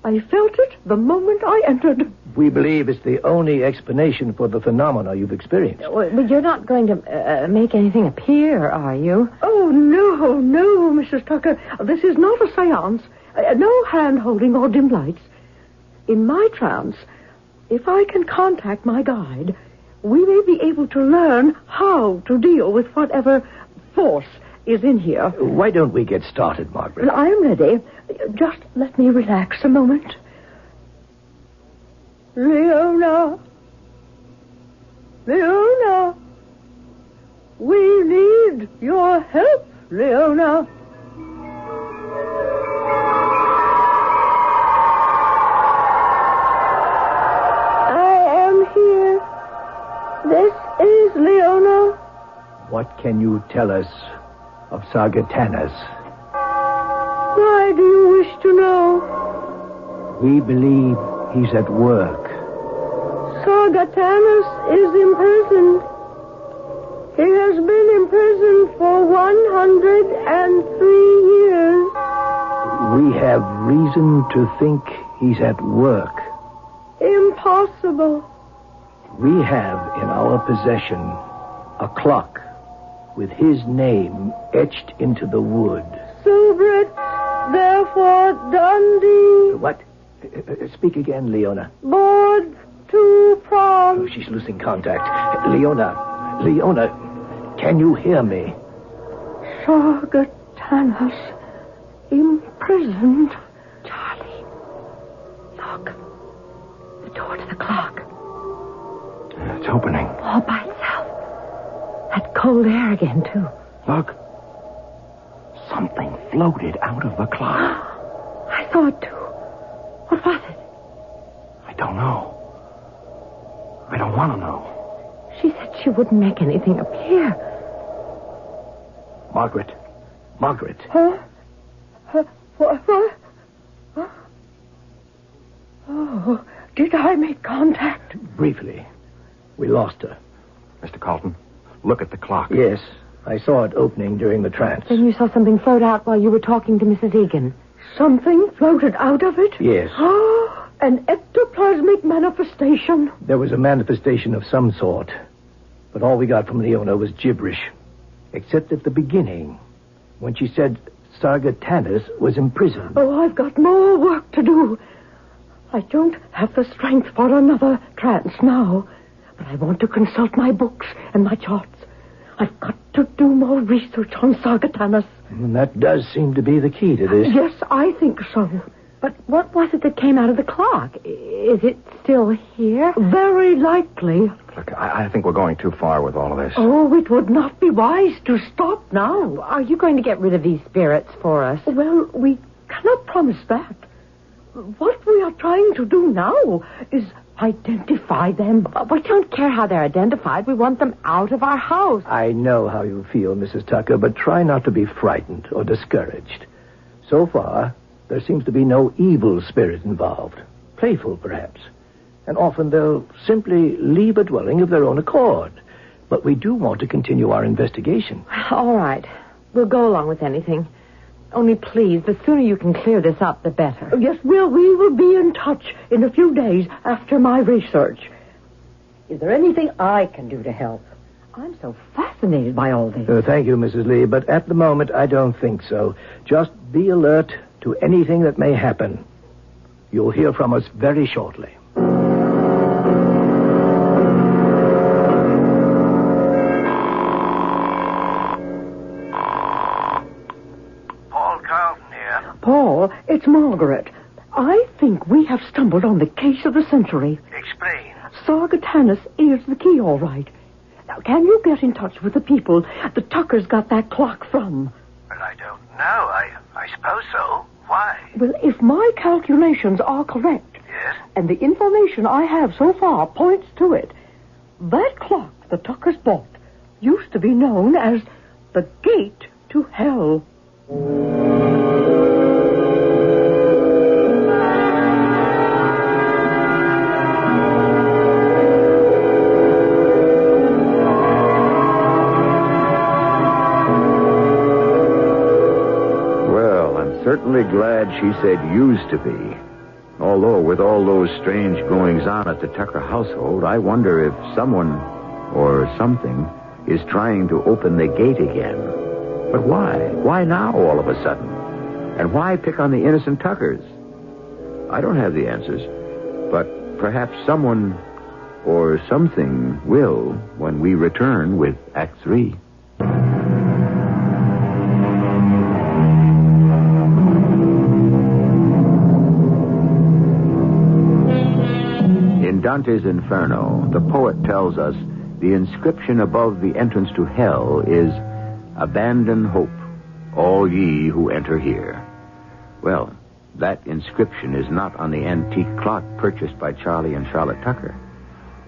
I felt it the moment I entered. We believe it's the only explanation for the phenomena you've experienced. But you're not going to make anything appear, are you? Oh, no, Mrs. Tucker. This is not a seance. No hand-holding or dim lights. In my trance, if I can contact my guide, we may be able to learn how to deal with whatever force is in here. Why don't we get started, Margaret? I am ready. Just let me relax a moment. Leona, we need your help, Leona. I am here. This is Leona. What can you tell us of Sargatanas? Why do you wish to know? We believe he's at work. Sargatanas is imprisoned. He has been imprisoned for 103 years. We have reason to think he's at work. Impossible. We have in our possession a clock with his name etched into the wood. Subrit, therefore Dundee. What? Speak again, Leona. Board to prom. Oh, she's losing contact. Leona, can you hear me? Sargatanas imprisoned. Charlie, look. The door to the clock. It's opening. All by itself. That cold air again, too. Look. Something floated out of the clock. I saw it, too. What was it? I don't know. I don't want to know. She said she wouldn't make anything appear. Margaret. Huh? What? Did I make contact? Briefly. We lost her. Mr. Carlton, look at the clock. Yes, I saw it opening during the trance. Then you saw something float out while you were talking to Mrs. Egan. Something floated out of it? Yes. An ectoplasmic manifestation. There was a manifestation of some sort. But all we got from Leona was gibberish. Except at the beginning, when she said Sargatanas was imprisoned. Oh, I've got more work to do. I don't have the strength for another trance now. But I want to consult my books and my charts. I've got to do more research on Sargatanas. And that does seem to be the key to this. Yes, I think so. But what was it that came out of the clock? Is it still here? Very likely. Look, I think we're going too far with all of this. Oh, it would not be wise to stop now. Are you going to get rid of these spirits for us? Well, we cannot promise that. What we are trying to do now is identify them. We don't care how they're identified. We want them out of our house. I know how you feel, Mrs. Tucker, but try not to be frightened or discouraged. So far, there seems to be no evil spirit involved. Playful, perhaps. And often they'll simply leave a dwelling of their own accord. But we do want to continue our investigation. All right. We'll go along with anything. Only please, the sooner you can clear this up, the better. Yes, we will be in touch in a few days after my research. Is there anything I can do to help? I'm so fascinated by all this. Thank you, Mrs. Lee, but at the moment, I don't think so. Just be alert to anything that may happen. You'll hear from us very shortly. Paul, it's Margaret. I think we have stumbled on the case of the century. Explain. Sargatanas is the key, all right. Now, can you get in touch with the people the Tuckers got that clock from? Well, I don't know. I suppose so. Why? Well, if my calculations are correct, yes, and the information I have so far points to it, that clock the Tuckers bought used to be known as the Gate to Hell. Certainly glad she said used to be. Although, with all those strange goings-on at the Tucker household, I wonder if someone or something is trying to open the gate again. But why? Why now, all of a sudden? And why pick on the innocent Tuckers? I don't have the answers, but perhaps someone or something will when we return with Act 3. Dante's Inferno, the poet tells us the inscription above the entrance to hell is, "Abandon hope, all ye who enter here." Well, that inscription is not on the antique clock purchased by Charlie and Charlotte Tucker.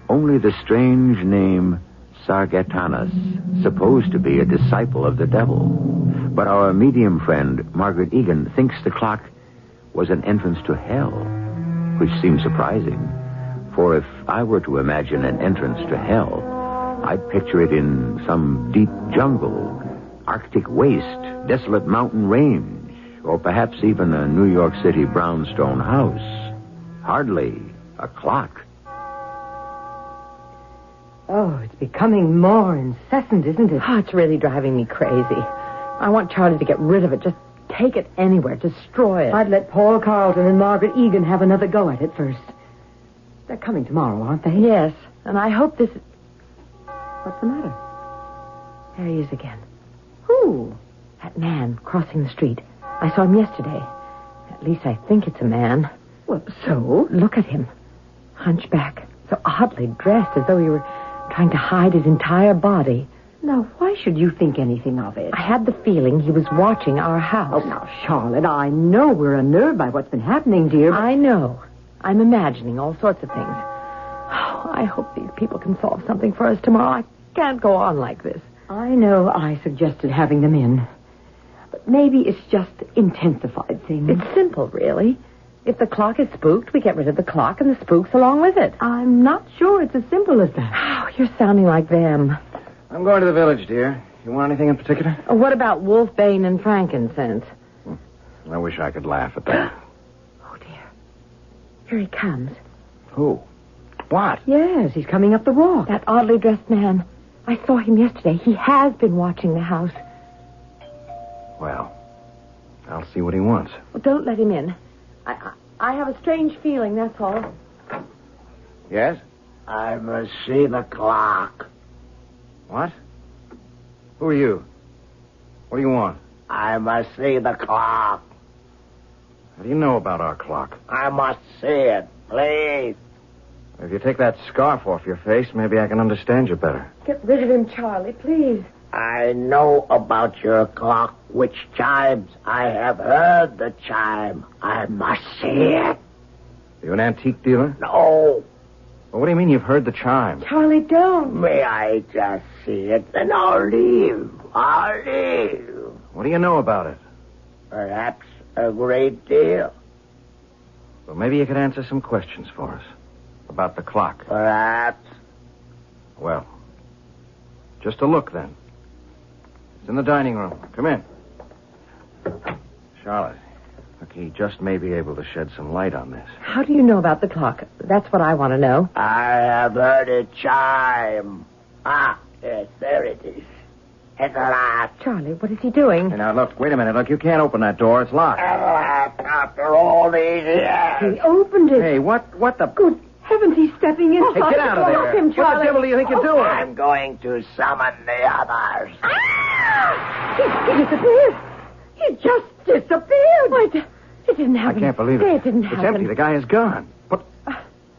Only the strange name Sargatanas, supposed to be a disciple of the devil. But our medium friend, Margaret Egan, thinks the clock was an entrance to hell, which seems surprising. For if I were to imagine an entrance to hell, I'd picture it in some deep jungle, Arctic waste, desolate mountain range, or perhaps even a New York City brownstone house. Hardly a clock. Oh, it's becoming more incessant, isn't it? Oh, it's really driving me crazy. I want Charlie to get rid of it. Just take it anywhere. Destroy it. I'd let Paul Carlton and Margaret Egan have another go at it first. They're coming tomorrow, aren't they? Yes, and I hope this... What's the matter? There he is again. Who? That man crossing the street. I saw him yesterday. At least I think it's a man. Well, so? Look at him. Hunchback. So oddly dressed, as though he were trying to hide his entire body. Now, why should you think anything of it? I had the feeling he was watching our house. Oh, now, Charlotte, I know we're unnerved by what's been happening, dear. I know. I'm imagining all sorts of things. Oh, I hope these people can solve something for us tomorrow. I can't go on like this. I know I suggested having them in. But maybe it's just intensified things. It's simple, really. If the clock is spooked, we get rid of the clock and the spooks along with it. I'm not sure it's as simple as that. Oh, you're sounding like them. I'm going to the village, dear. You want anything in particular? What about wolfbane and frankincense? I wish I could laugh at that. Oh, dear. Here he comes. Who? What? Yes, he's coming up the walk. That oddly dressed man. I saw him yesterday. He has been watching the house. Well, I'll see what he wants. Well, don't let him in. I have a strange feeling, that's all. Yes? I must see the clock. What? Who are you? What do you want? I must see the clock. How do you know about our clock? I must see it, please. If you take that scarf off your face, maybe I can understand you better. Get rid of him, Charlie, please. I know about your clock, which chimes. I have heard the chime. I must see it. You an antique dealer? No. Well, what do you mean you've heard the chime? Charlie, don't. May I just see it, then I'll leave. I'll leave. What do you know about it? Perhaps a great deal. Well, maybe you could answer some questions for us. About the clock. Perhaps. Well, just a look, then. It's in the dining room. Come in. Charlotte, look, he just may be able to shed some light on this. How do you know about the clock? That's what I want to know. I have heard it chime. Ah, yes, there it is. It's locked. Charlie, what is he doing? Hey, now, look, wait a minute. Look, you can't open that door. It's locked. Locked after all these years. He opened it. Hey, what the... Good heavens, he's stepping inside. Hey, get out of there. Lock him, Charlie. What the devil do you think you're doing? I'm going to summon the others. He disappeared. He just disappeared. Wait, it didn't happen. I can't believe it. It didn't happen. It's empty. The guy is gone. But,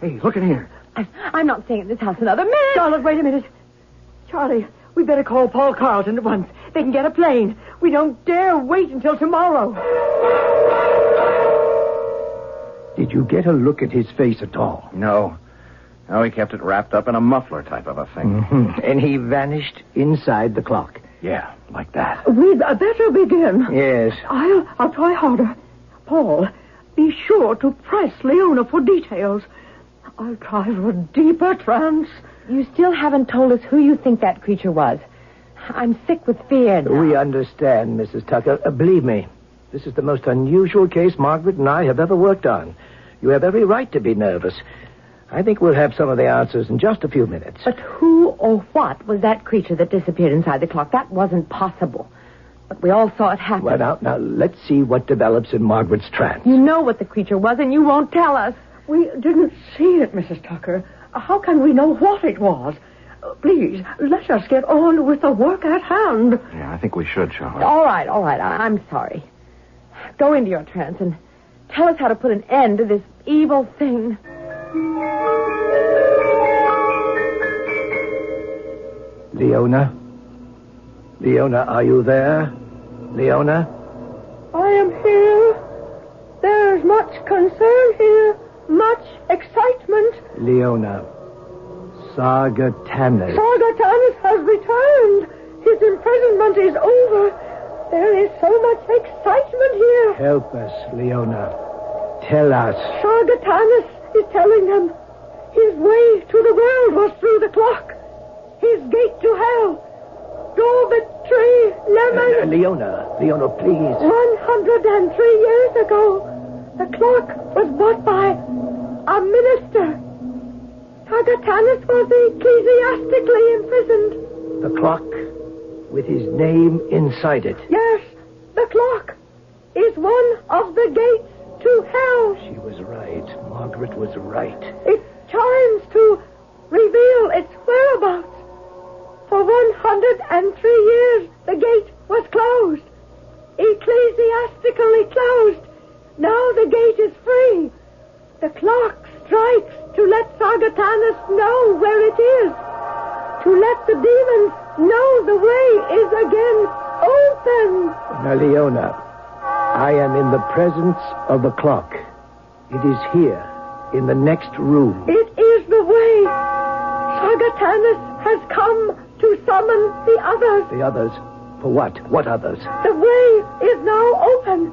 hey, look in here. I'm not staying in this house another minute. Charlotte, wait a minute. Charlie, we better call Paul Carlton at once. They can get a plane. We don't dare wait until tomorrow. Did you get a look at his face at all? No. No, he kept it wrapped up in a muffler type of a thing. Mm-hmm. And he vanished inside the clock. Yeah, like that. We'd better begin. Yes. I'll try harder. Paul, be sure to press Leona for details. I'll try for a deeper trance. You still haven't told us who you think that creature was. I'm sick with fear now. We understand, Mrs. Tucker. Believe me, this is the most unusual case Margaret and I have ever worked on. You have every right to be nervous. I think we'll have some of the answers in just a few minutes. But who or what was that creature that disappeared inside the clock? That wasn't possible. But we all saw it happen. Well, now, let's see what develops in Margaret's trance. You know what the creature was, and you won't tell us. We didn't see it, Mrs. Tucker. How can we know what it was? Please, let us get on with the work at hand. Yeah, I think we should, Charlotte. All right. I'm sorry. Go into your trance and tell us how to put an end to this evil thing. Leona? Leona, are you there? Leona? I am here. There's much concern here. Much excitement. Leona. Sargatanas. Sargatanas has returned. His imprisonment is over. There is so much excitement here. Help us, Leona. Tell us. Sargatanas is telling them his way to the world was through the clock. His gate to hell. Dormitory Lemon. Leona, please. 103 years ago, the clock was bought by a minister. Sargatanas was ecclesiastically imprisoned. The clock with his name inside it. Yes, the clock is one of the gates to hell. She was right. Margaret was right. It chimes to reveal its whereabouts. For 103 years, the gate was closed. Ecclesiastically closed. Now the gate is free. The clock strikes to let Sargatanas know where it is. To let the demons know the way is again open. Now, Leona, I am in the presence of the clock. It is here, in the next room. It is the way. Sargatanas has come to summon the others. The others? For what? What others? The way is now open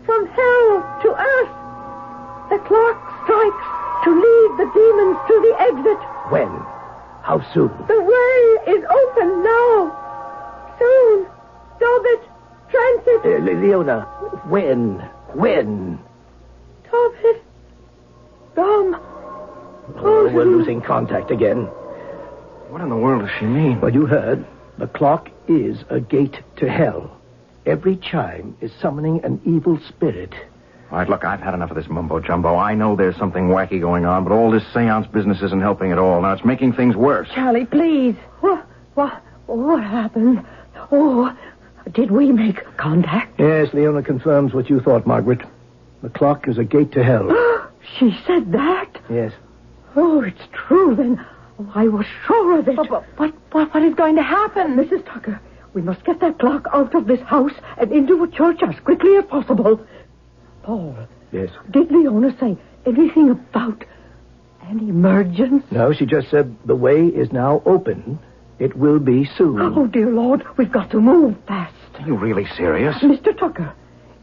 from hell to earth. The clock strikes to lead the demons to the exit. When? How soon? The way is open now. Soon. Tobit, transit. Leona, when? When? Tobit. Dom. Oh, we're losing contact again. What in the world does she mean? Well, you heard. The clock is a gate to hell. Every chime is summoning an evil spirit. All right, look, I've had enough of this mumbo-jumbo. I know there's something wacky going on, but all this seance business isn't helping at all. Now, it's making things worse. Charlie, please. What happened? Oh, did we make contact? Yes, Leona confirms what you thought, Margaret. The clock is a gate to hell. She said that? Yes. Oh, it's true, then. Oh, I was sure of it. What is going to happen? Mrs. Tucker, we must get that clock out of this house and into a church as quickly as possible. Paul. Yes? Did Leona say anything about an emergency? No, she just said the way is now open. It will be soon. Oh, dear Lord, we've got to move fast. Are you really serious? Mr. Tucker,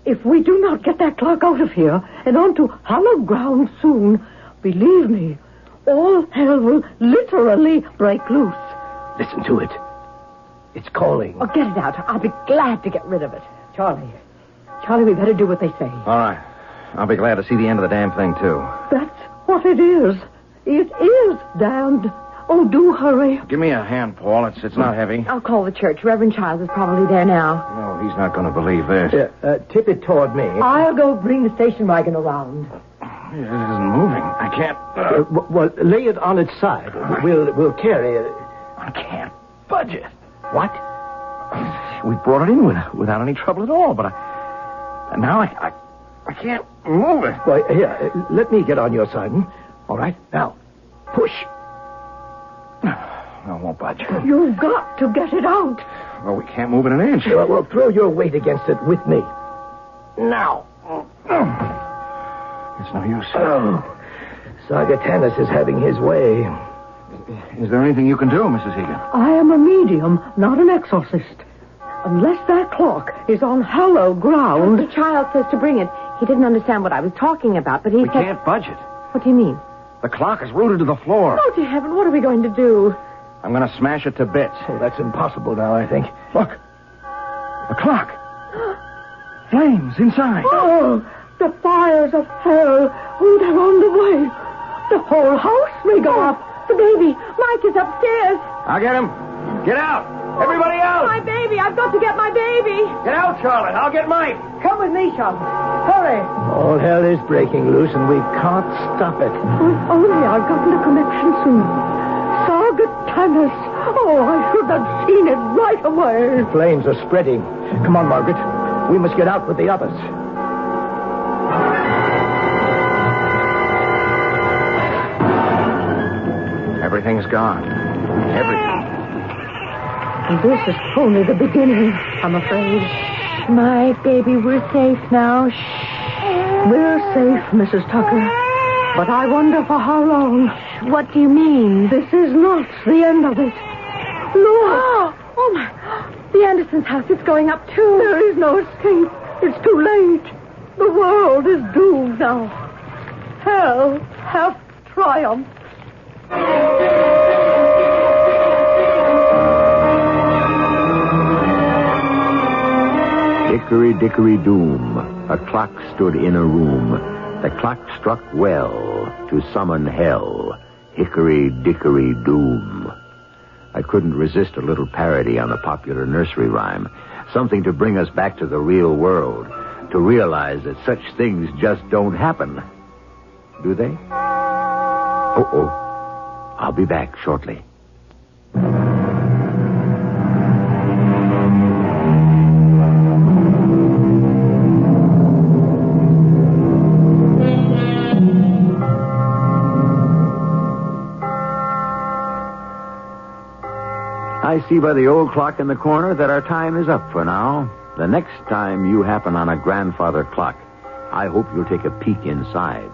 if we do not get that clock out of here and onto hallowed ground soon, believe me, all hell will literally break loose. Listen to it. It's calling. Oh, get it out. I'll be glad to get rid of it. Charlie, we better do what they say. All right. I'll be glad to see the end of the damn thing, too. That's what it is. It is damned. Oh, do hurry. Give me a hand, Paul. It's not heavy. I'll call the church. Reverend Childs is probably there now. No, he's not going to believe this. Tip it toward me. I'll go bring the station wagon around. It isn't moving. I can't... well, lay it on its side. We'll carry it. I can't budge it. What? We brought it in without any trouble at all, but now I can't move it. Well, here, let me get on your side. All right, now, push. No, it won't budge. You've got to get it out. Well, we can't move it an inch. Well, throw your weight against it with me. Now. It's no use. Oh, Sagittanius is having his way. Is there anything you can do, Mrs. Egan? I am a medium, not an exorcist. Unless that clock is on hallowed ground... The child says to bring it. He didn't understand what I was talking about, but he We can't budge it. What do you mean? The clock is rooted to the floor. Oh, dear heaven, what are we going to do? I'm going to smash it to bits. Oh, that's impossible now, I think. Look. The clock. Flames inside. Oh, the fires of hell. Oh, they're on the way. The whole house may go up. The baby. Mike is upstairs. I'll get him. Get out. Everybody out. My baby. I've got to get my baby. Get out, Charlotte. I'll get Mike. Come with me, Charlotte. Hurry. All hell is breaking loose, and we can't stop it. If only I'd gotten a connection soon. Sagittanius. Oh, I should have seen it right away. The flames are spreading. Come on, Margaret. We must get out with the others. Everything's gone. Everything. This is only the beginning, I'm afraid. My baby, we're safe now. Shh. We're safe, Mrs. Tucker. But I wonder for how long. What do you mean? This is not the end of it. Look! Oh, my. The Andersons' house is going up, too. There is no escape. It's too late. The world is doomed now. Hell hath triumphed. Hickory, dickory, doom, a clock stood in a room. The clock struck well to summon hell. Hickory, dickory, doom. I couldn't resist a little parody on the popular nursery rhyme. Something to bring us back to the real world. To realize that such things just don't happen. Do they? Uh-oh. I'll be back shortly. I see by the old clock in the corner that our time is up for now. The next time you happen on a grandfather clock, I hope you'll take a peek inside.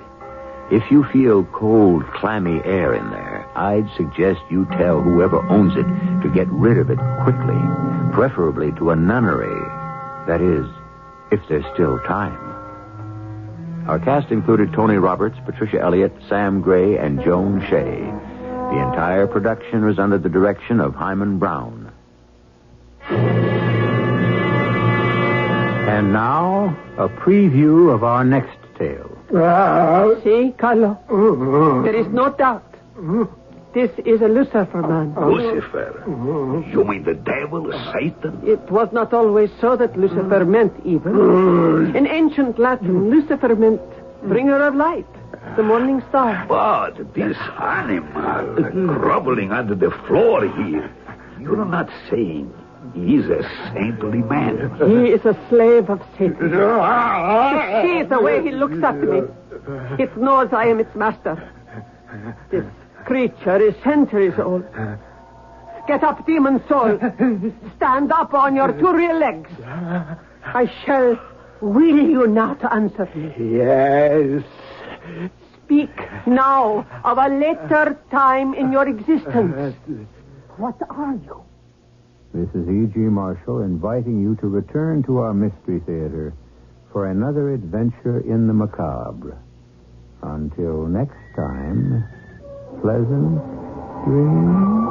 If you feel cold, clammy air in there, I'd suggest you tell whoever owns it to get rid of it quickly, preferably to a nunnery. That is, if there's still time. Our cast included Tony Roberts, Patricia Elliott, Sam Gray, and Joan Shea. The entire production was under the direction of Hyman Brown. And now, a preview of our next tale. See, Carlo? There is no doubt. This is a Lucifer man. Lucifer? You mean the devil, Satan? It was not always so that Lucifer meant evil. In ancient Latin, Lucifer meant bringer of light, the morning star. But this animal groveling under the floor here, you're not saying he's a saintly man. He is a slave of Satan. See the way he looks at me. It knows I am its master. This creature is centuries old. Get up, demon soul. Stand up on your two real legs. I shall will you not answer me? Yes. Speak now of a later time in your existence. What are you? This is E.G. Marshall inviting you to return to our Mystery Theater for another adventure in the macabre. Until next time, pleasant dreams.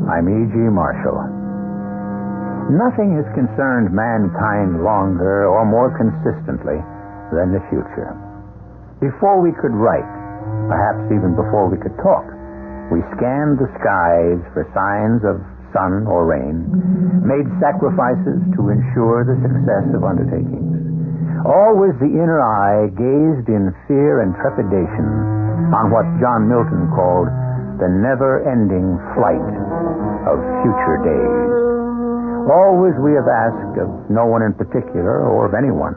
I'm E.G. Marshall. Nothing has concerned mankind longer or more consistently than the future. Before we could write, perhaps even before we could talk, we scanned the skies for signs of sun or rain, made sacrifices to ensure the success of undertakings. Always the inner eye gazed in fear and trepidation on what John Milton called the never-ending flight of future days. Always we have asked of no one in particular or of anyone,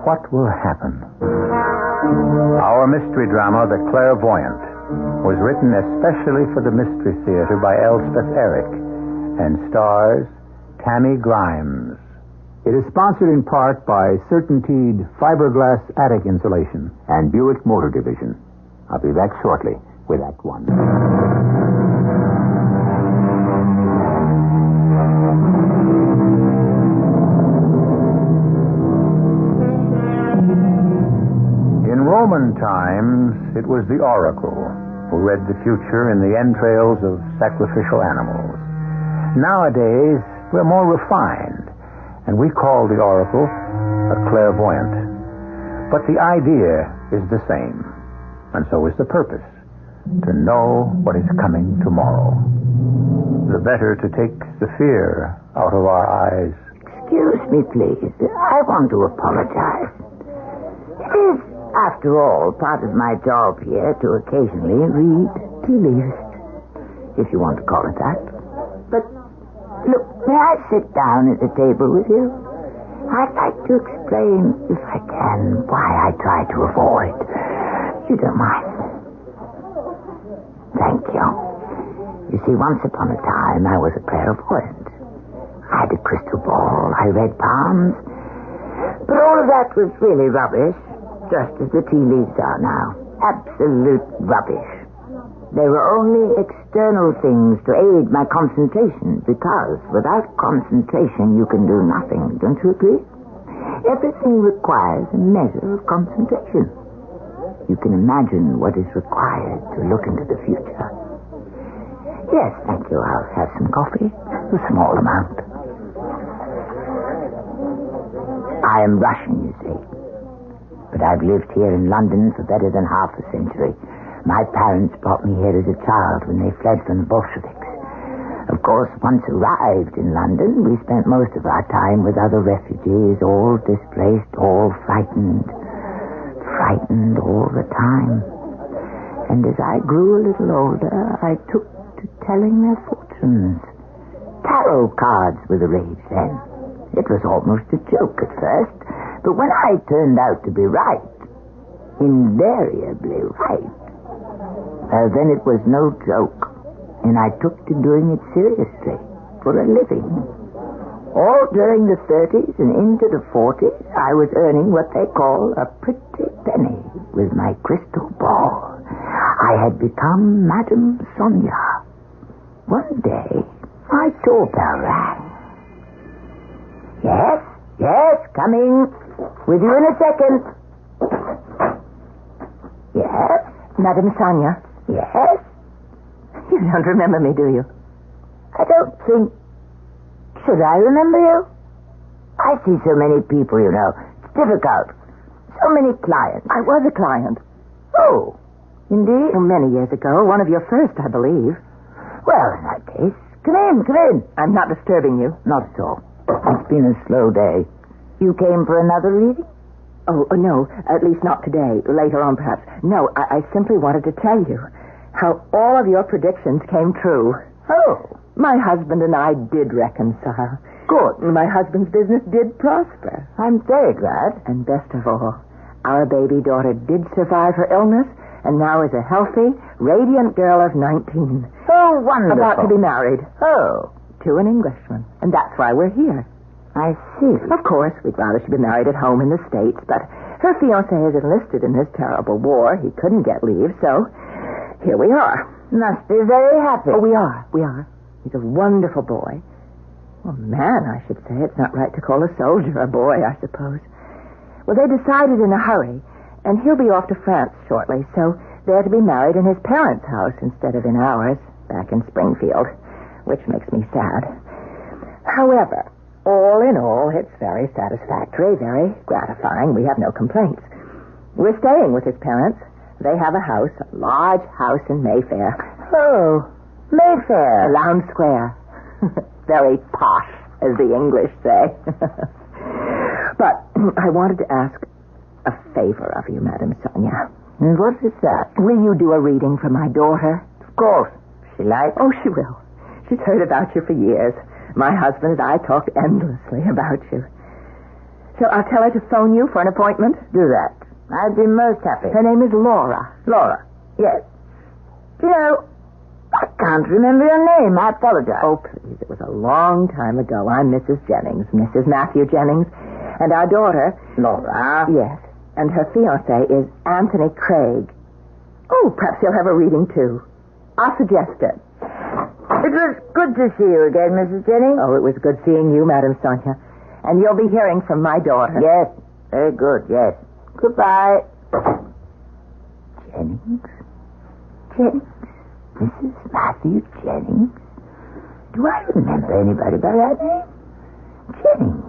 what will happen? Our mystery drama, The Clairvoyant, was written especially for the Mystery Theater by Elspeth Eric and stars Tammy Grimes. It is sponsored in part by Certainteed Fiberglass Attic Insulation and Buick Motor Division. I'll be back shortly with Act One. In Roman times, it was the oracle who read the future in the entrails of sacrificial animals. Nowadays, we're more refined, and we call the oracle a clairvoyant. But the idea is the same, and so is the purpose. To know what is coming tomorrow. The better to take the fear out of our eyes. Excuse me, please. I want to apologize. It is, after all, part of my job here to occasionally read tea leaves, if you want to call it that. But, look, may I sit down at the table with you? I'd like to explain, if I can, why I try to avoid. You don't mind? Thank you. You see, once upon a time, I was a clairvoyant. I had a crystal ball. I read palms. But all of that was really rubbish, just as the tea leaves are now. Absolute rubbish. They were only external things to aid my concentration, because without concentration, you can do nothing. Don't you agree? Everything requires a measure of concentration. You can imagine what is required to look into the future. Yes, thank you. I'll have some coffee. A small amount. I am Russian, you see. But I've lived here in London for better than half a century. My parents brought me here as a child when they fled from the Bolsheviks. Of course, once arrived in London, we spent most of our time with other refugees, all displaced, all frightened. Frightened all the time. And as I grew a little older, I took to telling their fortunes. Tarot cards were the rage then. It was almost a joke at first, but when I turned out to be right, invariably right, Then it was no joke, and I took to doing it seriously, for a living. All during the 30s and into the 40s, I was earning what they call a pretty penny with my crystal ball. I had become Madame Sonia. One day, my doorbell rang. Yes, coming. With you in a second. Yes? Madame Sonia. Yes? You don't remember me, do you? I don't think... Should I remember you? I see so many people, you know. It's difficult. So many clients. I was a client. Oh, indeed? Many years ago. One of your first, I believe. Well, in that case, come in. I'm not disturbing you. Not at all. It's been a slow day. You came for another reading? Oh, no, at least not today. Later on, perhaps. No, I simply wanted to tell you how all of your predictions came true. Oh. My husband and I did reconcile. Good. My husband's business did prosper. I'm very glad. And best of all, our baby daughter did survive her illness and now is a healthy, radiant girl of 19. Oh, wonderful. About to be married. Oh. To an Englishman. And that's why we're here. I see. Of course, we'd rather she be married at home in the States, but her fiancé is enlisted in this terrible war. He couldn't get leave, so here we are. Must be very happy. Oh, we are. He's a wonderful boy. Well, man, I should say. It's not right to call a soldier a boy, I suppose. Well, they decided in a hurry, and he'll be off to France shortly, so they're to be married in his parents' house instead of in ours, back in Springfield, which makes me sad. However, all in all, it's very satisfactory, very gratifying. We have no complaints. We're staying with his parents. They have a house, a large house in Mayfair. Oh, Mayfair. Lowndes Square. Very posh, as the English say. But I wanted to ask a favor of you, Madame Sonia. And what is that? Will you do a reading for my daughter? Of course. She likes? Oh, she will. She's heard about you for years. My husband and I talked endlessly about you. So I'll tell her to phone you for an appointment? Do that. I'd be most happy. Her name is Laura. Laura? Yes. You know, I can't remember your name. I apologize. Oh, please. It was a long time ago. I'm Mrs. Jennings, Mrs. Matthew Jennings. And our daughter... Laura? Yes. And her fiancé is Anthony Craig. Oh, perhaps he'll have a reading, too. I'll suggest it. It was good to see you again, Mrs. Jennings. Oh, it was good seeing you, Madame Sonia. And you'll be hearing from my daughter. Yes. Very good, yes. Goodbye. Jennings? Mrs. Matthew Jennings? Do I remember anybody by that name? Jennings.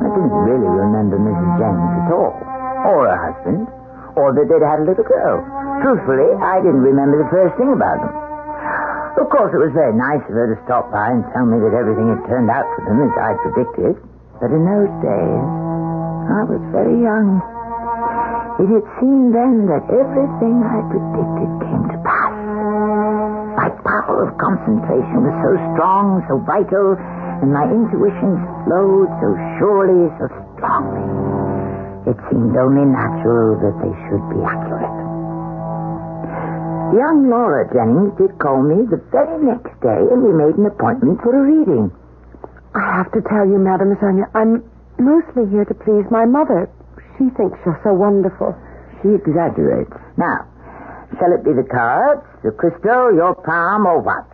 I didn't really remember Mrs. Jennings at all. Or her husband. Or that they'd had a little girl. Truthfully, I didn't remember the first thing about them. Of course, it was very nice of her to stop by and tell me that everything had turned out for them as I predicted. But in those days, I was very young. It had seemed then that everything I predicted came to pass. My power of concentration was so strong, so vital, and my intuitions flowed so surely, so strongly. It seemed only natural that they should be accurate. Young Laura Jennings did call me the very next day, and we made an appointment for a reading. I have to tell you, Madame Sonia, I'm mostly here to please my mother. She thinks you're so wonderful. She exaggerates. Now, shall it be the cards, the crystal, your palm, or what?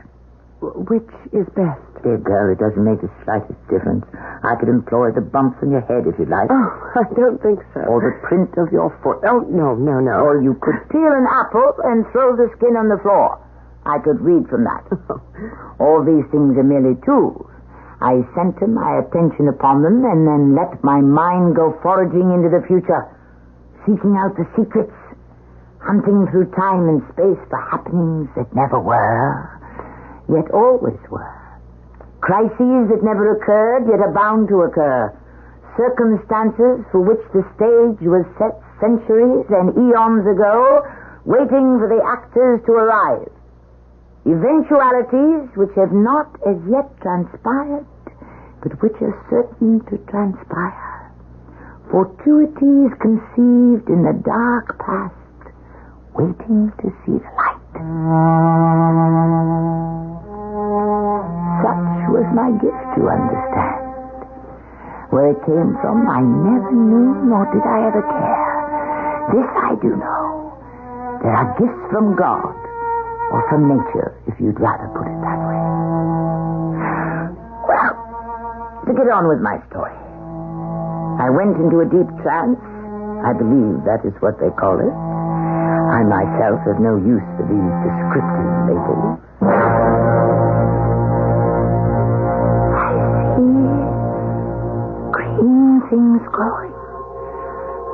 Which is best? Dear girl, it doesn't make the slightest difference. I could employ the bumps on your head if you'd like. Oh, I don't think so. Or the print of your foot. Oh, no. Or you could peel an apple and throw the skin on the floor. I could read from that. All these things are merely tools. I center my attention upon them and then let my mind go foraging into the future, seeking out the secrets, hunting through time and space for happenings that never were, yet always were. Crises that never occurred, yet are bound to occur. Circumstances for which the stage was set centuries and eons ago, waiting for the actors to arrive. Eventualities which have not as yet transpired, but which are certain to transpire. Fortuities conceived in the dark past, waiting to see the light. Such was my gift, you understand. Where it came from, I never knew, nor did I ever care. This I do know. There are gifts from God, or from nature, if you'd rather put it that way. Well, to get on with my story. I went into a deep trance. I believe that is what they call it. I myself have no use for these descriptive labels. I see green things growing.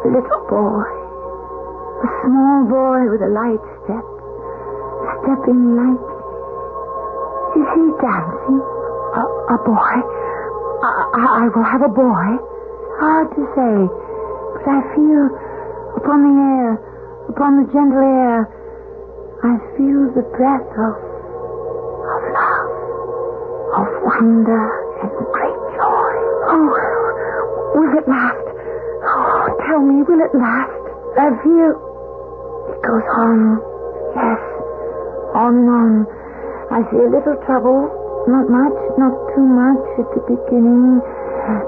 A little boy. A small boy with a light step. Stepping lightly. Is he dancing? A boy? I will have a boy. Hard to say. But I feel upon the air, upon the gentle air, I feel the breath of love, of wonder and great joy. Oh, will it last? Oh, tell me, will it last? I feel it goes on. Yes, on and on. I see a little trouble, not much, not too much at the beginning,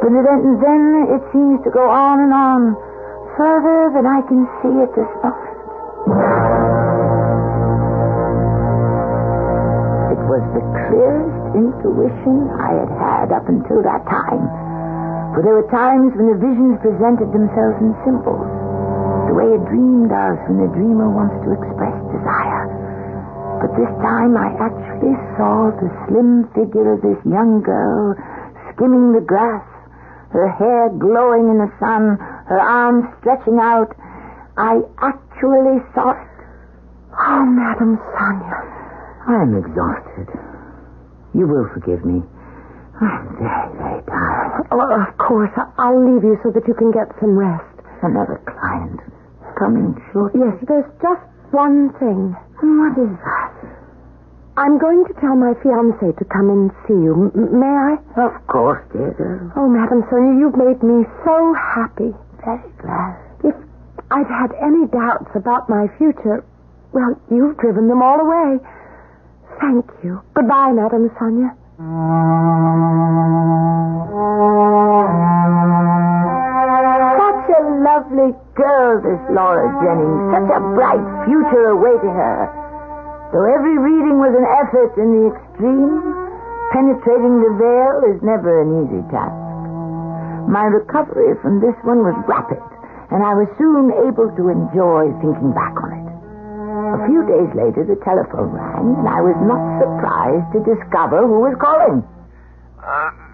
but then it seems to go on and on, further than I can see at this moment. It was the clearest intuition I had had up until that time. For there were times when the visions presented themselves in symbols, the way a dream does when the dreamer wants to express desire. But this time I actually saw the slim figure of this young girl skimming the grass, her hair glowing in the sun, her arms stretching out. I actually saw it. Oh, Madame Sonia. I am exhausted. You will forgive me. I'm very, very tired. Oh, of course. I'll leave you so that you can get some rest. Another client coming shortly. Yes, there's just one thing. What is that? I'm going to tell my fiancé to come and see you. May I? Of course, dear girl. Oh, Madame Sonia, you've made me so happy. Very glad. If I'd had any doubts about my future, well, you've driven them all away. Thank you. Goodbye, Madame Sonia. Such a lovely girl, this Laura Jennings. Such a bright future awaiting her. Though every reading was an effort in the extreme, penetrating the veil is never an easy task. My recovery from this one was rapid, and I was soon able to enjoy thinking back on it. A few days later, the telephone rang, and I was not surprised to discover who was calling.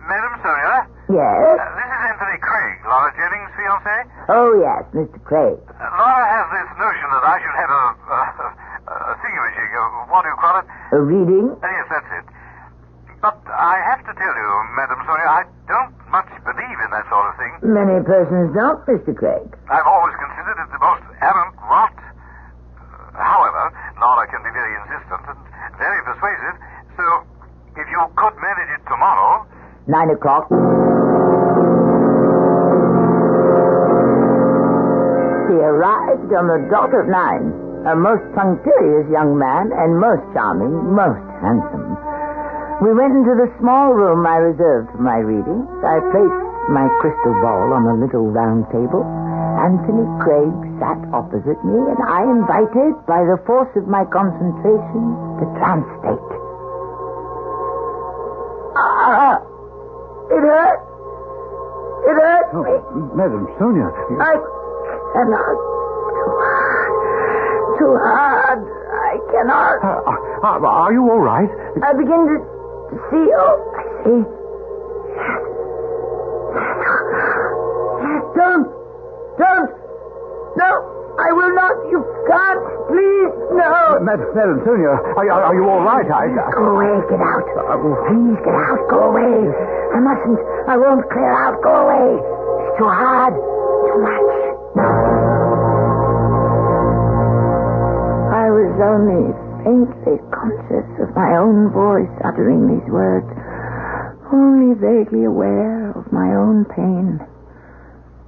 Madam Sonia? Yes? This is Anthony Craig, Laura Jennings' fiancé. Oh, yes, Mr. Craig. Laura has this notion that I should have a thingamajig, what do you call it? A reading? Yes, that's it. But I have to tell you, Madam Sonia, I don't much believe in that sort of thing. Many persons don't, Mr. Craig. I've always considered it the most arrant rot. However, Laura can be very insistent and very persuasive, so if you could manage it tomorrow... 9 o'clock. He arrived on the dot of 9. A most punctilious young man, and most charming, most handsome. We went into the small room I reserved for my readings. I placed my crystal ball on a little round table. Anthony Craig sat opposite me, and I invited, by the force of my concentration, the trance state. It hurt. It hurt me. Madam Sonia. I cannot. Too hard. I cannot. Are you all right? I begin to see. Oh, I see. Don't. No, I will not. You can't. Please, no. Madam Sonia, are you all right? Go away. Get out. Please get out. Go away. I mustn't. I won't clear out. Go away. It's too hard. Too much. I was only faintly conscious of my own voice uttering these words, only vaguely aware of my own pain.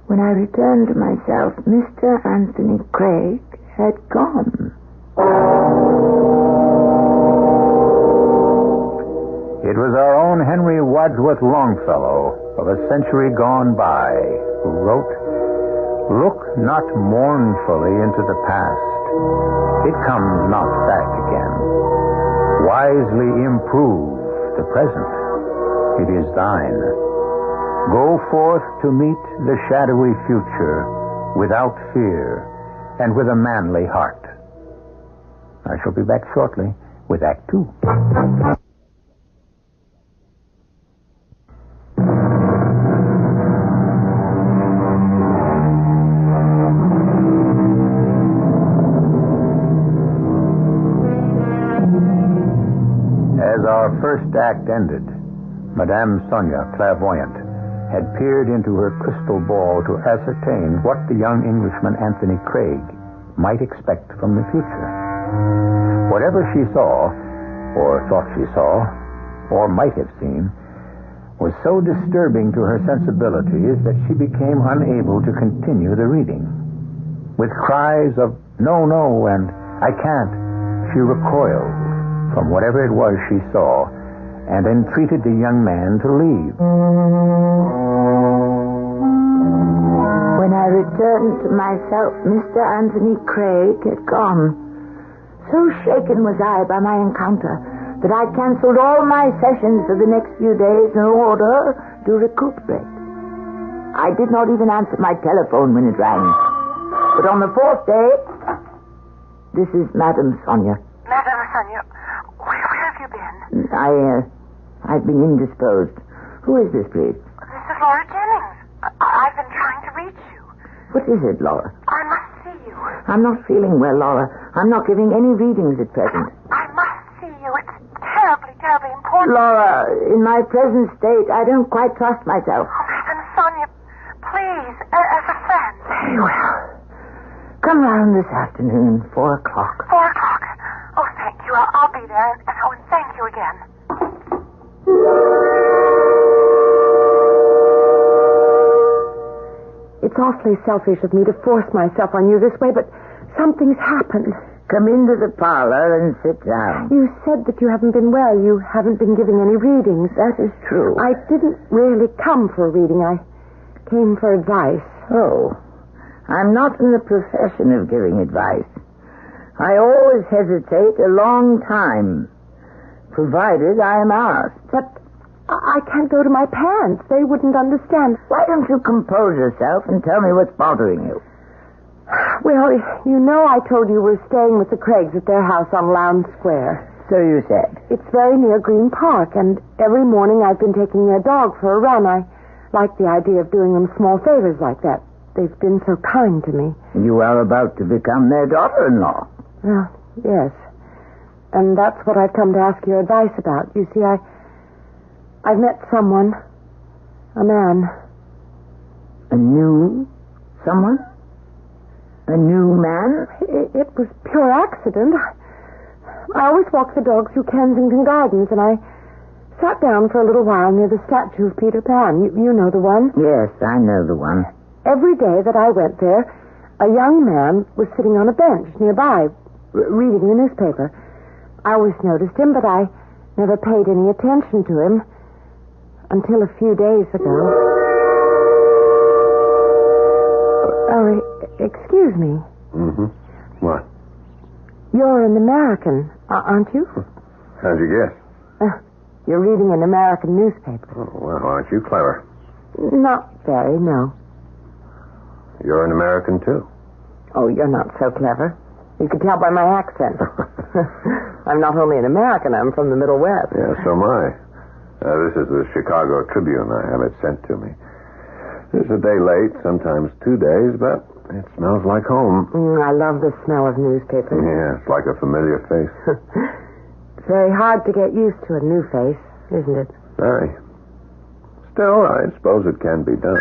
When I returned to myself, Mr. Anthony Craig had gone. It was our own Henry Wadsworth Longfellow of a century gone by who wrote, "Look not mournfully into the past. It comes not back again. Wisely improve the present. It is thine. Go forth to meet the shadowy future without fear and with a manly heart." I shall be back shortly with Act Two. As our first act ended, Madame Sonia, Clairvoyant, had peered into her crystal ball to ascertain what the young Englishman Anthony Craig might expect from the future. Whatever she saw, or thought she saw, or might have seen, was so disturbing to her sensibilities that she became unable to continue the reading. With cries of, "No, no," and "I can't," she recoiled from whatever it was she saw and entreated the young man to leave. When I returned to myself, Mr. Anthony Craig had gone. So shaken was I by my encounter that I canceled all my sessions for the next few days in order to recuperate. I did not even answer my telephone when it rang. But on the fourth day, this is Madame Sonia. Madame Sonia, where have you been? I've been indisposed. Who is this, please? This is Laura Jennings. I've been trying to reach you. What is it, Laura? I must see you. I'm not feeling well, Laura. I'm not giving any readings at present. I must see you. It's terribly, terribly important. Laura, in my present state, I don't quite trust myself. Oh, Madame Sonia, please, as a friend. Very well. Come round this afternoon, 4 o'clock. 4 o'clock. Oh, thank you. I'll be there, and thank you again. It's awfully selfish of me to force myself on you this way, but something's happened. Come into the parlor and sit down. You said that you haven't been well. You haven't been giving any readings. That is true. I didn't really come for a reading. I came for advice. Oh, I'm not in the profession of giving advice. I always hesitate a long time, provided I am asked. But I can't go to my parents. They wouldn't understand. Why don't you compose yourself and tell me what's bothering you? Well, you know I told you we're staying with the Craigs at their house on Lowndes Square. So you said. It's very near Green Park, and every morning I've been taking their dog for a run. I like the idea of doing them small favors like that. They've been so kind to me. You are about to become their daughter-in-law. Well, yes. And that's what I've come to ask your advice about. You see, I've met someone. A man. A new someone? A new man? It was pure accident. I always walk the dogs through Kensington Gardens, and I sat down for a little while near the statue of Peter Pan. You know the one? Yes, I know the one. Every day that I went there, a young man was sitting on a bench nearby, reading the newspaper. I always noticed him, but I never paid any attention to him until a few days ago. Oh, excuse me. Mm-hmm. What? You're an American, aren't you? How'd you guess? You're reading an American newspaper. Oh, well, aren't you clever? Not very, no. You're an American, too. Oh, you're not so clever. You can tell by my accent. I'm not only an American, I'm from the Middle West. Yeah, so am I. This is the Chicago Tribune. I have it sent to me. It's a day late, sometimes 2 days, but it smells like home. I love the smell of newspapers. Yeah, it's like a familiar face. It's very hard to get used to a new face, isn't it? Very. Still, I suppose it can be done.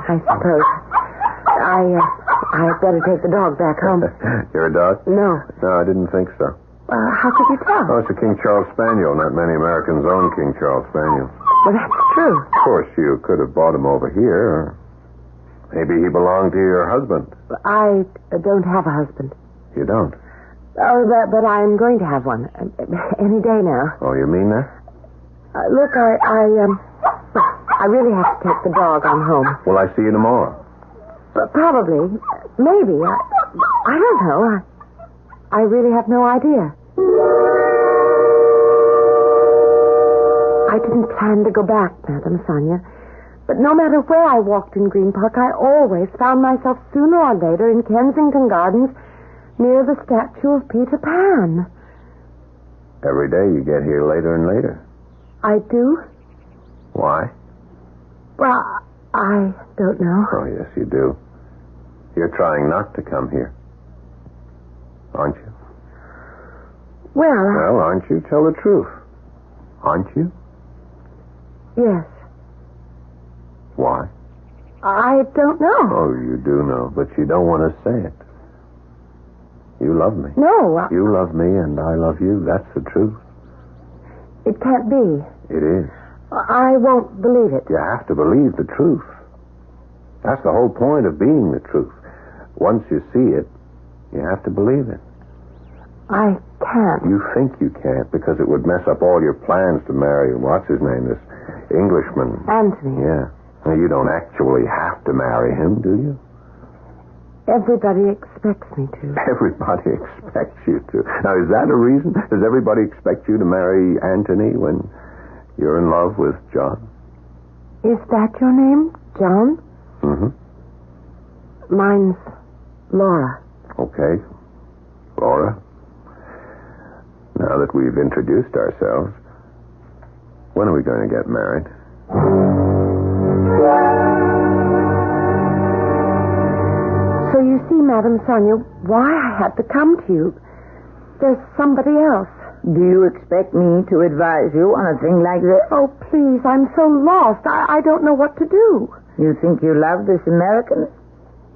I suppose. I'd better take the dog back home. You're a dog? No. No, I didn't think so. How could you tell? Oh, it's a King Charles Spaniel. Not many Americans own King Charles Spaniel. Well, that's true. Of course, you could have bought him over here, or maybe he belonged to your husband. I don't have a husband. You don't? Oh, but I'm going to have one. Any day now. Oh, you mean that? Look, I really have to take the dog on home. Will I see you tomorrow? Probably. Maybe. I don't know. I really have no idea. I didn't plan to go back, Madame Sonia. But no matter where I walked in Green Park, I always found myself sooner or later in Kensington Gardens near the statue of Peter Pan. Every day you get here later and later. I do? Why? Well, I don't know. Oh, yes, you do. You're trying not to come here. Aren't you? Well, aren't you? Tell the truth. Aren't you? Yes. Why? I don't know. Oh, you do know, but you don't want to say it. You love me. No. You love me and I love you. That's the truth. It can't be. It is. I won't believe it. You have to believe the truth. That's the whole point of being the truth. Once you see it, you have to believe it. I can't. You think you can't because it would mess up all your plans to marry, what's his name, this Englishman. Anthony. Yeah. Well, you don't actually have to marry him, do you? Everybody expects me to. Everybody expects you to. Now, is that a reason? Does everybody expect you to marry Anthony when you're in love with John? Is that your name, John? Mm-hmm. Mine's Laura. Okay. Laura. Now that we've introduced ourselves, when are we going to get married? So you see, Madame Sonia, why I had to come to you. There's somebody else. Do you expect me to advise you on a thing like this? Oh, please, I'm so lost. I don't know what to do. You think you love this American?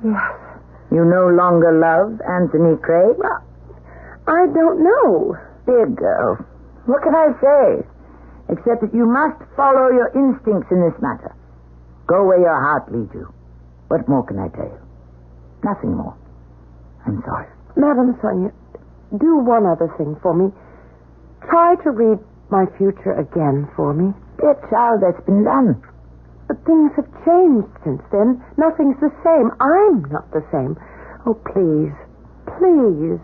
Yes. You no longer love Anthony Craig? Well, I don't know. Dear girl, what can I say? Except that you must follow your instincts in this matter. Go where your heart leads you. What more can I tell you? Nothing more. I'm sorry. Madame Sonia, do one other thing for me. Try to read my future again for me. Dear child, that's been done. But things have changed since then. Nothing's the same. I'm not the same. Oh, please. Please.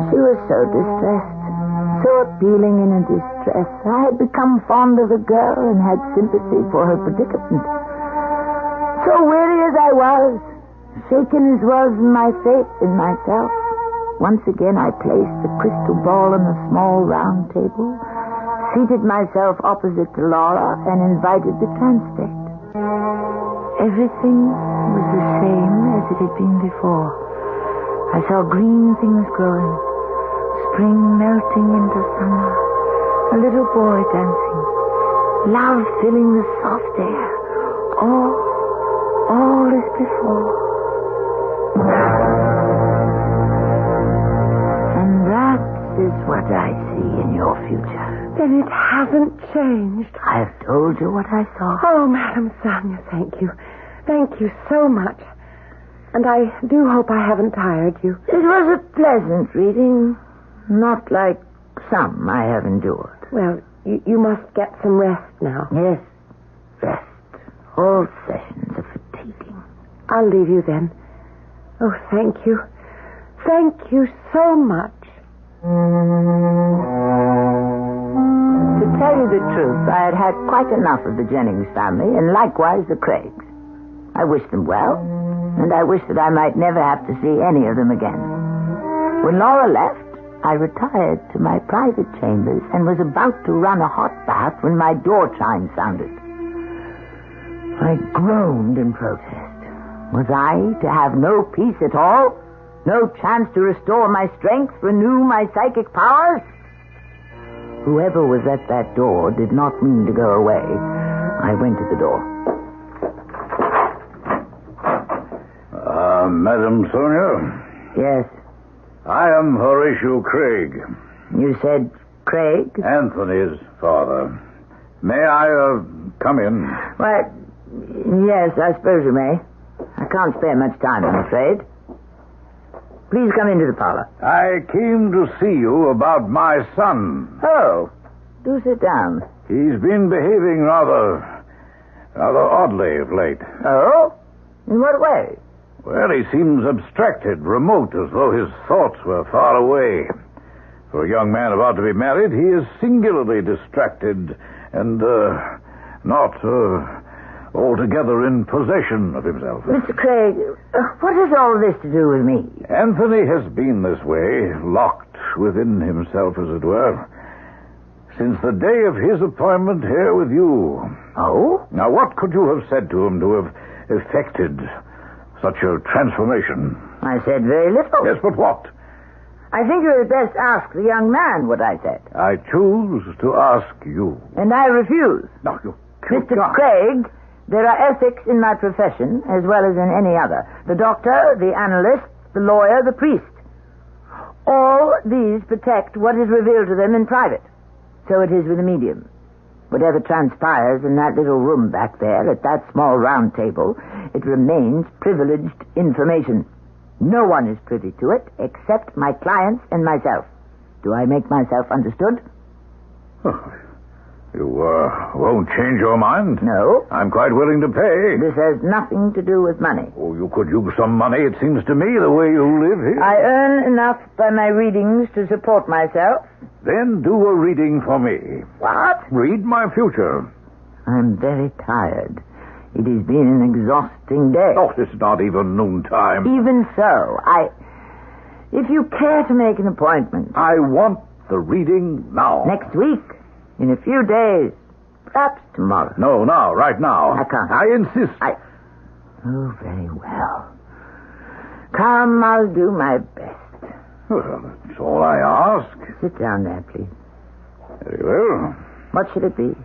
She was so distressed. So appealing in her distress. I had become fond of the girl and had sympathy for her predicament. So weary as I was, shaken as was my faith in myself, once again I placed the crystal ball on the small round table, seated myself opposite to Laura, and invited the transect. Everything was the same as it had been before. I saw green things growing, spring melting into summer, a little boy dancing, love filling the soft air. All as before. And that is what I see in your future. Then it hasn't changed. I have told you what I saw. Oh, Madame Sonia, thank you. Thank you so much. And I do hope I haven't tired you. It was a pleasant reading. Not like some I have endured. Well, you must get some rest now. Yes, rest. All sessions are fatiguing. I'll leave you then. Oh, thank you. Thank you so much. To tell you the truth, I had had quite enough of the Jennings family, and likewise the Craigs. I wished them well, and I wished that I might never have to see any of them again. When Laura left, I retired to my private chambers and was about to run a hot bath when my door chime sounded. I groaned in protest. Was I to have no peace at all? No chance to restore my strength, renew my psychic powers? Whoever was at that door did not mean to go away. I went to the door. Madam Sonia? Yes. I am Horatio Craig. You said Craig? Anthony's father. May I, come in? Why, yes, I suppose you may. I can't spare much time, I'm afraid. Please come into the parlor. I came to see you about my son. Oh, do sit down. He's been behaving rather oddly of late. Oh? In what way? Well, he seems abstracted, remote, as though his thoughts were far away. For a young man about to be married, he is singularly distracted and, not altogether in possession of himself. Mr. Craig, what has all this to do with me? Anthony has been this way, locked within himself, as it were, since the day of his appointment here with you. Oh? Now, what could you have said to him to have effected such a transformation? I said very little. Yes, but what? I think you had best ask the young man what I said. I choose to ask you. And I refuse. No, you Mr. can't. Craig, there are ethics in my profession as well as in any other. The doctor, the analyst, the lawyer, the priest. All these protect what is revealed to them in private. So it is with the medium. Whatever transpires in that little room back there at that small round table, it remains privileged information. No one is privy to it except my clients and myself. Do I make myself understood? You won't change your mind? No. I'm quite willing to pay. This has nothing to do with money. Oh, you could use some money, it seems to me, the way you live here. I earn enough by my readings to support myself. Then do a reading for me. What? Read my future. I'm very tired. It has been an exhausting day. Oh, it's not even noontime. Even so, if you care to make an appointment... I want the reading now. Next week. In a few days. Perhaps tomorrow. No, now, right now. I can't. I insist. Oh, very well. Come, I'll do my best. Well, that's all I ask. Sit down there, please. Very well. What should it be?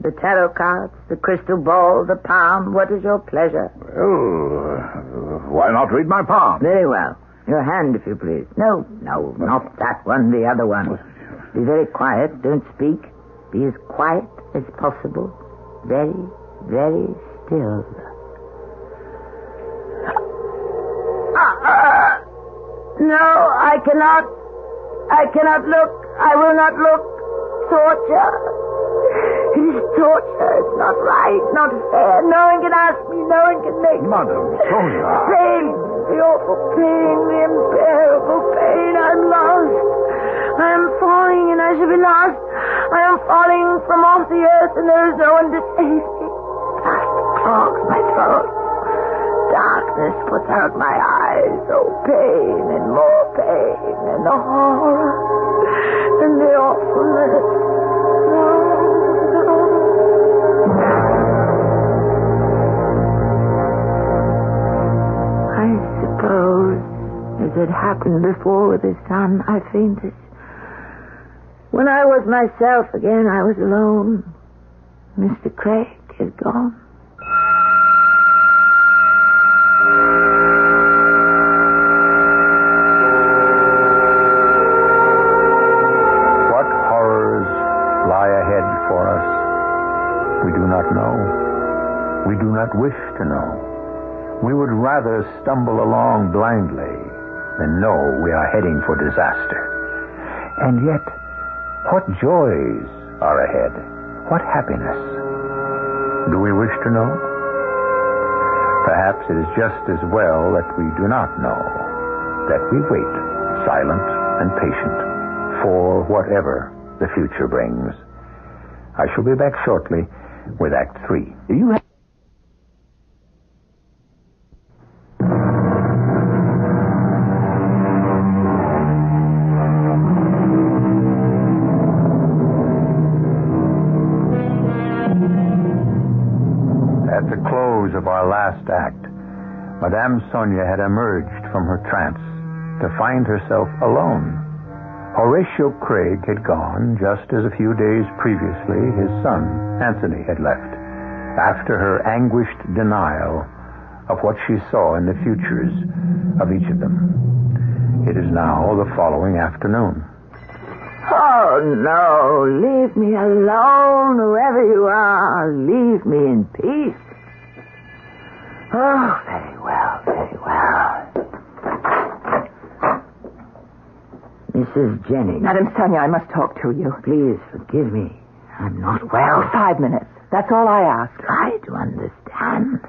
The tarot cards, the crystal ball, the palm. What is your pleasure? Well, why not read my palm? Very well. Your hand, if you please. No, not that one, the other one. Be very quiet. Don't speak. Be as quiet as possible. Very, very still. No, I cannot look. I will not look. Torture. It is torture. It's not right, not fair. No one can ask me. No one can make me. Madam Sonia. Pain. The awful pain. The unbearable pain. I'm lost. I am falling and I shall be lost. I am falling from off the earth and there is no one to save me. Dust clogs my throat. Darkness puts out my eyes. Oh, pain and more pain and the horror and the awfulness. I suppose, as had happened before with his son, I fainted. When I was myself again, I was alone. Mr. Craig is gone. What horrors lie ahead for us? We do not know. We do not wish to know. We would rather stumble along blindly than know we are heading for disaster. And yet, what joys are ahead? What happiness? Do we wish to know? Perhaps it is just as well that we do not know, that we wait, silent and patient, for whatever the future brings. I shall be back shortly with Act 3. Do you have... At the close of our last act, Madame Sonia had emerged from her trance to find herself alone. Horatio Craig had gone just as a few days previously his son, Anthony, had left, after her anguished denial of what she saw in the futures of each of them. It is now the following afternoon. Oh, no, leave me alone, whoever you are. Leave me in peace. Oh, very well, very well. Mrs. Jennings. Madam Sonia, I must talk to you. Please forgive me. I'm not well. 5 minutes. That's all I ask. Try to understand.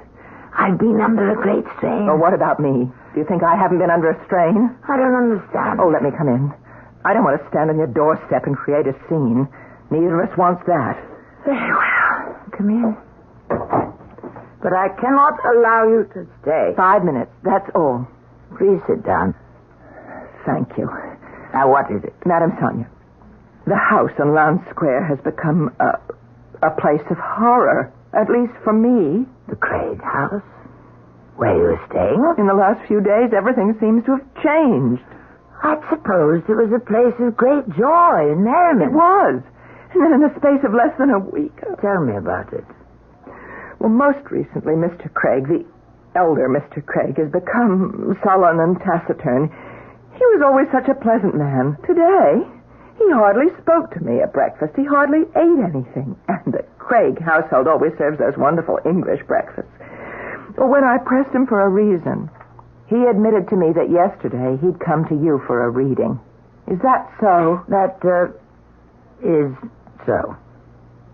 I've been under a great strain. Oh, what about me? Do you think I haven't been under a strain? I don't understand. Oh, let me come in. I don't want to stand on your doorstep and create a scene. Neither of us wants that. Very well. Come in. But I cannot allow you to stay. 5 minutes. That's all. Please sit down. Thank you. Now, what is it? Madam Sonia, the house on Lounge Square has become a place of horror. At least for me. The Craig house? Where you were staying? In the last few days, everything seems to have changed. I'd supposed it was a place of great joy and merriment. It was. And then in the space of less than a week... Tell me about it. Well, most recently, Mr. Craig, the elder Mr. Craig, has become sullen and taciturn. He was always such a pleasant man. Today, he hardly spoke to me at breakfast. He hardly ate anything. And the Craig household always serves those wonderful English breakfasts. Well, when I pressed him for a reason, he admitted to me that yesterday he'd come to you for a reading. Is that so? That, is so.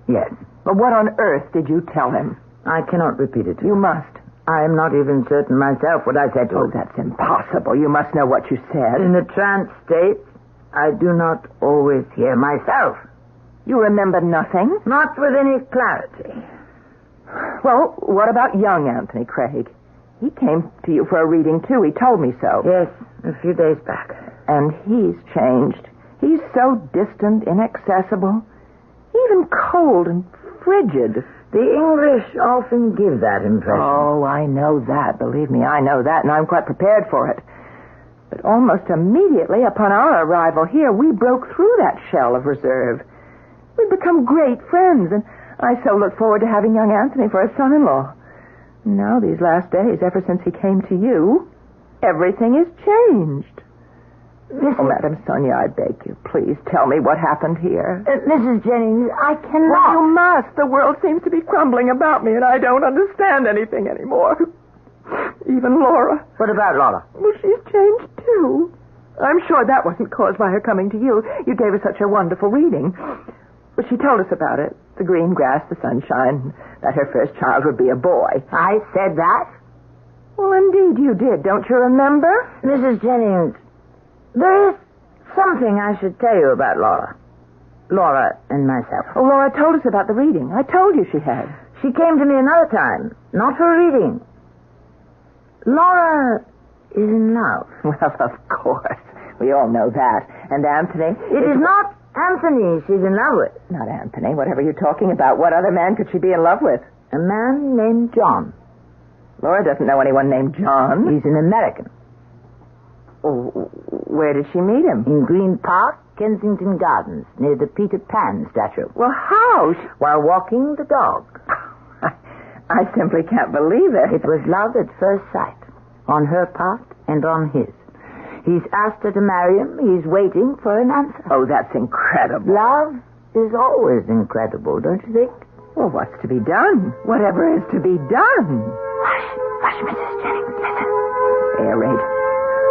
Yes. But what on earth did you tell him? I cannot repeat it. You must. I am not even certain myself what I said to him. Oh, that's impossible. You must know what you said. In a trance state, I do not always hear myself. You remember nothing? Not with any clarity. Well, what about young Anthony Craig? He came to you for a reading, too. He told me so. Yes, a few days back. And he's changed. He's so distant, inaccessible, even cold and frigid. The English often give that impression. Oh, I know that. Believe me, I know that, and I'm quite prepared for it. But almost immediately upon our arrival here, we broke through that shell of reserve. We've become great friends, and I so look forward to having young Anthony for a son-in-law. Now, these last days, ever since he came to you, everything has changed. Oh, Madam Sonia, I beg you, please tell me what happened here. Mrs. Jennings, I cannot. Well, you must. The world seems to be crumbling about me, and I don't understand anything anymore. Even Laura. What about Laura? Well, she's changed, too. I'm sure that wasn't caused by her coming to you. You gave her such a wonderful reading. But she told us about it. The green grass, the sunshine, that her first child would be a boy. I said that? Well, indeed you did. Don't you remember? Mrs. Jennings, there is something I should tell you about Laura. Laura and myself. Oh, Laura told us about the reading. I told you she had. She came to me another time. Not for a reading. Laura is in love. Well, of course. We all know that. And Anthony... It is not Anthony she's in love with. Not Anthony. Whatever you're talking about. What other man could she be in love with? A man named John. Laura doesn't know anyone named John. He's an American. Oh, where did she meet him? In Green Park, Kensington Gardens, near the Peter Pan statue. Well, how? While walking the dog. I simply can't believe it. It was love at first sight, on her part and on his. He's asked her to marry him. He's waiting for an answer. Oh, that's incredible. Love is always incredible, don't you think? Well, what's to be done? Whatever is to be done. Hush, Mrs. Jennings, listen. Air raid.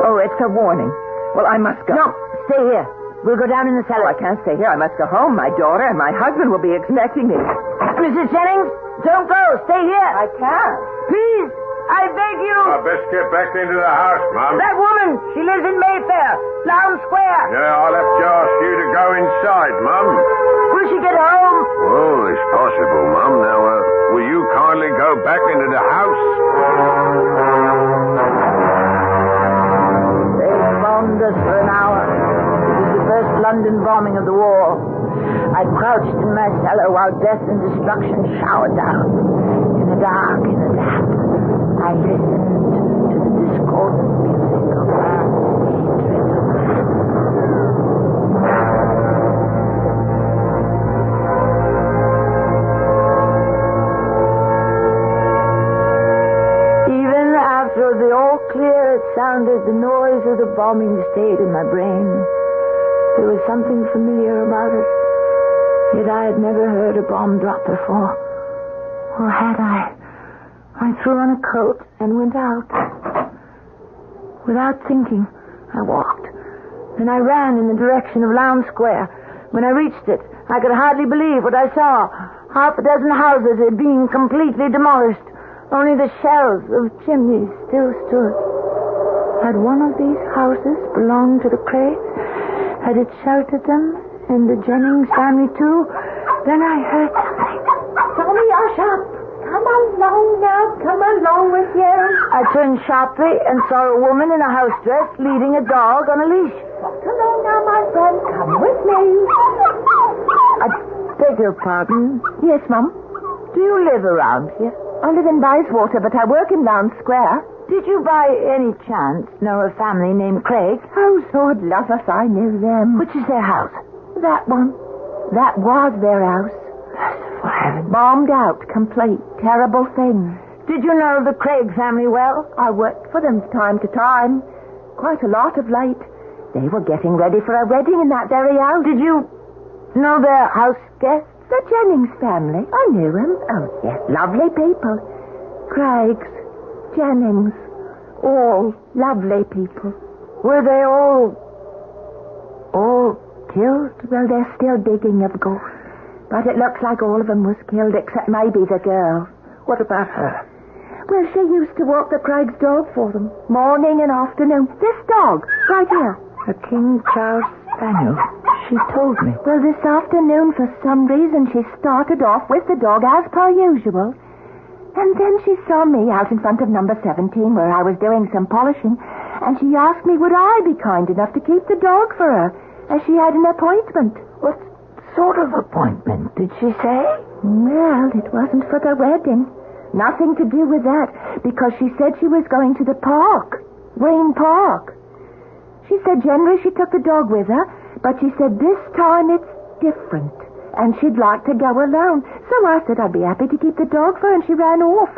Oh, it's a warning. Well, I must go. No, stay here. We'll go down in the cellar. Oh, I can't stay here. I must go home. My daughter and my husband will be expecting me. Mrs. Jennings, don't go. Stay here. I can't. Please, I beg you. Best get back into the house, Mum. That woman, she lives in Mayfair, Lounge Square. Yeah, I'll have to ask you to go inside, Mum. Will she get home? Oh, it's possible, Mum. Now, will you kindly go back into the house? They bombed us for an hour. It was the first London bombing of the war. I crouched in my cellar while death and destruction showered down. In the dark, in the damp, I listened to the discordant music of man's hatred of man. Even after the all clear had sounded, the noise of the bombing stayed in my brain. There was something familiar about it. Yet I had never heard a bomb drop before. Or had I? I threw on a coat and went out. Without thinking, I walked. and I ran in the direction of Lowndes Square. When I reached it, I could hardly believe what I saw. Half a dozen houses had been completely demolished. Only the shells of chimneys still stood. Had one of these houses belonged to the Craigs? Had it sheltered them and the Jennings family too? Then I heard something. Tommy, hush up. Come along now. Come along with you. I turned sharply and saw a woman in a house dress leading a dog on a leash. Walk along now, my friend. Come with me. I beg your pardon. Yes, Mum. Do you live around here? I live in Bayswater, but I work in Lowndes Square. Did you by any chance know a family named Craig? Oh, Lord love us, I knew them. Which is their house? That one. That was their house. For heaven. Bombed out, complete. Terrible thing. Did you know the Craig family well? I worked for them time to time. Quite a lot of late. They were getting ready for a wedding in that very house. Did you know their house guests? The Jennings family. I knew them. Oh, yes, lovely people. Craigs, Jennings, all lovely people. Were they all killed? Well, they're still digging, of course. But it looks like all of them was killed, except maybe the girl. What about her? Well, she used to walk the Craigs' dog for them, morning and afternoon. This dog, right here. A King Charles Spaniel. She told me. Well, this afternoon, for some reason, she started off with the dog as per usual. And then she saw me out in front of number 17 where I was doing some polishing, and she asked me would I be kind enough to keep the dog for her, as she had an appointment. What sort of appointment, did she say? Well, it wasn't for the wedding. Nothing to do with that, because she said she was going to the park, Green Park. She said generally she took the dog with her, but she said this time it's different, and she'd like to go alone. So I said I'd be happy to keep the dog for her, and she ran off.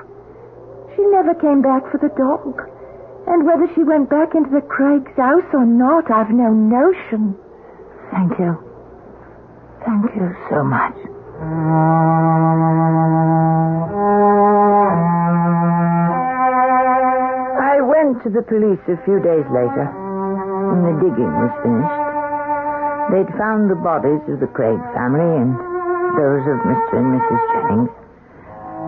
She never came back for the dog. And whether she went back into the Craigs' house or not, I've no notion. Thank you. Thank you so much. I went to the police a few days later, when the digging was finished. They'd found the bodies of the Craig family and those of Mr. and Mrs. Jennings.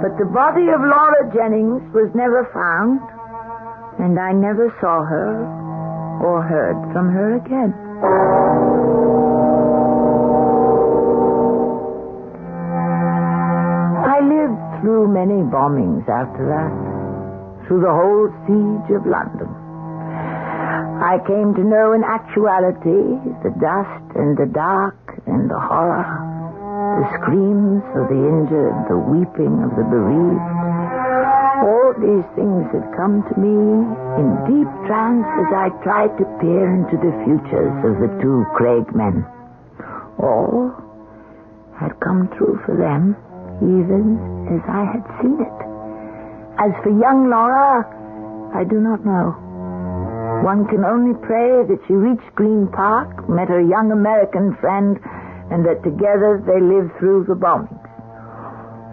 But the body of Laura Jennings was never found, and I never saw her or heard from her again. I lived through many bombings after that, through the whole siege of London. I came to know in actuality the dust and the dark and the horror, the screams of the injured, the weeping of the bereaved. All these things had come to me in deep trance as I tried to peer into the futures of the two Craig men. All had come true for them, even as I had seen it. As for young Laura, I do not know. One can only pray that she reached Green Park, met her young American friend, and that together they lived through the bombings,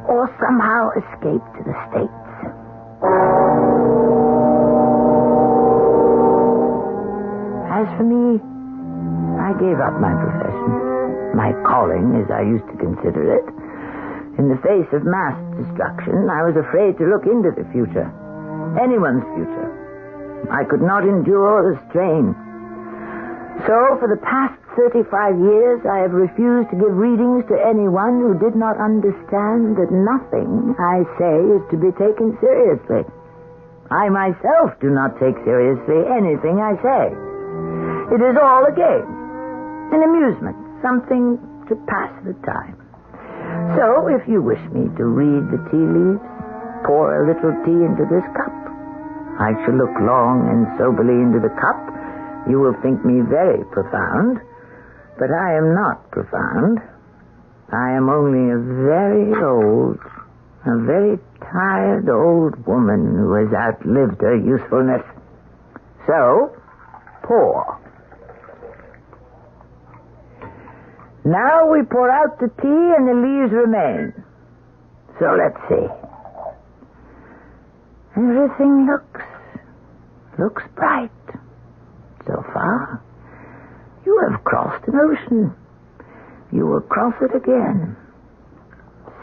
or somehow escaped to the States. As for me, I gave up my profession, my calling, as I used to consider it. In the face of mass destruction, I was afraid to look into the future, anyone's future. I could not endure the strain. So, for the past 35 years, I have refused to give readings to anyone who did not understand that nothing I say is to be taken seriously. I myself do not take seriously anything I say. It is all a game, an amusement, something to pass the time. So, if you wish me to read the tea leaves, pour a little tea into this cup. I shall look long and soberly into the cup. You will think me very profound, but I am not profound. I am only a very old, a very tired old woman who has outlived her usefulness. So, pour. Now we pour out the tea and the leaves remain. So let's see. Everything looks bright so far. You have crossed an ocean. You will cross it again.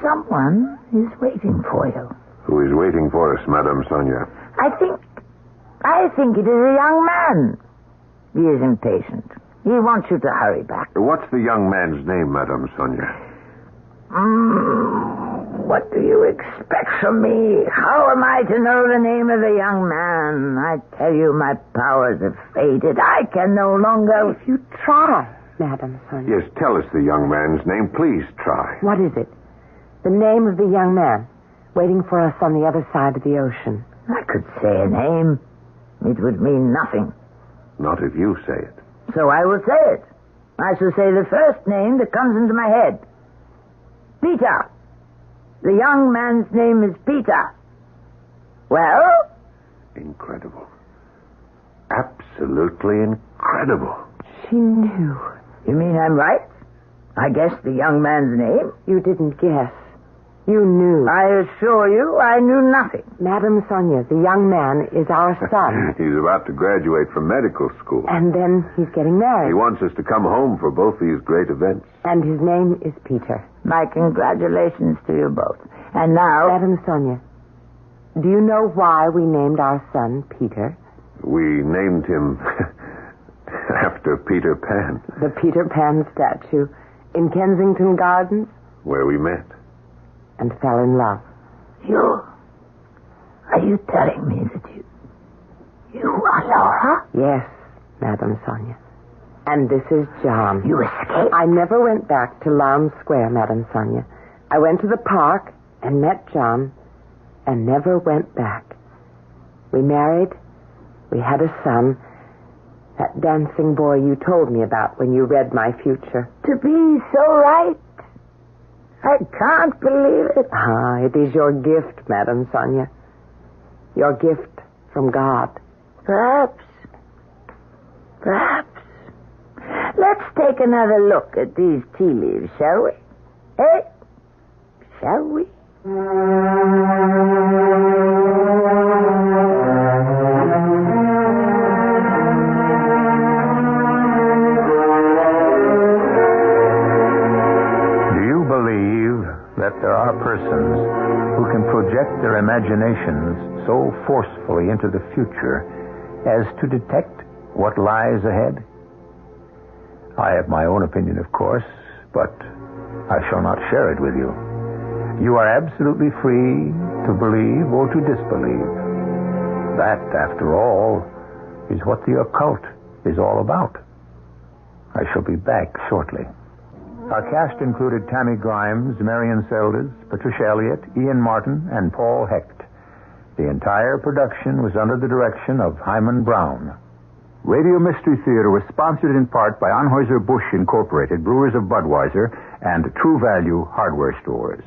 Someone is waiting for you. Who is waiting for us, Madame Sonia? I think it is a young man. He is impatient. He wants you to hurry back. What's the young man's name, Madame Sonia? What do you expect from me? How am I to know the name of the young man? I tell you, my powers have faded. I can no longer... If you try, Madame Sonia. Yes, tell us the young man's name. Please try. What is it? The name of the young man waiting for us on the other side of the ocean. I could say a name. It would mean nothing. Not if you say it. So I will say it. I shall say the first name that comes into my head. Peter. The young man's name is Peter. Well? Incredible. Absolutely incredible. She knew. You mean I'm right? I guessed the young man's name? You didn't guess. You knew. I assure you, I knew nothing. Madame Sonia, the young man is our son. He's about to graduate from medical school. And then he's getting married. He wants us to come home for both these great events. And his name is Peter. My congratulations to you both. And now... Madame Sonia, do you know why we named our son Peter? We named him after Peter Pan. The Peter Pan statue in Kensington Gardens? Where we met. And fell in love. Are you telling me that you are Laura? Yes, Madame Sonia. And this is John. You escaped? I never went back to Lowndes Square, Madame Sonia. I went to the park and met John and never went back. We married. We had a son. That dancing boy you told me about when you read my future. To be so right. I can't believe it. It is your gift, Madame Sonia. Your gift from God. Perhaps. Let's take another look at these tea leaves, shall we? Shall we? That there are persons who can project their imaginations so forcefully into the future as to detect what lies ahead? I have my own opinion, of course, but I shall not share it with you. You are absolutely free to believe or to disbelieve. That, after all, is what the occult is all about. I shall be back shortly. Our cast included Tammy Grimes, Marion Seldes, Patricia Elliott, Ian Martin, and Paul Hecht. The entire production was under the direction of Hyman Brown. Radio Mystery Theater was sponsored in part by Anheuser-Busch Incorporated, Brewers of Budweiser, and True Value Hardware Stores.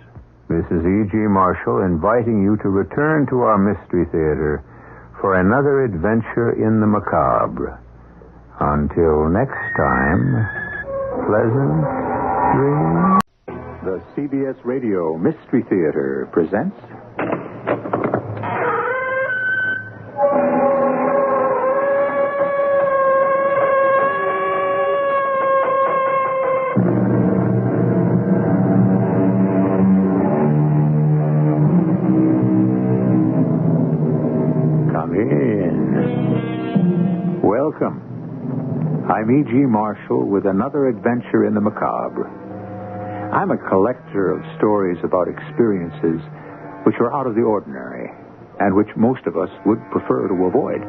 This is E.G. Marshall inviting you to return to our Mystery Theater for another adventure in the macabre. Until next time, pleasant dreams. The CBS Radio Mystery Theater presents... Come in. Welcome. I'm E.G. Marshall with another adventure in the macabre. I'm a collector of stories about experiences which are out of the ordinary and which most of us would prefer to avoid.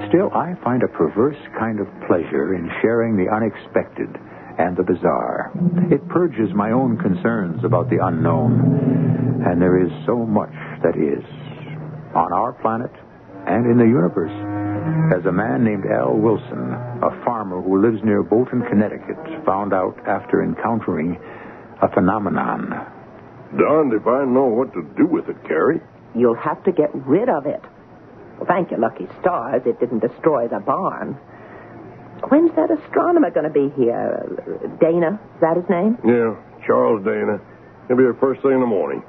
Still, I find a perverse kind of pleasure in sharing the unexpected and the bizarre. It purges my own concerns about the unknown, and there is so much that is on our planet and in the universe. As a man named Al Wilson, a farmer who lives near Bolton, Connecticut, found out after encountering a phenomenon. Darned if I know what to do with it, Carrie. You'll have to get rid of it. Well, thank your lucky stars it didn't destroy the barn. When's that astronomer going to be here? Dana, is that his name? Yeah, Charles Dana. He'll be here first thing in the morning.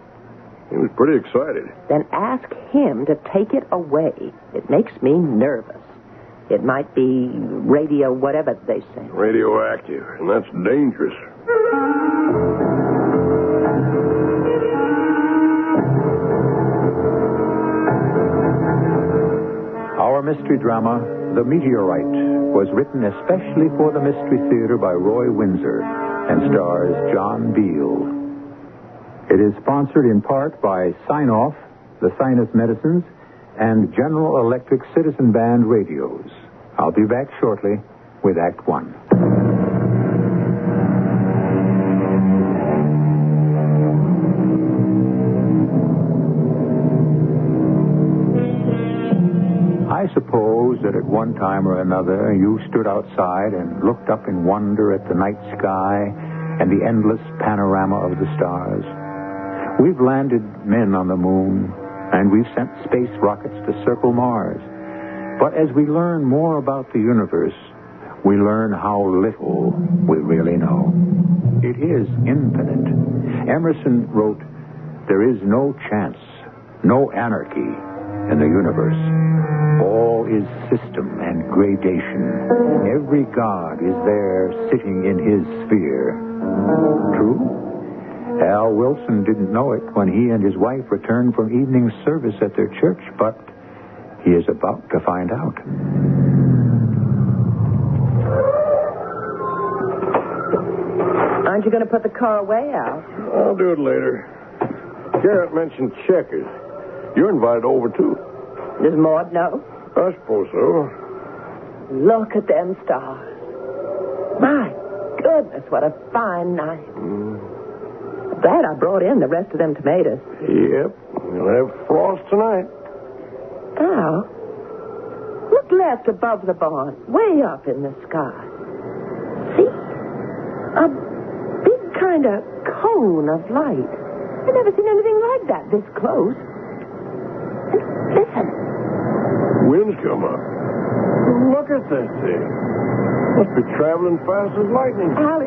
He was pretty excited. Then ask him to take it away. It makes me nervous. It might be radio whatever they say. Radioactive, and that's dangerous. Our mystery drama, The Meteorite, was written especially for the Mystery Theater by Roy Windsor and stars John Beal. It is sponsored in part by Sign-Off, the Sinus Medicines, and General Electric Citizen Band radios. I'll be back shortly with Act One. I suppose that at one time or another you stood outside and looked up in wonder at the night sky and the endless panorama of the stars. We've landed men on the moon, and we've sent space rockets to circle Mars. But as we learn more about the universe, we learn how little we really know. It is infinite. Emerson wrote, "There is no chance, no anarchy in the universe. All is system and gradation. Every god is there sitting in his sphere." True? Al Wilson didn't know it when he and his wife returned from evening service at their church, but he is about to find out. Aren't you going to put the car away, Al? I'll do it later. Garrett mentioned checkers. You're invited over, too. Does Maud know? I suppose so. Look at them stars. My goodness, what a fine night. Glad I brought in the rest of them tomatoes. Yep. We'll have frost tonight. Al, look left above the barn, way up in the sky. See? A big kind of cone of light. I've never seen anything like that this close. And listen. Wind's come up. Look at that thing. Must be traveling fast as lightning. Al,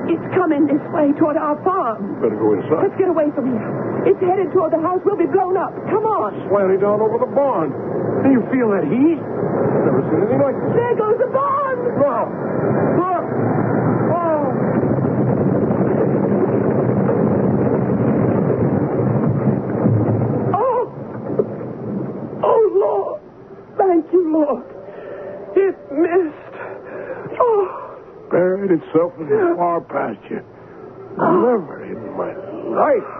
it's coming this way toward our farm. Better go inside. Let's get away from here. It's headed toward the house. We'll be blown up. Come on. Slanting down over the barn. Do you feel that heat? I've never seen anything like this. There goes the barn. Wow. Look. Oh, Lord. Thank you, Lord. It missed. Oh. Buried itself in the far pasture. Never in my life.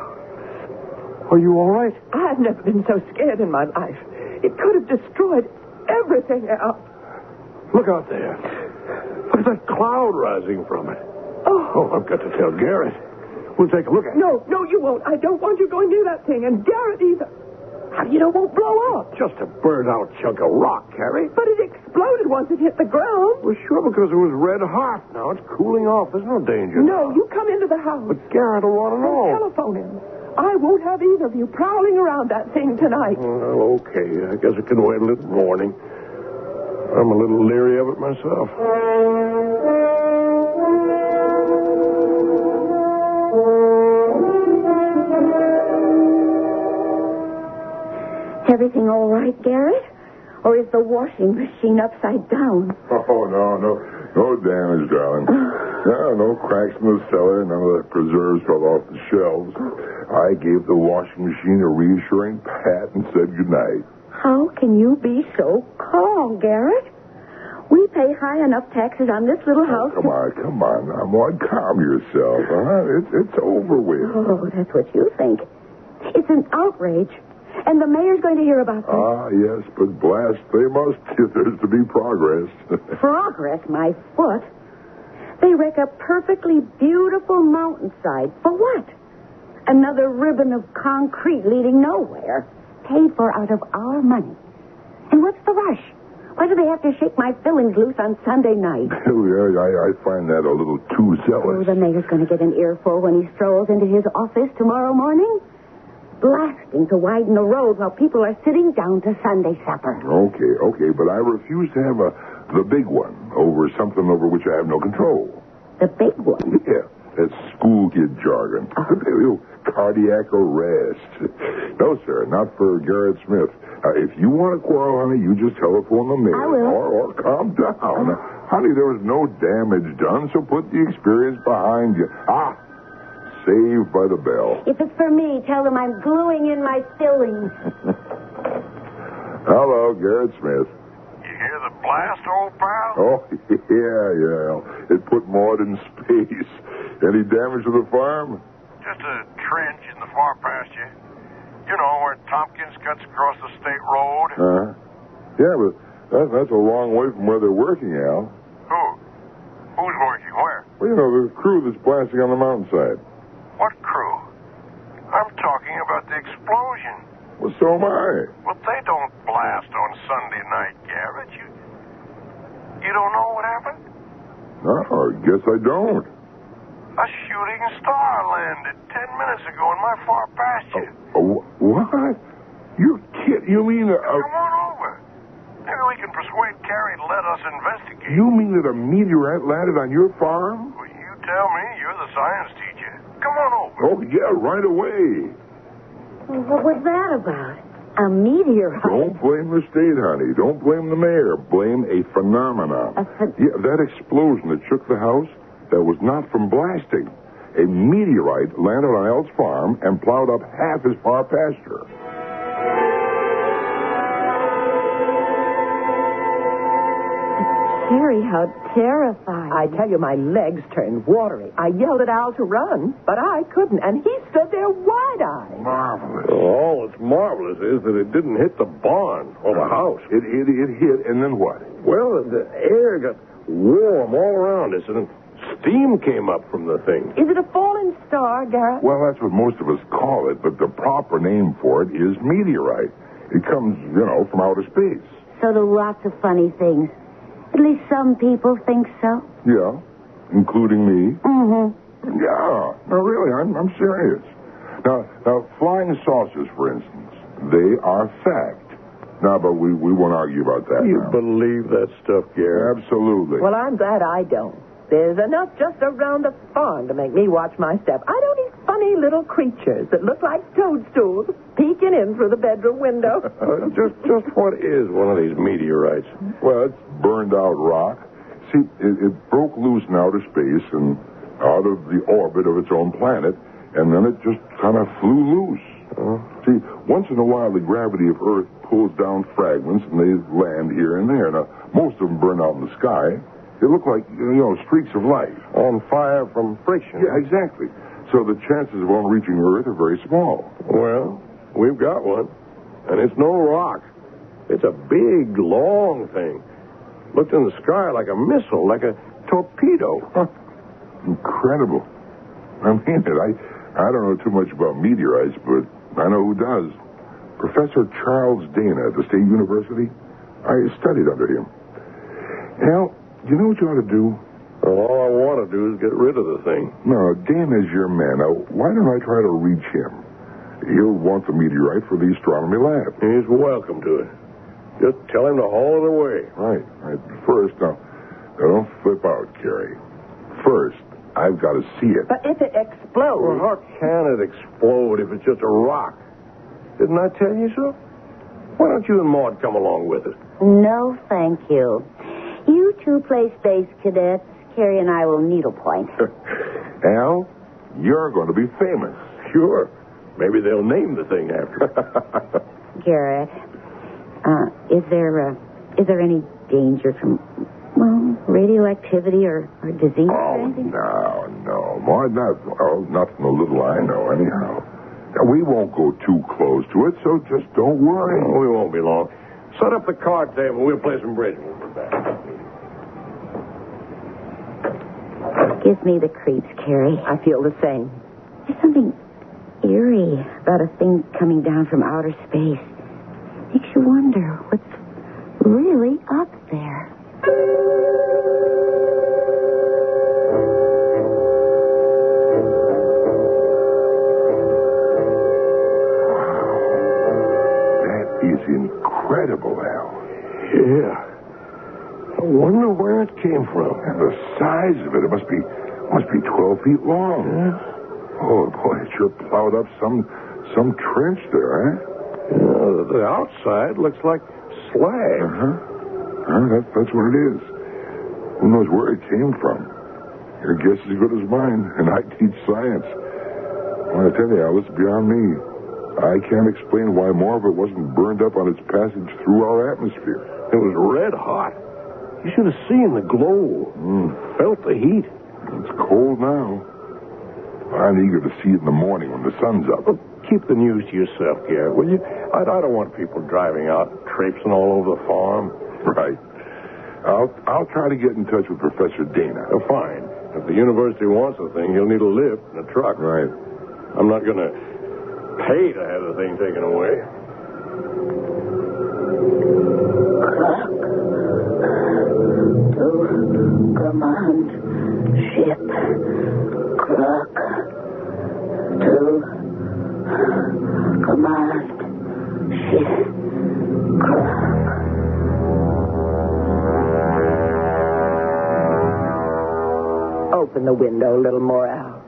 Are you all right? I've never been so scared in my life. It could have destroyed everything else. Look out there. Look at that cloud rising from it. Oh, I've got to tell Garrett. We'll take a look at it. No, you won't. I don't want you going near that thing, and Garrett either. How do you know it won't blow up? Just a burned-out chunk of rock, Carrie. But it exploded once it hit the ground. Well, sure, because it was red hot. Now it's cooling off. There's no danger. No, you come into the house. But Garrett will want to know. I'll telephone him. I won't have either of you prowling around that thing tonight. Well, okay. I guess it can wait until morning. I'm a little leery of it myself. Everything all right, Garrett? Or is the washing machine upside down? Oh, no damage, darling. No cracks in the cellar. None of the preserves fell off the shelves. I gave the washing machine a reassuring pat and said goodnight. How can you be so calm, Garrett? We pay high enough taxes on this little house. Come on. Now, Maud, calm yourself, huh? It's over with. Oh, that's what you think. It's an outrage. And the mayor's going to hear about this. Ah, yes, but blast, they must if there's to be progress. Progress, my foot. They wreck a perfectly beautiful mountainside. For what? Another ribbon of concrete leading nowhere. Paid for out of our money. And what's the rush? Why do they have to shake my fillings loose on Sunday night? I find that a little too zealous. Oh, the mayor's going to get an earful when he strolls into his office tomorrow morning. Blasting to widen the road while people are sitting down to Sunday supper. Okay, but I refuse to have the big one over something over which I have no control. The big one? Yeah. That's school kid jargon. Cardiac arrest. No, sir, not for Garrett Smith. If you want to quarrel, honey, you just telephone the mayor. I will. Or calm down. Honey, there was no damage done, so put the experience behind you. Saved by the bell. If it's for me, tell them I'm gluing in my fillings. Hello, Garrett Smith. You hear the blast, old pal? Oh, yeah. It put Maud in space. Any damage to the farm? Just a trench in the far pasture. You know, where Tompkins cuts across the state road. Yeah, but that's a long way from where they're working, Al. Who? Who's working where? Well, you know, the crew that's blasting on the mountainside. What crew? I'm talking about the explosion. Well, so am I. Well, they don't blast on Sunday night, Garrett. You don't know what happened? No, I guess I don't. A shooting star landed 10 minutes ago in my far pasture. What? You kidding? You mean Come on over. Maybe we can persuade Carrie to let us investigate. You mean that a meteorite landed on your farm? Well, you tell me. You're the science teacher. Come on over. Oh, yeah, right away. What was that about? A meteorite? Don't blame the state, honey. Don't blame the mayor. Blame a phenomenon. Yeah, that explosion that shook the house, that was not from blasting. A meteorite landed on Al's farm and plowed up half his far pasture. Carrie, how terrifying. I tell you, my legs turned watery. I yelled at Al to run, but I couldn't, and he stood there wide-eyed. Marvelous. All that's marvelous is that it didn't hit the barn or the house. It hit, and then what? Well, the air got warm all around us, and steam came up from the thing. Is it a falling star, Garrett? Well, that's what most of us call it, but the proper name for it is meteorite. It comes, from outer space. So do lots of funny things. At least some people think so. Yeah, including me. Mm-hmm. Yeah, no, really, I'm serious. Now, flying saucers, for instance, they are fact. No, but we won't argue about that You now. believe that stuff, Garrett? Absolutely. Well, I'm glad I don't. There's enough just around the farm to make me watch my step. I don't need funny little creatures that look like toadstools peeking in through the bedroom window. Just what is one of these meteorites? Well, it's burned out rock. See, it broke loose in outer space and out of the orbit of its own planet, and then it just kind of flew loose. See, once in a while, the gravity of Earth pulls down fragments, and they land here and there. Now, most of them burn out in the sky. They look like, streaks of light. On fire from friction. Yeah, exactly. So the chances of one reaching Earth are very small. Well, we've got one. And it's no rock. It's a big, long thing. Looked in the sky like a missile, like a torpedo. Incredible. I mean it. I don't know too much about meteorites, but I know who does. Professor Charles Dana at the State University. I studied under him. Al, you know what you ought to do? Well, all I want to do is get rid of the thing. No, Dana's your man. Now, why don't I try to reach him? He'll want the meteorite for the astronomy lab. He's welcome to it. Just tell him to haul it away. Right. First, now don't flip out, Carrie. First, I've got to see it. But if it explodes... Well, how can it explode if it's just a rock? Didn't I tell you so? Why don't you and Maud come along with us? No, thank you. You two play space cadets. Carrie and I will needlepoint. Al, you're going to be famous. Sure. Maybe they'll name the thing after you. Garrett, is there any danger from, radioactivity or disease or anything? No. Maud, not from the little I know, anyhow. Now, we won't go too close to it, so just don't worry. We won't be long. Set up the card table. We'll play some bridge. We'll be back. Gives me the creeps, Carrie. I feel the same. There's something eerie about a thing coming down from outer space. Makes you wonder what's really up there. That is incredible, Al. Yeah. I wonder where it came from. And the size of it must be Must be 12 feet long. Yeah. Oh, boy, it sure plowed up some trench there, eh? Yeah, the outside looks like slag. That's what it is. Who knows where it came from? Your guess is as good as mine, and I teach science. Well, I tell you, Al, it's beyond me. I can't explain why more of it wasn't burned up on its passage through our atmosphere. It was red hot. You should have seen the glow. Felt the heat. It's cold now. I'm eager to see it in the morning when the sun's up. Well, keep the news to yourself, Garrett, will you? I don't want people driving out and traipsing all over the farm. Right. I'll try to get in touch with Professor Dana. Oh, fine. If the university wants a thing, he'll need a lift and a truck. Right. I'm not going to pay to have the thing taken away. Clock to command ship. Clock to command ship. Clock. Open the window a little more, Al.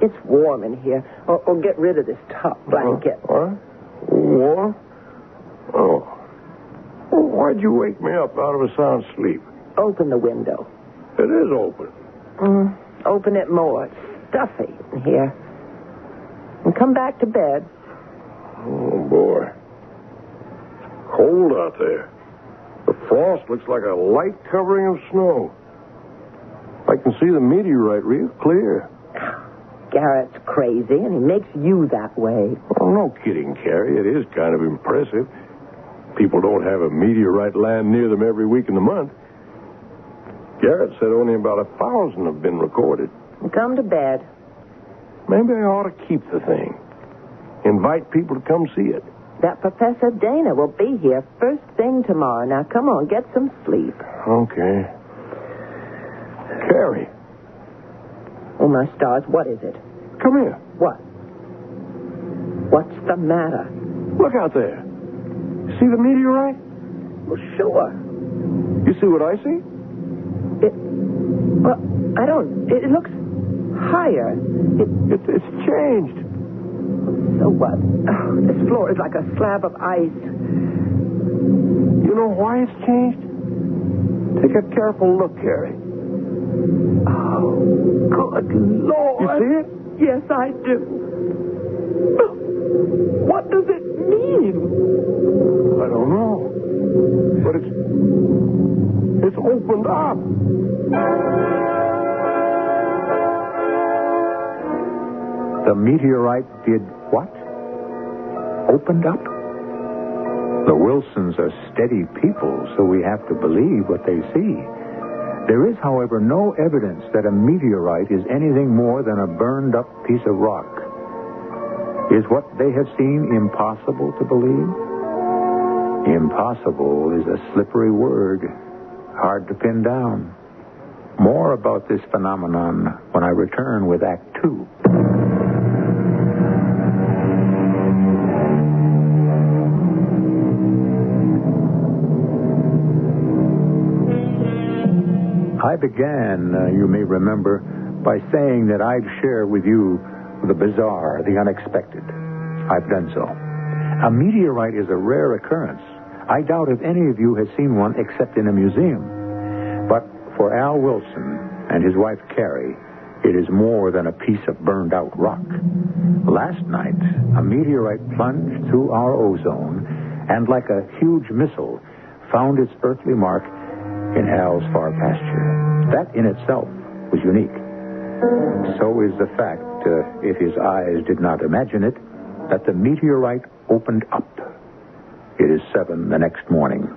It's warm in here. Or get rid of this top blanket. What? Warm? Oh. Well, why'd you wake me up out of a sound sleep? Open the window. It is open. Open it more. It's stuffy in here. And come back to bed. Oh, boy. It's cold out there. The frost looks like a light covering of snow. I can see the meteorite real clear. Garrett's crazy, and he makes you that way. Oh, no kidding, Carrie. It is kind of impressive. People don't have a meteorite land near them every week in the month. Garrett said only about 1,000 have been recorded. Come to bed. Maybe I ought to keep the thing. Invite people to come see it. That Professor Dana will be here first thing tomorrow. Now, come on, get some sleep. Okay. Carrie. Oh, my stars, what is it? Come here. What? What's the matter? Look out there. See the meteorite? Well, sure. You see what I see? Well, I don't. It looks higher. It's changed. So what? Oh, this floor is like a slab of ice. You know why it's changed? Take a careful look, Carrie. Oh, good Lord. You see it? Yes, I do. What does it mean? I don't know. But it's opened up. The meteorite did what? Opened up? The Wilsons are steady people, so we have to believe what they see. There is, however, no evidence that a meteorite is anything more than a burned-up piece of rock. Is what they have seen impossible to believe? Impossible is a slippery word, hard to pin down. More about this phenomenon when I return with Act 2. I began, you may remember, by saying that I'd share with you the bizarre, the unexpected. I've done so. A meteorite is a rare occurrence. I doubt if any of you has seen one except in a museum. But for Al Wilson and his wife Carrie, it is more than a piece of burned-out rock. Last night, a meteorite plunged through our ozone and, like a huge missile, found its earthly mark in Al's far pasture. That in itself was unique. So is the fact, if his eyes did not imagine it, that the meteorite opened up. It is 7 the next morning.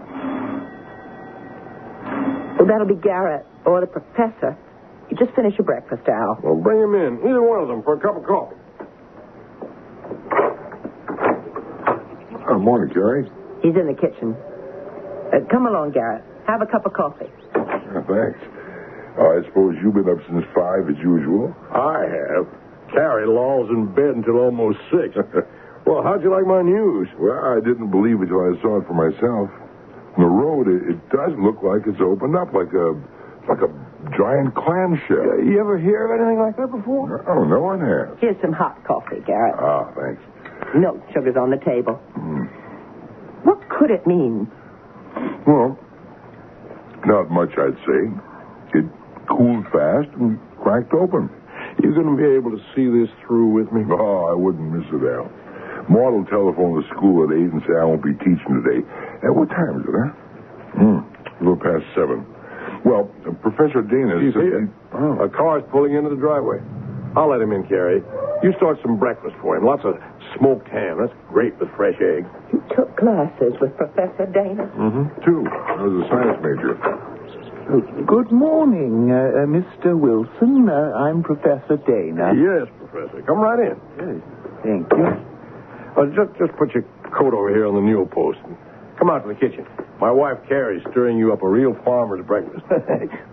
Well, that'll be Garrett or the professor. You just finish your breakfast, Al. Well, bring him in. Either one of them for a cup of coffee. Morning, Carrie. He's in the kitchen. Come along, Garrett. Have a cup of coffee. Thanks. I suppose you've been up since 5 as usual. I have. Carrie lolls in bed until almost 6. Well, how'd you like my news? Well, I didn't believe it till I saw it for myself. On the road, it does look like it's opened up, like a giant clamshell. You ever hear of anything like that before? Oh, no one has. Here's some hot coffee, Garrett. Ah, thanks. Milk sugar's on the table. What could it mean? Well, not much, I'd say. It cooled fast and cracked open. You going to be able to see this through with me? Oh, I wouldn't miss it, Al. Maud will telephone the school at 8 and say I won't be teaching today. At what time is it, huh? A little past 7. Well, Professor Dana You said... see it? A car's pulling into the driveway. I'll let him in, Carrie. You start some breakfast for him. Lots of smoked ham. That's great with fresh eggs. You took classes with Professor Dana? Mm-hmm. 2. I was a science major. Good morning, Mr. Wilson. I'm Professor Dana. Yes, Professor. Come right in. Yes, thank you. Just put your coat over here on the newel post. Come out to the kitchen. My wife, Carrie's stirring you up a real farmer's breakfast.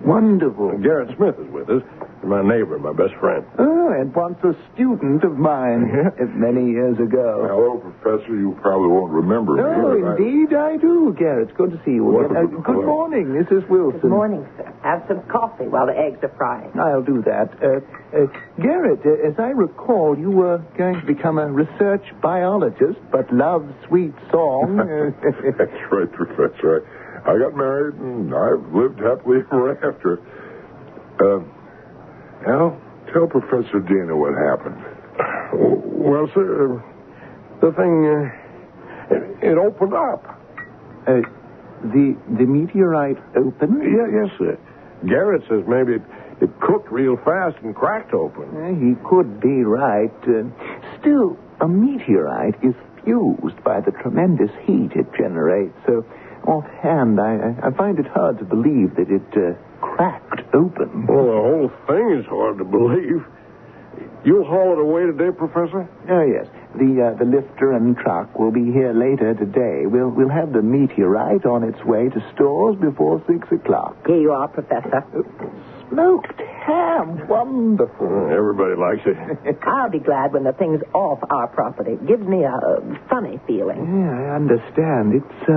Wonderful. Garrett Smith is with us. My neighbor, my best friend. Oh, and once a student of mine many years ago. Hello, Professor. You probably won't remember me. Oh, indeed I do, Garrett. It's good to see you again. Good morning, Mrs. Wilson. Good morning, sir. Have some coffee while the eggs are frying. I'll do that. Garrett, as I recall, you were going to become a research biologist, but love sweet song. That's right, Professor. I got married, and I've lived happily ever after. Al, tell Professor Dana what happened. Well, sir, the thing, it opened up. The meteorite opened? Yes, sir. Garrett says maybe it cooked real fast and cracked open. He could be right. Still, a meteorite is fused by the tremendous heat it generates. So, offhand, I find it hard to believe that it cracked open. Well, the whole thing is hard to believe. You'll haul it away today, Professor? Oh, yes. The lifter and truck will be here later today. We'll have the meteorite on its way to stores before 6 o'clock. Here you are, Professor. Smoked ham. Wonderful. Everybody likes it. I'll be glad when the thing's off our property. It gives me a funny feeling. Yeah, I understand. It's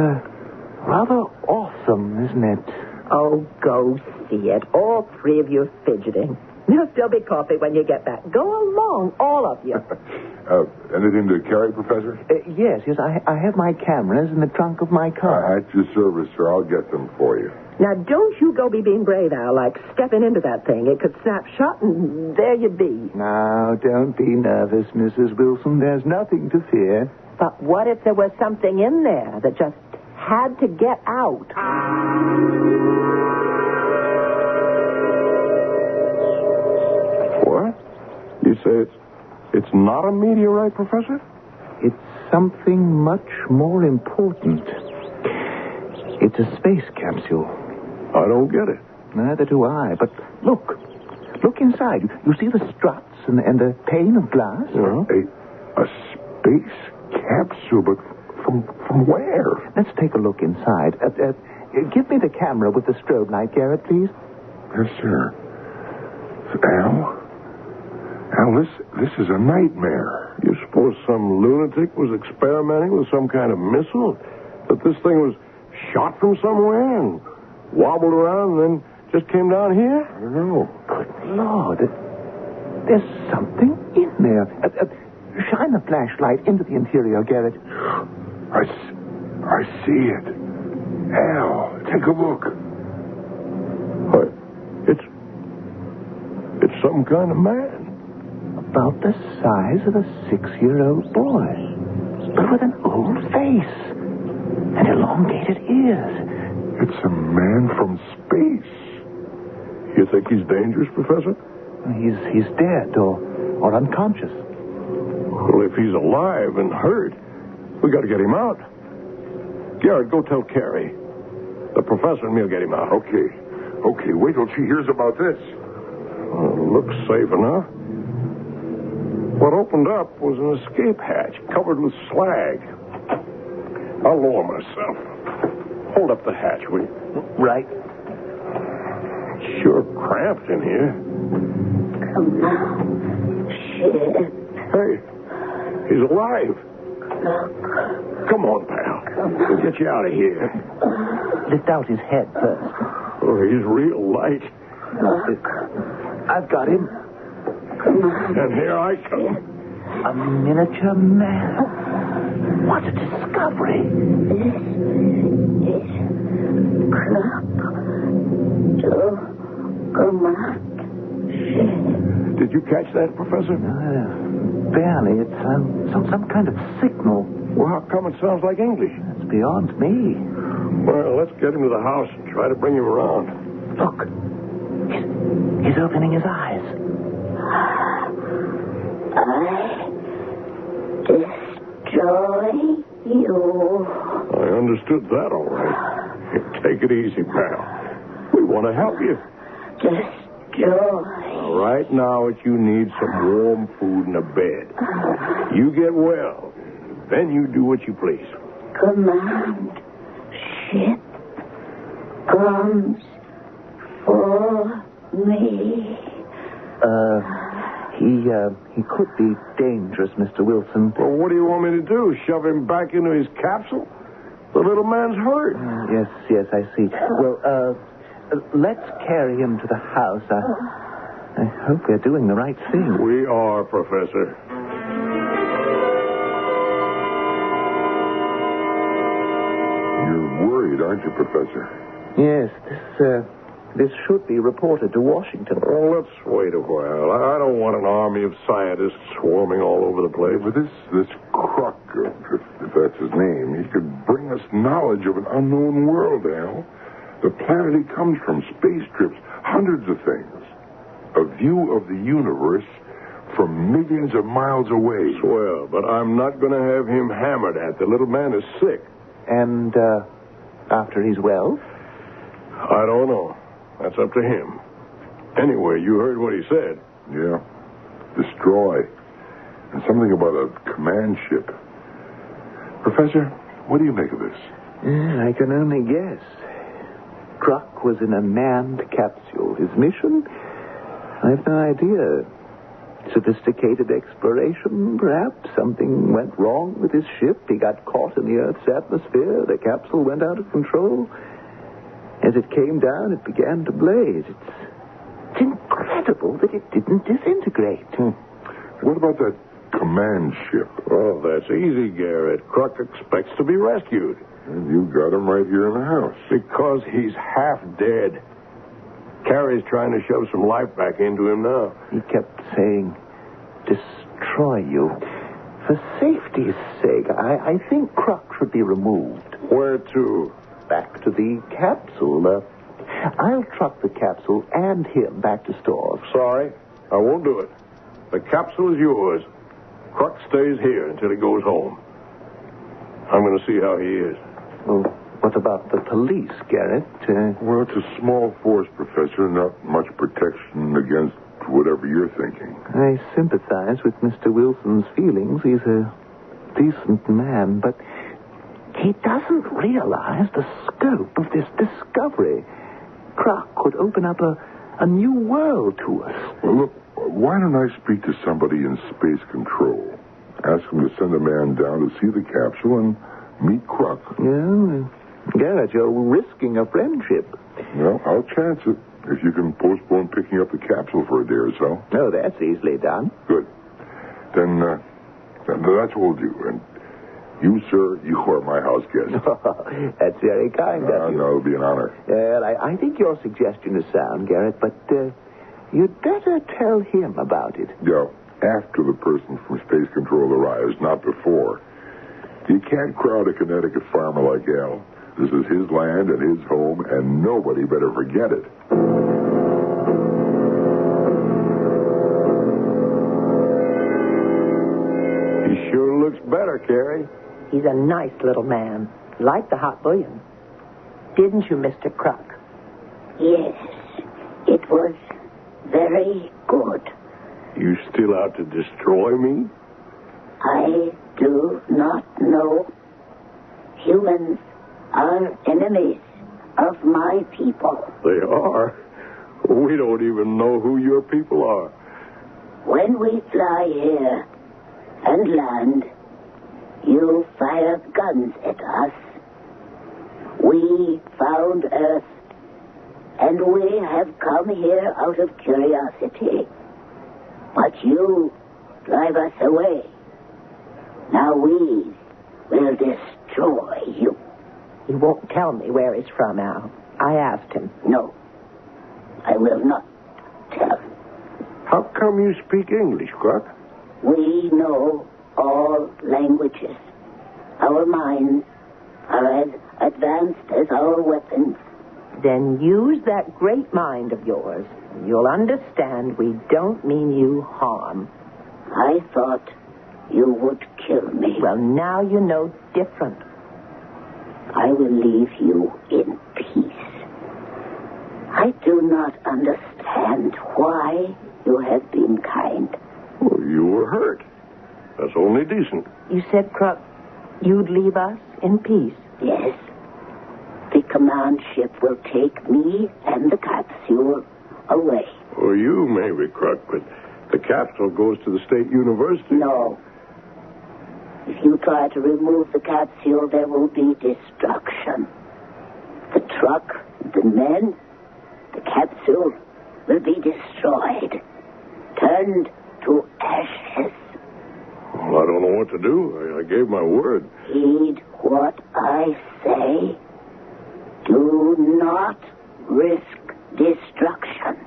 rather awesome, isn't it? Oh, go see it. All three of you fidgeting. There'll still be coffee when you get back. Go along, all of you. Anything to carry, Professor? Yes. I have my cameras in the trunk of my car. At your service, sir. I'll get them for you. Now, don't you go be being brave, Al, like stepping into that thing. It could snap shut, and there you'd be. Now, don't be nervous, Mrs. Wilson. There's nothing to fear. But what if there was something in there that just had to get out? What? You say it's not a meteorite, Professor? It's something much more important. It's a space capsule. I don't get it. Neither do I. But look inside. You see the struts and the pane of glass? A space capsule, but from where? Let's take a look inside. Give me the camera with the strobe light, Garrett, please. Yes, sir. Al, this is a nightmare. You suppose some lunatic was experimenting with some kind of missile? That this thing was shot from somewhere and wobbled around and then just came down here? I don't know. Good Lord. There's something in there. Shine the flashlight into the interior, Garrett. I see it. Al, take a look. What? It's some kind of man. About the size of a 6-year-old boy. But with an old face. And elongated ears. It's a man from space. You think he's dangerous, Professor? He's dead or unconscious. Well, if he's alive and hurt, we got to get him out. Garrett, go tell Carrie. The professor and me'll get him out. Okay, wait till she hears about this. Looks safe enough. What opened up was an escape hatch covered with slag. I'll lower myself. Hold up the hatch, will you? Right. It's sure cramped in here. Come on. Shit. Hey, he's alive. Look. Come on, pal. We'll get you out of here. Lift out his head first. Oh, he's real light. I've got him. And here I come. A miniature man. What a discovery. Did you catch that, Professor? Barely. It's some kind of signal. Well, how come it sounds like English? It's beyond me. Well, let's get him to the house and try to bring him around. Look. He's opening his eyes. I destroy you. I understood that all right. Take it easy, pal. We want to help you. Destroy. All right, now what you need is some warm food and a bed. You get well. Then you do what you please. Command ship comes for me. He could be dangerous, Mr. Wilson. Well, what do you want me to do? Shove him back into his capsule? The little man's hurt. Yes, I see. Well, let's carry him to the house. I hope we're doing the right thing. We are, Professor. You're worried, aren't you, Professor? Yes, this should be reported to Washington. Well, let's wait a while. I don't want an army of scientists swarming all over the place. But this Crook, if that's his name, he could bring us knowledge of an unknown world, Al. The planet he comes from, space trips, hundreds of things. A view of the universe from millions of miles away. Swell, but I'm not going to have him hammered at. The little man is sick. And, after he's well? I don't know. That's up to him. Anyway, you heard what he said. Yeah. Destroy. And something about a command ship. Professor, what do you make of this? I can only guess. Truck was in a manned capsule. His mission? I have no idea. Sophisticated exploration, perhaps. Something went wrong with his ship. He got caught in the Earth's atmosphere. The capsule went out of control. As it came down, it began to blaze. It's incredible that it didn't disintegrate. What about that command ship? Oh, that's easy, Garrett. Crook expects to be rescued. And you got him right here in the house. Because he's half dead. Carrie's trying to shove some life back into him now. He kept saying, destroy you. For safety's sake, I think Crook should be removed. Where to? Back to the capsule. I'll truck the capsule and him back to stores. Sorry, I won't do it. The capsule is yours. Crook stays here until he goes home. I'm going to see how he is. Well, what about the police, Garrett? Well, it's a small force, Professor. Not much protection against whatever you're thinking. I sympathize with Mr. Wilson's feelings. He's a decent man, but he doesn't realize the scope of this discovery. Crook could open up a new world to us. Well, look, why don't I speak to somebody in space control? Ask them to send a man down to see the capsule and meet Crook. Yeah, Garrett, you're risking a friendship. Well, I'll chance it if you can postpone picking up the capsule for a day or so. Oh, that's easily done. Good. Then that's what we'll do. And you, sir, you are my house guest. That's very kind of you. No, it'll be an honor. I think your suggestion is sound, Garrett, but you'd better tell him about it. Yeah, after the person from space control arrives, not before. You can't crowd a Connecticut farmer like Al. This is his land and his home, and nobody better forget it. He sure looks better, Carrie. He's a nice little man. Like the hot bouillon. Didn't you, Mr. Crook? Yes, it was very good. You still out to destroy me? I do not know. Humans are enemies of my people. They are. We don't even know who your people are. When we fly here and land, you fire guns at us. We found Earth and we have come here out of curiosity. But you drive us away. Now we will destroy you. He won't tell me where he's from, Al. I asked him. No, I will not tell. How come you speak English, Croc? We know all languages. Our minds are as advanced as our weapons. Then use that great mind of yours. You'll understand we don't mean you harm. I thought you would kill me. Well, now you know different. I will leave you in peace. I do not understand why you have been kind. Well, you were hurt. That's only decent. You said, Crook, you'd leave us in peace. Yes. The command ship will take me and the capsule away. Well, you may be, Crook, but the capsule goes to the state university. No. If you try to remove the capsule, there will be destruction. The truck, the men, the capsule will be destroyed, turned to ashes. Well, I don't know what to do. I gave my word. Heed what I say. Do not risk destruction.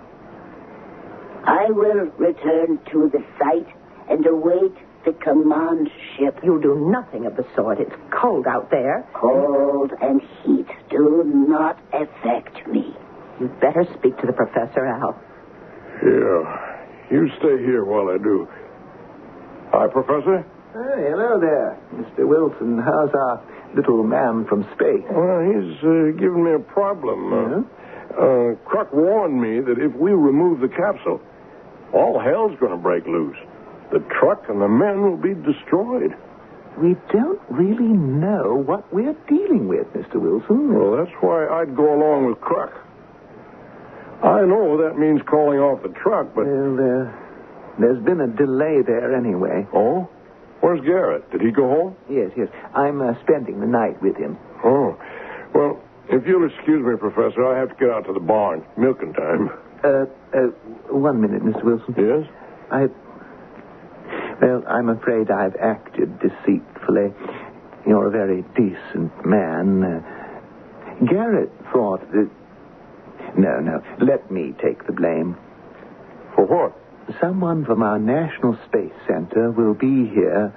I will return to the site and await the command ship. You'll do nothing of the sort. It's cold out there. Cold and heat do not affect me. You'd better speak to the professor, Al. Yeah. You stay here while I do. Hi, Professor. Hey, hello there, Mr. Wilson. How's our little man from space? Well, he's giving me a problem. Crook warned me that if we remove the capsule, all hell's going to break loose. The truck and the men will be destroyed. We don't really know what we're dealing with, Mr. Wilson. Well, that's why I'd go along with Crook. I know that means calling off the truck, but... Well, there's been a delay there anyway. Oh? Where's Garrett? Did he go home? Yes. I'm spending the night with him. Oh. Well, if you'll excuse me, Professor, I have to get out to the barn. Milking time. 1 minute, Mr. Wilson. Yes? Well, I'm afraid I've acted deceitfully. You're a very decent man. Garrett thought that... No. Let me take the blame. For what? Someone from our National Space Center will be here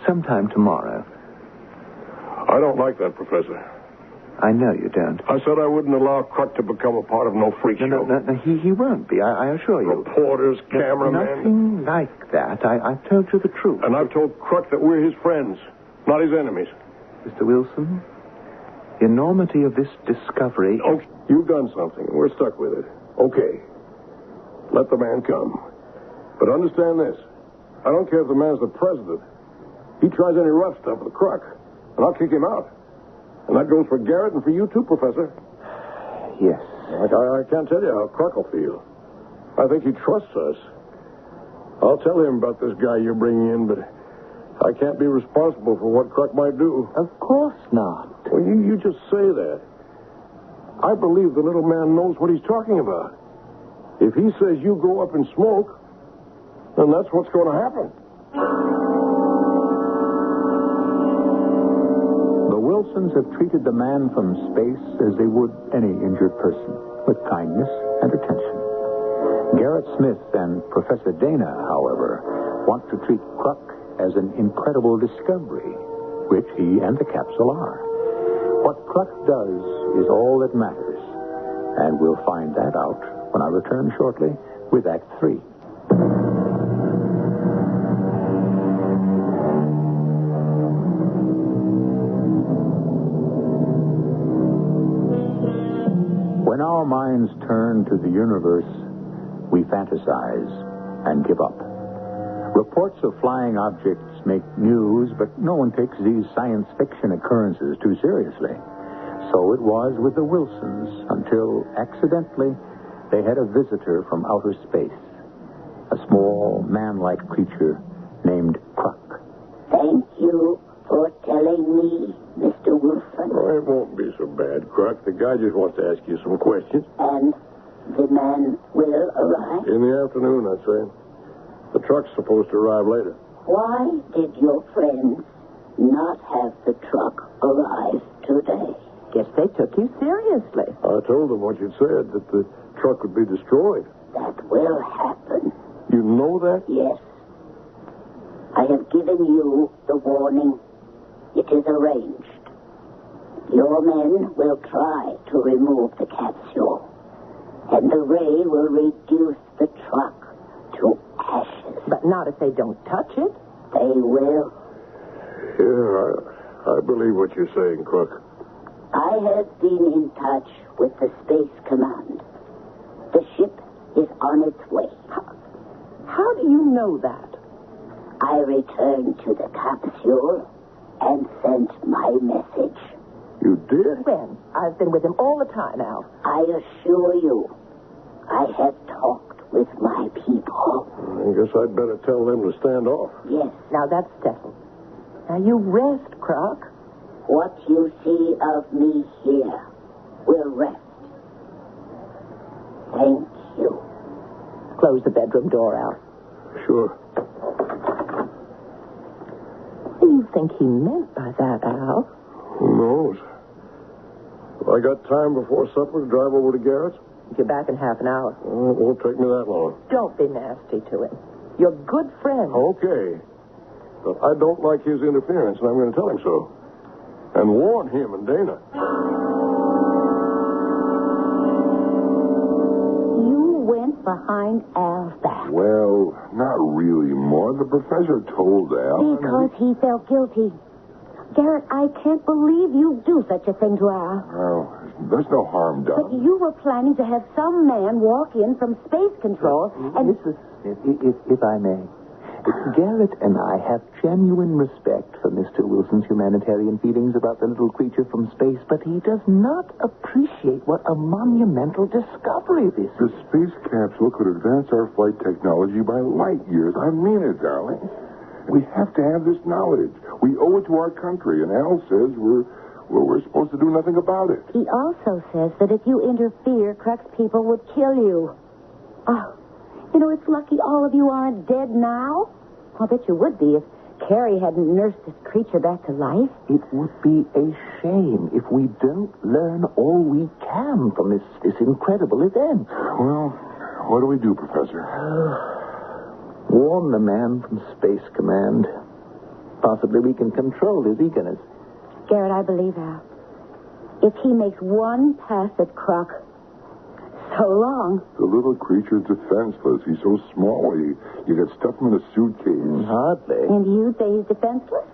sometime tomorrow. I don't like that, Professor. I know you don't. I said I wouldn't allow Crook to become a part of no freak show. No, he won't be, I assure you. Reporters, cameramen. Nothing like that. I've told you the truth. And I've told Crook that we're his friends, not his enemies. Mr. Wilson, the enormity of this discovery... Okay, you've done something, and we're stuck with it. Okay. Let the man come. But understand this. I don't care if the man's the president. He tries any rough stuff with Crook, and I'll kick him out. And that goes for Garrett and for you, too, Professor. Yes. I can't tell you how Crook will feel. I think he trusts us. I'll tell him about this guy you're bringing in, but I can't be responsible for what Crook might do. Of course not. Well, you just say that. I believe the little man knows what he's talking about. If he says you go up in smoke, then that's what's going to happen. The Wilsons have treated the man from space as they would any injured person, with kindness and attention. Garrett Smith and Professor Dana, however, want to treat Crook as an incredible discovery, which he and the capsule are. What Crook does is all that matters, and we'll find that out when I return shortly with Act 3. When our minds turn to the universe, we fantasize and give up. Reports of flying objects make news, but no one takes these science fiction occurrences too seriously. So it was with the Wilsons until, accidentally, they had a visitor from outer space. A small, man-like creature named Crook. Thank you for telling me, Mr. Wilson. Oh, it won't be so bad, Croc. The guy just wants to ask you some questions. And the man will arrive? In the afternoon, I'd say. The truck's supposed to arrive later. Why did your friends not have the truck arrive today? Guess they took you seriously. I told them what you'd said, that the truck would be destroyed. That will happen. You know that? Yes. I have given you the warning. It is arranged. Your men will try to remove the capsule, and the ray will reduce the truck to ashes. But not if they don't touch it. They will. Yeah, I believe what you're saying, Crook. I have been in touch with the Space Command. The ship is on its way. How do you know that? I returned to the capsule and sent my message. You did? When? I've been with him all the time, Al. I assure you, I have talked with my people. I guess I'd better tell them to stand off. Yes. Now that's settled. Now you rest, Croc. What you see of me here will rest. Thank you. Close the bedroom door, Al. Sure. What do you think he meant by that, Al? Who knows? Have I got time before supper to drive over to Garrett's? You're back in half an hour. It won't take me that long. Don't be nasty to him. You're good friends. Okay. But I don't like his interference, and I'm going to tell him so. And warn him and Dana. You went behind Al's back. Well, not really, Ma. The professor told Al. Because he felt guilty. Garrett, I can't believe you'd do such a thing to Al. Well, there's no harm done. But you were planning to have some man walk in from space control and... Mrs. Smith, if I may. Garrett and I have genuine respect for Mr. Wilson's humanitarian feelings about the little creature from space, but he does not appreciate what a monumental discovery this is. The space capsule could advance our flight technology by light years. I mean it, darling. We have to have this knowledge. We owe it to our country, and Al says we're supposed to do nothing about it. He also says that if you interfere, Crux people would kill you. Oh, you know, it's lucky all of you aren't dead now. I'll bet you would be if Carrie hadn't nursed this creature back to life. It would be a shame if we don't learn all we can from this incredible event. Well, what do we do, Professor? Warn the man from Space Command. Possibly we can control his eagerness. Garrett, I believe Al. If he makes one pass at Croc, so long. The little creature's defenseless. He's so small, you could stuff him in a suitcase. Hardly. And you say he's defenseless?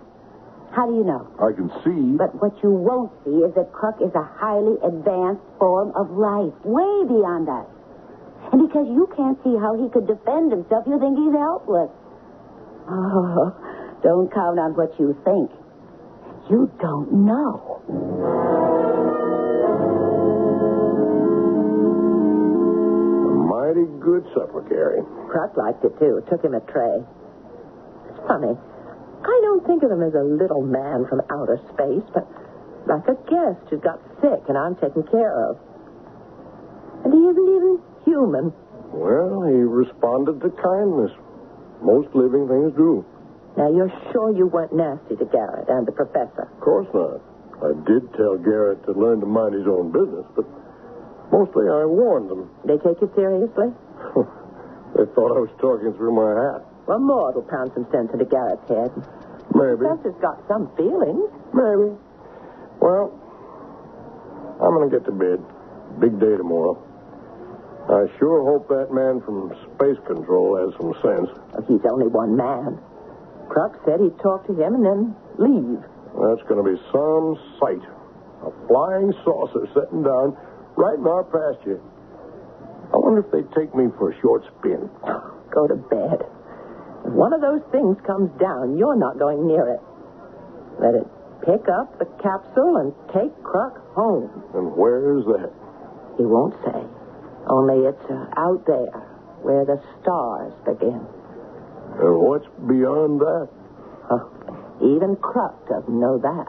How do you know? I can see. But what you won't see is that Croc is a highly advanced form of life, way beyond us. And because you can't see how he could defend himself, you think he's helpless. Oh, don't count on what you think. You don't know. Mighty good supper, Carrie. Croc liked it, too. Took him a tray. It's funny. I don't think of him as a little man from outer space, but like a guest who's got sick and I'm taking care of. And he isn't even human. Well, he responded to kindness. Most living things do. Now, you're sure you weren't nasty to Garrett and the professor? Of course not. I did tell Garrett to learn to mind his own business, but mostly I warned them. They take you seriously? They thought I was talking through my hat. Well, Maud will pound some sense into Garrett's head. Maybe. The professor's got some feelings. Maybe. Well, I'm going to get to bed. Big day tomorrow. I sure hope that man from Space Control has some sense. Well, he's only one man. Croc said he'd talk to him and then leave. That's going to be some sight. A flying saucer setting down right in our pasture. I wonder if they'd take me for a short spin. Go to bed. If one of those things comes down, you're not going near it. Let it pick up the capsule and take Croc home. And where's that? He won't say. Only it's out there, where the stars begin. And what's beyond that? Even Croc doesn't know that.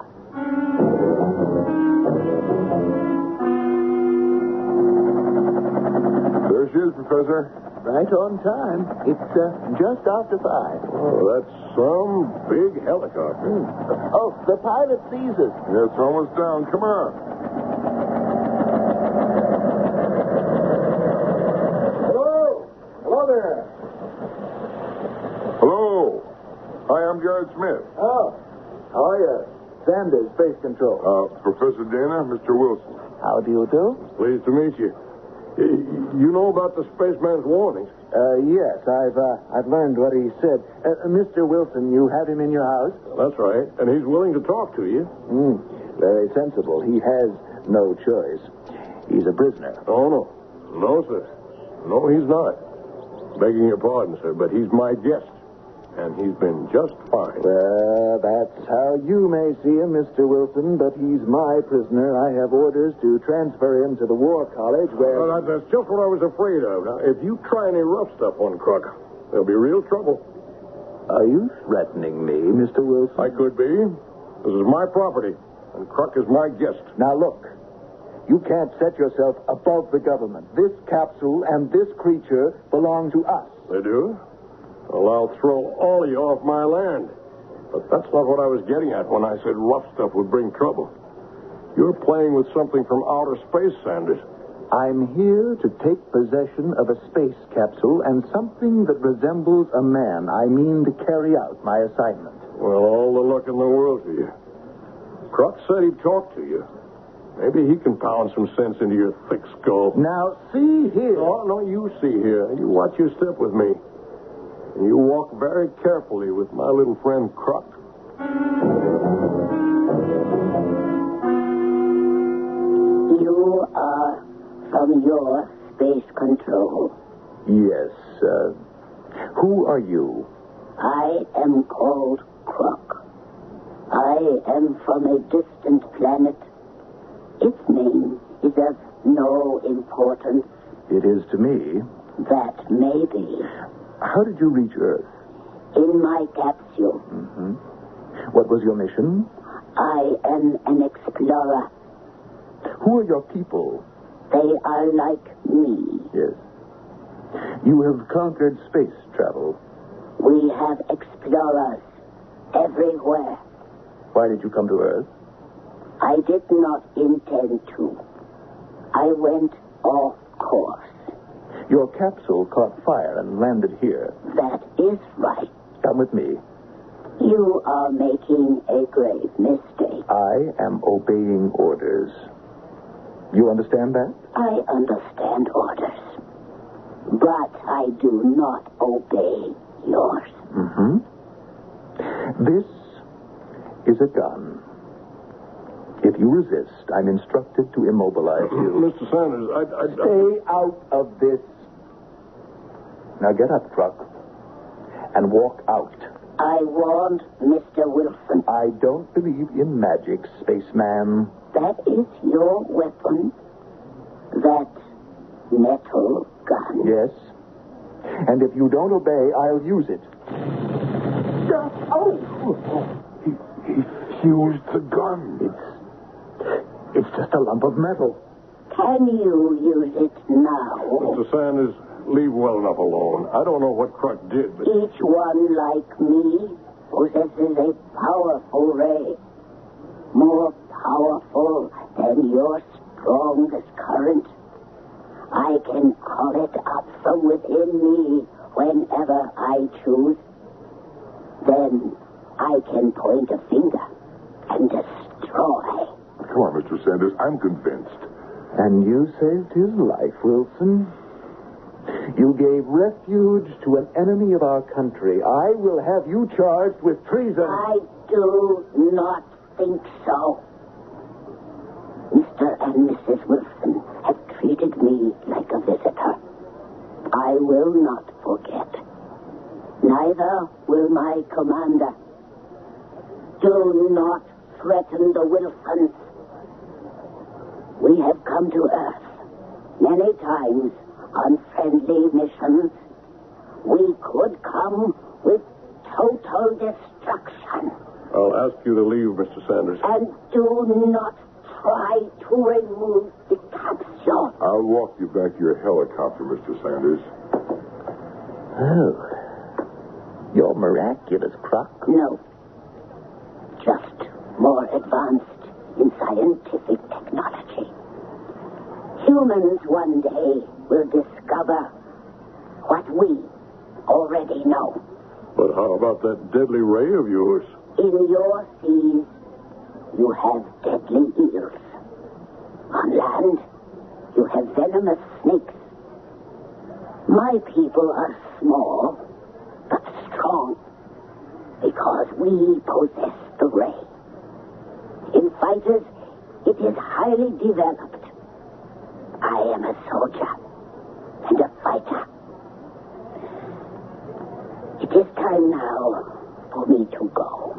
is, Professor? Right on time. It's just after 5. Oh, that's some big helicopter. Oh, the pilot sees us. Yeah, it's almost down. Come on. Hello? Hello there. Hello. Hi, I'm Guard Smith. Oh, how are you? Sanders, Space Control. Professor Dana, Mr. Wilson. How do you do? Pleased to meet you. You know about the spaceman's warnings? Yes, I've learned what he said. Mr. Wilson, you have him in your house? That's right. And he's willing to talk to you. Very sensible. He has no choice. He's a prisoner. Oh, no. No, sir. No, he's not. Begging your pardon, sir, but he's my guest. And he's been just fine. Well, that's how you may see him, Mr. Wilson, but he's my prisoner. I have orders to transfer him to the War College where... Well, that's just what I was afraid of. Now, if you try any rough stuff on Kruk, there'll be real trouble. Are you threatening me, Mr. Wilson? I could be. This is my property, and Kruk is my guest. Now, look. You can't set yourself above the government. This capsule and this creature belong to us. They do? Well, I'll throw all of you off my land. But that's not what I was getting at when I said rough stuff would bring trouble. You're playing with something from outer space, Sanders. I'm here to take possession of a space capsule and something that resembles a man. I mean to carry out my assignment. Well, all the luck in the world to you. Kruk said he'd talk to you. Maybe he can pound some sense into your thick skull. Now, see here. No, you see here. You watch your step with me. And you walk very carefully with my little friend Kruk. You are from your space control. Yes, who are you? I am called Kruk. I am from a distant planet. Its name is of no importance. It is to me. That may be. How did you reach Earth? In my capsule. Mm-hmm. What was your mission? I am an explorer. Who are your people? They are like me. Yes. You have conquered space travel. We have explorers everywhere. Why did you come to Earth? I did not intend to. I went off course. Your capsule caught fire and landed here. That is right. Come with me. You are making a grave mistake. I am obeying orders. You understand that? I understand orders. But I do not obey yours. Mm-hmm. This is a gun. If you resist, I'm instructed to immobilize you. Mr. Sanders, Stay out of this. Now get up, Kruk, and walk out. I warned Mr. Wilson. I don't believe in magic, spaceman. That is your weapon. That metal gun. Yes. And if you don't obey, I'll use it. He fused the gun. It's just a lump of metal. Can you use it now? Mr. Sanders, leave well enough alone. I don't know what Kruk did, but... Each one, like me, possesses a powerful ray. More powerful than your strongest current. I can call it up from within me whenever I choose. Then I can point a finger and destroy. Come on, Mr. Sanders. I'm convinced. And you saved his life, Wilson. You gave refuge to an enemy of our country. I will have you charged with treason. I do not think so. Mr. and Mrs. Wilson have treated me like a visitor. I will not forget. Neither will my commander. Do not threaten the Wilsons. We have come to Earth many times on friendly missions. We could come with total destruction. I'll ask you to leave, Mr. Sanders. And do not try to remove the capsule. I'll walk you back to your helicopter, Mr. Sanders. Oh. You're miraculous, Croc. No. Just more advanced in scientific technology. Humans one day will discover what we already know. But how about that deadly ray of yours? In your seas, you have deadly eels. On land, you have venomous snakes. My people are small, but strong, because we possess the ray. In fighters, it is highly developed. I am a soldier and a fighter. It is time now for me to go.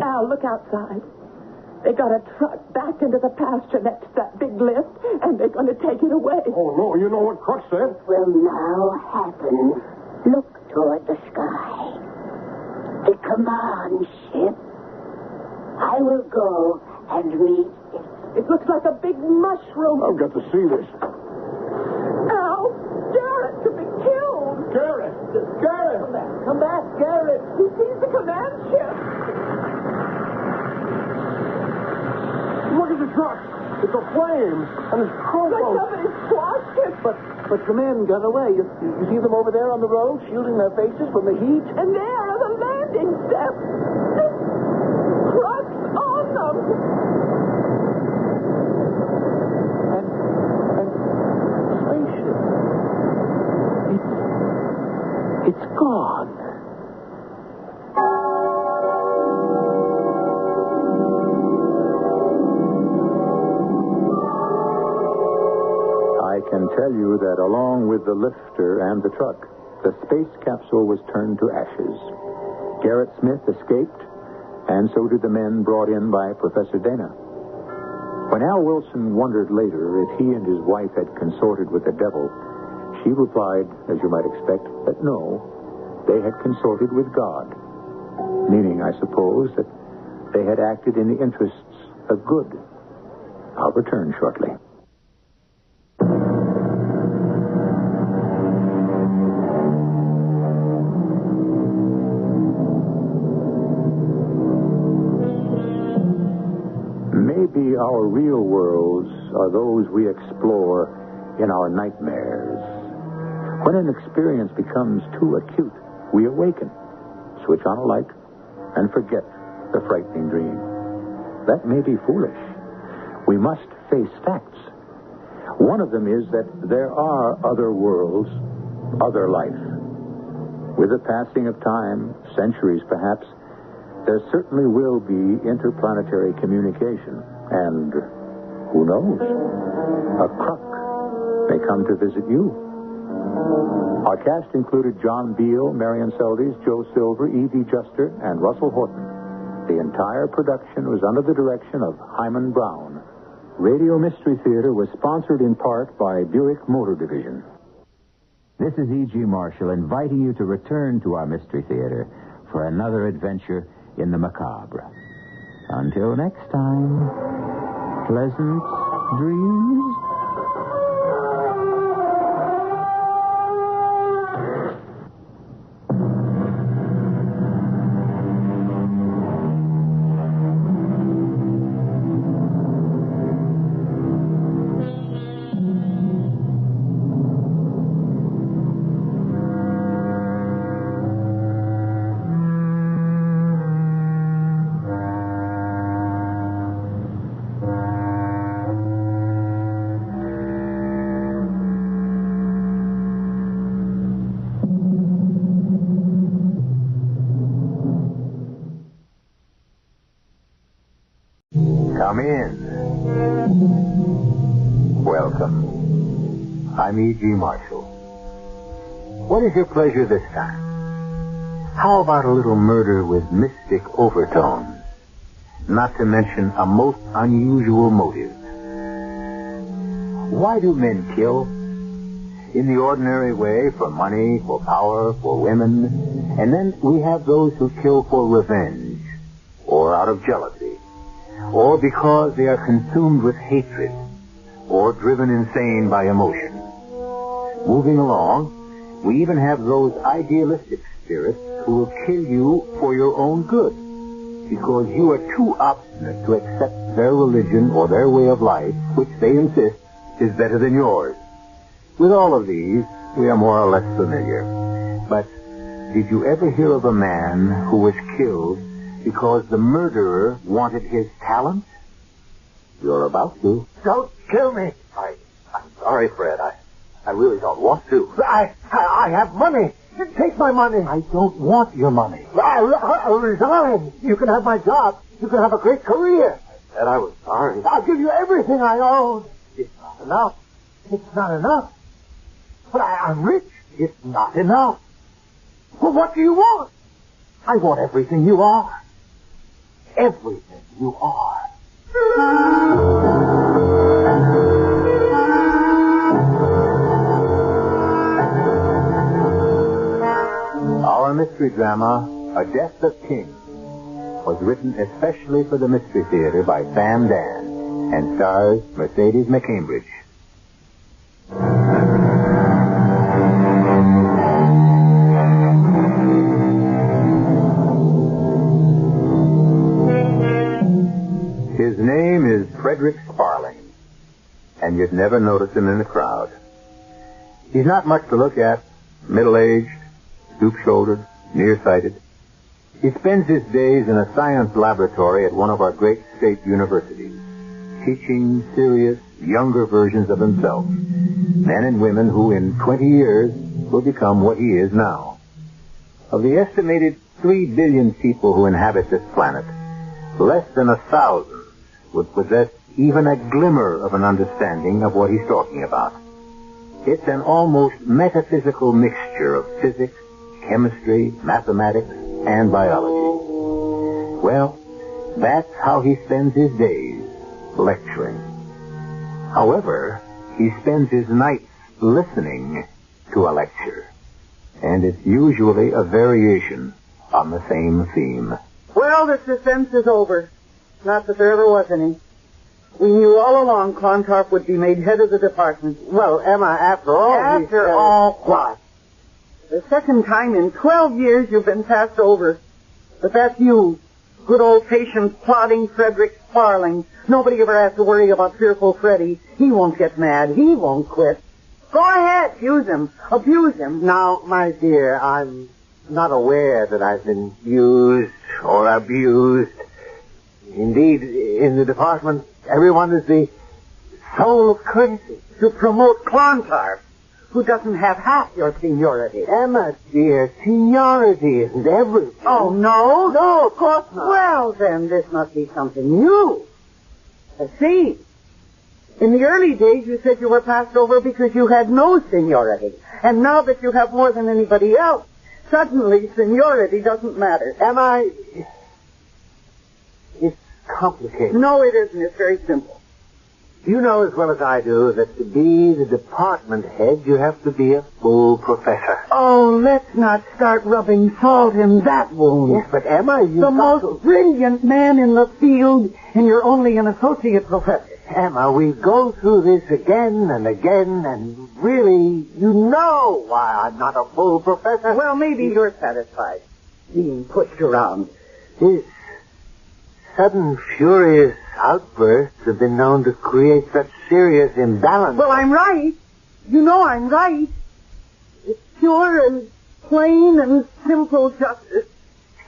Al, look outside. They got a truck backed into the pasture next to that big lift, and they're going to take it away. Oh, no, you know what Crutch said? Will now happen. Look toward the sky. The command ship. I will go and meet it. It looks like a big mushroom. I've got to see this. Al, Garrett could be killed. Garrett! Garrett! Come back, Garrett. He sees the command ship. Look at the truck. It's aflame. And it's crowboat. Like somebody squashed it. But the men got away. You see them over there on the road, shielding their faces from the heat? And there are the landing steps. Trucks on them. It's gone. I can tell you that along with the lifter and the truck, the space capsule was turned to ashes. Garrett Smith escaped, and so did the men brought in by Professor Dana. When Al Wilson wondered later if he and his wife had consorted with the devil, she replied, as you might expect, that no, they had consorted with God. Meaning, I suppose, that they had acted in the interests of good. I'll return shortly. Maybe our real worlds are those we explore in our nightmares. When an experience becomes too acute, we awaken, switch on a light, and forget the frightening dream. That may be foolish. We must face facts. One of them is that there are other worlds, other life. With the passing of time, centuries perhaps, there certainly will be interplanetary communication. And who knows? A crook may come to visit you. Our cast included John Beale, Marion Seldes, Joe Silver, Evie Juster, and Russell Horton. The entire production was under the direction of Hyman Brown. Radio Mystery Theater was sponsored in part by Buick Motor Division. This is E.G. Marshall inviting you to return to our Mystery Theater for another adventure in the macabre. Until next time, pleasant dreams. Come in. Welcome. I'm E.G. Marshall. What is your pleasure this time? How about a little murder with mystic overtones? Not to mention a most unusual motive. Why do men kill? In the ordinary way, for money, for power, for women. And then we have those who kill for revenge or out of jealousy. or because they are consumed with hatred, or driven insane by emotion. Moving along, we even have those idealistic spirits who will kill you for your own good, because you are too obstinate to accept their religion or their way of life, which they insist is better than yours. With all of these, we are more or less familiar. But did you ever hear of a man who was killed because the murderer wanted his talent? You're about to. Don't kill me. I'm sorry, Fred. I really don't want to. I have money. Take my money. I don't want your money. I'll resign. You can have my job. You can have a great career. I said I was sorry. I'll give you everything I own. It's not enough. It's not enough. But I'm rich. It's not enough. Well, what do you want? I want everything you are. Everything you are. Our mystery drama, A Death of Kings, was written especially for the Mystery Theater by Sam Dan and stars Mercedes McCambridge. His name is Frederick Sparling, and you'd never notice him in the crowd. He's not much to look at, middle-aged, stoop-shouldered, nearsighted. He spends his days in a science laboratory at one of our great state universities, teaching serious, younger versions of himself, men and women who in 20 years will become what he is now. Of the estimated 3 billion people who inhabit this planet, less than 1,000 would possess even a glimmer of an understanding of what he's talking about. It's an almost metaphysical mixture of physics, chemistry, mathematics, and biology. Well, that's how he spends his days, lecturing. However, he spends his nights listening to a lecture. And it's usually a variation on the same theme. Well, the suspense is over. Not that there ever was any. We knew all along Clontarf would be made head of the department. Well, Emma, after all... After all what? The second time in 12 years you've been passed over. But that's you. Good old patient, plodding Frederick Sparling. Nobody ever has to worry about fearful Freddy. He won't get mad. He won't quit. Go ahead. Use him. Abuse him. Now, my dear, I'm not aware that I've been used or abused. Indeed, in the department, everyone is the soul of courtesy. To promote Clontarf, who doesn't have half your seniority. Emma, dear, seniority isn't everything. Oh, no? No, of course not. Well, then, this must be something new. I see. In the early days, you said you were passed over because you had no seniority. And now that you have more than anybody else, suddenly seniority doesn't matter. Emma, it's complicated. No, it isn't. It's very simple. You know as well as I do that to be the department head, you have to be a full professor. Oh, let's not start rubbing salt in that wound. Yes, but Emma, you... The most brilliant man in the field, and you're only an associate professor. Emma, we go through this again and again, and really, you know why I'm not a full professor. Well, maybe you're satisfied being pushed around. His sudden, furious outbursts have been known to create such serious imbalance. Well, I'm right. You know I'm right. It's pure and plain and simple justice.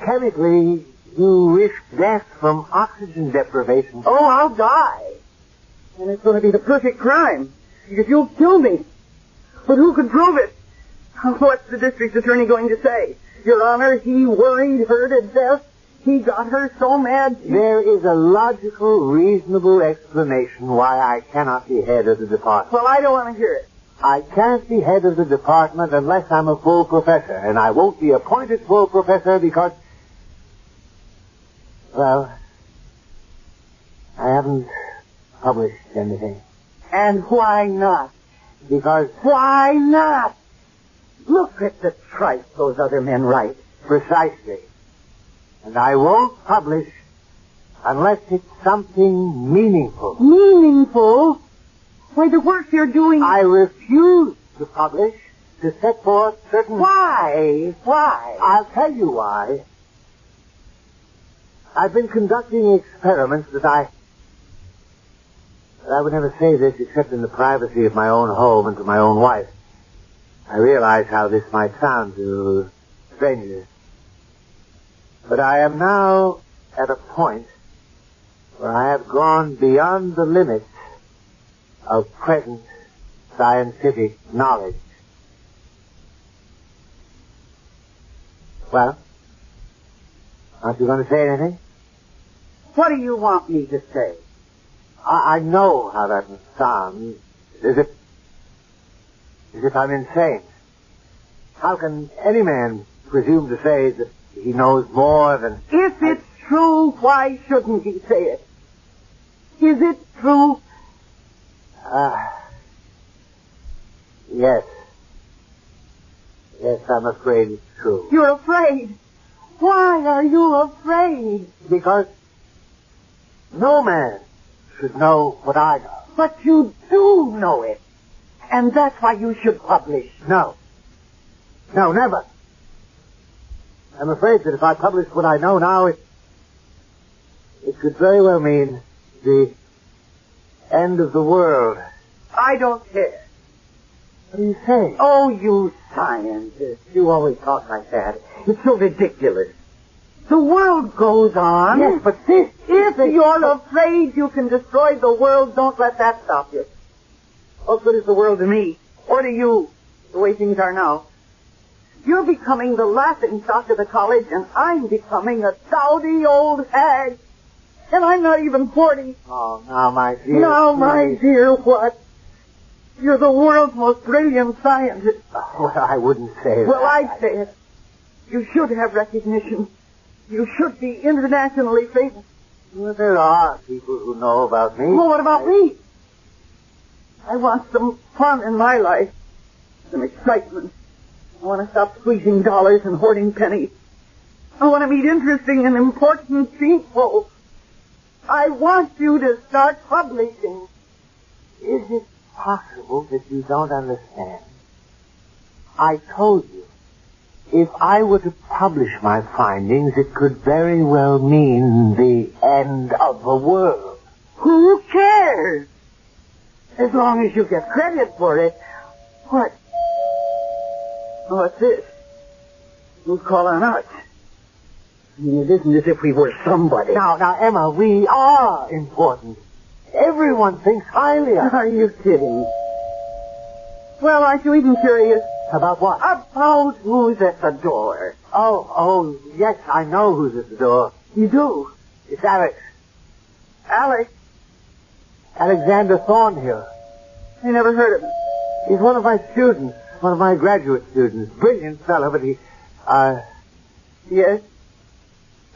Chemically, you risk death from oxygen deprivation. Oh, I'll die. And it's going to be the perfect crime, because you'll kill me. But who could prove it? What's the district attorney going to say? Your Honor, he worried her to death. He got her so mad. There is a logical, reasonable explanation why I cannot be head of the department. Well, I don't want to hear it. I can't be head of the department unless I'm a full professor, and I won't be appointed full professor because, well, I haven't published anything. And why not? Because... Why not? Look at the tripe those other men write. Precisely. And I won't publish Unless it's something meaningful. Meaningful? Why, the work you're doing... I refuse to publish, to set forth certain... Why? Why? I'll tell you why. I've been conducting experiments that I would never say this except in the privacy of my own home and to my own wife. I realize how this might sound to strangers. But I am now at a point where I have gone beyond the limits of present scientific knowledge. Well, aren't you going to say anything? What do you want me to say? I know how that sounds. As if I'm insane. How can any man presume to say that he knows more than... If it's true, why shouldn't he say it? Is it true? Yes. Yes, I'm afraid it's true. You're afraid? Why are you afraid? Because no man should know what I know. But you do know it. And that's why you should publish. No. No, never. I'm afraid that if I publish what I know now, it could very well mean the end of the world. I don't care. What do you say? Oh, you scientists. You always talk like that. It's so ridiculous. The world goes on. Yes, but this... If you're afraid you can destroy the world, don't let that stop you. What good is the world to me? Or to you, the way things are now? You're becoming the laughing stock of the college, and I'm becoming a dowdy old hag. And I'm not even 40. Oh, now, my dear. Now, my dear, what? You're the world's most brilliant scientist. Well, I wouldn't say that. Well, I'd say it. You should have recognition. You should be internationally famous. Well, there are people who know about me. Well, what about me? I want some fun in my life. Some excitement. I want to stop squeezing dollars and hoarding pennies. I want to meet interesting and important people. I want you to start publishing. Is it possible that you don't understand? I told you, if I were to publish my findings, it could very well mean the end of the world. Who cares? As long as you get credit for it. What? What's this? Who's calling us? I mean, it isn't as if we were somebody. Now, Emma, we are important. Everyone thinks highly of us. Are you kidding? Well, aren't you even curious? About what? About who's at the door. Oh, yes, I know who's at the door. You do? It's Alex. Alex? Alexander Thornhill. I never heard of him. He's one of my students, one of my graduate students. Brilliant fellow, but he, Yes?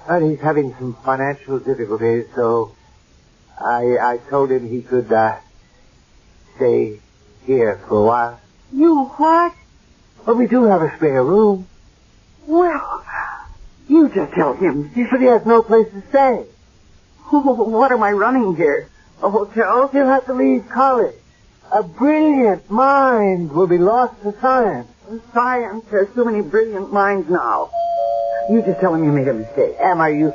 But he's having some financial difficulties, so I told him he could, stay here for a while. You what? But we do have a spare room. Well, you just tell him. He said he has no place to stay. What am I running here? A hotel? He'll have to leave college. A brilliant mind will be lost to science. Science has too many brilliant minds now. You just tell him you made a mistake. Emma, you...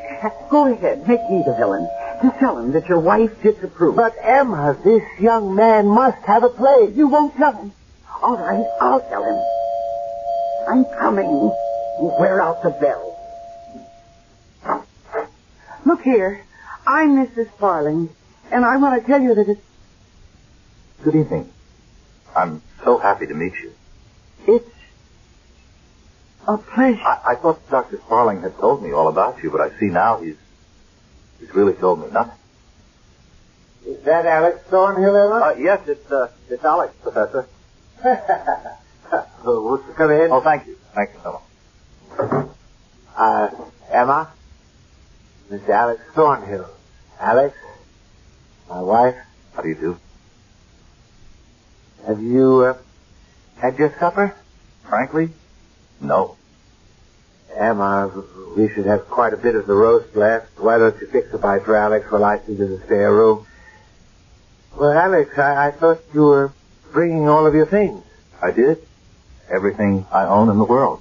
Go ahead, make me the villain. Just tell him that your wife disapproves. But, Emma, this young man must have a place. You won't tell him. All right, I'll tell him. I'm coming. Wear out the bell. Look here. I'm Mrs. Sparling, and I want to tell you that it's... Good evening. I'm so happy to meet you. It's a pleasure. I thought Dr. Sparling had told me all about you, but I see now he's really told me nothing. Is that Alex Thornhill, Emma? Yes, it's Alex, Professor. Won't you come in? Oh, thank you. Thank you so much. Emma? Mr. Alex Thornhill. Alex? My wife? How do you do? Have you, had your supper? Frankly, no. Emma, we should have quite a bit of the roast left. Why don't you fix the hydraulics for lights into the spare room? Well, Alex, I thought you were bringing all of your things. I did. Everything I own in the world.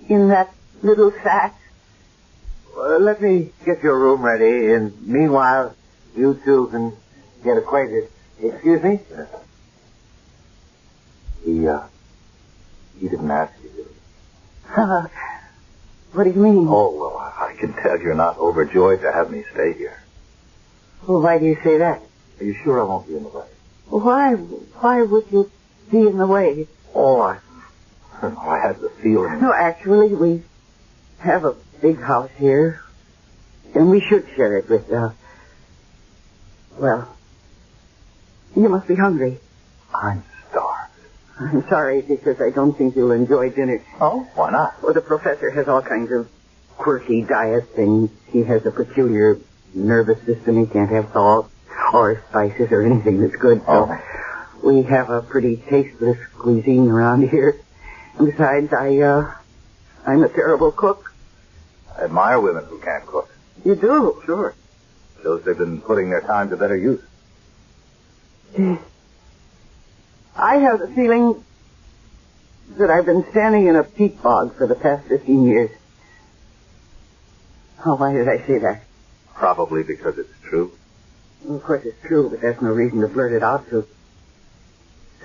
In that little sack? Well, let me get your room ready, and meanwhile, you two can get acquainted. Excuse me? He didn't ask you, did he? What do you mean? Oh, well, I can tell you're not overjoyed to have me stay here. Well, why do you say that? Are you sure I won't be in the way? Why would you be in the way? Oh, I had the feeling. No, actually, we have a big house here, and we should share it with, well, you must be hungry. I'm starved. I'm sorry, because I don't think you'll enjoy dinner. Oh, why not? Well, the professor has all kinds of quirky diet things. He has a peculiar nervous system. He can't have salt or spices or anything that's good. So we have a pretty tasteless cuisine around here. And besides, I'm a terrible cook. I admire women who can't cook. You do? Sure. Shows they've been putting their time to better use. I have the feeling that I've been standing in a peat bog for the past 15 years. Oh, why did I say that? Probably because it's true. Well, of course it's true, but that's no reason to blurt it out to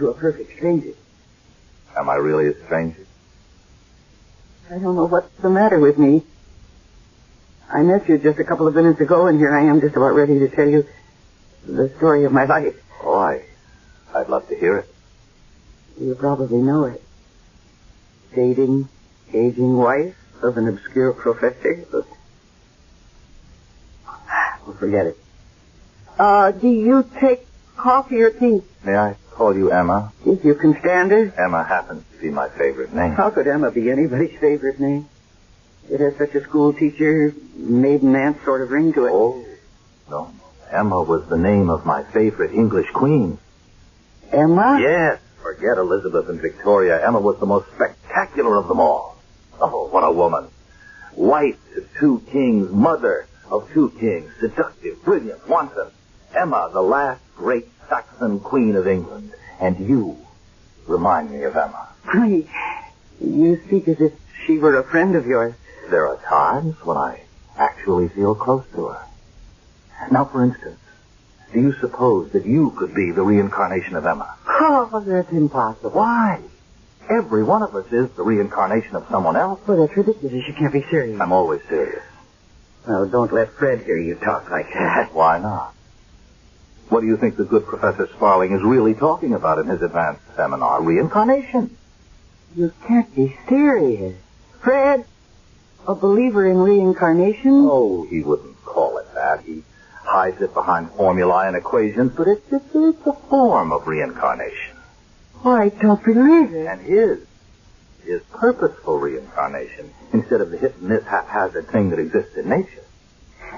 a perfect stranger. Am I really a stranger? I don't know what's the matter with me. I met you just a couple of minutes ago, and here I am just about ready to tell you the story of my life. Oh, I'd love to hear it. You probably know it. Dating, aging wife of an obscure professor. Well, forget it. Do you take coffee or tea? May I call you Emma? If you can stand it. Emma happens to be my favorite name. How could Emma be anybody's favorite name? It has such a school teacher, maiden aunt sort of ring to it. Oh, no. Emma was the name of my favorite English queen. Emma? Yes. Forget Elizabeth and Victoria. Emma was the most spectacular of them all. Oh, what a woman. Wife to 2 kings, mother of 2 kings, seductive, brilliant, wanton. Emma, the last great Saxon queen of England. And you remind me of Emma. Honey, you speak as if she were a friend of yours. There are times when I actually feel close to her. Now, for instance, do you suppose that you could be the reincarnation of Emma? Oh, that's impossible. Why? Every one of us is the reincarnation of someone else. Well, that's ridiculous. You can't be serious. I'm always serious. Well, don't let Fred hear you talk like that. Why not? What do you think the good Professor Sparling is really talking about in his advanced seminar? Reincarnation. You can't be serious. Fred, a believer in reincarnation? Oh, he wouldn't call it that. He hides it behind formulae and equations, but it's a form of reincarnation. Oh, I don't believe it. And his purposeful reincarnation, instead of the hit-and-miss haphazard thing that exists in nature.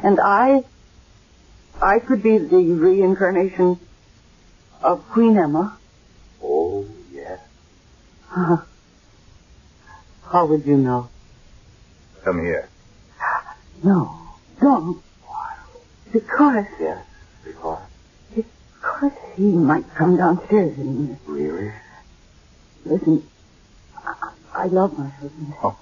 And I could be the reincarnation of Queen Emma. Oh, yes. How would you know? Come here. No, don't. Because... Yes, because? Because he might come downstairs and... Really? Listen, I love my husband. Oh.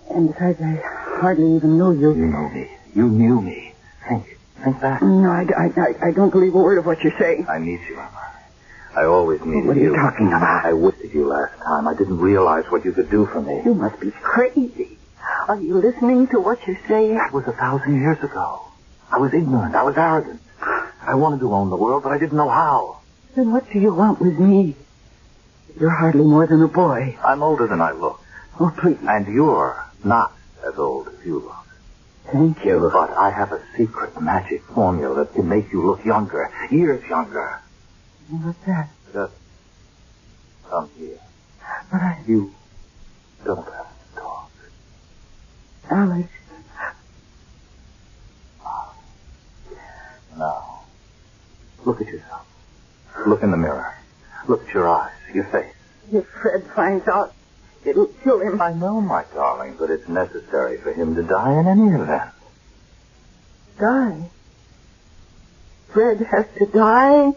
And besides, I hardly even know you. You know me. You knew me. Think back. No, I don't believe a word of what you're saying. I need you, Emma. I always needed you. What are you talking about? I wished you last time. I didn't realize what you could do for me. You must be crazy. Are you listening to what you're saying? That was 1,000 years ago. I was ignorant. I was arrogant. I wanted to own the world, but I didn't know how. Then what do you want with me? You're hardly more than a boy. I'm older than I look. Oh, please. And you're not as old as you look. Thank you. But I have a secret magic formula that can make you look younger, years younger. What's that? Just come here. But You don't have to talk. Alex. Now, look at yourself. Look in the mirror. Look at your eyes, your face. If Fred finds out, It'll kill him. I know, my darling, but it's necessary for him to die in any event. Die? Fred has to die?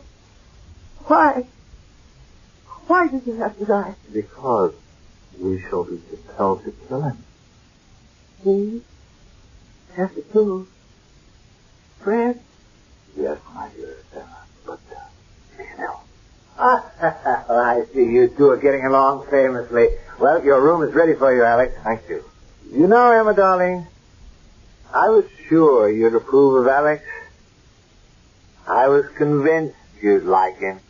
Why? Why does he have to die? Because we shall be compelled to kill him. He has to kill Fred? Yes, my dearest Emma, but still. I see you two are getting along famously. Well, your room is ready for you, Alex. Thank you. You know, Emma, darling, I was sure you'd approve of Alex. I was convinced you'd like him.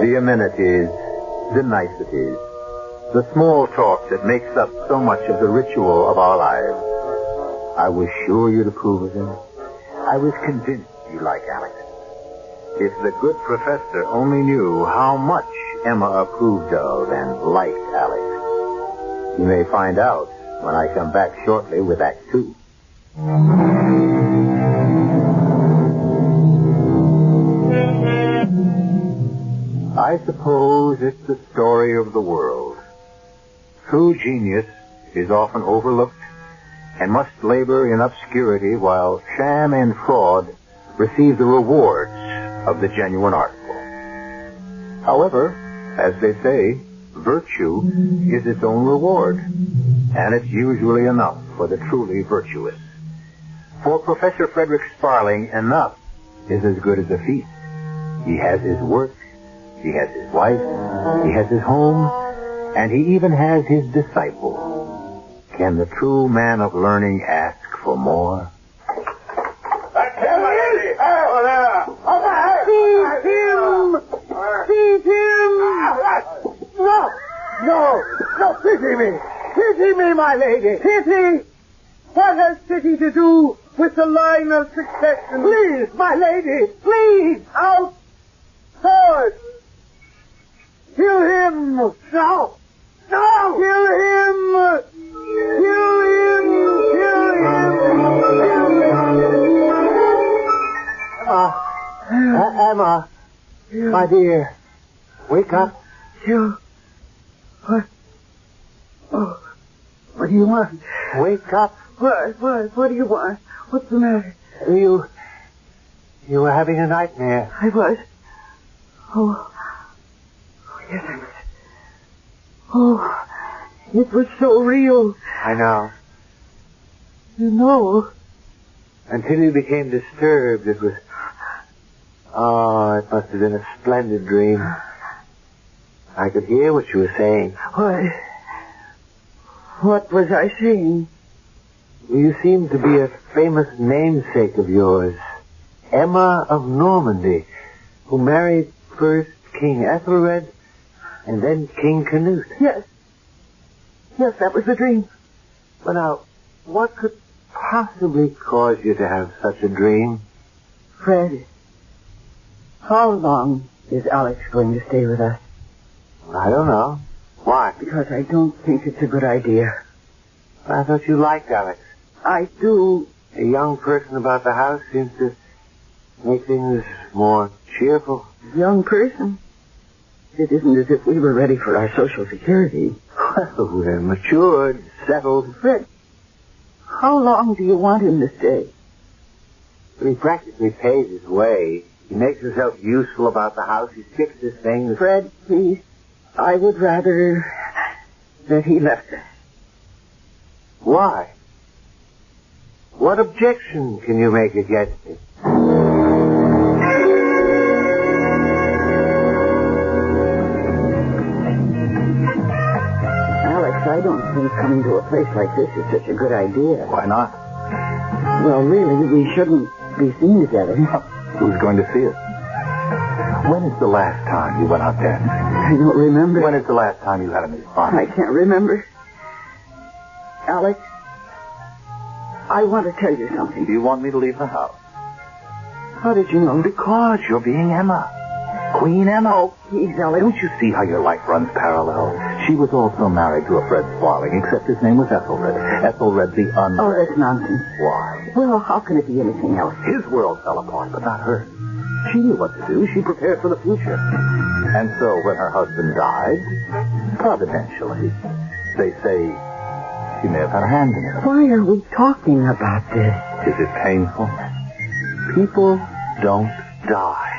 The amenities, the niceties, the small talk that makes up so much of the ritual of our lives. I was sure you'd approve of him. I was convinced you'd like Alex. If the good professor only knew how much Emma approved of and liked Alex. You may find out when I come back shortly with Act 2. I suppose it's the story of the world. True genius is often overlooked and must labor in obscurity while sham and fraud receive the rewards of the genuine artful. However, as they say, virtue is its own reward, and it's usually enough for the truly virtuous. For Professor Frederick Sparling, enough is as good as a feast. He has his work, he has his wife, he has his home, and he even has his disciple. Can the true man of learning ask for more? That's him, lady. Oh, there. Seize him! No, pity me. Pity me, my lady. Pity? What has pity to do with the line of succession? Please, my lady, please, out. Forward. Kill him. No. Kill him. Emma, my dear, wake up. You? What? Oh, what do you want? Wake up. What do you want? What's the matter? You were having a nightmare. I was. Oh, yes, I was. Oh, it was so real. I know. You know. Until you became disturbed, it was... Oh, it must have been a splendid dream. I could hear what you were saying. What was I saying? You seemed to be a famous namesake of yours. Emma of Normandy, who married first King Ethelred and then King Canute. Yes, that was the dream. Well, now, what could possibly cause you to have such a dream? Fred, how long is Alex going to stay with us? I don't know. Why? Because I don't think it's a good idea. I thought you liked Alex. I do. A young person about the house seems to make things more cheerful. Young person? It isn't as if we were ready for our Social Security. Well, we're matured, settled. Fred, how long do you want him to stay? He practically pays his way. He makes himself useful about the house. He fixes things. Fred, please. I would rather that he left us. Why? What objection can you make against it? Alex, I don't think coming to a place like this is such a good idea. Why not? Well, really, we shouldn't be seen together. Who's going to see us? When is the last time you went out dancing? I don't remember. When is the last time you had any fun? I can't remember. Alex, I want to tell you something. Do you want me to leave the house? How did you know? Because you're being Emma. Queen Emma. Oh, please, Alex. Don't you see how your life runs parallel? She was also married to a Fred Sparling, except his name was Ethelred. Ethelred the Oh, that's nonsense. Why? Well, how can it be anything else? His world fell apart, but not hers. She knew what to do. She prepared for the future. And so when her husband died, providentially, they say she may have had a hand in it. Why are we talking about this? Is it painful? People don't die.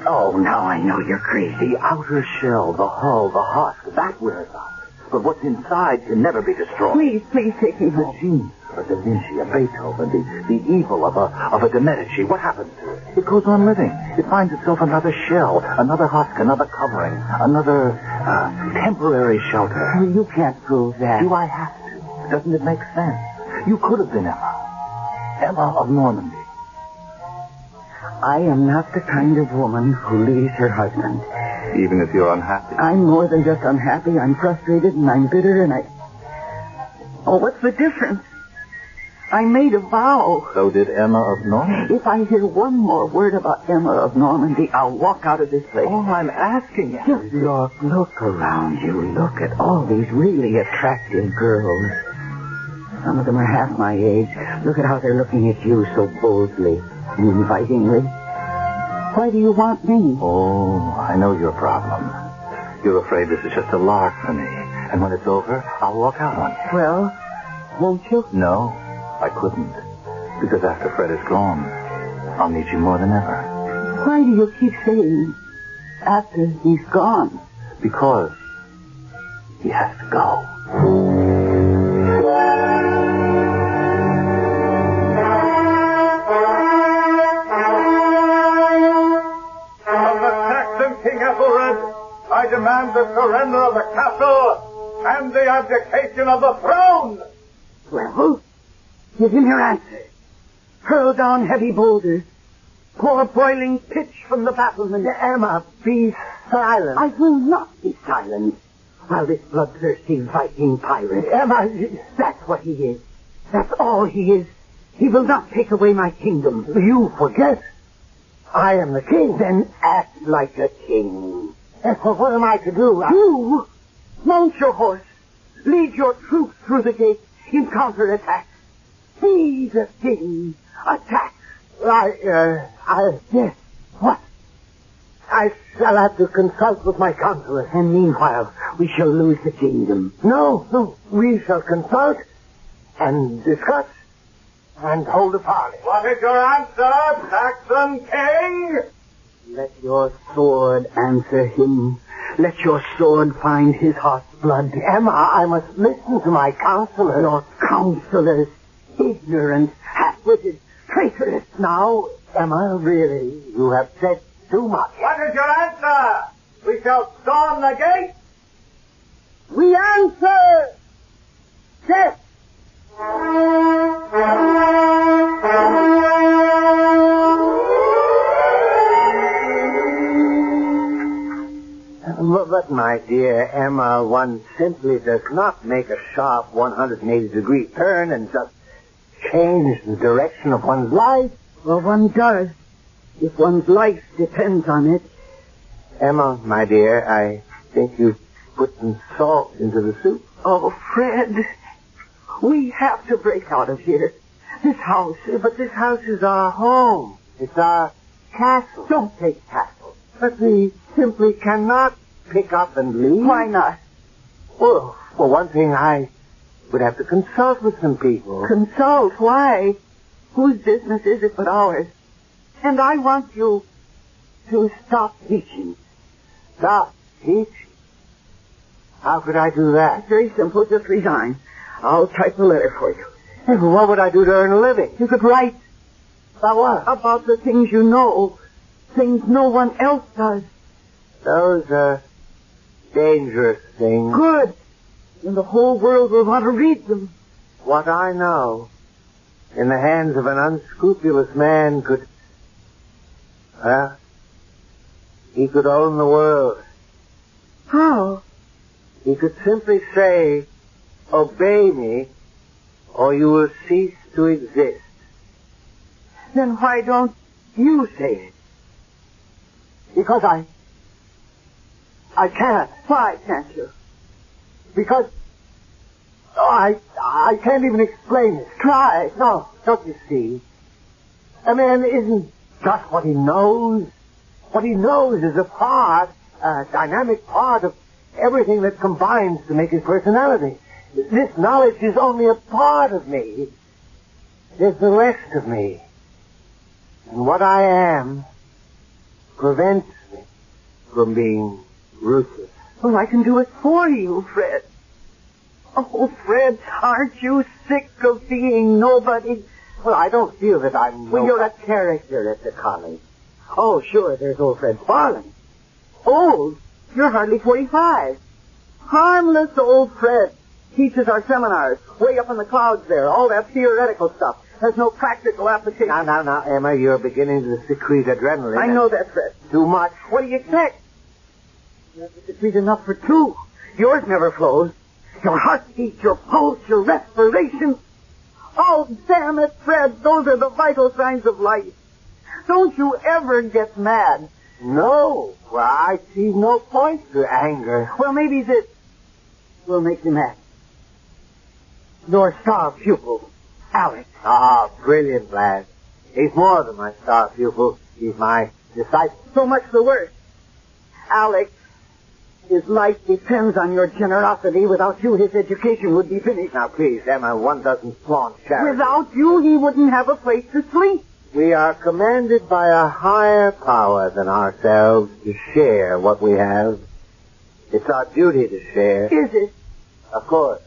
Oh, now I know you're crazy. The outer shell, the hull, the husk, that wears out. But what's inside can never be destroyed. Please take me home. The genius of a Da Vinci, a Beethoven, the evil of a De Medici, what happens to it? It goes on living. It finds itself another shell, another husk, another covering, another temporary shelter. You can't prove that. Do I have to? Doesn't it make sense? You could have been Emma. Emma of Normandy. I am not the kind of woman who leaves her husband. Even if you're unhappy? I'm more than just unhappy. I'm frustrated and I'm bitter and Oh, what's the difference? I made a vow. So did Emma of Normandy. If I hear one more word about Emma of Normandy, I'll walk out of this place. All I'm asking you. Just look around you. Look at all these really attractive girls. Some of them are half my age. Look at how they're looking at you so boldly and invitingly. Why do you want me? Oh, I know your problem. You're afraid this is just a lark for me. And when it's over, I'll walk out on you. Well, won't you? No, I couldn't. Because after Fred is gone, I'll need you more than ever. Why do you keep saying after he's gone? Because he has to go. King Ethelred, I demand the surrender of the castle and the abdication of the throne. Well, give him your answer. Hurl down heavy boulders. Pour boiling pitch from the battlement. Emma, be silent. I will not be silent while this bloodthirsty Viking pirate... Emma, that's what he is. That's all he is. He will not take away my kingdom. You forget. I am the king. Then act like a king. Well, what am I to do? You mount your horse. Lead your troops through the gate in counterattack. Be the king. Attack. Yes. What? I shall have to consult with my counselor. And meanwhile, we shall lose the kingdom. No. We shall consult and discuss and hold a parley. What is your answer, Saxon king? Let your sword answer him. Let your sword find his heart's blood. Emma, I must listen to my counselor. Your counselors, ignorant, half-witted, traitorous. Now, Emma, really, you have said too much. What is your answer? We shall storm the gate? We answer death. But, my dear Emma, one simply does not make a sharp 180-degree turn and just change the direction of one's life. Well, one does, if one's life depends on it. Emma, my dear, I think you've put some salt into the soup. Oh, Fred, we have to break out of here. This house. But this house is our home. It's our castle. Don't take castle. But we simply cannot pick up and leave. Why not? Well, for one thing, I would have to consult with some people. Consult? Why? Whose business is it but ours? And I want you to stop teaching. Stop teaching? How could I do that? It's very simple. Just resign. I'll type a letter for you. What would I do to earn a living? You could write. About what? About the things you know. Things no one else does. Those are dangerous things. Good. And the whole world will want to read them. What I know, in the hands of an unscrupulous man could... Well, he could own the world. How? He could simply say, obey me, or you will cease to exist. Then why don't you say it? Because I can't. Why can't you? Because I can't even explain it. Try. No, don't you see? A man isn't just what he knows. What he knows is a dynamic part of everything that combines to make his personality. This knowledge is only a part of me. There's the rest of me. And what I am prevents me from being ruthless. Well, I can do it for you, Fred. Oh, Fred, aren't you sick of being nobody? Well, I don't feel that I'm Well, you're a character at the college. Oh, sure, there's old Fred Sparling. Old? You're hardly 45. Harmless old Fred. Teaches our seminars. Way up in the clouds there. All that theoretical stuff. Has no practical application. Now, Emma, you're beginning to secrete adrenaline. I know that, Fred. Too much. What do you expect? You have to secrete enough for two. Yours never flows. Your heartbeat, your pulse, your respiration. Oh, damn it, Fred. Those are the vital signs of life. Don't you ever get mad. No. Well, I see no point to anger. Well, maybe this will make you mad. Your star pupil, Alex. Ah, brilliant lad. He's more than my star pupil. He's my disciple. So much the worse. Alex, his life depends on your generosity. Without you, his education would be finished. Now, please, Emma, one doesn't flaunt charity. Without you, he wouldn't have a place to sleep. We are commanded by a higher power than ourselves to share what we have. It's our duty to share. Is it? Of course.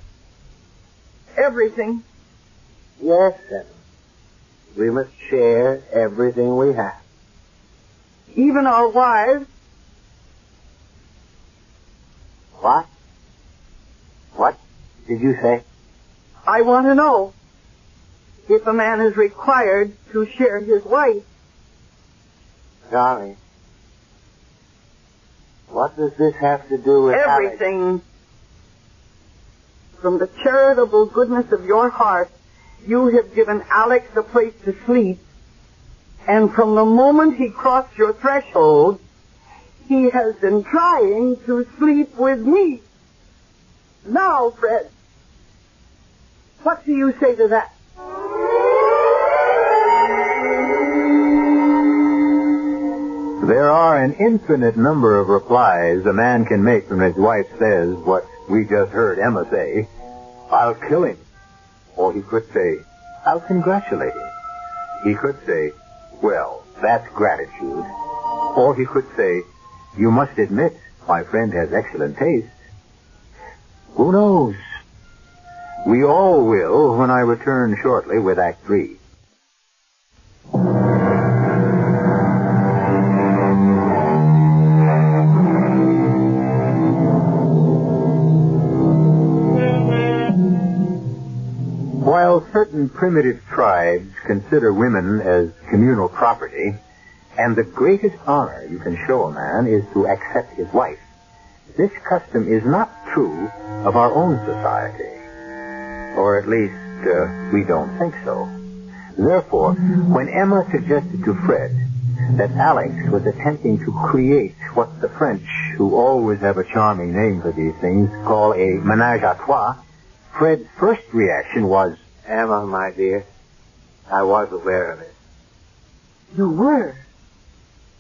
Everything? Yes, Emma. We must share everything we have. Even our wives? What? What did you say? I want to know if a man is required to share his wife. Darling, what does this have to do with everything? Alex? From the charitable goodness of your heart, you have given Alex a place to sleep, and from the moment he crossed your threshold, he has been trying to sleep with me. Now, Fred, what do you say to that? There are an infinite number of replies a man can make when his wife says what we just heard Emma say. I'll kill him. Or he could say, I'll congratulate him. He could say, well, that's gratitude. Or he could say, you must admit my friend has excellent taste. Who knows? We all will when I return shortly with Act 3. While certain primitive tribes consider women as communal property, and the greatest honor you can show a man is to accept his wife, this custom is not true of our own society. Or at least, we don't think so. Therefore, when Emma suggested to Fred that Alex was attempting to create what the French, who always have a charming name for these things, call a ménage à trois, Fred's first reaction was, Emma, my dear, I was aware of it. You were?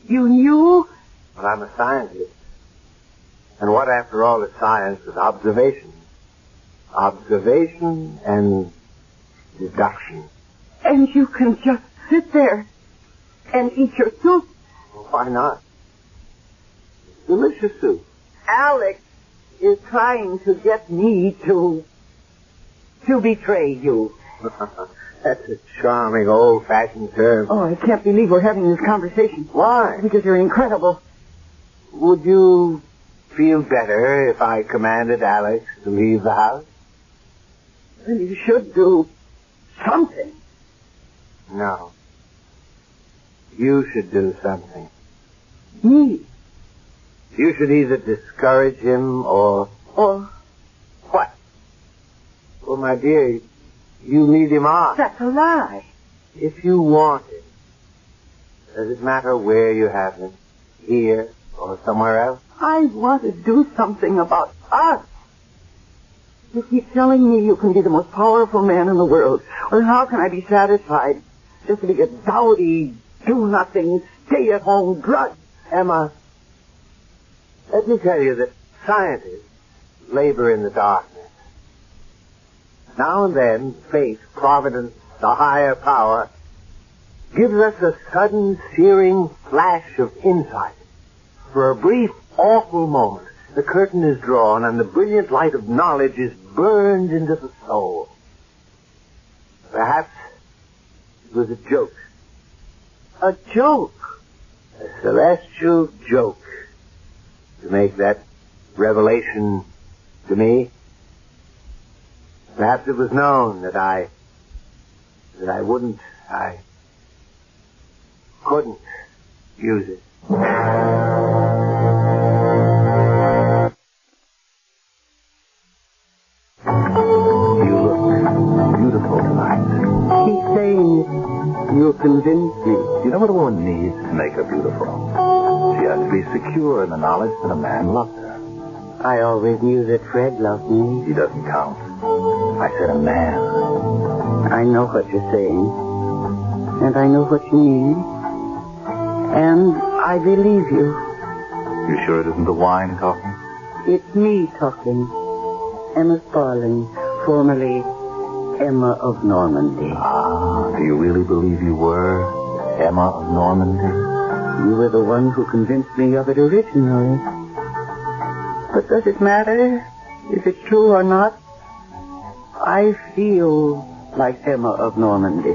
You knew? But I'm a scientist. And what, after all, is science but observation? Observation and deduction. And you can just sit there and eat your soup? Well, why not? It's delicious soup. Alex is trying to get me to betray you. That's a charming old-fashioned term. Oh, I can't believe we're having this conversation. Why? Because you're incredible. Would you feel better if I commanded Alex to leave the house? Well, you should do something. No. You should do something. Me? You should either discourage him or... Or? What? Well, my dear, you lead him on. That's a lie. If you want him, does it matter where you have him? Here or somewhere else? I want to do something about us. You keep telling me you can be the most powerful man in the world. Well, how can I be satisfied just to be a dowdy, do-nothing, stay-at-home drudge? Emma, let me tell you that scientists labor in the darkness. Now and then, fate, providence, the higher power, gives us a sudden, searing flash of insight. For a brief, awful moment, the curtain is drawn and the brilliant light of knowledge is burned into the soul. Perhaps it was a joke. A joke. A celestial joke. To make that revelation to me. Perhaps it was known that I couldn't use it. You look beautiful tonight. Keep saying it. You'll convince me. You know what a woman needs to make her beautiful? She has to be secure in the knowledge that a man loves her. I always knew that Fred loved me. He doesn't count. I said a man. I know what you're saying. And I know what you mean. And I believe you. You sure it isn't the wine talking? It's me talking. Emma Sparling, formerly Emma of Normandy. Ah, do you really believe you were Emma of Normandy? You were the one who convinced me of it originally. But does it matter? Is it true or not? I feel like Emma of Normandy.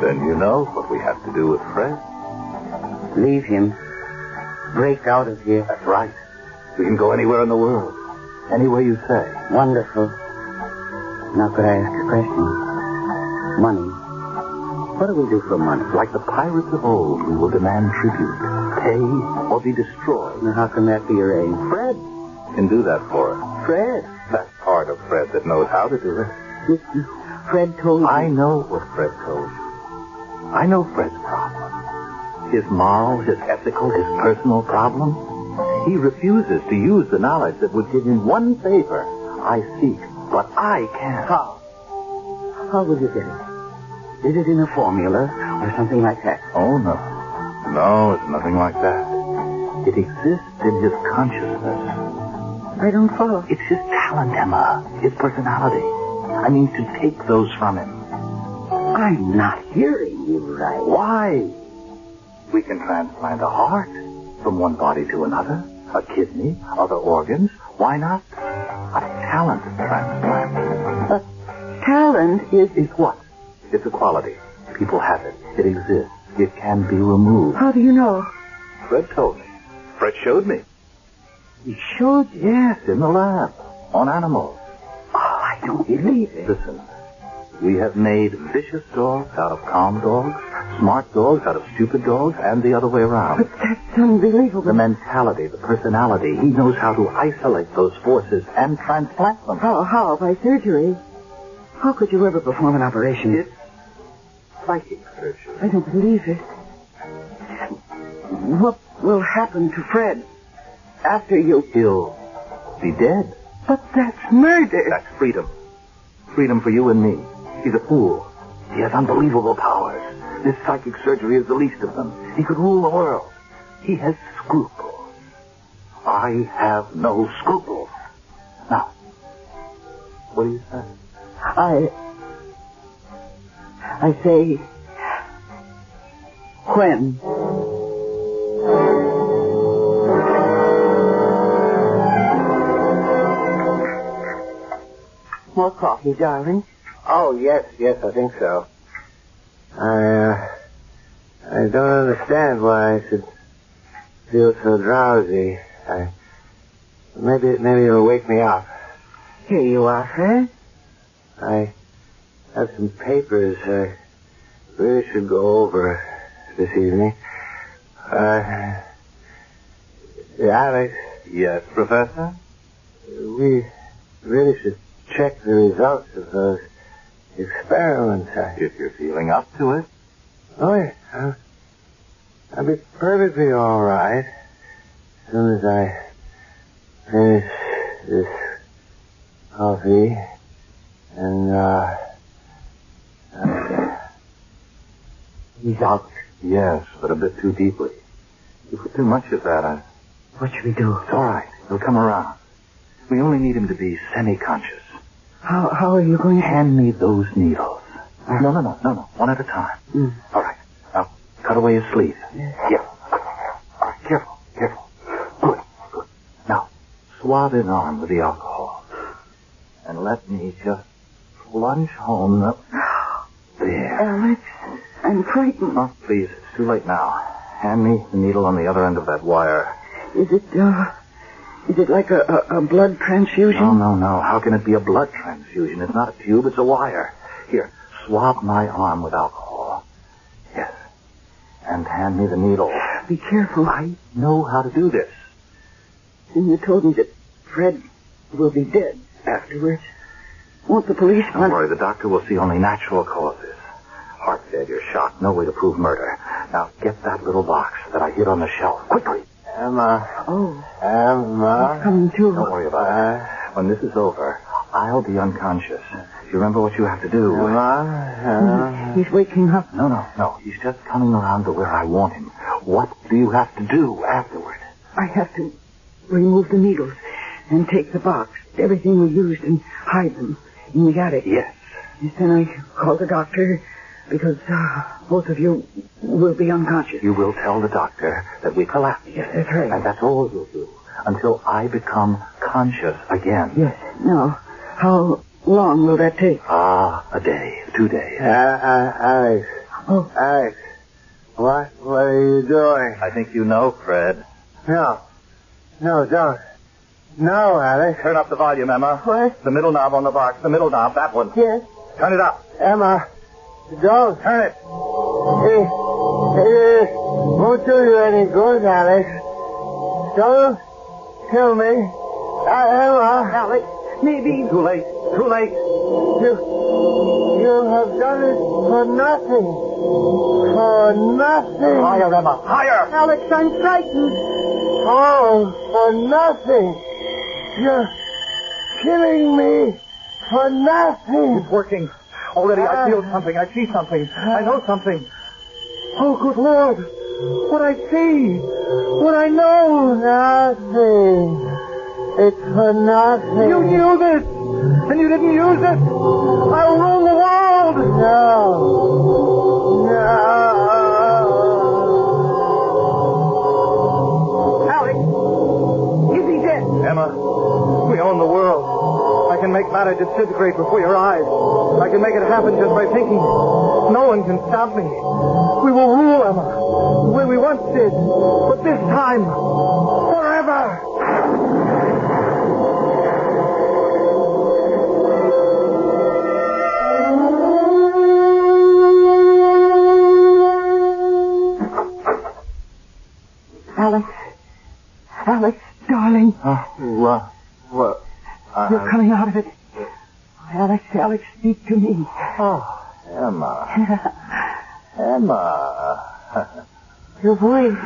Then you know what we have to do with Fred. Leave him. Break out of here. That's right. We can go anywhere in the world. Anywhere you say. Wonderful. Now could I ask a question? Money. What do we do for money? Like the pirates of old, we will demand tribute. Pay or be destroyed. Now how can that be arranged? Fred can do that for us. Fred? That's part of Fred that knows how to do it. Listen, Fred told you. I know what Fred told you. I know Fred's problem. His moral, his ethical, his personal problem. He refuses to use the knowledge that would give him one favor. I seek, but I can't. How? How will you get it? Is it in a formula or something like that? Oh, no. No, it's nothing like that. It exists in his consciousness. I don't follow. It's his talent, Emma. His personality. I mean, to take those from him. I'm not hearing you right. Why? We can transplant a heart from one body to another, a kidney, other organs. Why not a talent transplant? Talent is what? It's a quality. People have it. It exists. It can be removed. How do you know? Fred told me. Fred showed me. He showed you? Yes, in the lab. On animals. Oh, I don't believe it. Listen. We have made vicious dogs out of calm dogs, smart dogs out of stupid dogs, and the other way around. But that's unbelievable. The mentality, the personality. He knows how to isolate those forces and transplant them. How? By surgery? How could you ever perform an operation? It's psychic surgery. I don't believe it. What will happen to Fred after you... He'll be dead. But that's murder. That's freedom. Freedom for you and me. He's a fool. He has unbelievable powers. This psychic surgery is the least of them. He could rule the world. He has scruples. I have no scruples. Now, what do you say? I say... When? More coffee, darling? Oh, yes, I think so. I don't understand why I should feel so drowsy. Maybe it'll wake me up. Here you are, Fred. I have some papers I really should go over this evening. Alex. Yes, Professor? We really should check the results of those experiments. If you're feeling up to it. Oh, yeah. I'll be perfectly all right as soon as I finish this coffee. And, he's out. Yes, but a bit too deeply. You put too much of that. What should we do? It's all right. He'll come around. We only need him to be semi-conscious. How are you going to... Hand me those needles. No. One at a time. All right. Now, cut away his sleeve. Yeah. All right, careful. Good. Now, swab his arm with the alcohol. And let me just plunge home the... There. Alex, I'm frightened. Oh, please, it's too late now. Hand me the needle on the other end of that wire. Is it like a blood transfusion? No. How can it be a blood transfusion? It's not a tube, it's a wire. Here, swab my arm with alcohol. Yes. And hand me the needle. Be careful. I know how to do this. And you told me that Fred will be dead afterwards. Won't the police... Don't worry, the doctor will see only natural causes. Heart failure, shock, no way to prove murder. Now, get that little box that I hid on the shelf. Quickly. Emma. Oh. Emma. He's coming to. Don't worry about it. When this is over, I'll be unconscious. You remember what you have to do? Emma. He's waking up. No. He's just coming around to where I want him. What do you have to do afterward? I have to remove the needles and take the box, everything we used, and hide them in the attic. Yes. Then I call the doctor because both of you will be unconscious. You will tell the doctor that we collapsed. Yes, that's right. And that's all you'll do until I become conscious again. Yes. Now, how long will that take? A day, 2 days. Alex. Oh. Alex. What are you doing? I think you know, Fred. No, don't. No, Alex. Turn up the volume, Emma. What? The middle knob on the box. The middle knob, that one. Yes. Turn it up. Emma, don't. Turn it. It won't do you any good, Alex. Don't kill me. Emma. Alex, maybe... Too late. You have done it for nothing. For nothing. Higher, Emma. Higher. Alex, I'm frightened. Oh, for nothing. You're killing me for nothing. It's working. Already I feel something. I see something. I know something. Oh, good Lord. What I see. What I know. Nothing. It's for nothing. You knew this, and you didn't use it. I'll rule the world. No. Alex, is he dead? Emma, we own the world. I can make matter disintegrate before your eyes. I can make it happen just by thinking. No one can stop me. We will rule, Emma, the way we once did. But this time, forever. Alex, darling. What? You're coming out of it. Alex, speak to me. Oh, Emma. Emma. Your voice.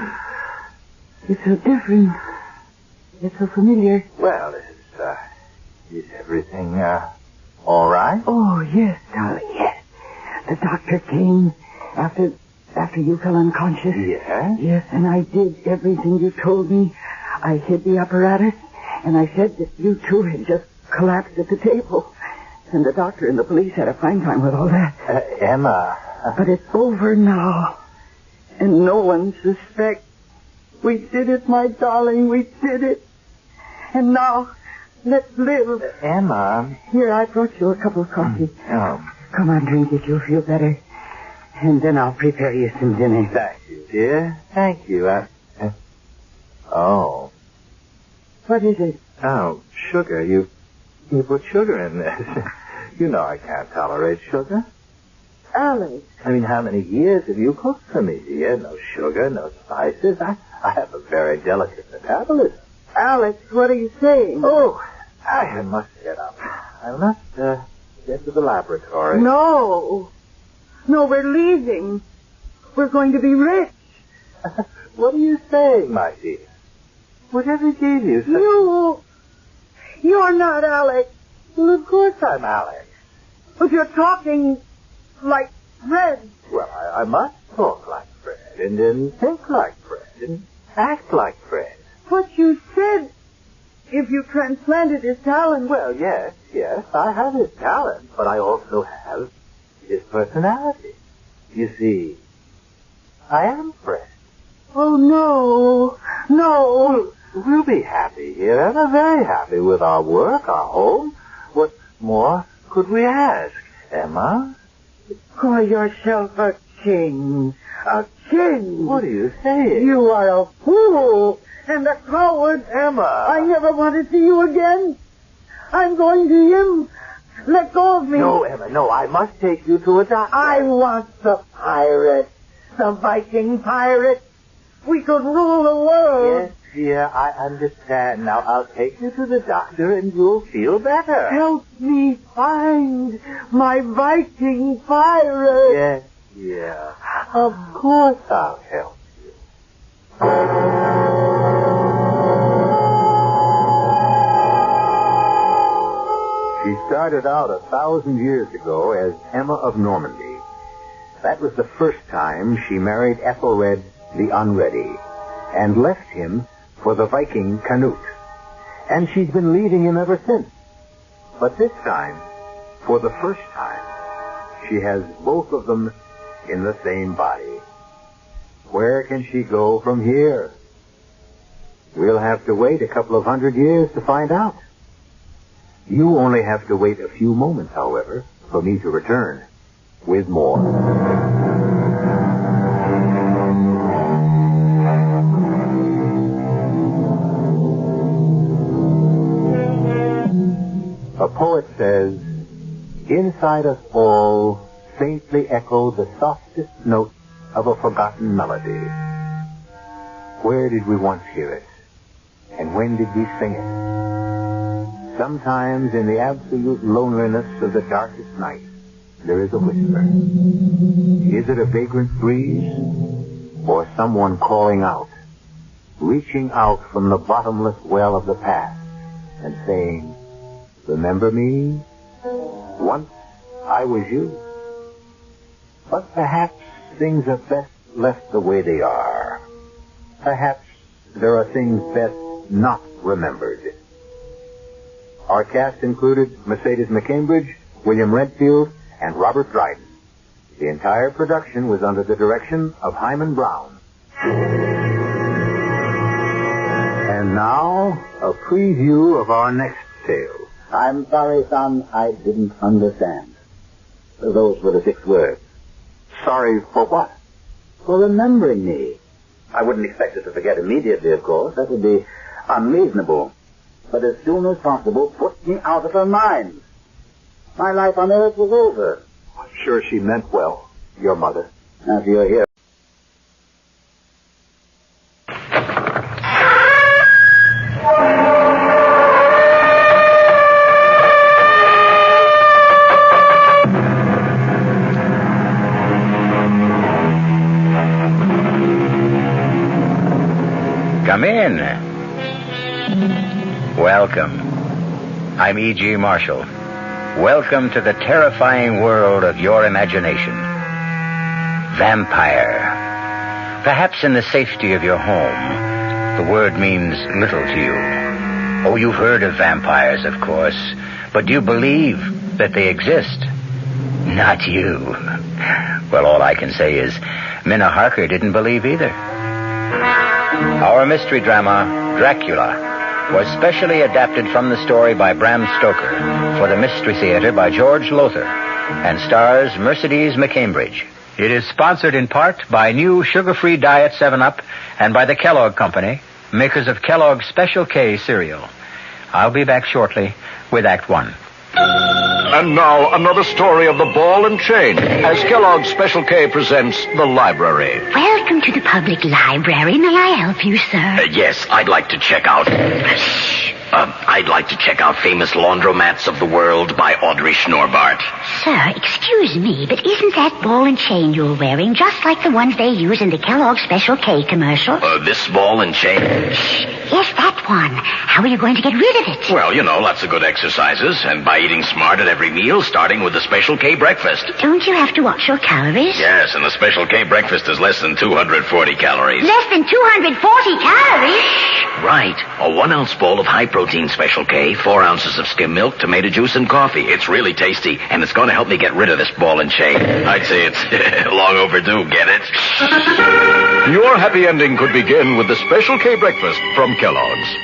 It's so different. It's so familiar. Well, is everything, all right? Oh, yes, darling, yes. The doctor came after you fell unconscious. Yes? Yes, and I did everything you told me. I hid the apparatus, and I said that you two had just collapsed at the table. And the doctor and the police had a fine time with all that. Emma. But it's over now. And no one suspects. We did it, my darling, we did it. And now, let's live. Emma. Here, I brought you a cup of coffee. Oh. Come on, drink it, you'll feel better. And then I'll prepare you some dinner. Thank you, dear. Thank you. Oh. What is it? Oh, sugar. You put sugar in this. You know I can't tolerate sugar. Alex. I mean, how many years have you cooked for me, dear? No sugar, no spices. I have a very delicate metabolism. Alex, what are you saying? Oh, I must get up. I must get to the laboratory. No, we're leaving. We're going to be rich. What are you saying, my dear? Whatever gave you such... You're not Alex. Well, of course I'm Alex. But you're talking like Fred. Well, I must talk like Fred and think like Fred and act like Fred. But you said if you transplanted his talent... Well, yes, I have his talent, but I also have his personality. You see, I am Fred. Oh, no. We'll be happy here, Emma, very happy with our work, our home. What more could we ask, Emma? Call yourself a king. A king. What are you saying? You are a fool and a coward. Emma. I never want to see you again. I'm going to him. Let go of me. No, Emma, no. I must take you to a doctor. I want the pirate. The Viking pirate. We could rule the world. Yes, dear, I understand. Now, I'll take you to the doctor and you'll feel better. Help me find my Viking pirate. Yes, dear. Of course I'll help you. She started out 1,000 years ago as Emma of Normandy. That was the first time she married Ethelred the Unready and left him for the Viking Canute. And she's been leaving him ever since. But this time, for the first time, she has both of them in the same body. Where can she go from here? We'll have to wait a couple of 100 years to find out. You only have to wait a few moments, however, for me to return with more. A poet says, inside us all faintly echo the softest notes of a forgotten melody. Where did we once hear it? And when did we sing it? Sometimes in the absolute loneliness of the darkest night, there is a whisper. Is it a vagrant breeze? Or someone calling out, reaching out from the bottomless well of the past and saying, remember me? Once I was you. But perhaps things are best left the way they are. Perhaps there are things best not remembered. Our cast included Mercedes McCambridge, William Redfield, and Robert Dryden. The entire production was under the direction of Hyman Brown. And now, a preview of our next tale. I'm sorry, son, I didn't understand. Those were the 6 words. Sorry for what? For remembering me. I wouldn't expect her to forget immediately, of course. That would be unreasonable. But as soon as possible, put me out of her mind. My life on earth was over. I'm sure she meant well, your mother. Now, if you're here. Come in. Welcome. I'm E.G. Marshall. Welcome to the terrifying world of your imagination. Vampire. Perhaps in the safety of your home, the word means little to you. Oh, you've heard of vampires, of course, but do you believe that they exist? Not you. Well, all I can say is Minna Harker didn't believe either. Our mystery drama, Dracula, was specially adapted from the story by Bram Stoker for the Mystery Theater by George Lothar and stars Mercedes McCambridge. It is sponsored in part by new sugar-free Diet 7-Up and by the Kellogg Company, makers of Kellogg's Special K cereal. I'll be back shortly with Act 1. And now, another story of the ball and chain as Kellogg's Special K presents The Library. Welcome to the public library. May I help you, sir? Yes, I'd like to check out. I'd like to check out Famous Laundromats of the World by Audrey Schnorbart. Sir, excuse me, but isn't that ball and chain you're wearing just like the ones they use in the Kellogg's Special K commercial? This ball and chain? Yes, that one. How are you going to get rid of it? Well, lots of good exercises, and by eating smart at every meal, starting with the Special K breakfast. Don't you have to watch your calories? Yes, and the Special K breakfast is less than 240 calories. Less than 240 calories? Right. A 1-ounce bowl of high-protein Special K, 4 ounces of skim milk, tomato juice, and coffee. It's really tasty, and it's going to help me get rid of this ball and chain. I'd say it's long overdue, get it? Your happy ending could begin with the Special K breakfast from Kellogg's.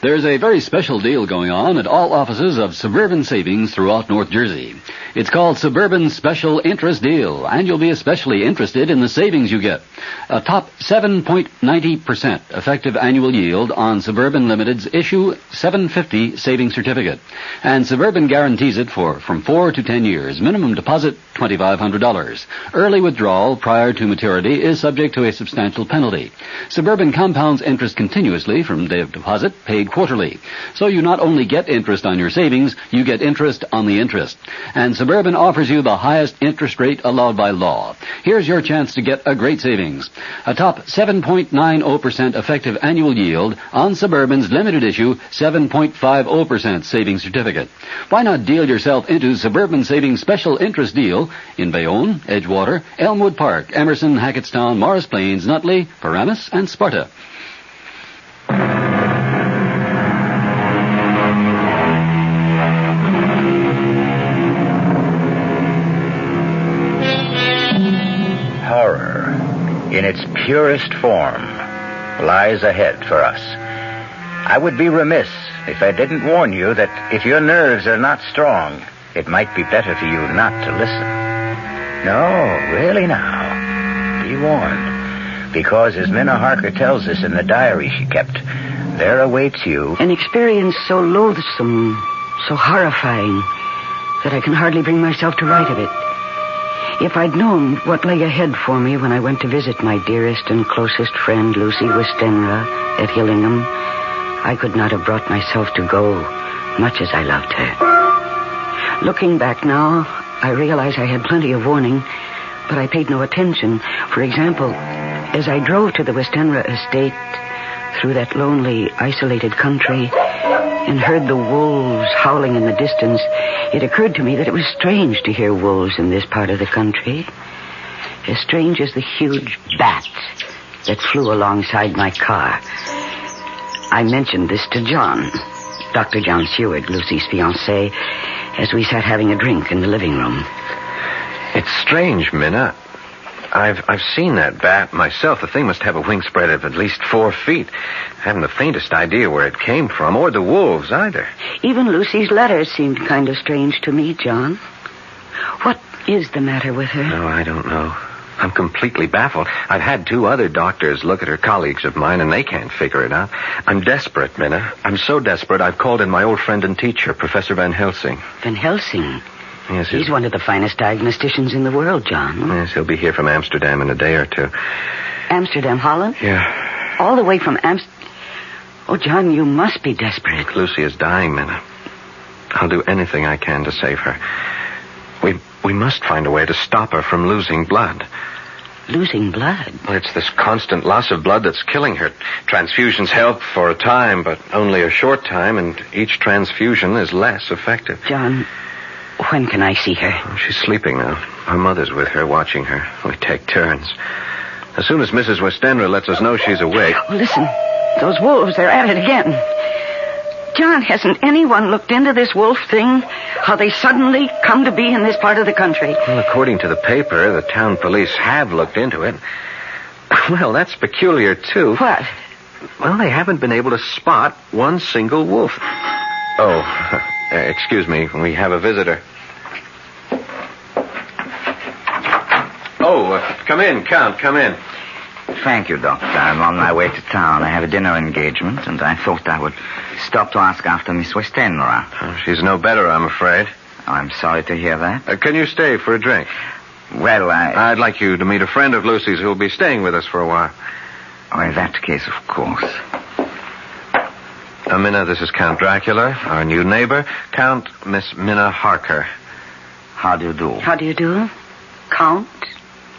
There's a very special deal going on at all offices of Suburban Savings throughout North Jersey. It's called Suburban Special Interest Deal, and you'll be especially interested in the savings you get. A top 7.90% effective annual yield on Suburban Limited's issue 750 savings certificate. And Suburban guarantees it from 4 to 10 years. Minimum deposit, $2,500. Early withdrawal prior to maturity is subject to a substantial penalty. Suburban compounds interest continuously from day of deposit, paid quarterly. So you not only get interest on your savings, you get interest on the interest. And Suburban offers you the highest interest rate allowed by law. Here's your chance to get a great savings. A top 7.90% effective annual yield on Suburban's limited issue 7.50% savings certificate. Why not deal yourself into Suburban Savings Special Interest Deal in Bayonne, Edgewater, Elmwood Park, Emerson, Hackettstown, Morris Plains, Nutley, Paramus, and Sparta. Horror, in its purest form, lies ahead for us. I would be remiss if I didn't warn you that if your nerves are not strong, it might be better for you not to listen. No, really now. Be warned. Because as Minna Harker tells us in the diary she kept, there awaits you an experience so loathsome, so horrifying, that I can hardly bring myself to write of it. If I'd known what lay ahead for me when I went to visit my dearest and closest friend, Lucy Westenra, at Hillingham, I could not have brought myself to go, much as I loved her. Looking back now, I realize I had plenty of warning, but I paid no attention. For example, as I drove to the Westenra estate through that lonely, isolated country and heard the wolves howling in the distance, it occurred to me that it was strange to hear wolves in this part of the country. As strange as the huge bat that flew alongside my car. I mentioned this to John, Dr. John Seward, Lucy's fiancé, as we sat having a drink in the living room. It's strange, Minna. I've seen that bat myself. The thing must have a wingspread of at least 4 feet. I haven't the faintest idea where it came from, or the wolves either. Even Lucy's letters seemed kind of strange to me, John. What is the matter with her? No, I don't know. I'm completely baffled. I've had 2 other doctors look at her, colleagues of mine, and they can't figure it out. I'm desperate, Minna. I'm so desperate I've called in my old friend and teacher, Professor Van Helsing. Van Helsing? Yes, he's one of the finest diagnosticians in the world, John. Yes, he'll be here from Amsterdam in a day or 2. Amsterdam, Holland? Yeah. All the way from Amsterdam? Oh, John, you must be desperate. Lucy is dying, Minna. I'll do anything I can to save her. We must find a way to stop her from losing blood. Losing blood? Well, it's this constant loss of blood that's killing her. Transfusions help for a time, but only a short time, and each transfusion is less effective. John, when can I see her? Oh, she's sleeping now. Her mother's with her, watching her. We take turns. As soon as Mrs. Westenra lets us know she's awake... Oh, listen, those wolves, they're at it again. John, hasn't anyone looked into this wolf thing? How they suddenly come to be in this part of the country? Well, according to the paper, the town police have looked into it. Well, that's peculiar, too. What? Well, they haven't been able to spot one single wolf. Oh, excuse me, we have a visitor. Oh, come in, Count, come in. Thank you, Doctor. I'm on my way to town. I have a dinner engagement, and I thought I would stop to ask after Miss Westenra. Oh, she's no better, I'm afraid. Oh, I'm sorry to hear that. Can you stay for a drink? Well, I'd like you to meet a friend of Lucy's who'll be staying with us for a while. Oh, in that case, of course. Minna, this is Count Dracula, our new neighbor. Count Miss Minna Harker. How do you do? How do you do? Count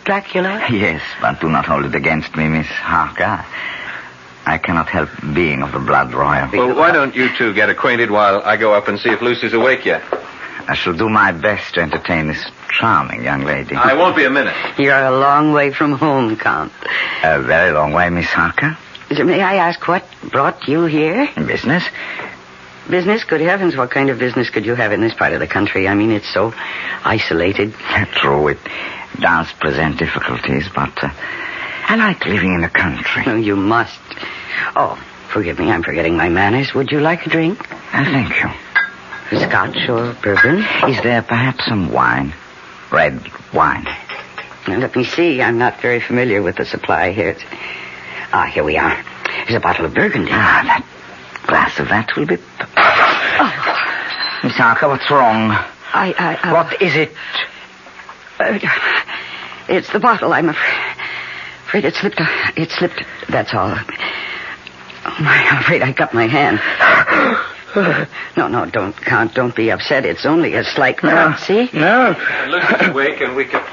Dracula? Yes, but do not hold it against me, Miss Harker. I cannot help being of the blood royal. Well, why don't you two get acquainted while I go up and see if Lucy's awake yet? I shall do my best to entertain this charming young lady. I won't be a minute. You're a long way from home, Count. A very long way, Miss Harker. May I ask what brought you here? Business? Business? Good heavens, what kind of business could you have in this part of the country? I mean, it's so isolated. True, it does present difficulties, but I like living in the country. No, you must. Oh, forgive me, I'm forgetting my manners. Would you like a drink? Thank you. Scotch or bourbon? Is there perhaps some wine? Red wine. Now, let me see. I'm not very familiar with the supply here. Here we are. There's a bottle of Burgundy. That glass of that will be... Miss Harker, what's wrong? What is it? It's the bottle. I'm afraid it slipped. It slipped. That's all. I'm afraid I cut my hand. No, don't, Count. Don't be upset. It's only a slight cut, see? No. Lucy's awake and we can...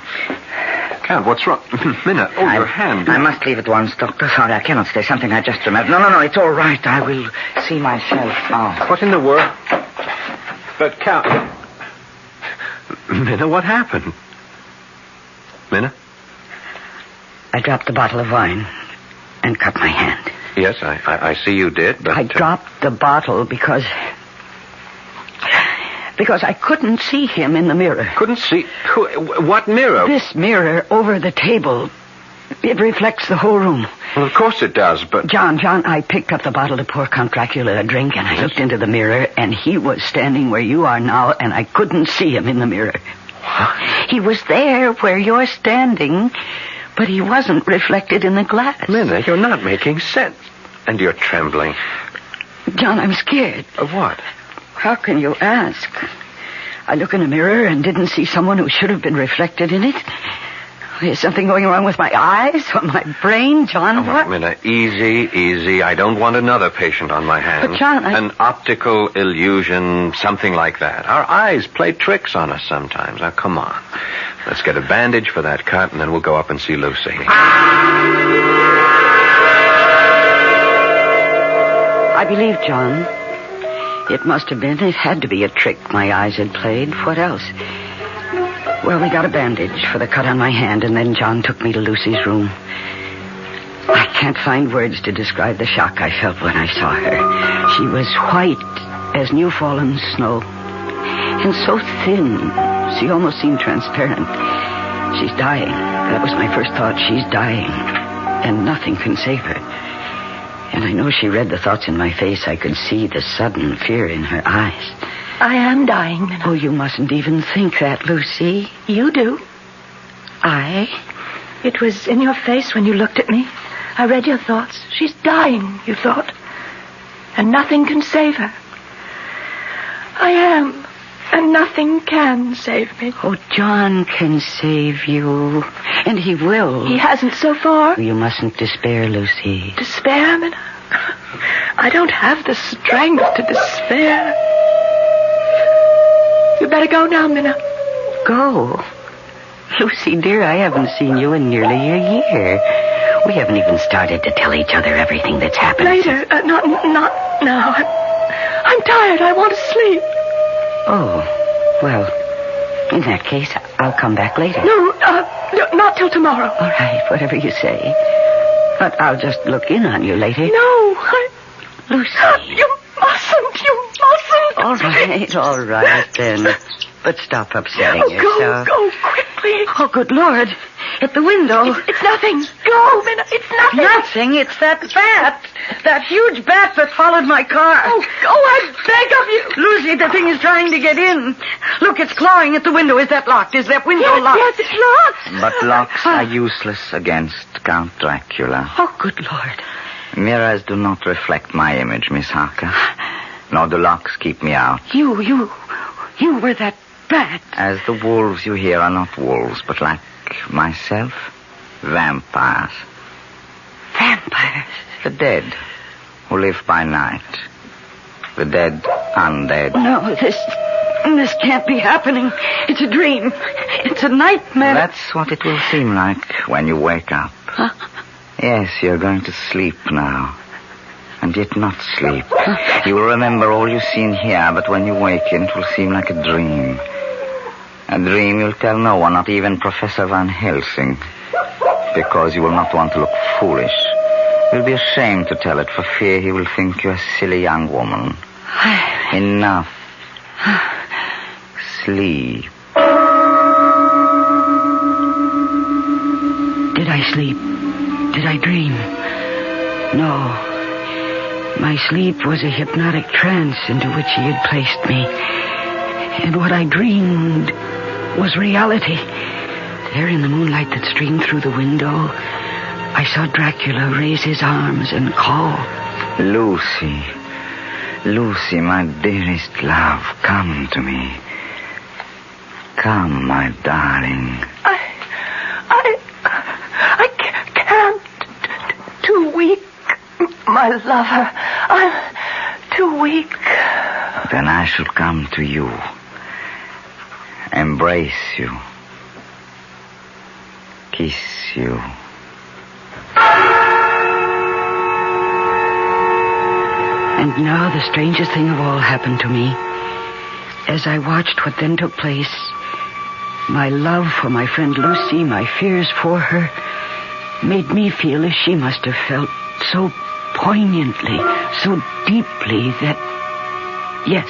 Count, what's wrong? Minna, your hand. I must leave at once, Doctor. Sorry, I cannot stay. Something I just remembered. No, it's all right. I will see myself out. What in the world? But, Count... Minna, what happened? Minna? I dropped the bottle of wine and cut my hand. Yes, I see you did, but... I dropped the bottle because I couldn't see him in the mirror. Couldn't see? What mirror? This mirror over the table. It reflects the whole room. Well, of course it does, but... John, I picked up the bottle to pour Count Dracula a drink, and I looked into the mirror, and he was standing where you are now, and I couldn't see him in the mirror. What? He was there where you're standing, but he wasn't reflected in the glass. Minna, you're not making sense. And you're trembling. John, I'm scared. Of what? How can you ask? I look in a mirror and didn't see someone who should have been reflected in it. Is something going wrong with my eyes or my brain, John? What? Minna, easy. I don't want another patient on my hands. But, John, An optical illusion, something like that. Our eyes play tricks on us sometimes. Now, come on. Let's get a bandage for that cut, and then we'll go up and see Lucy. I believe, John. It must have been. It had to be a trick my eyes had played. What else? Well, we got a bandage for the cut on my hand, and then John took me to Lucy's room. I can't find words to describe the shock I felt when I saw her. She was white as new-fallen snow, and so thin, she almost seemed transparent. She's dying. That was my first thought. She's dying, and nothing can save her. And I know she read the thoughts in my face. I could see the sudden fear in her eyes. I am dying, Minna. Oh, you mustn't even think that, Lucy. You do. It was in your face when you looked at me. I read your thoughts. She's dying, you thought. And nothing can save her. I am. And nothing can save me. Oh, John can save you. And he will. He hasn't so far. You mustn't despair, Lucy. Despair, Minna? I don't have the strength to despair. You better go now, Minna. Go? Lucy, dear, I haven't seen you in nearly a year. We haven't even started to tell each other everything that's happened. Later. Not now. I'm tired. I want to sleep. Oh, well, in that case, I'll come back later. No, not till tomorrow. All right, whatever you say. But I'll just look in on you later. No, Lucy. You mustn't. All right, then. But stop upsetting yourself. Go quickly. Oh, good Lord. At the window. It's nothing. Go, Minna. It's nothing. Nothing. It's that bat. That huge bat that followed my car. Oh, go, I beg of you. Lucy, the thing is trying to get in. Look, it's clawing at the window. Is that locked? Is that window locked? Yes, it's locked. But locks are useless against Count Dracula. Oh, good Lord. Mirrors do not reflect my image, Miss Harker. Nor do locks keep me out. You were that bat. As the wolves you hear are not wolves, but like myself, vampires. Vampires? The dead, who live by night, The dead, undead. No, this can't be happening. It's a dream. It's a nightmare. That's what it will seem like when you wake up. Huh? Yes, you're going to sleep now. And yet not sleep. You will remember all you've seen here, but when you waken, it will seem like a dream. A dream you'll tell no one, not even Professor Van Helsing. Because you will not want to look foolish. You'll be ashamed to tell it for fear he will think you're a silly young woman. Enough. Sleep. Did I sleep? Did I dream? No. My sleep was a hypnotic trance into which he had placed me. And what I dreamed was reality. There in the moonlight that streamed through the window, I saw Dracula raise his arms and call. Lucy. Lucy, my dearest love, come to me. Come, my darling. I can't. Too weak. My lover, I'm too weak. Then I shall come to you. Embrace you. Kiss you. And now the strangest thing of all happened to me. As I watched what then took place, my love for my friend Lucy, my fears for her, made me feel as she must have felt, so poignantly, so deeply that, yes,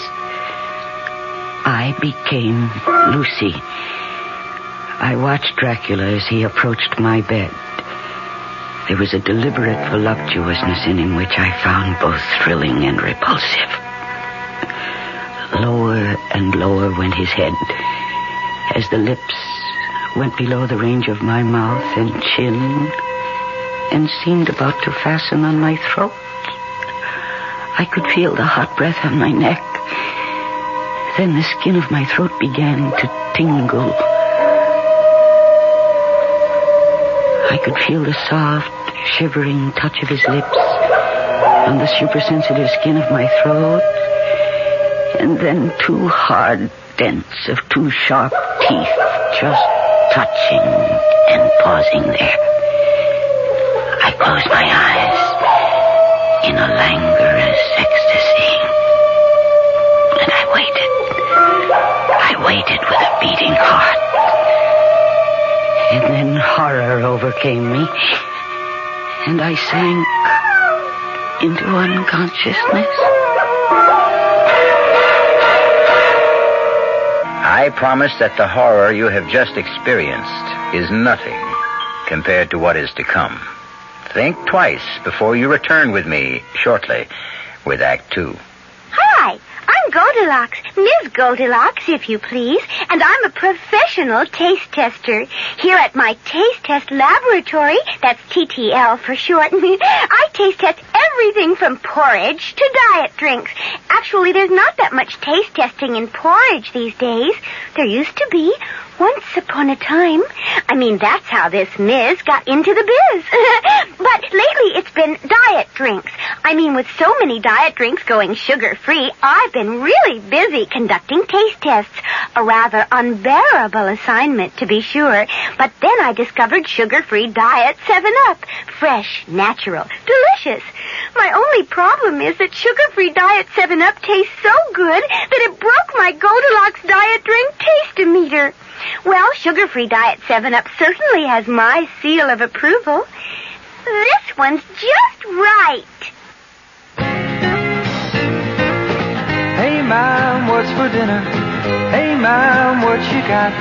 I became Lucy. I watched Dracula as he approached my bed. There was a deliberate voluptuousness in him which I found both thrilling and repulsive. Lower and lower went his head as the lips went below the range of my mouth and chin and seemed about to fasten on my throat. I could feel the hot breath on my neck. Then the skin of my throat began to tingle. I could feel the soft, shivering touch of his lips on the supersensitive skin of my throat, and then two hard dents of two sharp teeth just touching and pausing there. I closed my eyes in a languorous ecstasy, and I waited. I waited with a beating heart. And then horror overcame me, and I sank into unconsciousness. I promise that the horror you have just experienced is nothing compared to what is to come. Think twice before you return with me shortly with Act 2. Hi, I'm Goldilocks, Ms. Goldilocks, if you please, and I'm a professional taste tester. Here at my taste test laboratory, that's TTL for short, I taste test everything from porridge to diet drinks. Actually, there's not that much taste testing in porridge these days. There used to be. Once upon a time. I mean, that's how this Ms. got into the biz. But lately it's been diet drinks. I mean, with so many diet drinks going sugar-free, I've been really busy conducting taste tests. A rather unbearable assignment, to be sure. But then I discovered sugar-free diet 7-Up. Fresh, natural, delicious. My only problem is that sugar-free diet 7-Up tastes so good that it broke my Goldilocks diet drink taste-o-meter. Well, sugar-free diet 7-Up certainly has my seal of approval. This one's just right. Hey, Mom, what's for dinner? Hey, Mom, what you got?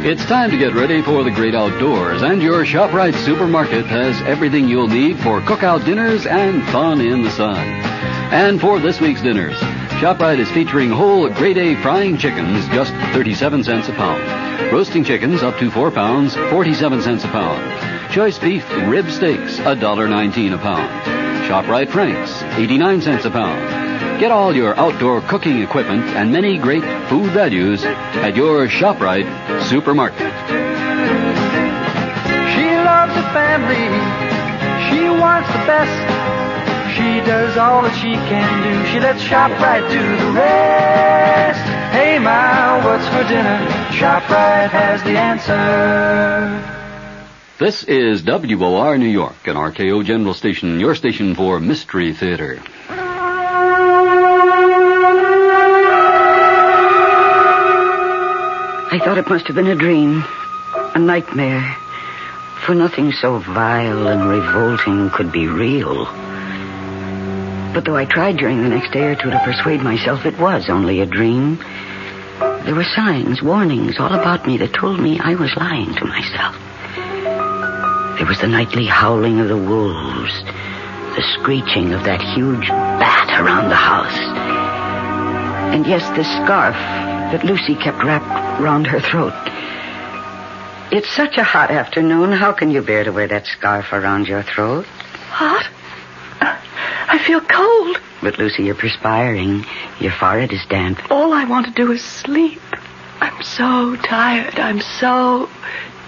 It's time to get ready for the great outdoors, and your ShopRite supermarket has everything you'll need for cookout dinners and fun in the sun. And for this week's dinners, ShopRite is featuring whole grade A frying chickens, just 37 cents a pound. Roasting chickens up to 4 pounds, 47 cents a pound. Choice beef rib steaks, $1.19 a pound. ShopRite Franks, 89 cents a pound. Get all your outdoor cooking equipment and many great food values at your ShopRite supermarket. She loves the family. She wants the best. She does all that she can do. She lets ShopRite do the rest. Hey, Ma, what's for dinner? ShopRite has the answer. This is WOR New York, an RKO General Station, your station for Mystery Theater. I thought it must have been a dream, a nightmare, for nothing so vile and revolting could be real. But though I tried during the next day or two to persuade myself it was only a dream, there were signs, warnings all about me that told me I was lying to myself. There was the nightly howling of the wolves, the screeching of that huge bat around the house, and yes, the scarf that Lucy kept wrapped round her throat. It's such a hot afternoon. How can you bear to wear that scarf around your throat? Hot? I feel cold. But, Lucy, you're perspiring. Your forehead is damp. All I want to do is sleep. I'm so tired. I'm so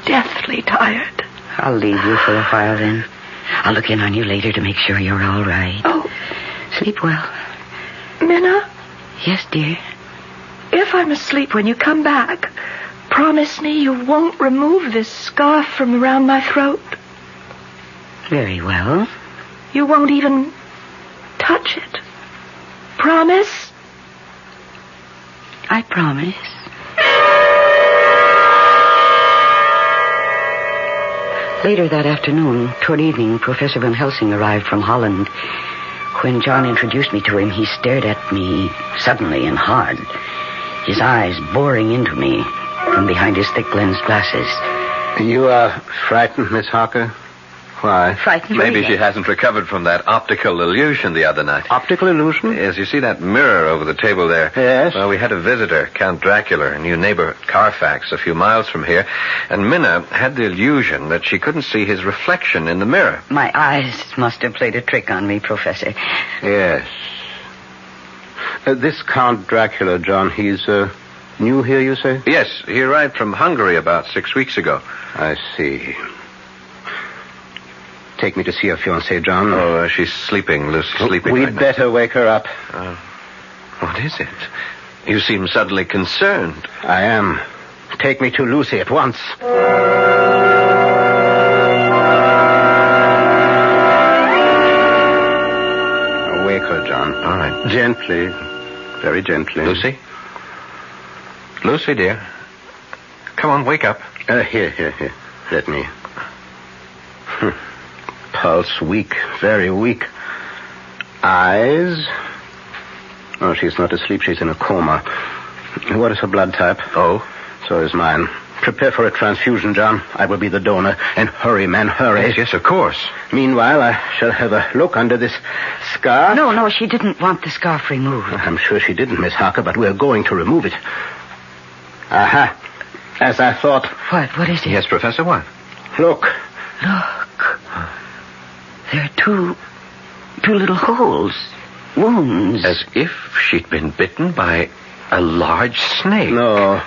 deathly tired. I'll leave you for a while, then. I'll look in on you later to make sure you're all right. Oh. Sleep well. Minna? Yes, dear? If I'm asleep when you come back, promise me you won't remove this scarf from around my throat. Very well. You won't even touch it. Promise? I promise. Later that afternoon, toward evening, Professor Van Helsing arrived from Holland. When John introduced me to him, he stared at me suddenly and hard, his eyes boring into me from behind his thick lensed glasses. You are frightened, Miss Harker? Why? Frightened? Maybe she hasn't recovered from that optical illusion the other night. Optical illusion? Yes, you see that mirror over the table there? Yes. Well, we had a visitor, Count Dracula, a new neighbor at Carfax, a few miles from here, and Minna had the illusion that she couldn't see his reflection in the mirror. My eyes must have played a trick on me, Professor. Yes. This Count Dracula, John, he's new here, you say? Yes, he arrived from Hungary about 6 weeks ago. I see. Take me to see your fiancée, John. Oh, she's sleeping, Lucy, sleeping. We'd right now. better wake her up. What is it? You seem suddenly concerned. I am. Take me to Lucy at once. Wake her, John. All right. Gently. Very gently. Lucy? Lucy, dear. Come on, wake up. Here. Let me. Pulse weak, very weak. Eyes? Oh, she's not asleep. She's in a coma. What is her blood type? Oh. So is mine. Prepare for a transfusion, John. I will be the donor. And hurry, man, hurry. Yes, of course. Meanwhile, I shall have a look under this scarf. No, she didn't want the scarf removed. I'm sure she didn't, Miss Harker, but we're going to remove it. Aha. As I thought. What is it? Yes, Professor, what? Look. Look. There are two little holes. Wounds. As if she'd been bitten by a large snake. No,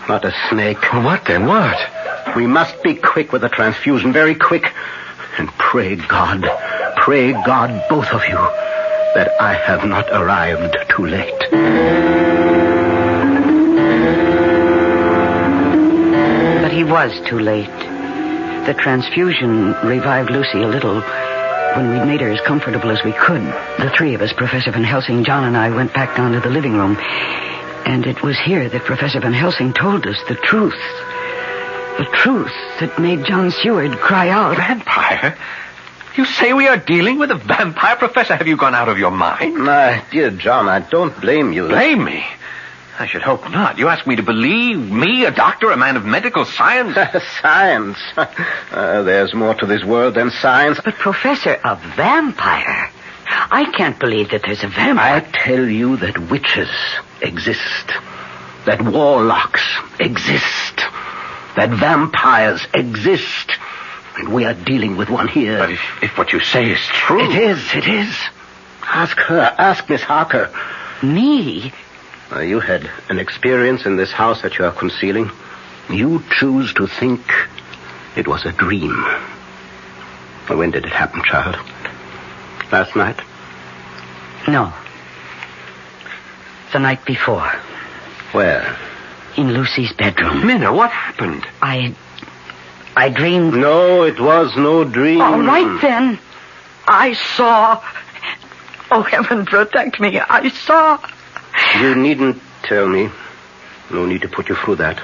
not a snake. What then? What? We must be quick with the transfusion, very quick. And pray God, both of you, that I have not arrived too late. But he was too late. The transfusion revived Lucy a little. When we'd made her as comfortable as we could, the three of us, Professor Van Helsing, John, and I, went back down to the living room. And it was here that Professor Van Helsing told us the truth. The truth that made John Seward cry out. Vampire? You say we are dealing with a vampire? Professor, have you gone out of your mind? My dear John, I don't blame you. Blame me? I should hope not. You ask me to believe me, a doctor, a man of medical science? Science? There's more to this world than science. But, Professor, a vampire? I can't believe that there's a vampire. I tell you that witches exist. That warlocks exist. That vampires exist. And we are dealing with one here. But if what you say is true... It is. Ask her. Ask Miss Harker. Me? You had an experience in this house that you are concealing. You choose to think it was a dream. When did it happen, child? Last night? No. The night before. Where? In Lucy's bedroom. Minna, what happened? I dreamed... No, it was no dream. All right, then. I saw... Oh, heaven protect me. I saw... You needn't tell me. No need to put you through that.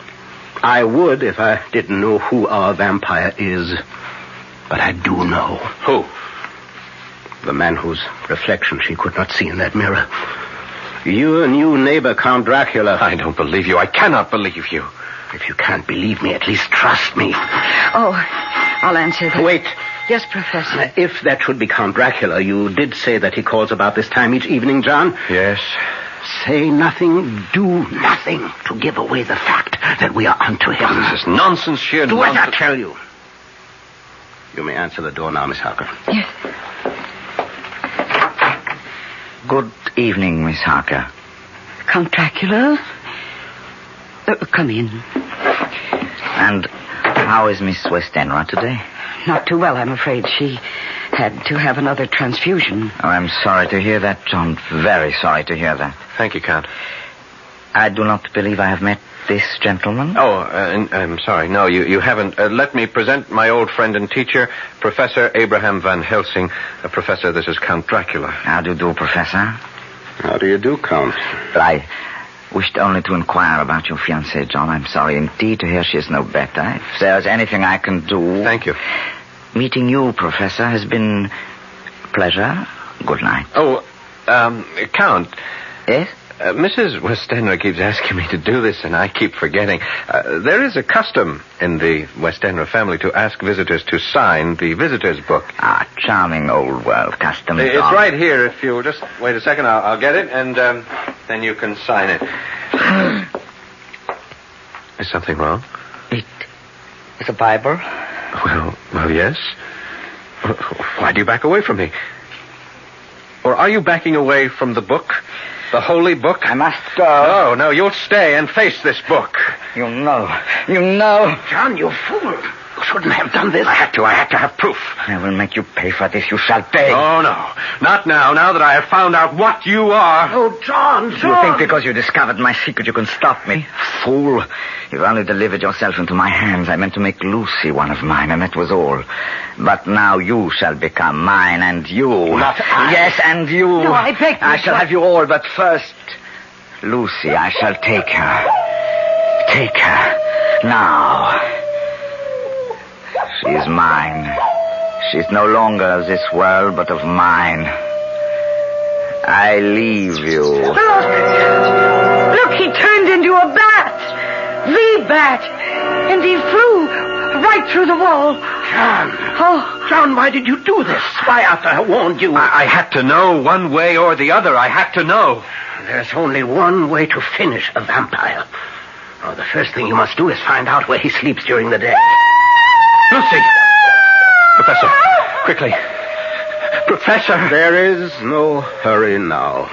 I would if I didn't know who our vampire is. But I do know. Who? The man whose reflection she could not see in that mirror. Your new neighbor, Count Dracula. I don't believe you. I cannot believe you. If you can't believe me, at least trust me. Oh, I'll answer that. Wait. Yes, Professor. If that should be Count Dracula, you did say that he calls about this time each evening, John? Yes. Say nothing, do nothing to give away the fact that we are onto him. Oh, this is nonsense, sheer Do nonsense. as I tell you. You may answer the door now, Miss Harker. Yes. Good evening, Miss Harker. Count Dracula? Come in. And how is Miss Westenra today? Not too well, I'm afraid. She had to have another transfusion. Oh, I'm sorry to hear that, John. Very sorry to hear that. Thank you, Count. I do not believe I have met this gentleman. Oh, I'm sorry. No, you haven't. Let me present my old friend and teacher, Professor Abraham Van Helsing. Professor, this is Count Dracula. How do you do, Professor? How do you do, Count? I wished only to inquire about your fiancée, John. I'm sorry indeed to hear she is no better. If there's anything I can do... Thank you. Meeting you, Professor, has been a pleasure. Good night. Oh, Count. Yes? Mrs. Westenra keeps asking me to do this, and I keep forgetting. There is a custom in the Westenra family to ask visitors to sign the visitor's book. Ah, charming old world custom. It's right here. If you'll just wait a second, I'll get it, and then you can sign it. Is something wrong? It's a Bible. Well, yes. Why do you back away from me? Or are you backing away from the book? The holy book? I must go. No, you'll stay and face this book. You know. John, you fool. You shouldn't have done this. I had to have proof. I will make you pay for this. You shall pay. Oh, no. Not now that I have found out what you are. Oh, John. You think because you discovered my secret you can stop me? Fool. You've only delivered yourself into my hands. I meant to make Lucy one of mine, and that was all. But now you shall become mine, and you... Not I. Yes, and you. No, I beg you. I shall have you all, but first... Lucy, I shall take her. Take her. Now. She is mine. She's no longer of this world, but of mine. I leave you. Look, he turned into a bat. The bat. And he flew right through the wall. John. Oh. John, why did you do this? Why, after I warned you? I had to know one way or the other. I had to know. There's only one way to finish a vampire. Oh, the first thing you must do is find out where he sleeps during the day. Lucy! Professor, quickly. Professor! There is no hurry now.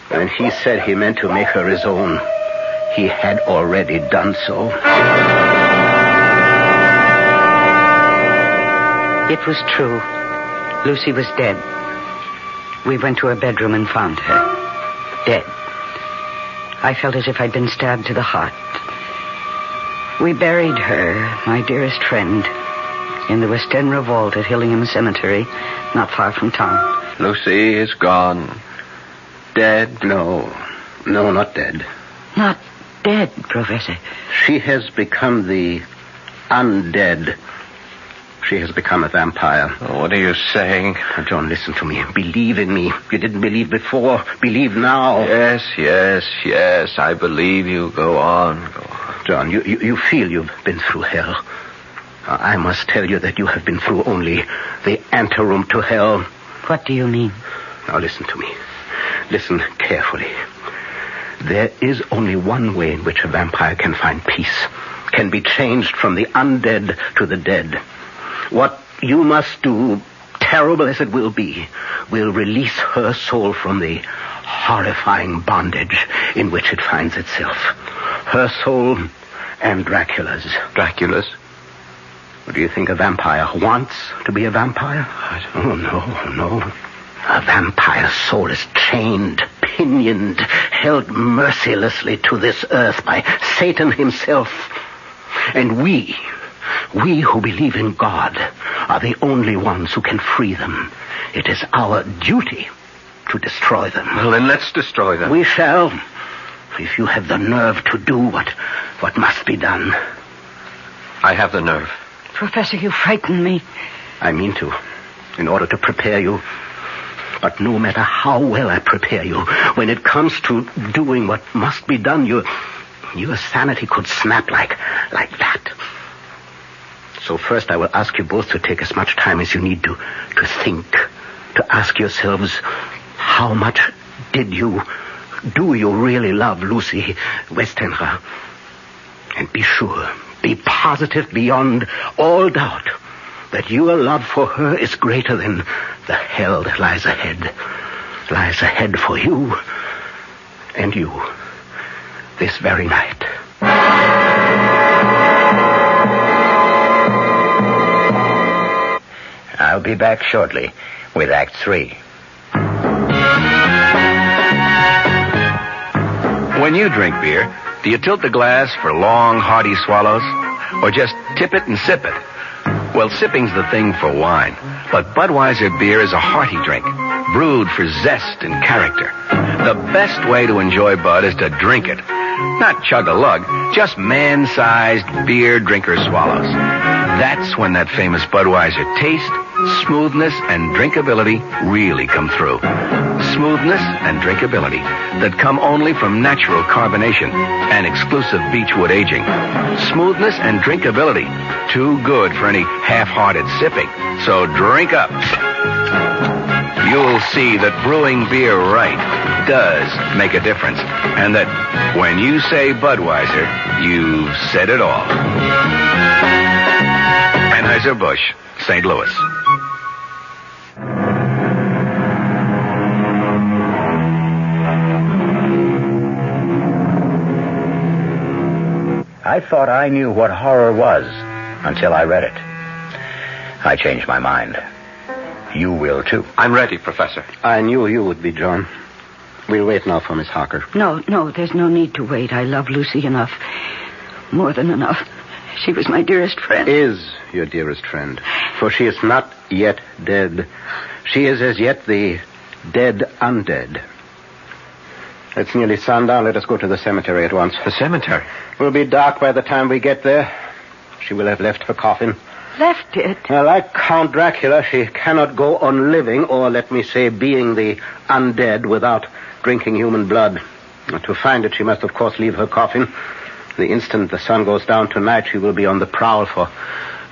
When he said he meant to make her his own, he had already done so. It was true. Lucy was dead. We went to her bedroom and found her. Dead. I felt as if I'd been stabbed to the heart. We buried her, my dearest friend, in the Westenra vault at Hillingham Cemetery, not far from town. Lucy is gone. Dead? No, not dead. Not dead, Professor. She has become the undead. She has become a vampire. Oh, what are you saying? John, listen to me. Believe in me. You didn't believe before. Believe now. Yes. I believe you. Go on. John, you feel you've been through hell. I must tell you that you have been through only the anteroom to hell. What do you mean? Now listen to me. Listen carefully. There is only one way in which a vampire can find peace, can be changed from the undead to the dead. What you must do, terrible as it will be, will release her soul from the horrifying bondage in which it finds itself. Her soul and Dracula's. Dracula's? Do you think a vampire wants to be a vampire? Oh, no. A vampire's soul is chained, pinioned, held mercilessly to this earth by Satan himself. And we who believe in God, are the only ones who can free them. It is our duty to destroy them. Well, then let's destroy them. We shall, if you have the nerve to do what must be done. I have the nerve. Professor, you frighten me. I mean to, in order to prepare you. But no matter how well I prepare you, when it comes to doing what must be done, your sanity could snap like that. So first I will ask you both to take as much time as you need to think, to ask yourselves, how much do you really love Lucy Westenra? And be sure, be positive beyond all doubt that your love for her is greater than the hell that lies ahead for you and you this very night. I'll be back shortly with Act 3. When you drink beer, do you tilt the glass for long, hearty swallows? Or just tip it and sip it? Well, sipping's the thing for wine. But Budweiser beer is a hearty drink, brewed for zest and character. The best way to enjoy Bud is to drink it. Not chug-a-lug, just man-sized beer drinker swallows. That's when that famous Budweiser taste, smoothness, and drinkability really come through. Smoothness and drinkability that come only from natural carbonation and exclusive beechwood aging. Smoothness and drinkability, too good for any half-hearted sipping. So drink up. You'll see that brewing beer right does make a difference. And that when you say Budweiser, you've said it all. Anheuser-Busch, St. Louis. I thought I knew what horror was until I read it. I changed my mind. You will, too. I'm ready, Professor. I knew you would be, John. We'll wait now for Miss Harker. No, there's no need to wait. I love Lucy enough. More than enough. She was my dearest friend. Is your dearest friend. For she is not yet dead. She is as yet the dead undead. It's nearly sundown. Let us go to the cemetery at once. The cemetery? It will be dark by the time we get there. She will have left her coffin. Left it? Now, like Count Dracula, she cannot go on living, or let me say, being the undead without drinking human blood. To find it, she must, of course, leave her coffin. The instant the sun goes down tonight, she will be on the prowl for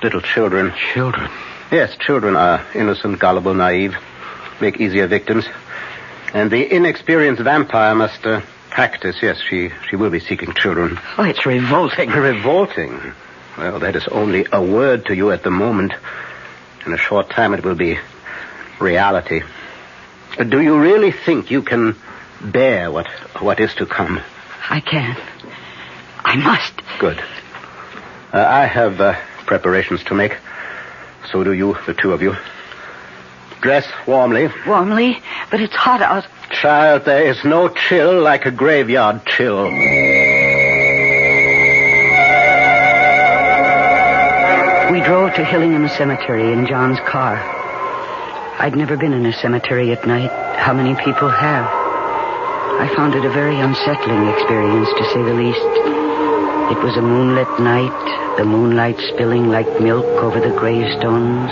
little children. Children? Yes, children are innocent, gullible, naive, make easier victims. And the inexperienced vampire must practice. Yes, she will be seeking children. Oh, it's revolting. Revolting? Well, that is only a word to you at the moment. In a short time, it will be reality. Do you really think you can bear what is to come? I can. I must. Good. I have preparations to make. So do you, the two of you. Dress warmly. Warmly? But it's hot out. Child, there is no chill like a graveyard chill. We drove to Hillingham Cemetery in John's car. I'd never been in a cemetery at night. How many people have? I found it a very unsettling experience, to say the least. It was a moonlit night, the moonlight spilling like milk over the gravestones,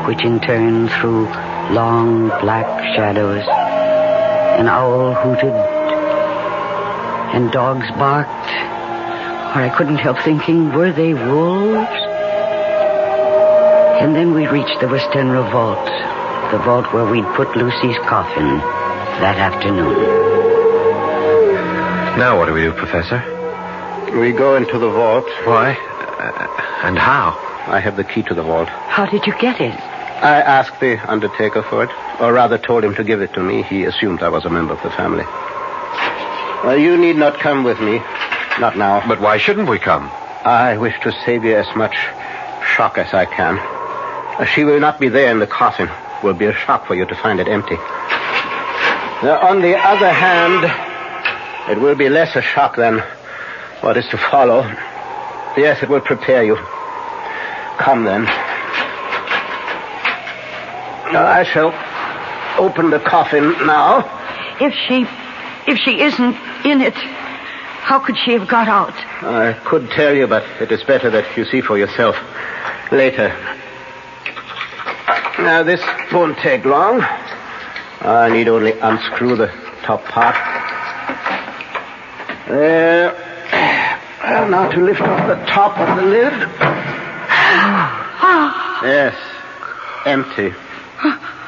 which in turn threw long black shadows. An owl hooted, and dogs barked, or I couldn't help thinking, were they wolves? And then we reached the Westenra vault, the vault where we'd put Lucy's coffin that afternoon. Now what do we do, Professor? We go into the vault. Why? And how? I have the key to the vault. How did you get it? I asked the undertaker for it, or rather told him to give it to me. He assumed I was a member of the family. You need not come with me. Not now. But why shouldn't we come? I wish to save you as much shock as I can. She will not be there in the coffin. It will be a shock for you to find it empty. Now, on the other hand, it will be less a shock than what is to follow. Yes, it will prepare you. Come, then. Now, I shall open the coffin now. If she isn't in it, how could she have got out? I could tell you, but it is better that you see for yourself later. Now, this won't take long. I need only unscrew the top part. There. Well, now to lift off the top of the lid. Yes. Empty.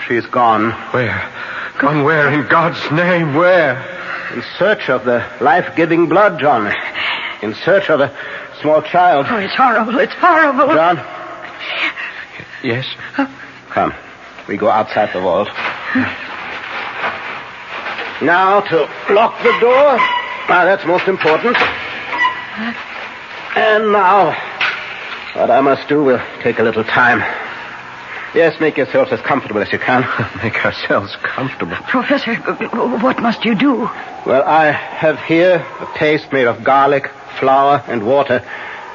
She's gone. Where? Gone where? In God's name, where? In search of the life-giving blood, John. In search of a small child. Oh, it's horrible. It's horrible. John? Yes? Come. We go outside the vault. Now to lock the door. Now, that's most important. And now, what I must do will take a little time. Yes, make yourselves as comfortable as you can. Make ourselves comfortable. Professor, what must you do? Well, I have here a paste made of garlic, flour, and water.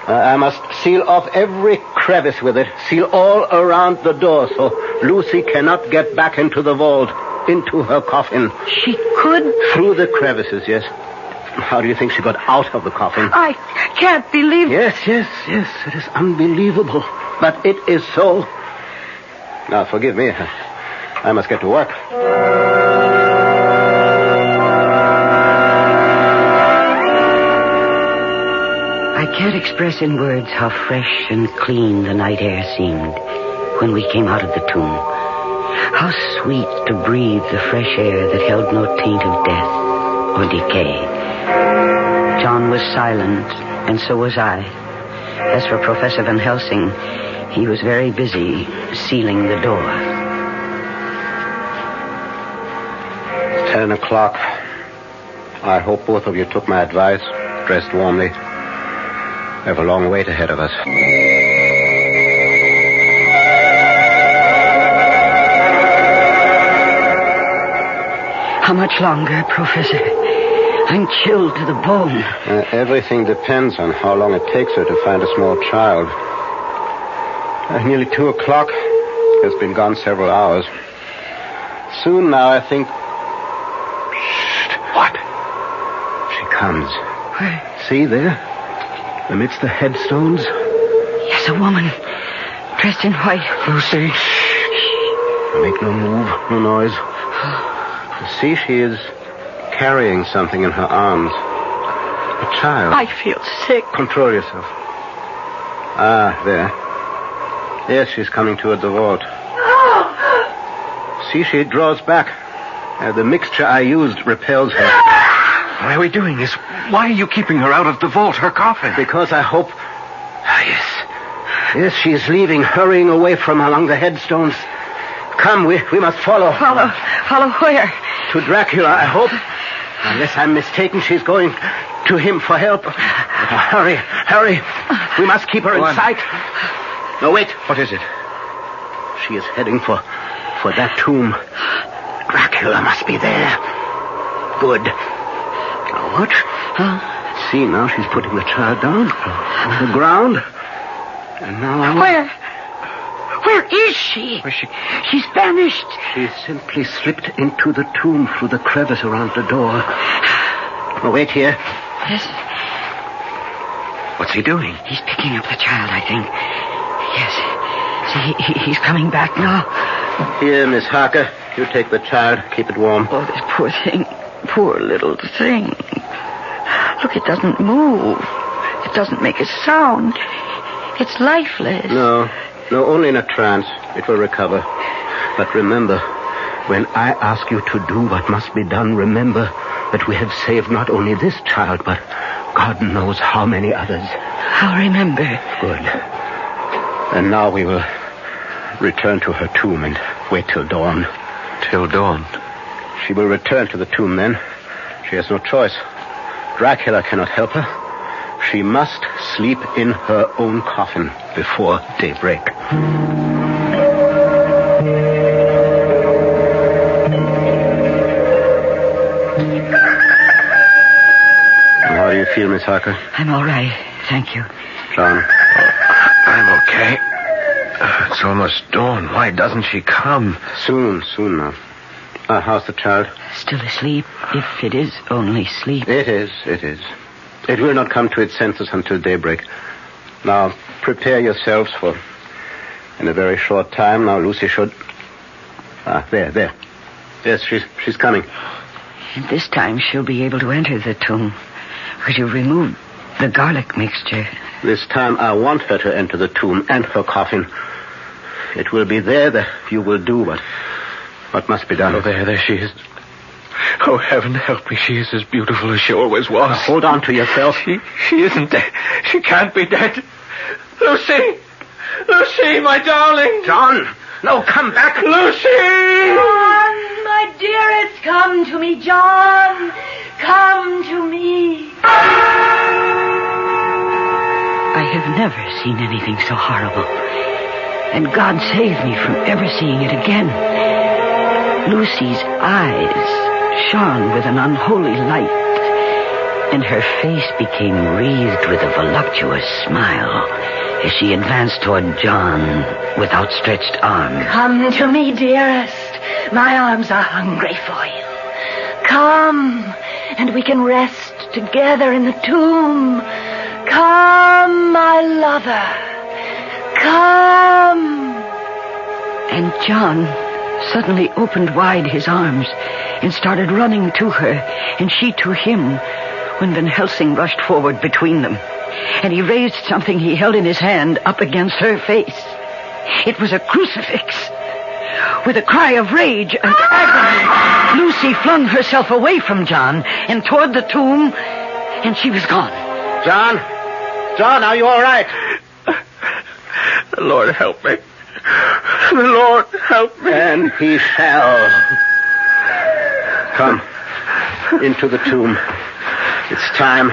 I must seal off every crevice with it. Seal all around the door so Lucy cannot get back into the vault, into her coffin. She could? Through the crevices, yes. How do you think she got out of the coffin? I can't believe... Yes. It is unbelievable. But it is so. Now, forgive me. I must get to work. I can't express in words how fresh and clean the night air seemed when we came out of the tomb. How sweet to breathe the fresh air that held no taint of death or decay. John was silent, and so was I. As for Professor Van Helsing, he was very busy sealing the door. 10 o'clock. I hope both of you took my advice, dressed warmly. We have a long wait ahead of us. How much longer, Professor? I'm chilled to the bone. Everything depends on how long it takes her to find a small child. Nearly 2 o'clock. Has been gone several hours. Soon now, I think... Shh. What? She comes. Where? See there? Amidst the headstones? Yes, a woman. Dressed in white. Lucy. Shh. Make no move, no noise. See, she is carrying something in her arms. A child. I feel sick. Control yourself. Ah, there. Yes, she's coming toward the vault. See, she draws back. The mixture I used repels her. Why are we doing this? Why are you keeping her out of the vault, her coffin? Because I hope... Yes, she is leaving, hurrying away from among the headstones. Come, we must follow. Follow where? To Dracula, I hope. Unless I'm mistaken, she's going to him for help. Hurry. We must keep her in sight. No, wait. What is it? She is heading for that tomb. Dracula must be there. Good. Now watch. See, now she's putting the child down on the ground. And now... Where is she? Where's she? She's vanished. She simply slipped into the tomb through the crevice around the door. Now, wait here. Yes. What's he doing? He's picking up the child, I think. Yes. See, he's coming back now. Here, Miss Harker. You take the child. Keep it warm. Oh, this poor thing. Poor little thing. Look, it doesn't move. It doesn't make a sound. It's lifeless. No, only in a trance. It will recover. But remember, when I ask you to do what must be done, remember that we have saved not only this child, but God knows how many others. I'll remember. Good. And now we will return to her tomb and wait till dawn. Till dawn? She will return to the tomb then. She has no choice. Dracula cannot help her. She must sleep in her own coffin before daybreak. How do you feel, Miss Harker? I'm all right, thank you. John? I'm okay. It's almost dawn. Why doesn't she come? Soon now. How's the child? Still asleep, if it is only sleep. It is. It will not come to its senses until daybreak. Now, prepare yourselves for... In a very short time, now Lucy should... there. Yes, she's coming. And this time she'll be able to enter the tomb, because you removed the garlic mixture. This time I want her to enter the tomb and her coffin. It will be there that you will do what must be done. Oh, there she is. Oh, heaven help me, she is as beautiful as she always was. Now, hold on to yourself. She isn't dead. She can't be dead. Lucy, my darling. John, no, come back. Lucy! John, my dearest, come to me, John. Come to me. I have never seen anything so horrible. And God save me from ever seeing it again. Lucy's eyes shone with an unholy light, and her face became wreathed with a voluptuous smile as she advanced toward John with outstretched arms. Come to me, dearest. My arms are hungry for you. Come, and we can rest together in the tomb. Come, my lover. Come. And John suddenly opened wide his arms and started running to her, and she to him, when Van Helsing rushed forward between them. And he raised something he held in his hand up against her face. It was a crucifix. With a cry of rage and agony, Lucy flung herself away from John and toward the tomb, and she was gone. John, are you all right? The Lord help me. The Lord help me. And he shall. Come, into the tomb. It's time.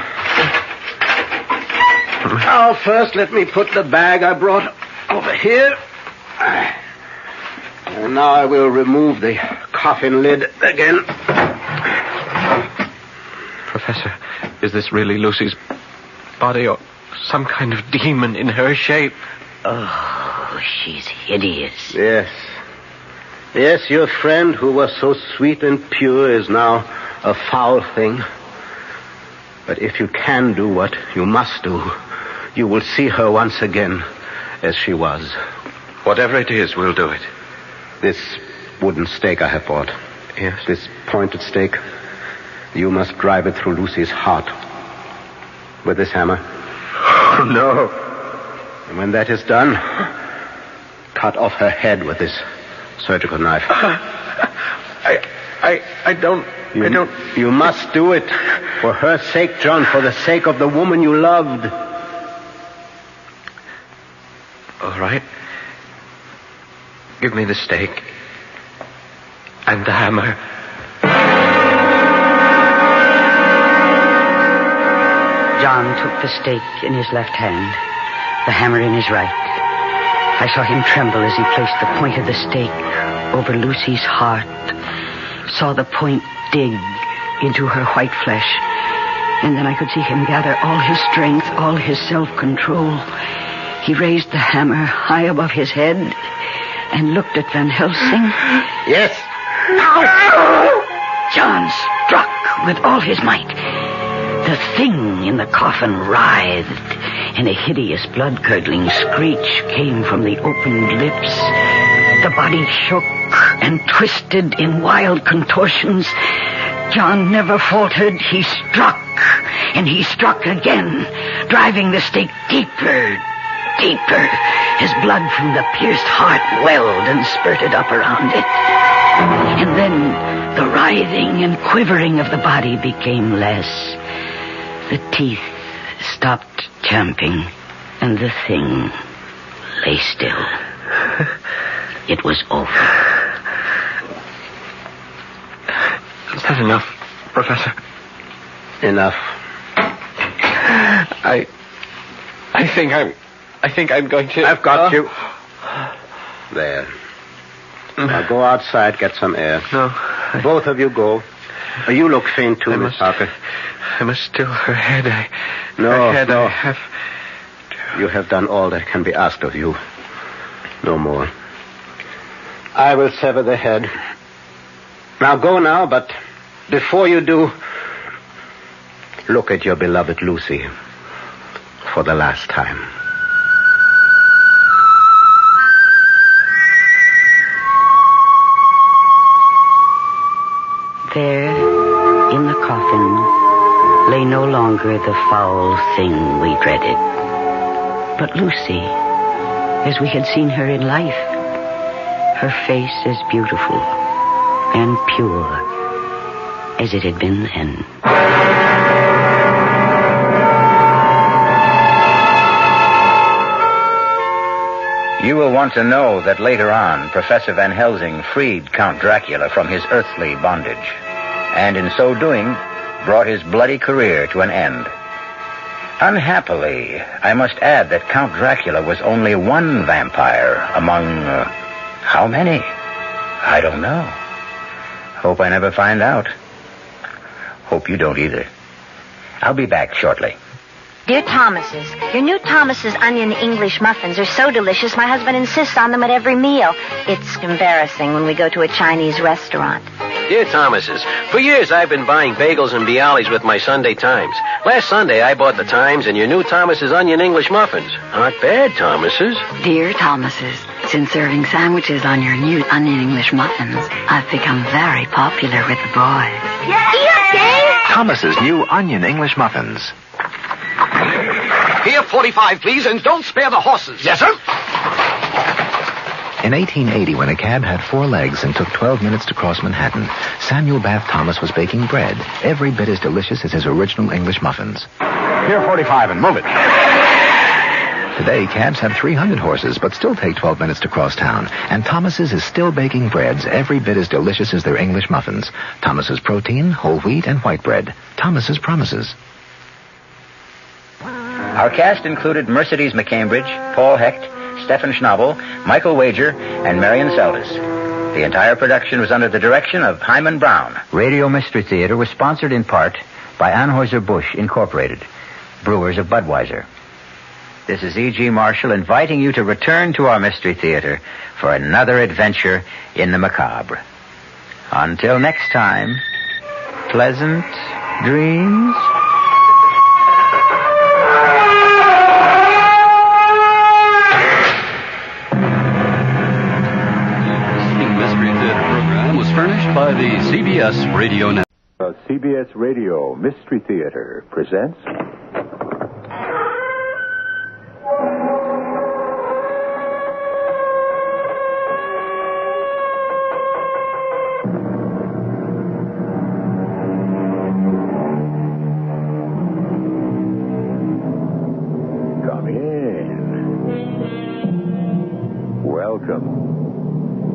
Now, first, let me put the bag I brought over here. And now I will remove the coffin lid again. Professor, is this really Lucy's body or some kind of demon in her shape? Oh, she's hideous. Yes, your friend who was so sweet and pure is now a foul thing. But if you can do what you must do, you will see her once again as she was. Whatever it is, we'll do it. This wooden stake I have brought. Yes. This pointed stake, you must drive it through Lucy's heart. With this hammer. Oh, no. And when that is done, cut off her head with this surgical knife. I don't... You must do it. For her sake, John. For the sake of the woman you loved. All right. Give me the stake. And the hammer. John took the stake in his left hand, the hammer in his right. I saw him tremble as he placed the point of the stake over Lucy's heart, saw the point dig into her white flesh, and then I could see him gather all his strength, all his self-control. He raised the hammer high above his head and looked at Van Helsing. Yes. Now! John struck with all his might. The thing in the coffin writhed, and a hideous blood-curdling screech came from the opened lips. The body shook and twisted in wild contortions. John never faltered. He struck, and he struck again, driving the stake deeper, deeper, as blood from the pierced heart welled and spurted up around it. And then the writhing and quivering of the body became less. The teeth stopped champing, and the thing lay still. It was over. Is that enough, Professor? Enough. I think I'm going to... I've got you. There. Now go outside, get some air. No. Both of you go. You look faint, too, Miss Parker. I must still her head. No. I have... You have done all that can be asked of you. No more. I will sever the head. Now go now, but before you do, look at your beloved Lucy for the last time. There, in the coffin, lay no longer the foul thing we dreaded, but Lucy, as we had seen her in life, her face as beautiful and pure as it had been then. You will want to know that later on, Professor Van Helsing freed Count Dracula from his earthly bondage, and in so doing, brought his bloody career to an end. Unhappily, I must add that Count Dracula was only one vampire among, how many? I don't know. Hope I never find out. Hope you don't either. I'll be back shortly. Dear Thomas's, your new Thomas's onion English muffins are so delicious, my husband insists on them at every meal. It's embarrassing when we go to a Chinese restaurant. Dear Thomas's, for years I've been buying bagels and Bialys with my Sunday Times. Last Sunday I bought the Times and your new Thomas's onion English muffins. Not bad, Thomas's. Dear Thomas's, since serving sandwiches on your new onion English muffins, I've become very popular with the boys. Yeah, Thomas's new onion English muffins. Here, 45, please, and don't spare the horses. Yes, sir. In 1880, when a cab had 4 legs and took 12 minutes to cross Manhattan, Samuel Bath Thomas was baking bread, every bit as delicious as his original English muffins. Here, 45, and move it. Today, cabs have 300 horses, but still take 12 minutes to cross town. And Thomas's is still baking breads every bit as delicious as their English muffins. Thomas's protein, whole wheat, and white bread. Thomas's promises. Our cast included Mercedes McCambridge, Paul Hecht, Stephen Schnabel, Michael Wager, and Marion Seldes. The entire production was under the direction of Hyman Brown. Radio Mystery Theater was sponsored in part by Anheuser-Busch Incorporated, brewers of Budweiser. This is E.G. Marshall inviting you to return to our Mystery Theater for another adventure in the macabre. Until next time, pleasant dreams. Furnished by the CBS Radio Network. CBS Radio Mystery Theater presents... Come in. Welcome.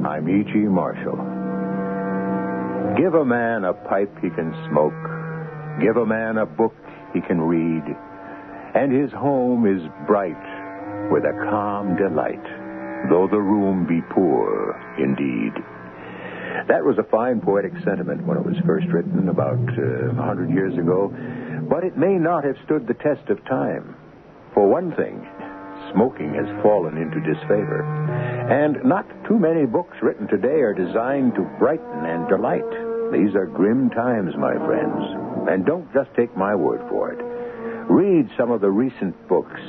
I'm E.G. Marshall. Give a man a pipe he can smoke. Give a man a book he can read. And his home is bright with a calm delight, though the room be poor indeed. That was a fine poetic sentiment when it was first written about 100 years ago, but it may not have stood the test of time. For one thing, smoking has fallen into disfavor. And not too many books written today are designed to brighten and delight. These are grim times, my friends. And don't just take my word for it. Read some of the recent books,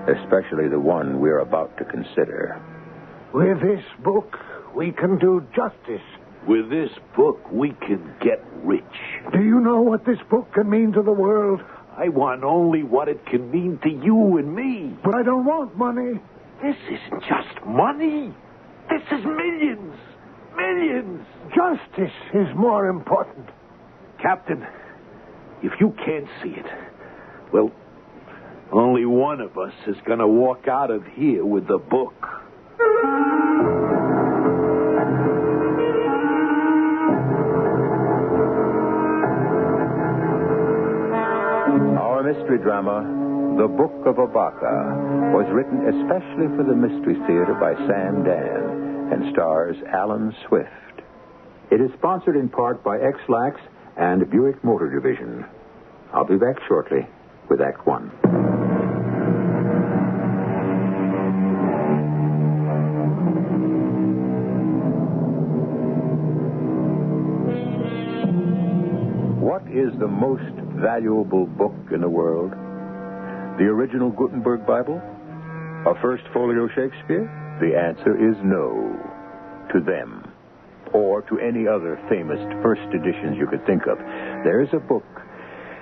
especially the one we're about to consider. With this book, we can do justice. With this book, we can get rich. Do you know what this book can mean to the world? I want only what it can mean to you and me. But I don't want money. This isn't just money. This is millions. Millions. Justice is more important. Captain, if you can't see it, well, only one of us is going to walk out of here with the book. Our mystery drama, The Book of Abaca, was written especially for the Mystery Theater by Sam Dan and stars Alan Swift. It is sponsored in part by X-Lax and Buick Motor Division. I'll be back shortly with Act One. What is the most valuable book in the world? The original Gutenberg Bible? A first folio Shakespeare? The answer is no. To them. Or to any other famous first editions you could think of. There's a book,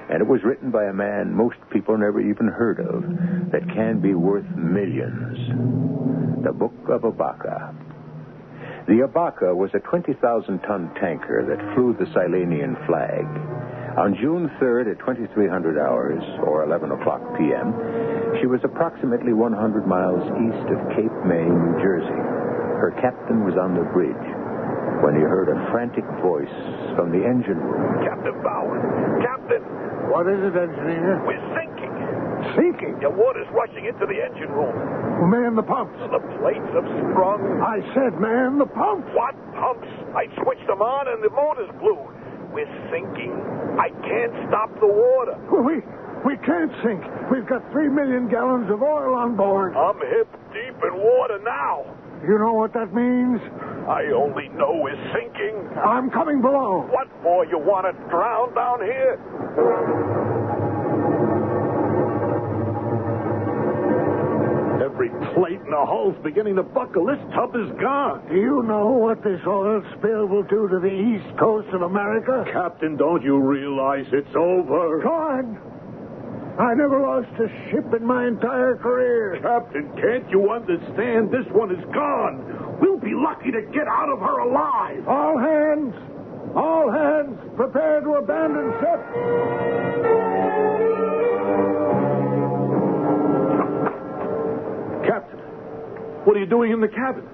and it was written by a man most people never even heard of, that can be worth millions. The Book of Abaca. The Abaca was a 20,000-ton tanker that flew the Silanian flag. On June 3rd at 2300 hours, or 11 o'clock p.m., she was approximately 100 miles east of Cape May, New Jersey. Her captain was on the bridge when he heard a frantic voice from the engine room. Captain Bauer. Captain! What is it, engineer? We're sinking. Sinking? The water's rushing into the engine room. Well, man the pumps. The plates have sprung. I said man the pumps. What pumps? I switched them on and the motors blew. We're sinking. I can't stop the water. Well, we can't sink. We've got 3 million gallons of oil on board. I'm hip deep in water now. You know what that means? I only know we're sinking. I'm coming below. What for? You want to drown down here? Every plate in the hull's beginning to buckle. This tub is gone. Do you know what this oil spill will do to the east coast of America? Captain, don't you realize it's over? Gone. I never lost a ship in my entire career. Captain, can't you understand? This one is gone. We'll be lucky to get out of her alive. All hands, prepare to abandon ship. Captain, what are you doing in the cabin?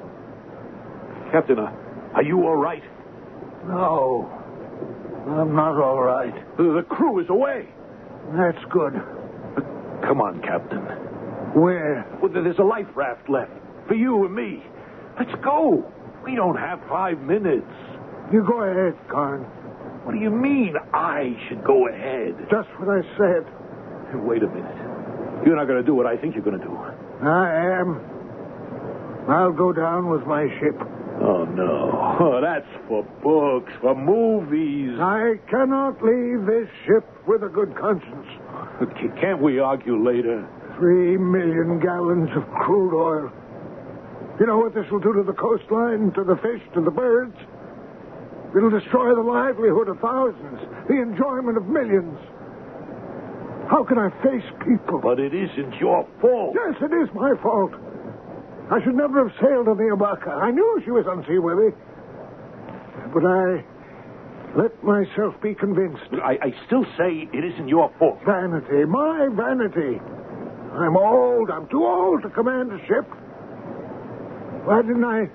Captain, are you all right? No, I'm not all right. The crew is away. That's good. Come on, Captain. Where? Well, there's a life raft left for you and me. Let's go. We don't have 5 minutes. You go ahead, Carn. What do you mean I should go ahead? Just what I said. Hey, wait a minute. You're not going to do what I think you're going to do. I am. I'll go down with my ship. Oh, no. Oh, that's for books, for movies. I cannot leave this ship with a good conscience. Can't we argue later? 3 million gallons of crude oil. You know what this will do to the coastline, to the fish, to the birds? It'll destroy the livelihood of thousands, the enjoyment of millions. How can I face people? But it isn't your fault. Yes, it is my fault. I should never have sailed on the Abaca. I knew she was unseaworthy. But I let myself be convinced. I still say it isn't your fault. Vanity, my vanity. I'm old. I'm too old to command a ship. Why didn't I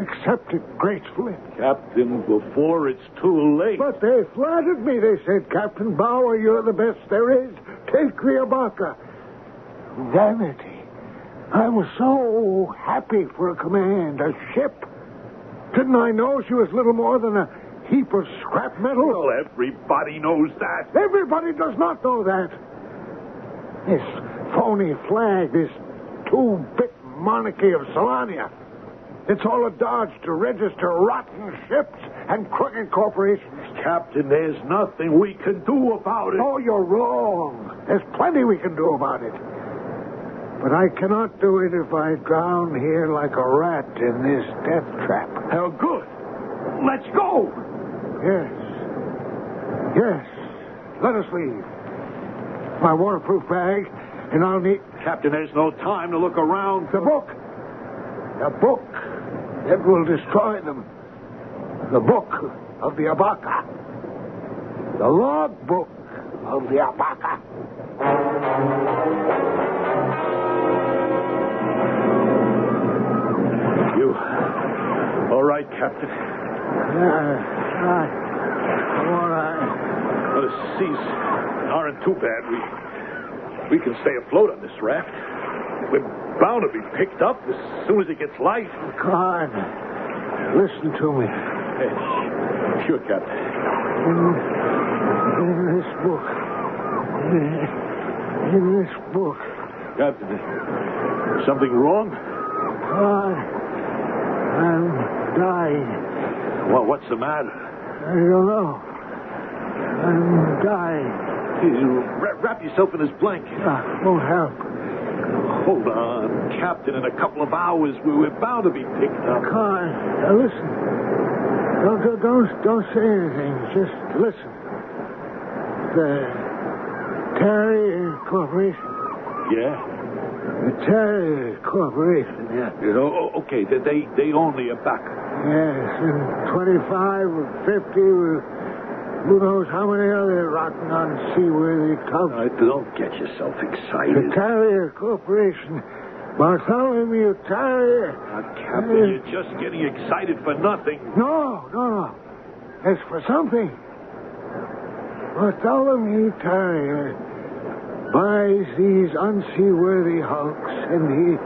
accept it gracefully? Captain, before it's too late. But they flattered me. They said, Captain Bauer, you're the best there is. Take the Abaca. Vanity. I was so happy for a command, a ship. Didn't I know she was little more than a heap of scrap metal? Well, everybody knows that. Everybody does not know that. This phony flag, this two-bit monarchy of Solania. It's all a dodge to register rotten ships and crooked corporations. Captain, there's nothing we can do about it. Oh, you're wrong. There's plenty we can do about it. But I cannot do it if I drown here like a rat in this death trap. Hell, good. Let's go. Yes. Yes. Let us leave. My waterproof bag, and I'll need... Captain, there's no time to look around. The book. The book that will destroy them. The book of the Abaca. The log book of the Abaca. You all right, Captain? I'm all right. Well, the seas aren't too bad. We can stay afloat on this raft. We're bound to be picked up as soon as it gets light. Carn, listen to me. Hey, sure, Captain. In this book. In this book. Captain, something wrong? I'm dying. Well, what's the matter? I don't know. I'm dying. You wrap yourself in this blanket. Won't help. Hold on, Captain. In a couple of hours, we're bound to be picked up. Can't. Now listen. Don't say anything. Just listen. The Terry Corporation. Yeah? The Terry Corporation, yeah. Okay, they own the Abaca. Yes, and 25 or 50 or who knows how many other rotten, unseaworthy tubs. Don't get yourself excited. The Terrier Corporation. Bartholomew Terrier. Captain, you're just getting excited for nothing. No. It's for something. Bartholomew Terrier buys these unseaworthy hulks, and he...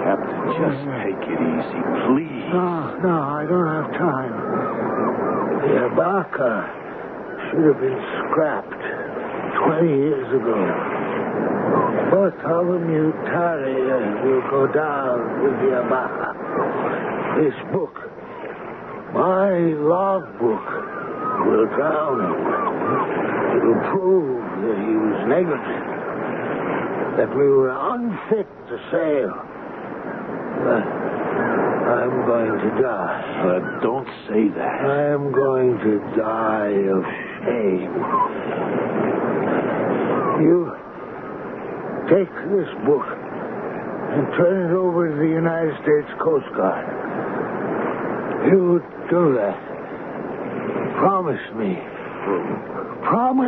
Captain, just take it easy, please. No, I don't have time. The Abaca should have been scrapped 20 years ago. Bartholomew Terrier will go down with the Abaca. This book, my logbook, will drown him. It will prove that he was negligent, that we were unfit to sail. But I'm going to die. Don't say that. I am going to die of shame. You take this book and turn it over to the United States Coast Guard. You do that. Promise me. Promise